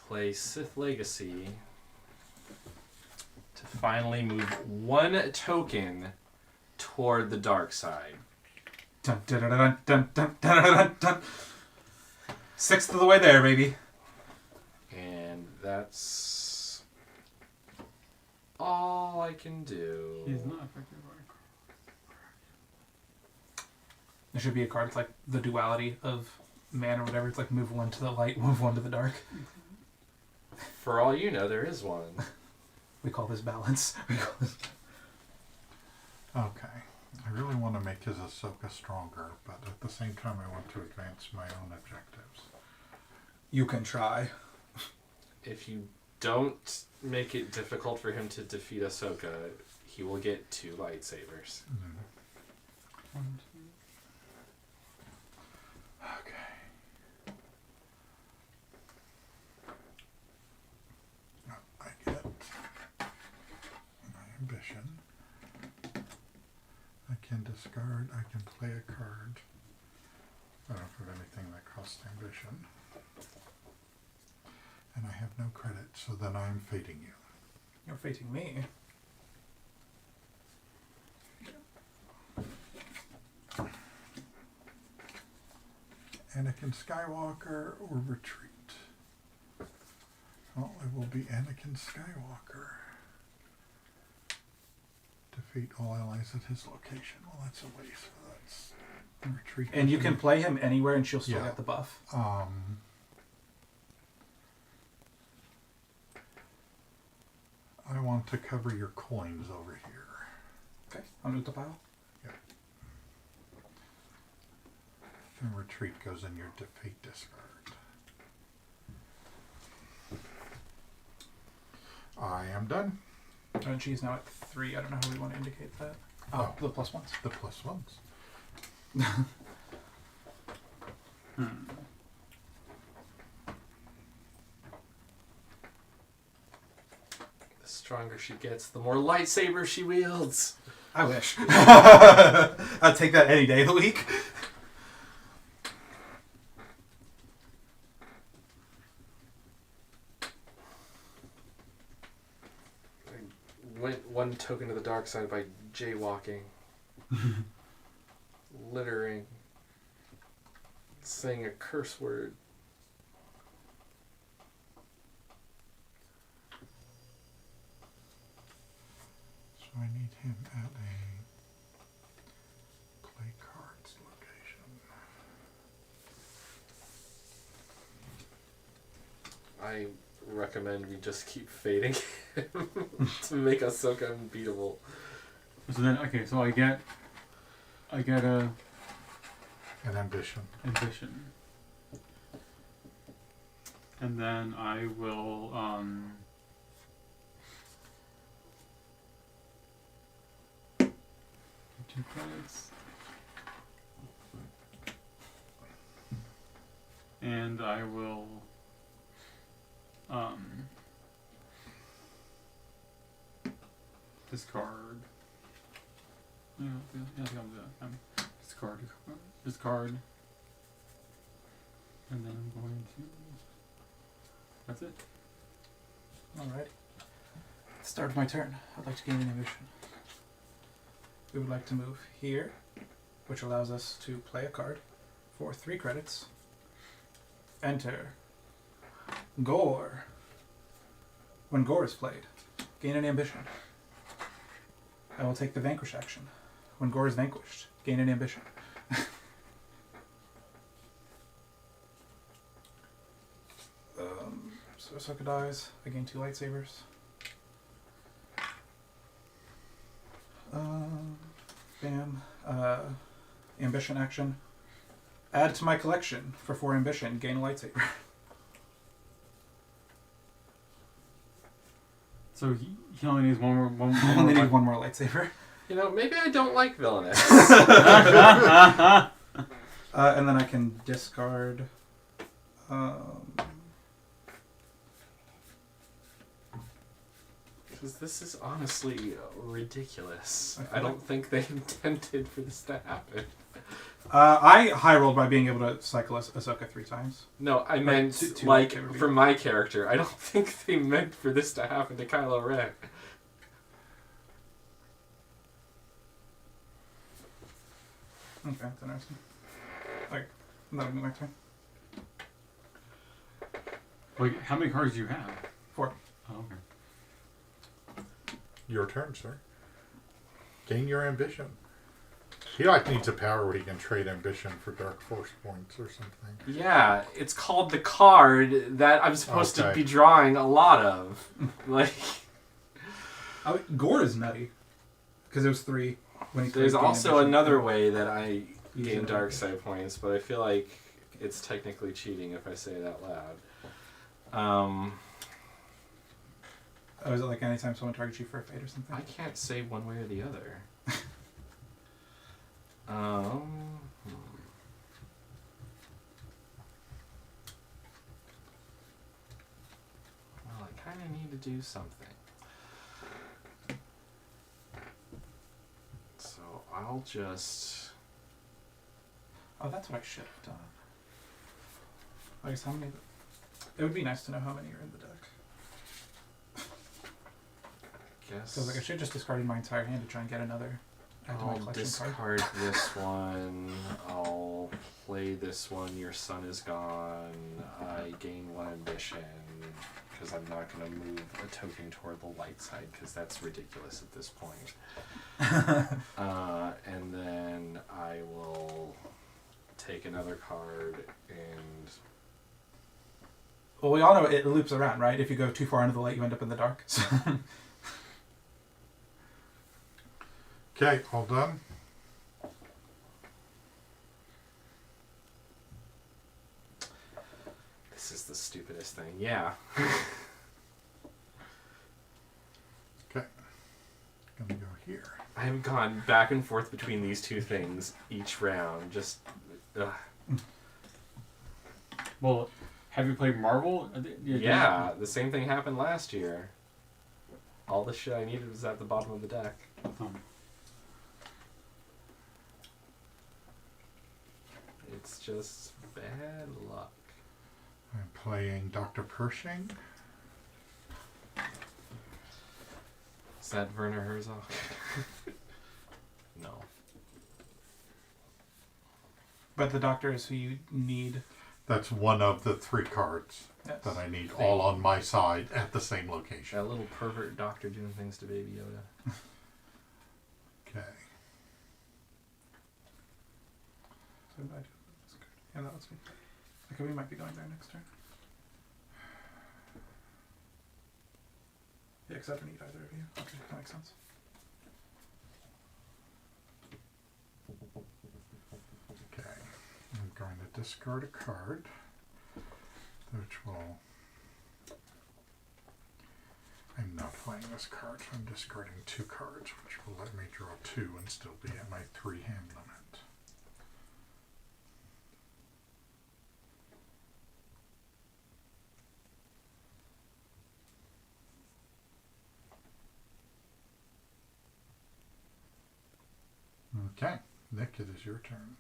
play Sith Legacy to finally move 1 token toward the dark side. Dun, dun, dun, dun, dun, dun, dun, dun, dun. 1/6 of the way there, baby. And that's all I can do. He's not affected by There should be a card. It's like the duality of man or whatever. It's like move 1 to the light, move 1 to the dark. For all you know, there is one. We call this balance. Okay. I really want to make his Ahsoka stronger, but at the same time I want to advance my own objectives. You can try. If you don't make it difficult for him to defeat Ahsoka, he will get 2 lightsabers. Okay. I get my ambition. I can discard. I can play a card. I don't have anything that costs ambition. And I have no credit, so then I'm fating you. You're fating me. Anakin Skywalker or retreat? Well, it will be Anakin Skywalker. Defeat all allies at his location. Well, that's a waste. That's retreat. And you can play him anywhere and she'll still Yeah. get the buff. I want to cover your coins over here. Okay, on Utapau. Yep. The retreat goes in your defeat discard. I am done. And she's now at 3. I don't know how we want to indicate that. Oh, the plus ones. The plus ones. The stronger she gets, the more lightsabers she wields. I wish. I'd take that any day of the week. I went 1 token to the dark side by jaywalking, littering, saying a curse word. So I need him at a play cards location. I recommend we just keep fading him to make Ahsoka unbeatable. So then, okay, so I get a an ambition. And then I will 2 credits. And I will discard. Yeah, I think I'll do that. Discard. And then I'm going to. That's it. Alright. Start of my turn. I'd like to gain an ambition. We would like to move here, which allows us to play a card for 3 credits. Enter Gore. When Gore is played, gain an ambition. I will take the Vanquish action. When Gore is vanquished, gain an ambition. So Ahsoka dies. I gain 2 lightsabers. Bam. Ambition action. Add to my collection for 4 ambition. Gain a lightsaber. So he only needs one more. I only need 1 more lightsaber. You know, maybe I don't like Villainous. And then I can discard. Because this is honestly ridiculous. I don't think they intended for this to happen. I high rolled by being able to cycle Ahsoka 3 times. No, I meant two like lightsaber for my character. I don't think they meant for this to happen to Kylo Ren. Okay, that's interesting. Like, that'll be my turn. Like, how many cards do you have? 4. Oh, okay. Your turn, sir. Gain your ambition. He needs a power where he can trade ambition for Dark Force points or something. Yeah, it's called the card that I'm supposed to be drawing a lot of. Like, Gore is nutty because it was 3 when he. There's also another way that I gain dark side points, but I feel like it's technically cheating if I say it out loud. Oh, is it like anytime someone targets you for a fate or something? I can't say one way or the other. Well, I kind of need to do something. So I'll just... Oh, that's what I should have done. I guess how many... It would be nice to know how many are in the deck. Guess... Because like, I should just discard my entire hand to try and get another add to my I'll collection discard card. this one. I'll play this one. Your sun is gone. I gain 1 ambition because I'm not going to move a token toward the light side because that's ridiculous at this point. And then I will take another card and... Well, we all know it loops around, right? If you go too far into the light, you end up in the dark. So Okay, all done? This is the stupidest thing. Yeah. Okay. Gonna go here. I've gone back and forth between these two things each round. Just... Well, have you played Marvel? Yeah, the same thing happened last year. All the shit I needed was at the bottom of the deck. It's just bad luck. I'm playing Dr. Pershing. Is that Werner Herzog? No. But the doctor is who you need. That's one of the 3 cards that I need all on my side at the same location. That little pervert doctor doing things to Baby Yoda. Okay. So I do this card. Yeah, that lets me. Okay, we might be going there next turn. Yeah, because I don't need either of you. Okay, that makes sense. Okay. I'm going to discard a card, which will... I'm not playing this card, so I'm discarding 2 cards, which will let me draw 2 and still be at my 3-hand limit. Okay, Nick, it is your turn.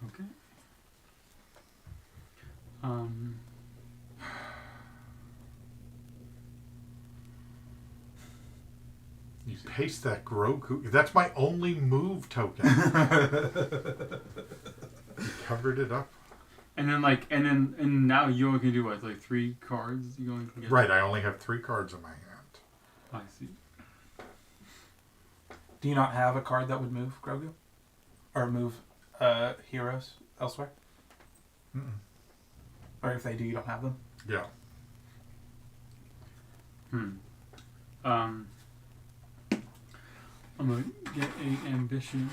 Okay. You paste that Grogu. That's my only move token. You covered it up. And then and now you only can do what, like 3 cards? You only can get Right, I only have 3 cards in my hand. I see. Do you not have a card that would move Grogu? Or move heroes elsewhere? Mm-mm. Or if they do, you don't have them? Yeah. I'm gonna get a ambition.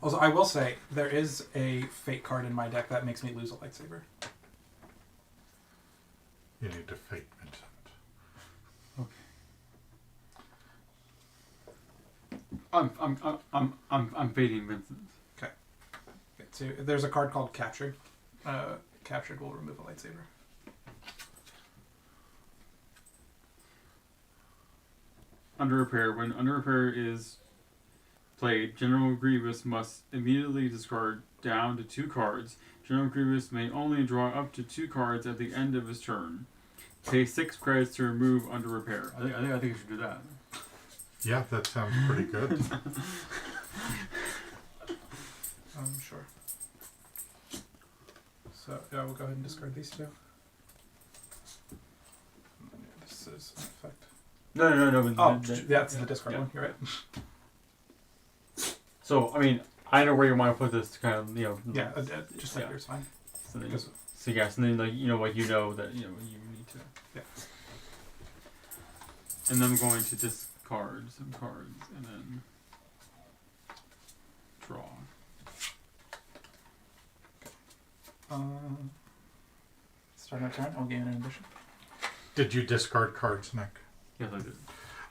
Also, I will say, there is a fate card in my deck that makes me lose a lightsaber. You need to fate Vincent. Okay. I'm fading Vincent. Okay. So there's a card called Captured. Captured will remove a lightsaber. Under repair. When under repair is played, General Grievous must immediately discard down to 2 cards. General Grievous may only draw up to 2 cards at the end of his turn. Pay 6 credits to remove under repair. I think you should do that. Yeah, that sounds pretty good. Sure. So, yeah, we'll go ahead and discard these 2. This is an effect. No. Oh, that's the discard one. You're right. So, I mean, I know where you want to put this to kind of, Yeah, just like yours, fine. So, yes, and then, like, you know that, you need to. Yeah. And then I'm going to cards, and then draw. Start our turn. I'll gain an ambition. Did you discard cards, Nick? Yes, I did.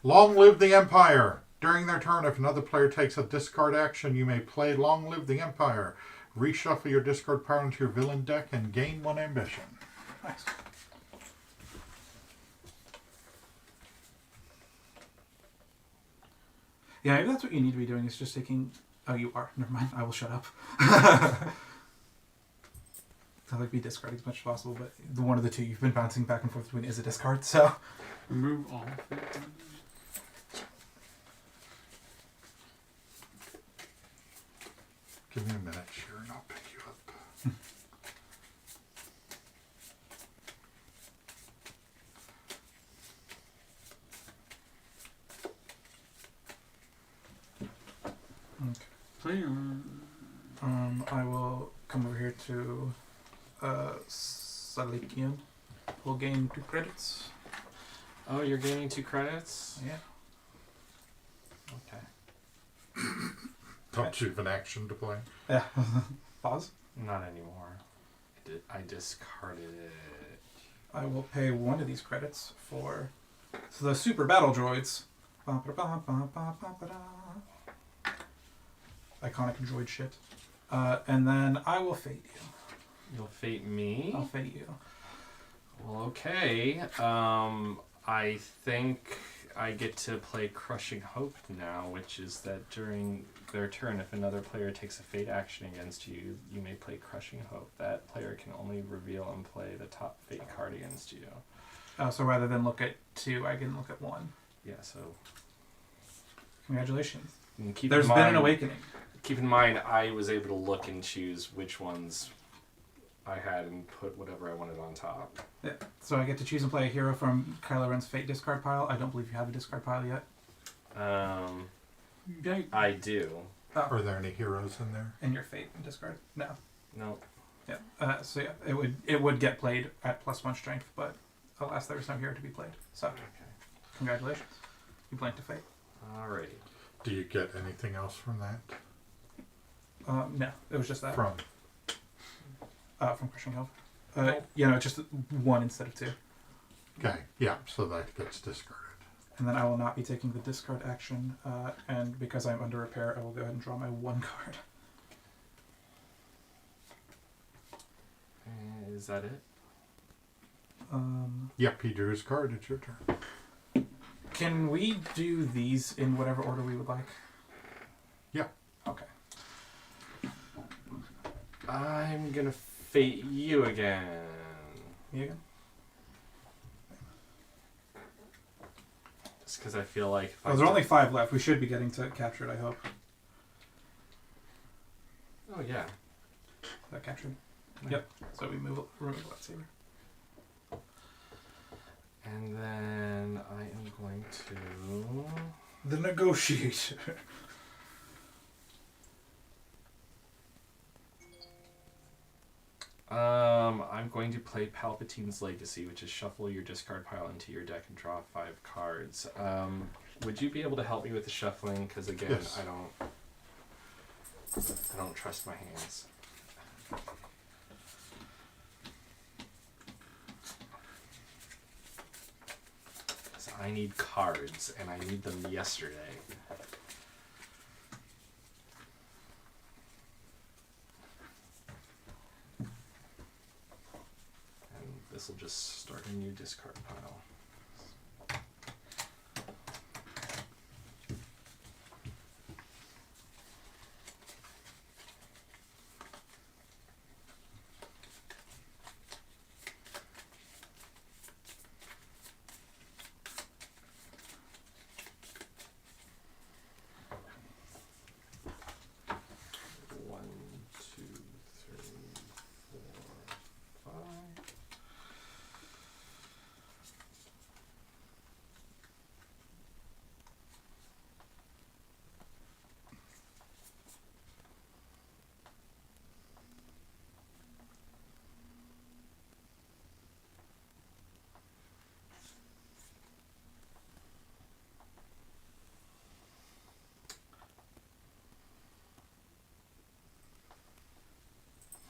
Long live the Empire! During their turn, if another player takes a discard action, you may play Long Live the Empire. Reshuffle your discard pile into your villain deck and gain 1 ambition. Nice. Yeah, maybe that's what you need to be doing, is just taking... Oh, you are. Never mind. I will shut up. I like be discarding as much as possible, but the one of the two you've been bouncing back and forth between is a discard, so... Remove all. Give me a minute, sure, and I'll pick you up. Okay. Player. I will come over here to Salikian. We'll gain 2 credits. Oh, you're gaining 2 credits? Yeah. Okay. Don't you have an action to play? Yeah. Pause. Not anymore. I discarded it. I will pay 1 of these credits for the super battle droids. Iconic droid shit. And then I will fate you. You'll fate me? I'll fate you. Well, okay. I think I get to play Crushing Hope now, which is that during their turn, if another player takes a fate action against you, you may play Crushing Hope. That player can only reveal and play the top fate card against you. So rather than look at 2, I can look at 1. Yeah, so... Congratulations. And There's been an awakening. Keep in mind, I was able to look and choose which ones I had and put whatever I wanted on top. Yeah. So I get to choose and play a hero from Kylo Ren's Fate discard pile. I don't believe you have a discard pile yet. I do. Are there any heroes in there? In your Fate discard? No. No. Yeah. So yeah, it would get played at +1 strength, but alas, there was no hero to be played. So, okay. Congratulations. You blanked a Fate. Alrighty. Do you get anything else from that? No, it was just that. From Crushing Hope. You know, just 1 instead of 2. Okay, yeah, so that gets discarded. And then I will not be taking the discard action, and because I'm under repair, I will go ahead and draw my 1 card. Is that it? Yep, he drew his card. It's your turn. Can we do these in whatever order we would like? Yeah. Okay. I'm gonna fate you again. You again? Just because I feel like... There are only 5 left. We should be getting to captured, I hope. Oh, yeah. Is that captured? Yep. So we remove lightsaber. And then I am going to... The Negotiator. I'm going to play Palpatine's Legacy, which is shuffle your discard pile into your deck and draw 5 cards. Would you be able to help me with the shuffling? Because again, yes. I don't trust my hands. So I need cards, and I need them yesterday. This will just start a new discard pile.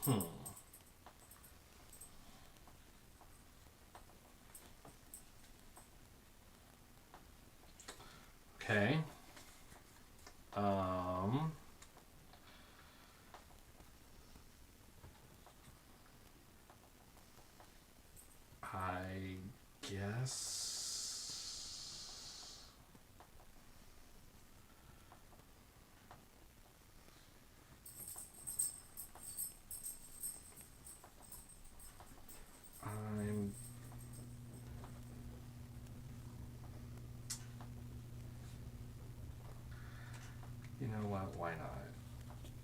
Okay. I guess. You know what? Why not?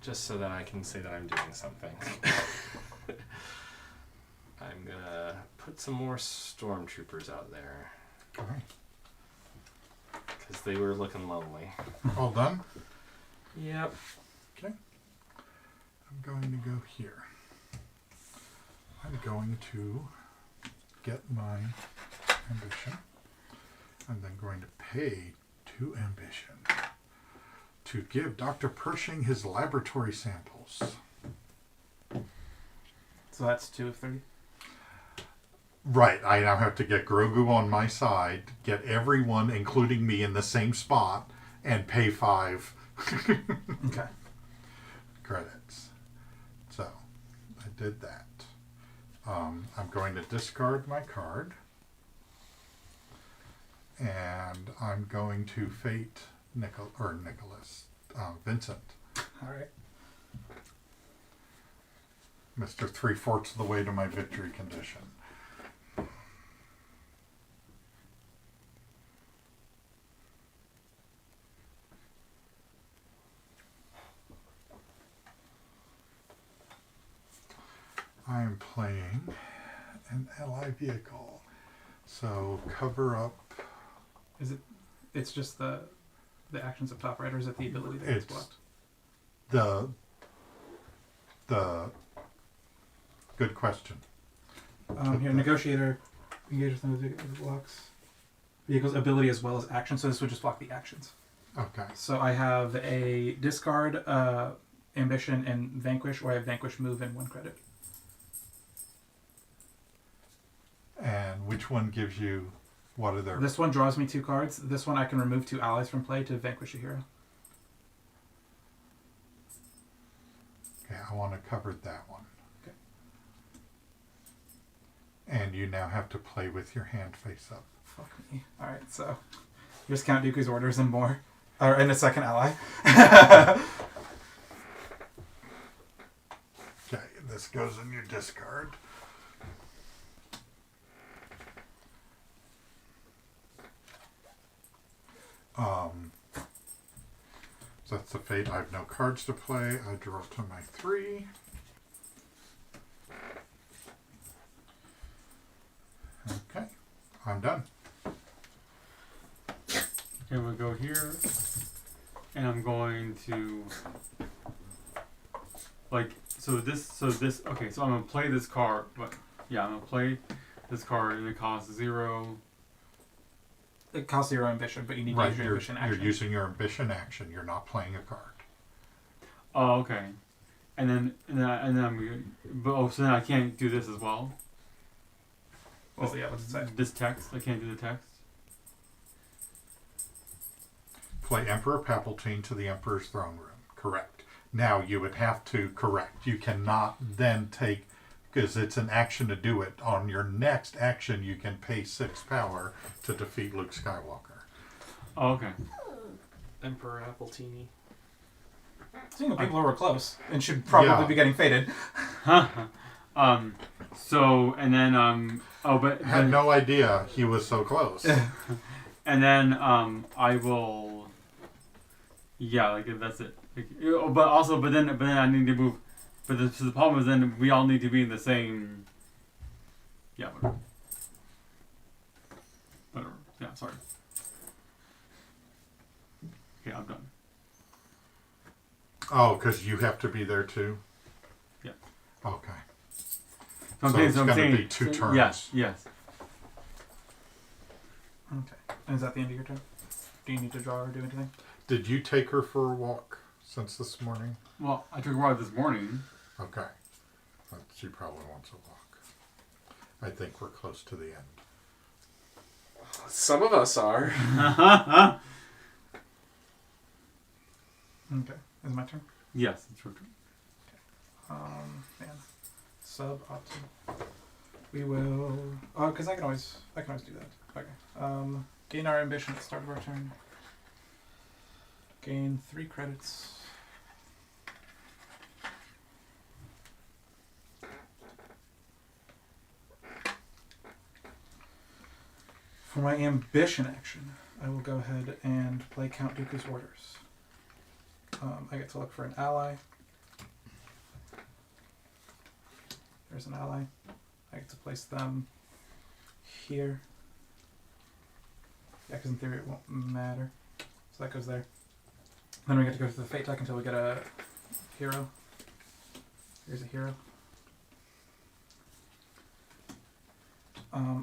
Just so that I can say that I'm doing something. I'm gonna put some more stormtroopers out there. Okay. Because they were looking lonely. All done? Yep. Okay. I'm going to go here. I'm going to get my ambition. I'm then going to pay 2 ambition to give Dr. Pershing his laboratory samples. So that's 2 of 30? Right. I now have to get Grogu on my side, get everyone, including me, in the same spot, and pay 5 Okay. credits. So, I did that. I'm going to discard my card. And I'm going to fate Vincent. All right. Mr. 3/4 of the way to my victory condition. I am playing an ally vehicle. So cover up. Is it? It's just the actions up top, right? Or is it the ability that gets blocked? The good question. Here, negotiator, engage with them with blocks. Vehicle's ability as well as action. So this would just block the actions. Okay. So I have a discard, ambition, and vanquish, or I have vanquish, move, and 1 credit. And which one gives you what are their... This one draws me 2 cards. This one I can remove 2 allies from play to vanquish a hero. Okay, I want to cover that one. Okay. And you now have to play with your hand face up. Fuck me. Alright, so here's Count Dooku's orders and more. And a second ally. Okay, this goes in your discard. So that's the fate. I have no cards to play. I draw to my 3. Okay, I'm done. Okay, we'll go here, and I'm going to okay, so I'm gonna play this card, but yeah, I'm gonna play this card, and it costs 0. It costs 0 ambition, but you need to use your ambition action. You're using your ambition action. You're not playing a card. Oh, okay. And then so then I can't do this as well. Well, yeah, what's it say? This text, I can't do the text. Play Emperor Palpatine to the Emperor's throne room. Correct. Now you would have to correct. You cannot then take, because it's an action to do it. On your next action, you can pay 6 power to defeat Luke Skywalker. Oh, okay. Emperor Appletini. Seeing people who were close and should probably be getting faded. So and then had no idea he was so close. And then I will. Yeah, like that's it. But then I need to move. But the problem is then we all need to be in the same. Yeah. Whatever. Yeah. Sorry. Okay, I'm done. Oh, because you have to be there too? Yeah. Okay. So it's going to be 2 turns. Yes. Okay. And is that the end of your turn? Do you need to draw or do anything? Did you take her for a walk since this morning? Well, I took her out this morning. Okay. but she probably wants a walk. I think we're close to the end. Some of us are. Okay. Is it my turn? Yes, it's your turn. Man. Sub-optimal. We will... Oh, because I can always do that. Okay. Gain our ambition at the start of our turn. Gain 3 credits. For my ambition action, I will go ahead and play Count Dooku's Orders. I get to look for an ally. There's an ally. I get to place them here. Yeah, because in theory it won't matter. So that goes there. Then we get to go to the fate deck until we get a hero. Here's a hero.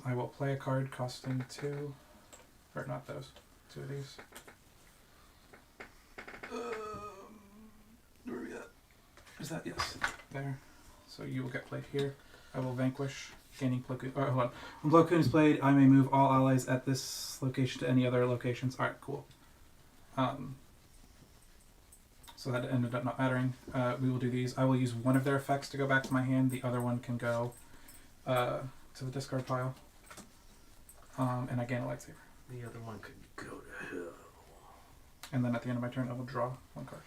I will play a card costing 2. Or not those. 2 of these. Where are we at? Is that? Yes. There. So you will get played here. I will vanquish, gaining Plo Koon. Hold on. When Plo Koon is played, I may move all allies at this location to any other locations. Alright, cool. So that ended up not mattering. We will do these. I will use one of their effects to go back to my hand. The other one can go to the discard pile. And I gain a lightsaber. The other one could go to hell. And then at the end of my turn, I will draw 1 card.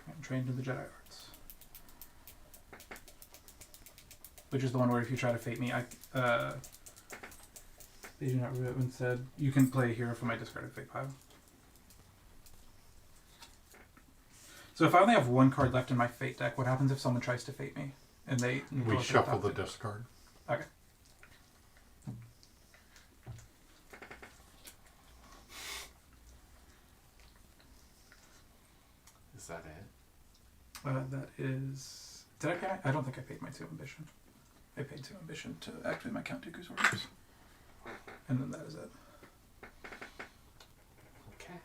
I'm trained in the Jedi arts. Which is the one where if you try to fate me, they do not review it. Instead, you can play a hero from my discarded fate pile. So if I only have 1 card left in my fate deck, what happens if someone tries to fate me? And they We shuffle the discard. Okay. Is that it? That is... Did I pay my... I don't think I paid my 2 ambition. I paid 2 ambition to activate my Count Dooku's Orders. And then that is it. Okay.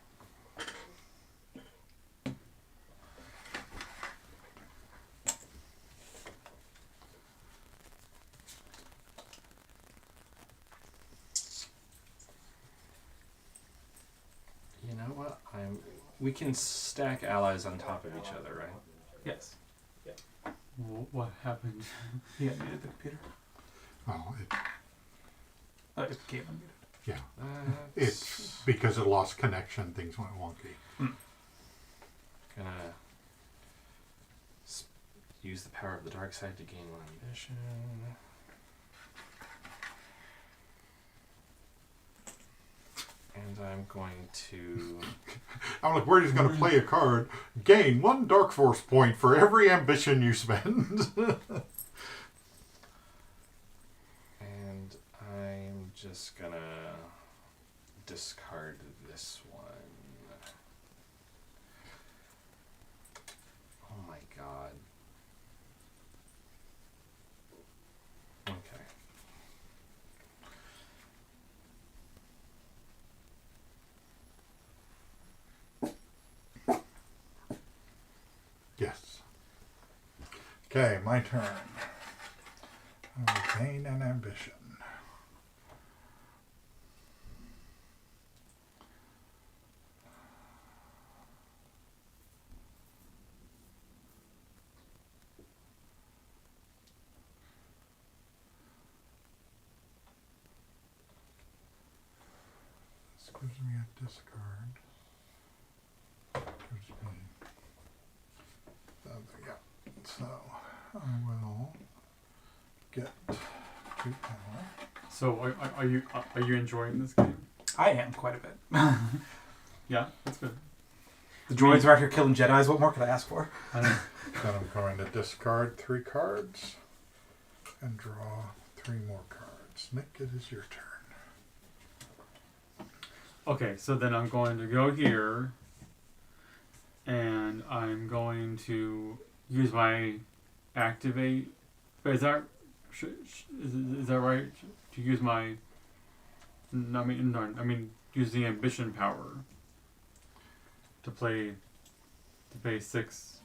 You know what? We can stack allies on top of each other, right? Yes. Yeah. What happened? Yeah, muted the computer. Oh, It became unmuted. yeah. It's because it lost connection, things went wonky. Gonna use the power of the dark side to gain 1 ambition. And I'm going to... I'm like, we're just going to play a card. Gain 1 Dark Force point for every ambition you spend. And I'm just gonna discard this one. Oh my god. Okay. Yes. Okay, my turn. I will gain an ambition. This gives me a discard. Gives me... yeah. So, I will get 2 power. So, are you enjoying this game? I am quite a bit. Yeah, that's good. The droids are out here killing Jedis. What more could I ask for? I know. Then I'm going to discard 3 cards and draw 3 more cards. Nick, it is your turn. Okay, so then I'm going to go here, and I'm going to use my activate. But is that right? To use my, I mean, use the ambition power to pay 6.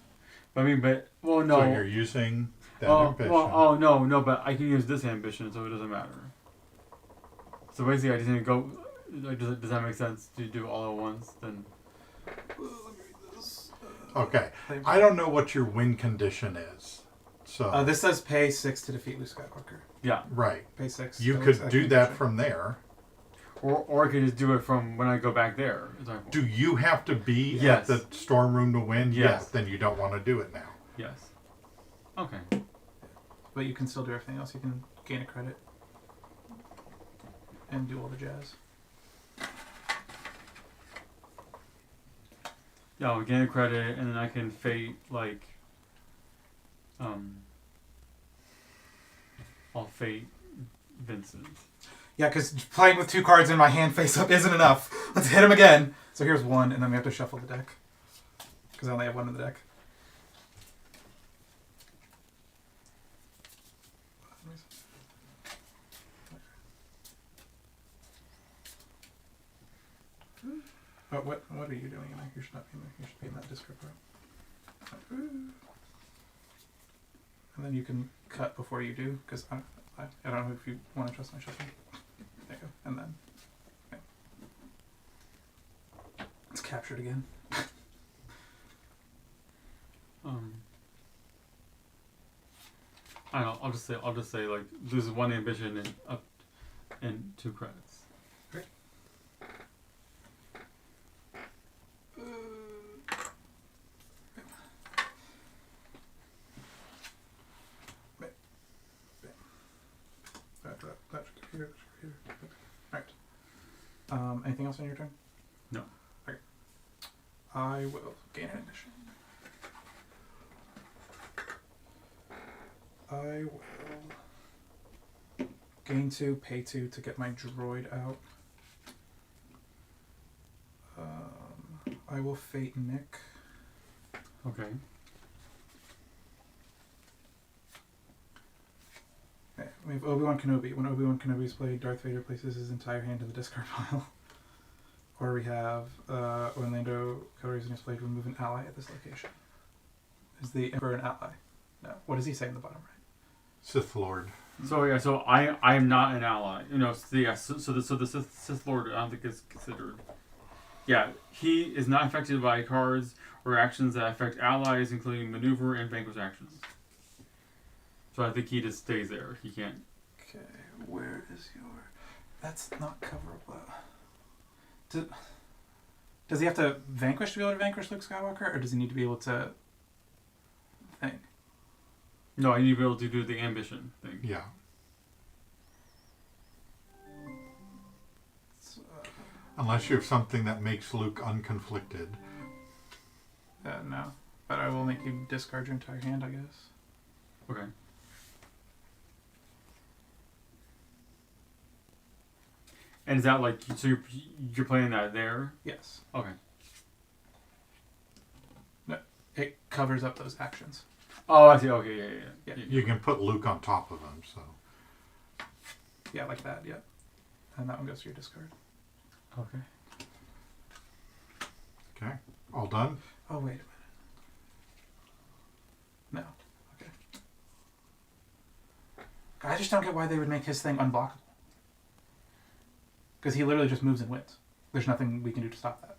I mean, well, no. So you're using that ambition. No, but I can use this ambition, so it doesn't matter. So basically, I just need to go. Like, does that make sense to do all at once? Then. Okay. I don't know what your win condition is. So this says pay 6 to defeat Luke Skywalker. Yeah. Right. Pay 6. You could do that from there. Or I could just do it from when I go back there. Do you have to be Yes. at the storm room to win? Yes. Then you don't want to do it now. Yes. Okay. But you can still do everything else. You can gain a credit and do all the jazz. Yeah, I'll gain a credit, and then I can fate, like, I'll fate Vincent. Yeah, because playing with 2 cards in my hand face up isn't enough. Let's hit him again. So here's 1, and then we have to shuffle the deck. Because I only have 1 in the deck. Oh, what are you doing? You should not be in there. You should be in that discard pile. And then you can cut before you do, because I don't know if you want to trust my shuffling. There you go. And then it's captured again. I don't know. I'll just say like loses 1 ambition and 2 credits. Great. Alright. Anything else on your turn? No. Okay. I will gain an ambition. I will gain 2, pay 2 to get my droid out. I will fate Nick. Okay. Okay, we have Obi-Wan Kenobi. When Obi-Wan Kenobi is played, Darth Vader places his entire hand in the discard pile. Or we have when Lando Calrissian is played, remove an ally at this location. Is the Emperor an ally? No. What does he say in the bottom right? Sith Lord. So yeah, so I am not an ally. You know, so the Sith Lord I don't think is considered. Yeah, he is not affected by cards or actions that affect allies, including maneuver and vanquish actions. So I think he just stays there. He can't. Okay, where is your? That's not coverable. Does he have to vanquish to be able to vanquish Luke Skywalker, or does he need to be able to? Thing. No, I need to be able to do the ambition thing. Yeah. Unless you have something that makes Luke unconflicted. No. But I will make you discard your entire hand, I guess. Okay. And is that like, so you're playing that there? Yes. Okay. No, it covers up those actions. Oh, I see. Okay, yeah. You can put Luke on top of him, so. Yeah, like that, yeah. And that one goes to your discard. Okay. Okay. All done? Oh, wait a minute. No. Okay. I just don't get why they would make his thing unblockable. Because he literally just moves and wins. There's nothing we can do to stop that.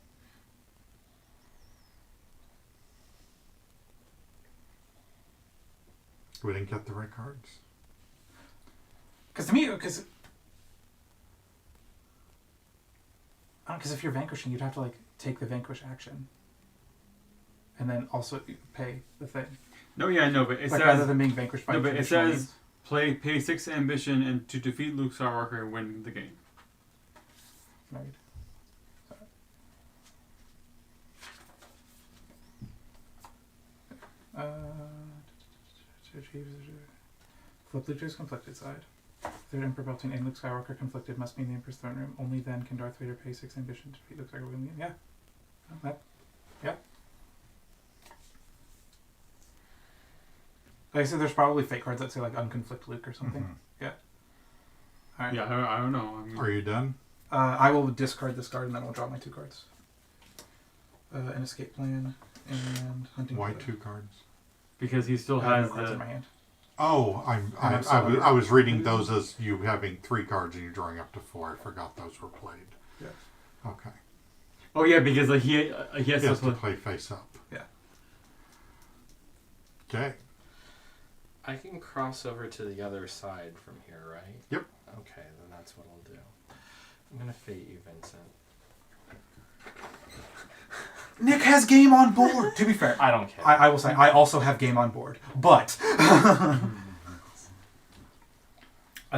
We didn't get the right cards. Because to me, because if you're vanquishing, you'd have to like take the vanquish action, and then also pay the thing. No, yeah, no, but it like says rather than being vanquished by. No, but it traditional says means. pay 6 ambition and to defeat Luke Skywalker and win the game. Right. Flip Luke to his conflicted side. Third Emperor Palpatine and Luke Skywalker conflicted must be in the Emperor's throne room. Only then can Darth Vader pay 6 ambition to defeat Luke Skywalker in the game. Yeah. Yeah. Like I said, there's probably fake cards that say like unconflict Luke or something. Mm-hmm. Yeah. All right. Yeah, I don't know. Are you done? I will discard this card and then I'll draw my 2 cards. An escape plan and hunting. Why 2 cards? because he still I have has no cards the. in my hand. Oh, I was reading those as you having 3 cards and you drawing up to 4. I forgot those were played. Yeah. Okay. Oh yeah, because like he has to play face up. Yeah. Okay. I can cross over to the other side from here, right? Yep. Okay, then that's what I'll do. I'm gonna fate you, Vincent. Nick has game on board. To be fair, I don't care. I will say I also have game on board, but I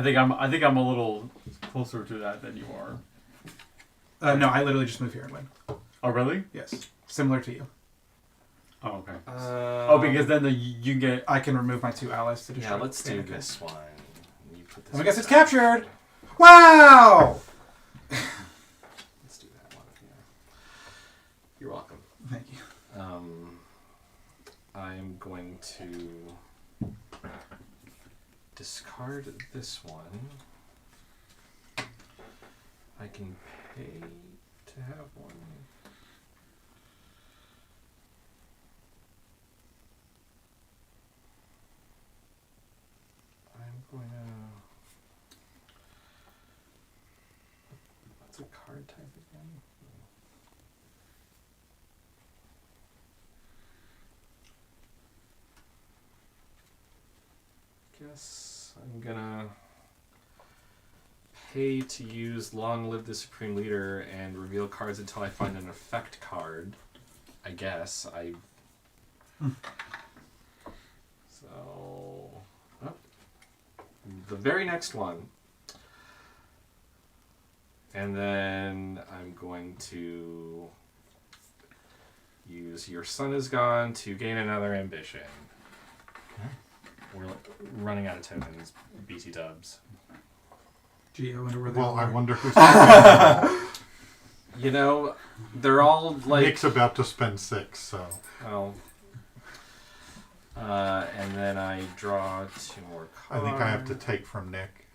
think I'm a little closer to that than you are. no, I literally just move here and win. Oh really? Yes, similar to you. Oh okay. Because then you get. I can remove my 2 allies to destroy. Yeah, let's do this one. You put this Let me guess, one it's back. captured. Wow. Let's do that one. Yeah. You're welcome. Thank you. I'm going to discard this one. I can pay to have one. I'm going to... What's a card type again? Guess I'm gonna pay to use Long Live the Supreme Leader and reveal cards until I find an effect card. I guess So the very next one. And then I'm going to use Your Sun Is Gone to gain another ambition. We're running out of tokens, BT dubs. Gee, I wonder where they Well, I are. wonder who's You know, they're all like... Nick's about to spend 6, so... Oh. And then I draw 2 more cards. I think I have to take from Nick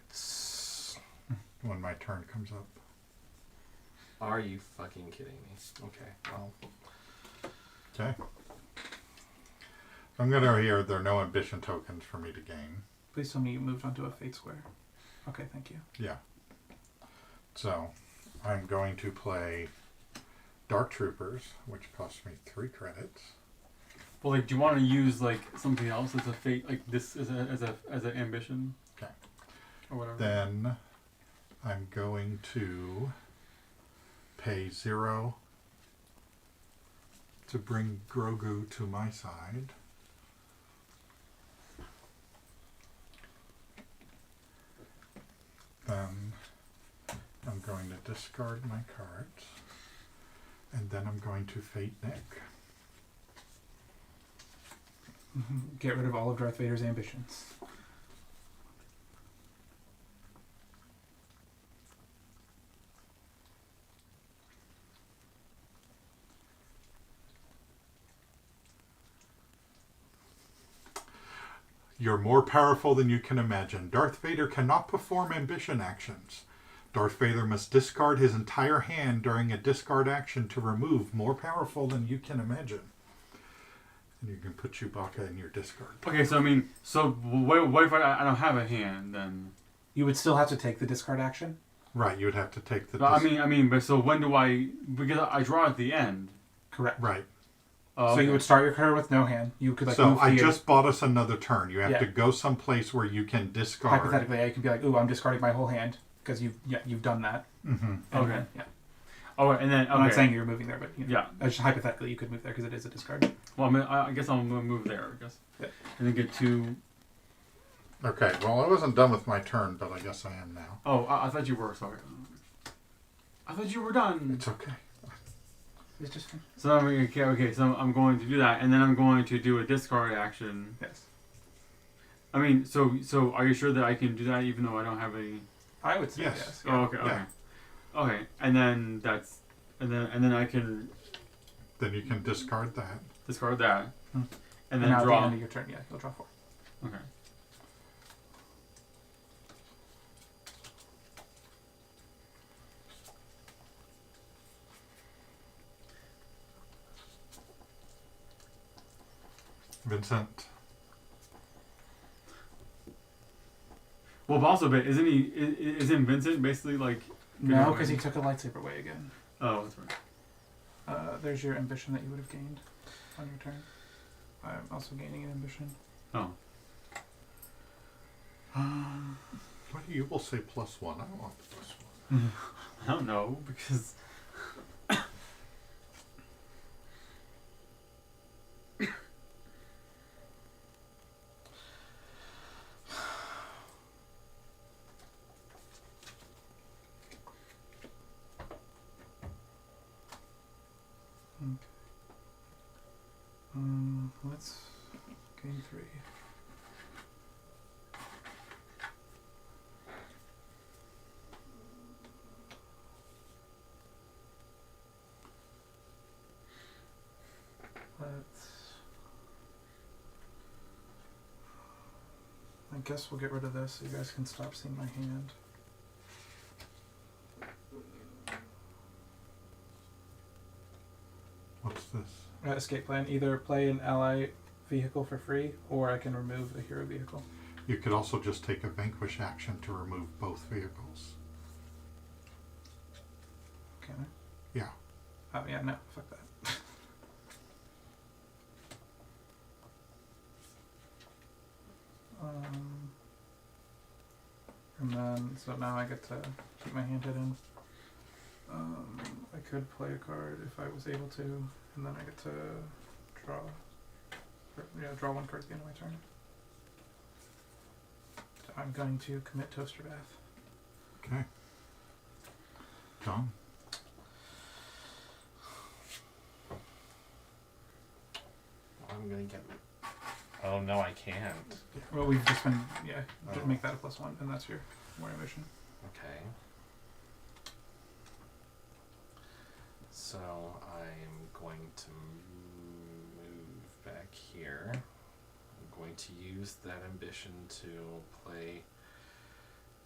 when my turn comes up. Are you fucking kidding me? Okay, well... Okay. I'm going to hear there are no ambition tokens for me to gain. Please tell me you moved onto a fate square. Okay, thank you. Yeah. So, I'm going to play Dark Troopers, which costs me 3 credits. Well, like, do you want to use like something else as a fate, like this as an ambition? Okay. Or whatever. Then I'm going to pay 0 to bring Grogu to my side. Then I'm going to discard my cards. And then I'm going to fate Nick. Get rid of all of Darth Vader's ambitions. You're more powerful than you can imagine. Darth Vader cannot perform ambition actions. Darth Vader must discard his entire hand during a discard action to remove more powerful than you can imagine. And you can put Chewbacca in your discard. Okay, so I mean, what if I don't have a hand then? You would still have to take the discard action. Right, you would have to take the. No, I mean, but so when do I? Because I draw at the end. Correct. Right. Oh, So okay. you would start your career with no hand. You could So move I here. just bought us another turn. You have Yeah. to go someplace where you can discard. Hypothetically, you could be like, "Ooh, I'm discarding my whole hand," because you've done that. Mm-hmm. And Okay. then, yeah. Oh, and then I'm not okay. saying you're moving there, but Yeah. just hypothetically, you could move there because it is a discard. Well, I mean, I guess I'll move there. I guess. Yeah. And then get 2. Okay, well, I wasn't done with my turn, but I guess I am now. Oh, I thought you were. Sorry. I thought you were done. It's okay. It's just fine. So I'm okay. So I'm going to do that, and then I'm going to do a discard action. Yes. I mean, so are you sure that I can do that even though I don't have any? I would say yes. Oh, okay. Yeah. Okay, and then and then I can Then you can discard that. discard that, and then now draw. at the end of your turn, you'll draw 4. Okay. Vincent, Well, but also, but isn't Vincent basically like? No, because he took a lightsaber away again. Oh, that's right. There's your ambition that you would have gained on your turn. I'm also gaining an ambition. Oh. Why do you will say +1? I don't want the +1. I don't know, because... Let's gain 3. I guess we'll get rid of this so you guys can stop seeing my hand. What's this? Escape plan. Either play an ally vehicle for free, or I can remove a hero vehicle. You could also just take a vanquish action to remove both vehicles. Can I? Yeah. Oh yeah, no, fuck that. And then, so now I get to keep my hand hidden. I could play a card if I was able to, and then I get to draw. Draw 1 card at the end of my turn. So I'm going to commit Toaster Bath. Okay. John? I'm gonna get... Oh no, I can't. Well, we've just been, just make that a +1, and that's your more ambition. Okay. So I'm going to move back here. I'm going to use that ambition to play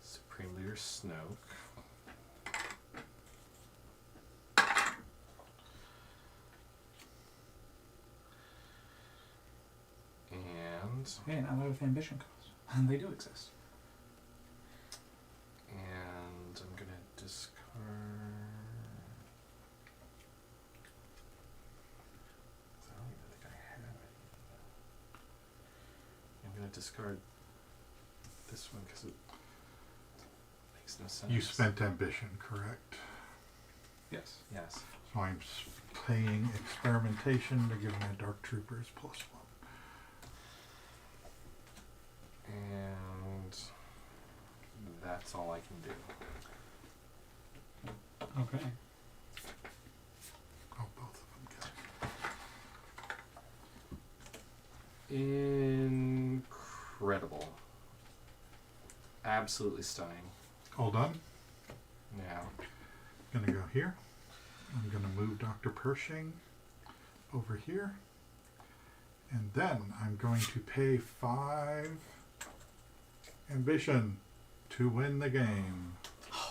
Supreme Leader Snoke. And a lot of ambition costs. And they do exist. And I'm going to discard... I don't even think I have it. I'm going to discard this one because it makes no sense. You spent ambition, correct? Yes. Yes. So I'm playing experimentation to give my Dark Troopers +1. And that's all I can do. Okay. Oh, both of them Incredible. Absolutely stunning. All done? Yeah. Gonna go here. I'm gonna move Dr. Pershing over here. And then I'm going to pay 5 ambition to win the game.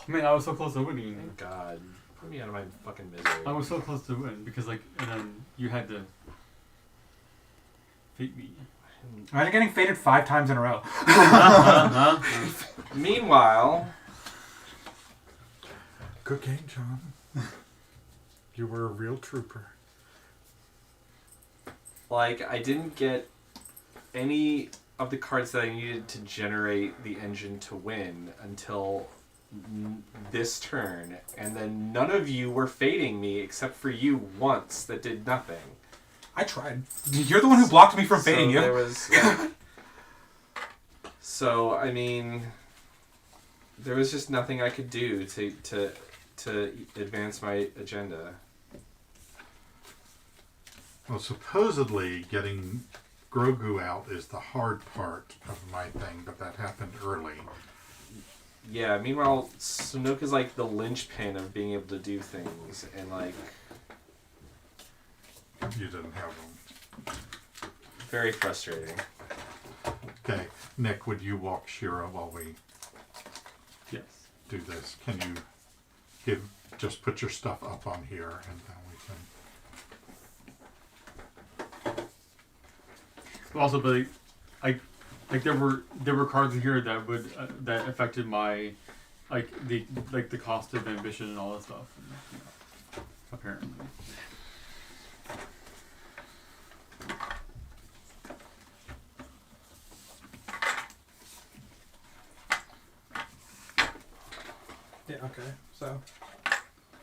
Man, I was so close to winning. Thank God. Put me out of my fucking misery. I was so close to win because, like, and then you had to fate me. Imagine getting fated 5 times in a row. Meanwhile... Good game, John. You were a real trooper. Like, I didn't get any of the cards that I needed to generate the engine to win until this turn, and then none of you were fading me except for you once that did nothing. I tried. You're the one who blocked me from fading you. There was, so I mean, there was just nothing I could do to advance my agenda. Well, supposedly getting Grogu out is the hard part of my thing, but that happened early. Yeah, meanwhile, Snoke is like the linchpin of being able to do things, and like... You didn't have them. Very frustrating. Okay, Nick, would you walk Shira while we do this? Can you just put your stuff up on here, and then we can... Also, but like there were cards in here that would that affected my the cost of ambition and all that stuff. Apparently. Yeah, okay. So,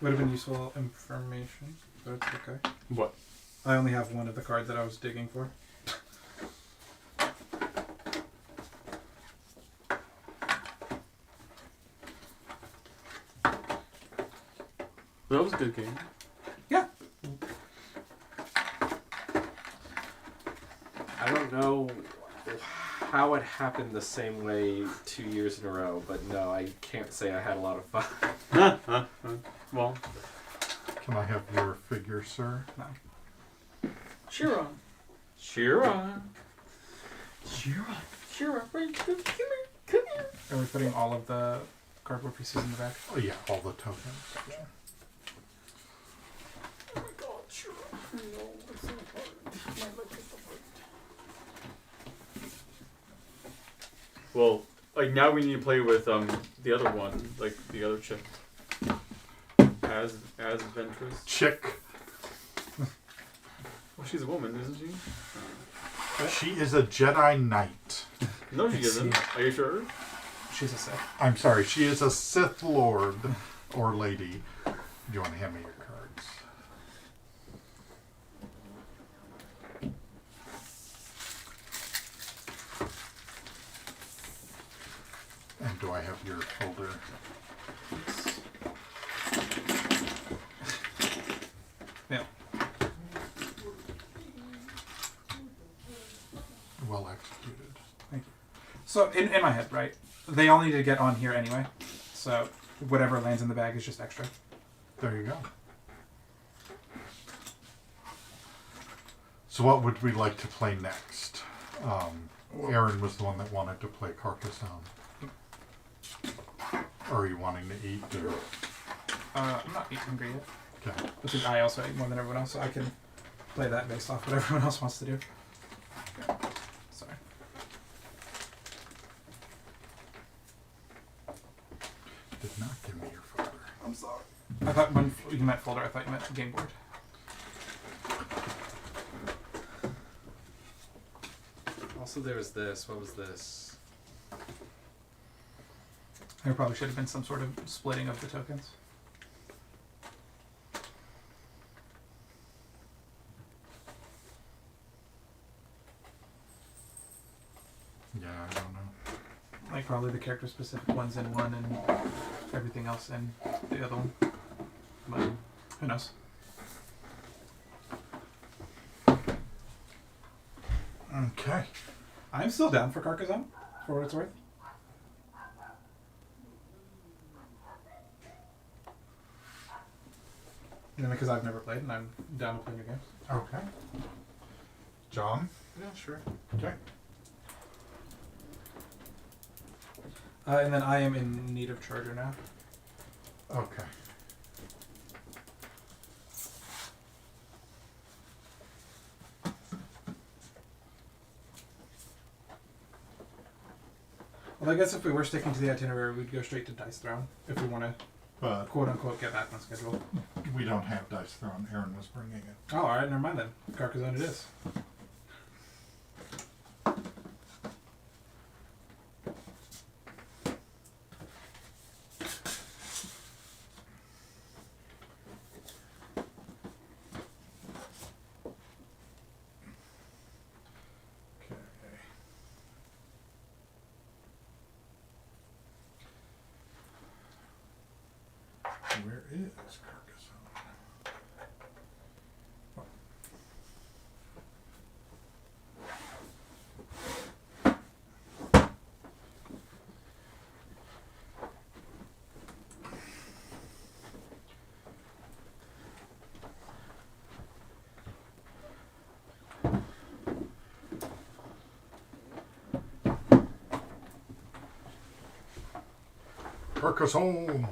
would have been useful information, but it's okay. What? I only have one of the cards that I was digging for. That was a good game. Yeah. I don't know how it happened the same way 2 years in a row, but no, I can't say I had a lot of fun. Well, can I have your figure, sir? No. Shira. Shira. Shira. Shira. Come here. Are we putting all of the cardboard pieces in the back? Oh yeah, all the tokens. Yeah. Oh my god, Shira. No, it's so hard. My leg is so hard. Well, like now we need to play with the other one, like the other chick. As adventurous. Chick. Well, she's a woman, isn't she? She is a Jedi Knight. No, she isn't. Are you sure? She's a Sith. I'm sorry, she is a Sith Lord or lady. Do you want to hand me your cards? And do I have your folder? Yeah. Well executed. Thank you. So, in my head, right, they all need to get on here anyway. So, whatever lands in the bag is just extra. There you go. So what would we like to play next? Aaron was the one that wanted to play Carcasonne. Or are you wanting to eat? Or? I'm not eating hungry yet. Okay. Because I also ate more than everyone else, so I can play that based off what everyone else wants to do. Sorry. Did not give me your folder. I'm sorry. I thought when you meant folder, I thought you meant game board. Also, there was this. What was this? There probably should have been some sort of splitting of the tokens. Yeah, I don't know. Like probably the character specific ones in one and everything else in the other one. But who knows? Okay. I'm still down for Carcasonne, for what it's worth. And because I've never played and I'm down to play new games. Okay. John? Yeah, sure. Okay. And then I am in need of charger now. Okay. Well, I guess if we were sticking to the itinerary, we'd go straight to Dice Throne if we want to, quote unquote, get back on schedule. We don't have Dice Throne. Aaron was bringing it. Oh, alright, never mind then. Carcasonne it is. Where is Carcasonne? Carcasonne!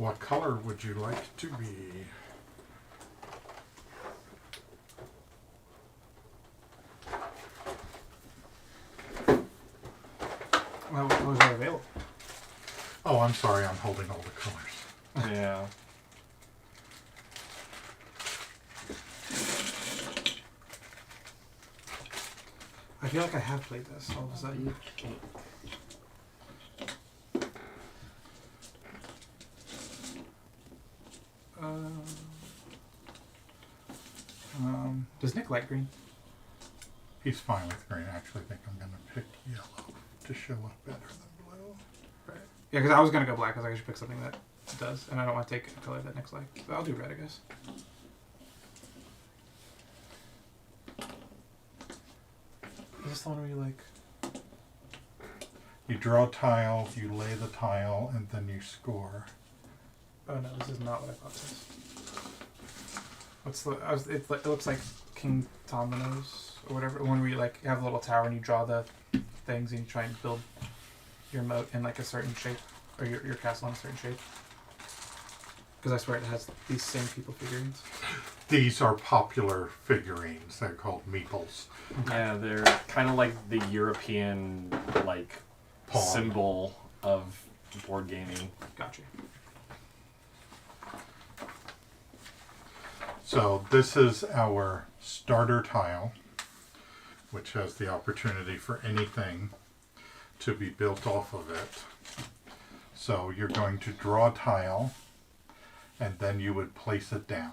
What color would you like to be? Well, what colors are available? Oh, I'm sorry. I'm holding all the colors. Yeah. I feel like I have played this all of a sudden. Does Nick like green? He's fine with green. I actually think I'm going to pick yellow to show up better than blue. Right. Yeah, because I was going to go black because I should pick something that does, and I don't want to take a color that Nick's like. So I'll do red, I guess. Is this the one where you like... You draw a tile, you lay the tile, and then you score. Oh no, this is not what I thought it was. What's the... it looks like King Dominoes, or whatever. One where you like have a little tower and you draw the things and you try and build your moat in like a certain shape, or your castle in a certain shape. Because I swear it has these same people figurines. These are popular figurines. They're called meeples. Yeah, they're kind of like the European like Pawn. symbol of board gaming. Gotcha. So this is our starter tile, which has the opportunity for anything to be built off of it. So you're going to draw a tile, and then you would place it down.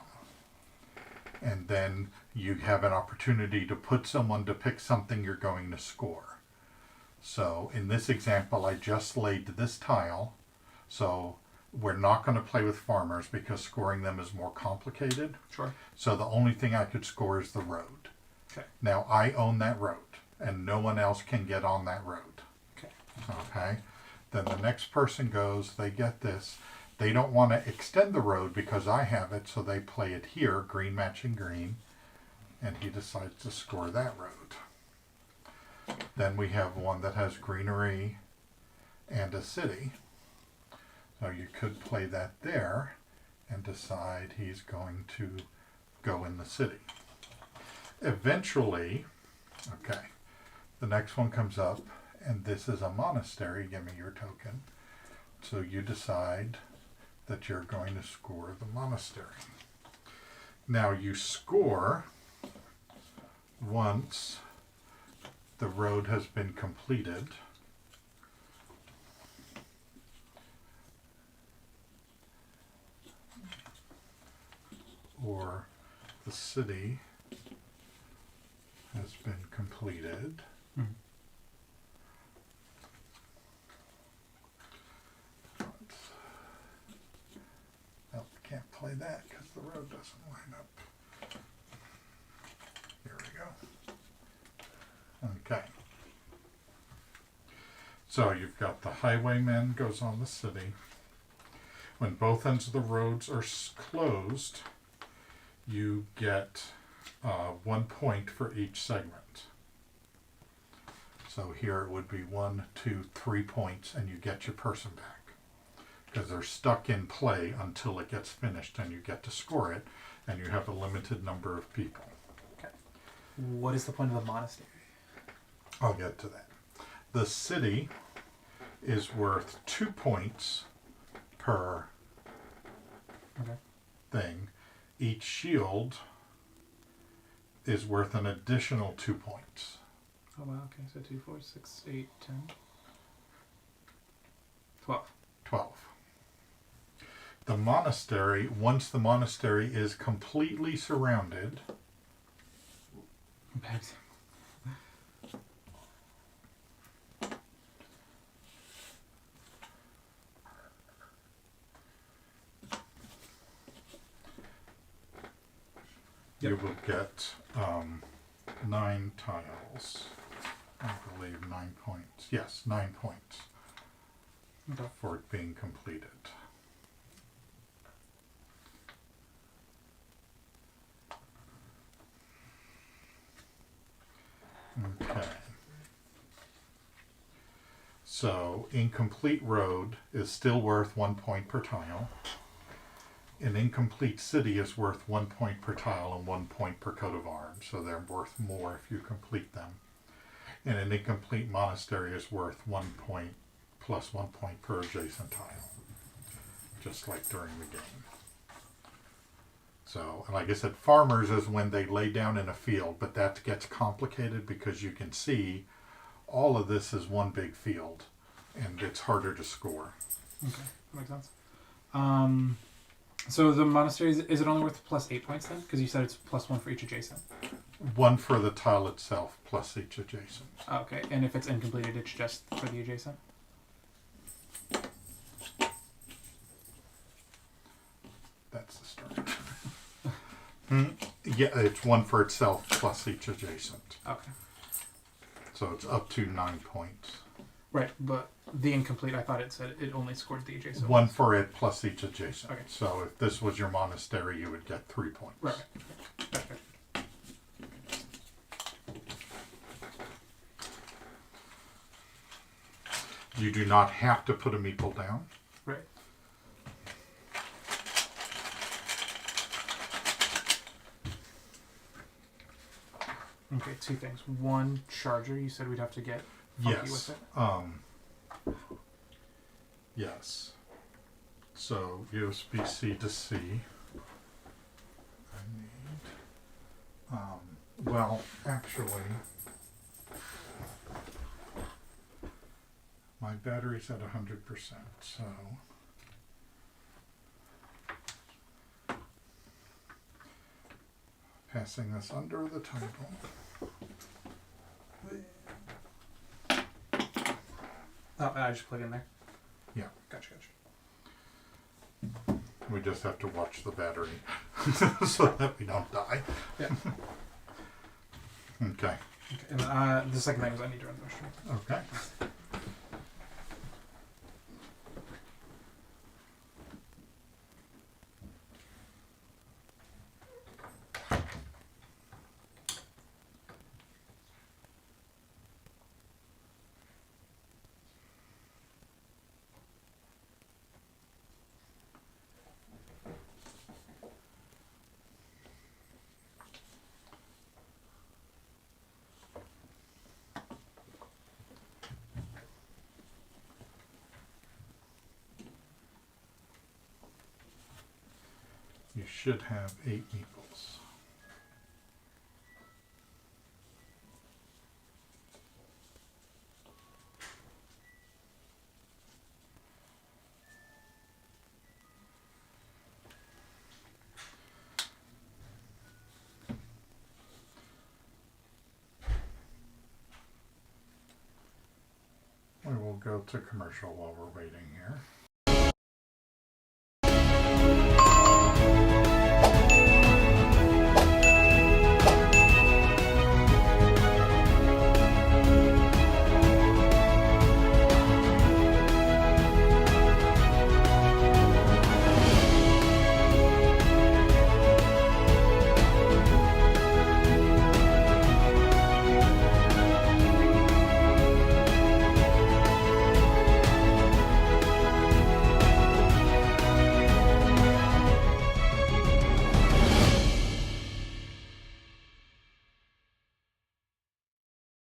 And then you have an opportunity to put someone to pick something you're going to score. So in this example, I just laid this tile. So we're not going to play with farmers because scoring them is more complicated. Sure. So the only thing I could score is the road. Okay. Now I own that road, and no one else can get on that road. Okay. Okay. Then the next person goes, they get this. They don't want to extend the road because I have it, so they play it here, green matching green, and he decides to score that road. Then we have one that has greenery and a city. So you could play that there and decide he's going to go in the city. Eventually, okay, the next one comes up, and this is a monastery. Give me your token. So you decide that you're going to score the monastery. Now you score once the road has been completed. Or the city has been completed. Mm-hmm. Oh, can't play that because the road doesn't line up. Here we go. Okay. So you've got the highwayman goes on the city. When both ends of the roads are closed, you get 1 point for each segment. So here it would be 1, 2, 3 points, and you get your person back. Because they're stuck in play until it gets finished, and you get to score it, and you have a limited number of people. Okay. What is the point of the monastery? I'll get to that. The city is worth 2 points per thing. Each shield is worth an additional 2 points. Oh wow, okay, so 2, 4, 6, 8, 10. 12. 12. The monastery, once the monastery is completely surrounded, you will get 9 tiles. I believe 9 points. Yes, 9 points for it being completed. Okay. So incomplete road is still worth 1 point per tile. An incomplete city is worth 1 point per tile and 1 point per coat of arms, so they're worth more if you complete them. And an incomplete monastery is worth 1 point plus 1 point per adjacent tile, just like during the game. So, and like I said, farmers is when they lay down in a field, but that gets complicated because you can see all of this is one big field, and it's harder to score. Okay, that makes sense. So the monastery, is it only worth plus 8 points then? Because you said it's plus 1 for each adjacent. 1 for the tile itself, plus each adjacent. Okay, and if it's incompleted, it's just for the adjacent? That's the start. Yeah, it's 1 for itself, plus each adjacent. Okay. So it's up to 9 points. Right, but the incomplete, I thought it said it only scored the adjacent. 1 for it plus each adjacent. Okay. So if this was your monastery, you would get 3 points. Right. Gotcha. You do not have to put a meeple down. Right. Okay, 2 things. 1, charger. You said we'd have to get funky with it. Yes. So USB-C to C. I need. Well, actually, my battery's at 100%. So. Passing this under the table. Oh, I just plug in there. Yeah. Gotcha. We just have to watch the battery so that we don't die. Yeah. Okay. And the second thing is I need to run the restroom. Okay. You should have 8 meeples. We will go to commercial while we're waiting here.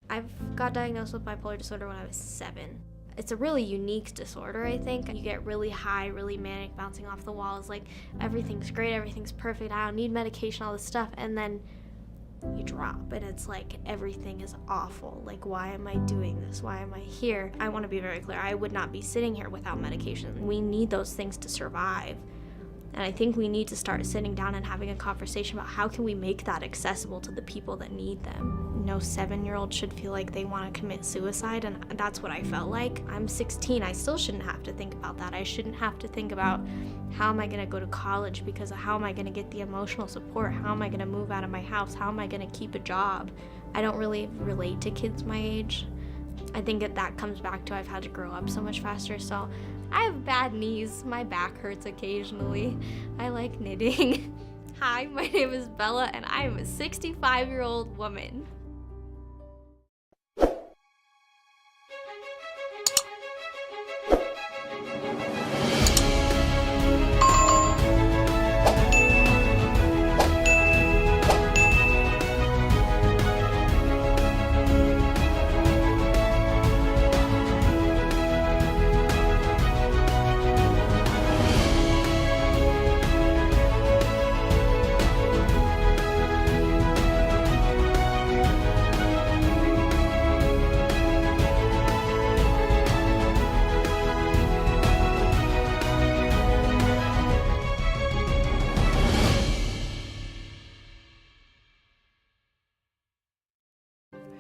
I got diagnosed with bipolar disorder when I was 7. It's a really unique disorder, I think. You get really high, really manic, bouncing off the walls, like everything's great, everything's perfect, I don't need medication, all this stuff, and then you drop and it's like everything is awful. Like, why am I doing this? Why am I here? I want to be very clear, I would not be sitting here without medication. We need those things to survive. And I think we need to start sitting down and having a conversation about how can we make that accessible to the people that need them. No 7-year-old should feel like they want to commit suicide, and that's what I felt like. I'm 16, I still shouldn't have to think about that. I shouldn't have to think about how am I going to go to college because of how am I going to get the emotional support? How am I going to move out of my house? How am I going to keep a job? I don't really relate to kids my age. I think that comes back to I've had to grow up so much faster, so I have bad knees. My back hurts occasionally. I like knitting. Hi, my name is Bella, and I am a 65-year-old woman.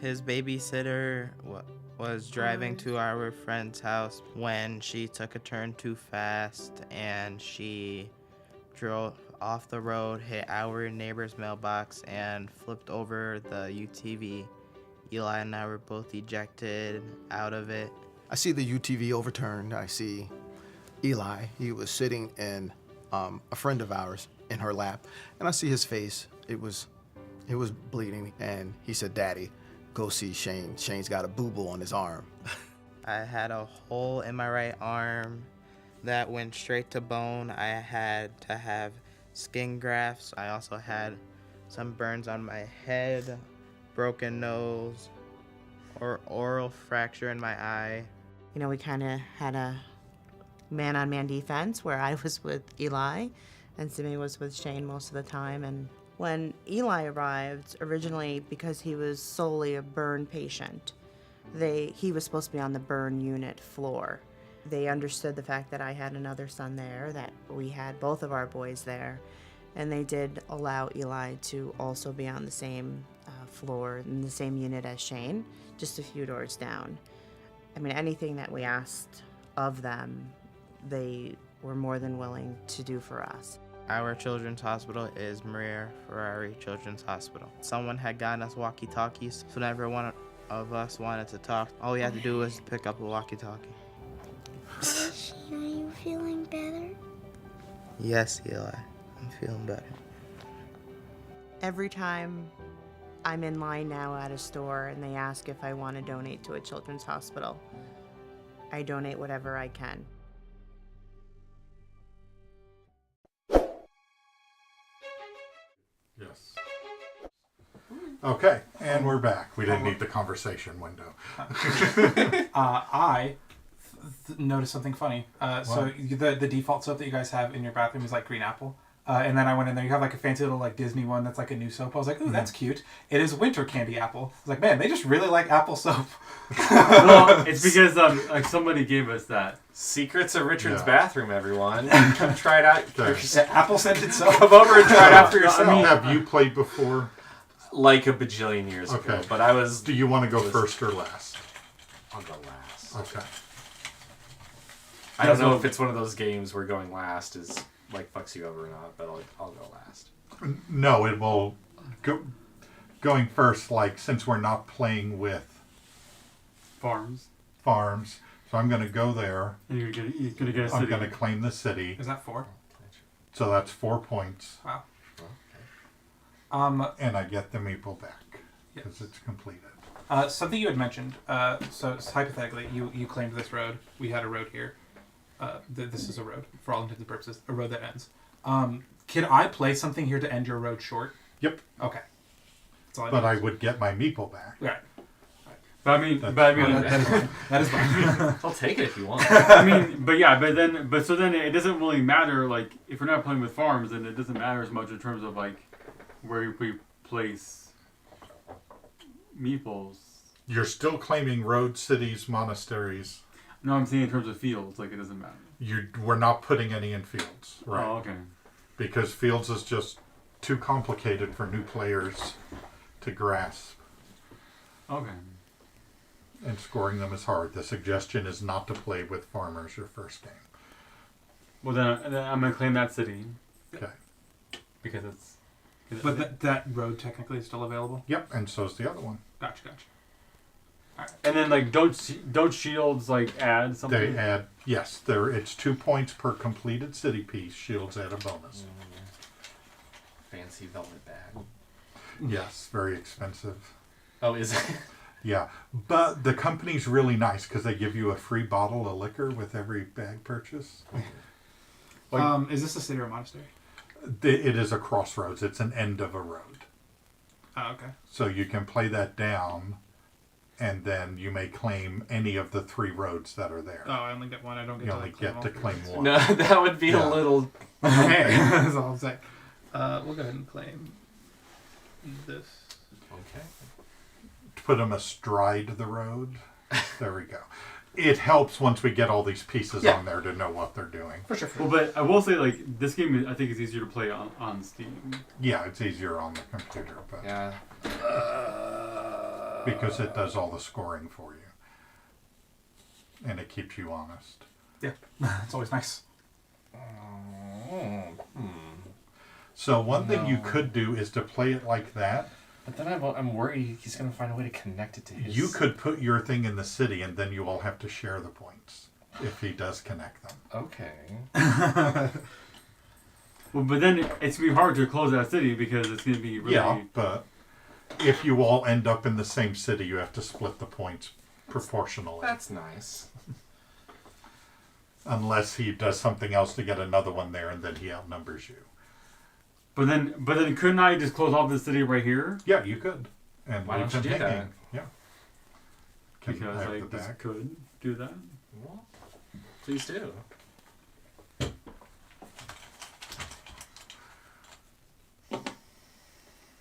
his babysitter was driving to our friend's house when she took a turn too fast and she drove off the road, hit our neighbor's mailbox, and flipped over the UTV. Eli and I were both ejected out of it. I see the UTV overturned. I see Eli. He was sitting in a friend of ours in her lap, and I see his face. It was bleeding, and he said, "Daddy, go see Shane. Shane's got a boo-boo on his arm." I had a hole in my right arm that went straight to bone. I had to have skin grafts. I also had some burns on my head, broken nose, or oral fracture in my eye. You know, we kind of had a man-on-man defense where I was with Eli and Simi was with Shane most of the time. And when Eli arrived, originally because he was solely a burn patient, he was supposed to be on the burn unit floor. They understood the fact that I had another son there, that we had both of our boys there, and they did allow Eli to also be on the same floor in the same unit as Shane, just a few doors down. I mean, anything that we asked of them, they were more than willing to do for us. Our children's hospital is Maria Ferrari Children's Hospital. Someone had gotten us walkie-talkies, so whenever one of us wanted to talk, all we had to do was pick up a walkie-talkie. Shane, are you feeling better? Yes, Eli, I'm feeling better. Every time I'm in line now at a store and they ask if I want to donate to a children's hospital, I donate whatever I can. Yes. Okay, and we're back. We didn't need the conversation window. I noticed something funny. So the default soap that you guys have in your bathroom is like green apple. And then I went in there. You have like a fancy little like Disney one that's like a new soap. I was like, ooh, that's cute. It is winter candy apple. I was like, man, they just really like apple soap. Well, it's because like somebody gave us that. Secrets of Richard's bathroom, everyone. Come try it out. Apple scented soap. Come over and try it out for yourself. I mean, have you played before? Like a bajillion years ago. But I was. Do you want to go first or last? I'll go last. Okay. I don't know if it's one of those games where going last is like fucks you over or not, but I'll go last. No, it will go. Going first, like since we're not playing with farms, so I'm going to go there. And you're gonna get a city. I'm going to claim the city. Is that 4? So that's 4 points. Wow. And I get the meeple back because it's completed. Something you had mentioned. So hypothetically, you claimed this road. We had a road here. This is a road for all intents and purposes. A road that ends. Can I play something here to end your road short? Yep. Okay. But I would get my meeple back. Right. But I mean, that is fine. I'll take it if you want. I mean, but then it doesn't really matter. Like, if we're not playing with farms, then it doesn't matter as much in terms of like where we place meeples. You're still claiming roads, cities, monasteries. No, I'm saying in terms of fields. Like, it doesn't matter. We're not putting any in fields, right? Oh, okay. Because fields is just too complicated for new players to grasp. Okay. And scoring them is hard. The suggestion is not to play with farmers your first game. Well, then I'm going to claim that city. Okay. Because it's... But that road technically is still available? Yep, and so's the other one. Gotcha. Right. And then, like, don't shields, like, add something? They add... Yes, it's 2 points per completed city piece. Shields add a bonus. Fancy velvet bag. Yes, very expensive. Oh, is it? Yeah, but the company's really nice because they give you a free bottle of liquor with every bag purchase. Is this a city or a monastery? It is a crossroads. It's an end of a road. Oh, okay. So you can play that down, and then you may claim any of the 3 roads that are there. Oh, I only get one. I don't get you to only claim get to claim one. No, that would be a little... Hey, that's all I'm saying. We'll go ahead and claim this. Okay. To put them astride the road. There we go. It helps once we get all these pieces on there to know what they're doing. For sure. Well, but I will say, like, this game, I think, is easier to play on Steam. Yeah, it's easier on the computer. But yeah. because it does all the scoring for you. And it keeps you honest. Yeah, it's always nice. So one thing you could do is to play it like that. But then I'm worried he's going to find a way to connect it to his... You could put your thing in the city, and then you all have to share the points if he does connect them. Okay. Well, but then it's going to be hard to close that city because it's going to be really... Yeah, but if you all end up in the same city, you have to split the points proportionally. That's nice. Unless he does something else to get another one there, and then he outnumbers you. But then couldn't I just close off the city right here? Yeah, you could. And why don't you do that? Yeah. Because I just could do that. Well, please do.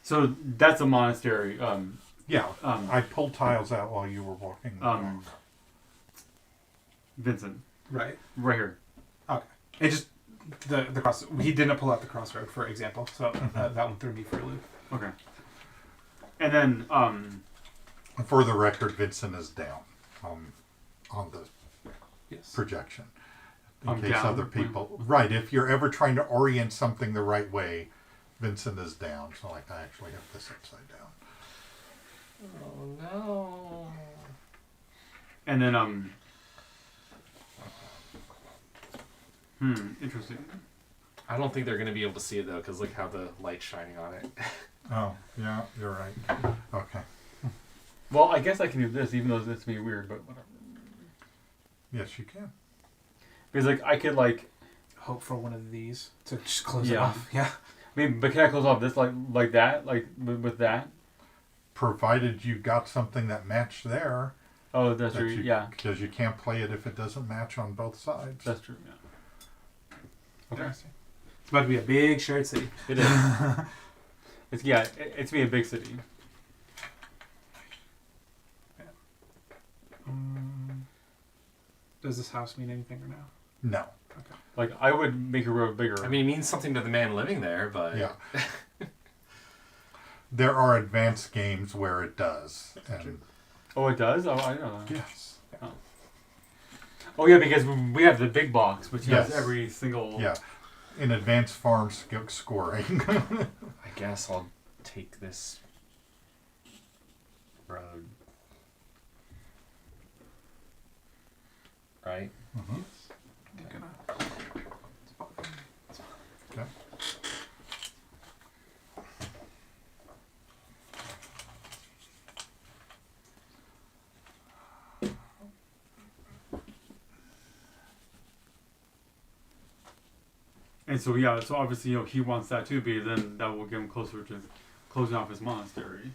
So that's a monastery. Yeah. I pulled tiles out while you were walking. Vincent. Right. Right here. Okay. It just the cross. He didn't pull out the crossroad, for example, so that one threw me for a loop. Okay. And then, for the record, Vincent is down on the projection. In case down. other people... Right, if you're ever trying to orient something the right way, Vincent is down. So, like, I actually have this upside down. Oh, no. And then, interesting. I don't think they're going to be able to see it, though, because look how the light's shining on it. Oh, yeah, you're right. Okay. Well, I guess I can do this, even though this may be weird, but whatever. Yes, you can. Because, like, I could, like... Hope for one of these to just close it off. Yeah. I mean, but can I close off this like that? Like, with that? Provided you got something that matched there. Oh, that's true, yeah. Because you can't play it if it doesn't match on both sides. That's true, yeah. Okay. It's about to be a big shared city. It is. It's going to be a big city. Does this house mean anything or no? No. Okay. Like, I would make a road bigger. I mean, it means something to the man living there, but... Yeah. There are advanced games where it does. And oh, it does? Oh, I don't know. Yes. Oh, yeah, because we have the big box, which has Yes. every single... Yeah. In advanced farm scoring. I guess I'll take this road. Right? Mm-hmm. Okay. And so, yeah, so obviously, you know, he wants that too, but then that will get him closer to closing off his monastery.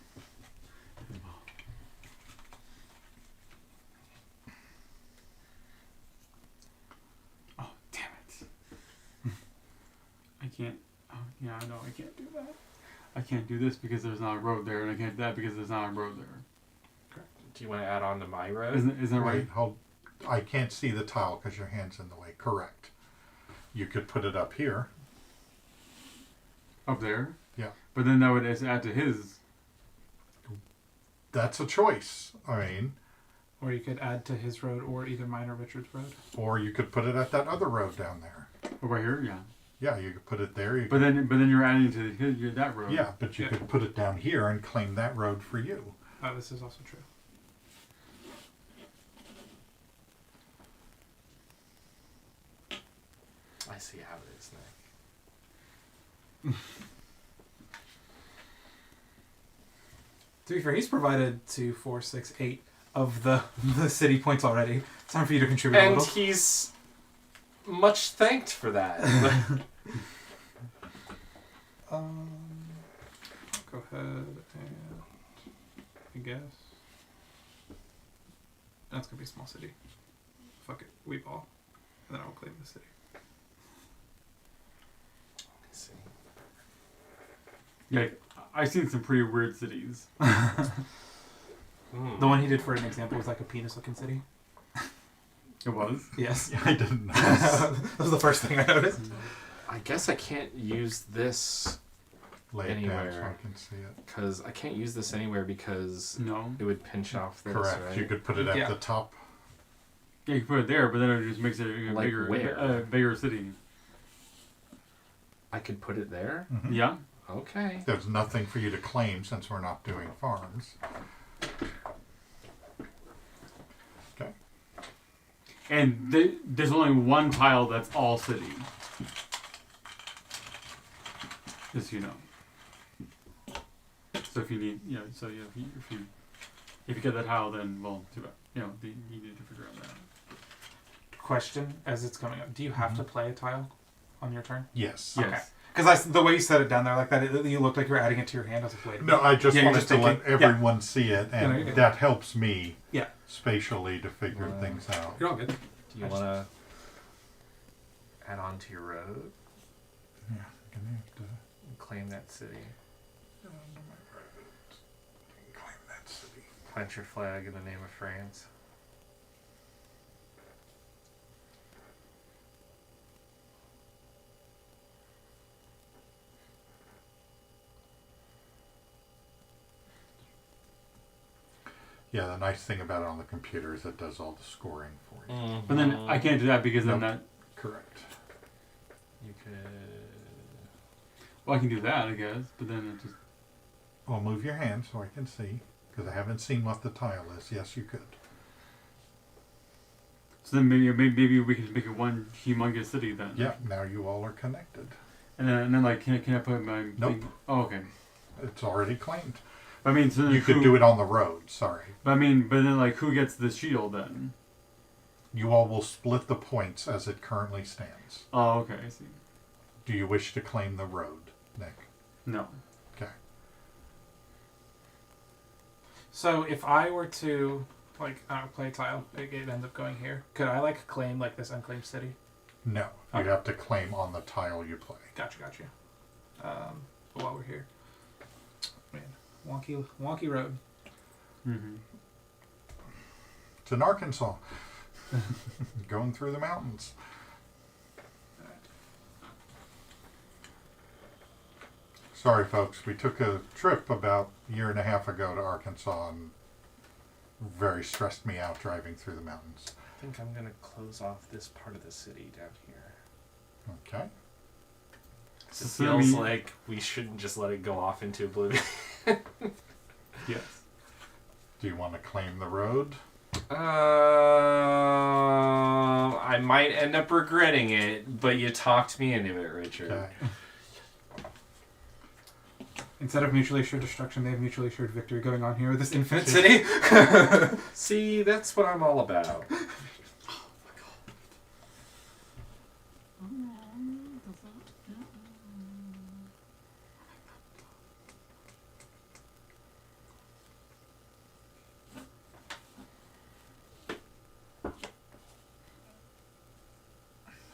Oh, damn it. I can't, oh, yeah, I know, I can't do that. I can't do this because there's not a road there, and I can't do that because there's not a road there. Do you want to add on to my road? Isn't that right? Hold. I can't see the tile because your hand's in the way. Correct. You could put it up here. Up there? Yeah. But then that would add to his. That's a choice. I mean. Or you could add to his road or either mine or Richard's road. Or you could put it at that other road down there. Over here? Yeah. Yeah, you could put it there. But then you're adding to that road. Yeah, but you could put it down here and claim that road for you. Oh, this is also true. I see how it is, Nick. To be fair, he's provided 2, 4, 6, 8 of the city points already. It's time for you to contribute a And little. he's much thanked for that. I'll go ahead and I guess that's gonna be a small city. Fuck it, we ball, and then I'll claim the city. See. Yeah, I've seen some pretty weird cities. The one he did for an example was like a penis-looking city. It was? Yes. I didn't know. That was the first thing I noticed. I guess I can't use this Lay it down so I anywhere. can see it. Because I can't use this anywhere because No. it would pinch off this, Correct. right? You could put it at the top. Yeah, you can put it there, but then it just makes it a Like bigger, where? bigger city. I could put it there? Mhm. Yeah. Okay. There's nothing for you to claim since we're not doing farms. Okay. And there's only one tile that's all city. Just so you know. So if you need, so if you get that tile, then well, too bad. You need to figure out that. Question as it's coming up: do you have to play a tile on your turn? Yes. Okay. Yes. Because the way you set it down there like that, you looked like you were adding it to your hand. I was like, wait a minute. No, I just you're wanted to let thinking- everyone see it, and you're good. that helps me Yeah. spatially to figure things out. You're all good. Do you want to add on to your road? Yeah, I'm gonna have to Claim that city. get onto my road. Claim that city. Plant your flag in the name of France. Yeah, the nice thing about it on the computer is it does all the scoring for you. But then I can't do that because then that. Correct. You could. Well, I can do that, I guess, but then it just. Well, move your hand so I can see, because I haven't seen what the tile is. Yes, you could. So then maybe we can make it one humongous city then. Yeah, now you all are connected. And then like can I put my Nope. thing? Oh, okay. It's already claimed. I mean, so then You could do it on the road, sorry. But I mean, but then like who gets the shield then? You all will split the points as it currently stands. Oh, okay, I see. Do you wish to claim the road, Nick? No. Okay. So if I were to play a tile, it ends up going here. Could I claim this unclaimed city? No, you Okay. have to claim on the tile you play. Gotcha. But while we're here, man, wonky road. Mm-hmm. It's in Arkansas. Going through the mountains. Sorry, folks. We took a trip about a year and a half ago to Arkansas and very stressed me out driving through the mountains. I think I'm going to close off this part of the city down here. Okay. It So feels like we shouldn't just let it go off into oblivion. Yes. Do you want to claim the road? I might end up regretting it, but you talked me into it, Richard. Okay. Instead of mutually assured destruction, they have mutually assured victory going on here with this infinite city. See, that's what I'm all about.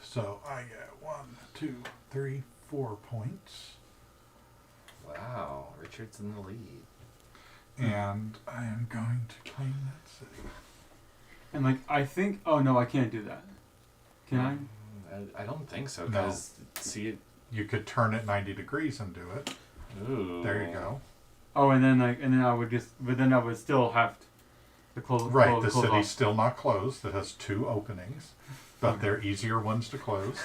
So I get 1, 2, 3, 4 points. Wow, Richard's in the lead. And I am going to claim that city. And like I think, oh no, I can't do that. Can I? I don't think so. No. Because see it. You could turn it 90 degrees and do it. Ooh. There you go. Oh, and then I would just, but then I would still have to close. Right, the close city's off. still not closed. It has 2 openings, but they're easier ones to close.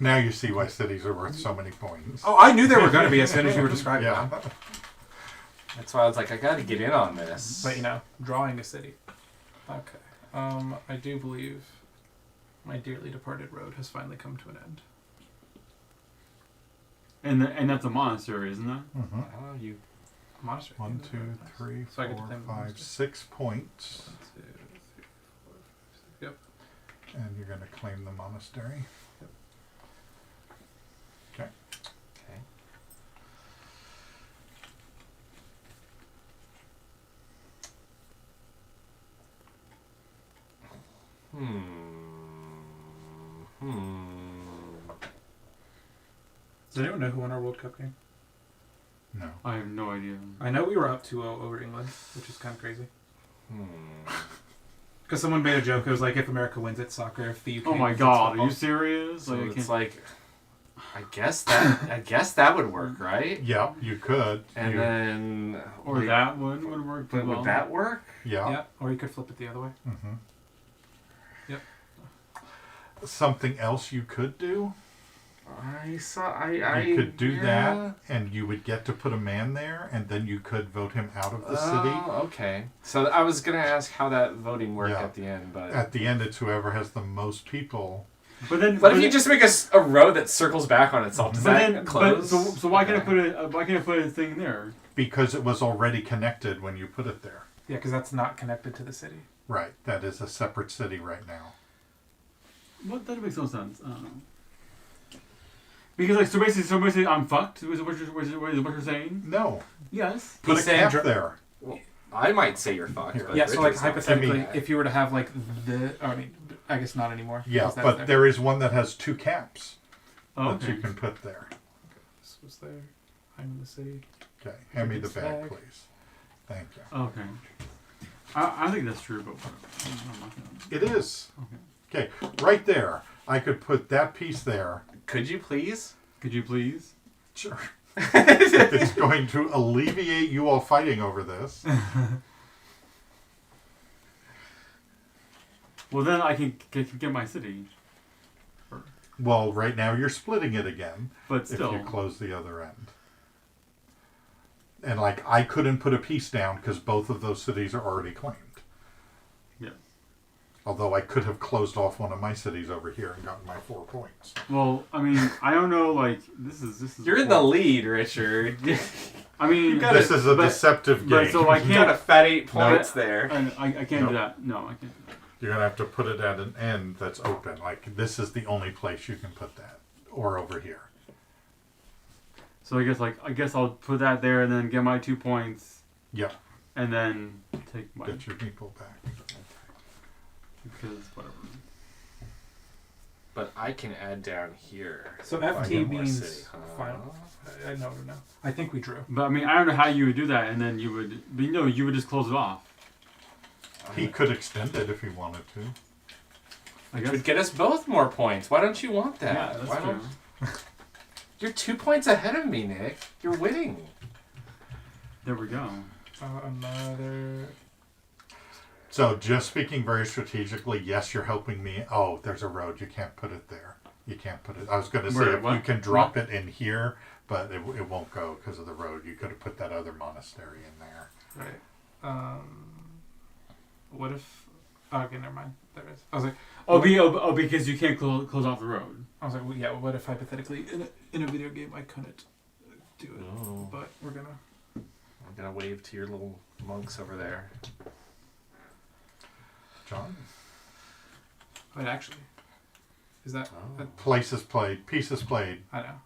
Now you see why cities are worth so many points. Oh, I knew they were going to be as soon as you were describing Yeah. them. That's why I was like, I got to get in on this. But drawing a city. Okay. I do believe my dearly departed road has finally come to an end. And that's a monastery, isn't it? Mm-hmm. Oh, you. Monastery. 1, 2, 3, So I get to 4, claim the 5, monastery. 6 points. 1, 2, 3, 4, 5, 6. Yep. And you're going to claim the monastery. Yep. Okay. Okay. Does anyone know who won our World Cup game? No. I have no idea. I know we were up 2-0 over England, which is kind of crazy. Hmm. Because someone made a joke. It was like, if America wins, it's soccer. If the UK Oh my wins, god, it's are you football. serious? So I it's can't- like, I guess that would work, right? Yeah, you could. And then or that one would work. But well. would that work? Yeah. Or you could flip it the other way. Mm-hmm. Yep. Something else you could do. You could do that, and you would get to put a man there, and then you could vote him out of the city. Oh, okay. So I was gonna ask how that voting worked at the end, but at the end, it's whoever has the most people. But then, what if you just make a road that circles back on itself? Does that close? So why can't I put a thing there? Because it was already connected when you put it there. Yeah, because that's not connected to the city. Right. That is a separate city right now. What? That makes no sense. I don't know. Because so basically, I'm fucked. Is what you're saying? No. Yes. Put a cap there. Well, I might say you're fucked. But Yeah. So like Richard's not. hypothetically, if you were to have like I guess not anymore. Yeah, but there is one that has 2 caps that okay. you can put there. This was there. I'm in the city. Okay, hand me the bag, please. Thank you. Okay. I think that's true, but it is. Okay, right there. I could put that piece there. Could you please? Could you please? Sure. If it's going to alleviate you all fighting over this. Well, then I can get my city. Well, right now you're splitting it again. But still. If you close the other end. And like, I couldn't put a piece down because both of those cities are already claimed. Yeah. Although I could have closed off one of my cities over here and gotten my 4 points. Well, I mean, I don't know. Like, this is. You're in the lead, Richard. I mean, this is a deceptive game. But so I can't. You got a fat 8 points there. I can't do that. No, I can't do that. You're going to have to put it at an end that's open. Like, this is the only place you can put that. Or over here. So I guess I'll put that there and then get my 2 points. Yep. And then take my... Get your people back. Because whatever. But I can add down here. So FT means final. No. I think we drew. But I mean, I don't know how you would do that, and then you would... But no, you would just close it off. He could extend it if he wanted to. I guess. Would get us both more points. Why don't you want that? Yeah, that's true. You're 2 points ahead of me, Nick. You're winning. There we go. Another... So, just speaking very strategically, yes, you're helping me. Oh, there's a road. You can't put it there. You can't put it... I was going to say, you can drop it in here, but it won't go because of the road. You could have put that other monastery in there. Right. What if... Oh, okay, never mind. There it is. I was like... because you can't close off the road. I was like, well, yeah, what if hypothetically in a video game I couldn't do it? Oh. But we're gonna... I'm going to wave to your little monks over there. John? Wait, actually... Is that... Places played. Pieces played. I know.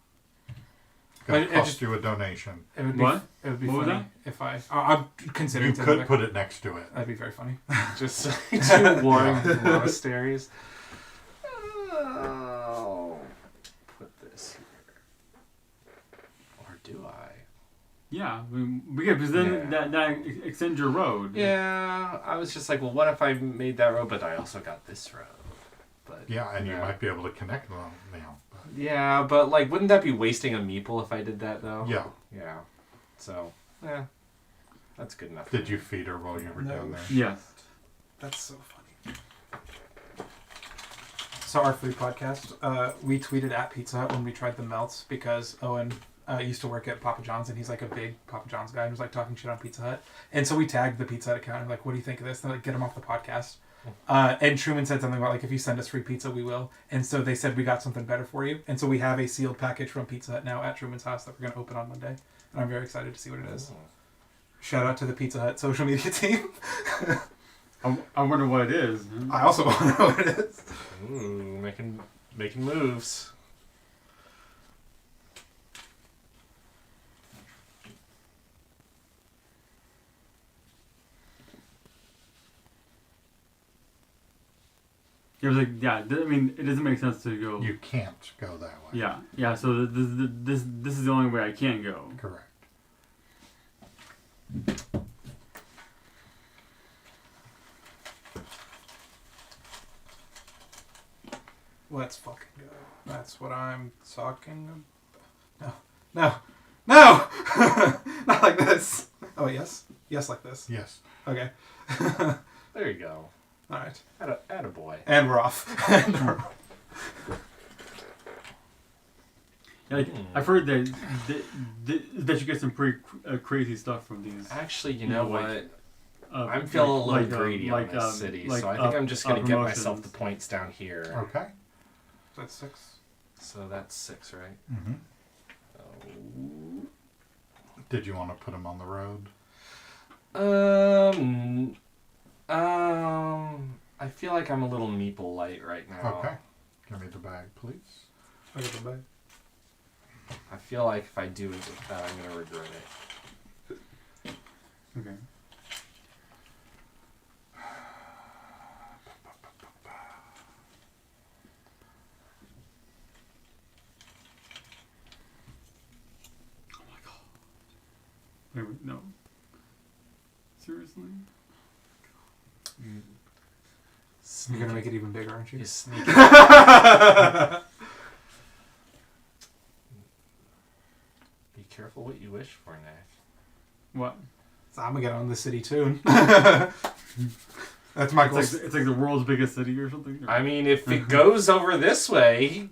Gonna cost you a donation. It would be, What? It would be What was funny if I'm considering... You could put it next to it. That'd be very funny. Just 2 warring monasteries. Oh, put this here. Or do I? Yeah, because then that extends your road. Yeah, I was just like, well, what if I made that road, but I also got this road? But Yeah, and you might be able to connect them now. Yeah, but like, wouldn't that be wasting a meeple if I did that though? Yeah. Yeah. So, yeah, that's good enough. Did you feed her while you were down there? Yes. That's so funny. So our food podcast, we tweeted at Pizza Hut when we tried the melts because Owen used to work at Papa John's and he's like a big Papa John's guy and was like talking shit on Pizza Hut. And so we tagged the Pizza Hut account and like, what do you think of this? And they're like, get him off the podcast. And Truman said something about like, if you send us free pizza, we will. And so they said, we got something better for you. And so we have a sealed package from Pizza Hut now at Truman's house that we're going to open on Monday. And I'm very excited to see what it is. Shout out to the Pizza Hut social media team. I wonder what it is. I also want to know what it is. Ooh, making moves. It was like, yeah. I mean, it doesn't make sense to go. You can't go that way. Yeah, yeah. So this is the only way I can go. Correct. Let's fucking go. That's what I'm talking about. No. Not like this. Oh, yes? Yes, like this. Yes. Okay. There you go. All right. Attaboy. And we're off. Yeah, like, I've heard that you get some pretty crazy stuff from these. Actually, you know what? like, I'm feeling a little greedy on like, this city, like, so I think I'm just going to get myself the promotions. points down here. Okay. That's 6. So that's 6, right? Mm-hmm. So... Did you want to put him on the road? I feel like I'm a little meeple light right now. Okay. Give me the bag, please. I got the bag. I feel like if I do it with that, I'm going to regret it. Okay. Wait, no. Seriously? You're gonna make it even bigger, aren't you? You sneak. Be careful what you wish for, Nick. What? So I'm gonna get on the city tune. That's my goal. It's like the world's biggest city or something? Or? I mean, if it goes over this way...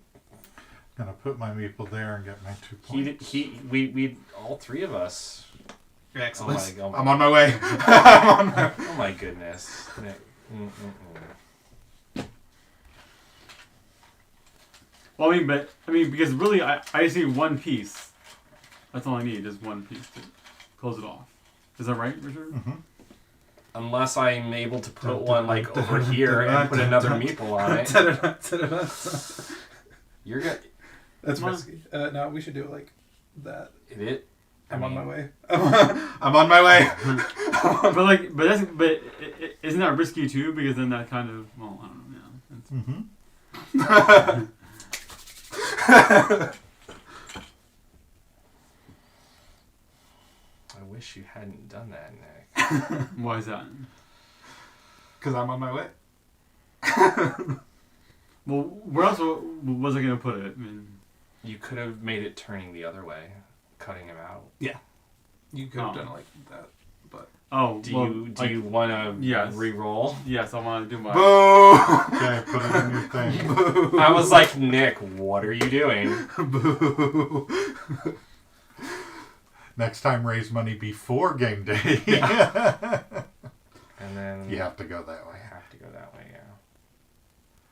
Gonna put my meeple there and get my 2 points. We all 3 of us... Excellent. Oh my, I'm on my way. I'm on my way. Oh my goodness. Nick. Well, I mean, because really, I just need one piece. That's all I need, is one piece to close it off. Is that right, Richard? Mm-hmm. Unless I'm able to put one like over here and put another meeple on it. You're good. That's risky. No, we should do it like that. I'm on my way. I'm on my way. but isn't that risky too? Because then that kind of, well, I don't know. Yeah. I wish you hadn't done that, Nick. Why is that? Because I'm on my way. Well, where else was I going to put it? I mean, you could have made it turning the other way, cutting him out. Yeah. You could have done it like that, but... Do you want to re-roll? Yes, I want to do my... Boo! Okay, put it in your thing. Boo! I was like, Nick, what are you doing? Boo! Next time, raise money before game day. And then... You have to go that way. I have to go that way, yeah.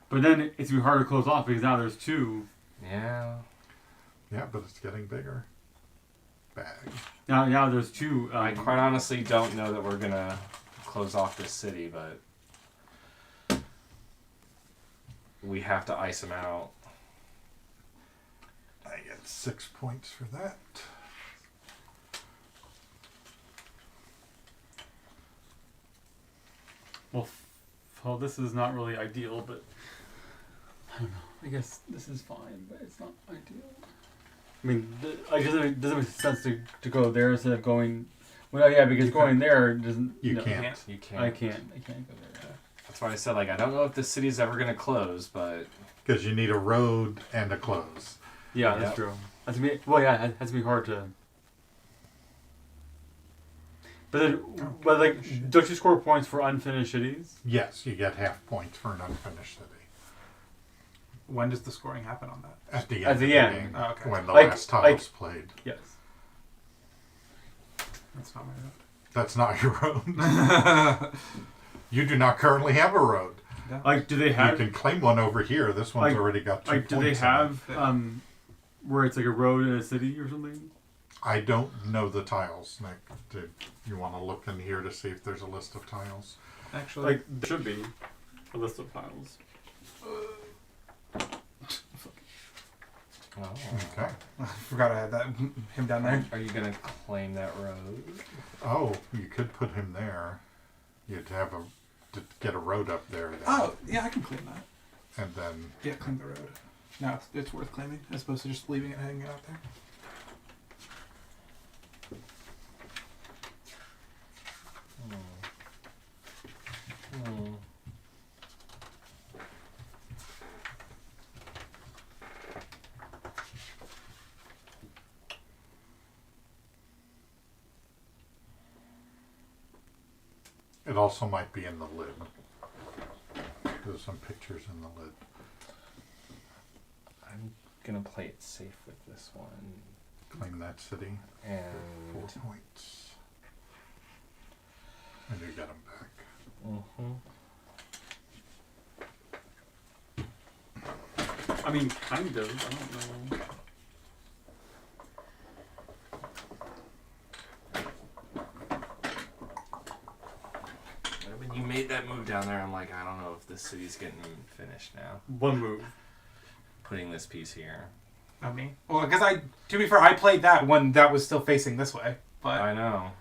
But then it's going to be hard to close off because now there's 2. Yeah. Yeah, but it's getting bigger. Bag. Now there's 2. I quite honestly don't know that we're going to close off this city, but we have to ice them out. I get 6 points for that. Well, this is not really ideal, but I don't know. I guess this is fine, but it's not ideal. I mean, I guess it doesn't make sense to go there instead of going. Well, yeah, because going there doesn't. You know, can't. You can't. I can't go there. That's why I said, like, I don't know if the city's ever going to close, but... Because you need a road and a close. Yeah, that's true. That's me. Well, yeah, it has to be hard to. But then, don't you score points for unfinished cities? Yes, you get half points for an unfinished city. When does the scoring happen on that? At the end. At the end. Game, Oh, okay. when the last tile's played. Yes. That's not my road. That's not your road. You do not currently have a road. No. Like, do they have? You can claim one over here. This one's already got 2 points. Do they have where it's like a road in a city or something? I don't know the tiles, Nick. Do you want to look in here to see if there's a list of tiles? Actually, like there should be a list of tiles. Oh. Okay. I forgot I had that him down there. Are you going to claim that road? Oh, you could put him there. You'd have to get a road up there. Then. Oh, yeah, I can claim that. And then... Yeah, claim the road. No, it's worth claiming as opposed to just leaving it hanging out there. It also might be in the lid. There's some pictures in the lid. I'm gonna play it safe with this one. Claim that city. And 4 points. And you get them back. I mean, kind of. I don't know. When you made that move down there, I'm like, I don't know if this city's getting finished now. One move. Putting this piece here. Not me. Well, because to be fair, I played that when that was still facing this way. But I know.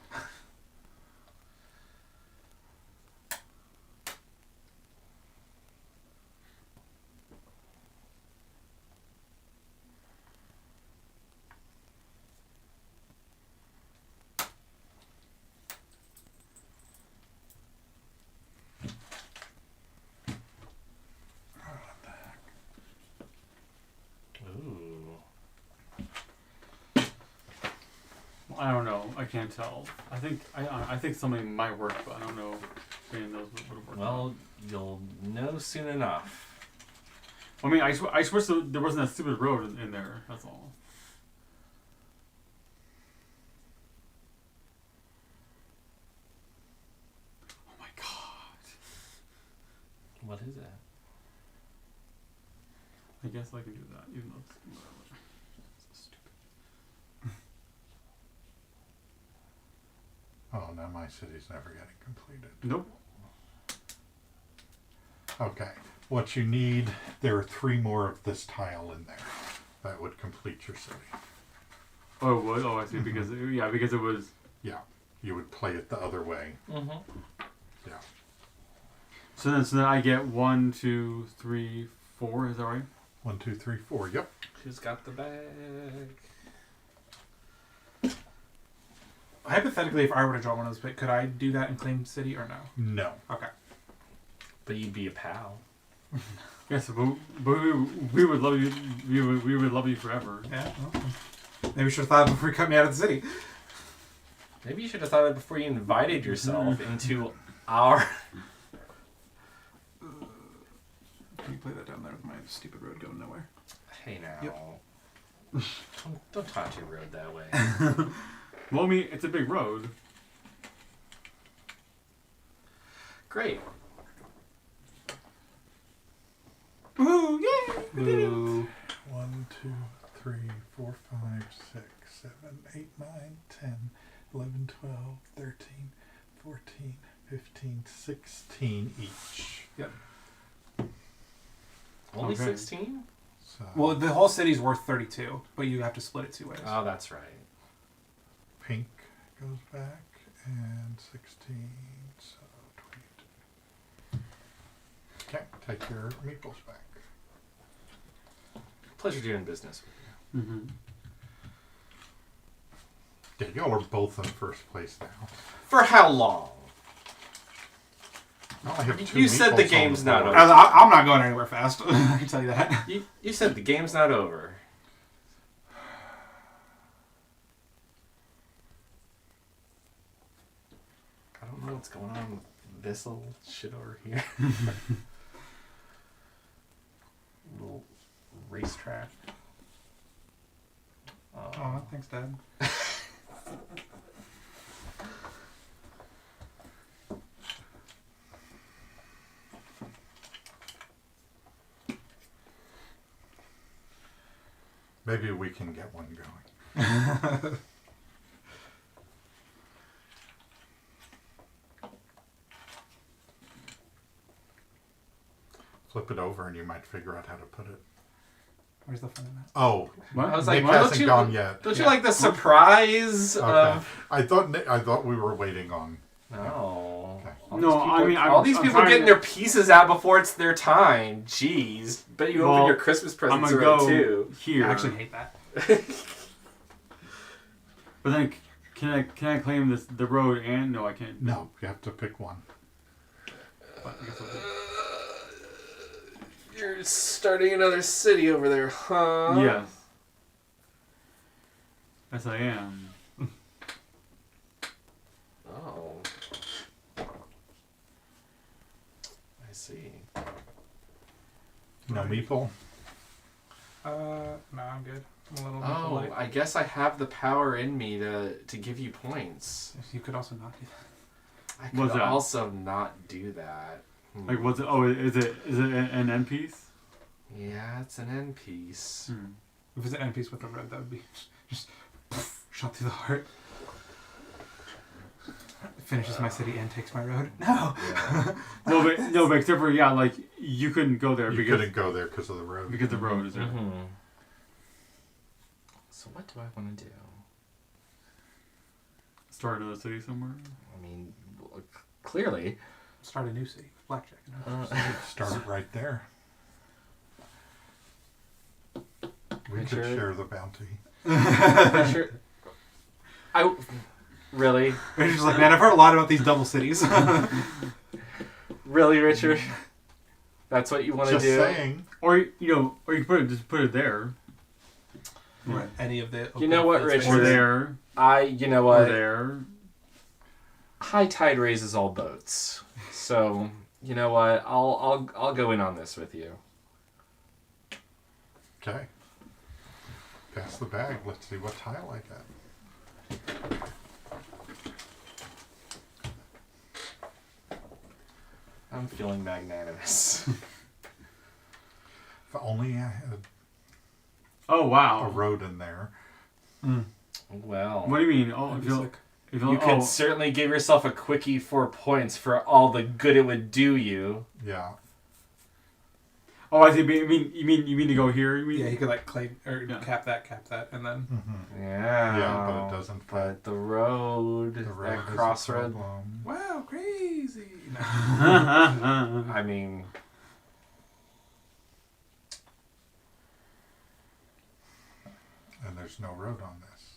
I don't know. I can't tell. I think something might work, but I don't know if any of those would have worked. Well, you'll know soon enough. I mean, I wish there wasn't a stupid road in there. That's all. Oh my god! What is it? I guess I can do that, even though it's whatever. Oh, now my city's never getting completed. Nope. Okay. What you need, there are 3 more of this tile in there. That would complete your city. Oh, it would? Oh, I see. Because because it was... Yeah. You would play it the other way. Mm-hmm. Yeah. So then I get 1, 2, 3, 4. Is that right? 1, 2, 3, 4. Yep. Who's got the bag? hypothetically, if I were to draw one of those, could I do that and claim city or no? No. Okay. But you'd be a pal. Yes, but we would love you. We would love you forever. Yeah. Well, maybe you should have thought of it before you cut me out of the city. Maybe you should have thought of it before you invited yourself into our... Can you play that down there with my stupid road going nowhere? Hey now. Yep. Don't talk to your road that way. Well, I mean, it's a big road. Great. Ooh, yay! We did it. 1, 2, 3, 4, 5, 6, 7, 8, 9, 10, 11, 12, 13, 14, 15, 16 each. Yep. Only 16? So, Well, the whole city's worth 32, but you have to split it 2 ways. Oh, that's right. pink goes back, and 16, so 22. Okay, take your meeples back. Pleasure doing business with you. Mm-hmm. Yeah, y'all are both in first place now. For how long? I only have 2 You said the meeples game's on the not board. over. I'm not going anywhere fast. I can tell you that. You said the game's not over. I don't know what's going on with this little shit over here. Little racetrack. Oh, thanks, Dad. Maybe we can get one going. Flip it over and you might figure out how to put it. Where's the fun in that? Oh, I was Nick like, hasn't gone yet. Don't you like the surprise Okay. of... I thought we were waiting on. No. Okay. No, I mean, all these people getting their pieces out before it's their time. Jeez. Bet you open your Christmas presents I'm early gonna go too. here. I actually hate that. But then, can I claim the road and no, I can't. No, you have to pick one. But I guess I'll do it. You're starting another city over there, huh? Yes. Yes, I am. Oh. No meeple? No, I'm good. I'm a little Oh, light. I guess I have the power in me to give you points. You could also not do that. I could What's that? also not do that. Like, what's it? Oh, is it an end piece? Yeah, it's an end piece. If it's an end piece with a red, that would be just shot through the heart. Finishes my city and takes my road. No. Yeah. Well, but except for like you couldn't go there You couldn't go there because of the road. Because the road is there. Mm-hmm. So what do I want to do? Start another city somewhere. I mean, clearly. Start a new city. Blackjack. Start it right there. We could Richard. share the bounty. Richard. Really? Richard's like, man, I've heard a lot about these double cities. Really, Richard? That's what you want to do? Just saying. Or you just put it there. Or any of the. You know what, Richard? Or there. You know what? Or there. High tide raises all boats. So, you know what? I'll go in on this with you. Okay. Pass the bag. Let's see what tile I got. I'm feeling magnanimous. If only I had Oh wow. a road in there. Well. What do you mean? Oh, you could certainly give yourself a quickie 4 points for all the good it would do you. Yeah. Oh, I see. You mean to go here? You mean? Yeah, you could like claim or cap that, and then. Mm-hmm. Yeah. Yeah, but it doesn't. But the road The road that is a crossroad. problem. Wow, crazy. No. I mean. And there's no road on this.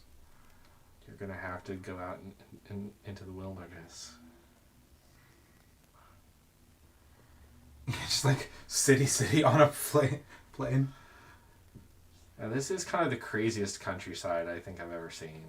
You're gonna have to go out into the wilderness. Just like city on a plane. And this is kind of the craziest countryside I think I've ever seen.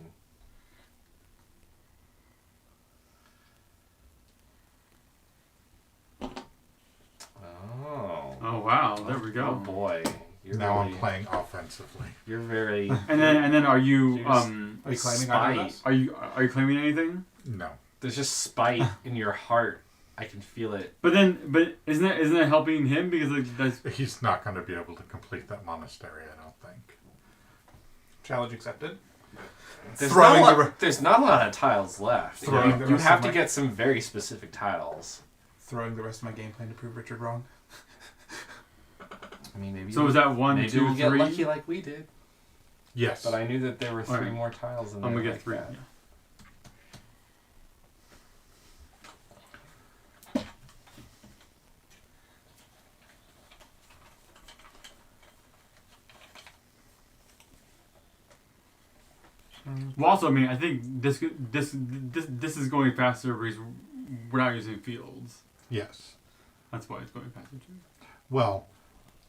Oh. Oh wow! There we go. Oh boy. Now I'm playing offensively. You're very. And then are you Are you claiming spite? Are you claiming anything? No. There's just spite in your heart. I can feel it. But isn't that helping him because that's He's not going to be able to complete that monastery, I don't think. Challenge accepted. There's not a lot of tiles left. Throwing the You rest have of to my- get some very specific tiles. Throwing the rest of my game plan to prove Richard wrong. I mean, maybe. So is that 1, maybe 2, we'll get 3? lucky like we did. Yes. But I knew that there were 3 Alright. more tiles in there. I'm gonna like get 3. that. Yeah. Well, also, I mean, I think this is going faster because we're not using fields. Yes. That's why it's going faster too. Well,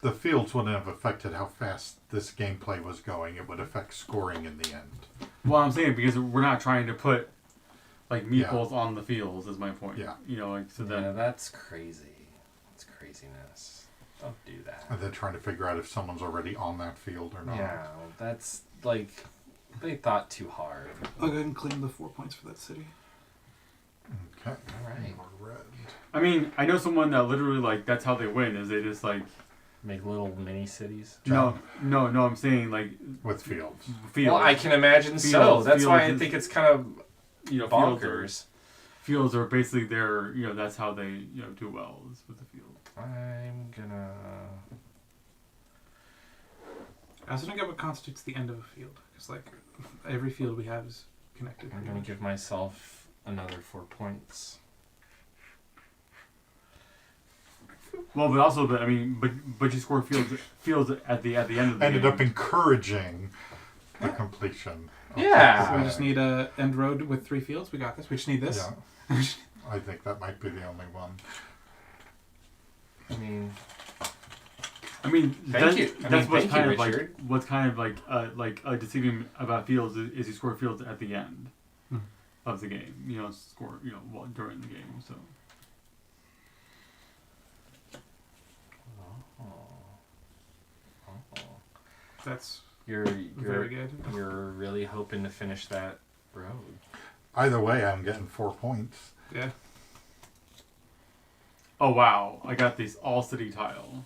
the fields wouldn't have affected how fast this gameplay was going. It would affect scoring in the end. Well, I'm saying because we're not trying to put like meeples on the fields. Is my point. Yeah. You know, like so Yeah, then that's crazy. That's craziness. Don't do that. And then trying to figure out if someone's already on that field or not. Yeah, that's like they thought too hard. I'll go ahead and claim the 4 points for that city. Okay. All right. More red. I mean, I know someone that literally like that's how they win is they just like Make little mini cities. no. I'm saying like With fields. fields. Well, I can imagine so. Fields- That's why I fields think it's kind of you know bonkers. Fields are basically their that's how they do well is with the field. I'm gonna. I also don't get what constitutes the end of a field. Because, like, every field we have is connected. I'm gonna give myself another 4 points. Well, but you score fields at the end of the Ended game. up encouraging the completion. of Yeah. the So we just bag. need a end road with 3 fields. We got this. We just need this. Yeah. I think that might be the only one. I mean, Thank you. That's what's thank kind you, of like Richard. what's kind of like deceiving about fields is you score fields at the end of the game. Score during the game. So That's You're very good. You're really hoping to finish that road. Either way, I'm getting 4 points. Yeah. Oh wow! I got these all city tile.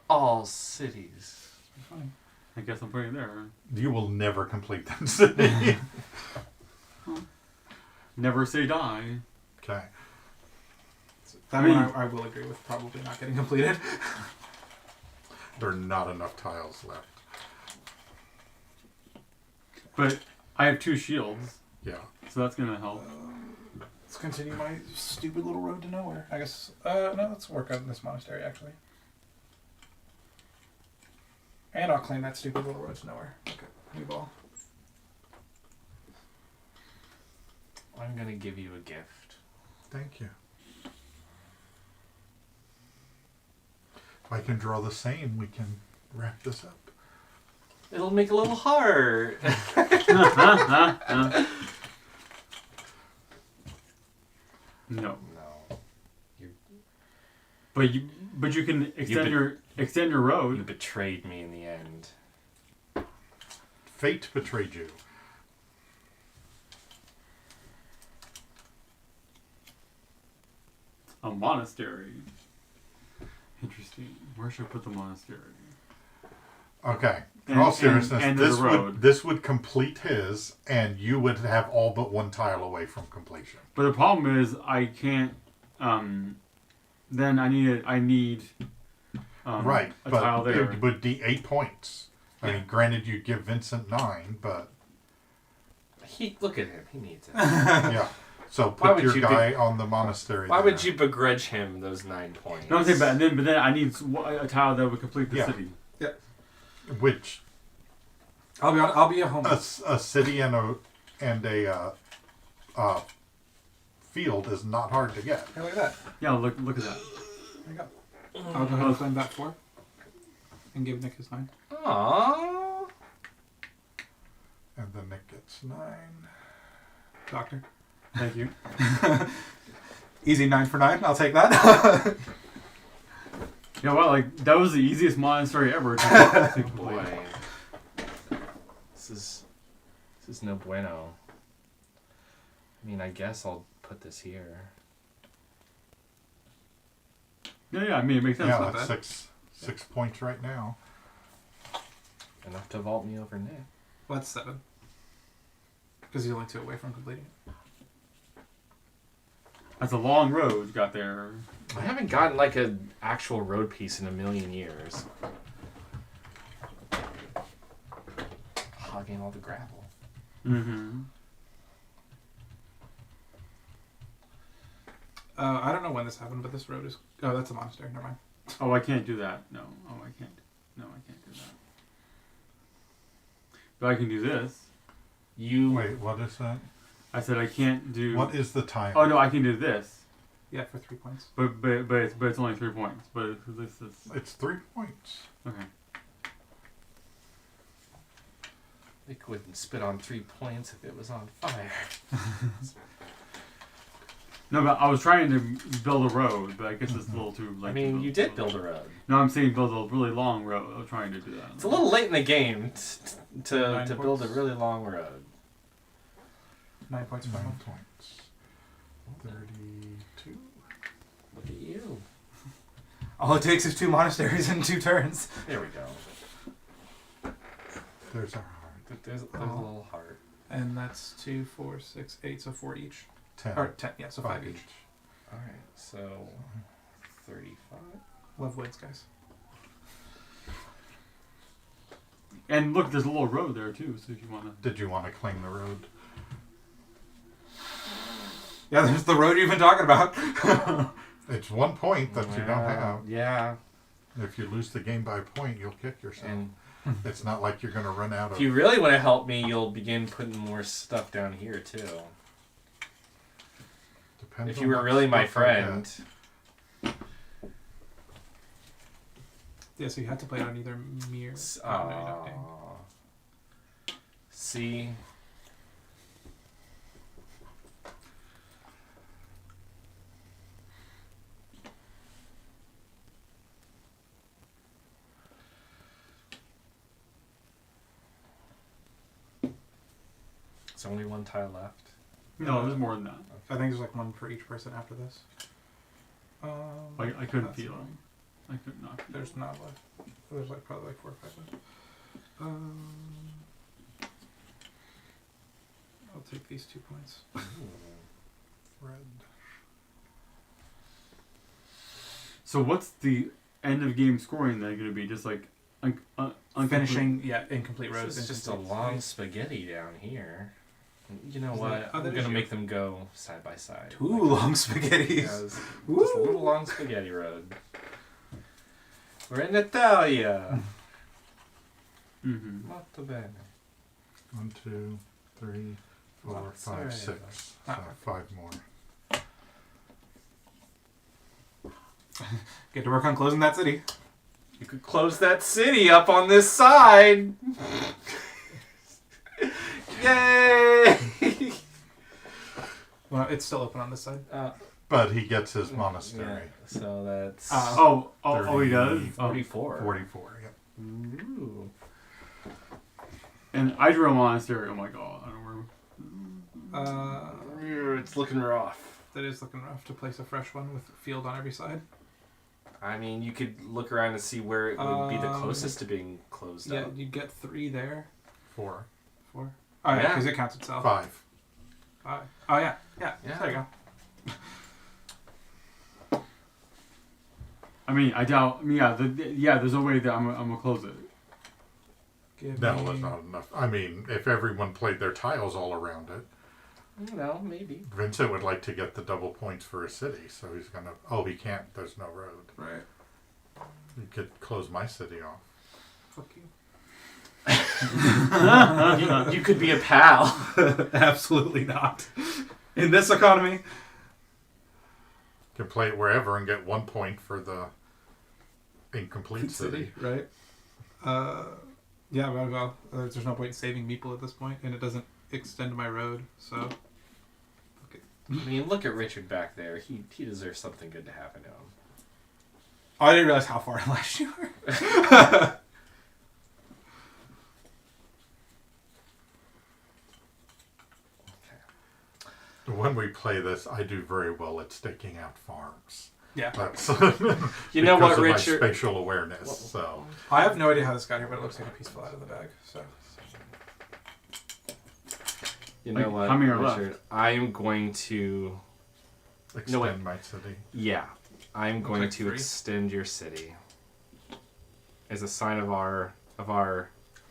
All cities. Fine. I guess I'm putting it there. You will never complete that city. Never say die. Okay. That one I will agree with probably not getting completed. There are not enough tiles left. But I have 2 shields. Yeah. So that's gonna help. Let's continue my stupid little road to nowhere. I guess. No, let's work on this monastery actually. And I'll claim that stupid little road to nowhere. Okay, new ball. I'm gonna give you a gift. Thank you. If I can draw the same, we can wrap this up. It'll make a little heart. No. No. But you can extend your road. You betrayed me in the end. Fate betrayed you. A monastery. Interesting. Where should I put the monastery? Okay. In all seriousness, and this would complete his, and you would have all but 1 tile away from completion. But the problem is, I can't. Then I need. Right, a but tile there. it would be 8 points. I mean, granted, you'd give Vincent 9, but Look at him. He needs it. yeah. So put your guy on the monastery. Why would you begrudge him those 9 points? No, I'm saying, but then I need a tile that would complete the city. Yeah. Which I'll be a homeless. A city and a field is not hard to get. Hey, look at that. Yeah, look at that. There you go. I'll go ahead and claim that 4. And give Nick his 9. Aww. And then Nick gets 9. Doctor. Thank you. Easy 9 for 9. I'll take that. Yeah, well, like that was the easiest monastery ever. To Boy, this is no bueno. I mean, I guess I'll put this here. Yeah. I mean, it makes sense. Yeah, that's 6 points right now. Enough to vault me over Nick. Well, that's 7. Because he's only 2 away from completing it. That's a long road you got there. I haven't gotten like an actual road piece in a million years. Hogging all the gravel. Mm-hmm. I don't know when this happened, but this road is... Oh, that's a monastery. Never mind. Oh, I can't do that. No. Oh, I can't. No, I can't do that. But I can do this. Wait, what is that? I said I can't do... What is the time? Oh, no, I can do this. Yeah, for 3 points. But it's only 3 points. But this is... It's 3 points. Okay. Nick wouldn't spit on 3 points if it was on fire. No, but I was trying to build a road, but I guess it's a little too late. I mean, you did build a road. No, I'm saying build a really long road. I was trying to do that. It's a little late in the game to build a points. really long road. 9 points for 9 1. points. 32. Look at you. All it takes is 2 monasteries and 2 turns. There we go. There's our heart. There's a little heart. And that's 2, 4, 6, 8, so 4 each. 10. Or 10, yeah, so 5 each. Alright, so 35. Love woods, guys. And look, there's a little road there too, so if you want to... Did you want to claim the road? Yeah, there's the road you've been talking about. It's 1 point that you don't have. Yeah. If you lose the game by a point, you'll kick yourself. It's not like you're going to run out of... If you really want to help me, you'll begin putting more stuff down here too. Depends if on you were what really my stuff I friend. Yeah, so you had to play it on either mirror. Oh, no, you're not dang. See? There's only one tile left. No, there's more than that. I think there's like one for each person after this. I couldn't feel them. I could not. There's not left. There's like probably like 4 or 5 left. I'll take these 2 points. Red. So what's the end of game scoring then going to be? Just like finishing, incomplete roads. It's just a long spaghetti down here. You know what? I'm going to make them go side by side. 2 long spaghettis. Just a little long spaghetti road. We're in Italia. Mm-hmm. Molto bene. 1, 2, 3, 4, 5, 6. So 5 more. Get to work on closing that city. You could close that city up on this side. Yay! Well, it's still open on this side. But he gets his monastery. Yeah, so that's... he does? 44. 44, yep. Ooh. And I drew a monastery. Oh my god, I don't remember. It's looking rough. That is looking rough to place a fresh one with a field on every side. I mean, you could look around and see where it would be the closest to being closed Yeah, up. you'd get 3 there. 4. 4? Oh, yeah, because it counts itself. 5. 5. Oh, yeah. Yeah, there you go. I mean, I doubt. I mean, there's no way that I'm gonna close it. No, that's not enough. I mean, if everyone played their tiles all around it. No, maybe. Vincent would like to get the double points for a city, so he's gonna... Oh, he can't. There's no road. Right. You could close my city off. Fuck you. You could be a pal. Absolutely not. In this economy. Can play it wherever and get 1 point for the incomplete city. Right. Yeah, well, there's no point in saving Meeple at this point, and it doesn't extend my road, so... Okay. I mean, look at Richard back there. He deserves something good to happen to him. Oh, I didn't realize how far last you were. When we play this, I do very well at staking out farms. Yeah. That's you know what, because Richard? of my spatial awareness. So I have no idea how this got here, but it looks like a piece fell out of the bag. So. You know what, how many are Richard? left? I am going to extend my city. Yeah, I'm going like to 3. extend your city as a sign of our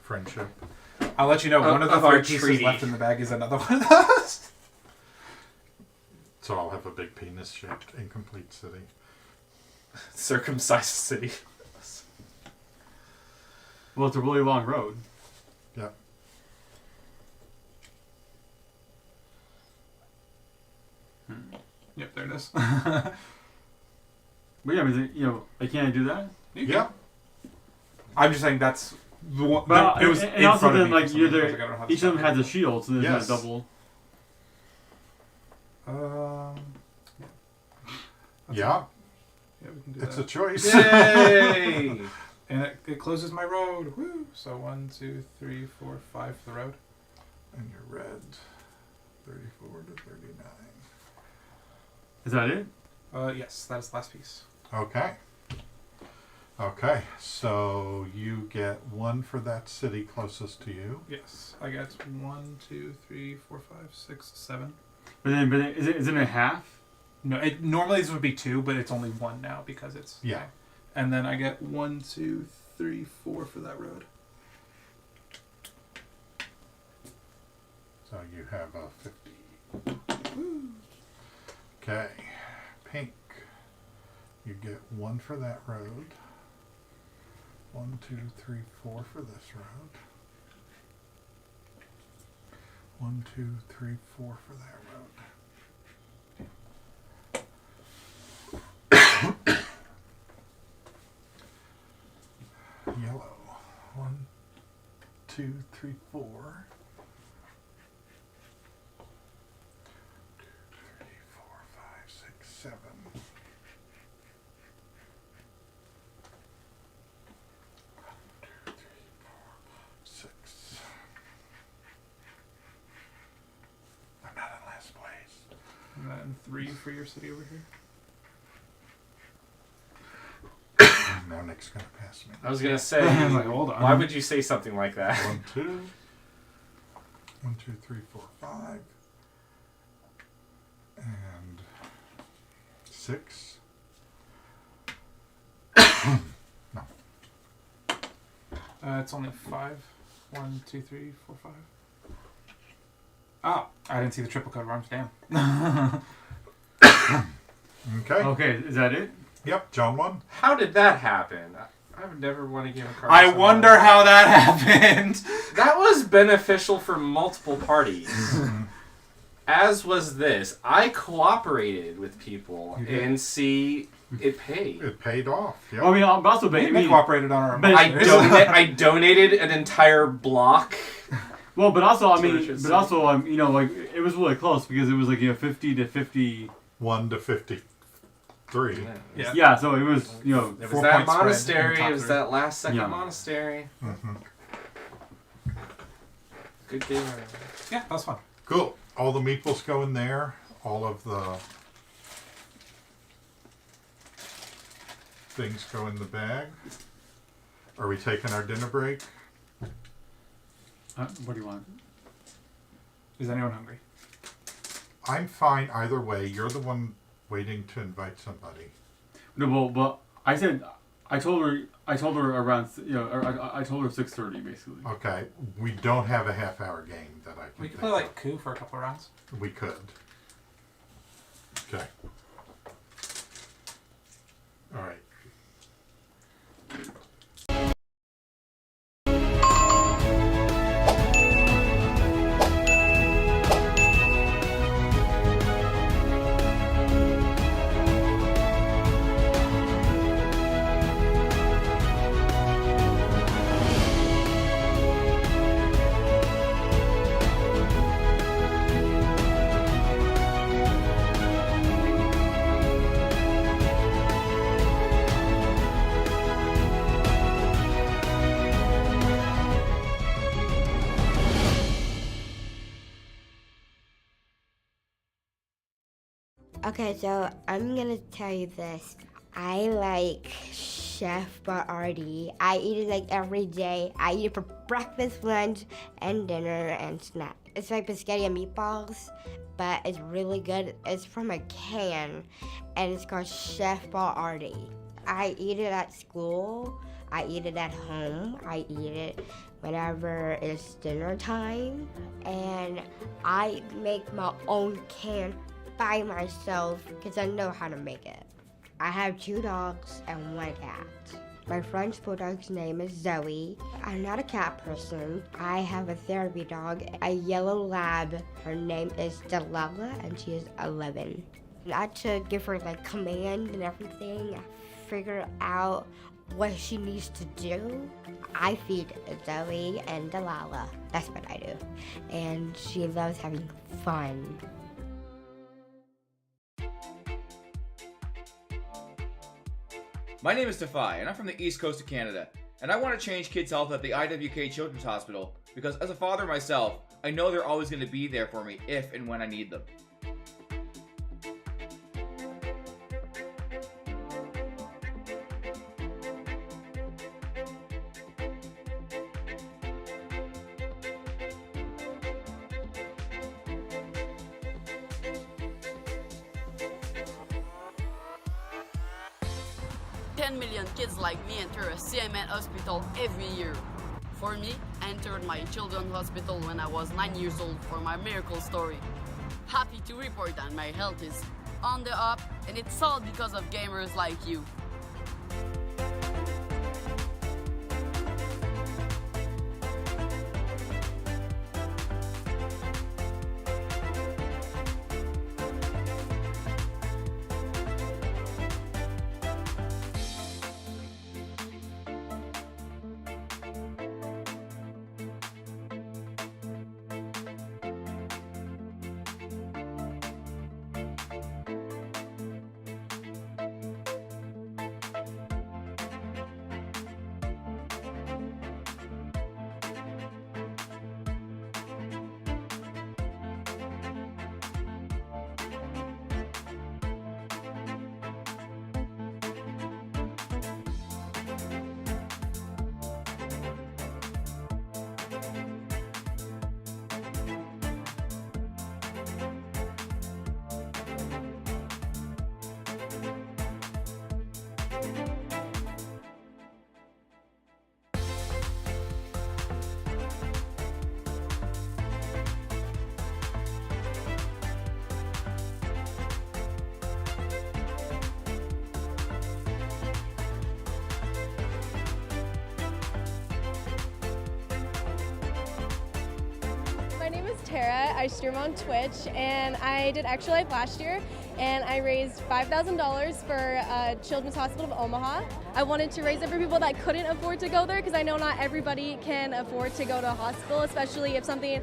friendship. I'll let you know. One of the 3 pieces treaty. left in the bag is another one of those. So I'll have a big penis-shaped incomplete city. Circumcised city. Well, it's a really long road. Yeah. Yep, there it is. But yeah, I can't do that. Yeah. I'm just saying that's the one. But It was and in also front of then me like for some reason. I was like, I don't know how to each of them stop has it. a shield, so there's Yes. not double. Yeah. Yeah, we can do It's that. a choice. Yay! And it closes my road. Woo! So 1, 2, 3, 4, 5 for the road. And you're red. 34 to 39. Is that it? Yes, that is the last piece. Okay. Okay, so you get 1 for that city closest to you. Yes, I got 1, 2, 3, 4, 5, 6, 7. But then is it a half? No, normally this would be 2, but it's only 1 now because it's Yeah. And then I get 1, 2, 3, 4 for that road. So you have a 50. Okay, pink. You get 1 for that road. 1, 2, 3, 4 for this road. 1, 2, 3, 4 for that road. Yellow. 1, 2, 3, 4. 2, 3, 4, 5, 6, 7. 1, 2, 3, 4, 6. 3 for your city over here. Now Nick's gonna pass me. I was gonna say, like, hold on. Why would you say something like that? 1, 2. 1, 2, 3, 4, 5. And 6. No. It's only 5. 1, 2, 3, 4, 5. Oh, I didn't see the triple coat of arms. Damn. Okay. Okay, is that it? Yep, John won. How did that happen? I would never want to give a card. I wonder how that happened. That was beneficial for multiple parties. As was this. I cooperated with people and see it paid. It paid off. Yep. I mean, but also, They cooperated on our I donated an entire block. Well, but also, you know, like it was really close because it was like 50 to 50. 1 to 53. Yeah. Yeah. So it was, you know, It was that monastery. It was that last second monastery. Mm-hmm. Good game. Yeah, that was fun. Cool. All the meeples go in there. All of the things go in the bag. Are we taking our dinner break? What do you want? Is anyone hungry? I'm fine either way. You're the one waiting to invite somebody. No, well, I told her around, you know, I told her 6:30 basically. Okay, we don't have a half-hour game that I can. We could play like Coup for a couple of rounds. We could. Okay. All right. Okay, so I'm gonna tell you this. I like Chef Boyardee. I eat it like every day. I eat it for breakfast, lunch, and dinner and snack. It's like spaghetti and meatballs, but it's really good. It's from a can, and it's called Chef Boyardee. I eat it at school. I eat it at home. I eat it whenever it's dinner time, and I make my own can by myself because I know how to make it. I have 2 dogs and 1 cat. My French bulldog's name is Zoe. I'm not a cat person. I have a therapy dog, a yellow lab. Her name is Delilah and she is 11. I had to give her like command and everything, figure out what she needs to do. I feed Zoe and Delilah. That's what I do. And she loves having fun. My name is Defy, and I'm from the east coast of Canada, and I want to change kids' health at the IWK Children's Hospital because as a father myself, I know they're always going to be there for me if and when I need them. Million kids like me enter a CMN hospital every year. For me, I entered my children's hospital when I was 9 years old for my miracle story. Happy to report that my health is on the up, and it's all because of gamers like you. Tara. I stream on Twitch, and I did Extra Life last year, and I raised $5,000 for Children's Hospital of Omaha. I wanted to raise it for people that couldn't afford to go there, because I know not everybody can afford to go to a hospital, especially if something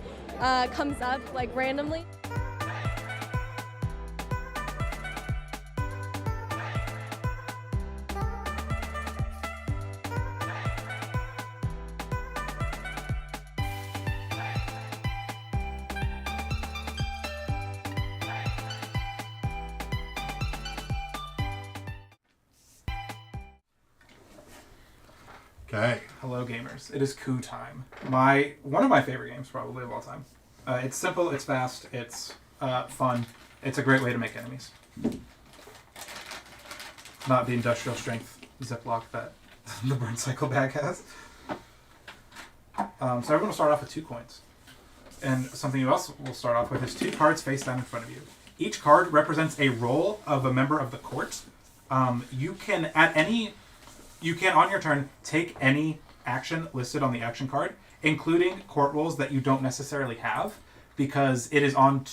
comes up like randomly. Okay. Hello, gamers. It is Coup time. One of my favorite games, probably, of all time. It's simple, it's fast, it's fun. It's a great way to make enemies. Not the industrial strength Ziploc that the Burncycle bag has. So everyone will start off with 2 coins. And something else we'll start off with is 2 cards face down in front of you. Each card represents a role of a member of the court. You can, on your turn, take any action listed on the action card, including court roles that you don't necessarily have, because it is on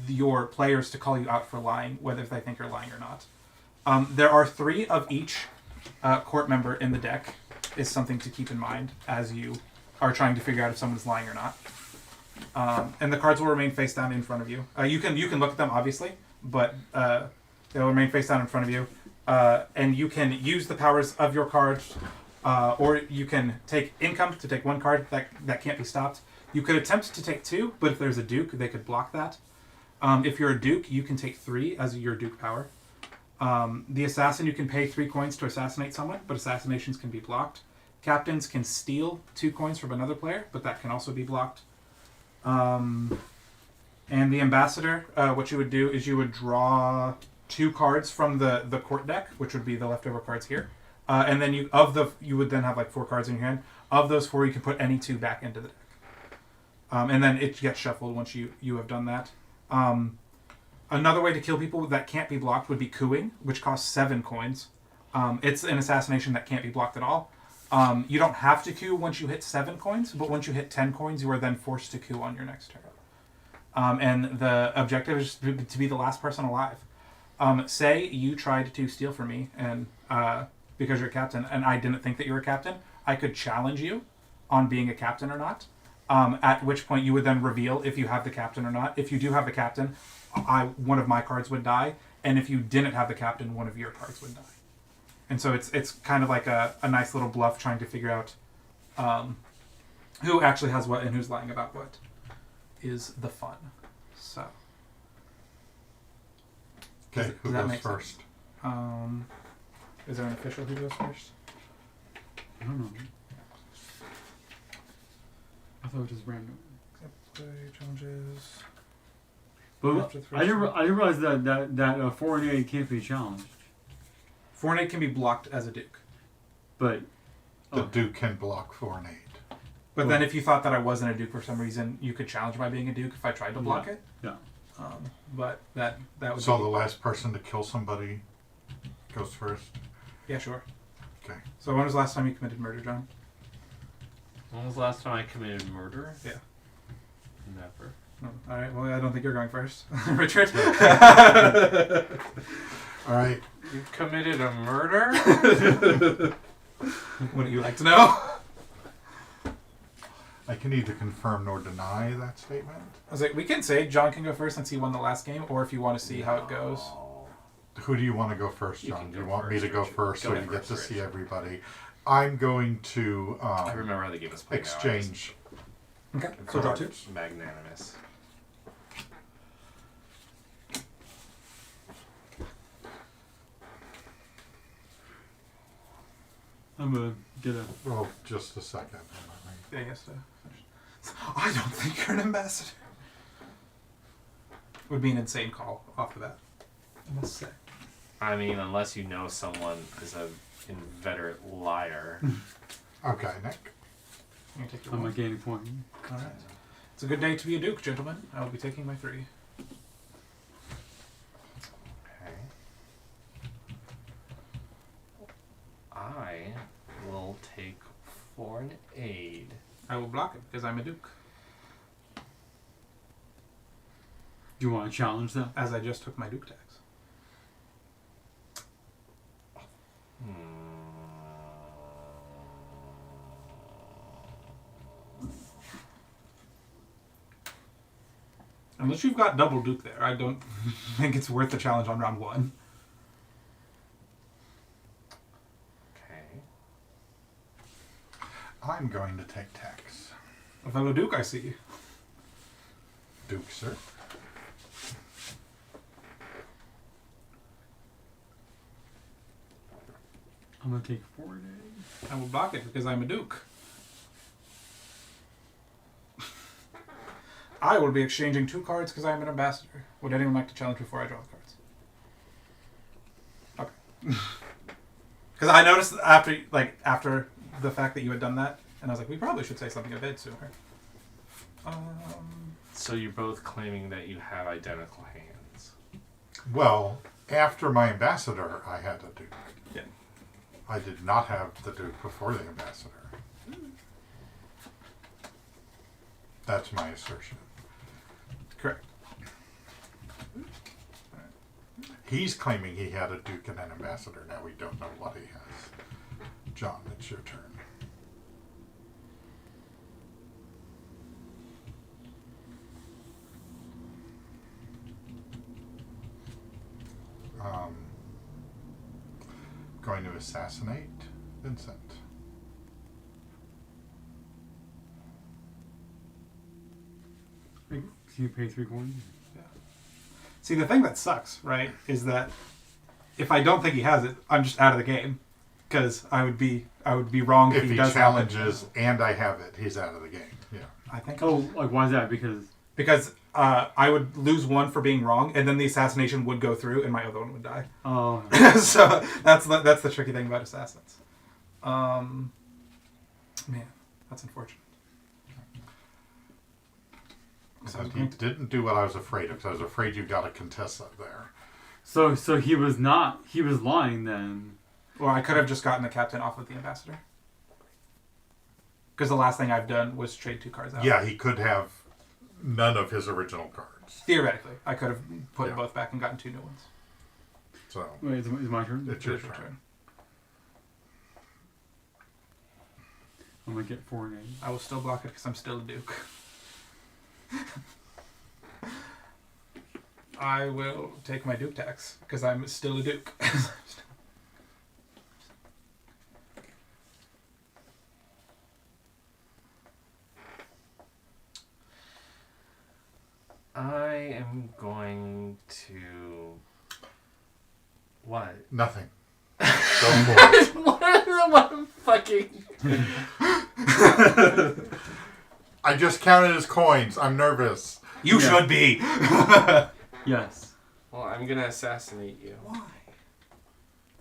your players to call you out for lying, whether they think you're lying or not. There are 3 of each court member in the deck, is something to keep in mind as you are trying to figure out if someone's lying or not. And the cards will remain face down in front of you. You can look at them, obviously, but they'll remain face down in front of you. And you can use the powers of your cards, or you can take income to take 1 card that can't be stopped. You could attempt to take 2, but if there's a duke, they could block that. If you're a duke, you can take 3 as your duke power. The assassin, you can pay 3 coins to assassinate someone, but assassinations can be blocked. Captains can steal 2 coins from another player, but that can also be blocked. And the ambassador, what you would do is you would draw 2 cards from the court deck, which would be the leftover cards here. And then you would then have like 4 cards in your hand. Of those 4, you can put any 2 back into the deck. And then it gets shuffled once you have done that. Another way to kill people that can't be blocked would be cooing, which costs 7 coins. It's an assassination that can't be blocked at all. You don't have to coup once you hit 7 coins, but once you hit 10 coins, you are then forced to coup on your next turn. And the objective is to be the last person alive. Say you tried to steal from me, and because you're a captain, and I didn't think that you were a captain, I could challenge you on being a captain or not. At which point you would then reveal if you have the captain or not. If you do have the captain, one of my cards would die, and if you didn't have the captain, one of your cards would die. And so it's kind of like a nice little bluff trying to figure out who actually has what and who's lying about what is the fun. So. Okay, who goes first? Is there an official who goes first? I don't know. I thought it was just random. Play challenges. But I didn't realize that 4 and 8 can't be challenged. 4 and 8 can be blocked as a duke. But the duke can block 4 and 8. But then if you thought that I wasn't a duke for some reason, you could challenge my being a duke if I tried to block it. Yeah. But that would So be... the last person to kill somebody goes first? Yeah, sure. Okay. So when was the last time you committed murder, John? When was the last time I committed murder? Yeah. Never. No. All right. Well, I don't think you're going first, Richard. All right. You committed a murder? Wouldn't you like to know? I can neither confirm nor deny that statement. I was like, we can say John can go first since he won the last game, or if you want to see how it goes. Who do you want to go first, John? Do you want me to go first so you get to see everybody? I'm going to I remember how they gave us play exchange. Okay, so draw 2. Magnanimous. I'm gonna get a... Oh, just a second. Yeah, yes. I don't think you're an ambassador. Would be an insane call off the bat, I must say. I mean, unless you know someone is an inveterate liar. Okay, Nick. You take your I'm 1. a gaining point. All right. It's a good day to be a duke, gentlemen. I will be taking my 3. Okay. I will take 4 and aid. I will block it because I'm a duke. Do you want to challenge that? As I just took my Duke tax. Unless you've got double Duke there, I don't think it's worth the challenge on round 1. Okay. I'm going to take tax. A fellow Duke, I see. Duke, sir. I'm going to take 4 days. I will block it because I'm a Duke. I will be exchanging 2 cards because I am an ambassador. Would anyone like to challenge before I draw the cards? Okay. Because I noticed after the fact that you had done that, and I was like, we probably should say something a bit sooner. So you're both claiming that you have identical hands. Well, after my ambassador, I had a Duke. Yeah. I did not have the Duke before the ambassador. That's my assertion. Correct. He's claiming he had a Duke and an ambassador. Now we don't know what he has. John, it's your turn. Going to assassinate Vincent. Can you pay 3 coins? Yeah. See, the thing that sucks, right, is that if I don't think he has it, I'm just out of the game. Because I would be wrong if he does challenges and I have it, he's out of the game. Yeah. I think. Oh, like why is that? Because I would lose 1 for being wrong, and then the assassination would go through, and my other one would die. Oh. So that's the tricky thing about assassins. Man, that's unfortunate. So he didn't do what I was afraid of, because I was afraid you got a Contessa there. So he was lying then. Or I could have just gotten the captain off of the ambassador. Because the last thing I've done was trade 2 cards out. Yeah, he could have none of his original cards. Theoretically, I could have put both back and gotten 2 new ones. So wait, is my turn? It's your turn. I'm gonna get 4 names. I will still block it because I'm still a Duke. I will take my Duke tax because I'm still a Duke. I am going to... What? Nothing. Go for it. What fucking... I just counted his coins. I'm nervous. You should be. Yes. Well, I'm going to assassinate you. Why?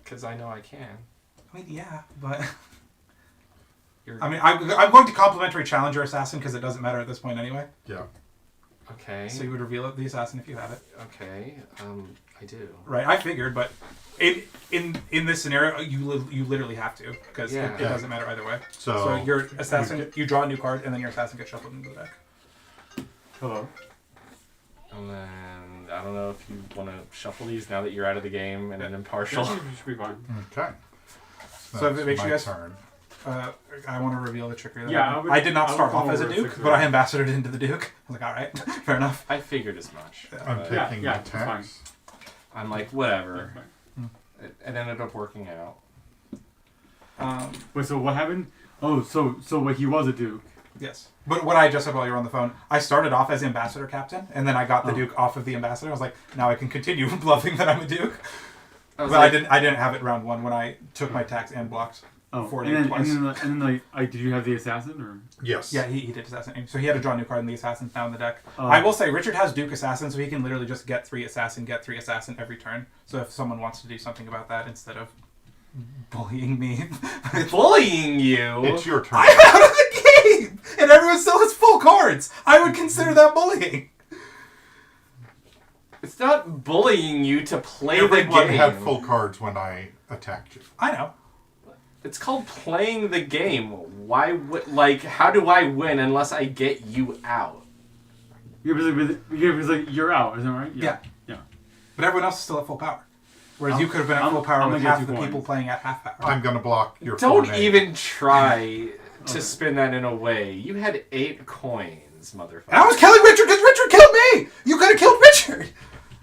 Because I know I can. I mean, yeah, but... I'm going to complimentary challenge your assassin because it doesn't matter at this point anyway. Yeah. Okay. So you would reveal the assassin if you have it. Okay. I do. Right, I figured, but in this scenario, you literally have to because it doesn't matter either way. So your assassin, you draw a new card, and then your assassin gets shuffled into the deck. Hello. And then I don't know if you want to shuffle these now that you're out of the game and an impartial. You should be fine. Okay. So if it makes you guys turn. I want to reveal the trickery. Yeah, I did not start off as a Duke, but I ambassadored into the Duke. I was like, all right, fair enough. I figured as much. I'm taking the tax. Fine. I'm like, whatever. It ended up working out. Wait, so what happened? Oh, so what, he was a Duke. Yes. But what I just said while you were on the phone, I started off as ambassador captain, and then I got the Duke off of the ambassador. I was like, now I can continue bluffing that I'm a Duke. But I didn't have it round 1 when I took my tax and blocked. Oh, 40 and then, twice. and then did you have the assassin or? Yes. Yeah, he did assassin. So he had to draw a new card, and the assassin's now in the deck. I will say Richard has Duke assassin, so he can literally just get 3 assassin every turn. So if someone wants to do something about that instead of bullying me, bullying you. It's your turn. I'm out of the game, and everyone still has full cards. I would consider that bullying. It's not bullying you to play the game. Everyone had full cards when I attacked you. I know. It's called playing the game. Why would how do I win unless I get you out? Because like you're out, isn't that right? Yeah. Yeah. But everyone else is still at full power. Whereas you could have been at I'm- full power I'm with gonna get half 2 the people points. playing at half power. I'm going to block your Don't 4 even try to spin that in a way. You had 8 coins, motherfucker. And I was killing Richard because Richard killed me! You could have killed Richard!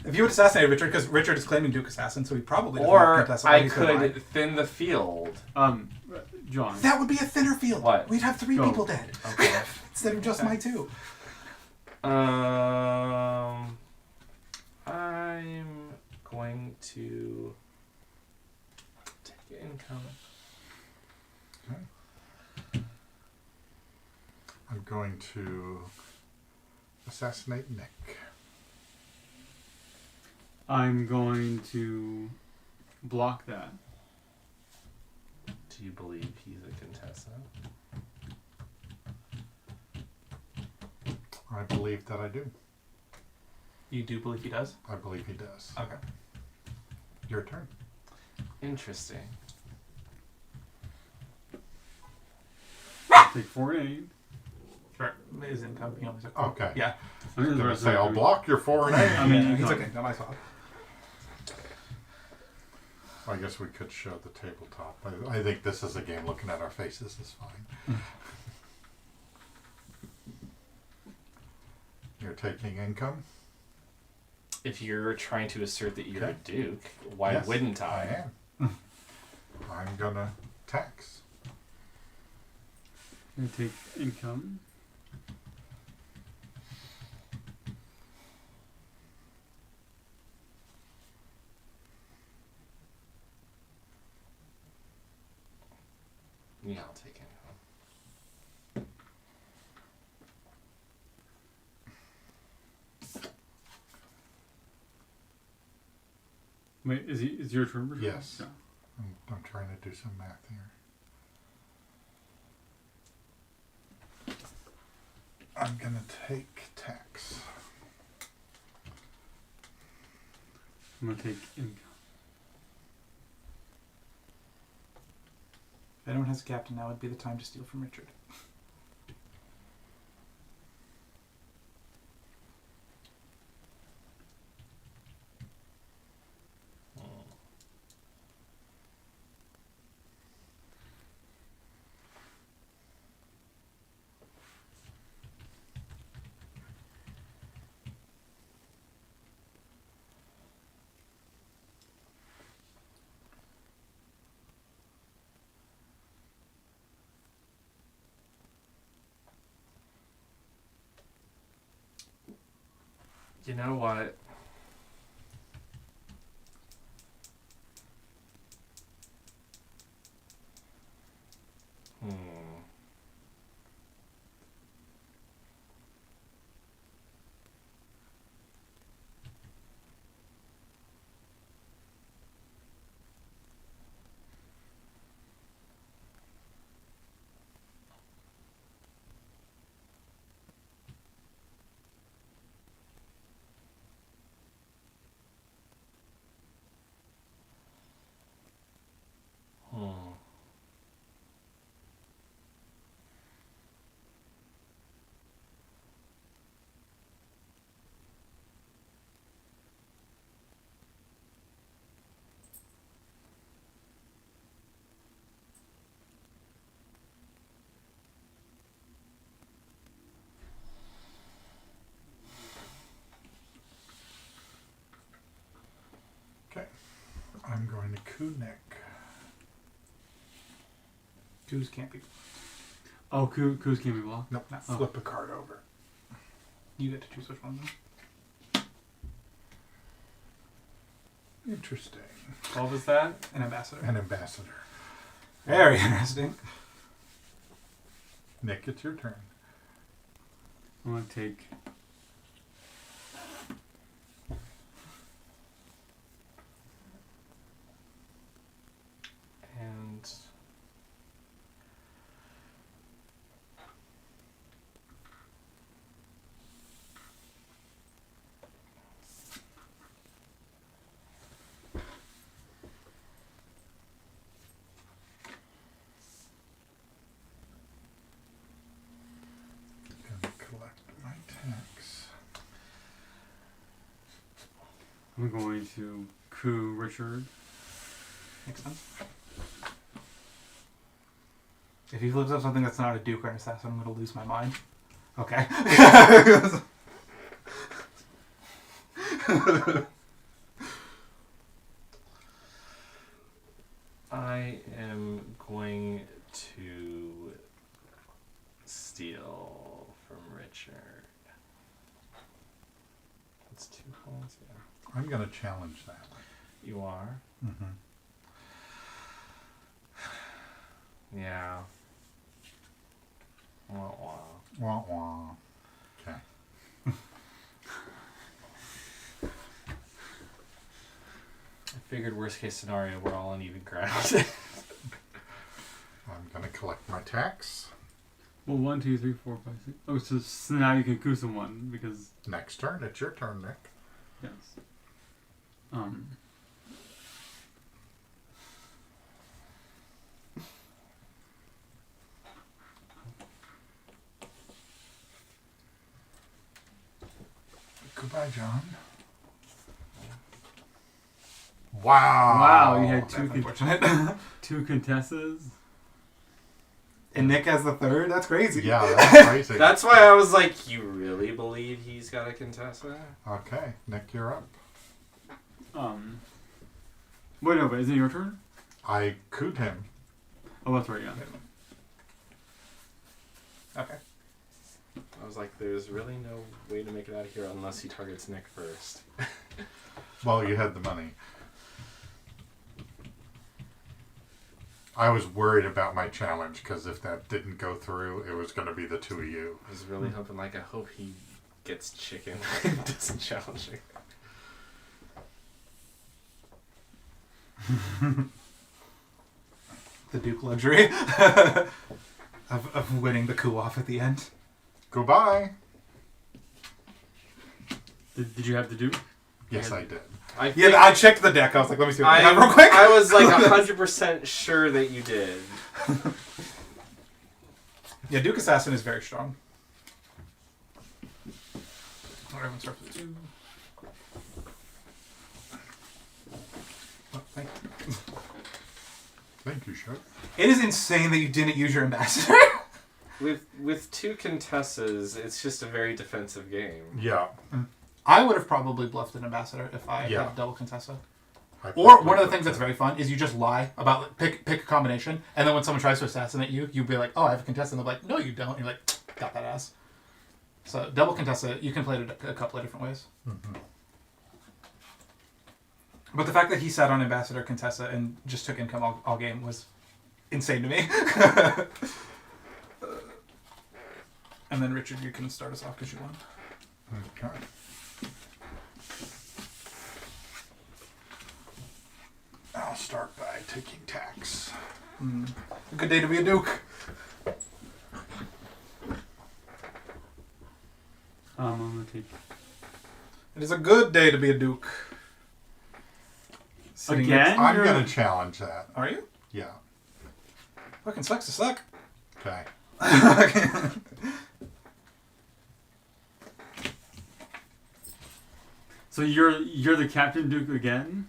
If you would assassinated Richard, because Richard is claiming Duke Assassin, so he probably doesn't have Or contest, I he's gonna lie. could thin the field. John. That would be a thinner field. What? We'd have 3 Go. people dead. Okay. Instead of just my 2. I'm going to take income. I'm going to assassinate Nick. I'm going to block that. Do you believe he's a contestant? I believe that I do. You do believe he does? I believe he does. Okay. Your turn. Interesting. Take 4 and 8. Sure. His income. He only took Okay. Yeah. I was going to say, I'll block your 4 and 8. I mean, he's okay. Not my fault. I guess we could show the tabletop. I think this is a game looking at our faces is fine. You're taking income? If you're trying to assert that you're a duke, why Yes, wouldn't I? am. I'm going to tax. I take income. Yeah, I'll take income. Wait, is your turn? Bruce? Yes. Yeah. I'm trying to do some math here. I'm going to take tax. I'm going to take income. If anyone has a captain, now would be the time to steal from Richard. You know what? Okay. I'm going to coup Nick. Coups can't be. Oh, coups can't be blocked? Nope. Oh. Flip a card over. You get to choose which one. Interesting. What was that? An ambassador. An ambassador. Very interesting. Nick, it's your turn. I'm going to take... And... Gonna collect my tax. I'm going to Coup Richard. Makes sense. If he flips up something that's not a Duke or an Assassin, I'm going to lose my mind. Okay. I am going to steal from Richard. That's 2 points, yeah. I'm going to challenge that. You are? Mm-hmm. Yeah. Wah wah. Wah wah. Okay. I figured worst case scenario, we're all on even ground. I'm going to collect my tax. Well, 1, 2, 3, 4, 5, 6. Oh, so now you can Coup someone because. Next turn. It's your turn, Nick. Yes. Goodbye, John. Wow. Wow, you had That's two unfortunate. two Contessas. And Nick has the third? That's crazy. Yeah, that's crazy. That's why I was like, you really believe he's got a Contessa? Okay, Nick, you're up. Wait, no, but is it your turn? I cooed him. Oh, that's right, yeah. Okay. I was like, there's really no way to make it out of here unless he targets Nick first. Well, you had the money. I was worried about my challenge because if that didn't go through, it was going to be the two of you. I was really hoping, like, I hope he gets chicken and doesn't challenge me. The Duke luxury of winning the coup off at the end. Goodbye. Did you have to do? Yes, I did. I checked the deck. I was like, let me see what I have real quick. I was like 100% sure that you did. Yeah, Duke Assassin is very strong. Alright, everyone starts with 2. Oh, thank you. Thank you, Chef. It is insane that you didn't use your ambassador. With 2 Contessas, it's just a very defensive game. Yeah. I would have probably bluffed an ambassador if I Yeah. had double Contessa. I Or probably one of the would things that's very fun is you just lie about pick a combination, and then when someone tries to assassinate you, you'd be like, "Oh, I have a Contessa," and they're like, "No, you don't." And you're like, "Got that ass." So double Contessa, you can play it a couple of different ways. Mm-hmm. But the fact that he sat on Ambassador Contessa and just took income all game was insane to me. And then Richard, you can start us off because you won. Okay. I'll start by taking tax. Good day to be a Duke. I'm gonna take. It is a good day to be a Duke. Again? I'm going to challenge that. Are you? Yeah. Fucking sucks to suck. Okay. So you're the Captain Duke again?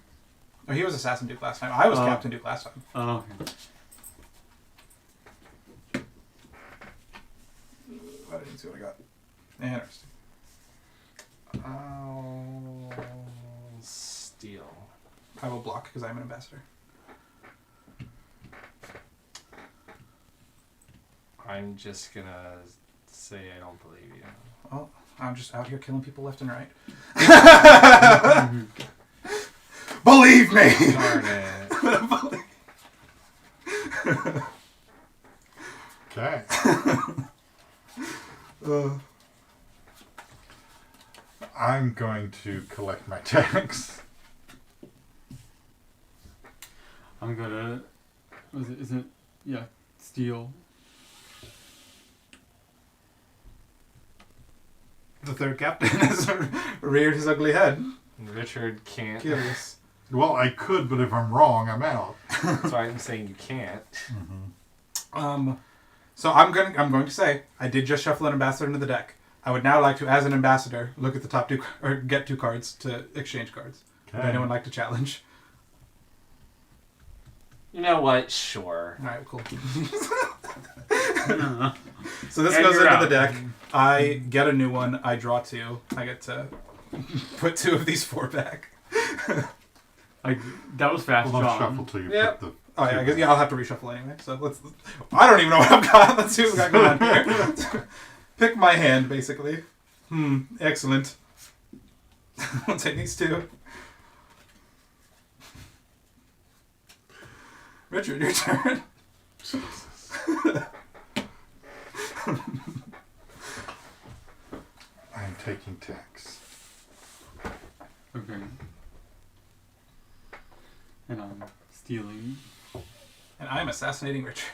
Oh, he was Assassin Duke last time. I was Captain Duke last time. Oh, okay. I didn't see what I got. Interesting. I'll steal. I will block because I'm an ambassador. I'm just gonna say I don't believe you. Oh, I'm just out here killing people left and right. Believe me! Darn it. Okay. I'm going to collect my tax. I'm gonna. Isn't it? Yeah, steal. The third captain has reared his ugly head. Richard can't. Curious. Well, I could, but if I'm wrong, I'm out. That's why I'm saying you can't. So I'm going to say I did just shuffle an ambassador into the deck. I would now like to, as an ambassador, look at the top 2 or get 2 cards to exchange cards. Would anyone like to challenge? You know what? Sure. All right, cool. So this And goes you're into out. the deck. I get a new one. I draw 2. I get to put 2 of these 4 back. That was fast, Well, don't John. shuffle till you Yep. put the. Oh yeah, I guess I'll have to reshuffle anyway. So let's. I don't even know what I've got. Let's see what we got going on here. Pick my hand, basically. Excellent. I'll take these 2. Richard, your turn. I'm taking tax. Okay. And I'm stealing. And I'm assassinating Richard.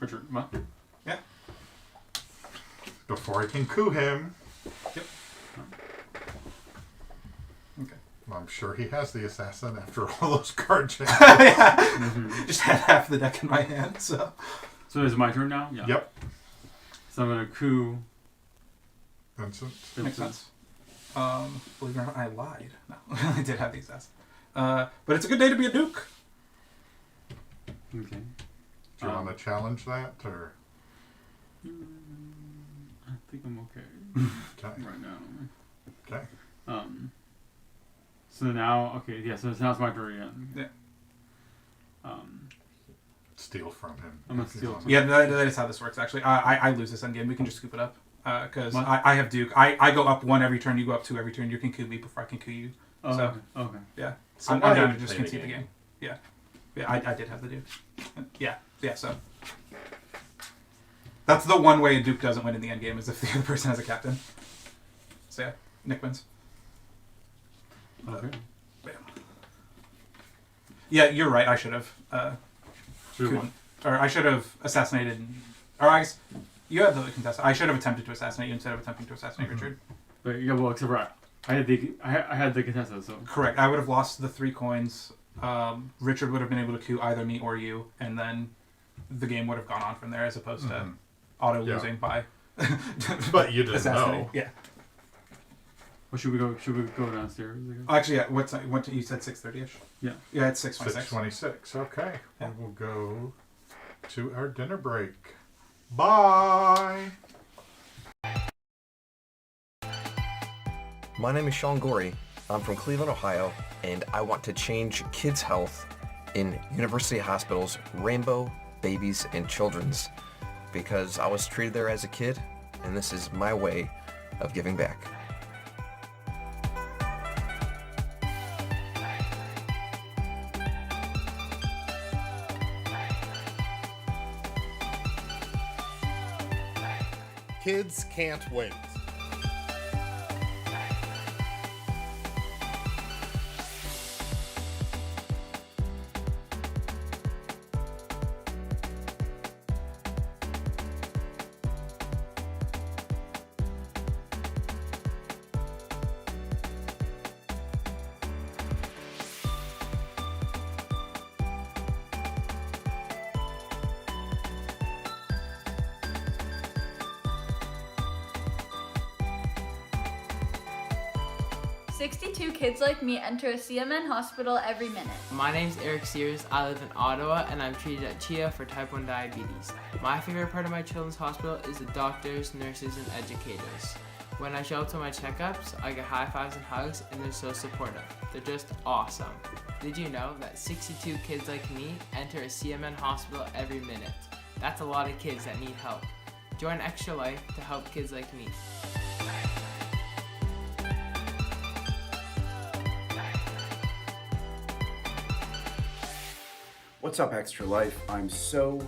Richard, what? Yeah. Before I can coup him. Yep. Okay. Well, I'm sure he has the assassin after all those cards. Yeah. Just had half the deck in my hand, so. So is it my turn now? Yeah. Yep. So I'm gonna coup. Vincent. Makes sense. Believe it or not, I lied. No, I did have the assassin. But it's a good day to be a duke. Okay. Do you want to challenge that, or? I think I'm okay. Okay. Right now. Okay. So now, okay, yeah. So now it's my turn again. Yeah. Steal from him. I'm gonna steal. Yeah, that is how this works. Actually, I lose this endgame. We can just scoop it up because I have Duke. I go up 1 every turn. You go up 2 every turn. You can coup me before I can coup you. Oh, so okay. yeah, So I'm I down had to to just play the concede the game. game. Yeah, I did have the Duke. Yeah. So that's the one way a Duke doesn't win in the endgame is if the other person has a captain. So yeah, Nick wins. Okay. Yeah, you're right. I should have. Or I should have assassinated. Or I guess you had the contest. I should have attempted to assassinate you instead of attempting to assassinate Richard. But yeah, well, except for I had the contestant, so. Correct. I would have lost the 3 coins. Richard would have been able to coup either me or you, and then the game would have gone on from there, as opposed to auto losing by. But you didn't assassinating. know. Yeah. Well, should we go downstairs? Actually, yeah. What you said 6:30ish. Yeah. Yeah, it's 6:26. 6:26. Okay. Yeah. And we'll go to our dinner break. Bye. My name is Sean Gorey. I'm from Cleveland, Ohio, and I want to change kids' health in University Hospital's Rainbow Babies and Children's because I was treated there as a kid, and this is my way of giving back. Kids can't wait. Kids like me enter a CMN hospital every minute. My name's Eric Sears. I live in Ottawa and I'm treated at CHIA for type 1 diabetes. My favorite part of my children's hospital is the doctors, nurses, and educators. When I show up to my checkups, I get high fives and hugs and they're so supportive. They're just awesome. Did you know that 62 kids like me enter a CMN hospital every minute? That's a lot of kids that need help. Join Extra Life to help kids like me. What's up, Extra Life? I'm so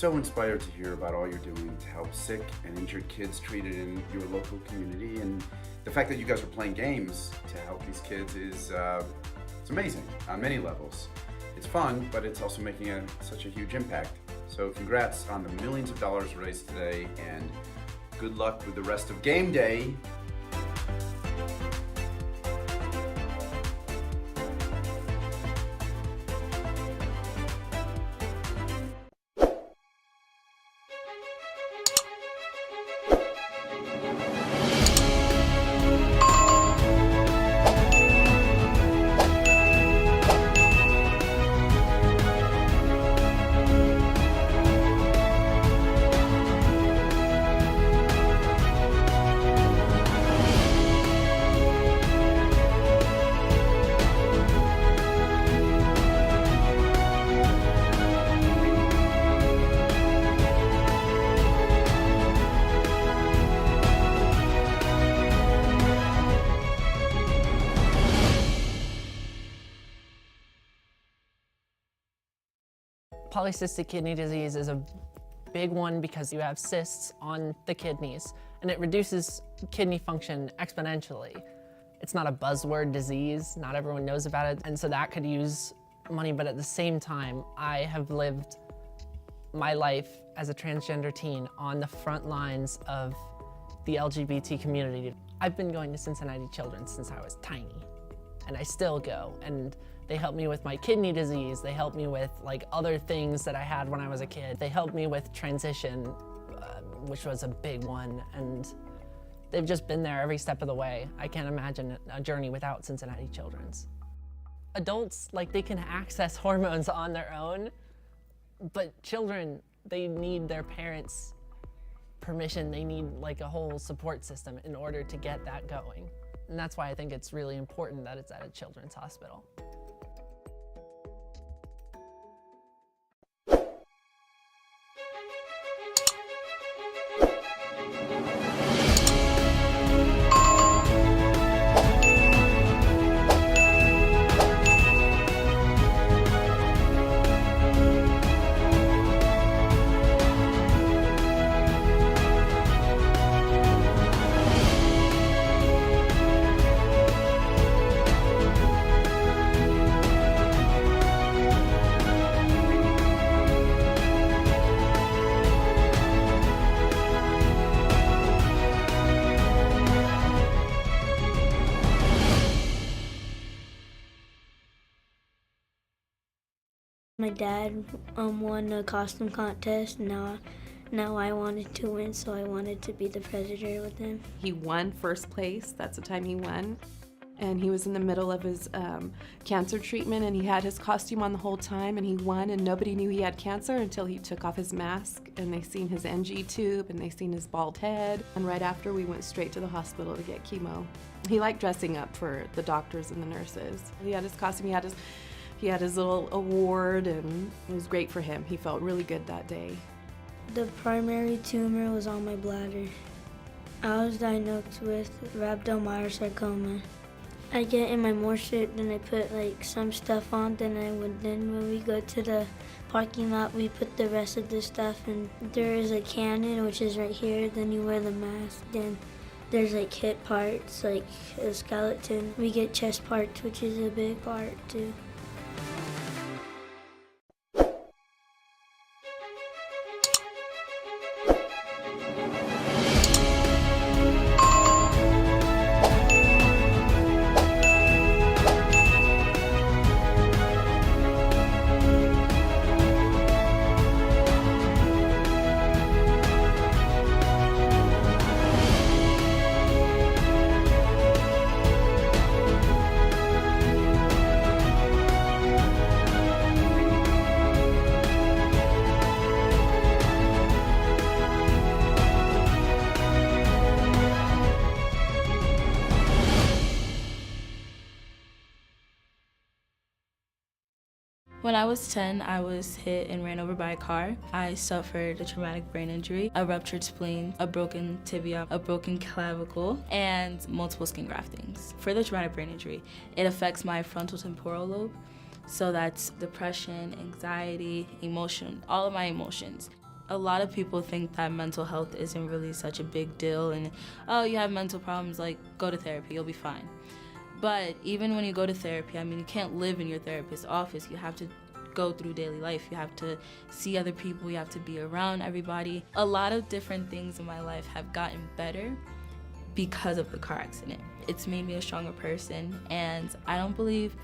inspired to hear about all you're doing to help sick and injured kids treated in your local community, and the fact that you guys are playing games to help these kids is it's amazing on many levels. It's fun, but it's also making such a huge impact. So congrats on the millions of dollars raised today, and good luck with the rest of game day. Polycystic kidney disease is a big one because you have cysts on the kidneys and it reduces kidney function exponentially. It's not a buzzword disease, not everyone knows about it, and so that could use money, but at the same time, I have lived my life as a transgender teen on the front lines of the LGBT community. I've been going to Cincinnati Children's since I was tiny, and I still go, and they help me with my kidney disease, they help me with like other things that I had when I was a kid. They helped me with transition, which was a big one, and they've just been there every step of the way. I can't imagine a journey without Cincinnati Children's. Adults, like, they can access hormones on their own, but children, they need their parents' permission. They need like a whole support system in order to get that going. And that's why I think it's really important that it's at a children's hospital. My dad won a costume contest. Now I wanted to win, so I wanted to be the president with him. He won first place. That's the time he won. And he was in the middle of his cancer treatment, and he had his costume on the whole time, and he won, and nobody knew he had cancer until he took off his mask, and they seen his NG tube, and they seen his bald head. And right after, we went straight to the hospital to get chemo. He liked dressing up for the doctors and the nurses. He had his costume, he had his little award, and it was great for him. He felt really good that day. The primary tumor was on my bladder. I was diagnosed with rhabdomyosarcoma. I get in my morphine, then I put like some stuff on, then when we go to the parking lot, we put the rest of the stuff, and there is a cannon, which is right here, then you wear the mask, then there's like hip parts, like a skeleton. We get chest parts, which is a big part too. When I was 10, I was hit and ran over by a car. I suffered a traumatic brain injury, a ruptured spleen, a broken tibia, a broken clavicle, and multiple skin graftings. For the traumatic brain injury, it affects my frontal temporal lobe. So that's depression, anxiety, emotion, all of my emotions. A lot of people think that mental health isn't really such a big deal and, oh, you have mental problems, like, go to therapy, you'll be fine. But even when you go to therapy, I mean, you can't live in your therapist's office. You have to go through daily life. You have to see other people. You have to be around everybody. A lot of different things in my life have gotten better because of the car accident. It's made me a stronger person, and I don't believe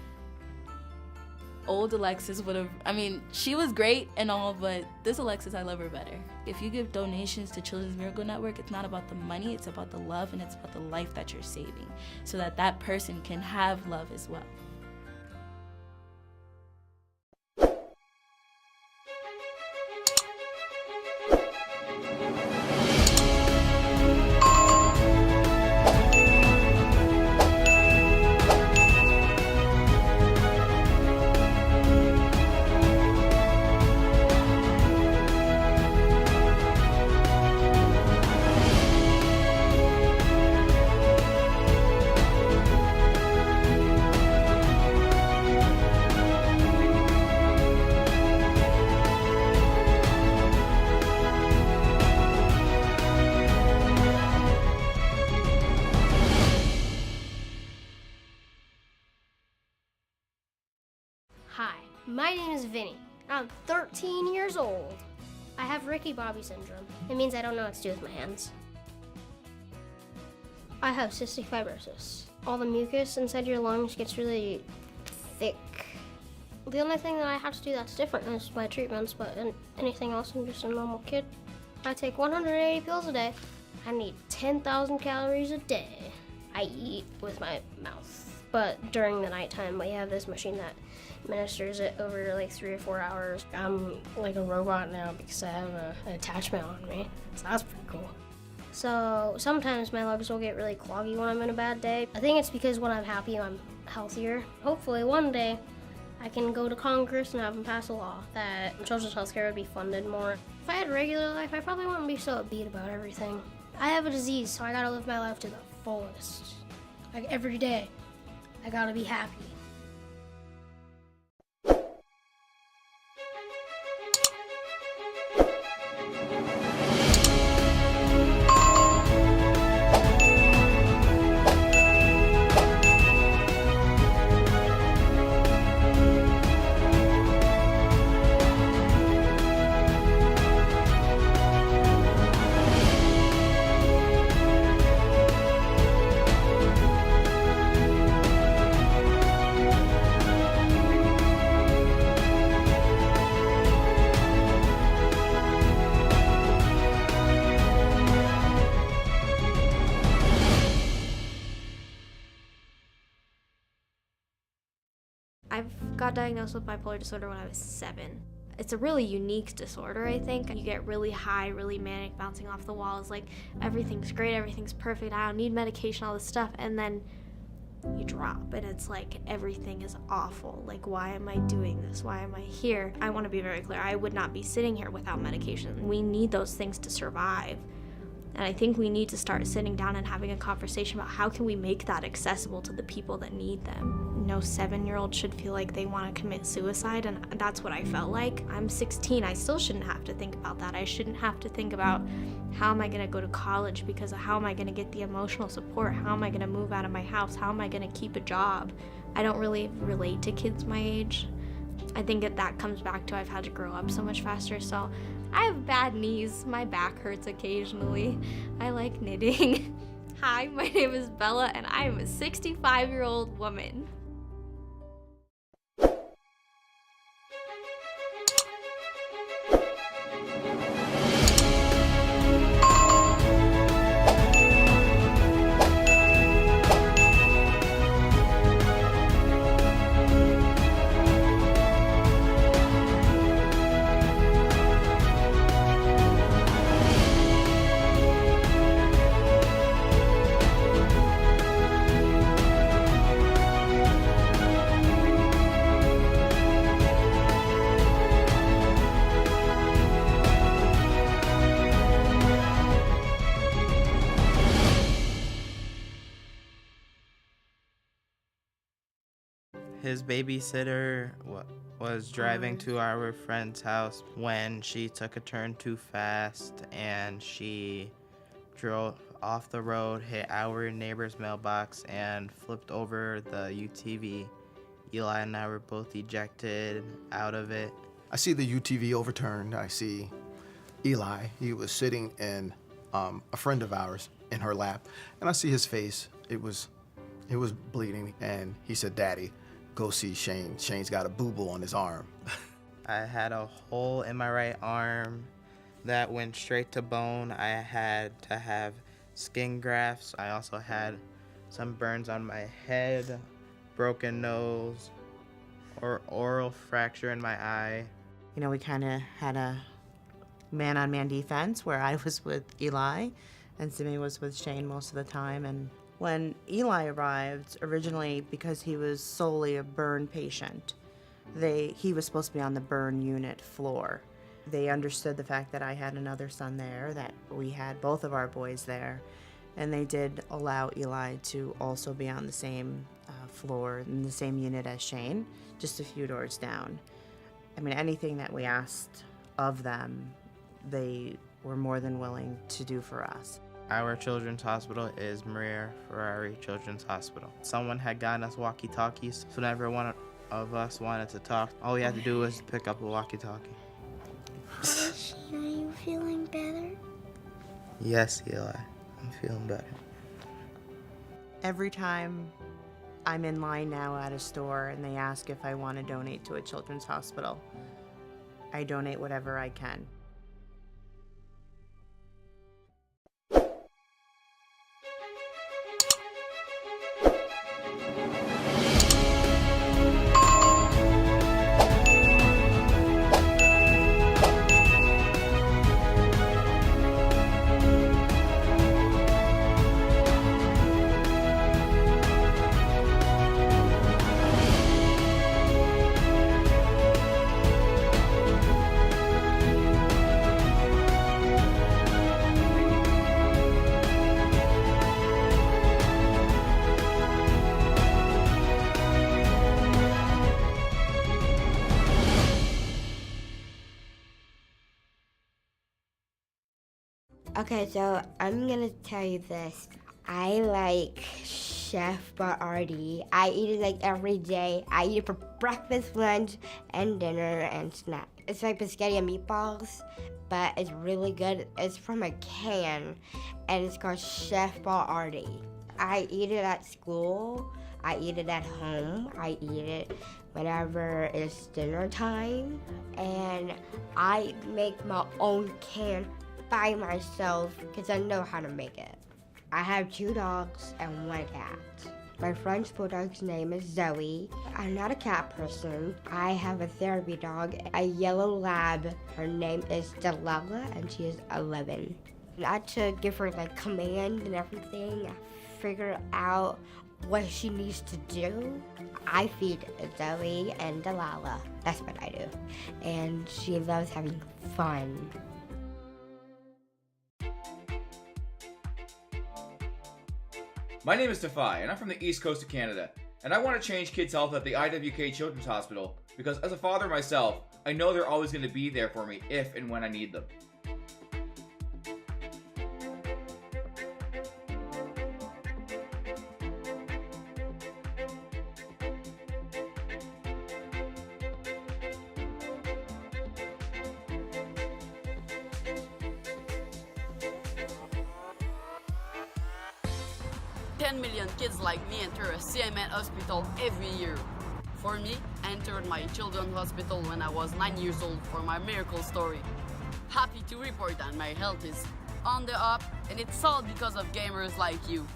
old Alexis would have, I mean, she was great and all, but this Alexis, I love her better. If you give donations to Children's Miracle Network, it's not about the money, it's about the love, and it's about the life that you're saving, so that that person can have love as well. My name is Vinny. I'm 13 years old. I have Ricky Bobby syndrome. It means I don't know what to do with my hands. I have cystic fibrosis. All the mucus inside your lungs gets really thick. The only thing that I have to do that's different is my treatments, but anything else, I'm just a normal kid. I take 180 pills a day. I need 10,000 calories a day. I eat with my mouth, but during the nighttime, we have this machine that administers it over like 3 or 4 hours. I'm like a robot now because I have an attachment on me, so that's pretty cool. So sometimes my legs will get really cloggy when I'm in a bad day. I think it's because when I'm happy, I'm healthier. Hopefully one day I can go to Congress and have them pass a law that children's healthcare would be funded more. If I had a regular life, I probably wouldn't be so upbeat about everything. I have a disease, so I gotta live my life to the fullest. Like every day, I gotta be happy. I got diagnosed with bipolar disorder when I was 7. It's a really unique disorder, I think. You get really high, really manic, bouncing off the walls, like everything's great, everything's perfect, I don't need medication, all this stuff, and then you drop, and it's like everything is awful. Like, why am I doing this? Why am I here? I want to be very clear, I would not be sitting here without medication. We need those things to survive. And I think we need to start sitting down and having a conversation about how can we make that accessible to the people that need them. No 7-year-old should feel like they want to commit suicide, and that's what I felt like. I'm 16, I still shouldn't have to think about that. I shouldn't have to think about how am I going to go to college because of how am I going to get the emotional support, how am I going to move out of my house, how am I going to keep a job. I don't really relate to kids my age. I think that comes back to I've had to grow up so much faster, so I have bad knees, my back hurts occasionally. I like knitting. Hi, my name is Bella and I am a 65-year-old woman. His babysitter was driving to our friend's house when she took a turn too fast and she drove off the road, hit our neighbor's mailbox, and flipped over the UTV. Eli and I were both ejected out of it. I see the UTV overturned. I see Eli. He was sitting in a friend of ours in her lap, and I see his face. It was bleeding, and he said, "Daddy, go see Shane. Shane's got a boo-boo on his arm." I had a hole in my right arm that went straight to bone. I had to have skin grafts. I also had some burns on my head, broken nose, or oral fracture in my eye. You know, we kind of had a man-on-man defense where I was with Eli and Simi was with Shane most of the time. And when Eli arrived, originally because he was solely a burn patient, he was supposed to be on the burn unit floor. They understood the fact that I had another son there, that we had both of our boys there, and they did allow Eli to also be on the same floor in the same unit as Shane, just a few doors down. I mean, anything that we asked of them, they were more than willing to do for us. Our children's hospital is Maria Ferrari Children's Hospital. Someone had gotten us walkie-talkies, so whenever one of us wanted to talk. All we had to do was pick up a walkie-talkie. Shane, are you feeling better? Yes, Eli, I'm feeling better. Every time I'm in line now at a store and they ask if I want to donate to a children's hospital, I donate whatever I can. Okay, so I'm gonna tell you this. I like Chef Boyardee. I eat it like every day. I eat it for breakfast, lunch, and dinner, and snack. It's like spaghetti and meatballs, but it's really good. It's from a can, and it's called Chef Boyardee. I eat it at school. I eat it at home. I eat it whenever it's dinner time, and I make my own can by myself because I know how to make it. I have 2 dogs and 1 cat. My French bulldog's name is Zoe. I'm not a cat person. I have a therapy dog, a yellow lab. Her name is Delilah and she is 11. I had to give her like command and everything, figure out what she needs to do. I feed Zoe and Delilah. That's what I do. And she loves having fun. My name is Tafai, and I'm from the East Coast of Canada, and I want to change kids' health at the IWK Children's Hospital because as a father myself, I know they're always going to be there for me if and when I need them. Million kids like me enter a CMN hospital every year. For me, I entered my children's hospital when I was 9 years old for my miracle story. Happy to report that my health is on the up, and it's all because of gamers like you.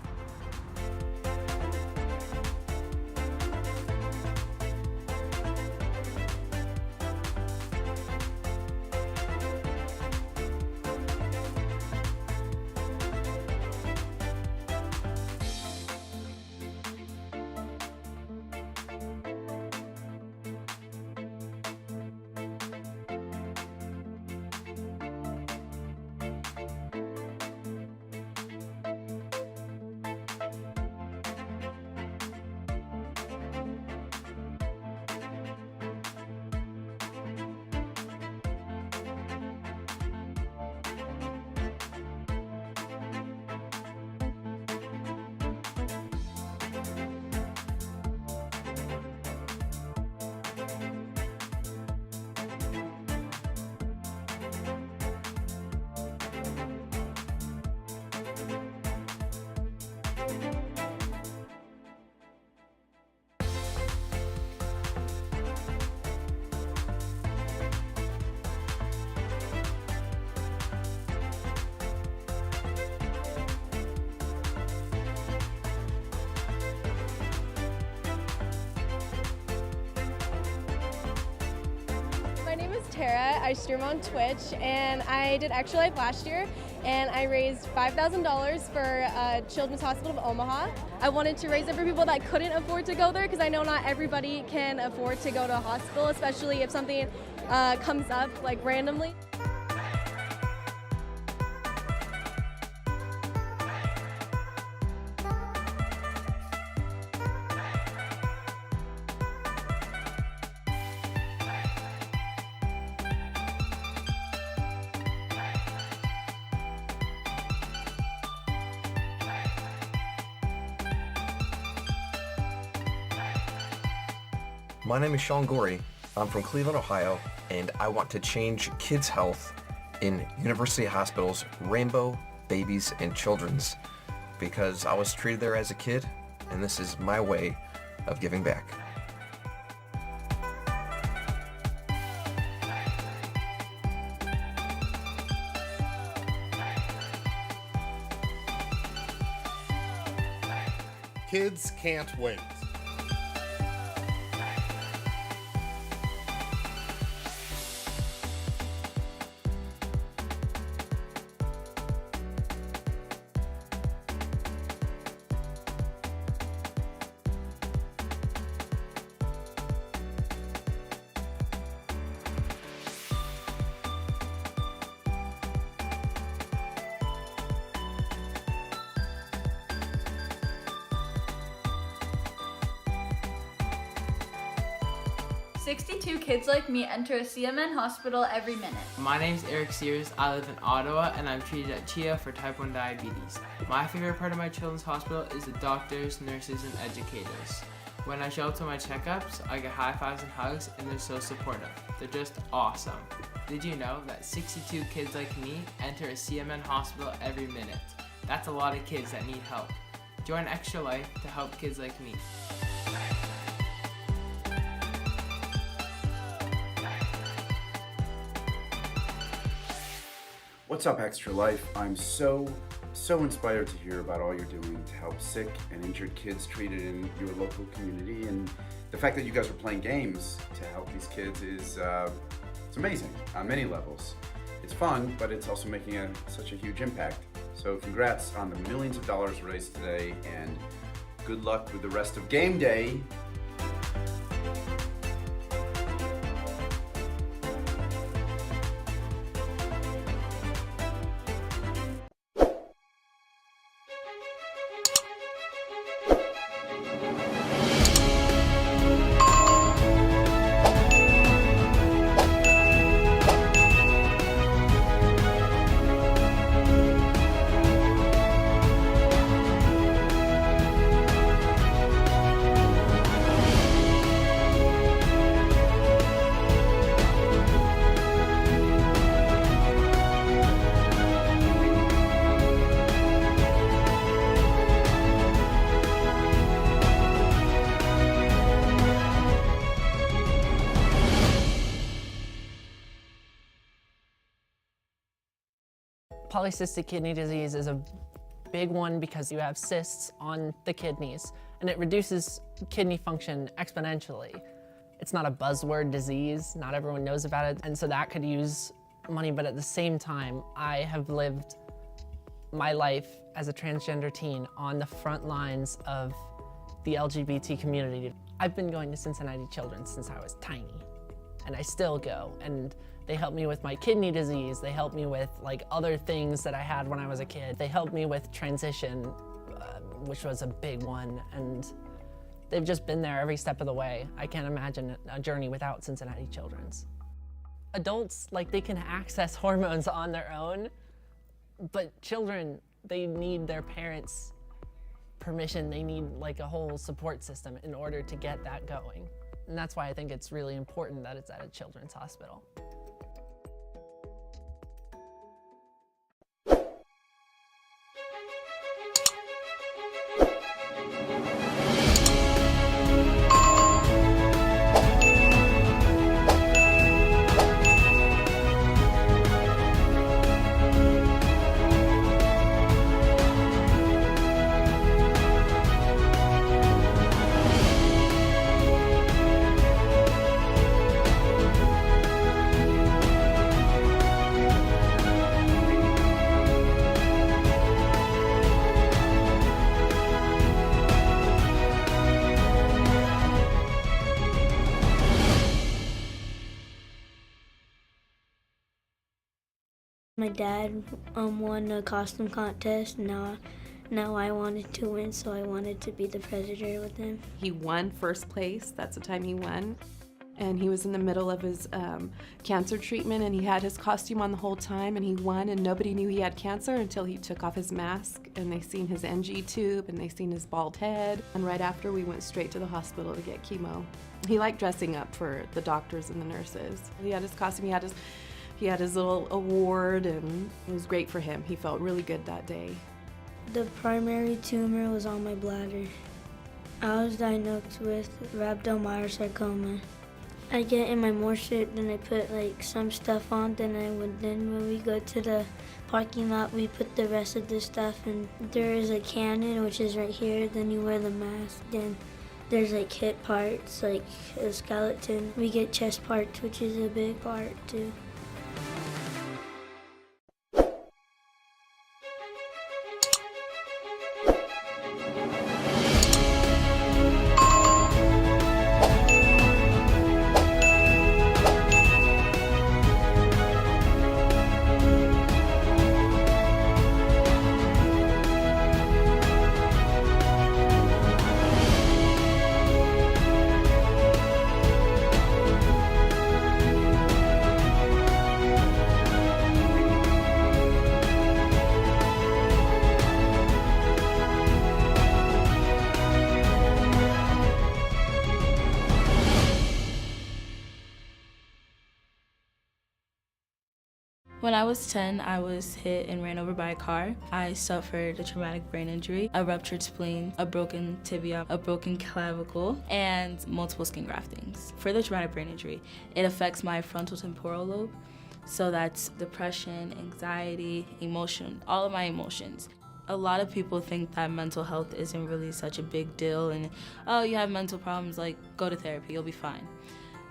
Tara. I stream on Twitch, and I did Extra Life last year, and I raised $5,000 for Children's Hospital of Omaha. I wanted to raise it for people that couldn't afford to go there because I know not everybody can afford to go to a hospital, especially if something comes up like randomly. My name is Sean Gorey. I'm from Cleveland, Ohio, and I want to change kids' health in University Hospitals, Rainbow, Babies, and Children's, because I was treated there as a kid, and this is my way of giving back. Kids can't wait. "62 kids like me enter a CMN hospital every minute." My name's Eric Sears. I live in Ottawa and I'm treated at CHIA for type 1 diabetes. My favorite part of my children's hospital is the doctors, nurses, and educators. When I show up to my checkups, I get high fives and hugs and they're so supportive. They're just awesome. Did you know that 62 kids like me enter a CMN hospital every minute? That's a lot of kids that need help. Join Extra Life to help kids like me. What's up, Extra Life? I'm so inspired to hear about all you're doing to help sick and injured kids treated in your local community, and the fact that you guys are playing games to help these kids is it's amazing on many levels. It's fun, but it's also making such a huge impact. So congrats on the millions of dollars raised today, and good luck with the rest of game day. Polycystic kidney disease is a big one because you have cysts on the kidneys and it reduces kidney function exponentially. It's not a buzzword disease, not everyone knows about it, and so that could use money, but at the same time, I have lived my life as a transgender teen on the front lines of the LGBT community. I've been going to Cincinnati Children's since I was tiny, and I still go, and they help me with my kidney disease. They help me with like other things that I had when I was a kid. They helped me with transition, which was a big one, and they've just been there every step of the way. I can't imagine a journey without Cincinnati Children's. Adults, like, they can access hormones on their own, but children, they need their parents' permission. They need like a whole support system in order to get that going. And that's why I think it's really important that it's at a children's hospital. My dad won a costume contest. Now I wanted to win, so I wanted to be the president with him. He won first place. That's the time he won. and he was in the middle of his cancer treatment, and he had his costume on the whole time, and he won, and nobody knew he had cancer until he took off his mask, and they seen his NG tube, and they seen his bald head. And right after, we went straight to the hospital to get chemo. He liked dressing up for the doctors and the nurses. He had his costume, he had his little award, and it was great for him. He felt really good that day. The primary tumor was on my bladder. I was diagnosed with rhabdomyosarcoma. I get in my morphine, then I put like some stuff on, then when we go to the parking lot, we put the rest of the stuff, and there is a cannon, which is right here, then you wear the mask, then there's like hip parts, like a skeleton. We get chest parts, which is a big part too. When I was 10, I was hit and ran over by a car. I suffered a traumatic brain injury, a ruptured spleen, a broken tibia, a broken clavicle, and multiple skin graftings. For the traumatic brain injury, it affects my frontal temporal lobe. So that's depression, anxiety, emotion, all of my emotions. A lot of people think that mental health isn't really such a big deal and, oh, you have mental problems, like, go to therapy, you'll be fine.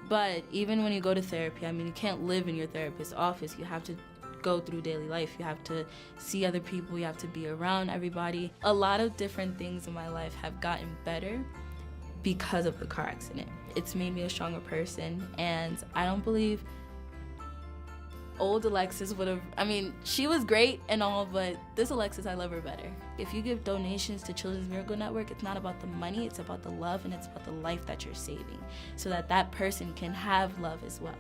But even when you go to therapy, I mean, you can't live in your therapist's office. You have to go through daily life. You have to see other people. You have to be around everybody. A lot of different things in my life have gotten better because of the car accident. It's made me a stronger person, and I don't believe old Alexis would have, I mean, she was great and all, but this Alexis, I love her better. If you give donations to Children's Miracle Network, it's not about the money, it's about the love, and it's about the life that you're saving, so that that person can have love as well.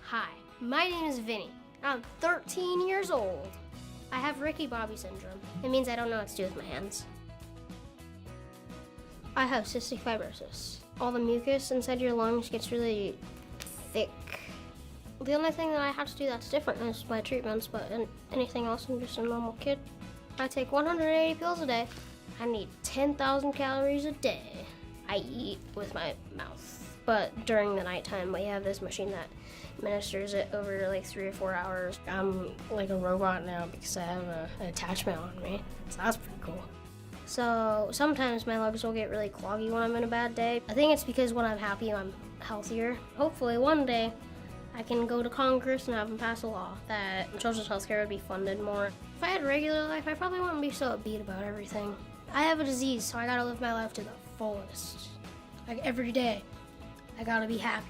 Hi, my name is Vinny. I'm 13 years old. I have Ricky Bobby syndrome. It means I don't know what to do with my hands. I have cystic fibrosis. All the mucus inside your lungs gets really thick. The only thing that I have to do that's different is my treatments, but anything else, I'm just a normal kid. I take 180 pills a day. I need 10,000 calories a day. I eat with my mouth, but during the nighttime, we have this machine that administers it over like 3 or 4 hours. I'm like a robot now because I have an attachment on me, so that's pretty cool. So sometimes my legs will get really cloggy when I'm in a bad day. I think it's because when I'm happy, I'm healthier. Hopefully one day I can go to Congress and have them pass a law that children's healthcare would be funded more. If I had a regular life, I probably wouldn't be so upbeat about everything. I have a disease, so I gotta live my life to the fullest. Like every day, I gotta be happy.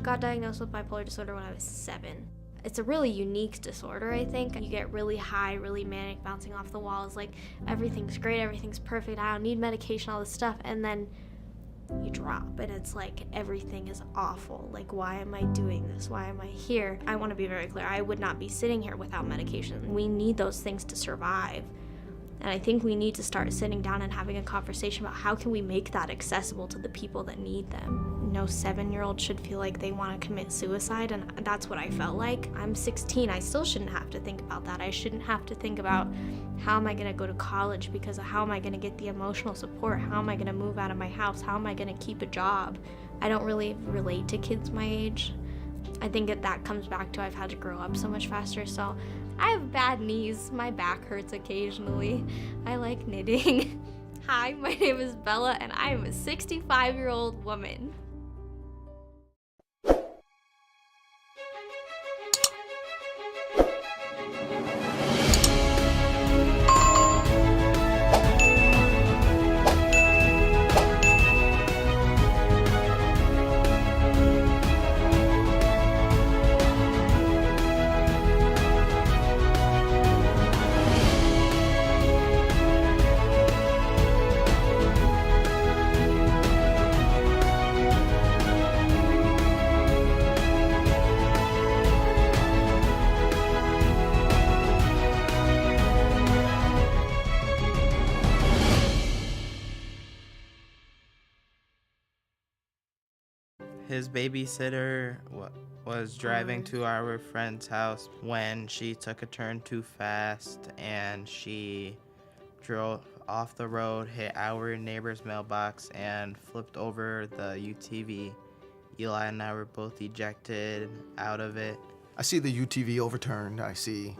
got diagnosed with bipolar disorder when I was 7. It's a really unique disorder, I think. You get really high, really manic, bouncing off the walls, like everything's great, everything's perfect, I don't need medication, all this stuff, and then you drop and it's like everything is awful. Like, why am I doing this? Why am I here? I want to be very clear, I would not be sitting here without medication. We need those things to survive. And I think we need to start sitting down and having a conversation about how can we make that accessible to the people that need them. No 7-year-old should feel like they want to commit suicide, and that's what I felt like. I'm 16, I still shouldn't have to think about that. I shouldn't have to think about how am I going to go to college because of how am I going to get the emotional support? How am I going to move out of my house? How am I going to keep a job? I don't really relate to kids my age. I think that comes back to I've had to grow up so much faster, so I have bad knees. My back hurts occasionally. I like knitting. Hi, my name is Bella, and I am a 65-year-old woman. His babysitter was driving to our friend's house when she took a turn too fast and she drove off the road, hit our neighbor's mailbox, and flipped over the UTV. Eli and I were both ejected out of it. I see the UTV overturned. I see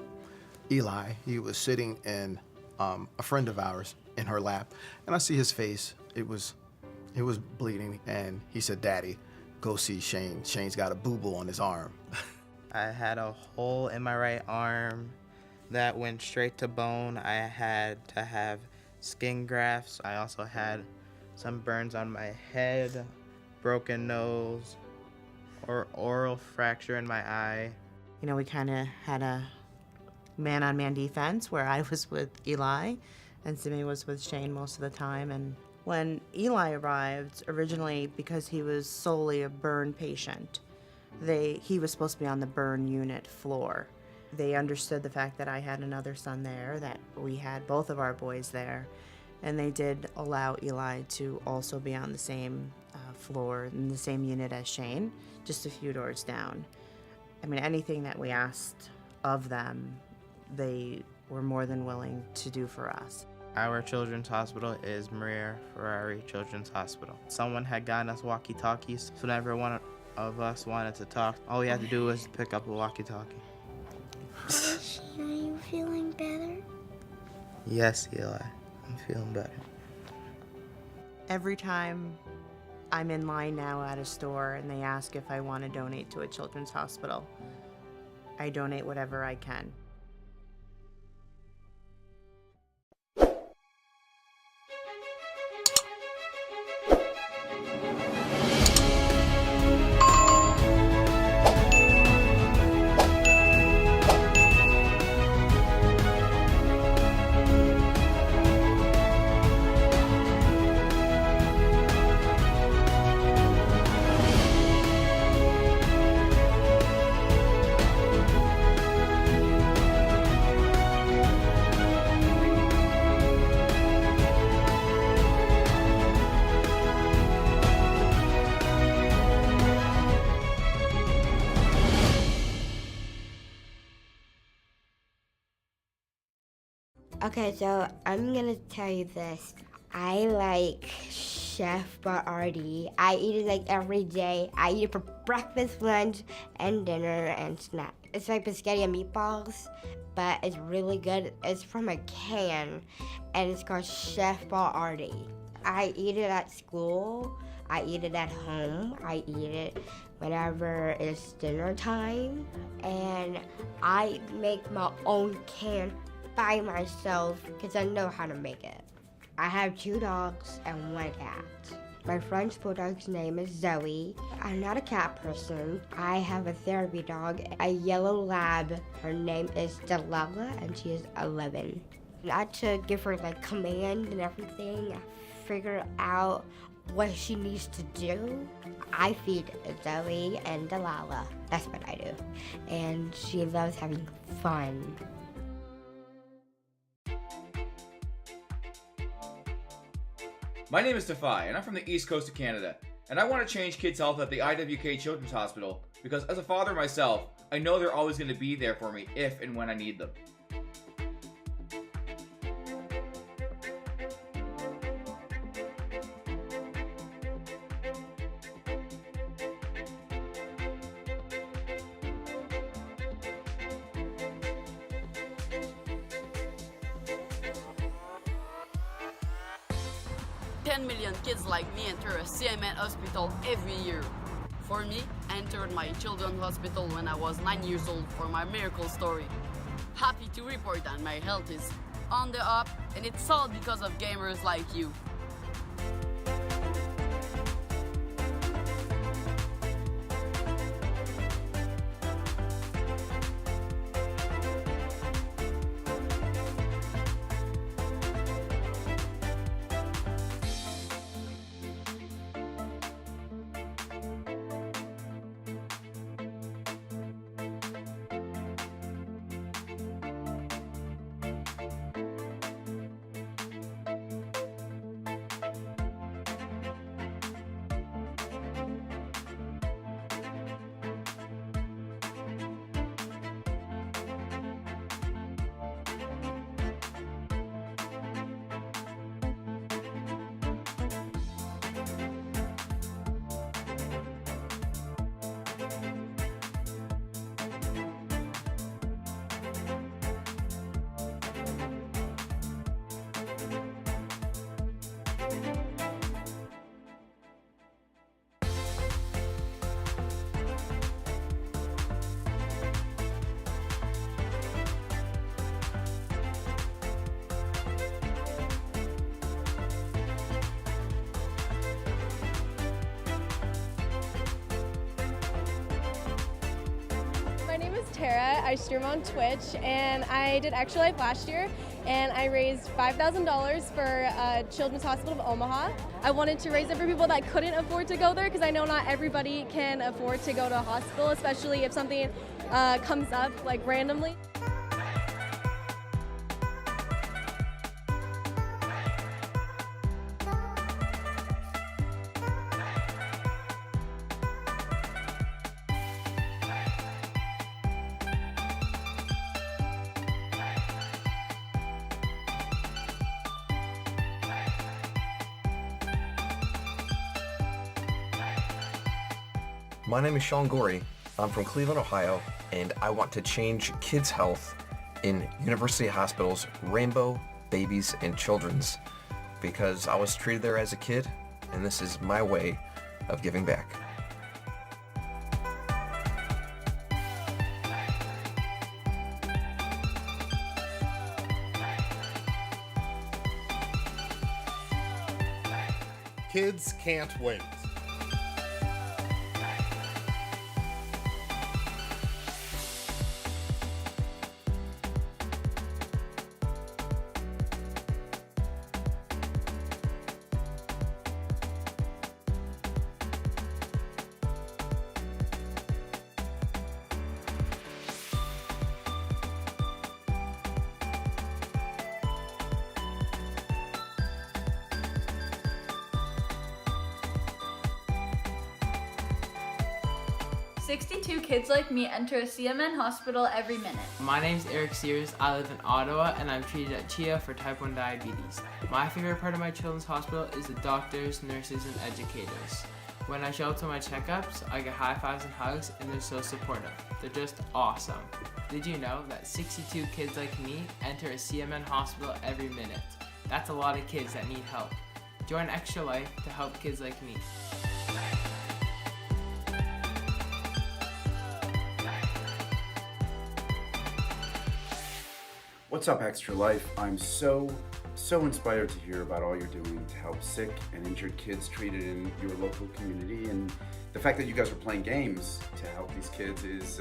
Eli. He was sitting in a friend of ours in her lap, and I see his face. It was bleeding, and he said, "Daddy, go see Shane. Shane's got a boo-boo on his arm." I had a hole in my right arm that went straight to bone. I had to have skin grafts. I also had some burns on my head, broken nose, or oral fracture in my eye. You know, we kind of had a man-on-man defense where I was with Eli and Simi was with Shane most of the time. And when Eli arrived, originally because he was solely a burn patient, he was supposed to be on the burn unit floor. They understood the fact that I had another son there, that we had both of our boys there, and they did allow Eli to also be on the same floor in the same unit as Shane, just a few doors down. I mean, anything that we asked of them, they were more than willing to do for us. Our children's hospital is Maria Ferrari Children's Hospital. Someone had gotten us walkie-talkies, so whenever one of us wanted to talk, all we had to do was pick up a walkie-talkie. Shane, are you feeling better? Yes, Eli, I'm feeling better. Every time I'm in line now at a store and they ask if I want to donate to a children's hospital, I donate whatever I can. Okay, so I'm gonna tell you this. I like Chef Boyardee. I eat it like every day. I eat it for breakfast, lunch, and dinner, and snack. It's like spaghetti and meatballs, but it's really good. It's from a can, and it's called Chef Boyardee. I eat it at school. I eat it at home. I eat it whenever it's dinner time, and I make my own can by myself because I know how to make it. I have 2 dogs and 1 cat. My French bulldog's name is Zoe. I'm not a cat person. I have a therapy dog, a yellow lab. Her name is Delilah, and she is 11. I had to give her like command and everything, figure out what she needs to do. I feed Zoe and Delilah. That's what I do. And she loves having fun. My name is Defy, and I'm from the East Coast of Canada, and I want to change kids' health at the IWK Children's Hospital because as a father myself, I know they're always going to be there for me if and when I need them. Million kids like me enter a CMN hospital every year. For me, I entered my children's hospital when I was 9 years old for my miracle story. Happy to report that my health is on the up, and it's all because of gamers like you. Tara. I stream on Twitch, and I did Extra Life last year, and I raised $5,000 for Children's Hospital of Omaha. I wanted to raise it for people that couldn't afford to go there, because I know not everybody can afford to go to a hospital, especially if something comes up like randomly. My name is Sean Gorey. I'm from Cleveland, Ohio, and I want to change kids' health in University Hospital's Rainbow, Babies, and Children's because I was treated there as a kid, and this is my way of giving back. Kids can't wait. Kids like me enter a CMN hospital every minute. My name's Eric Sears. I live in Ottawa, and I'm treated at CHIA for type 1 diabetes. My favorite part of my children's hospital is the doctors, nurses, and educators. When I show up to my checkups, I get high fives and hugs, and they're so supportive. They're just awesome. Did you know that 62 kids like me enter a CMN hospital every minute? That's a lot of kids that need help. Join Extra Life to help kids like me. What's up, Extra Life? I'm so so inspired to hear about all you're doing to help sick and injured kids treated in your local community, and the fact that you guys are playing games to help these kids is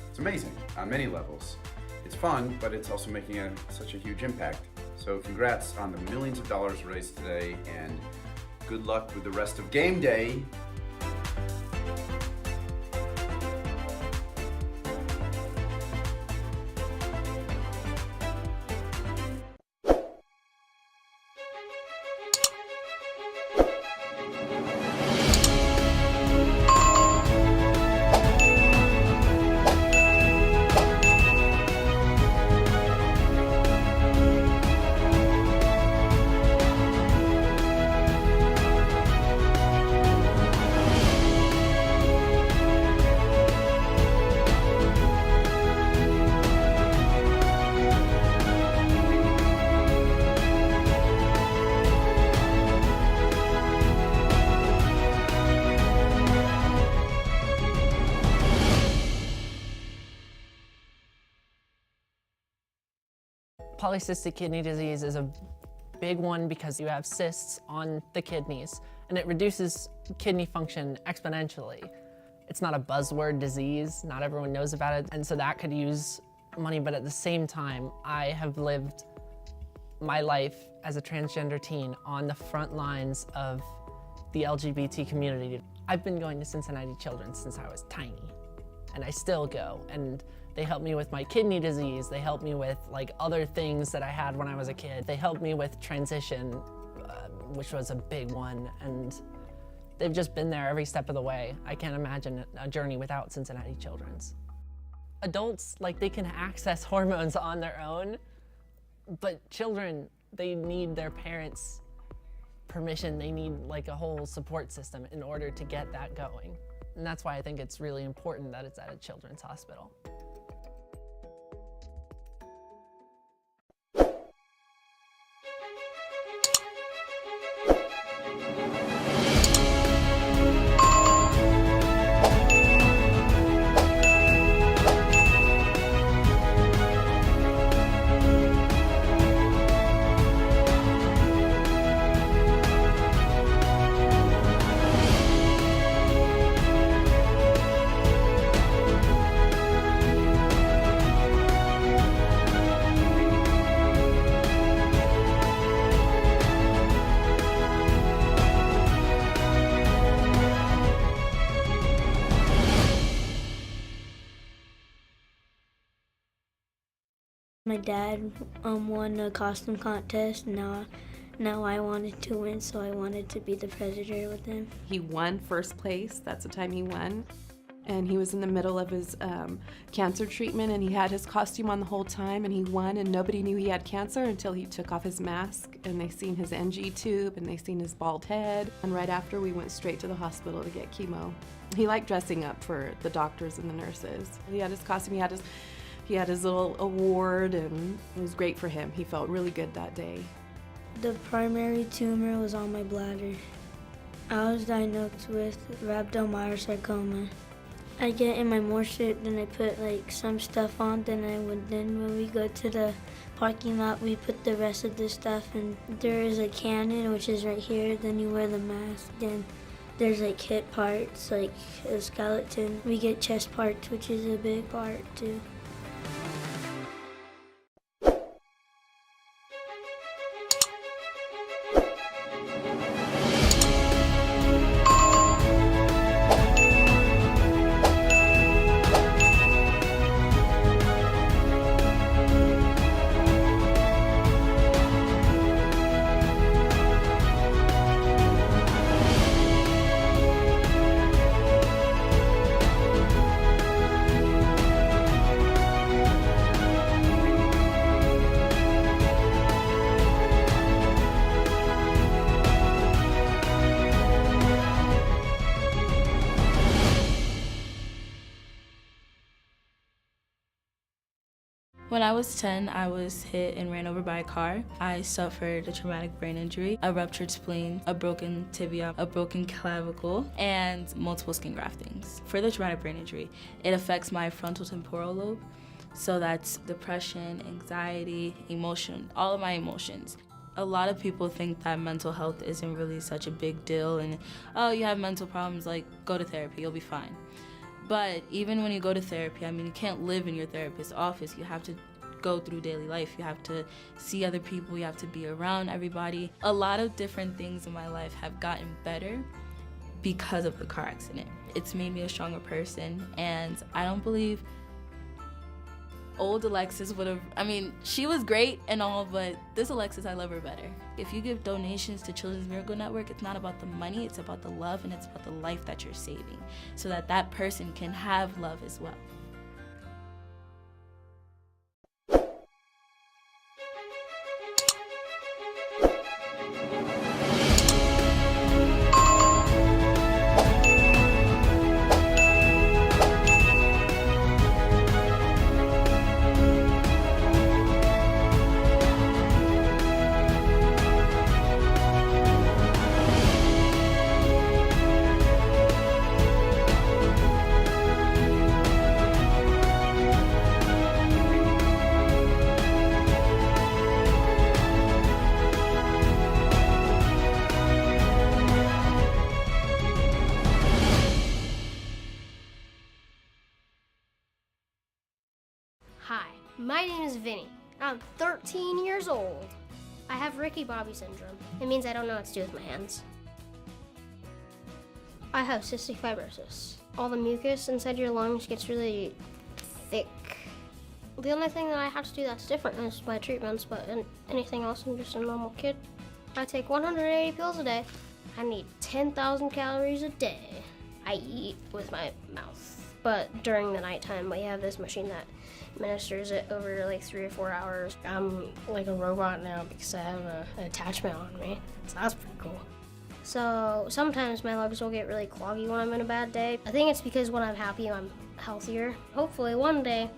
it's amazing on many levels. It's fun, but it's also making such a huge impact. So congrats on the millions of dollars raised today, and good luck with the rest of game day. Polycystic kidney disease is a big one because you have cysts on the kidneys, and it reduces kidney function exponentially. It's not a buzzword disease, not everyone knows about it, and so that could use money, but at the same time, I have lived my life as a transgender teen on the front lines of the LGBT community. I've been going to Cincinnati Children's since I was tiny, and I still go, and they helped me with my kidney disease. They helped me with like other things that I had when I was a kid. They helped me with transition, which was a big one, and they've just been there every step of the way. I can't imagine a journey without Cincinnati Children's. Adults, like, they can access hormones on their own, but children, they need their parents' permission. They need like a whole support system in order to get that going. And that's why I think it's really important that it's at a children's hospital. My dad won a costume contest. Now I wanted to win, so I wanted to be the predator with him. He won first place. That's the time he won. And he was in the middle of his cancer treatment, and he had his costume on the whole time, and he won, and nobody knew he had cancer until he took off his mask, and they seen his NG tube, and they seen his bald head. And right after, we went straight to the hospital to get chemo. He liked dressing up for the doctors and the nurses. He had his costume, he had his little award, and it was great for him. He felt really good that day. The primary tumor was on my bladder. I was diagnosed with rhabdomyosarcoma. I get in my morsure, then I put like some stuff on, then when we go to the parking lot, we put the rest of the stuff, and there is a cannon, which is right here, then you wear the mask, then there's like hip parts, like a skeleton. We get chest parts, which is a big part too. When I was 10, I was hit and ran over by a car. I suffered a traumatic brain injury, a ruptured spleen, a broken tibia, a broken clavicle, and multiple skin graftings. For the traumatic brain injury, it affects my frontal temporal lobe. So that's depression, anxiety, emotion, all of my emotions. A lot of people think that mental health isn't really such a big deal and, oh, you have mental problems, like, go to therapy, you'll be fine. But even when you go to therapy, I mean, you can't live in your therapist's office. You have to go through daily life. You have to see other people. You have to be around everybody. A lot of different things in my life have gotten better because of the car accident. It's made me a stronger person, and I don't believe old Alexis would have, I mean, she was great and all, but this Alexis, I love her better. If you give donations to Children's Miracle Network, it's not about the money, it's about the love, and it's about the life that you're saving, so that that person can have love as well. Hi, my name is Vinny. I'm 13 years old. I have Ricky Bobby syndrome. It means I don't know what to do with my hands. I have cystic fibrosis. All the mucus inside your lungs gets really thick. The only thing that I have to do that's different is my treatments, but anything else, I'm just a normal kid. I take 180 pills a day. I need 10,000 calories a day. I eat with my mouth, but during the nighttime, we have this machine that administers it over like 3 or 4 hours. I'm like a robot now because I have an attachment on me, so that's pretty cool. So sometimes my legs will get really cloggy when I'm in a bad day. I think it's because when I'm happy, I'm healthier. Hopefully one day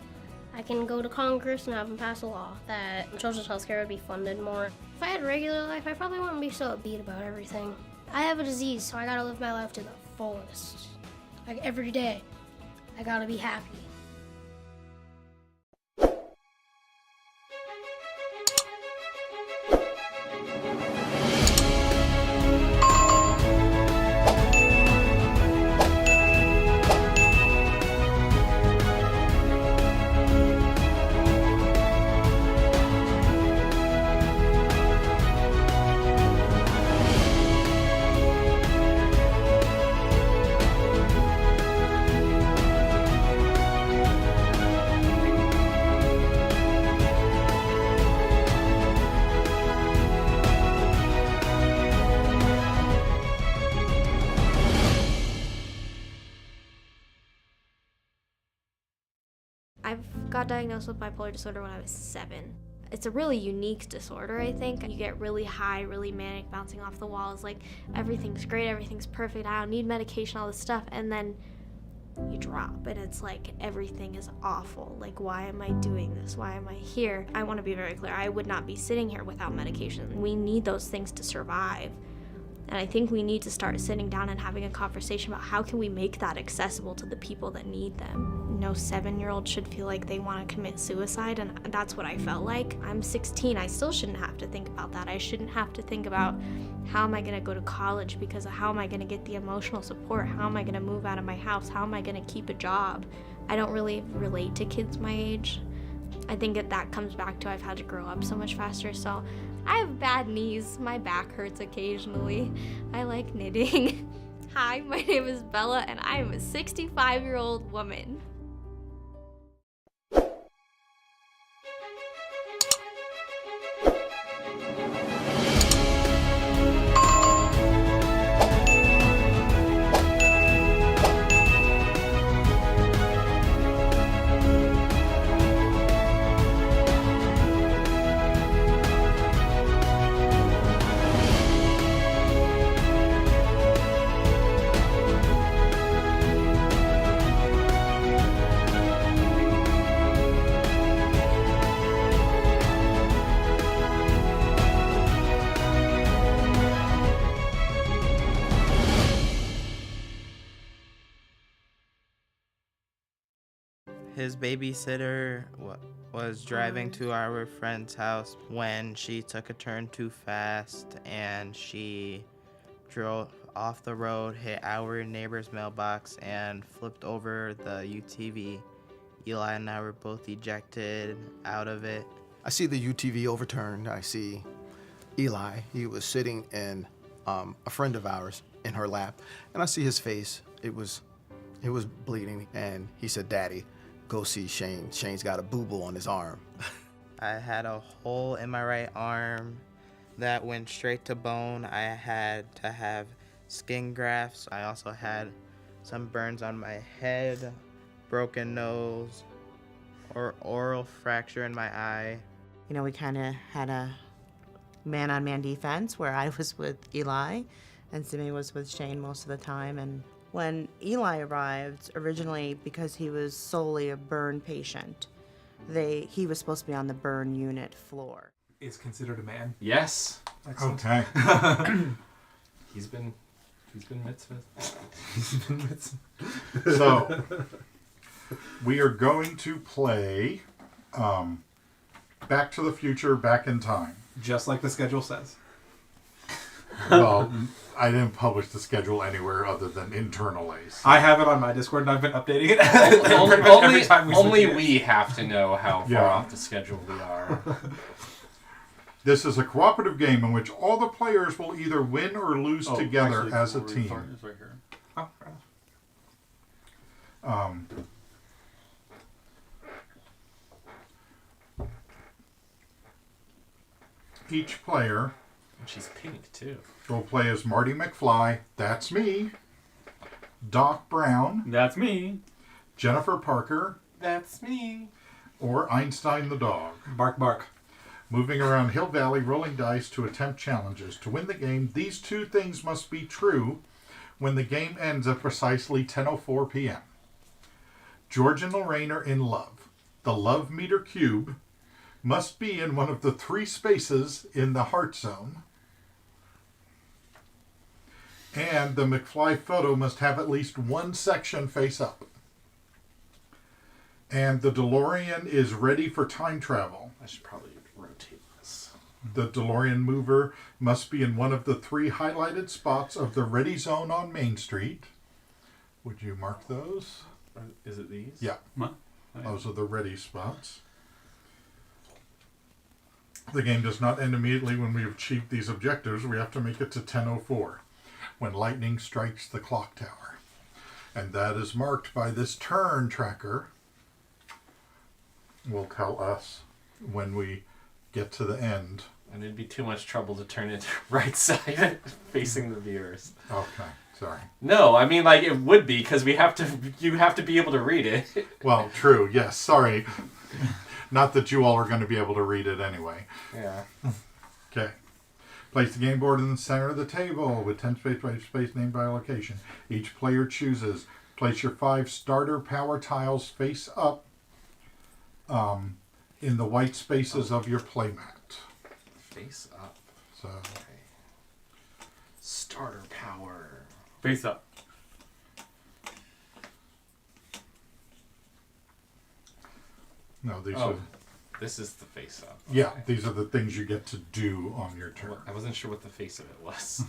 I can go to Congress and have them pass a law that children's healthcare would be funded more. If I had a regular life, I probably wouldn't be so upbeat about everything. I have a disease, so I gotta live my life to the fullest. Like every day, I gotta be happy. I got diagnosed with bipolar disorder when I was 7. It's a really unique disorder, I think. You get really high, really manic, bouncing off the walls, like everything's great, everything's perfect, I don't need medication, all this stuff, and then you drop, and it's like everything is awful. Like, why am I doing this? Why am I here? I want to be very clear, I would not be sitting here without medication. We need those things to survive. And I think we need to start sitting down and having a conversation about how can we make that accessible to the people that need them. No 7-year-old should feel like they want to commit suicide, and that's what I felt like. I'm 16, I still shouldn't have to think about that. I shouldn't have to think about how am I going to go to college because of how am I going to get the emotional support? How am I going to move out of my house? How am I going to keep a job? I don't really relate to kids my age. I think that comes back to I've had to grow up so much faster, so I have bad knees. My back hurts occasionally. I like knitting. Hi, my name is Bella, and I am a 65-year-old woman. his babysitter was driving to our friend's house when she took a turn too fast and she drove off the road, hit our neighbor's mailbox, and flipped over the UTV. Eli and I were both ejected out of it. I see the UTV overturned. I see Eli. He was sitting in a friend of ours in her lap, and I see his face. It was bleeding, and he said, "Daddy, go see Shane. Shane's got a boo-boo on his arm." I had a hole in my right arm that went straight to bone. I had to have skin grafts. I also had some burns on my head, broken nose, or oral fracture in my eye. You know, we kind of had a man-on-man defense where I was with Eli and Simi was with Shane most of the time. And when Eli arrived, originally because he was solely a burn patient, he was supposed to be on the burn unit floor. Is considered a man. Yes. Excellent. Okay. He's been mitzvah. He's been mitzvah. So, we are going to play Back to the Future, Back in Time. Just like the schedule says. Well, I didn't publish the schedule anywhere other than internally. So. I have it on my Discord and I've been updating it every time only we have to know how far off the schedule we are. This is a cooperative game in which all the players will either win or lose together actually, as a team. It's right here. Oh, fair enough. Each player She's pink too. will play as Marty McFly, that's me, Doc Brown, that's me, Jennifer Parker, that's me, or Einstein the dog. Bark, bark. Moving around Hill Valley, rolling dice to attempt challenges. To win the game, these two things must be true when the game ends at precisely 10:04 p.m. George and Lorraine are in love. The love meter cube must be in one of the 3 spaces in the heart zone. And the McFly photo must have at least one section face up. And the DeLorean is ready for time travel. I should probably rotate this. The DeLorean mover must be in one of the 3 highlighted spots of the ready zone on Main Street. Would you mark those? Is it these? Yeah. What? Those are the ready spots. The game does not end immediately when we have achieved these objectives. We have to make it to 10:04 when lightning strikes the clock tower. And that is marked by this turn tracker. Will tell us when we get to the end. And it'd be too much trouble to turn it right side facing the viewers. Okay, sorry. No, I mean like it would be because you have to be able to read it. Well, true. Yes, sorry. Not that you all are going to be able to read it anyway. Yeah. Okay. Place the game board in the center of the table with 10 space by space named by location. Each player chooses. Place your 5 starter power tiles face up in the white spaces of your playmat. Face up. So. Okay. Starter power. Face up. No, these Oh, are. this is the face up. Yeah, Okay. these are the things you get to do on your turn. I wasn't sure what the face of it was.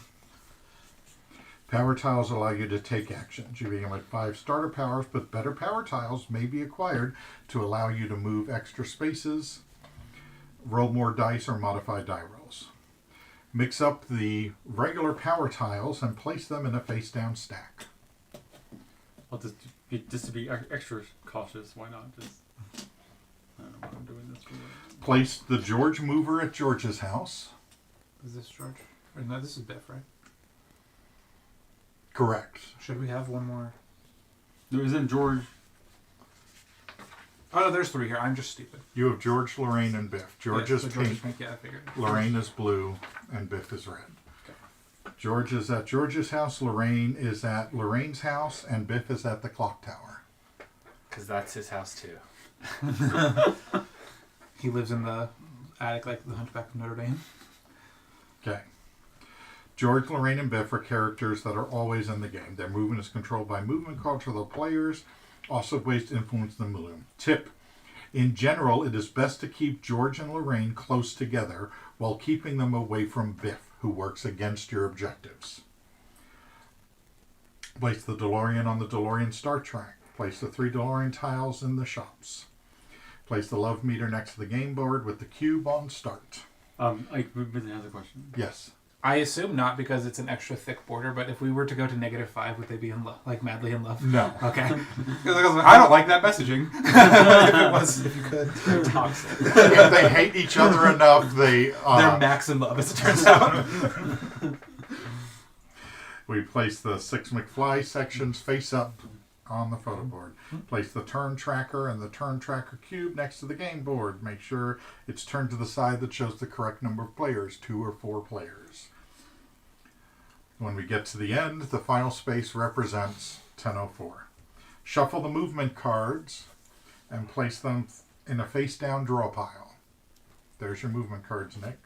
Power tiles allow you to take actions. You begin with 5 starter powers, but better power tiles may be acquired to allow you to move extra spaces, roll more dice, or modify die rolls. Mix up the regular power tiles and place them in a face-down stack. Well, just to be extra cautious, why not just... I don't know why I'm doing this for. Place the George mover at George's house. Is this George? Or no, this is Biff, right? Correct. Should we have one more? There isn't George. Oh no, there's 3 here. I'm just stupid. You have George, Lorraine, and Biff. George Yeah, is so George pink, is pink, yeah, I figured. Lorraine is blue, and Biff is red. Okay. George is at George's house, Lorraine is at Lorraine's house, and Biff is at the clock tower. Because that's his house too. He lives in the attic like the Hunchback of Notre Dame. Okay. George, Lorraine, and Biff are characters that are always in the game. Their movement is controlled by movement cards for the players. Also ways to influence the mood. Tip. In general, it is best to keep George and Lorraine close together while keeping them away from Biff, who works against your objectives. Place the DeLorean on the DeLorean Star Trek. Place the 3 DeLorean tiles in the shops. Place the love meter next to the game board with the cube on start. I really have a question. Yes. I assume not because it's an extra thick border, but if we were to go to -5, would they be in love, like madly in love? No. Okay. I don't like that messaging. If you could. They're toxic. If they hate each other enough, they're max in love, as it turns out. We place the 6 McFly sections face up on the photo board. Place the turn tracker and the turn tracker cube next to the game board. Make sure it's turned to the side that shows the correct number of players, 2 or 4 players. When we get to the end, the final space represents 10:04. Shuffle the movement cards and place them in a face-down draw pile. There's your movement cards, Nick.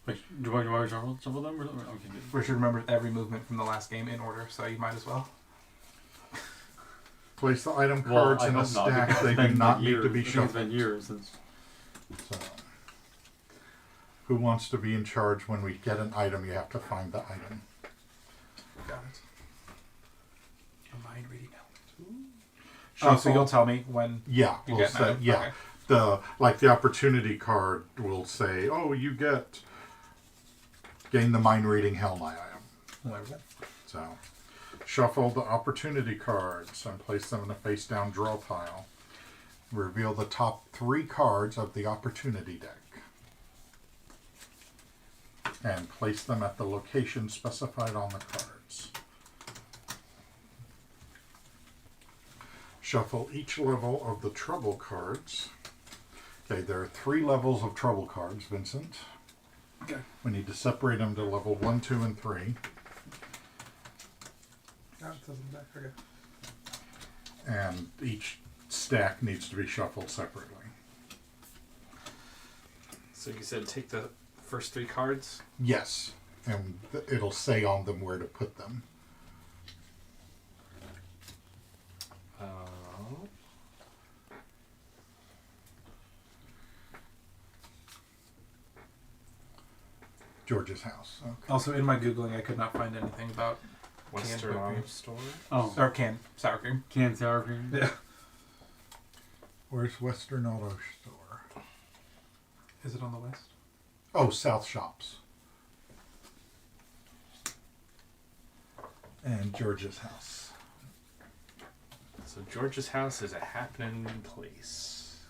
Wait, do I shuffle them? Or, okay. We should remember every movement from the last game in order, so you might as well. Place the item cards in a stack. They do not need to be shuffled. It's been years since. So, who wants to be in charge when we get an item? You have to find the item. Got it. A mind reading element. So you'll tell me when. Yeah, you we'll get an say item? yeah. Okay. The opportunity card will say, "Oh, you gain the mind reading Hell My item." So, shuffle the opportunity cards and place them in a face down draw pile. Reveal the top 3 cards of the opportunity deck. And place them at the location specified on the cards. Shuffle each level of the trouble cards. Okay, there are 3 levels of trouble cards, Vincent. Okay. We need to separate them to level 1, 2, and 3. Oh, it doesn't back. Okay. And each stack needs to be shuffled separately. So you said take the first 3 cards? Yes, and it'll say on them where to put them. George's house. Okay. Also, in my Googling, I could not find anything about Western canned Auto cream. Store? Oh. Or canned sour cream. Canned sour cream? Yeah. Where's Western Auto Store? Is it on the west? Oh, South Shops. And George's house. So George's house is a happening place.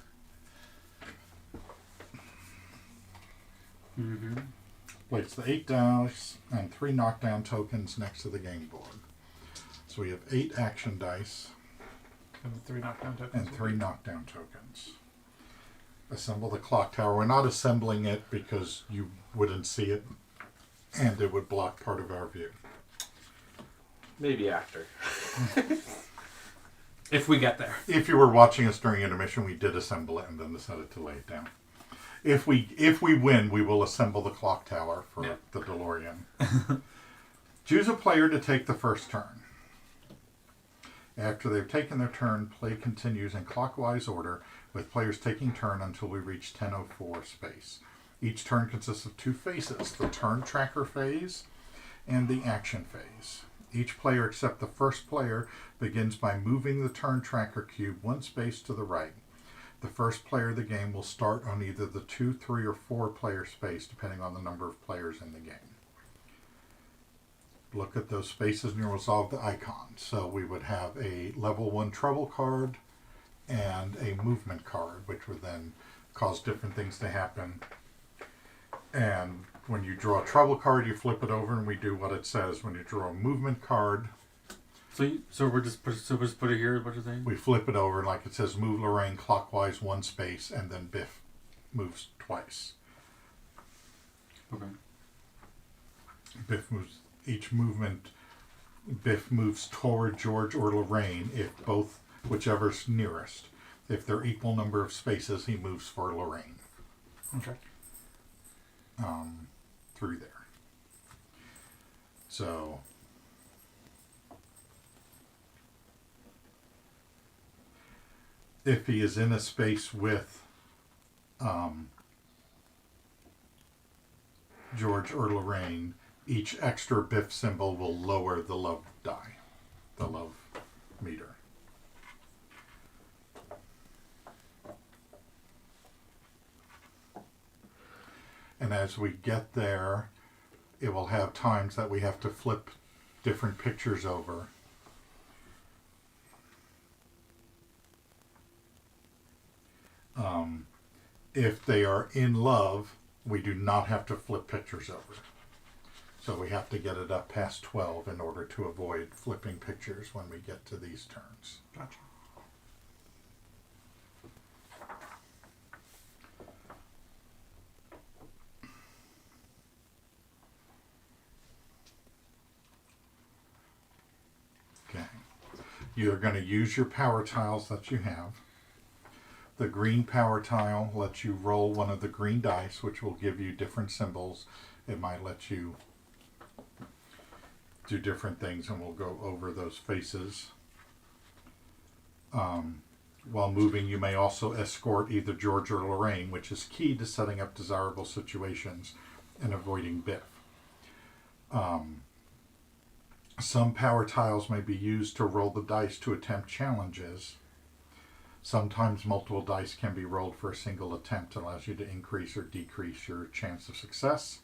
Mm-hmm. Place the 8 dice and 3 knockdown tokens next to the game board. So we have 8 action dice. And 3 knockdown tokens. And 3 knockdown tokens. Assemble the clock tower. We're not assembling it because you wouldn't see it and it would block part of our view. Maybe after. If we get there. If you were watching us during intermission, we did assemble it and then decided to lay it down. If we win, we will assemble the clock tower for the DeLorean. Choose a player to take the first turn. After they've taken their turn, play continues in clockwise order, with players taking turn until we reach 10:04 space. Each turn consists of 2 phases, the turn tracker phase and the action phase. Each player except the first player begins by moving the turn tracker cube 1 space to the right. The first player of the game will start on either the 2, 3, or 4 player space, depending on the number of players in the game. Look at those spaces and you'll resolve the icon. So we would have a level 1 trouble card and a movement card, which would then cause different things to happen. And when you draw a trouble card, you flip it over and we do what it says. When you draw a movement card, So we're just put it here, what you're saying? we flip it over and like it says, move Lorraine clockwise 1 space, and then Biff moves twice. Okay. Biff moves each movement. Biff moves toward George or Lorraine if both, whichever's nearest. If they're equal number of spaces, he moves for Lorraine. Okay. Through there. So if he is in a space with George or Lorraine, each extra Biff symbol will lower the love die, the love meter. And as we get there, it will have times that we have to flip different pictures over. If they are in love, we do not have to flip pictures over. So we have to get it up past 12 in order to avoid flipping pictures when we get to these turns. Gotcha. Okay. You're going to use your power tiles that you have. The green power tile lets you roll one of the green dice, which will give you different symbols. It might let you do different things, and we'll go over those faces. While moving, you may also escort either George or Lorraine, which is key to setting up desirable situations and avoiding Biff. Some power tiles may be used to roll the dice to attempt challenges. Sometimes multiple dice can be rolled for a single attempt. It allows you to increase or decrease your chance of success.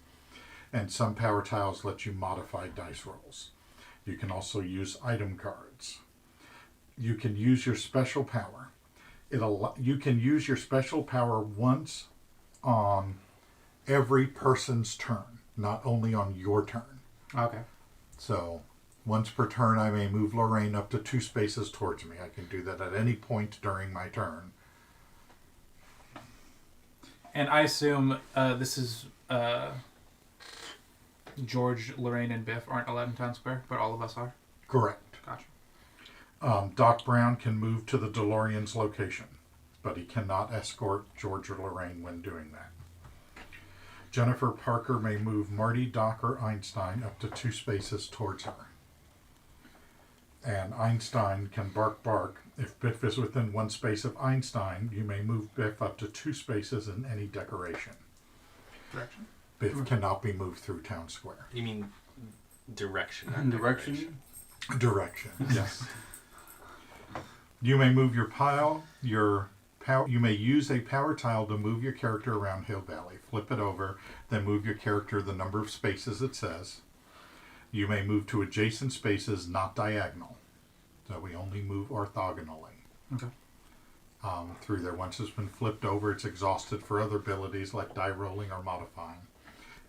And some power tiles let you modify dice rolls. You can also use item cards. You can use your special power. You can use your special power once on every person's turn, not only on your turn. Okay. So once per turn, I may move Lorraine up to 2 spaces towards me. I can do that at any point during my turn. And I assume this is George, Lorraine, and Biff aren't allowed in Town Square, but all of us are? Correct. Gotcha. Doc Brown can move to the DeLorean's location, but he cannot escort George or Lorraine when doing that. Jennifer Parker may move Marty, Doc, or Einstein up to 2 spaces towards her. And Einstein can bark. If Biff is within 1 space of Einstein, you may move Biff up to 2 spaces in any decoration. Direction. Biff cannot be moved through Town Square. You mean direction? Not Direction? Direction, yes. You may move your pile, you may use a power tile to move your character around Hill Valley. Flip it over, then move your character the number of spaces it says. You may move to adjacent spaces, not diagonal. So we only move orthogonally. Okay. Through there. Once it's been flipped over, it's exhausted for other abilities like die rolling or modifying,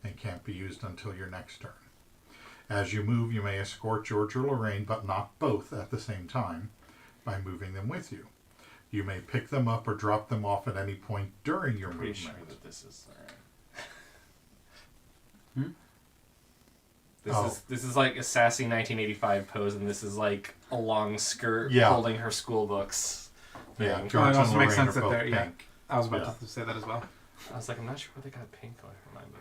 and can't be used until your next turn. As you move, you may escort George or Lorraine, but not both at the same time, by moving them with you. You may pick them up or drop them off at any point during your Pretty movement. sure that this is alright. This is like a sassy 1985 pose, and this is like a long skirt holding her school books. Yeah, thing. George it also and makes Lorraine sense are that both they're, yeah. pink. I was about to say that as well. I was like, I'm not sure where they got pink going from mine, but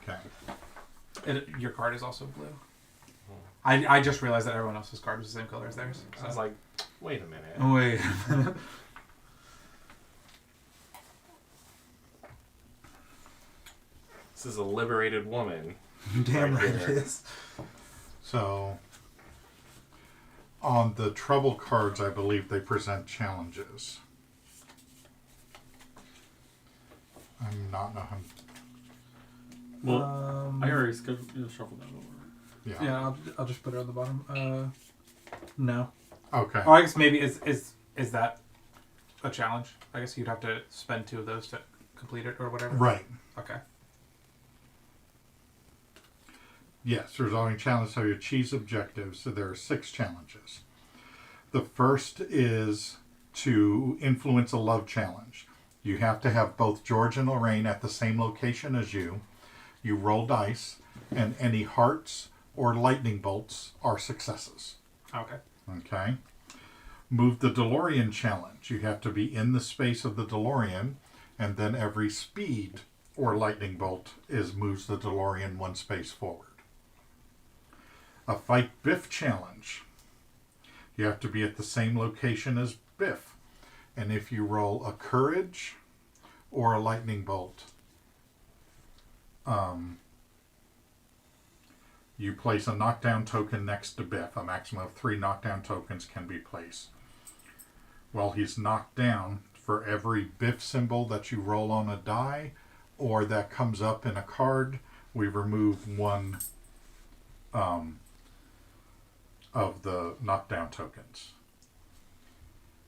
okay. Okay. Your card is also blue. I just realized that everyone else's card was the same color as theirs. So. I was like, wait a minute. Oh, wait. This is a liberated woman. Damn right here. it is. So, on the trouble cards, I believe they present challenges. I'm not know how. Well, I already shuffled that over. Yeah. Yeah, I'll just put it on the bottom. No. Okay. Oh, I guess maybe is that a challenge? I guess you'd have to spend 2 of those to complete it or whatever. Right. Okay. Yes, resolving challenges how you achieve objectives. So there are 6 challenges. The first is to influence a love challenge. You have to have both George and Lorraine at the same location as you. You roll dice, and any hearts or lightning bolts are successes. Okay. Okay. Move the DeLorean challenge. You have to be in the space of the DeLorean, and then every speed or lightning bolt moves the DeLorean 1 space forward. A fight Biff challenge. You have to be at the same location as Biff. And if you roll a courage or a lightning bolt, you place a knockdown token next to Biff. A maximum of 3 knockdown tokens can be placed. While he's knocked down, for every Biff symbol that you roll on a die or that comes up in a card, we remove 1 of the knockdown tokens.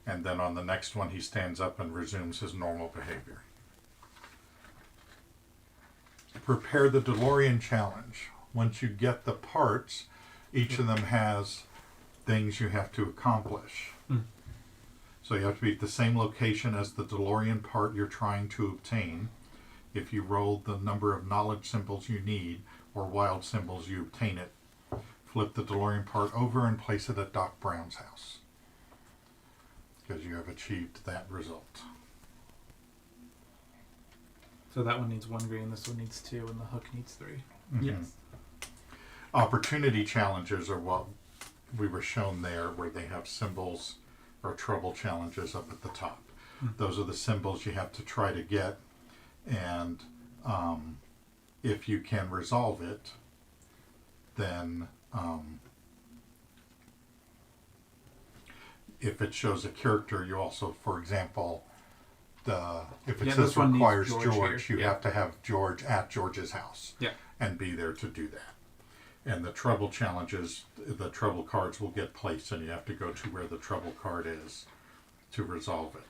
And then on the next one, he stands up and resumes his normal behavior. Prepare the DeLorean challenge. Once you get the parts, each of them has things you have to accomplish. So you have to be at the same location as the DeLorean part you're trying to obtain. If you roll the number of knowledge symbols you need, or wild symbols, you obtain it. Flip the DeLorean part over and place it at Doc Brown's house, because you have achieved that result. So that one needs 1 green, this one needs 2, and the hook needs 3. Mm-hmm. Yes. Opportunity challenges are what we were shown there, where they have symbols or trouble challenges up at the top. Those are the symbols you have to try to get, and if you can resolve it, then if it shows a character, you also, for example, if it says requires George, you have to have George at George's house and be there to do that. And the trouble challenges, the trouble cards will get placed, and you have to go to where the trouble card is to resolve it.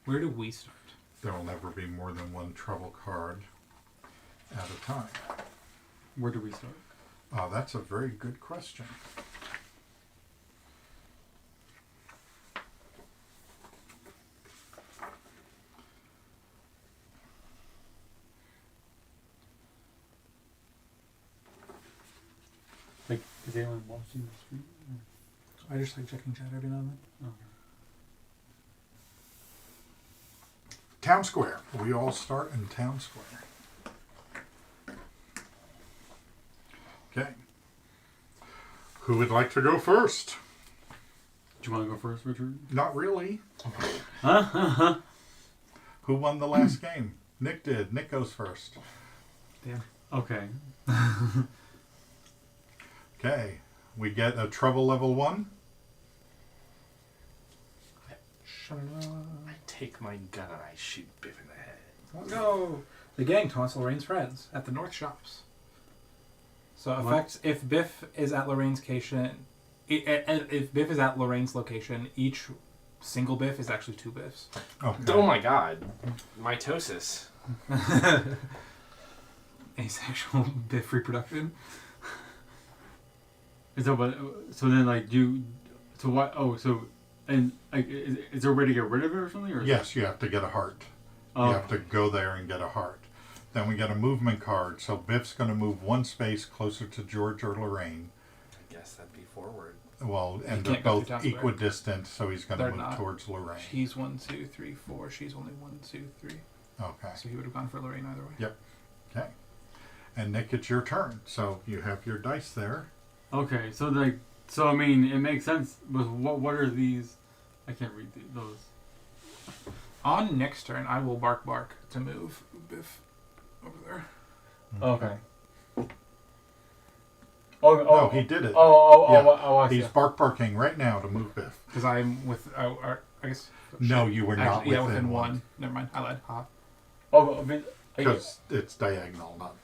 Where do we start? There will never be more than 1 trouble card at a time. Where do we start? That's a very good question. Like, is anyone watching the stream? I just like checking chat every now and then. Okay. Town Square. We all start in Town Square. Okay. Who would like to go first? Do you want to go first, Richard? Not really. Huh? Who won the last game? Nick did. Nick goes first. Damn. Okay. Okay. We get a trouble level 1. I take my gun and I shoot Biff in the head. Let's go! The gang taunts Lorraine's friends at the North Shops. So affects if Biff is at Lorraine's location. If Biff is at Lorraine's location, each single Biff is actually 2 Biffs. Okay. Oh my god. Mitosis. Asexual Biff reproduction. So then, like, so what? Oh, so, and like, is there a way to get rid of it or something? Or yes, you have to get a heart. Oh. You have to go there and get a heart. Then we get a movement card. So Biff's going to move 1 space closer to George or Lorraine. I guess that'd be forward. Well, and they're both equidistant, so he's going to move towards Lorraine. He's 1, 2, 3, 4. She's only 1, 2, 3. Okay. So he would have gone for Lorraine either way. Yep. Okay. And Nick, it's your turn. So you have your dice there. Okay, so like, so I mean, it makes sense. But what are these? I can't read those. On Nick's turn, I will bark to move Biff over there. Okay. No, he did it. I see. He's barking right now to move Biff. Because I'm with, I guess. No, you were not within 1. Never mind. I lied. Because it's diagonal, not.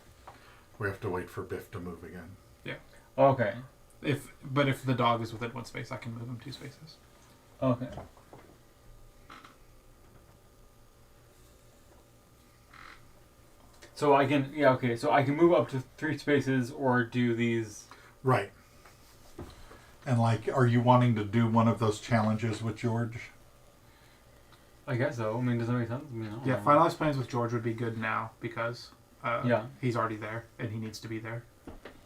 We have to wait for Biff to move again. Yeah. Okay. If the dog is within 1 space, I can move him 2 spaces. Okay. So I can, so I can move up to 3 spaces or do these. Right. And like, are you wanting to do one of those challenges with George? I guess so. I mean, does that make sense? I mean, Yeah, finalized plans with George would be good now because yeah, he's already there and he needs to be there.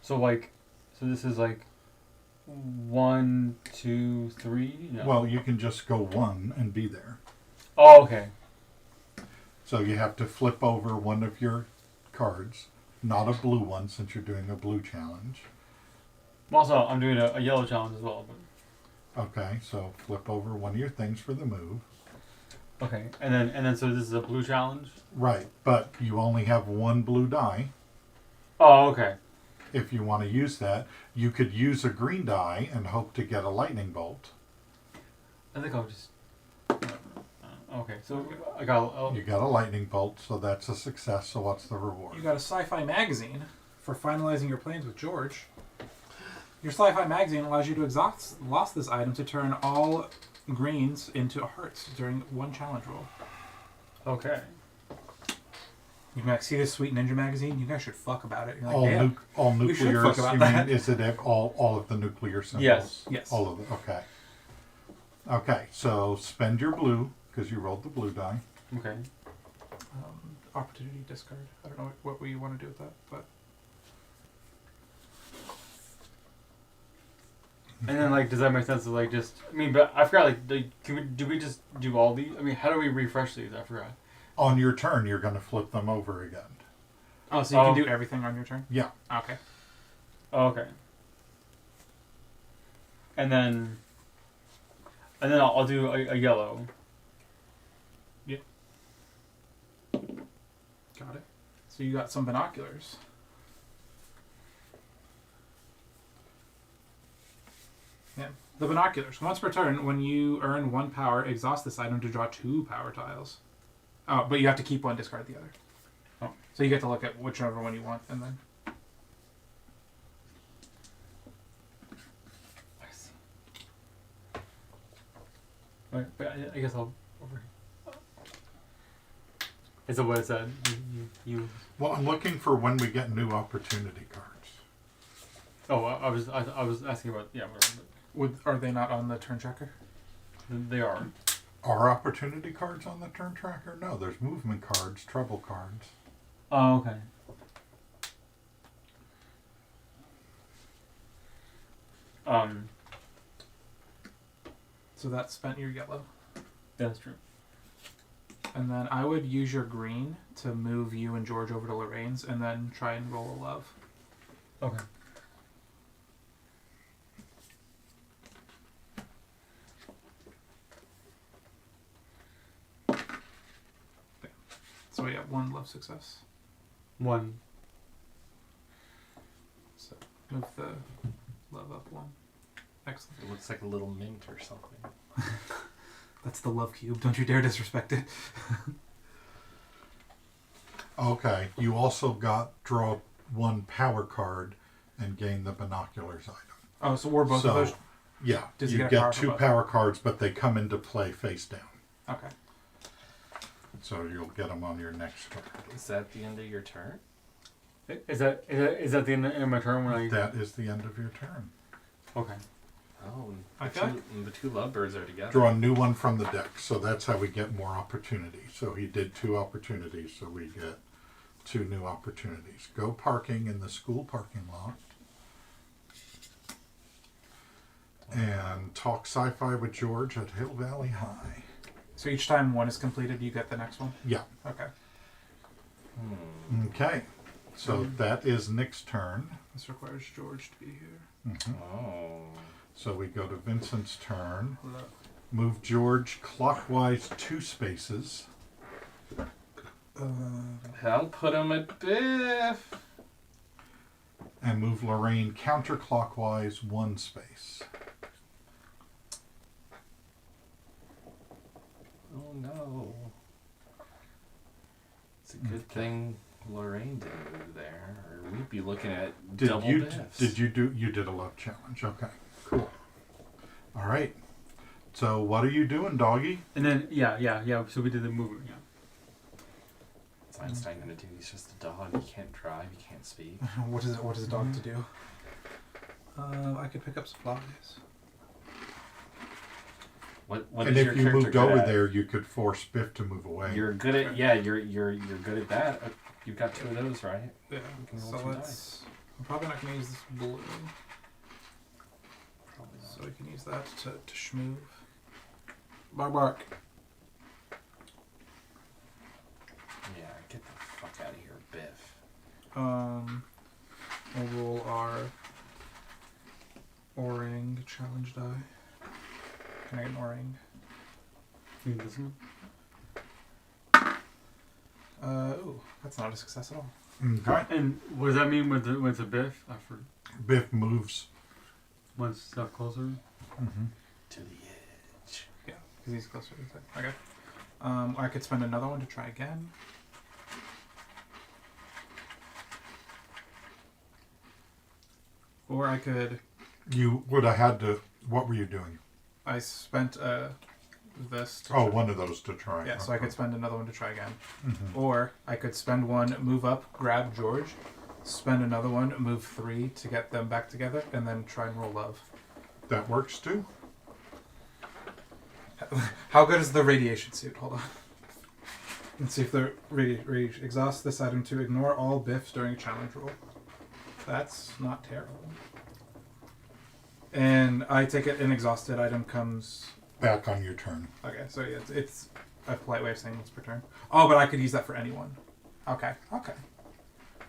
So like, so this is like 1, 2, 3. No. Well, you can just go 1 and be there. Oh, okay. So you have to flip over one of your cards, not a blue one since you're doing a blue challenge. Also, I'm doing a yellow challenge as well. But... Okay, so flip over one of your things for the move. Okay, and then so this is a blue challenge? Right, but you only have one blue die. Oh, okay. If you want to use that, you could use a green die and hope to get a lightning bolt. I think I'll just... Okay, so I got... You got a lightning bolt, so that's a success, so what's the reward? You got a sci-fi magazine for finalizing your plans with George. Your sci-fi magazine allows you to exhaust this item to turn all greens into hearts during one challenge roll. Okay. You can see this sweet ninja magazine? You guys should fuck about it. You're like, all we should nuclear. fuck about that. Is it all of the nuclear symbols? Yes. All of it. Okay. Okay. So spend your blue because you rolled the blue die. Okay. Opportunity discard. I don't know what we want to do with that, but. And then, like, does that make sense? To, like, just but I forgot. Like, do we just do all these? I mean, how do we refresh these? I forgot. On your turn, you're going to flip them over again. Oh, so you can do everything on your turn? Yeah. Okay. Oh, okay. And then I'll do a yellow. Yep. Got it. So you got some binoculars. Yeah. The binoculars. Once per turn, when you earn 1 power, exhaust this item to draw 2 power tiles. Oh, but you have to keep one, discard the other. Oh. So you get to look at whichever one you want, and then... I see. Wait, but I guess I'll... Over here. Is that what it said? You... Well, I'm looking for when we get new opportunity cards. Oh, I was asking about... Yeah, whatever. Are they not on the turn tracker? They are. Are opportunity cards on the turn tracker? No, there's movement cards, trouble cards. Oh, okay. So that spent your yellow. Yeah, that's true. And then I would use your green to move you and George over to Lorraine's and then try and roll a love. Okay. So we have 1 love success. 1. So move the love up 1. Excellent. It looks like a little mint or something. That's the love cube. Don't you dare disrespect it. Okay. You also draw 1 power card and gain the binoculars item. Oh, so we're both of those? Yeah. Does you get 2 power cards, but they come into play face down. Okay. So you'll get them on your next turn. Is that the end of your turn? Is that the end of my turn when I... That is the end of your turn. Okay. Oh, okay. The 2 lovebirds are together. Draw a new one from the deck. So that's how we get more opportunities. So he did 2 opportunities, so we get 2 new opportunities. Go parking in the school parking lot. And talk sci-fi with George at Hill Valley High. So each time 1 is completed, you get the next one? Yeah. Okay. Okay. So that is Nick's turn. This requires George to be here. Mm-hmm. Oh. So we go to Vincent's turn. Move George clockwise 2 spaces. I'll put him at Biff. And move Lorraine counterclockwise 1 space. Oh no. It's a good thing Lorraine didn't move there, or we'd be looking at double biffs. You did a love challenge. Okay, cool. All right. So what are you doing, doggy? And then, yeah. So we did the movement, yeah. What's Einstein going to do? He's just a dog. He can't drive. He can't speak. What is a dog to do? I could pick up supplies. What and is if your you moved good over at? there, you could force Biff to move away. You're good at you're good at that. You've got 2 of those, right? Yeah. You can roll So 2 let's. dice. I'm probably not going to use this blue. Probably not. So we can use that to schmoove. Bark. Yeah, get the fuck out of here, Biff. We'll roll our Orang challenge die. Can I get an Orang? Need this one? Ooh, that's not a success at all. Okay. And what does that mean with the Biff? I forgot. Biff moves one step closer. Mm-hmm. To the edge. Yeah, because he's closer to the thing. Okay. I could spend another one to try again. Or I could... You would have had to... What were you doing? I spent this to try. One of those to try. Yeah, so I could spend another one to try again. Mm-hmm. Or I could spend one, move up, grab George, spend another one, move 3 to get them back together, and then try and roll love. That works too. How good is the radiation suit? Hold on. Let's see if the radiation exhausts this item to ignore all biffs during a challenge roll. That's not terrible. And I take it an exhausted item comes... Back on your turn. Okay, so it's a polite way of saying once per turn. Oh, but I could use that for anyone. Okay.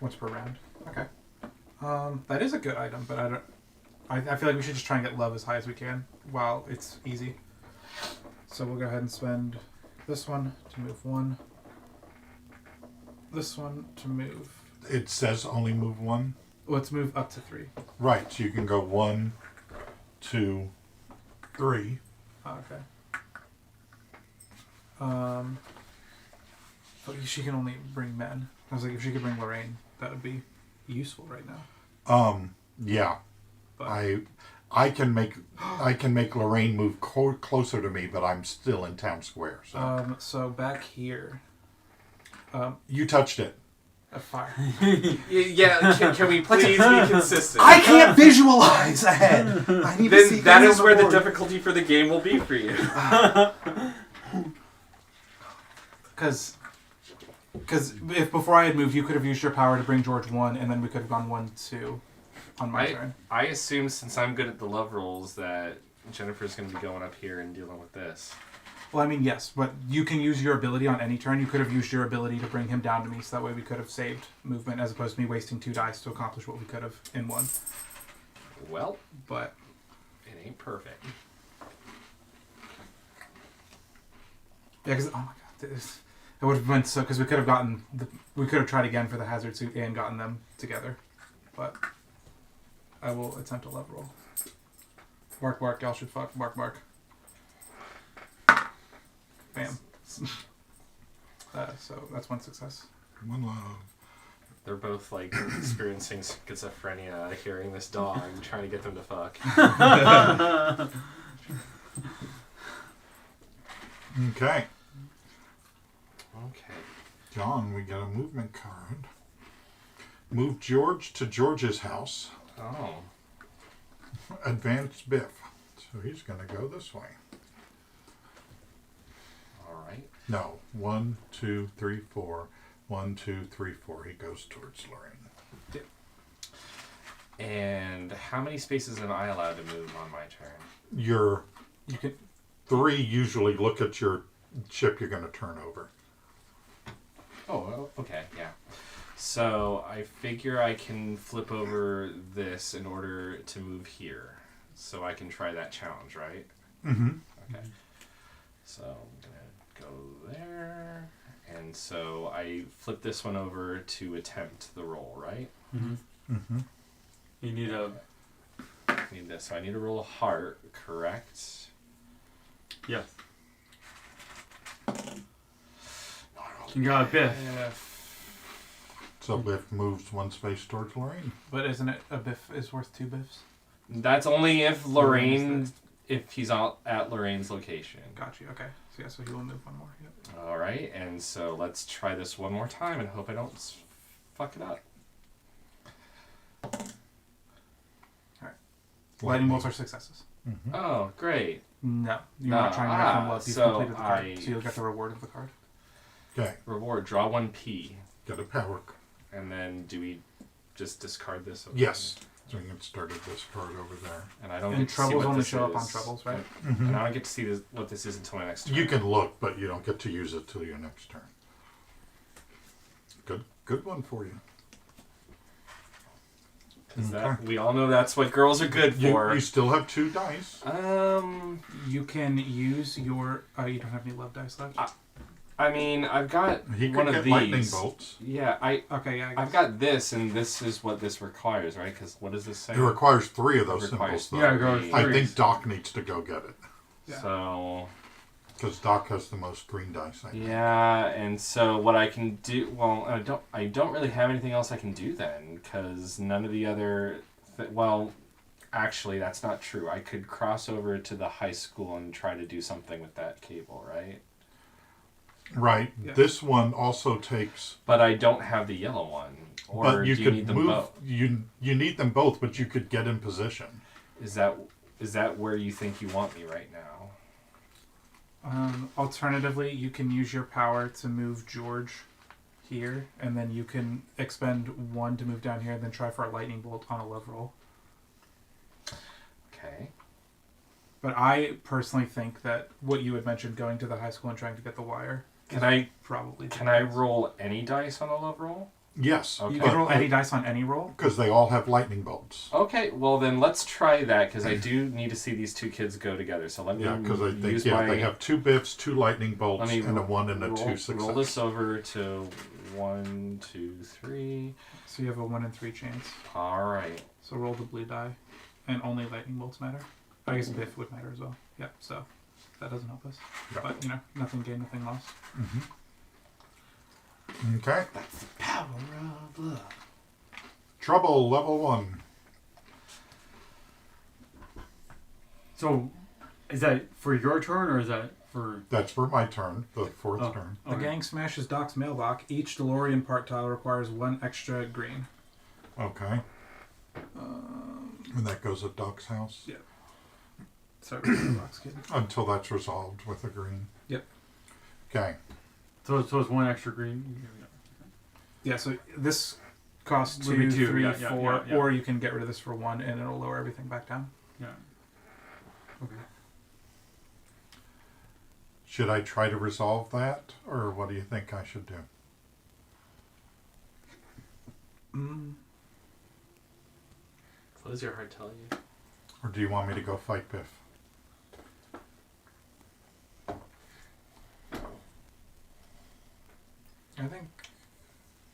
Once per round. Okay. That is a good item, but I feel like we should just try and get love as high as we can while it's easy. So we'll go ahead and spend this one to move 1. This one to move... It says only move 1? Let's move up to 3. Right, so you can go 1, 2, 3. Okay. But she can only bring men. I was like, if she could bring Lorraine, that would be useful right now. Yeah. But I can make Lorraine move closer to me, but I'm still in town square. So, so back here. You touched it. A fire. Yeah, can we please be consistent? I can't visualize ahead. I need to see that things is on where the board. difficulty for the game will be for you. Because if before I had moved, you could have used your power to bring George 1, and then we could have gone 1, 2 on my turn. I assume since I'm good at the love rolls that Jennifer's going to be going up here and dealing with this. Well, I mean, yes, but you can use your ability on any turn. You could have used your ability to bring him down to me, so that way we could have saved movement as opposed to me wasting 2 dice to accomplish what we could have in 1. Well, but it ain't perfect. Yeah, because oh my god, it would have been so because we could have tried again for the hazard suit and gotten them together, but I will attempt a love roll. Bark, bark, y'all should fuck. Bark, bark. Bam. So that's 1 success. One love. They're both like experiencing schizophrenia, hearing this dog, and trying to get them to fuck. Okay. Okay. John, we got a movement card. Move George to George's house. Oh. Advance Biff. So he's going to go this way. All right. No. 1, 2, 3, 4. 1, 2, 3, 4. He goes towards Lorraine. And how many spaces am I allowed to move on my turn? You can 3 usually look at your chip you're going to turn over. Oh, okay, yeah. So I figure I can flip over this in order to move here. So I can try that challenge, right? Mm-hmm. Okay. So I'm going to go there. And so I flip this one over to attempt the roll, right? Mm-hmm. Mm-hmm. You need this. So I need to roll a heart, correct? Yes. You got a Biff. So Biff moves 1 space towards Lorraine. But isn't it a Biff is worth 2 Biffs? That's only if Lorraine, if he's out at Lorraine's location. Got you. Okay. So yeah, so he will move 1 more. Yep. All right, and so let's try this one more time and hope I don't fuck it up. All right. Lightning bolts are successes. Mm-hmm. Oh, great. No, you're not trying to make them love. You've so completed the card, so you'll get the reward of the card. Okay. Reward, draw 1 P. Get a power. And then do we just discard this? Over Yes. So you can start this card over there. And I don't And get to see troubles what only this show up on is. troubles, right? Mm-hmm. And I don't get to see what this is until my next turn. You can look, but you don't get to use it till your next turn. Good one for you. Because we all know that's what girls are good for. You still have 2 dice. You can use your. You don't have any love dice left. I mean, I've got He one could of get lightning these. bolts. Yeah, Okay, yeah. I've got this, and this is what this requires, right? Because what does this say? It requires 3 of those It requires symbols. Though. Yeah, it requires I 3. think Doc needs to go get it. Yeah. So. Because Doc has the most green dice. I think. Yeah, and so what I can do? Well, I don't really have anything else I can do then, because none of the other. Well, actually, that's not true. I could cross over to the high school and try to do something with that cable, right? Right. Yeah. This one also takes. But I don't have the yellow one. Or But you do could you need them move. both? You need them both, but you could get in position. Is that where you think you want me right now? Alternatively, you can use your power to move George here, and then you can expend 1 to move down here, and then try for a lightning bolt on a love roll. Okay. But I personally think that what you had mentioned, going to the high school and trying to get the wire, Can I probably roll any dice on a love roll? Yes. Okay. You can roll any dice on any roll? Because they all have lightning bolts. Okay, well then let's try that, because I do need to see these 2 kids go together. So let me because I think use they have 2 biffs, 2 lightning bolts, and a 1 and a 2 success. Roll this over to 1, 2, 3. So you have a 1 in 3 chance. Alright. So roll the blue die, and only lightning bolts matter. I guess biff would matter as well. Yep, so that doesn't help us. Yep. But, nothing gained, nothing lost. Mm-hmm. Okay. That's the power of love. Trouble, level 1. So, is that for your turn or is that for? That's for my turn, the 4th turn. The gang smashes Doc's mailbox. Each DeLorean part tile requires 1 extra green. Okay. And that goes at Doc's house? Yeah. Sorry, mailbox kid. Until that's resolved with a green. Yep. Okay. So it's 1 extra green. Yeah. So this costs Would be 2, 2, 3, yeah, 4, yeah. or you can get rid of this for 1, and it'll lower everything back down. Yeah. Okay. Should I try to resolve that, or what do you think I should do? What does your heart tell you? Or do you want me to go fight Biff? I think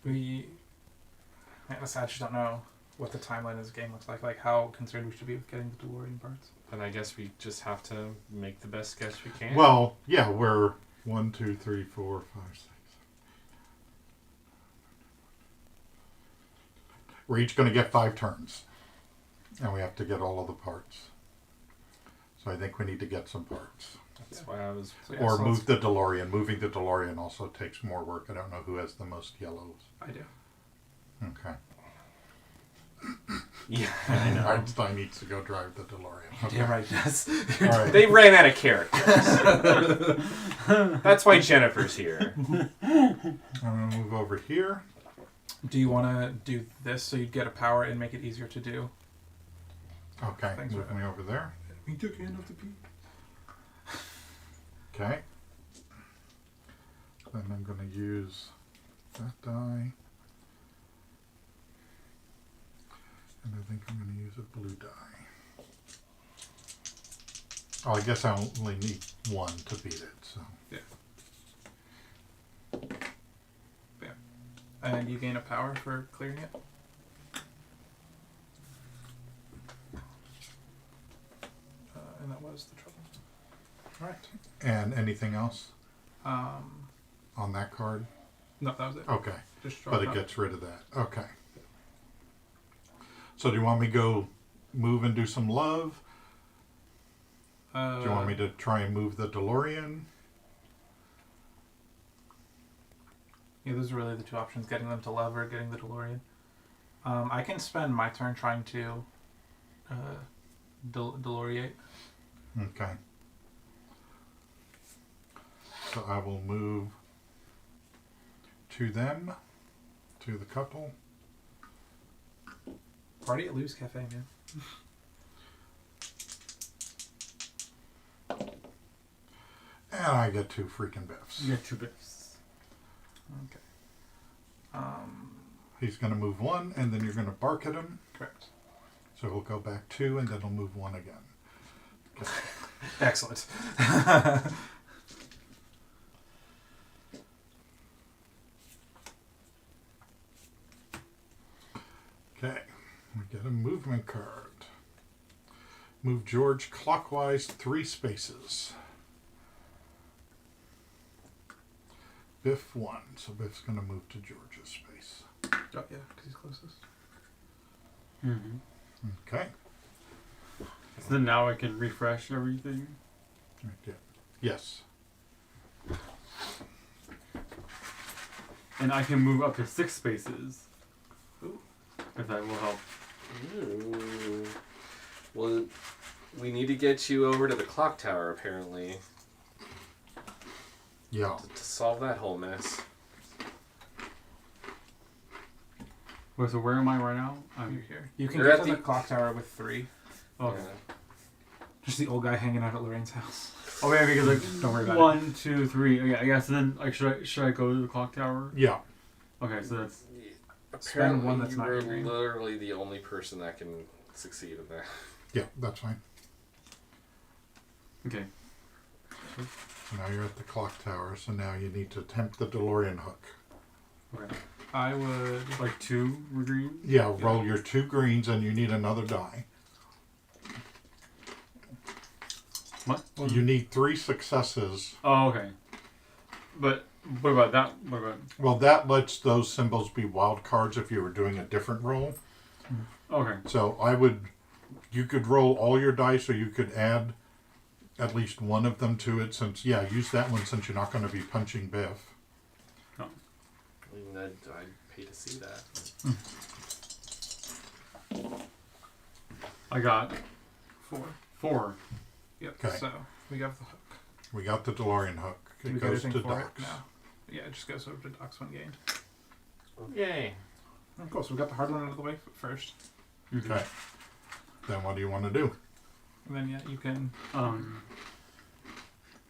I just don't know what the timeline of this game looks like how concerned we should be with getting the DeLorean parts. Then I guess we just have to make the best guess we can. Well, yeah, we're 1, 2, 3, 4, 5, 6. We're each going to get 5 turns. And we have to get all of the parts. So I think we need to get some parts. That's why I was... Or move the DeLorean. Moving the DeLorean also takes more work. I don't know who has the most yellows. I do. Okay. Yeah, I know. Einstein needs to go drive the DeLorean. Okay. Yeah, right, yes. All right. They ran out of characters. That's why Jennifer's here. I'm going to move over here. Do you want to do this so you'd get a power and make it easier to do? Okay, Thanks move for me over there. We took hand off the P. Okay. Then I'm going to use that die. And I think I'm going to use a blue die. Oh, I guess I only need 1 to beat it, so. Yeah. Yeah. And you gain a power for clearing it. And that was the trouble. All right. And anything else Um, on that card? No, that was it. Okay. Just draw But it it out. gets rid of that. Okay. So do you want me to go move and do some love? Do you want me to try and move the DeLorean? Yeah, those are really the 2 options: getting them to love or getting the DeLorean. I can spend my turn trying to DeLoreate. Okay. So I will move to them, to the couple. Party at Lou's Cafe, man. And I get 2 freaking biffs. You get 2 biffs. Okay. He's going to move 1, and then you're going to bark at him. Correct. So he'll go back 2, and then he'll move 1 again. Okay. Excellent. Okay, we get a movement card. Move George clockwise 3 spaces. Biff 1, so Biff's going to move to George's space. Oh, yeah, because he's closest. Mm-hmm. Okay. So then now I can refresh everything? Okay. Yes. And I can move up to 6 spaces. Ooh. If that will help. Ooh. Well, we need to get you over to the clock tower, apparently. Yeah. To solve that whole mess. Wait, so where am I right now? You're here. You can You're get at to the the clock tower with 3. Okay. Yeah. Just the old guy hanging out at Lorraine's house. Oh yeah, because like don't worry about 1, 2, 3. Yeah, I guess. And then like should I go to the clock tower? Yeah. Okay, so that's. Spend 1 that's you not were green. literally the only person that can succeed in that. Yeah, that's fine. Okay. So now you're at the clock tower, so now you need to attempt the DeLorean hook. Okay. I would... Like 2 green? Yeah, roll your 2 greens and you need another die. What? You need 3 successes. Oh, okay. But what about that? What about? Well, that lets those symbols be wild cards if you were doing a different roll. Okay. So you could roll all your dice, or you could add at least one of them to it. Since use that one since you're not going to be punching Biff. Oh. I mean, I'd pay to see that. I got 4. 4. Yep. Okay. So we got the hook. We got the DeLorean hook. Do It we get goes to anything for Docs. it? No. Yeah, it just goes over to Docs when gained. Yay. Oh, cool. So we got the hard one out of the way first. Okay. Then what do you want to do? And then you can.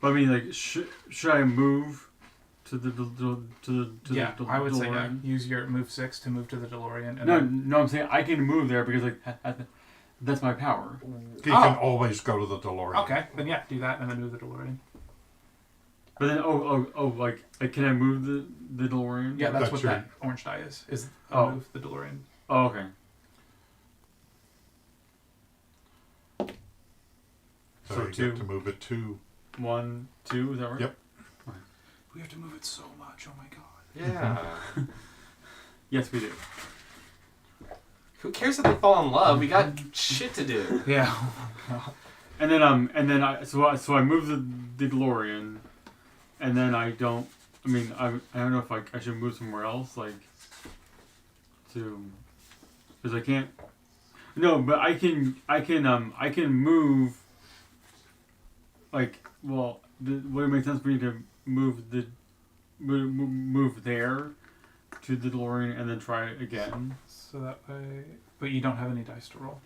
But I mean, like, should I move to the I would say DeLorean? use your move 6 to move to the DeLorean. And No, then, I'm saying I can move there because like that's my power. You can always go to the DeLorean. Okay, then do that and then move the DeLorean. But then like can I move the DeLorean? Yeah, that's what that orange die is. Move the DeLorean. Oh, okay. So So you 2. get to move it 2. 1, 2. Is that right? Yep. Okay. We have to move it so much. Oh my god. Yeah. Yes, we do. Who cares if they fall in love? We got shit to do. Yeah. And then I move the DeLorean, and then I don't. I mean, I don't know if I should move somewhere else, like because I can't. No, but I can move. Like, well, would it make sense for me to move move there to the DeLorean and then try it again? So that way, but you don't have any dice to roll.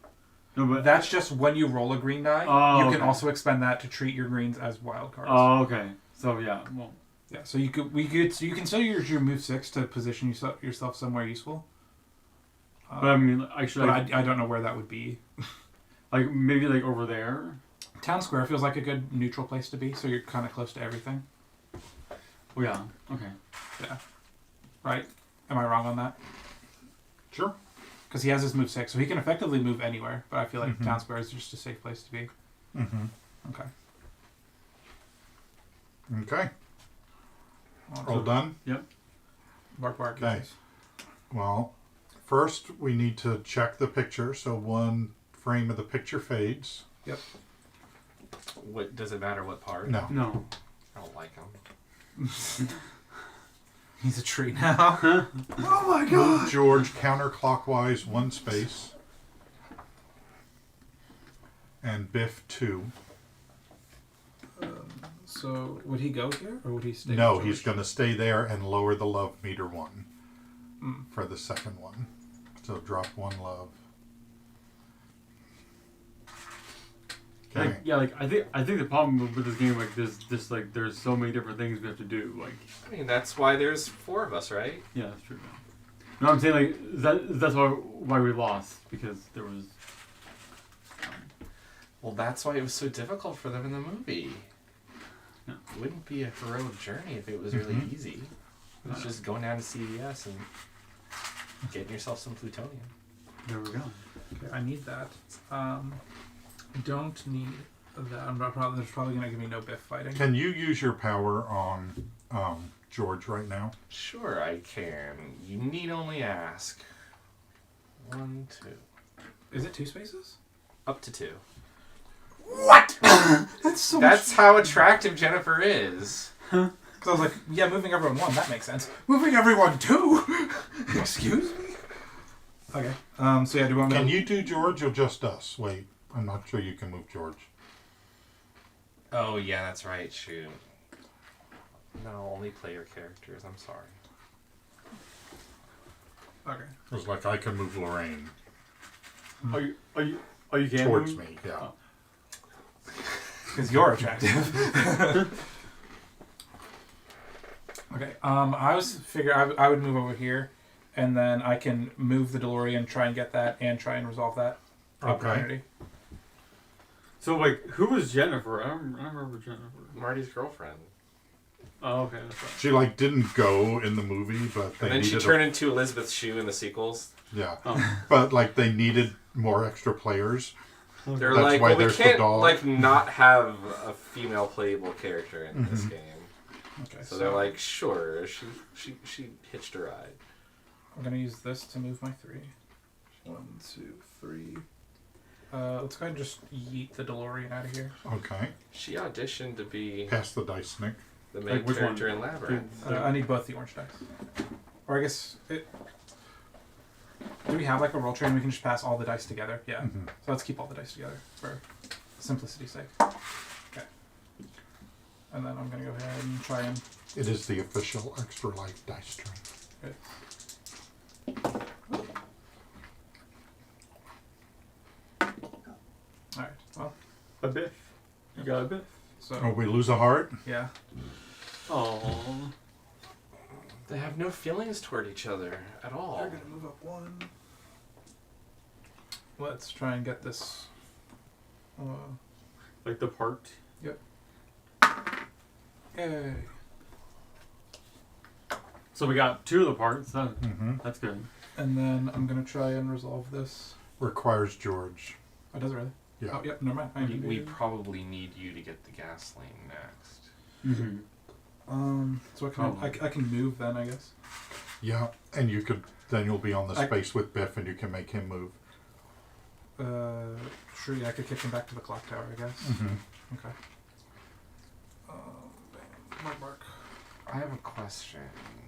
No, but that's just when you roll a green die. Oh, you can okay. also expend that to treat your greens as wild cards. Oh, okay. So yeah, well. Yeah, so you can still use your move 6 to position yourself somewhere useful. But I mean, actually, I don't know where that would be. Like maybe like over there. Town Square feels like a good neutral place to be, so you're kind of close to everything. Oh yeah. Okay. Yeah. Right? Am I wrong on that? Sure. Because he has his move 6, so he can effectively move anywhere. But I feel like Town Square is just a safe place to be. Mm-hmm. Okay. Okay. All done? Yep. Bark. Okay. Well, first we need to check the picture. So one frame of the picture fades. Yep. What does it matter what part? No. No. I don't like him. He's a tree now. Oh my god! Move George counterclockwise 1 space. And Biff 2. So would he go here or would he stay? No, with he's George? going to stay there and lower the love meter 1 for the second one. So drop 1 love. Okay. Like, yeah, like I think the problem with this game, like there's so many different things we have to do. Like, I mean, that's why there's 4 of us, right? yeah, that's true. No, I'm saying like that's why we lost, because there was. Well, that's why it was so difficult for them in the movie. Yeah. It wouldn't be a heroic journey if it was really easy. It was just going down to CVS and getting yourself some plutonium. There we go. Okay, I need that. Don't need that. There's probably going to give me no biff fighting. Can you use your power on George right now? Sure, I can. You need only ask. 1, 2. Is it 2 spaces? Up to 2. What? That's so That's how attractive Jennifer is. Because I was like, yeah, moving everyone 1, that makes sense. Moving everyone 2? Excuse me? Okay. So yeah, do you want me Can to... you do George or just us? Wait, I'm not sure you can move George. Oh, yeah, that's right. Shoot. No, only player characters. I'm sorry. Okay. It was like I can move Lorraine. Are you towards me? Yeah. Because you're attractive. Okay. I was figure I would move over here, and then I can move the DeLorean, try and get that, and try and resolve that opportunity. So, like, who was Jennifer? I don't remember Jennifer. Marty's girlfriend. Oh, okay, that's right. She like didn't go in the movie, but they And then she needed turned into Elizabeth Shue in the sequels. Yeah, Oh. but like they needed more extra players. They're That's like, why well, we there's the can't dog. like not have a female playable character in this Mhm. game. Okay, So they're like, sure, she hitched a ride. I'm gonna use this to move my 3. 1, 2, 3. Let's go ahead and just yeet the DeLorean out of here. Okay. She auditioned to be Pass the dice, Nick. the main which character one? in Labyrinth. I need both the orange dice. Or I guess do we have like a roll train? We can just pass all the dice together. Yeah. Mhm. So let's keep all the dice together for simplicity's sake. Okay. And then I'm gonna go ahead and try and. It is the official extra life dice train. Okay. All right. Well. A biff. You got a biff. So. Oh, we lose a heart? Yeah. Oh. They have no feelings toward each other at all. They're gonna move up 1. Let's try and get this. Like the part. Yep. Yay. So we got 2 of the parts. Mhm. That's good. And then I'm gonna try and resolve this. Requires George. Oh, does it really? Yeah. Oh, yep. Never mind. I We need to- probably need you to get the gas lane next. Mm-hmm. So what can I can move then, I guess. Yeah, and you could then you'll be on the I- space with Biff, and you can make him move. Sure. Yeah, I could kick him back to the clock tower, I guess. Mhm. Okay. Mark. I have a question.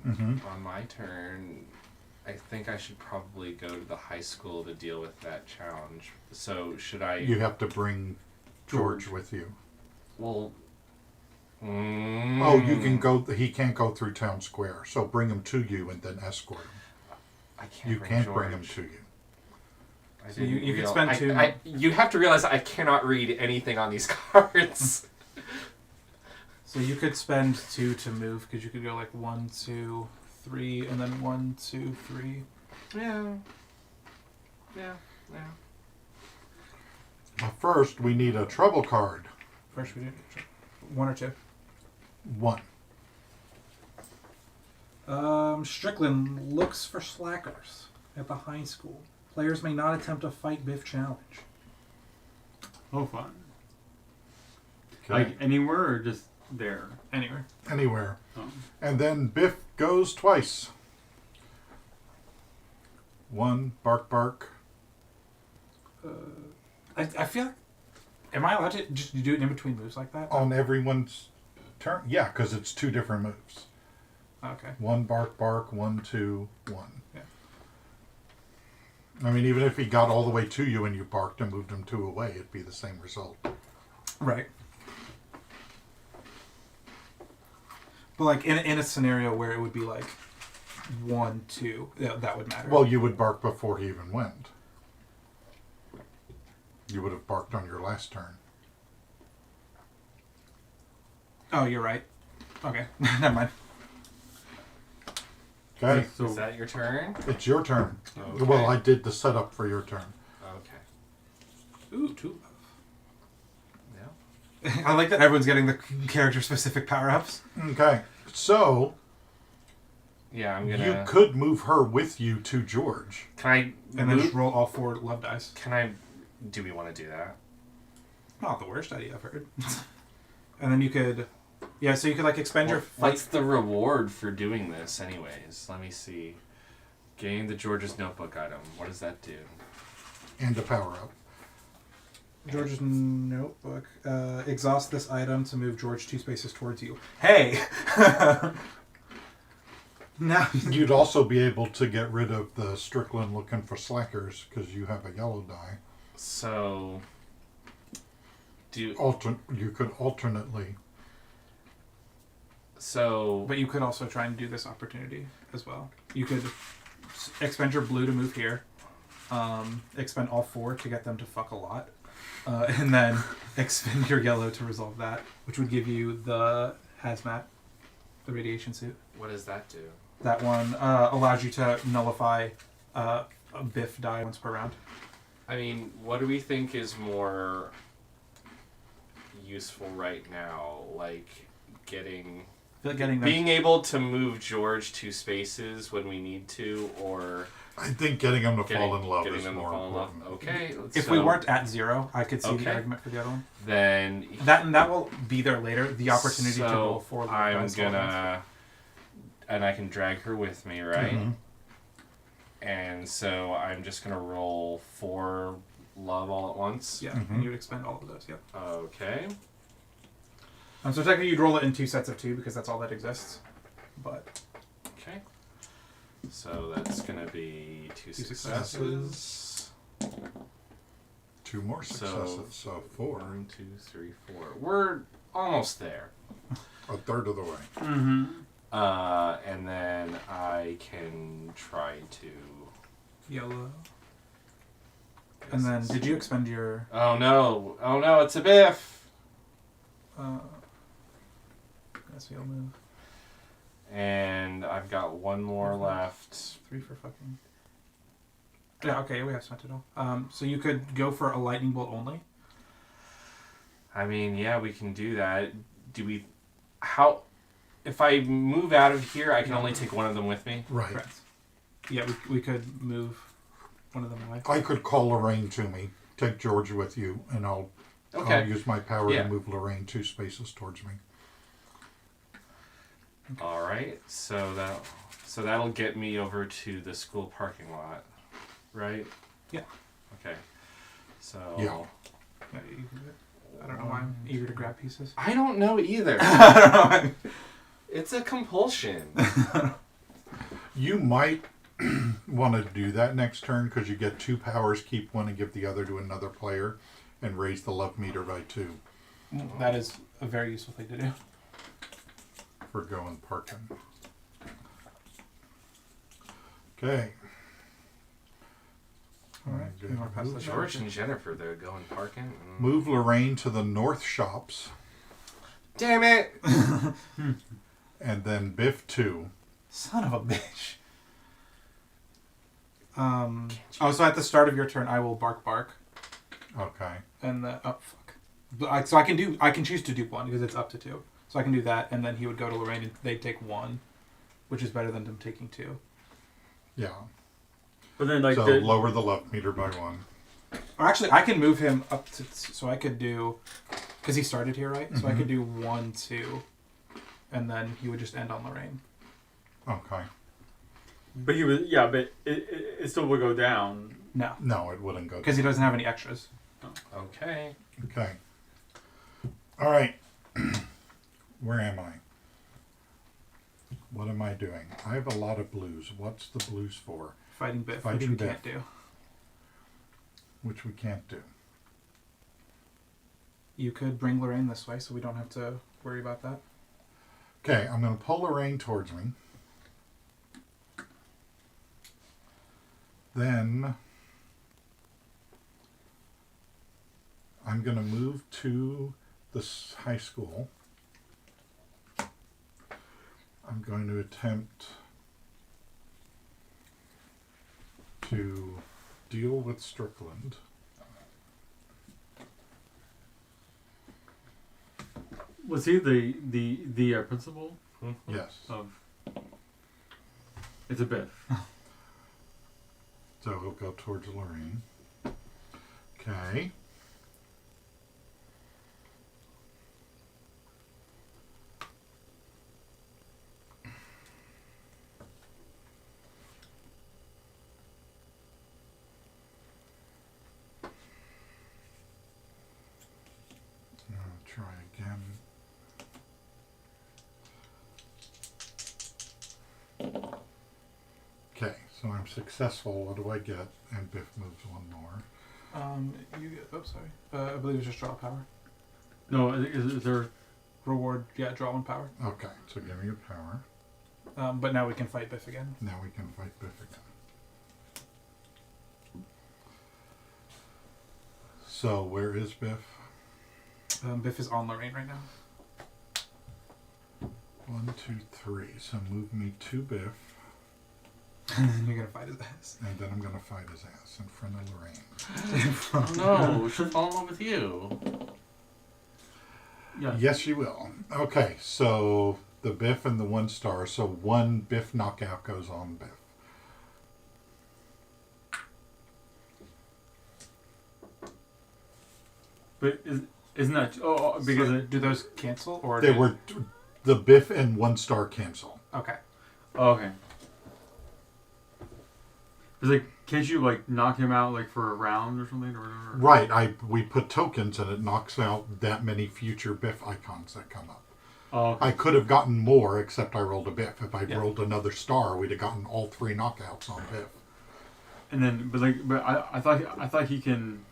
Mhm. On my turn, I think I should probably go to the high school to deal with that challenge. So should I? You have to bring George with you. Well. Oh, you can go. He can't go through town square, so bring him to you and then escort him. I can't. You bring can't George. bring him to you. So you could spend 2. You have to realize I cannot read anything on these cards. So you could spend 2 to move because you could go like 1, 2, 3, and then 1, 2, 3. Yeah. But first, we need a trouble card. First we do 1 or 2. 1. Strickland looks for slackers at the high school. Players may not attempt a fight Biff challenge. Oh, fun. Okay. Like anywhere or just there? Anywhere. Anywhere. Oh. And then Biff goes twice. 1, bark, bark. I feel like. Am I allowed to just do it in between moves like that? On everyone's turn? Yeah, because it's 2 different moves. Okay. 1, bark, bark, 1, 2, 1. Yeah. I mean, even if he got all the way to you and you barked and moved him 2 away, it'd be the same result. Right. But like in a scenario where it would be like 1, 2, that would matter. Well, you would bark before he even went. You would have barked on your last turn. Oh, you're right. Okay, never mind. Okay. So Is that your turn? It's your turn. Okay. Well, I did the setup for your turn. Okay. Ooh, 2 love. Yeah. I like that everyone's getting the character-specific power-ups. Okay. So, Yeah, I'm gonna. you could move her with you to George. Can I? And then just roll all 4 love dice. Can I? Do we want to do that? Not the worst idea I've heard. And then you could... Yeah, so you could, like, expend your fight... What's the reward for doing this, anyways? Let me see. Gain the George's notebook item. What does that do? And a power-up. George's notebook. Exhaust this item to move George 2 spaces towards you. Hey! Now You'd also be able to get rid of the Strickland looking for slackers because you have a yellow die. So, You could alternately. So, but you could also try and do this opportunity as well. You could expend your blue to move here, expend all 4 to get them to fuck a lot, and then expend your yellow to resolve that, which would give you the hazmat, the radiation suit. What does that do? That one allows you to nullify a biff die once per round. I mean, what do we think is more useful right now? Like being able to move George 2 spaces when we need to, or I think getting them to fall in love is more important. Okay. If we weren't at 0, I could see the argument for the other one. Then that will be there later. The opportunity to roll 4 love I'm dice. gonna, and I can drag her with me, right? Mm-hmm. And so I'm just gonna roll 4 love all at once. Yeah, and you would expend all of those. Yep. Okay. So technically you'd roll it in 2 sets of 2 because that's all that exists. But okay. So that's gonna be 2 successes. 2 more successes, so 4. 1, 2, 3, 4. We're almost there. A third of the way. Mm-hmm. And then I can try to... Yellow. And then, did you expend your... Oh no, it's a biff! Guess you'll move. And I've got 1 more left. 3 for fucking... Yeah, okay, we have spent it all. So you could go for a lightning bolt only. I mean, yeah, we can do that. Do we... How... If I move out of here, I can only take 1 of them with me? Right. Correct. Yeah, we could move 1 of them away. I could call Lorraine to me, take George with you, and I'll use my power to move Lorraine 2 spaces towards me. Okay. All right, so that'll get me over to the school parking lot, right? Yeah. Okay. So. Yeah, you can do it. I don't know why I'm eager to grab pieces. I don't know either. I don't know. It's a compulsion. You might want to do that next turn because you get 2 powers, keep 1 and give the other to another player, and raise the love meter by 2. That is a very useful thing to do. For going parking. Okay. Alright. George and Jennifer, they're going parking. Move Lorraine to the north shops. Damn it! And then Biff 2. Son of a bitch. So at the start of your turn, I will bark. Okay. And fuck. But I can choose to dupe 1 because it's up to 2. So I can do that, and then he would go to Lorraine, and they'd take 1, which is better than them taking 2. Yeah. But then, like, lower the love meter by 1. Or actually, I can move him up to... So I could do... Because he started here, right? So I could do 1, 2, and then he would just end on Lorraine. Okay. But he was... Yeah, but it still would go down. No. No, it wouldn't go down. Because he doesn't have any extras. Okay. Okay. All right. Where am I? What am I doing? I have a lot of blues. What's the blues for? Fighting Biff, which we can't do. Which we can't do. You could bring Lorraine this way, so we don't have to worry about that. Okay, I'm going to pull Lorraine towards me. Then I'm going to move to the high school. I'm going to attempt to deal with Strickland. Was he the principal? Yes. Of. It's a Biff. So he'll go towards Lorraine. Okay. Try again. Okay, so I'm successful. What do I get? And Biff moves one more. You get. Oh, sorry. I believe it's just draw power. No, is there reward? Yeah, draw 1 power. Okay, so give me a power. But now we can fight Biff again. Now we can fight Biff again. So where is Biff? Biff is on Lorraine right now. 1, 2, 3. So move me to Biff. And then you're gonna fight his ass. And then I'm gonna fight his ass in front of Lorraine. No, she'll fall in love with you. Yeah. Yes, she will. Okay, so the Biff and the 1 star. So 1 Biff knockout goes on Biff. But isn't that because So do those cancel or They were the Biff and 1 star cancel. okay? Oh, okay. It's like, can't you like knock him out like for a round or something or whatever? Right. We put tokens and it knocks out that many future Biff icons that come up. Oh, okay. I could have gotten more, except I rolled a Biff. If I rolled another star, we'd have gotten all 3 knockouts on Biff. And then, but I thought he can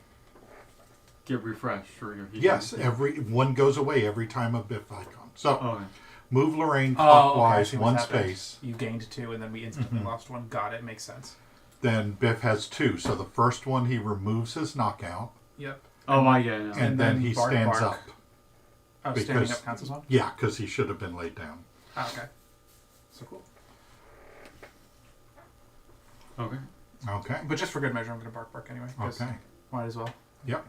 get refreshed or he Yes, can, every one goes away every time a Biff icon. So okay. move Lorraine Oh, okay, I clockwise see what's 1 happened. space. You gained 2, and then we instantly lost 1. Got it. Makes sense. Then Biff has 2. So the first one he removes his knockout. Yep. Oh, I get it. And then he bark, stands bark. up. Oh, standing up counts as one? Yeah, because he should have been laid down. Ah, okay. So cool. Okay. Okay. But just for good measure, I'm going to bark anyway. 'Cause Okay. Might as well. Yep.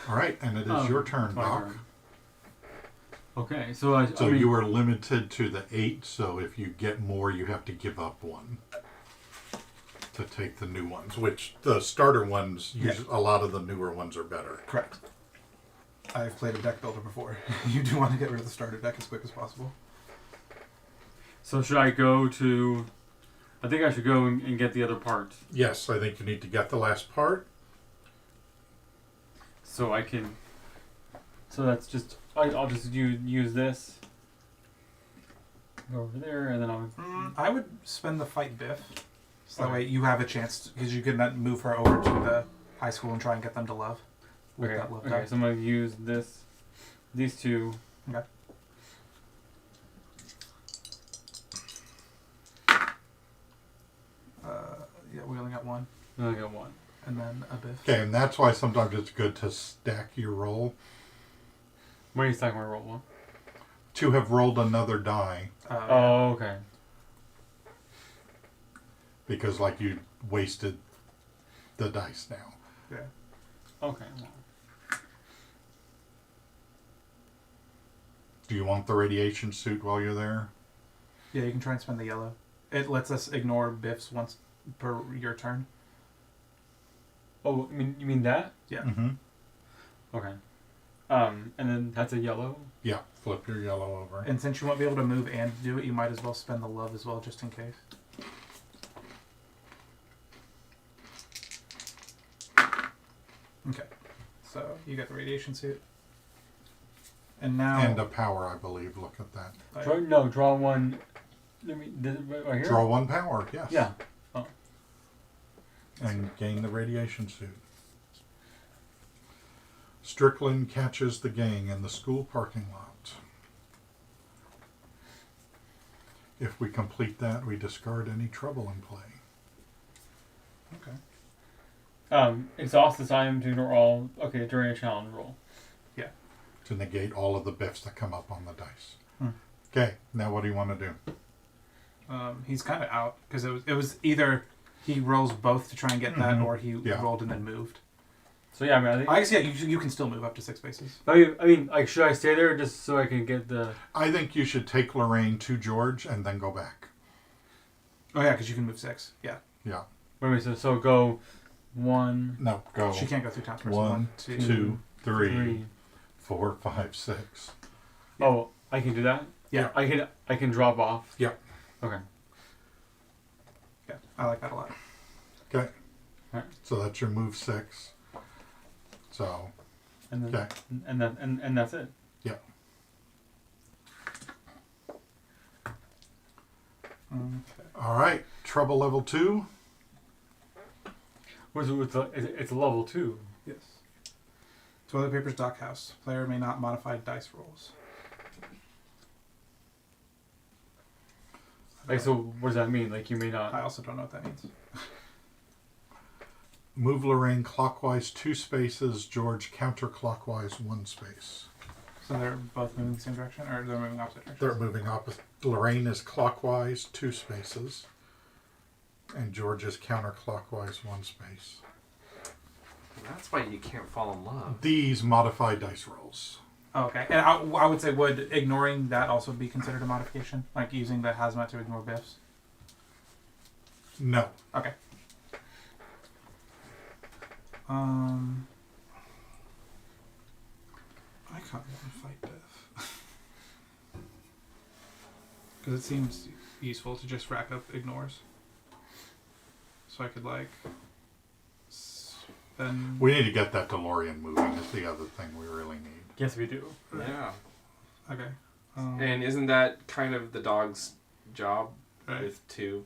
All right, and it is your turn, my Doc. turn. Okay, so I mean, you were limited to the 8, so if you get more, you have to give up 1 to take the new ones, which the starter ones, a lot of the newer ones are better. Correct. I've played a deck builder before. You do want to get rid of the starter deck as quick as possible. So should I go to... I think I should go and get the other part. Yes, I think you need to get the last part. So I can... So that's just... I'll just use this. Go over there, and then I'll... I would spend the fight Biff. So that way you have a chance, because you can then move her over to the high school and try and get them to love. With Okay, that love okay, die. so I'm going to use these 2. Okay. Yeah, we only got 1. I only got 1. And then a Biff. Okay, and that's why sometimes it's good to stack your roll. What are you stacking my roll 1? To have rolled another die. Oh, okay. Because, like, you wasted the dice now. Yeah. Okay. Do you want the radiation suit while you're there? Yeah, you can try and spend the yellow. It lets us ignore Biffs once per your turn. Oh, you mean that? Yeah. Mm-hmm. Okay. And then that's a yellow? Yeah, flip your yellow over. And since you won't be able to move and do it, you might as well spend the love as well, just in case. Okay. So, you got the radiation suit. And now... And a power, I believe. Look at that. Draw 1... right here? Draw 1 power, yes. Yeah. Oh. And gain the radiation suit. Strickland catches the gang in the school parking lot. If we complete that, we discard any trouble in play. Okay. Exhaust this item to ignore all... Okay, during a challenge roll. Yeah. To negate all of the biffs that come up on the dice. Hmm. Okay, now what do you want to do? He's kind of out, because it was either He rolls both to try and get that, or he rolled and then moved. So yeah, I mean, I guess you can still move up to 6 spaces. I mean, like, should I stay there just so I can get the? I think you should take Lorraine to George and then go back. Oh yeah, because you can move 6. Yeah. Yeah. Wait a minute. So go 1. No, go. She can't go through town first. 1, 2, 3, 4, 5, 6. Yeah. Oh, I can do that. Yeah. I can drop off. Yeah. Okay. Yeah, I like that a lot. Okay. Right. So that's your move 6. So. And then, okay. And that's it. Yeah. Okay. All right. Trouble level 2. It's a level 2. Yes. Toilet paper's dock house. Player may not modify dice rolls. Like, so what does that mean? Like, you may not. I also don't know what that means. Move Lorraine clockwise 2 spaces, George counterclockwise 1 space. So they're both moving the same direction, or they're moving opposite directions? They're moving opposite. Lorraine is clockwise 2 spaces, and George is counterclockwise 1 space. That's why you can't fall in love. These modify dice rolls. Oh, okay. And I would say, would ignoring that also be considered a modification? Like using the hazmat to ignore biffs? No. Okay. I kind of want to fight Biff. Because it seems useful to just rack up ignores. So I could, like, spend... We need to get that DeLorean moving is the other thing we really need. Yes, we do. Yeah. Okay. And isn't that kind of the dog's job with 2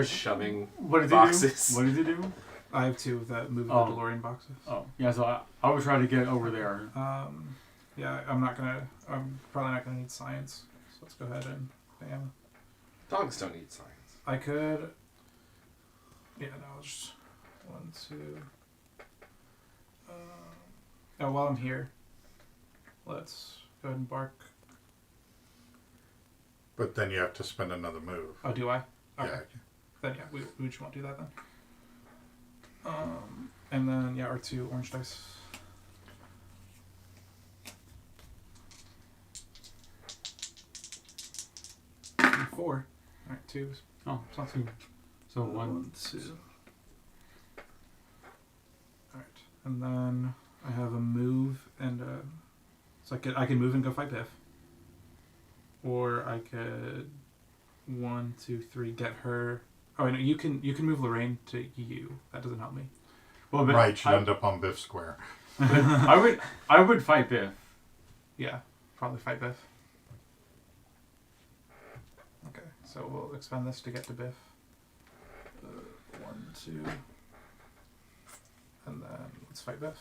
shoving boxes? What does he do? I have 2 that move the DeLorean boxes. Oh, yeah. So I would try to get over there. Yeah, I'm probably not gonna need science. So let's go ahead and bam. Dogs don't need science. I could. Yeah, no, just 1, 2. Now while I'm here, let's go ahead and bark. But then you have to spend another move. Oh, do I? Okay. Yeah. Then yeah, we just won't do that then. And then yeah, our 2 orange dice. 4. Alright, 2. Oh, sounds 2. So 1, 2. Alright, and then I have a move and so I can move and go fight Biff. Or I could 1, 2, 3 get her. Oh, no, you can move Lorraine to you. That doesn't help me. Well, right, you end up on Biff Square. I would fight Biff. Yeah, probably fight Biff. Okay, so we'll expend this to get to Biff. 1, 2, and then let's fight Biff.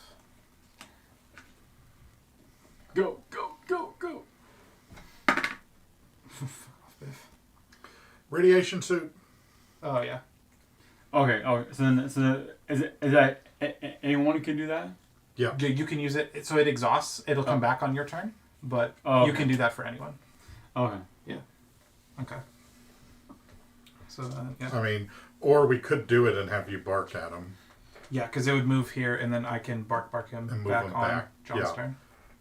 Go, go, go, go. Fuck off, Biff. Radiation suit. Oh yeah. Okay. Oh, so is that anyone can do that? Yeah. You can use it. So it exhausts. It'll come back on your turn, but you can do that for anyone. Okay. Yeah. Okay. So then, yeah. I mean, or we could do it and have you bark at him. Yeah, because it would move here, and then I can bark him and move back him on back. John's turn.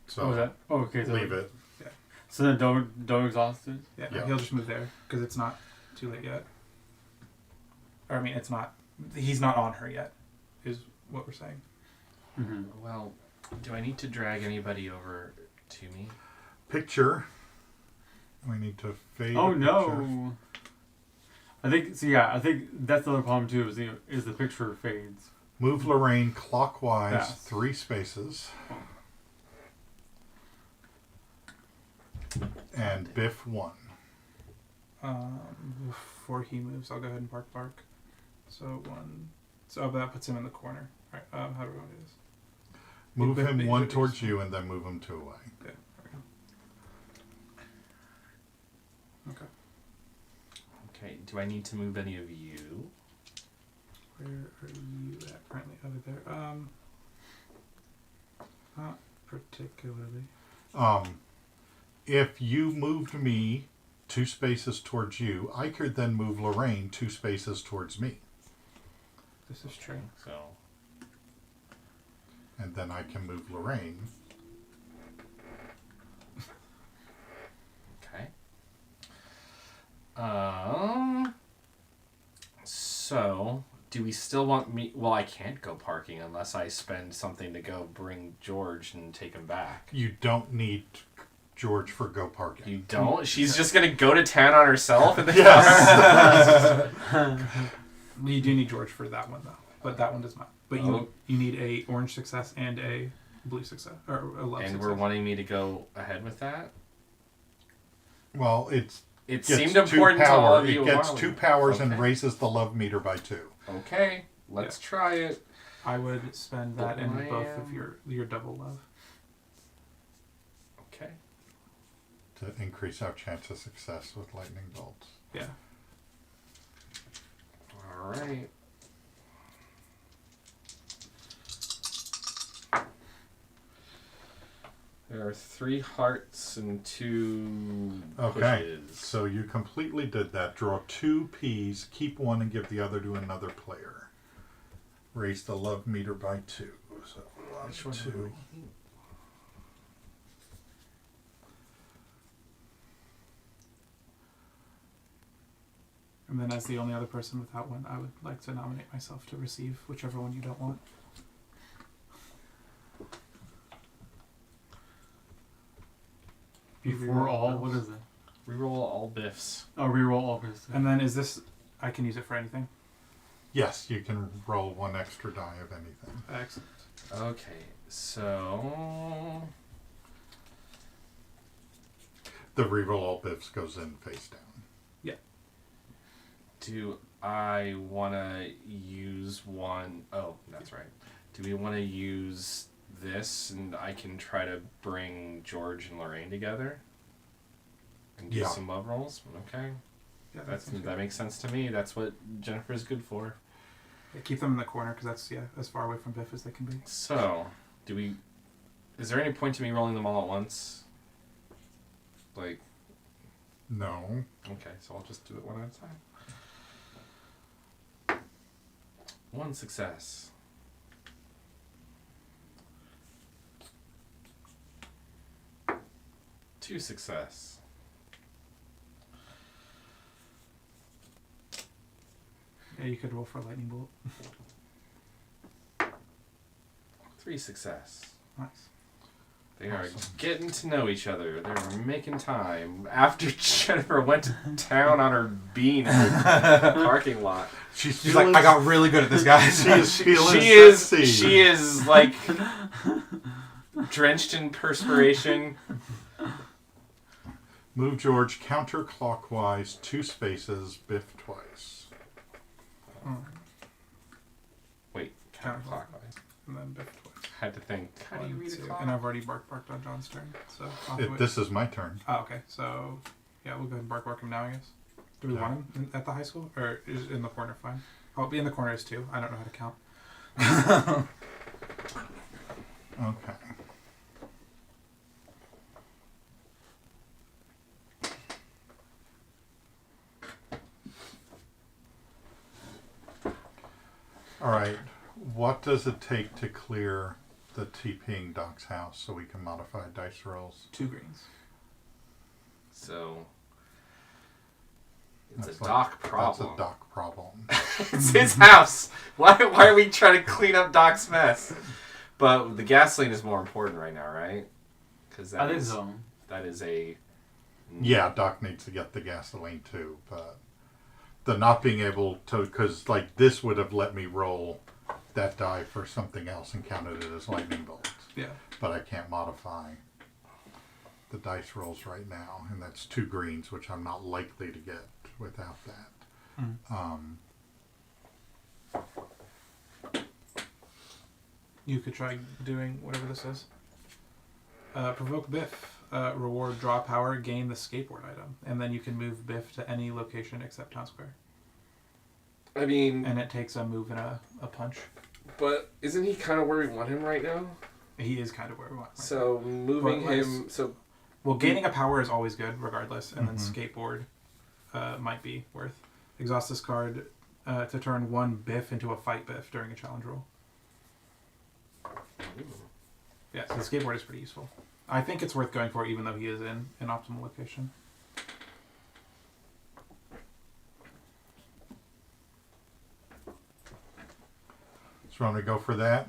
So what was that? Oh, okay. So leave it. Yeah. So then don't exhaust it. Yeah, he'll just move there because it's not too late yet. Or I mean, it's not. He's not on her yet, is what we're saying. Mm-hmm. Well, do I need to drag anybody over to me? Picture. We need to fade. Oh the no. I think that's the other problem too. Is the picture fades. Move Lorraine clockwise Yes. 3 spaces. And Biff 1. Before he moves, I'll go ahead and bark. So 1. So that puts him in the corner. All right. How do we want to do this? Move Biff- him Biff- 1 Biff- towards you and then move him 2 away. Okay. Okay. Okay. Do I need to move any of you? Where are you at currently? Over there. Not particularly. If you moved me 2 spaces towards you, I could then move Lorraine 2 spaces towards me. This is true. So. And then I can move Lorraine. Okay. So, do we still want me... Well, I can't go parking unless I spend something to go bring George and take him back. You don't need George for go parking. You don't? She's just going to go to town on herself? In the Yes! You do need George for that one, though. But that one does not. But you need a orange success and a blue success. Or a love success. And we're wanting me to go ahead with that? Well, it seemed important to all of you. It gets 2 powers and raises the love meter by 2. Okay, let's try it. I would spend that in both of your double love. Okay. To increase our chance of success with lightning bolts. Yeah. All right. There are 3 hearts and 2 Okay, pushes. so you completely did that. Draw 2 Ps, keep 1 and give the other to another player. Raise the love meter by 2. So 1, 2. And then as the only other person without one, I would like to nominate myself to receive whichever one you don't want. Before all, what is it? Reroll all biffs. Oh, reroll all biffs. And then is this, I can use it for anything? Yes, you can roll 1 extra die of anything. Excellent. Okay, so... The reroll all biffs goes in face down. Yeah. Do I want to use one... Oh, that's right. Do we want to use this and I can try to bring George and Lorraine together? And do some love rolls? Okay. Yeah, that makes sense to me. That's what Jennifer's good for. Yeah, keep them in the corner because that's as far away from Biff as they can be. So, do we... Is there any point to me rolling them all at once? Like... No. Okay, so I'll just do it one at a time. 1 success. 2 success. Yeah, you could roll for a lightning bolt. 3 success. Nice. They are getting to know each other. They're making time. After Jennifer went to town on her bean in the parking lot. She's like, I got really good at this, guys. She is like drenched in perspiration. Move George counterclockwise 2 spaces, biff twice. Wait, counterclockwise. And then biff twice. Had to think. How do you read it? And I've already barked on John's turn. So This is my turn. Oh, okay. So, yeah, we'll go ahead and bark him now, I guess. Do we want him at the high school? Or is in the corner fine? Oh, be in the corner is 2. I don't know how to count. Okay. All right. What does it take to clear the TPing Doc's house so we can modify dice rolls? 2 greens. So it's That's a Doc problem. That's a Doc problem. It's his house. Why are we trying to clean up Doc's mess? But the gasoline is more important right now, right? Because I think so. That is a... Yeah, Doc needs to get the gasoline too, but the not being able to, because like this would have let me roll that die for something else and counted it as lightning bolts. Yeah. But I can't modify the dice rolls right now, and that's 2 greens, which I'm not likely to get without that. You could try doing whatever this is. Provoke Biff. Reward draw power, gain the skateboard item. And then you can move Biff to any location except town square. I mean... And it takes a move and a punch. But isn't he kind of where we want him right now? He is kind of where we want him. So moving him... Well, gaining a power is always good, regardless. And then skateboard might be worth. Exhaust this card. to turn one biff into a fight biff during a challenge roll. Yeah, so the skateboard is pretty useful. I think it's worth going for, even though he is in an optimal location. So you want me to go for that?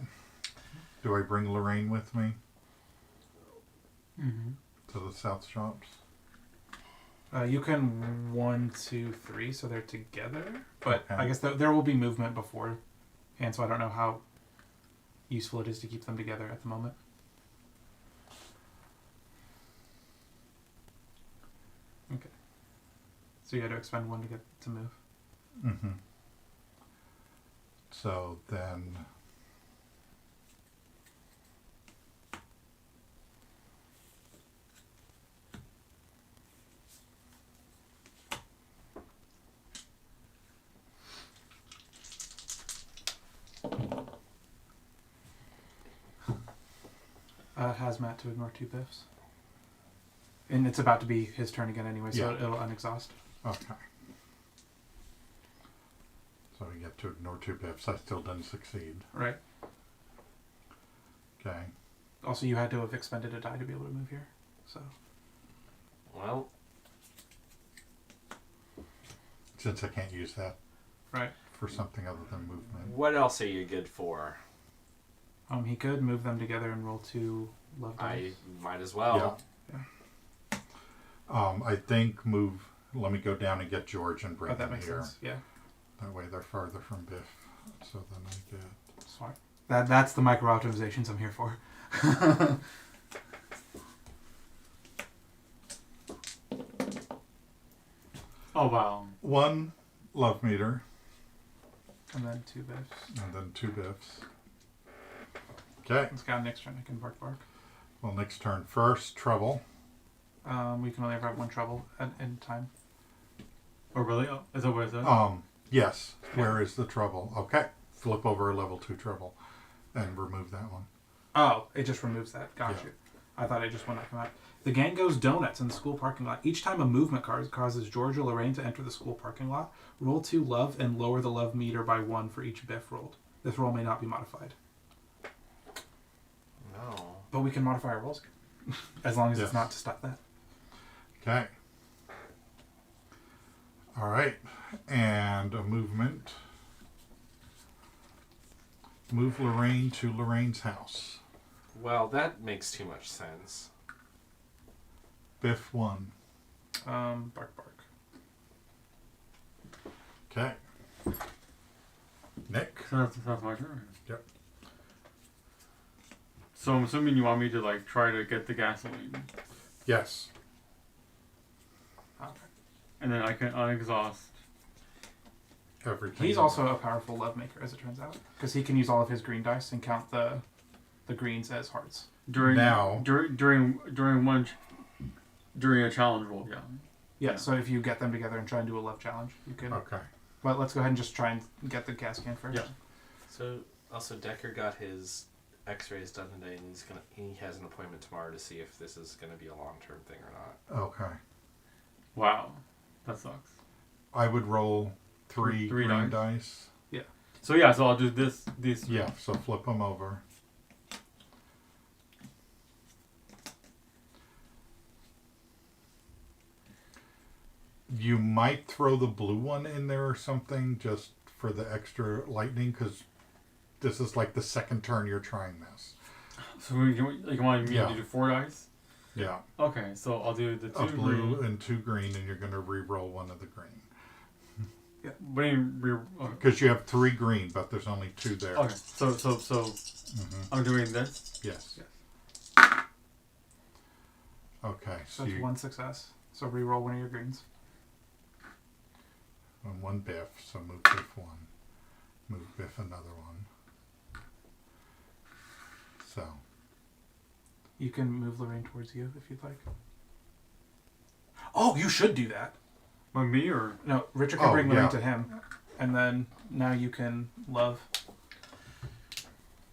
Do I bring Lorraine with me? Mm-hmm. To the South Shops? You can 1, 2, 3, so they're together. But Okay. I guess there will be movement before, and so I don't know how useful it is to keep them together at the moment. Okay. So you had to expend 1 to get to move. Mm-hmm. So then... Hazmat to ignore 2 biffs. And it's about to be his turn again anyway, so Yeah. it'll unexhaust. Okay. So we get to ignore 2 biffs. I still didn't succeed. Right. Okay. Also, you had to have expended a die to be able to move here. So. Well. Since I can't use that. Right. For something other than movement. What else are you good for? He could move them together and roll 2 love dice. I might as well. Yeah. I think move... Let me go down and get George and bring that him makes here. sense. Yeah. That way they're farther from Biff. So then I get... Smart. That's the micro optimizations I'm here for. Oh, wow. 1 love meter. And then 2 biffs. And then 2 biffs. Okay. It's got next turn. I can bark. Well, next turn first, trouble. We can only ever have 1 trouble at any time. Oh, really? Oh, is that what it says? Yes. Where is the trouble? Okay. Flip over a level 2 trouble and remove that one. Oh, it just removes that. Got Yeah. you. I thought it just went up and out. The gang goes donuts in the school parking lot. Each time a movement causes George or Lorraine to enter the school parking lot, roll 2 love and lower the love meter by 1 for each biff rolled. This roll may not be modified. No. But we can modify our rolls. As long as Yes. it's not to stop that. Okay. All right. And a movement. Move Lorraine to Lorraine's house. Well, that makes too much sense. Biff 1. Bark. Okay. Nick. So that's my turn. Yep. So I'm assuming you want me to like try to get the gasoline. Yes. Okay. And then I can unexhaust everything. He's also a powerful love maker, as it turns out, because he can use all of his green dice and count the greens as hearts. during a challenge roll. Yeah. So if you get them together and try and do a love challenge, you can. Okay. But let's go ahead and just try and get the gas can first. Yeah. So also Decker got his X-rays done today, and he has an appointment tomorrow to see if this is going to be a long-term thing or not. Okay. Wow, that sucks. I would roll 3 Three green dice? dice. Yeah. So yeah, so I'll do these. Yeah, so flip them over. You might throw the blue one in there or something just for the extra lightning, because this is like the second turn you're trying this. So you want me to do 4 dice? Yeah. Okay, so I'll do the 2 A blue green. and 2 green, and you're going to re-roll 1 of the green. Yeah. What do you mean Because you have 3 green, but there's only 2 there. Okay, so I'm doing this? Yes. Okay, So it's 1 success. So re-roll 1 of your greens. And 1 biff, so move biff 1. Move biff another 1. So. You can move Lorraine towards you if you'd like. Oh, you should do that. By me or? No, Richard can bring Lorraine yeah. to him. And then now you can love.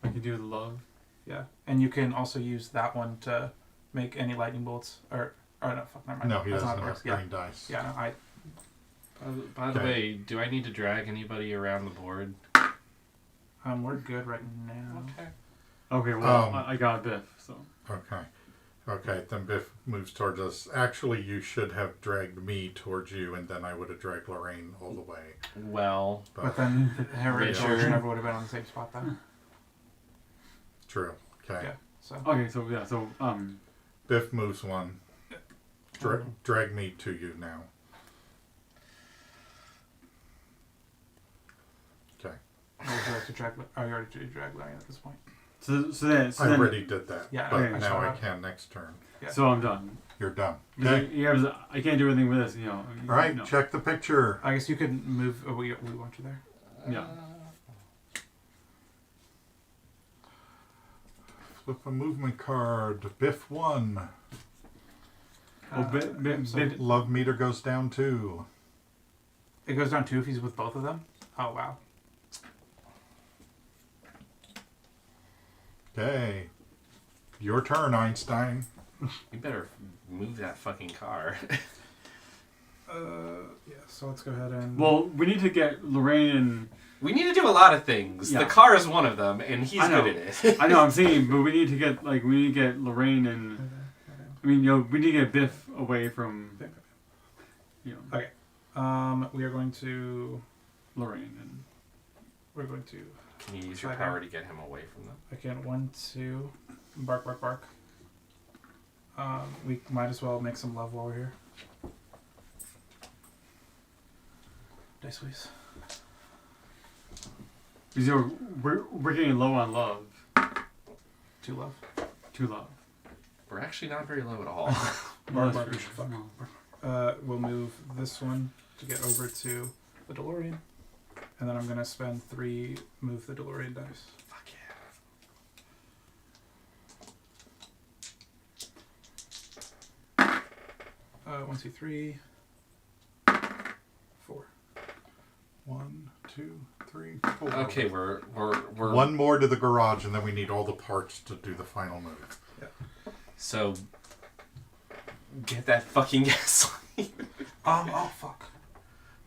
I can do the love. Yeah. And you can also use that one to make any lightning bolts. Or no, fuck, never mind. No, he That's doesn't not how it have works. Yeah. green dice. Yeah, no, By the way, do I need to drag anybody around the board? We're good right now. Okay. Okay, well, I got Biff, so. Okay, then Biff moves towards us. Actually, you should have dragged me towards you, and then I would have dragged Lorraine all the way. Well, but then Richard never would have been on the same spot then. True. Okay. Yeah. So. Okay, so Biff moves one. Drag me to you now. Okay. Would you like to drag? Oh, you already dragged Lorraine at this point. So then I already did that. Yeah. But now I can next turn. Yeah. So I'm done. You're done. Okay. Yeah, I can't do anything with this, All right. No. Check the picture. I guess you could move. We want you there. Yeah. Flip a movement card. Biff 1. Love meter goes down 2. It goes down 2 if he's with both of them? Oh, wow. Okay. Your turn, Einstein. You better move that fucking car. Yeah, so let's go ahead and... Well, we need to get Lorraine and... We need to do a lot of things. Yeah. The car is one of them, and he's good at it. I know, I'm saying, but we need to get Lorraine and... I mean, we need to get Biff away from... Okay. We are going to... Lorraine and... We're going to... Can you use your power to get him away from them? I can. 1, 2. Bark, bark, bark. We might as well make some love while we're here. Dice, please. Because we're getting low on love. 2 love. 2 love. We're actually not very low at all. Bark, bark, you should fuck. We'll move this one to get over to the DeLorean. And then I'm going to spend 3, move the DeLorean dice. Fuck yeah. 1, 2, 3. 4. 1, 2, 3, 4. Okay, we're one more to the garage, and then we need all the parts to do the final move. Yeah. So get that fucking gasoline. Oh fuck.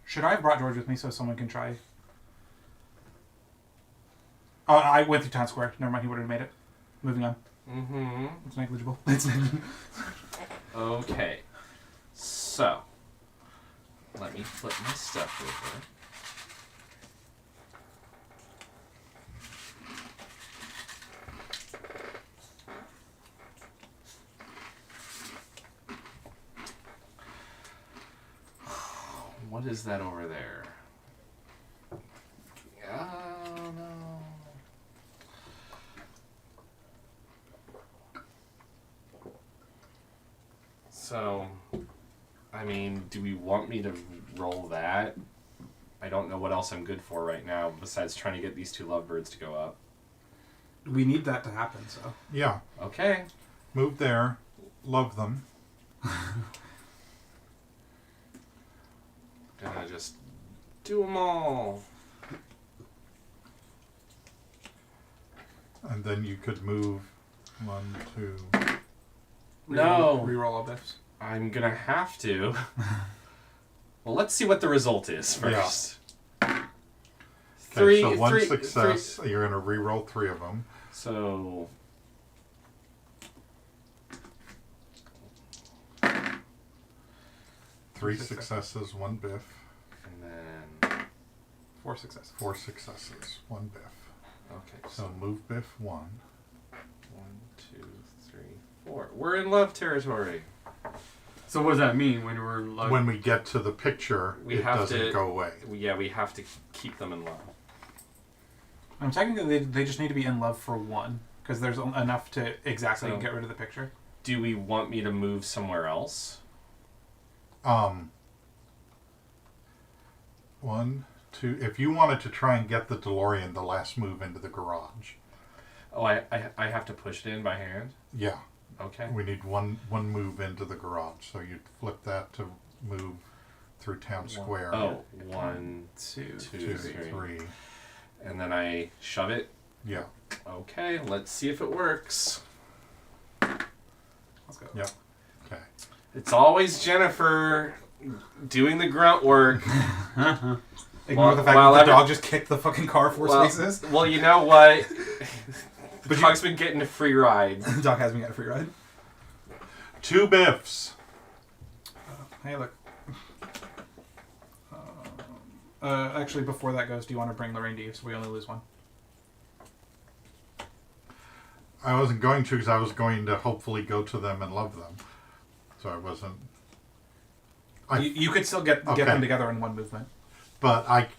Should I have brought George with me so someone can try? Oh, I went through town square. Never mind, he would have made it. Moving on. Mm-hmm. It's negligible. Okay. So let me flip my stuff over. What is that over there? Oh no. So, I mean, do we want me to roll that? I don't know what else I'm good for right now besides trying to get these 2 lovebirds to go up. We need that to happen, so. Yeah. Okay. Move there. Love them. Gonna just do them all. And then you could move 1, 2. No. Reroll all biffs. I'm gonna have to. Well, let's see what the result is first. Yeah. 3, so 1 3 success. 3. You're gonna reroll 3 of them. So 3 successes, 1 biff. And then 4 successes. 4 successes, 1 biff. Okay. So move biff 1. 1, 2, 3, 4. We're in love territory. So what does that mean when we're in love? When we get to the picture, it doesn't go away. Yeah, we have to keep them in love. Technically, they just need to be in love for 1, because there's enough to exactly get rid of the picture. Do we want me to move somewhere else? 1, 2. If you wanted to try and get the DeLorean, the last move into the garage. Oh, I have to push it in by hand? Yeah. Okay. We need one move into the garage, so you'd flip that to move through town square. Oh, 1, 2, 3. And then I shove it? Yeah. Okay, let's see if it works. Let's go. Yeah. Okay. It's always Jennifer. doing the grunt work. Ignore the fact that the dog just kicked the fucking car 4 spaces. Well, you know what? The dog's been getting a free ride. The dog has been getting a free ride. 2 biffs. Hey, look. Actually, before that goes, do you want to bring Lorraine to you so we only lose 1? I wasn't going to because I was going to hopefully go to them and love them. So I wasn't... You could still get them together in 1 movement. But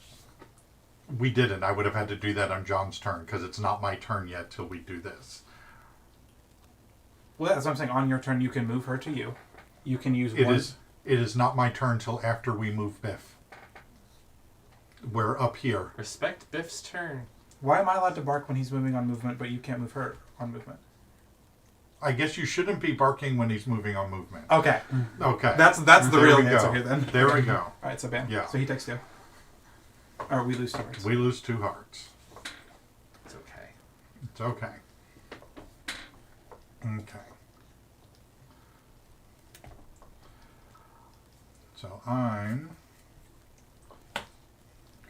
we didn't. I would have had to do that on John's turn because it's not my turn yet till we do this. Well, that's what I'm saying. On your turn, you can move her to you. You can use 1. It is not my turn till after we move Biff. We're up here. Respect Biff's turn. Why am I allowed to bark when he's moving on movement, but you can't move her on movement? I guess you shouldn't be barking when he's moving on movement. Okay. Okay. That's the There real we answer go. here then. There we go. All right, so bam. Yeah. So he takes 2. Or we lose 2 hearts. We lose 2 hearts. It's okay. It's okay. Okay. So I'm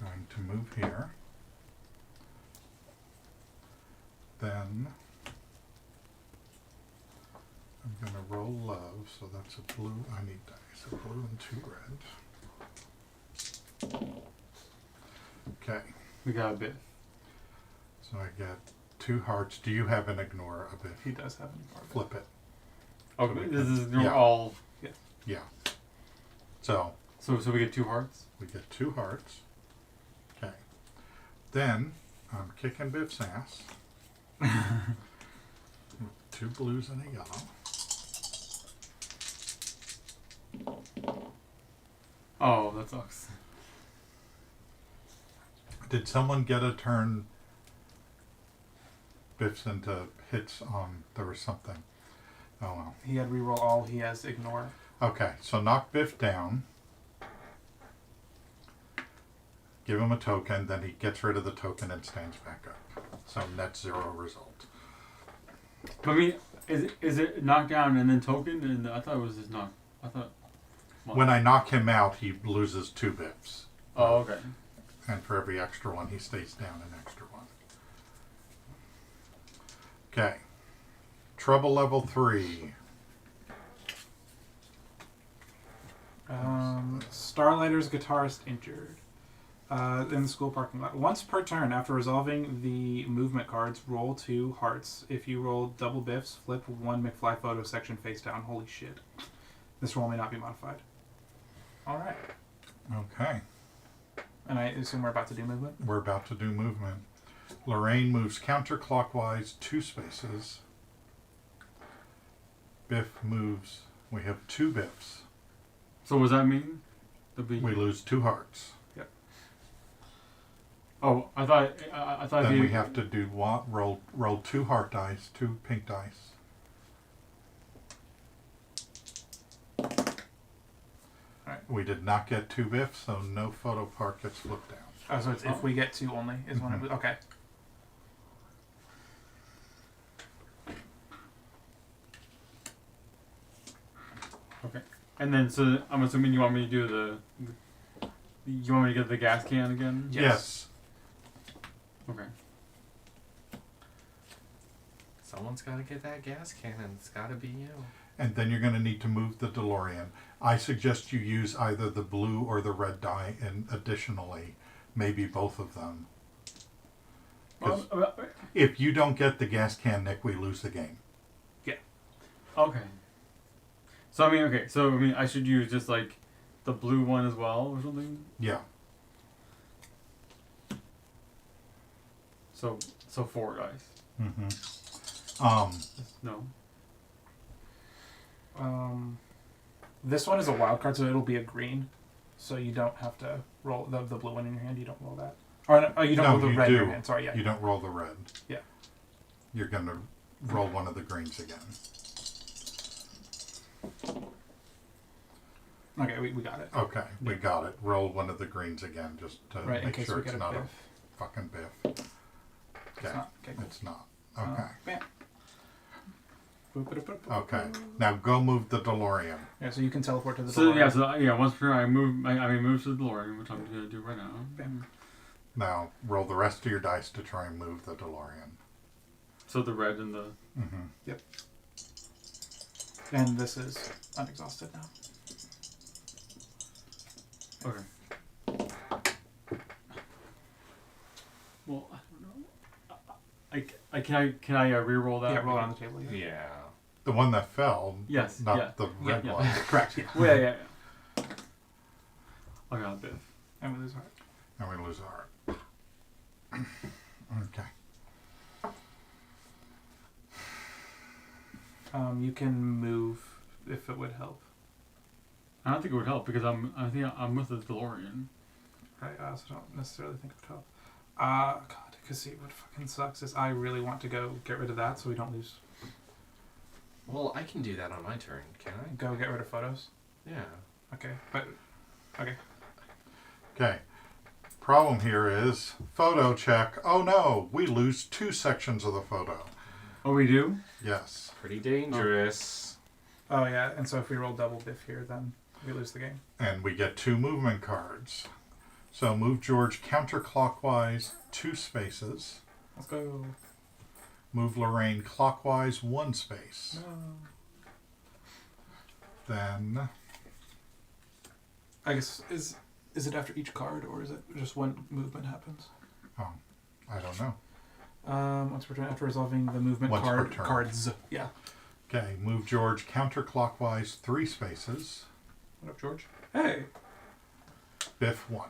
going to move here. Then I'm going to roll love, so that's a blue. I need dice. A blue and 2 red. Okay. We got a bit. So I get 2 hearts. Do you have an ignore a bit? He does have an ignore. Flip it. Okay, this is all. Yeah. Yeah. So we get 2 hearts? We get 2 hearts. Okay. Then I'm kicking Biff's ass. 2 blues and a yellow. Oh, that sucks. Did someone get a turn Biff's into hits on... There was something. Oh well. He had reroll all. He has ignore. Okay, so knock Biff down. Give him a token, then he gets rid of the token and stands back up. So net 0 result. But I mean, is it knockdown and then token? And I thought it was just knock. I thought. When I knock him out, he loses 2 bips. Oh, okay. And for every extra one, he stays down an extra 1. Okay. Trouble level 3. Starlighter's guitarist injured. In the school parking lot. Once per turn, after resolving the movement cards, roll 2 hearts. If you roll double biffs, flip 1 McFly photo section face down. Holy shit. This roll may not be modified. Alright. Okay. And I assume we're about to do movement? We're about to do movement. Lorraine moves counterclockwise 2 spaces. Biff moves... We have 2 biffs. So what does that mean? We lose 2 hearts. Yep. Oh, I thought. Then we have to do what? Roll 2 heart dice, 2 pink dice. Alright. We did not get 2 biffs, so no photo part gets flipped down. Oh, so it's if we get 2 only is when it... Okay. Okay. And then, so I'm assuming you want me to do you want me to get the gas can again? Yes. Okay. Someone's got to get that gas cannon. It's got to be you. And then you're going to need to move the DeLorean. I suggest you use either the blue or the red die, and additionally, maybe both of them. 'Cause if you don't get the gas can, Nick, we lose the game. Yeah. Okay. So I should use just like the blue one as well or something? Yeah. So 4 dice. Mm-hmm. No. This one is a wild card, so it'll be a green. So you don't have to roll the blue one in your hand. You don't roll that. Or no, you don't roll the red in your hand. Sorry, yeah. You don't roll the red. Yeah. You're going to roll one of the greens again. Okay, we got it. Okay, we got it. Roll one of the greens again, just to make sure it's not biff. a fucking biff. Okay, It's not. Okay, cool. it's not. Okay. Bam. Okay. Now go move the DeLorean. Yeah, so you can teleport to the So DeLorean. once per turn I move to the DeLorean, which I'm gonna do right now. Bam. Now roll the rest of your dice to try and move the DeLorean. So the red and the. Mm-hmm. Yep. And this is unexhausted now. Okay. Well, I don't know. Can I re-roll that? Yeah, roll it on the table. Yeah. The one that fell. Yes. Not the red one. Correct. Yeah. Well, yeah. I got Biff. And we lose heart. And we lose heart. Okay. You can move if it would help. I don't think it would help because I'm with the DeLorean. Right. I also don't necessarily think it would help. God, because see, what fucking sucks is I really want to go get rid of that so we don't lose. Well, I can do that on my turn, can I? Go get rid of photos? Yeah. Okay, but... Okay. Okay. Problem here is photo check. Oh no, we lose 2 sections of the photo. Oh, we do? Yes. Pretty dangerous. Oh yeah, and so if we roll double Biff here, then we lose the game. And we get 2 movement cards. So move George counterclockwise 2 spaces. Let's go. Move Lorraine clockwise 1 space. No. Then... I guess, is it after each card, or is it just when movement happens? Oh, I don't know. Once per turn, after resolving the movement Once per card turn. cards. Yeah. Okay, move George counterclockwise 3 spaces. What up, George? Hey! Biff 1.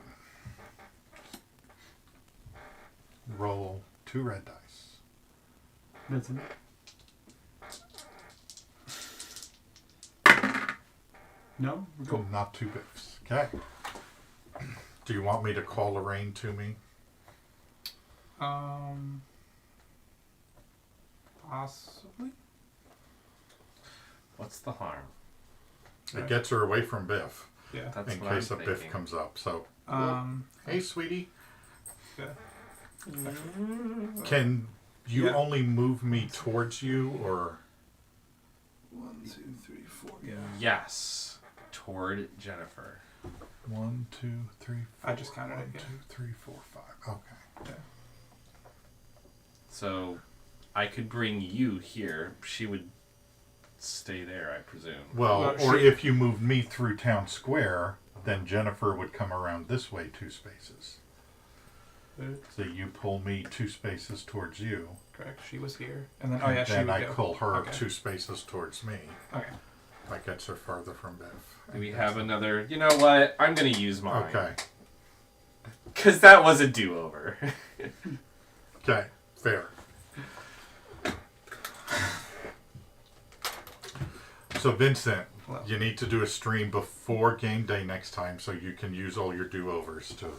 Roll 2 red dice. Vincent. No? Cool. Not 2 Biffs. Okay. Do you want me to call Lorraine to me? Possibly. What's the harm? It gets her away from Biff. Yeah. That's in what case I'm a Biff thinking. comes up. So, hey, sweetie. Yeah. Can you Yeah. only move me towards you, or 1, 2, 3, 4. Yeah. Yes. Toward Jennifer. 1, 2, 3, 4. I just counted it. 1, Yeah. 2, 3, 4, 5. Okay. Yeah. So I could bring you here. She would stay there, I presume. Well, or if you moved me through town square, then Jennifer would come around this way 2 spaces. So you pull me 2 spaces towards you. Correct. She was here, and then she then would I go. pull her Okay. 2 spaces towards me. Okay. That gets her farther from Biff. Do we have another? You know what? I'm going to use mine. Okay. Because that was a do-over. Okay. Fair. So Vincent, you need to do a stream before game day next time so you can use all your do-overs to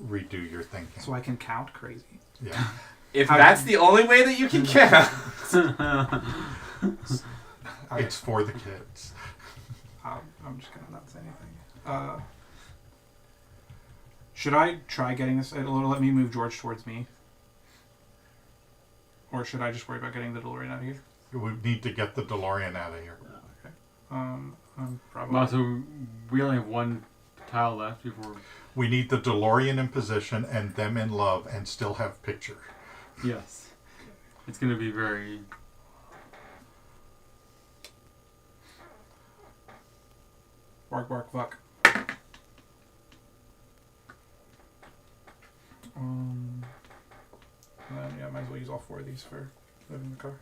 redo your thinking. So I can count crazy. Yeah. If that's the only way that you can count. It's for the kids. I'm just gonna not say anything. Should I try getting this? It'll let me move George towards me. Or should I just worry about getting the DeLorean out of here? We need to get the DeLorean out of here. Okay. I'm probably. Well, so we only have 1 tile left before. We need the DeLorean in position and them in love and still have picture. Yes. It's going to be very. Bark, bark, fuck. And then, yeah, might as well use all 4 of these for moving the car.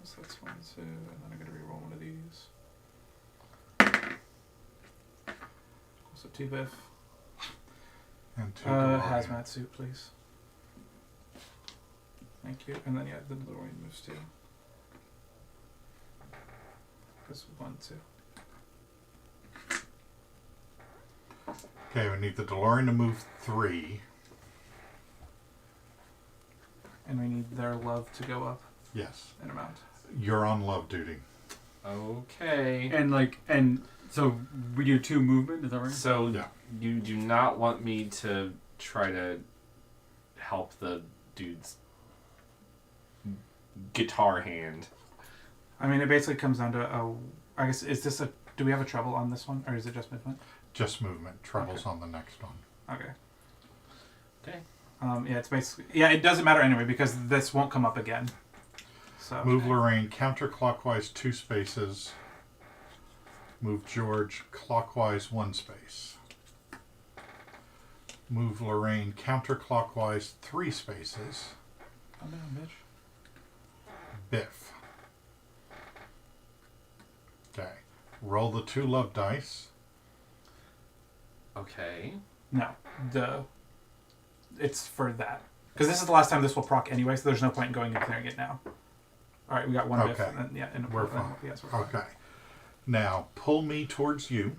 So that's 1, 2, and then I'm going to re-roll one of these. Also 2 Biff. And 2 DeLorean. Hazmat suit, please. Thank you. And then, yeah, the DeLorean moves too. Goes 1, 2. Okay, we need the DeLorean to move 3. And we need their love to go up. Yes. In amount. You're on love duty. Okay. And So we do 2 movement, is that right? So you do not want me to try to help the dude's guitar hand. I mean, it basically comes down to I guess do we have a treble on this one, or is it just movement? Just movement. Treble's on the next one. Okay. Okay. Yeah, it's basically it doesn't matter anyway because this won't come up again. So Move Lorraine counterclockwise 2 spaces. Move George clockwise 1 space. Move Lorraine counterclockwise 3 spaces. Calm down, bitch. Biff. Okay. Roll the 2 love dice. Okay. No, it's for that because this is the last time this will proc anyway, so there's no point in going and clearing it now. All right, we got 1 biff. Okay. And We're fine. Yes, we're fine. Okay. Now, pull me towards you.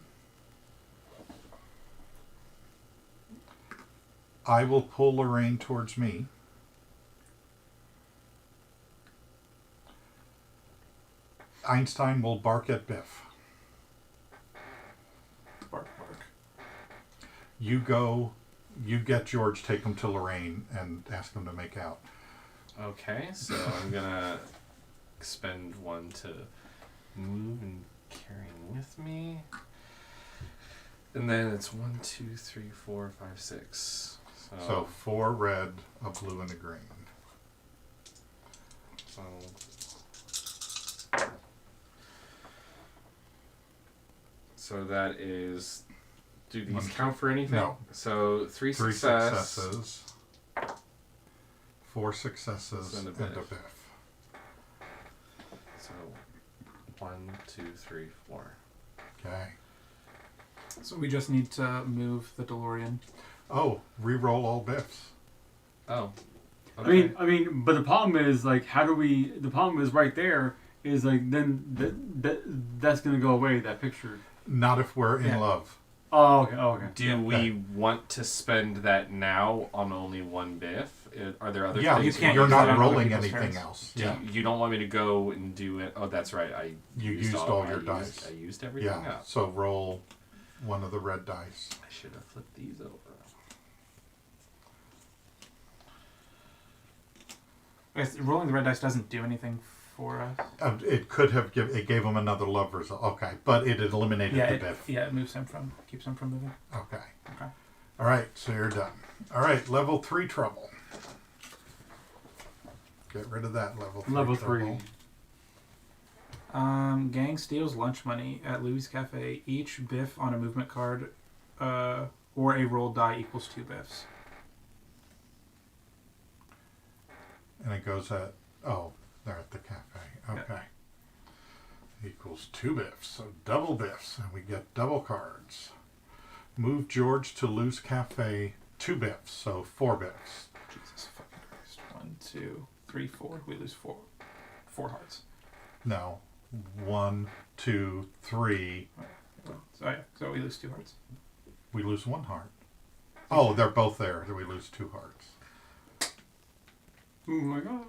I will pull Lorraine towards me. Einstein will bark at Biff. Bark, bark. You get George, take him to Lorraine, and ask him to make out. Okay, so I'm gonna expend 1 to move and carrying with me. And then it's 1, 2, 3, 4, 5, 6. So 4 red, a blue, and a green. So that is. Do these 1, count for anything? No. So 3 3 success. successes. 4 successes And a and a biff. biff. So 1, 2, 3, 4. Okay. So we just need to move the DeLorean. Oh, re-roll all biffs. Oh. Okay. I mean, but the problem is like, how do we? The problem is right there is like then that's gonna go away. That picture. Not if we're in love. Oh, okay. Oh, okay. Do we want to spend that now on only 1 biff? Are there other Yeah, things? you can't. You're not rolling anything else. Yeah. You don't want me to go and do it. Oh, that's right. You used all your dice. I used everything up. So roll 1 of the red dice. I should have flipped these over. I guess rolling the red dice doesn't do anything for us. It could have it gave him another love result. Okay, but it eliminated the biff. It moves him keeps him from moving. Okay. Okay. All right, so you're done. All right, level 3 trouble. Get rid of that level 3 Level trouble. 3. Gang steals lunch money at Louis Cafe. Each biff on a movement card or a rolled die equals 2 biffs. And it goes at, they're at the cafe. Okay. Equals 2 biffs, so double biffs, and we get double cards. Move George to Lou's Cafe 2 biffs, so 4 biffs. Jesus fucking Christ. 1, 2, 3, 4. We lose 4 hearts. No. 1, 2, 3. So we lose 2 hearts. We lose 1 heart. Oh, they're both there, so we lose 2 hearts. Oh my god.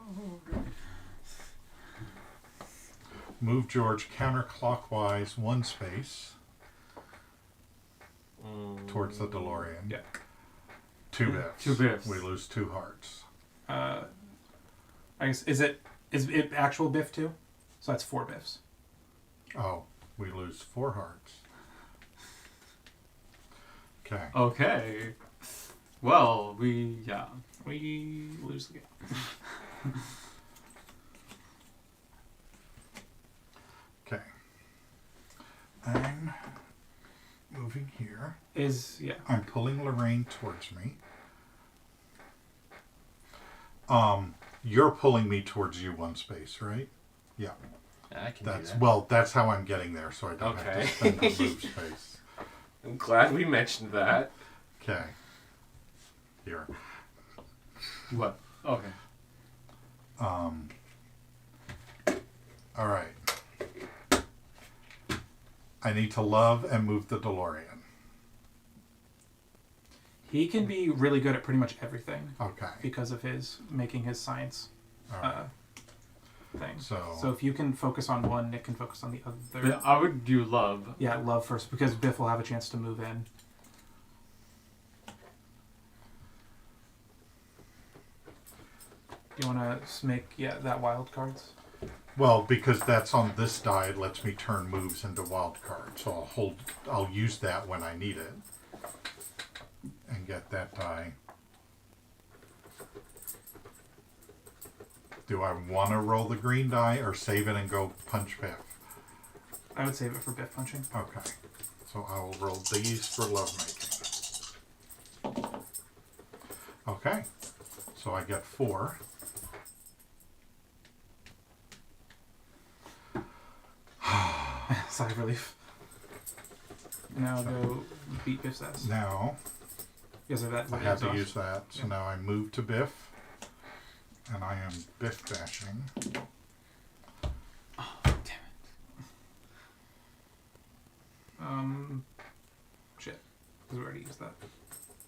Move George counterclockwise 1 space towards the DeLorean. Yeah. 2 biffs. 2 biffs. We lose 2 hearts. I guess is it actual biff too? So that's 4 biffs. Oh, we lose 4 hearts. Okay. Okay. Well, we lose the game. Okay. I'm moving here. I'm pulling Lorraine towards me. You're pulling me towards you 1 space, right? Yeah. I can do that. Well, that's how I'm getting there, so I don't have to spend the move space. I'm glad we mentioned that. Okay. Here. What? Okay. All right. I need to love and move the DeLorean. He can be really good at pretty much everything. Okay. Because of his making his science. All right. thing. So if you can focus on one, Nick can focus on the other. Yeah, I would do love. Yeah, love first, because Biff will have a chance to move in. Do you want to make that wild cards? Well, because that's on this die, it lets me turn moves into wild cards. So I'll use that when I need it. And get that die. Do I want to roll the green die or save it and go punch Biff? I would save it for Biff punching. Okay. So I will roll these for lovemaking. Okay. So I get 4. Sigh of relief. Now go beat Biff's ass. Now, Because of that. I had to use that. So now I move to Biff. And I am Biff bashing. Oh, damn it. Shit. Because we already used that.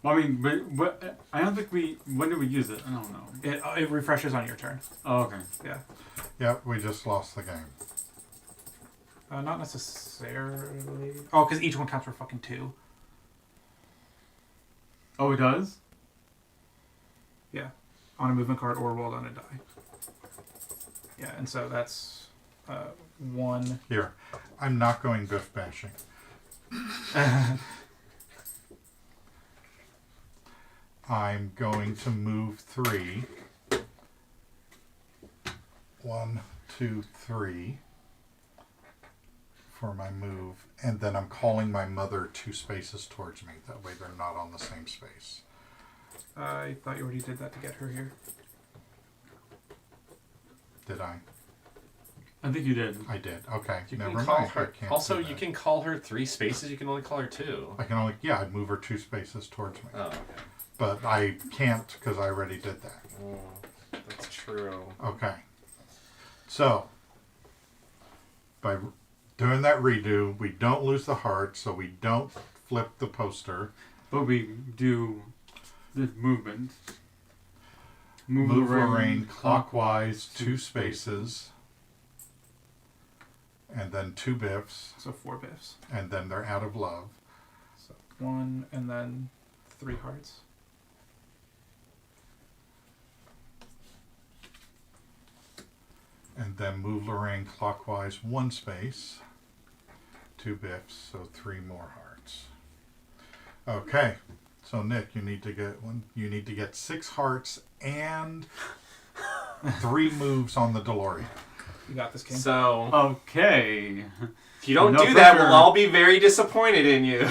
Well, I mean, but I don't think we. When did we use it? I don't know. It refreshes on your turn. Oh, okay. Yeah. Yep, we just lost the game. Not necessarily. Oh, because each one counts for fucking 2. Oh, it does? Yeah. On a movement card or rolled on a die. Yeah, and so that's 1. Here, I'm not going Biff bashing. I'm going to move 3. 1, 2, 3 for my move, and then I'm calling my mother 2 spaces towards me. That way they're not on the same space. I thought you already did that to get her here. Did I? I think you did. I did. Okay. You Never can call mind. her. I can't Also, do you that. can call her 3 spaces. You can only call her 2. I can only, I'd move her 2 spaces towards me. Oh, okay. But I can't because I already did that. That's true. Okay. So, by doing that redo, we don't lose the heart, so we don't flip the poster. But we do the movement. Move Lorraine clockwise 2 spaces. And then 2 biffs. So 4 biffs. And then they're out of love. So 1 and then 3 hearts. And then move Lorraine clockwise 1 space. 2 biffs, so 3 more hearts. Okay. So Nick, you need to get 6 hearts and 3 moves on the DeLorean. You got this, King. So okay. If you don't No do that, pressure. we'll all be very disappointed in you.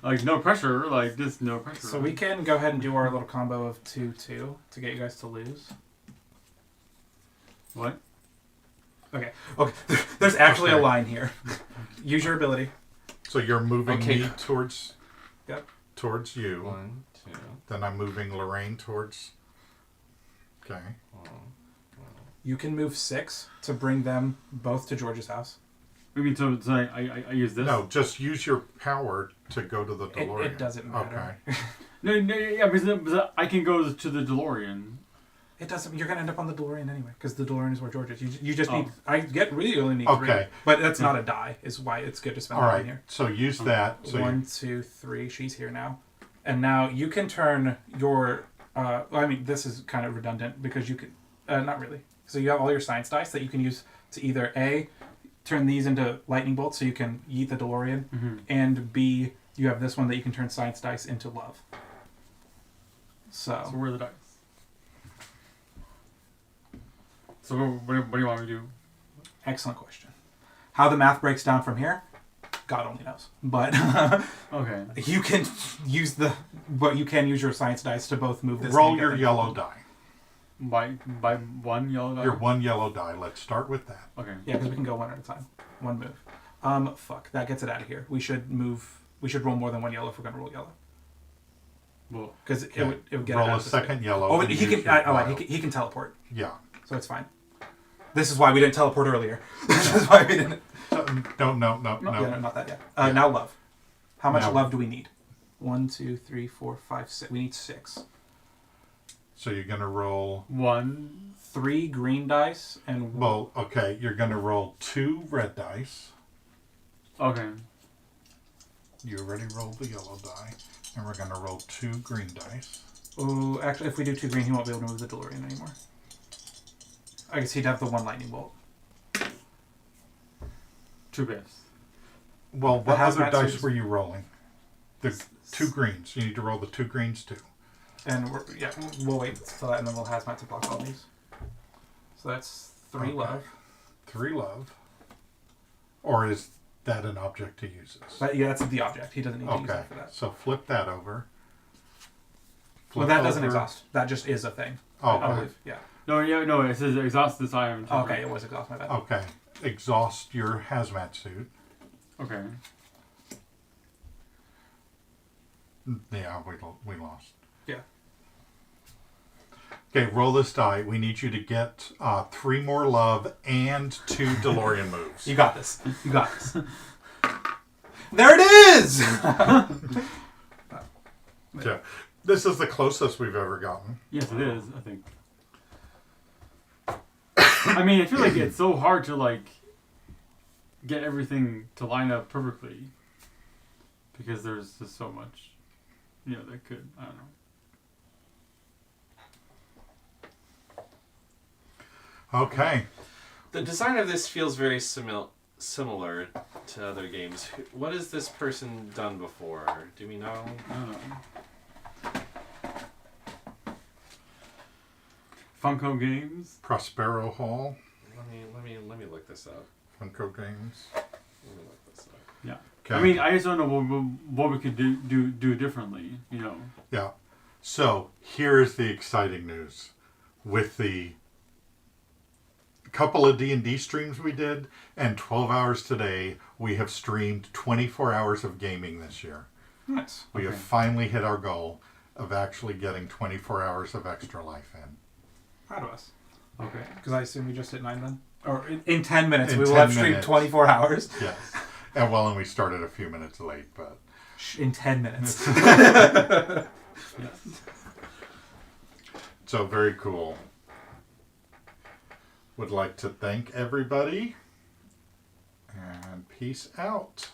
Like no pressure, like just no pressure. So we can go ahead and do our little combo of 2-2 to get you guys to lose. What? Okay. There's actually a line here. Use your ability. So you're moving Okay. me towards Yep. towards you. 1, 2. Then I'm moving Lorraine towards. Okay. You can move 6 to bring them both to George's house. I mean, so I use this. No, just use your power to go to the DeLorean. It doesn't matter. Okay. No, yeah, because I can go to the DeLorean. It doesn't. You're gonna end up on the DeLorean anyway, because the DeLorean is where George is. You just need. Oh. I get really only need 3. Okay. But that's not a die. Is why it's good to spend All one right. here. So use that. So 1, 2, 3. She's here now, and now you can turn your. Well, I mean, this is kind of redundant because you can. Not really. So you have all your science dice that you can use to either A, turn these into lightning bolts so you can yeet the DeLorean, and B, you have this one that you can turn science dice into love. So where are the dice? So what do you want me to do? Excellent question. How the math breaks down from here, God only knows. But okay, you can use you can use your science dice to both move this. roll and get your them yellow filled. die. By 1 yellow die? Your 1 yellow die. Let's start with that. Okay. Yeah, because we can go 1 at a time. 1 move. Fuck. That gets it out of here. We should move. We should roll more than 1 yellow if we're gonna roll yellow. Well, because it would get roll it out a of this way. second yellow. Oh, and he use can. your wild. He can teleport. Yeah. So it's fine. This is why we didn't teleport earlier. This is why we didn't. No. Yeah, no, not that yet. Now love. How much Now- love do we need? 1, 2, 3, 4, 5, 6. We need 6. So you're going to roll... 3 green dice and... Well, okay, you're going to roll 2 red dice. Okay. You already rolled the yellow die. And we're going to roll 2 green dice. Oh, actually, if we do 2 green, he won't be able to move the DeLorean anymore. I guess he'd have the 1 lightning bolt. 2 bits. Well, what other hazmat dice suits- were you rolling? The 2 greens. You need to roll the 2 greens too. And we'll wait till that, and then we'll hazmat to block all these. So that's 3 love. 3 love. Or is that an object he uses? But yeah, that's the object. He doesn't need to use that for that. So flip that over. Well, that doesn't exhaust. That just is a thing. Oh, I okay. believe. Yeah. No, it says exhaust this item. Oh, okay, it was exhaust, my bad. Okay. Exhaust your hazmat suit. Okay. Yeah, we lost. Yeah. Okay, roll this die. We need you to get 3 more love and 2 DeLorean moves. You got this. You got this. There it is! Yeah. This is the closest we've ever gotten. Yes, it is, I think. I mean, I feel like it's so hard to, like, get everything to line up perfectly. Because there's just so much, that could, I don't know. Okay. The design of this feels very similar to other games. What has this person done before? Do we know? I don't know. Funko Games. Prospero Hall. Let me look this up. Funko Games. Let me look this up. Yeah. Okay. I mean, I just don't know what we could do differently, Yeah. So here's the exciting news. With the couple of D&D streams we did and 12 hours today, we have streamed 24 hours of gaming this year. Nice. We have finally hit our goal of actually getting 24 hours of extra life in. Proud of us. Okay. Because I assume we just hit 9 then? Or in 10 minutes, In we will 10 have streamed minutes. 24 hours. Yes. And we started a few minutes late, but... In 10 minutes. So very cool. Would like to thank everybody. And peace out.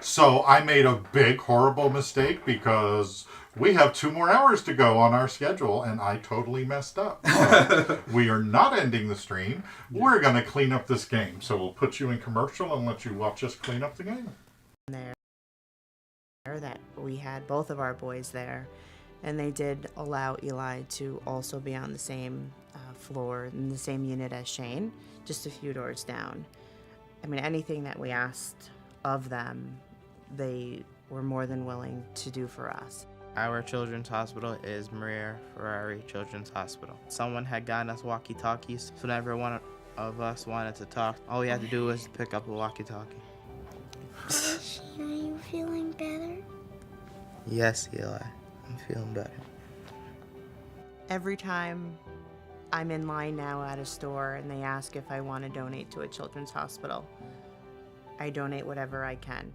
So I made a big, horrible mistake because we have 2 more hours to go on our schedule, and I totally messed up. So we are not ending the stream. We're going to clean up this game. So we'll put you in commercial and let you watch us clean up the game. There that we had both of our boys there, and they did allow Eli to also be on the same floor in the same unit as Shane, just a few doors down. I mean, anything that we asked of them, they were more than willing to do for us. Our children's hospital is Maria Ferrari Children's Hospital. Someone had gotten us walkie-talkies, so whenever one of us wanted to talk, all we had to do was pick up a walkie-talkie. Shane, are you feeling better? Yes, Eli, I'm feeling better. Every time I'm in line now at a store and they ask if I want to donate to a children's hospital, I donate whatever I can.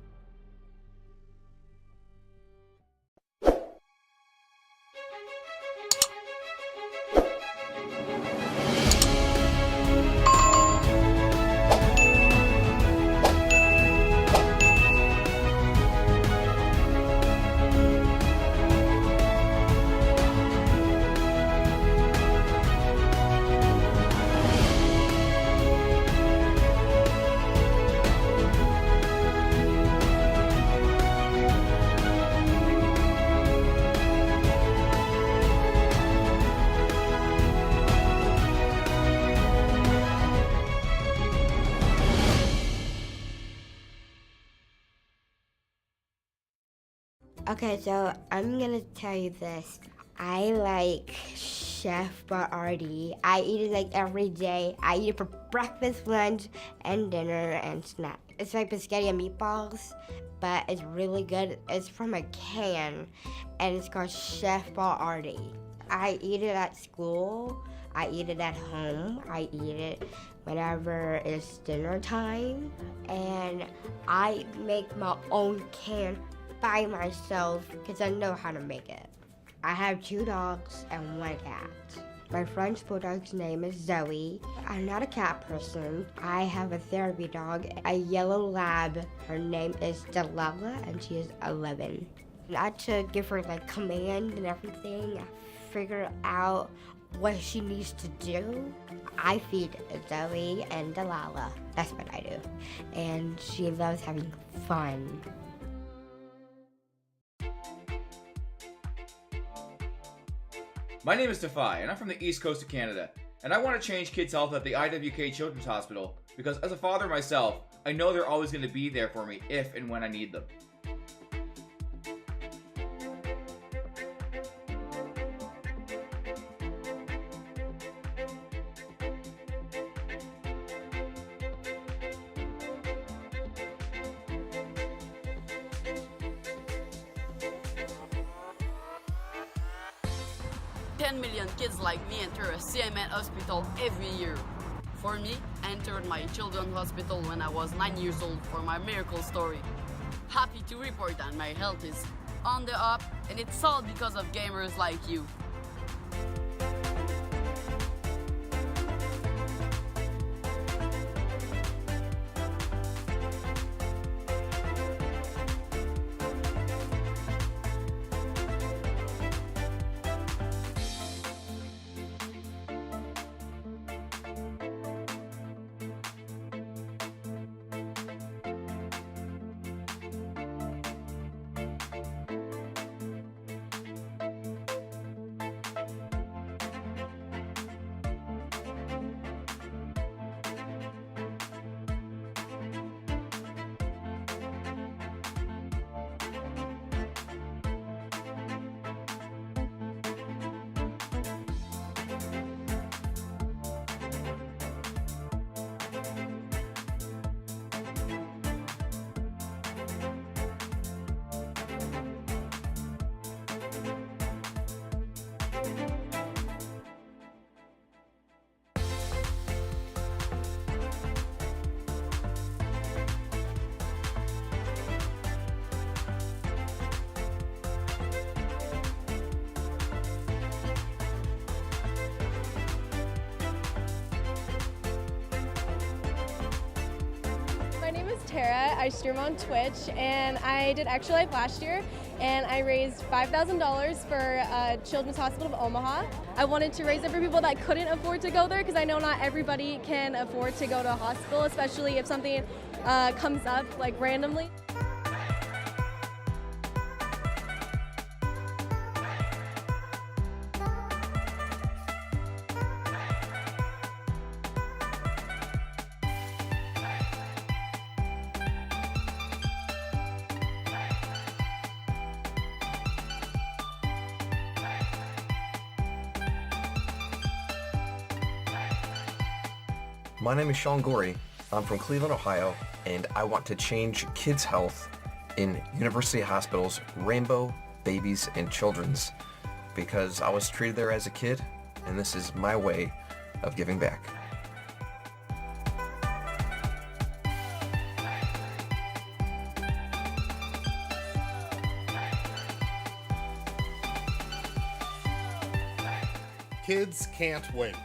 Okay, so I'm gonna tell you this. I like Chef Boyardee. I eat it like every day. I eat it for breakfast, lunch, and dinner and snack. It's like spaghetti and meatballs, but it's really good. It's from a can, and it's called Chef Boyardee. I eat it at school. I eat it at home. I eat it whenever it's dinner time, and I make my own can by myself because I know how to make it. I have 2 dogs and 1 cat. My French bulldog's name is Zoe. I'm not a cat person. I have a therapy dog, a yellow lab. Her name is Delilah, and she is 11. I had to give her like command and everything, figure out what she needs to do. I feed Zoe and Delilah. That's what I do. And she loves having fun. My name is Defy, and I'm from the East Coast of Canada, and I want to change kids' health at the IWK Children's Hospital because as a father myself, I know they're always going to be there for me if and when I need them. Kids like me enter a CMN hospital every year. For me, I entered my children's hospital when I was 9 years old for my miracle story. Happy to report that my health is on the up, and it's all because of gamers like you. Tara. I stream on Twitch, and I did Extra Life last year, and I raised $5,000 for Children's Hospital of Omaha. I wanted to raise it for people that couldn't afford to go there, because I know not everybody can afford to go to a hospital, especially if something comes up like randomly. My name is Sean Gorey. I'm from Cleveland, Ohio, and I want to change kids' health in university hospitals, Rainbow, Babies, and Children's, because I was treated there as a kid, and this is my way of giving back. Kids can't wait.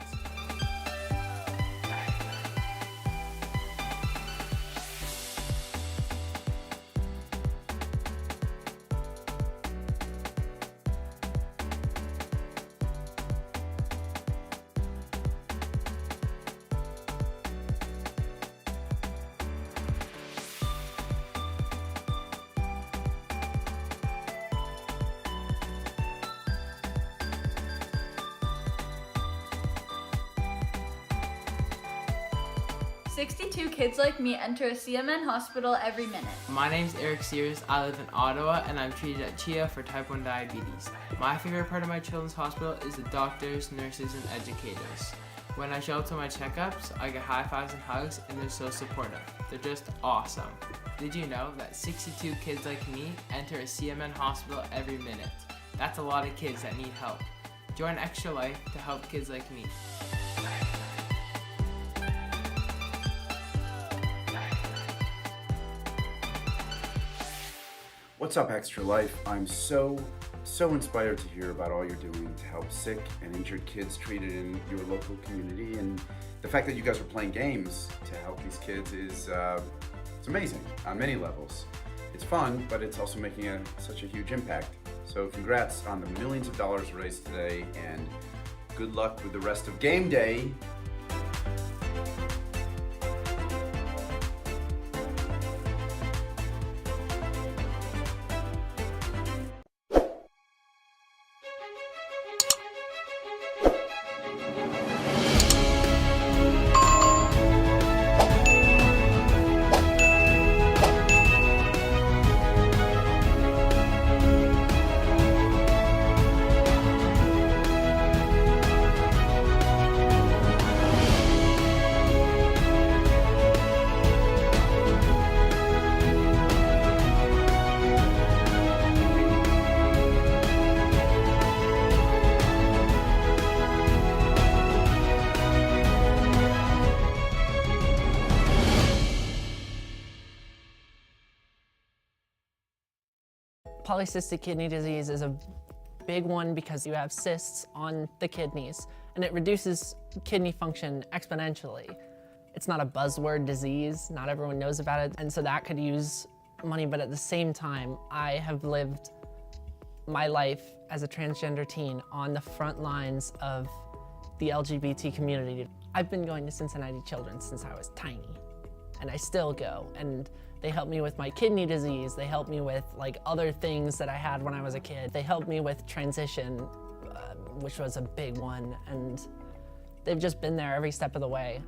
62 kids like me enter a CMN hospital every minute. My name's Eric Sears. I live in Ottawa and I'm treated at CHIA for type 1 diabetes. My favorite part of my children's hospital is the doctors, nurses, and educators. When I show up to my checkups, I get high fives and hugs and they're so supportive. They're just awesome. Did you know that 62 kids like me enter a CMN hospital every minute? That's a lot of kids that need help. Join Extra Life to help kids like me. What's up, Extra Life? I'm so inspired to hear about all you're doing to help sick and injured kids treated in your local community, and the fact that you guys are playing games to help these kids is it's amazing on many levels. It's fun, but it's also making such a huge impact. So congrats on the millions of dollars raised today, and good luck with the rest of game day. Polycystic kidney disease is a big one because you have cysts on the kidneys and it reduces kidney function exponentially. It's not a buzzword disease, not everyone knows about it, and so that could use money, but at the same time, I have lived my life as a transgender teen on the front lines of the LGBT community. I've been going to Cincinnati Children's since I was tiny, and I still go, and they help me with my kidney disease. They help me with like other things that I had when I was a kid. They helped me with transition, which was a big one, and they've just been there every step of the way.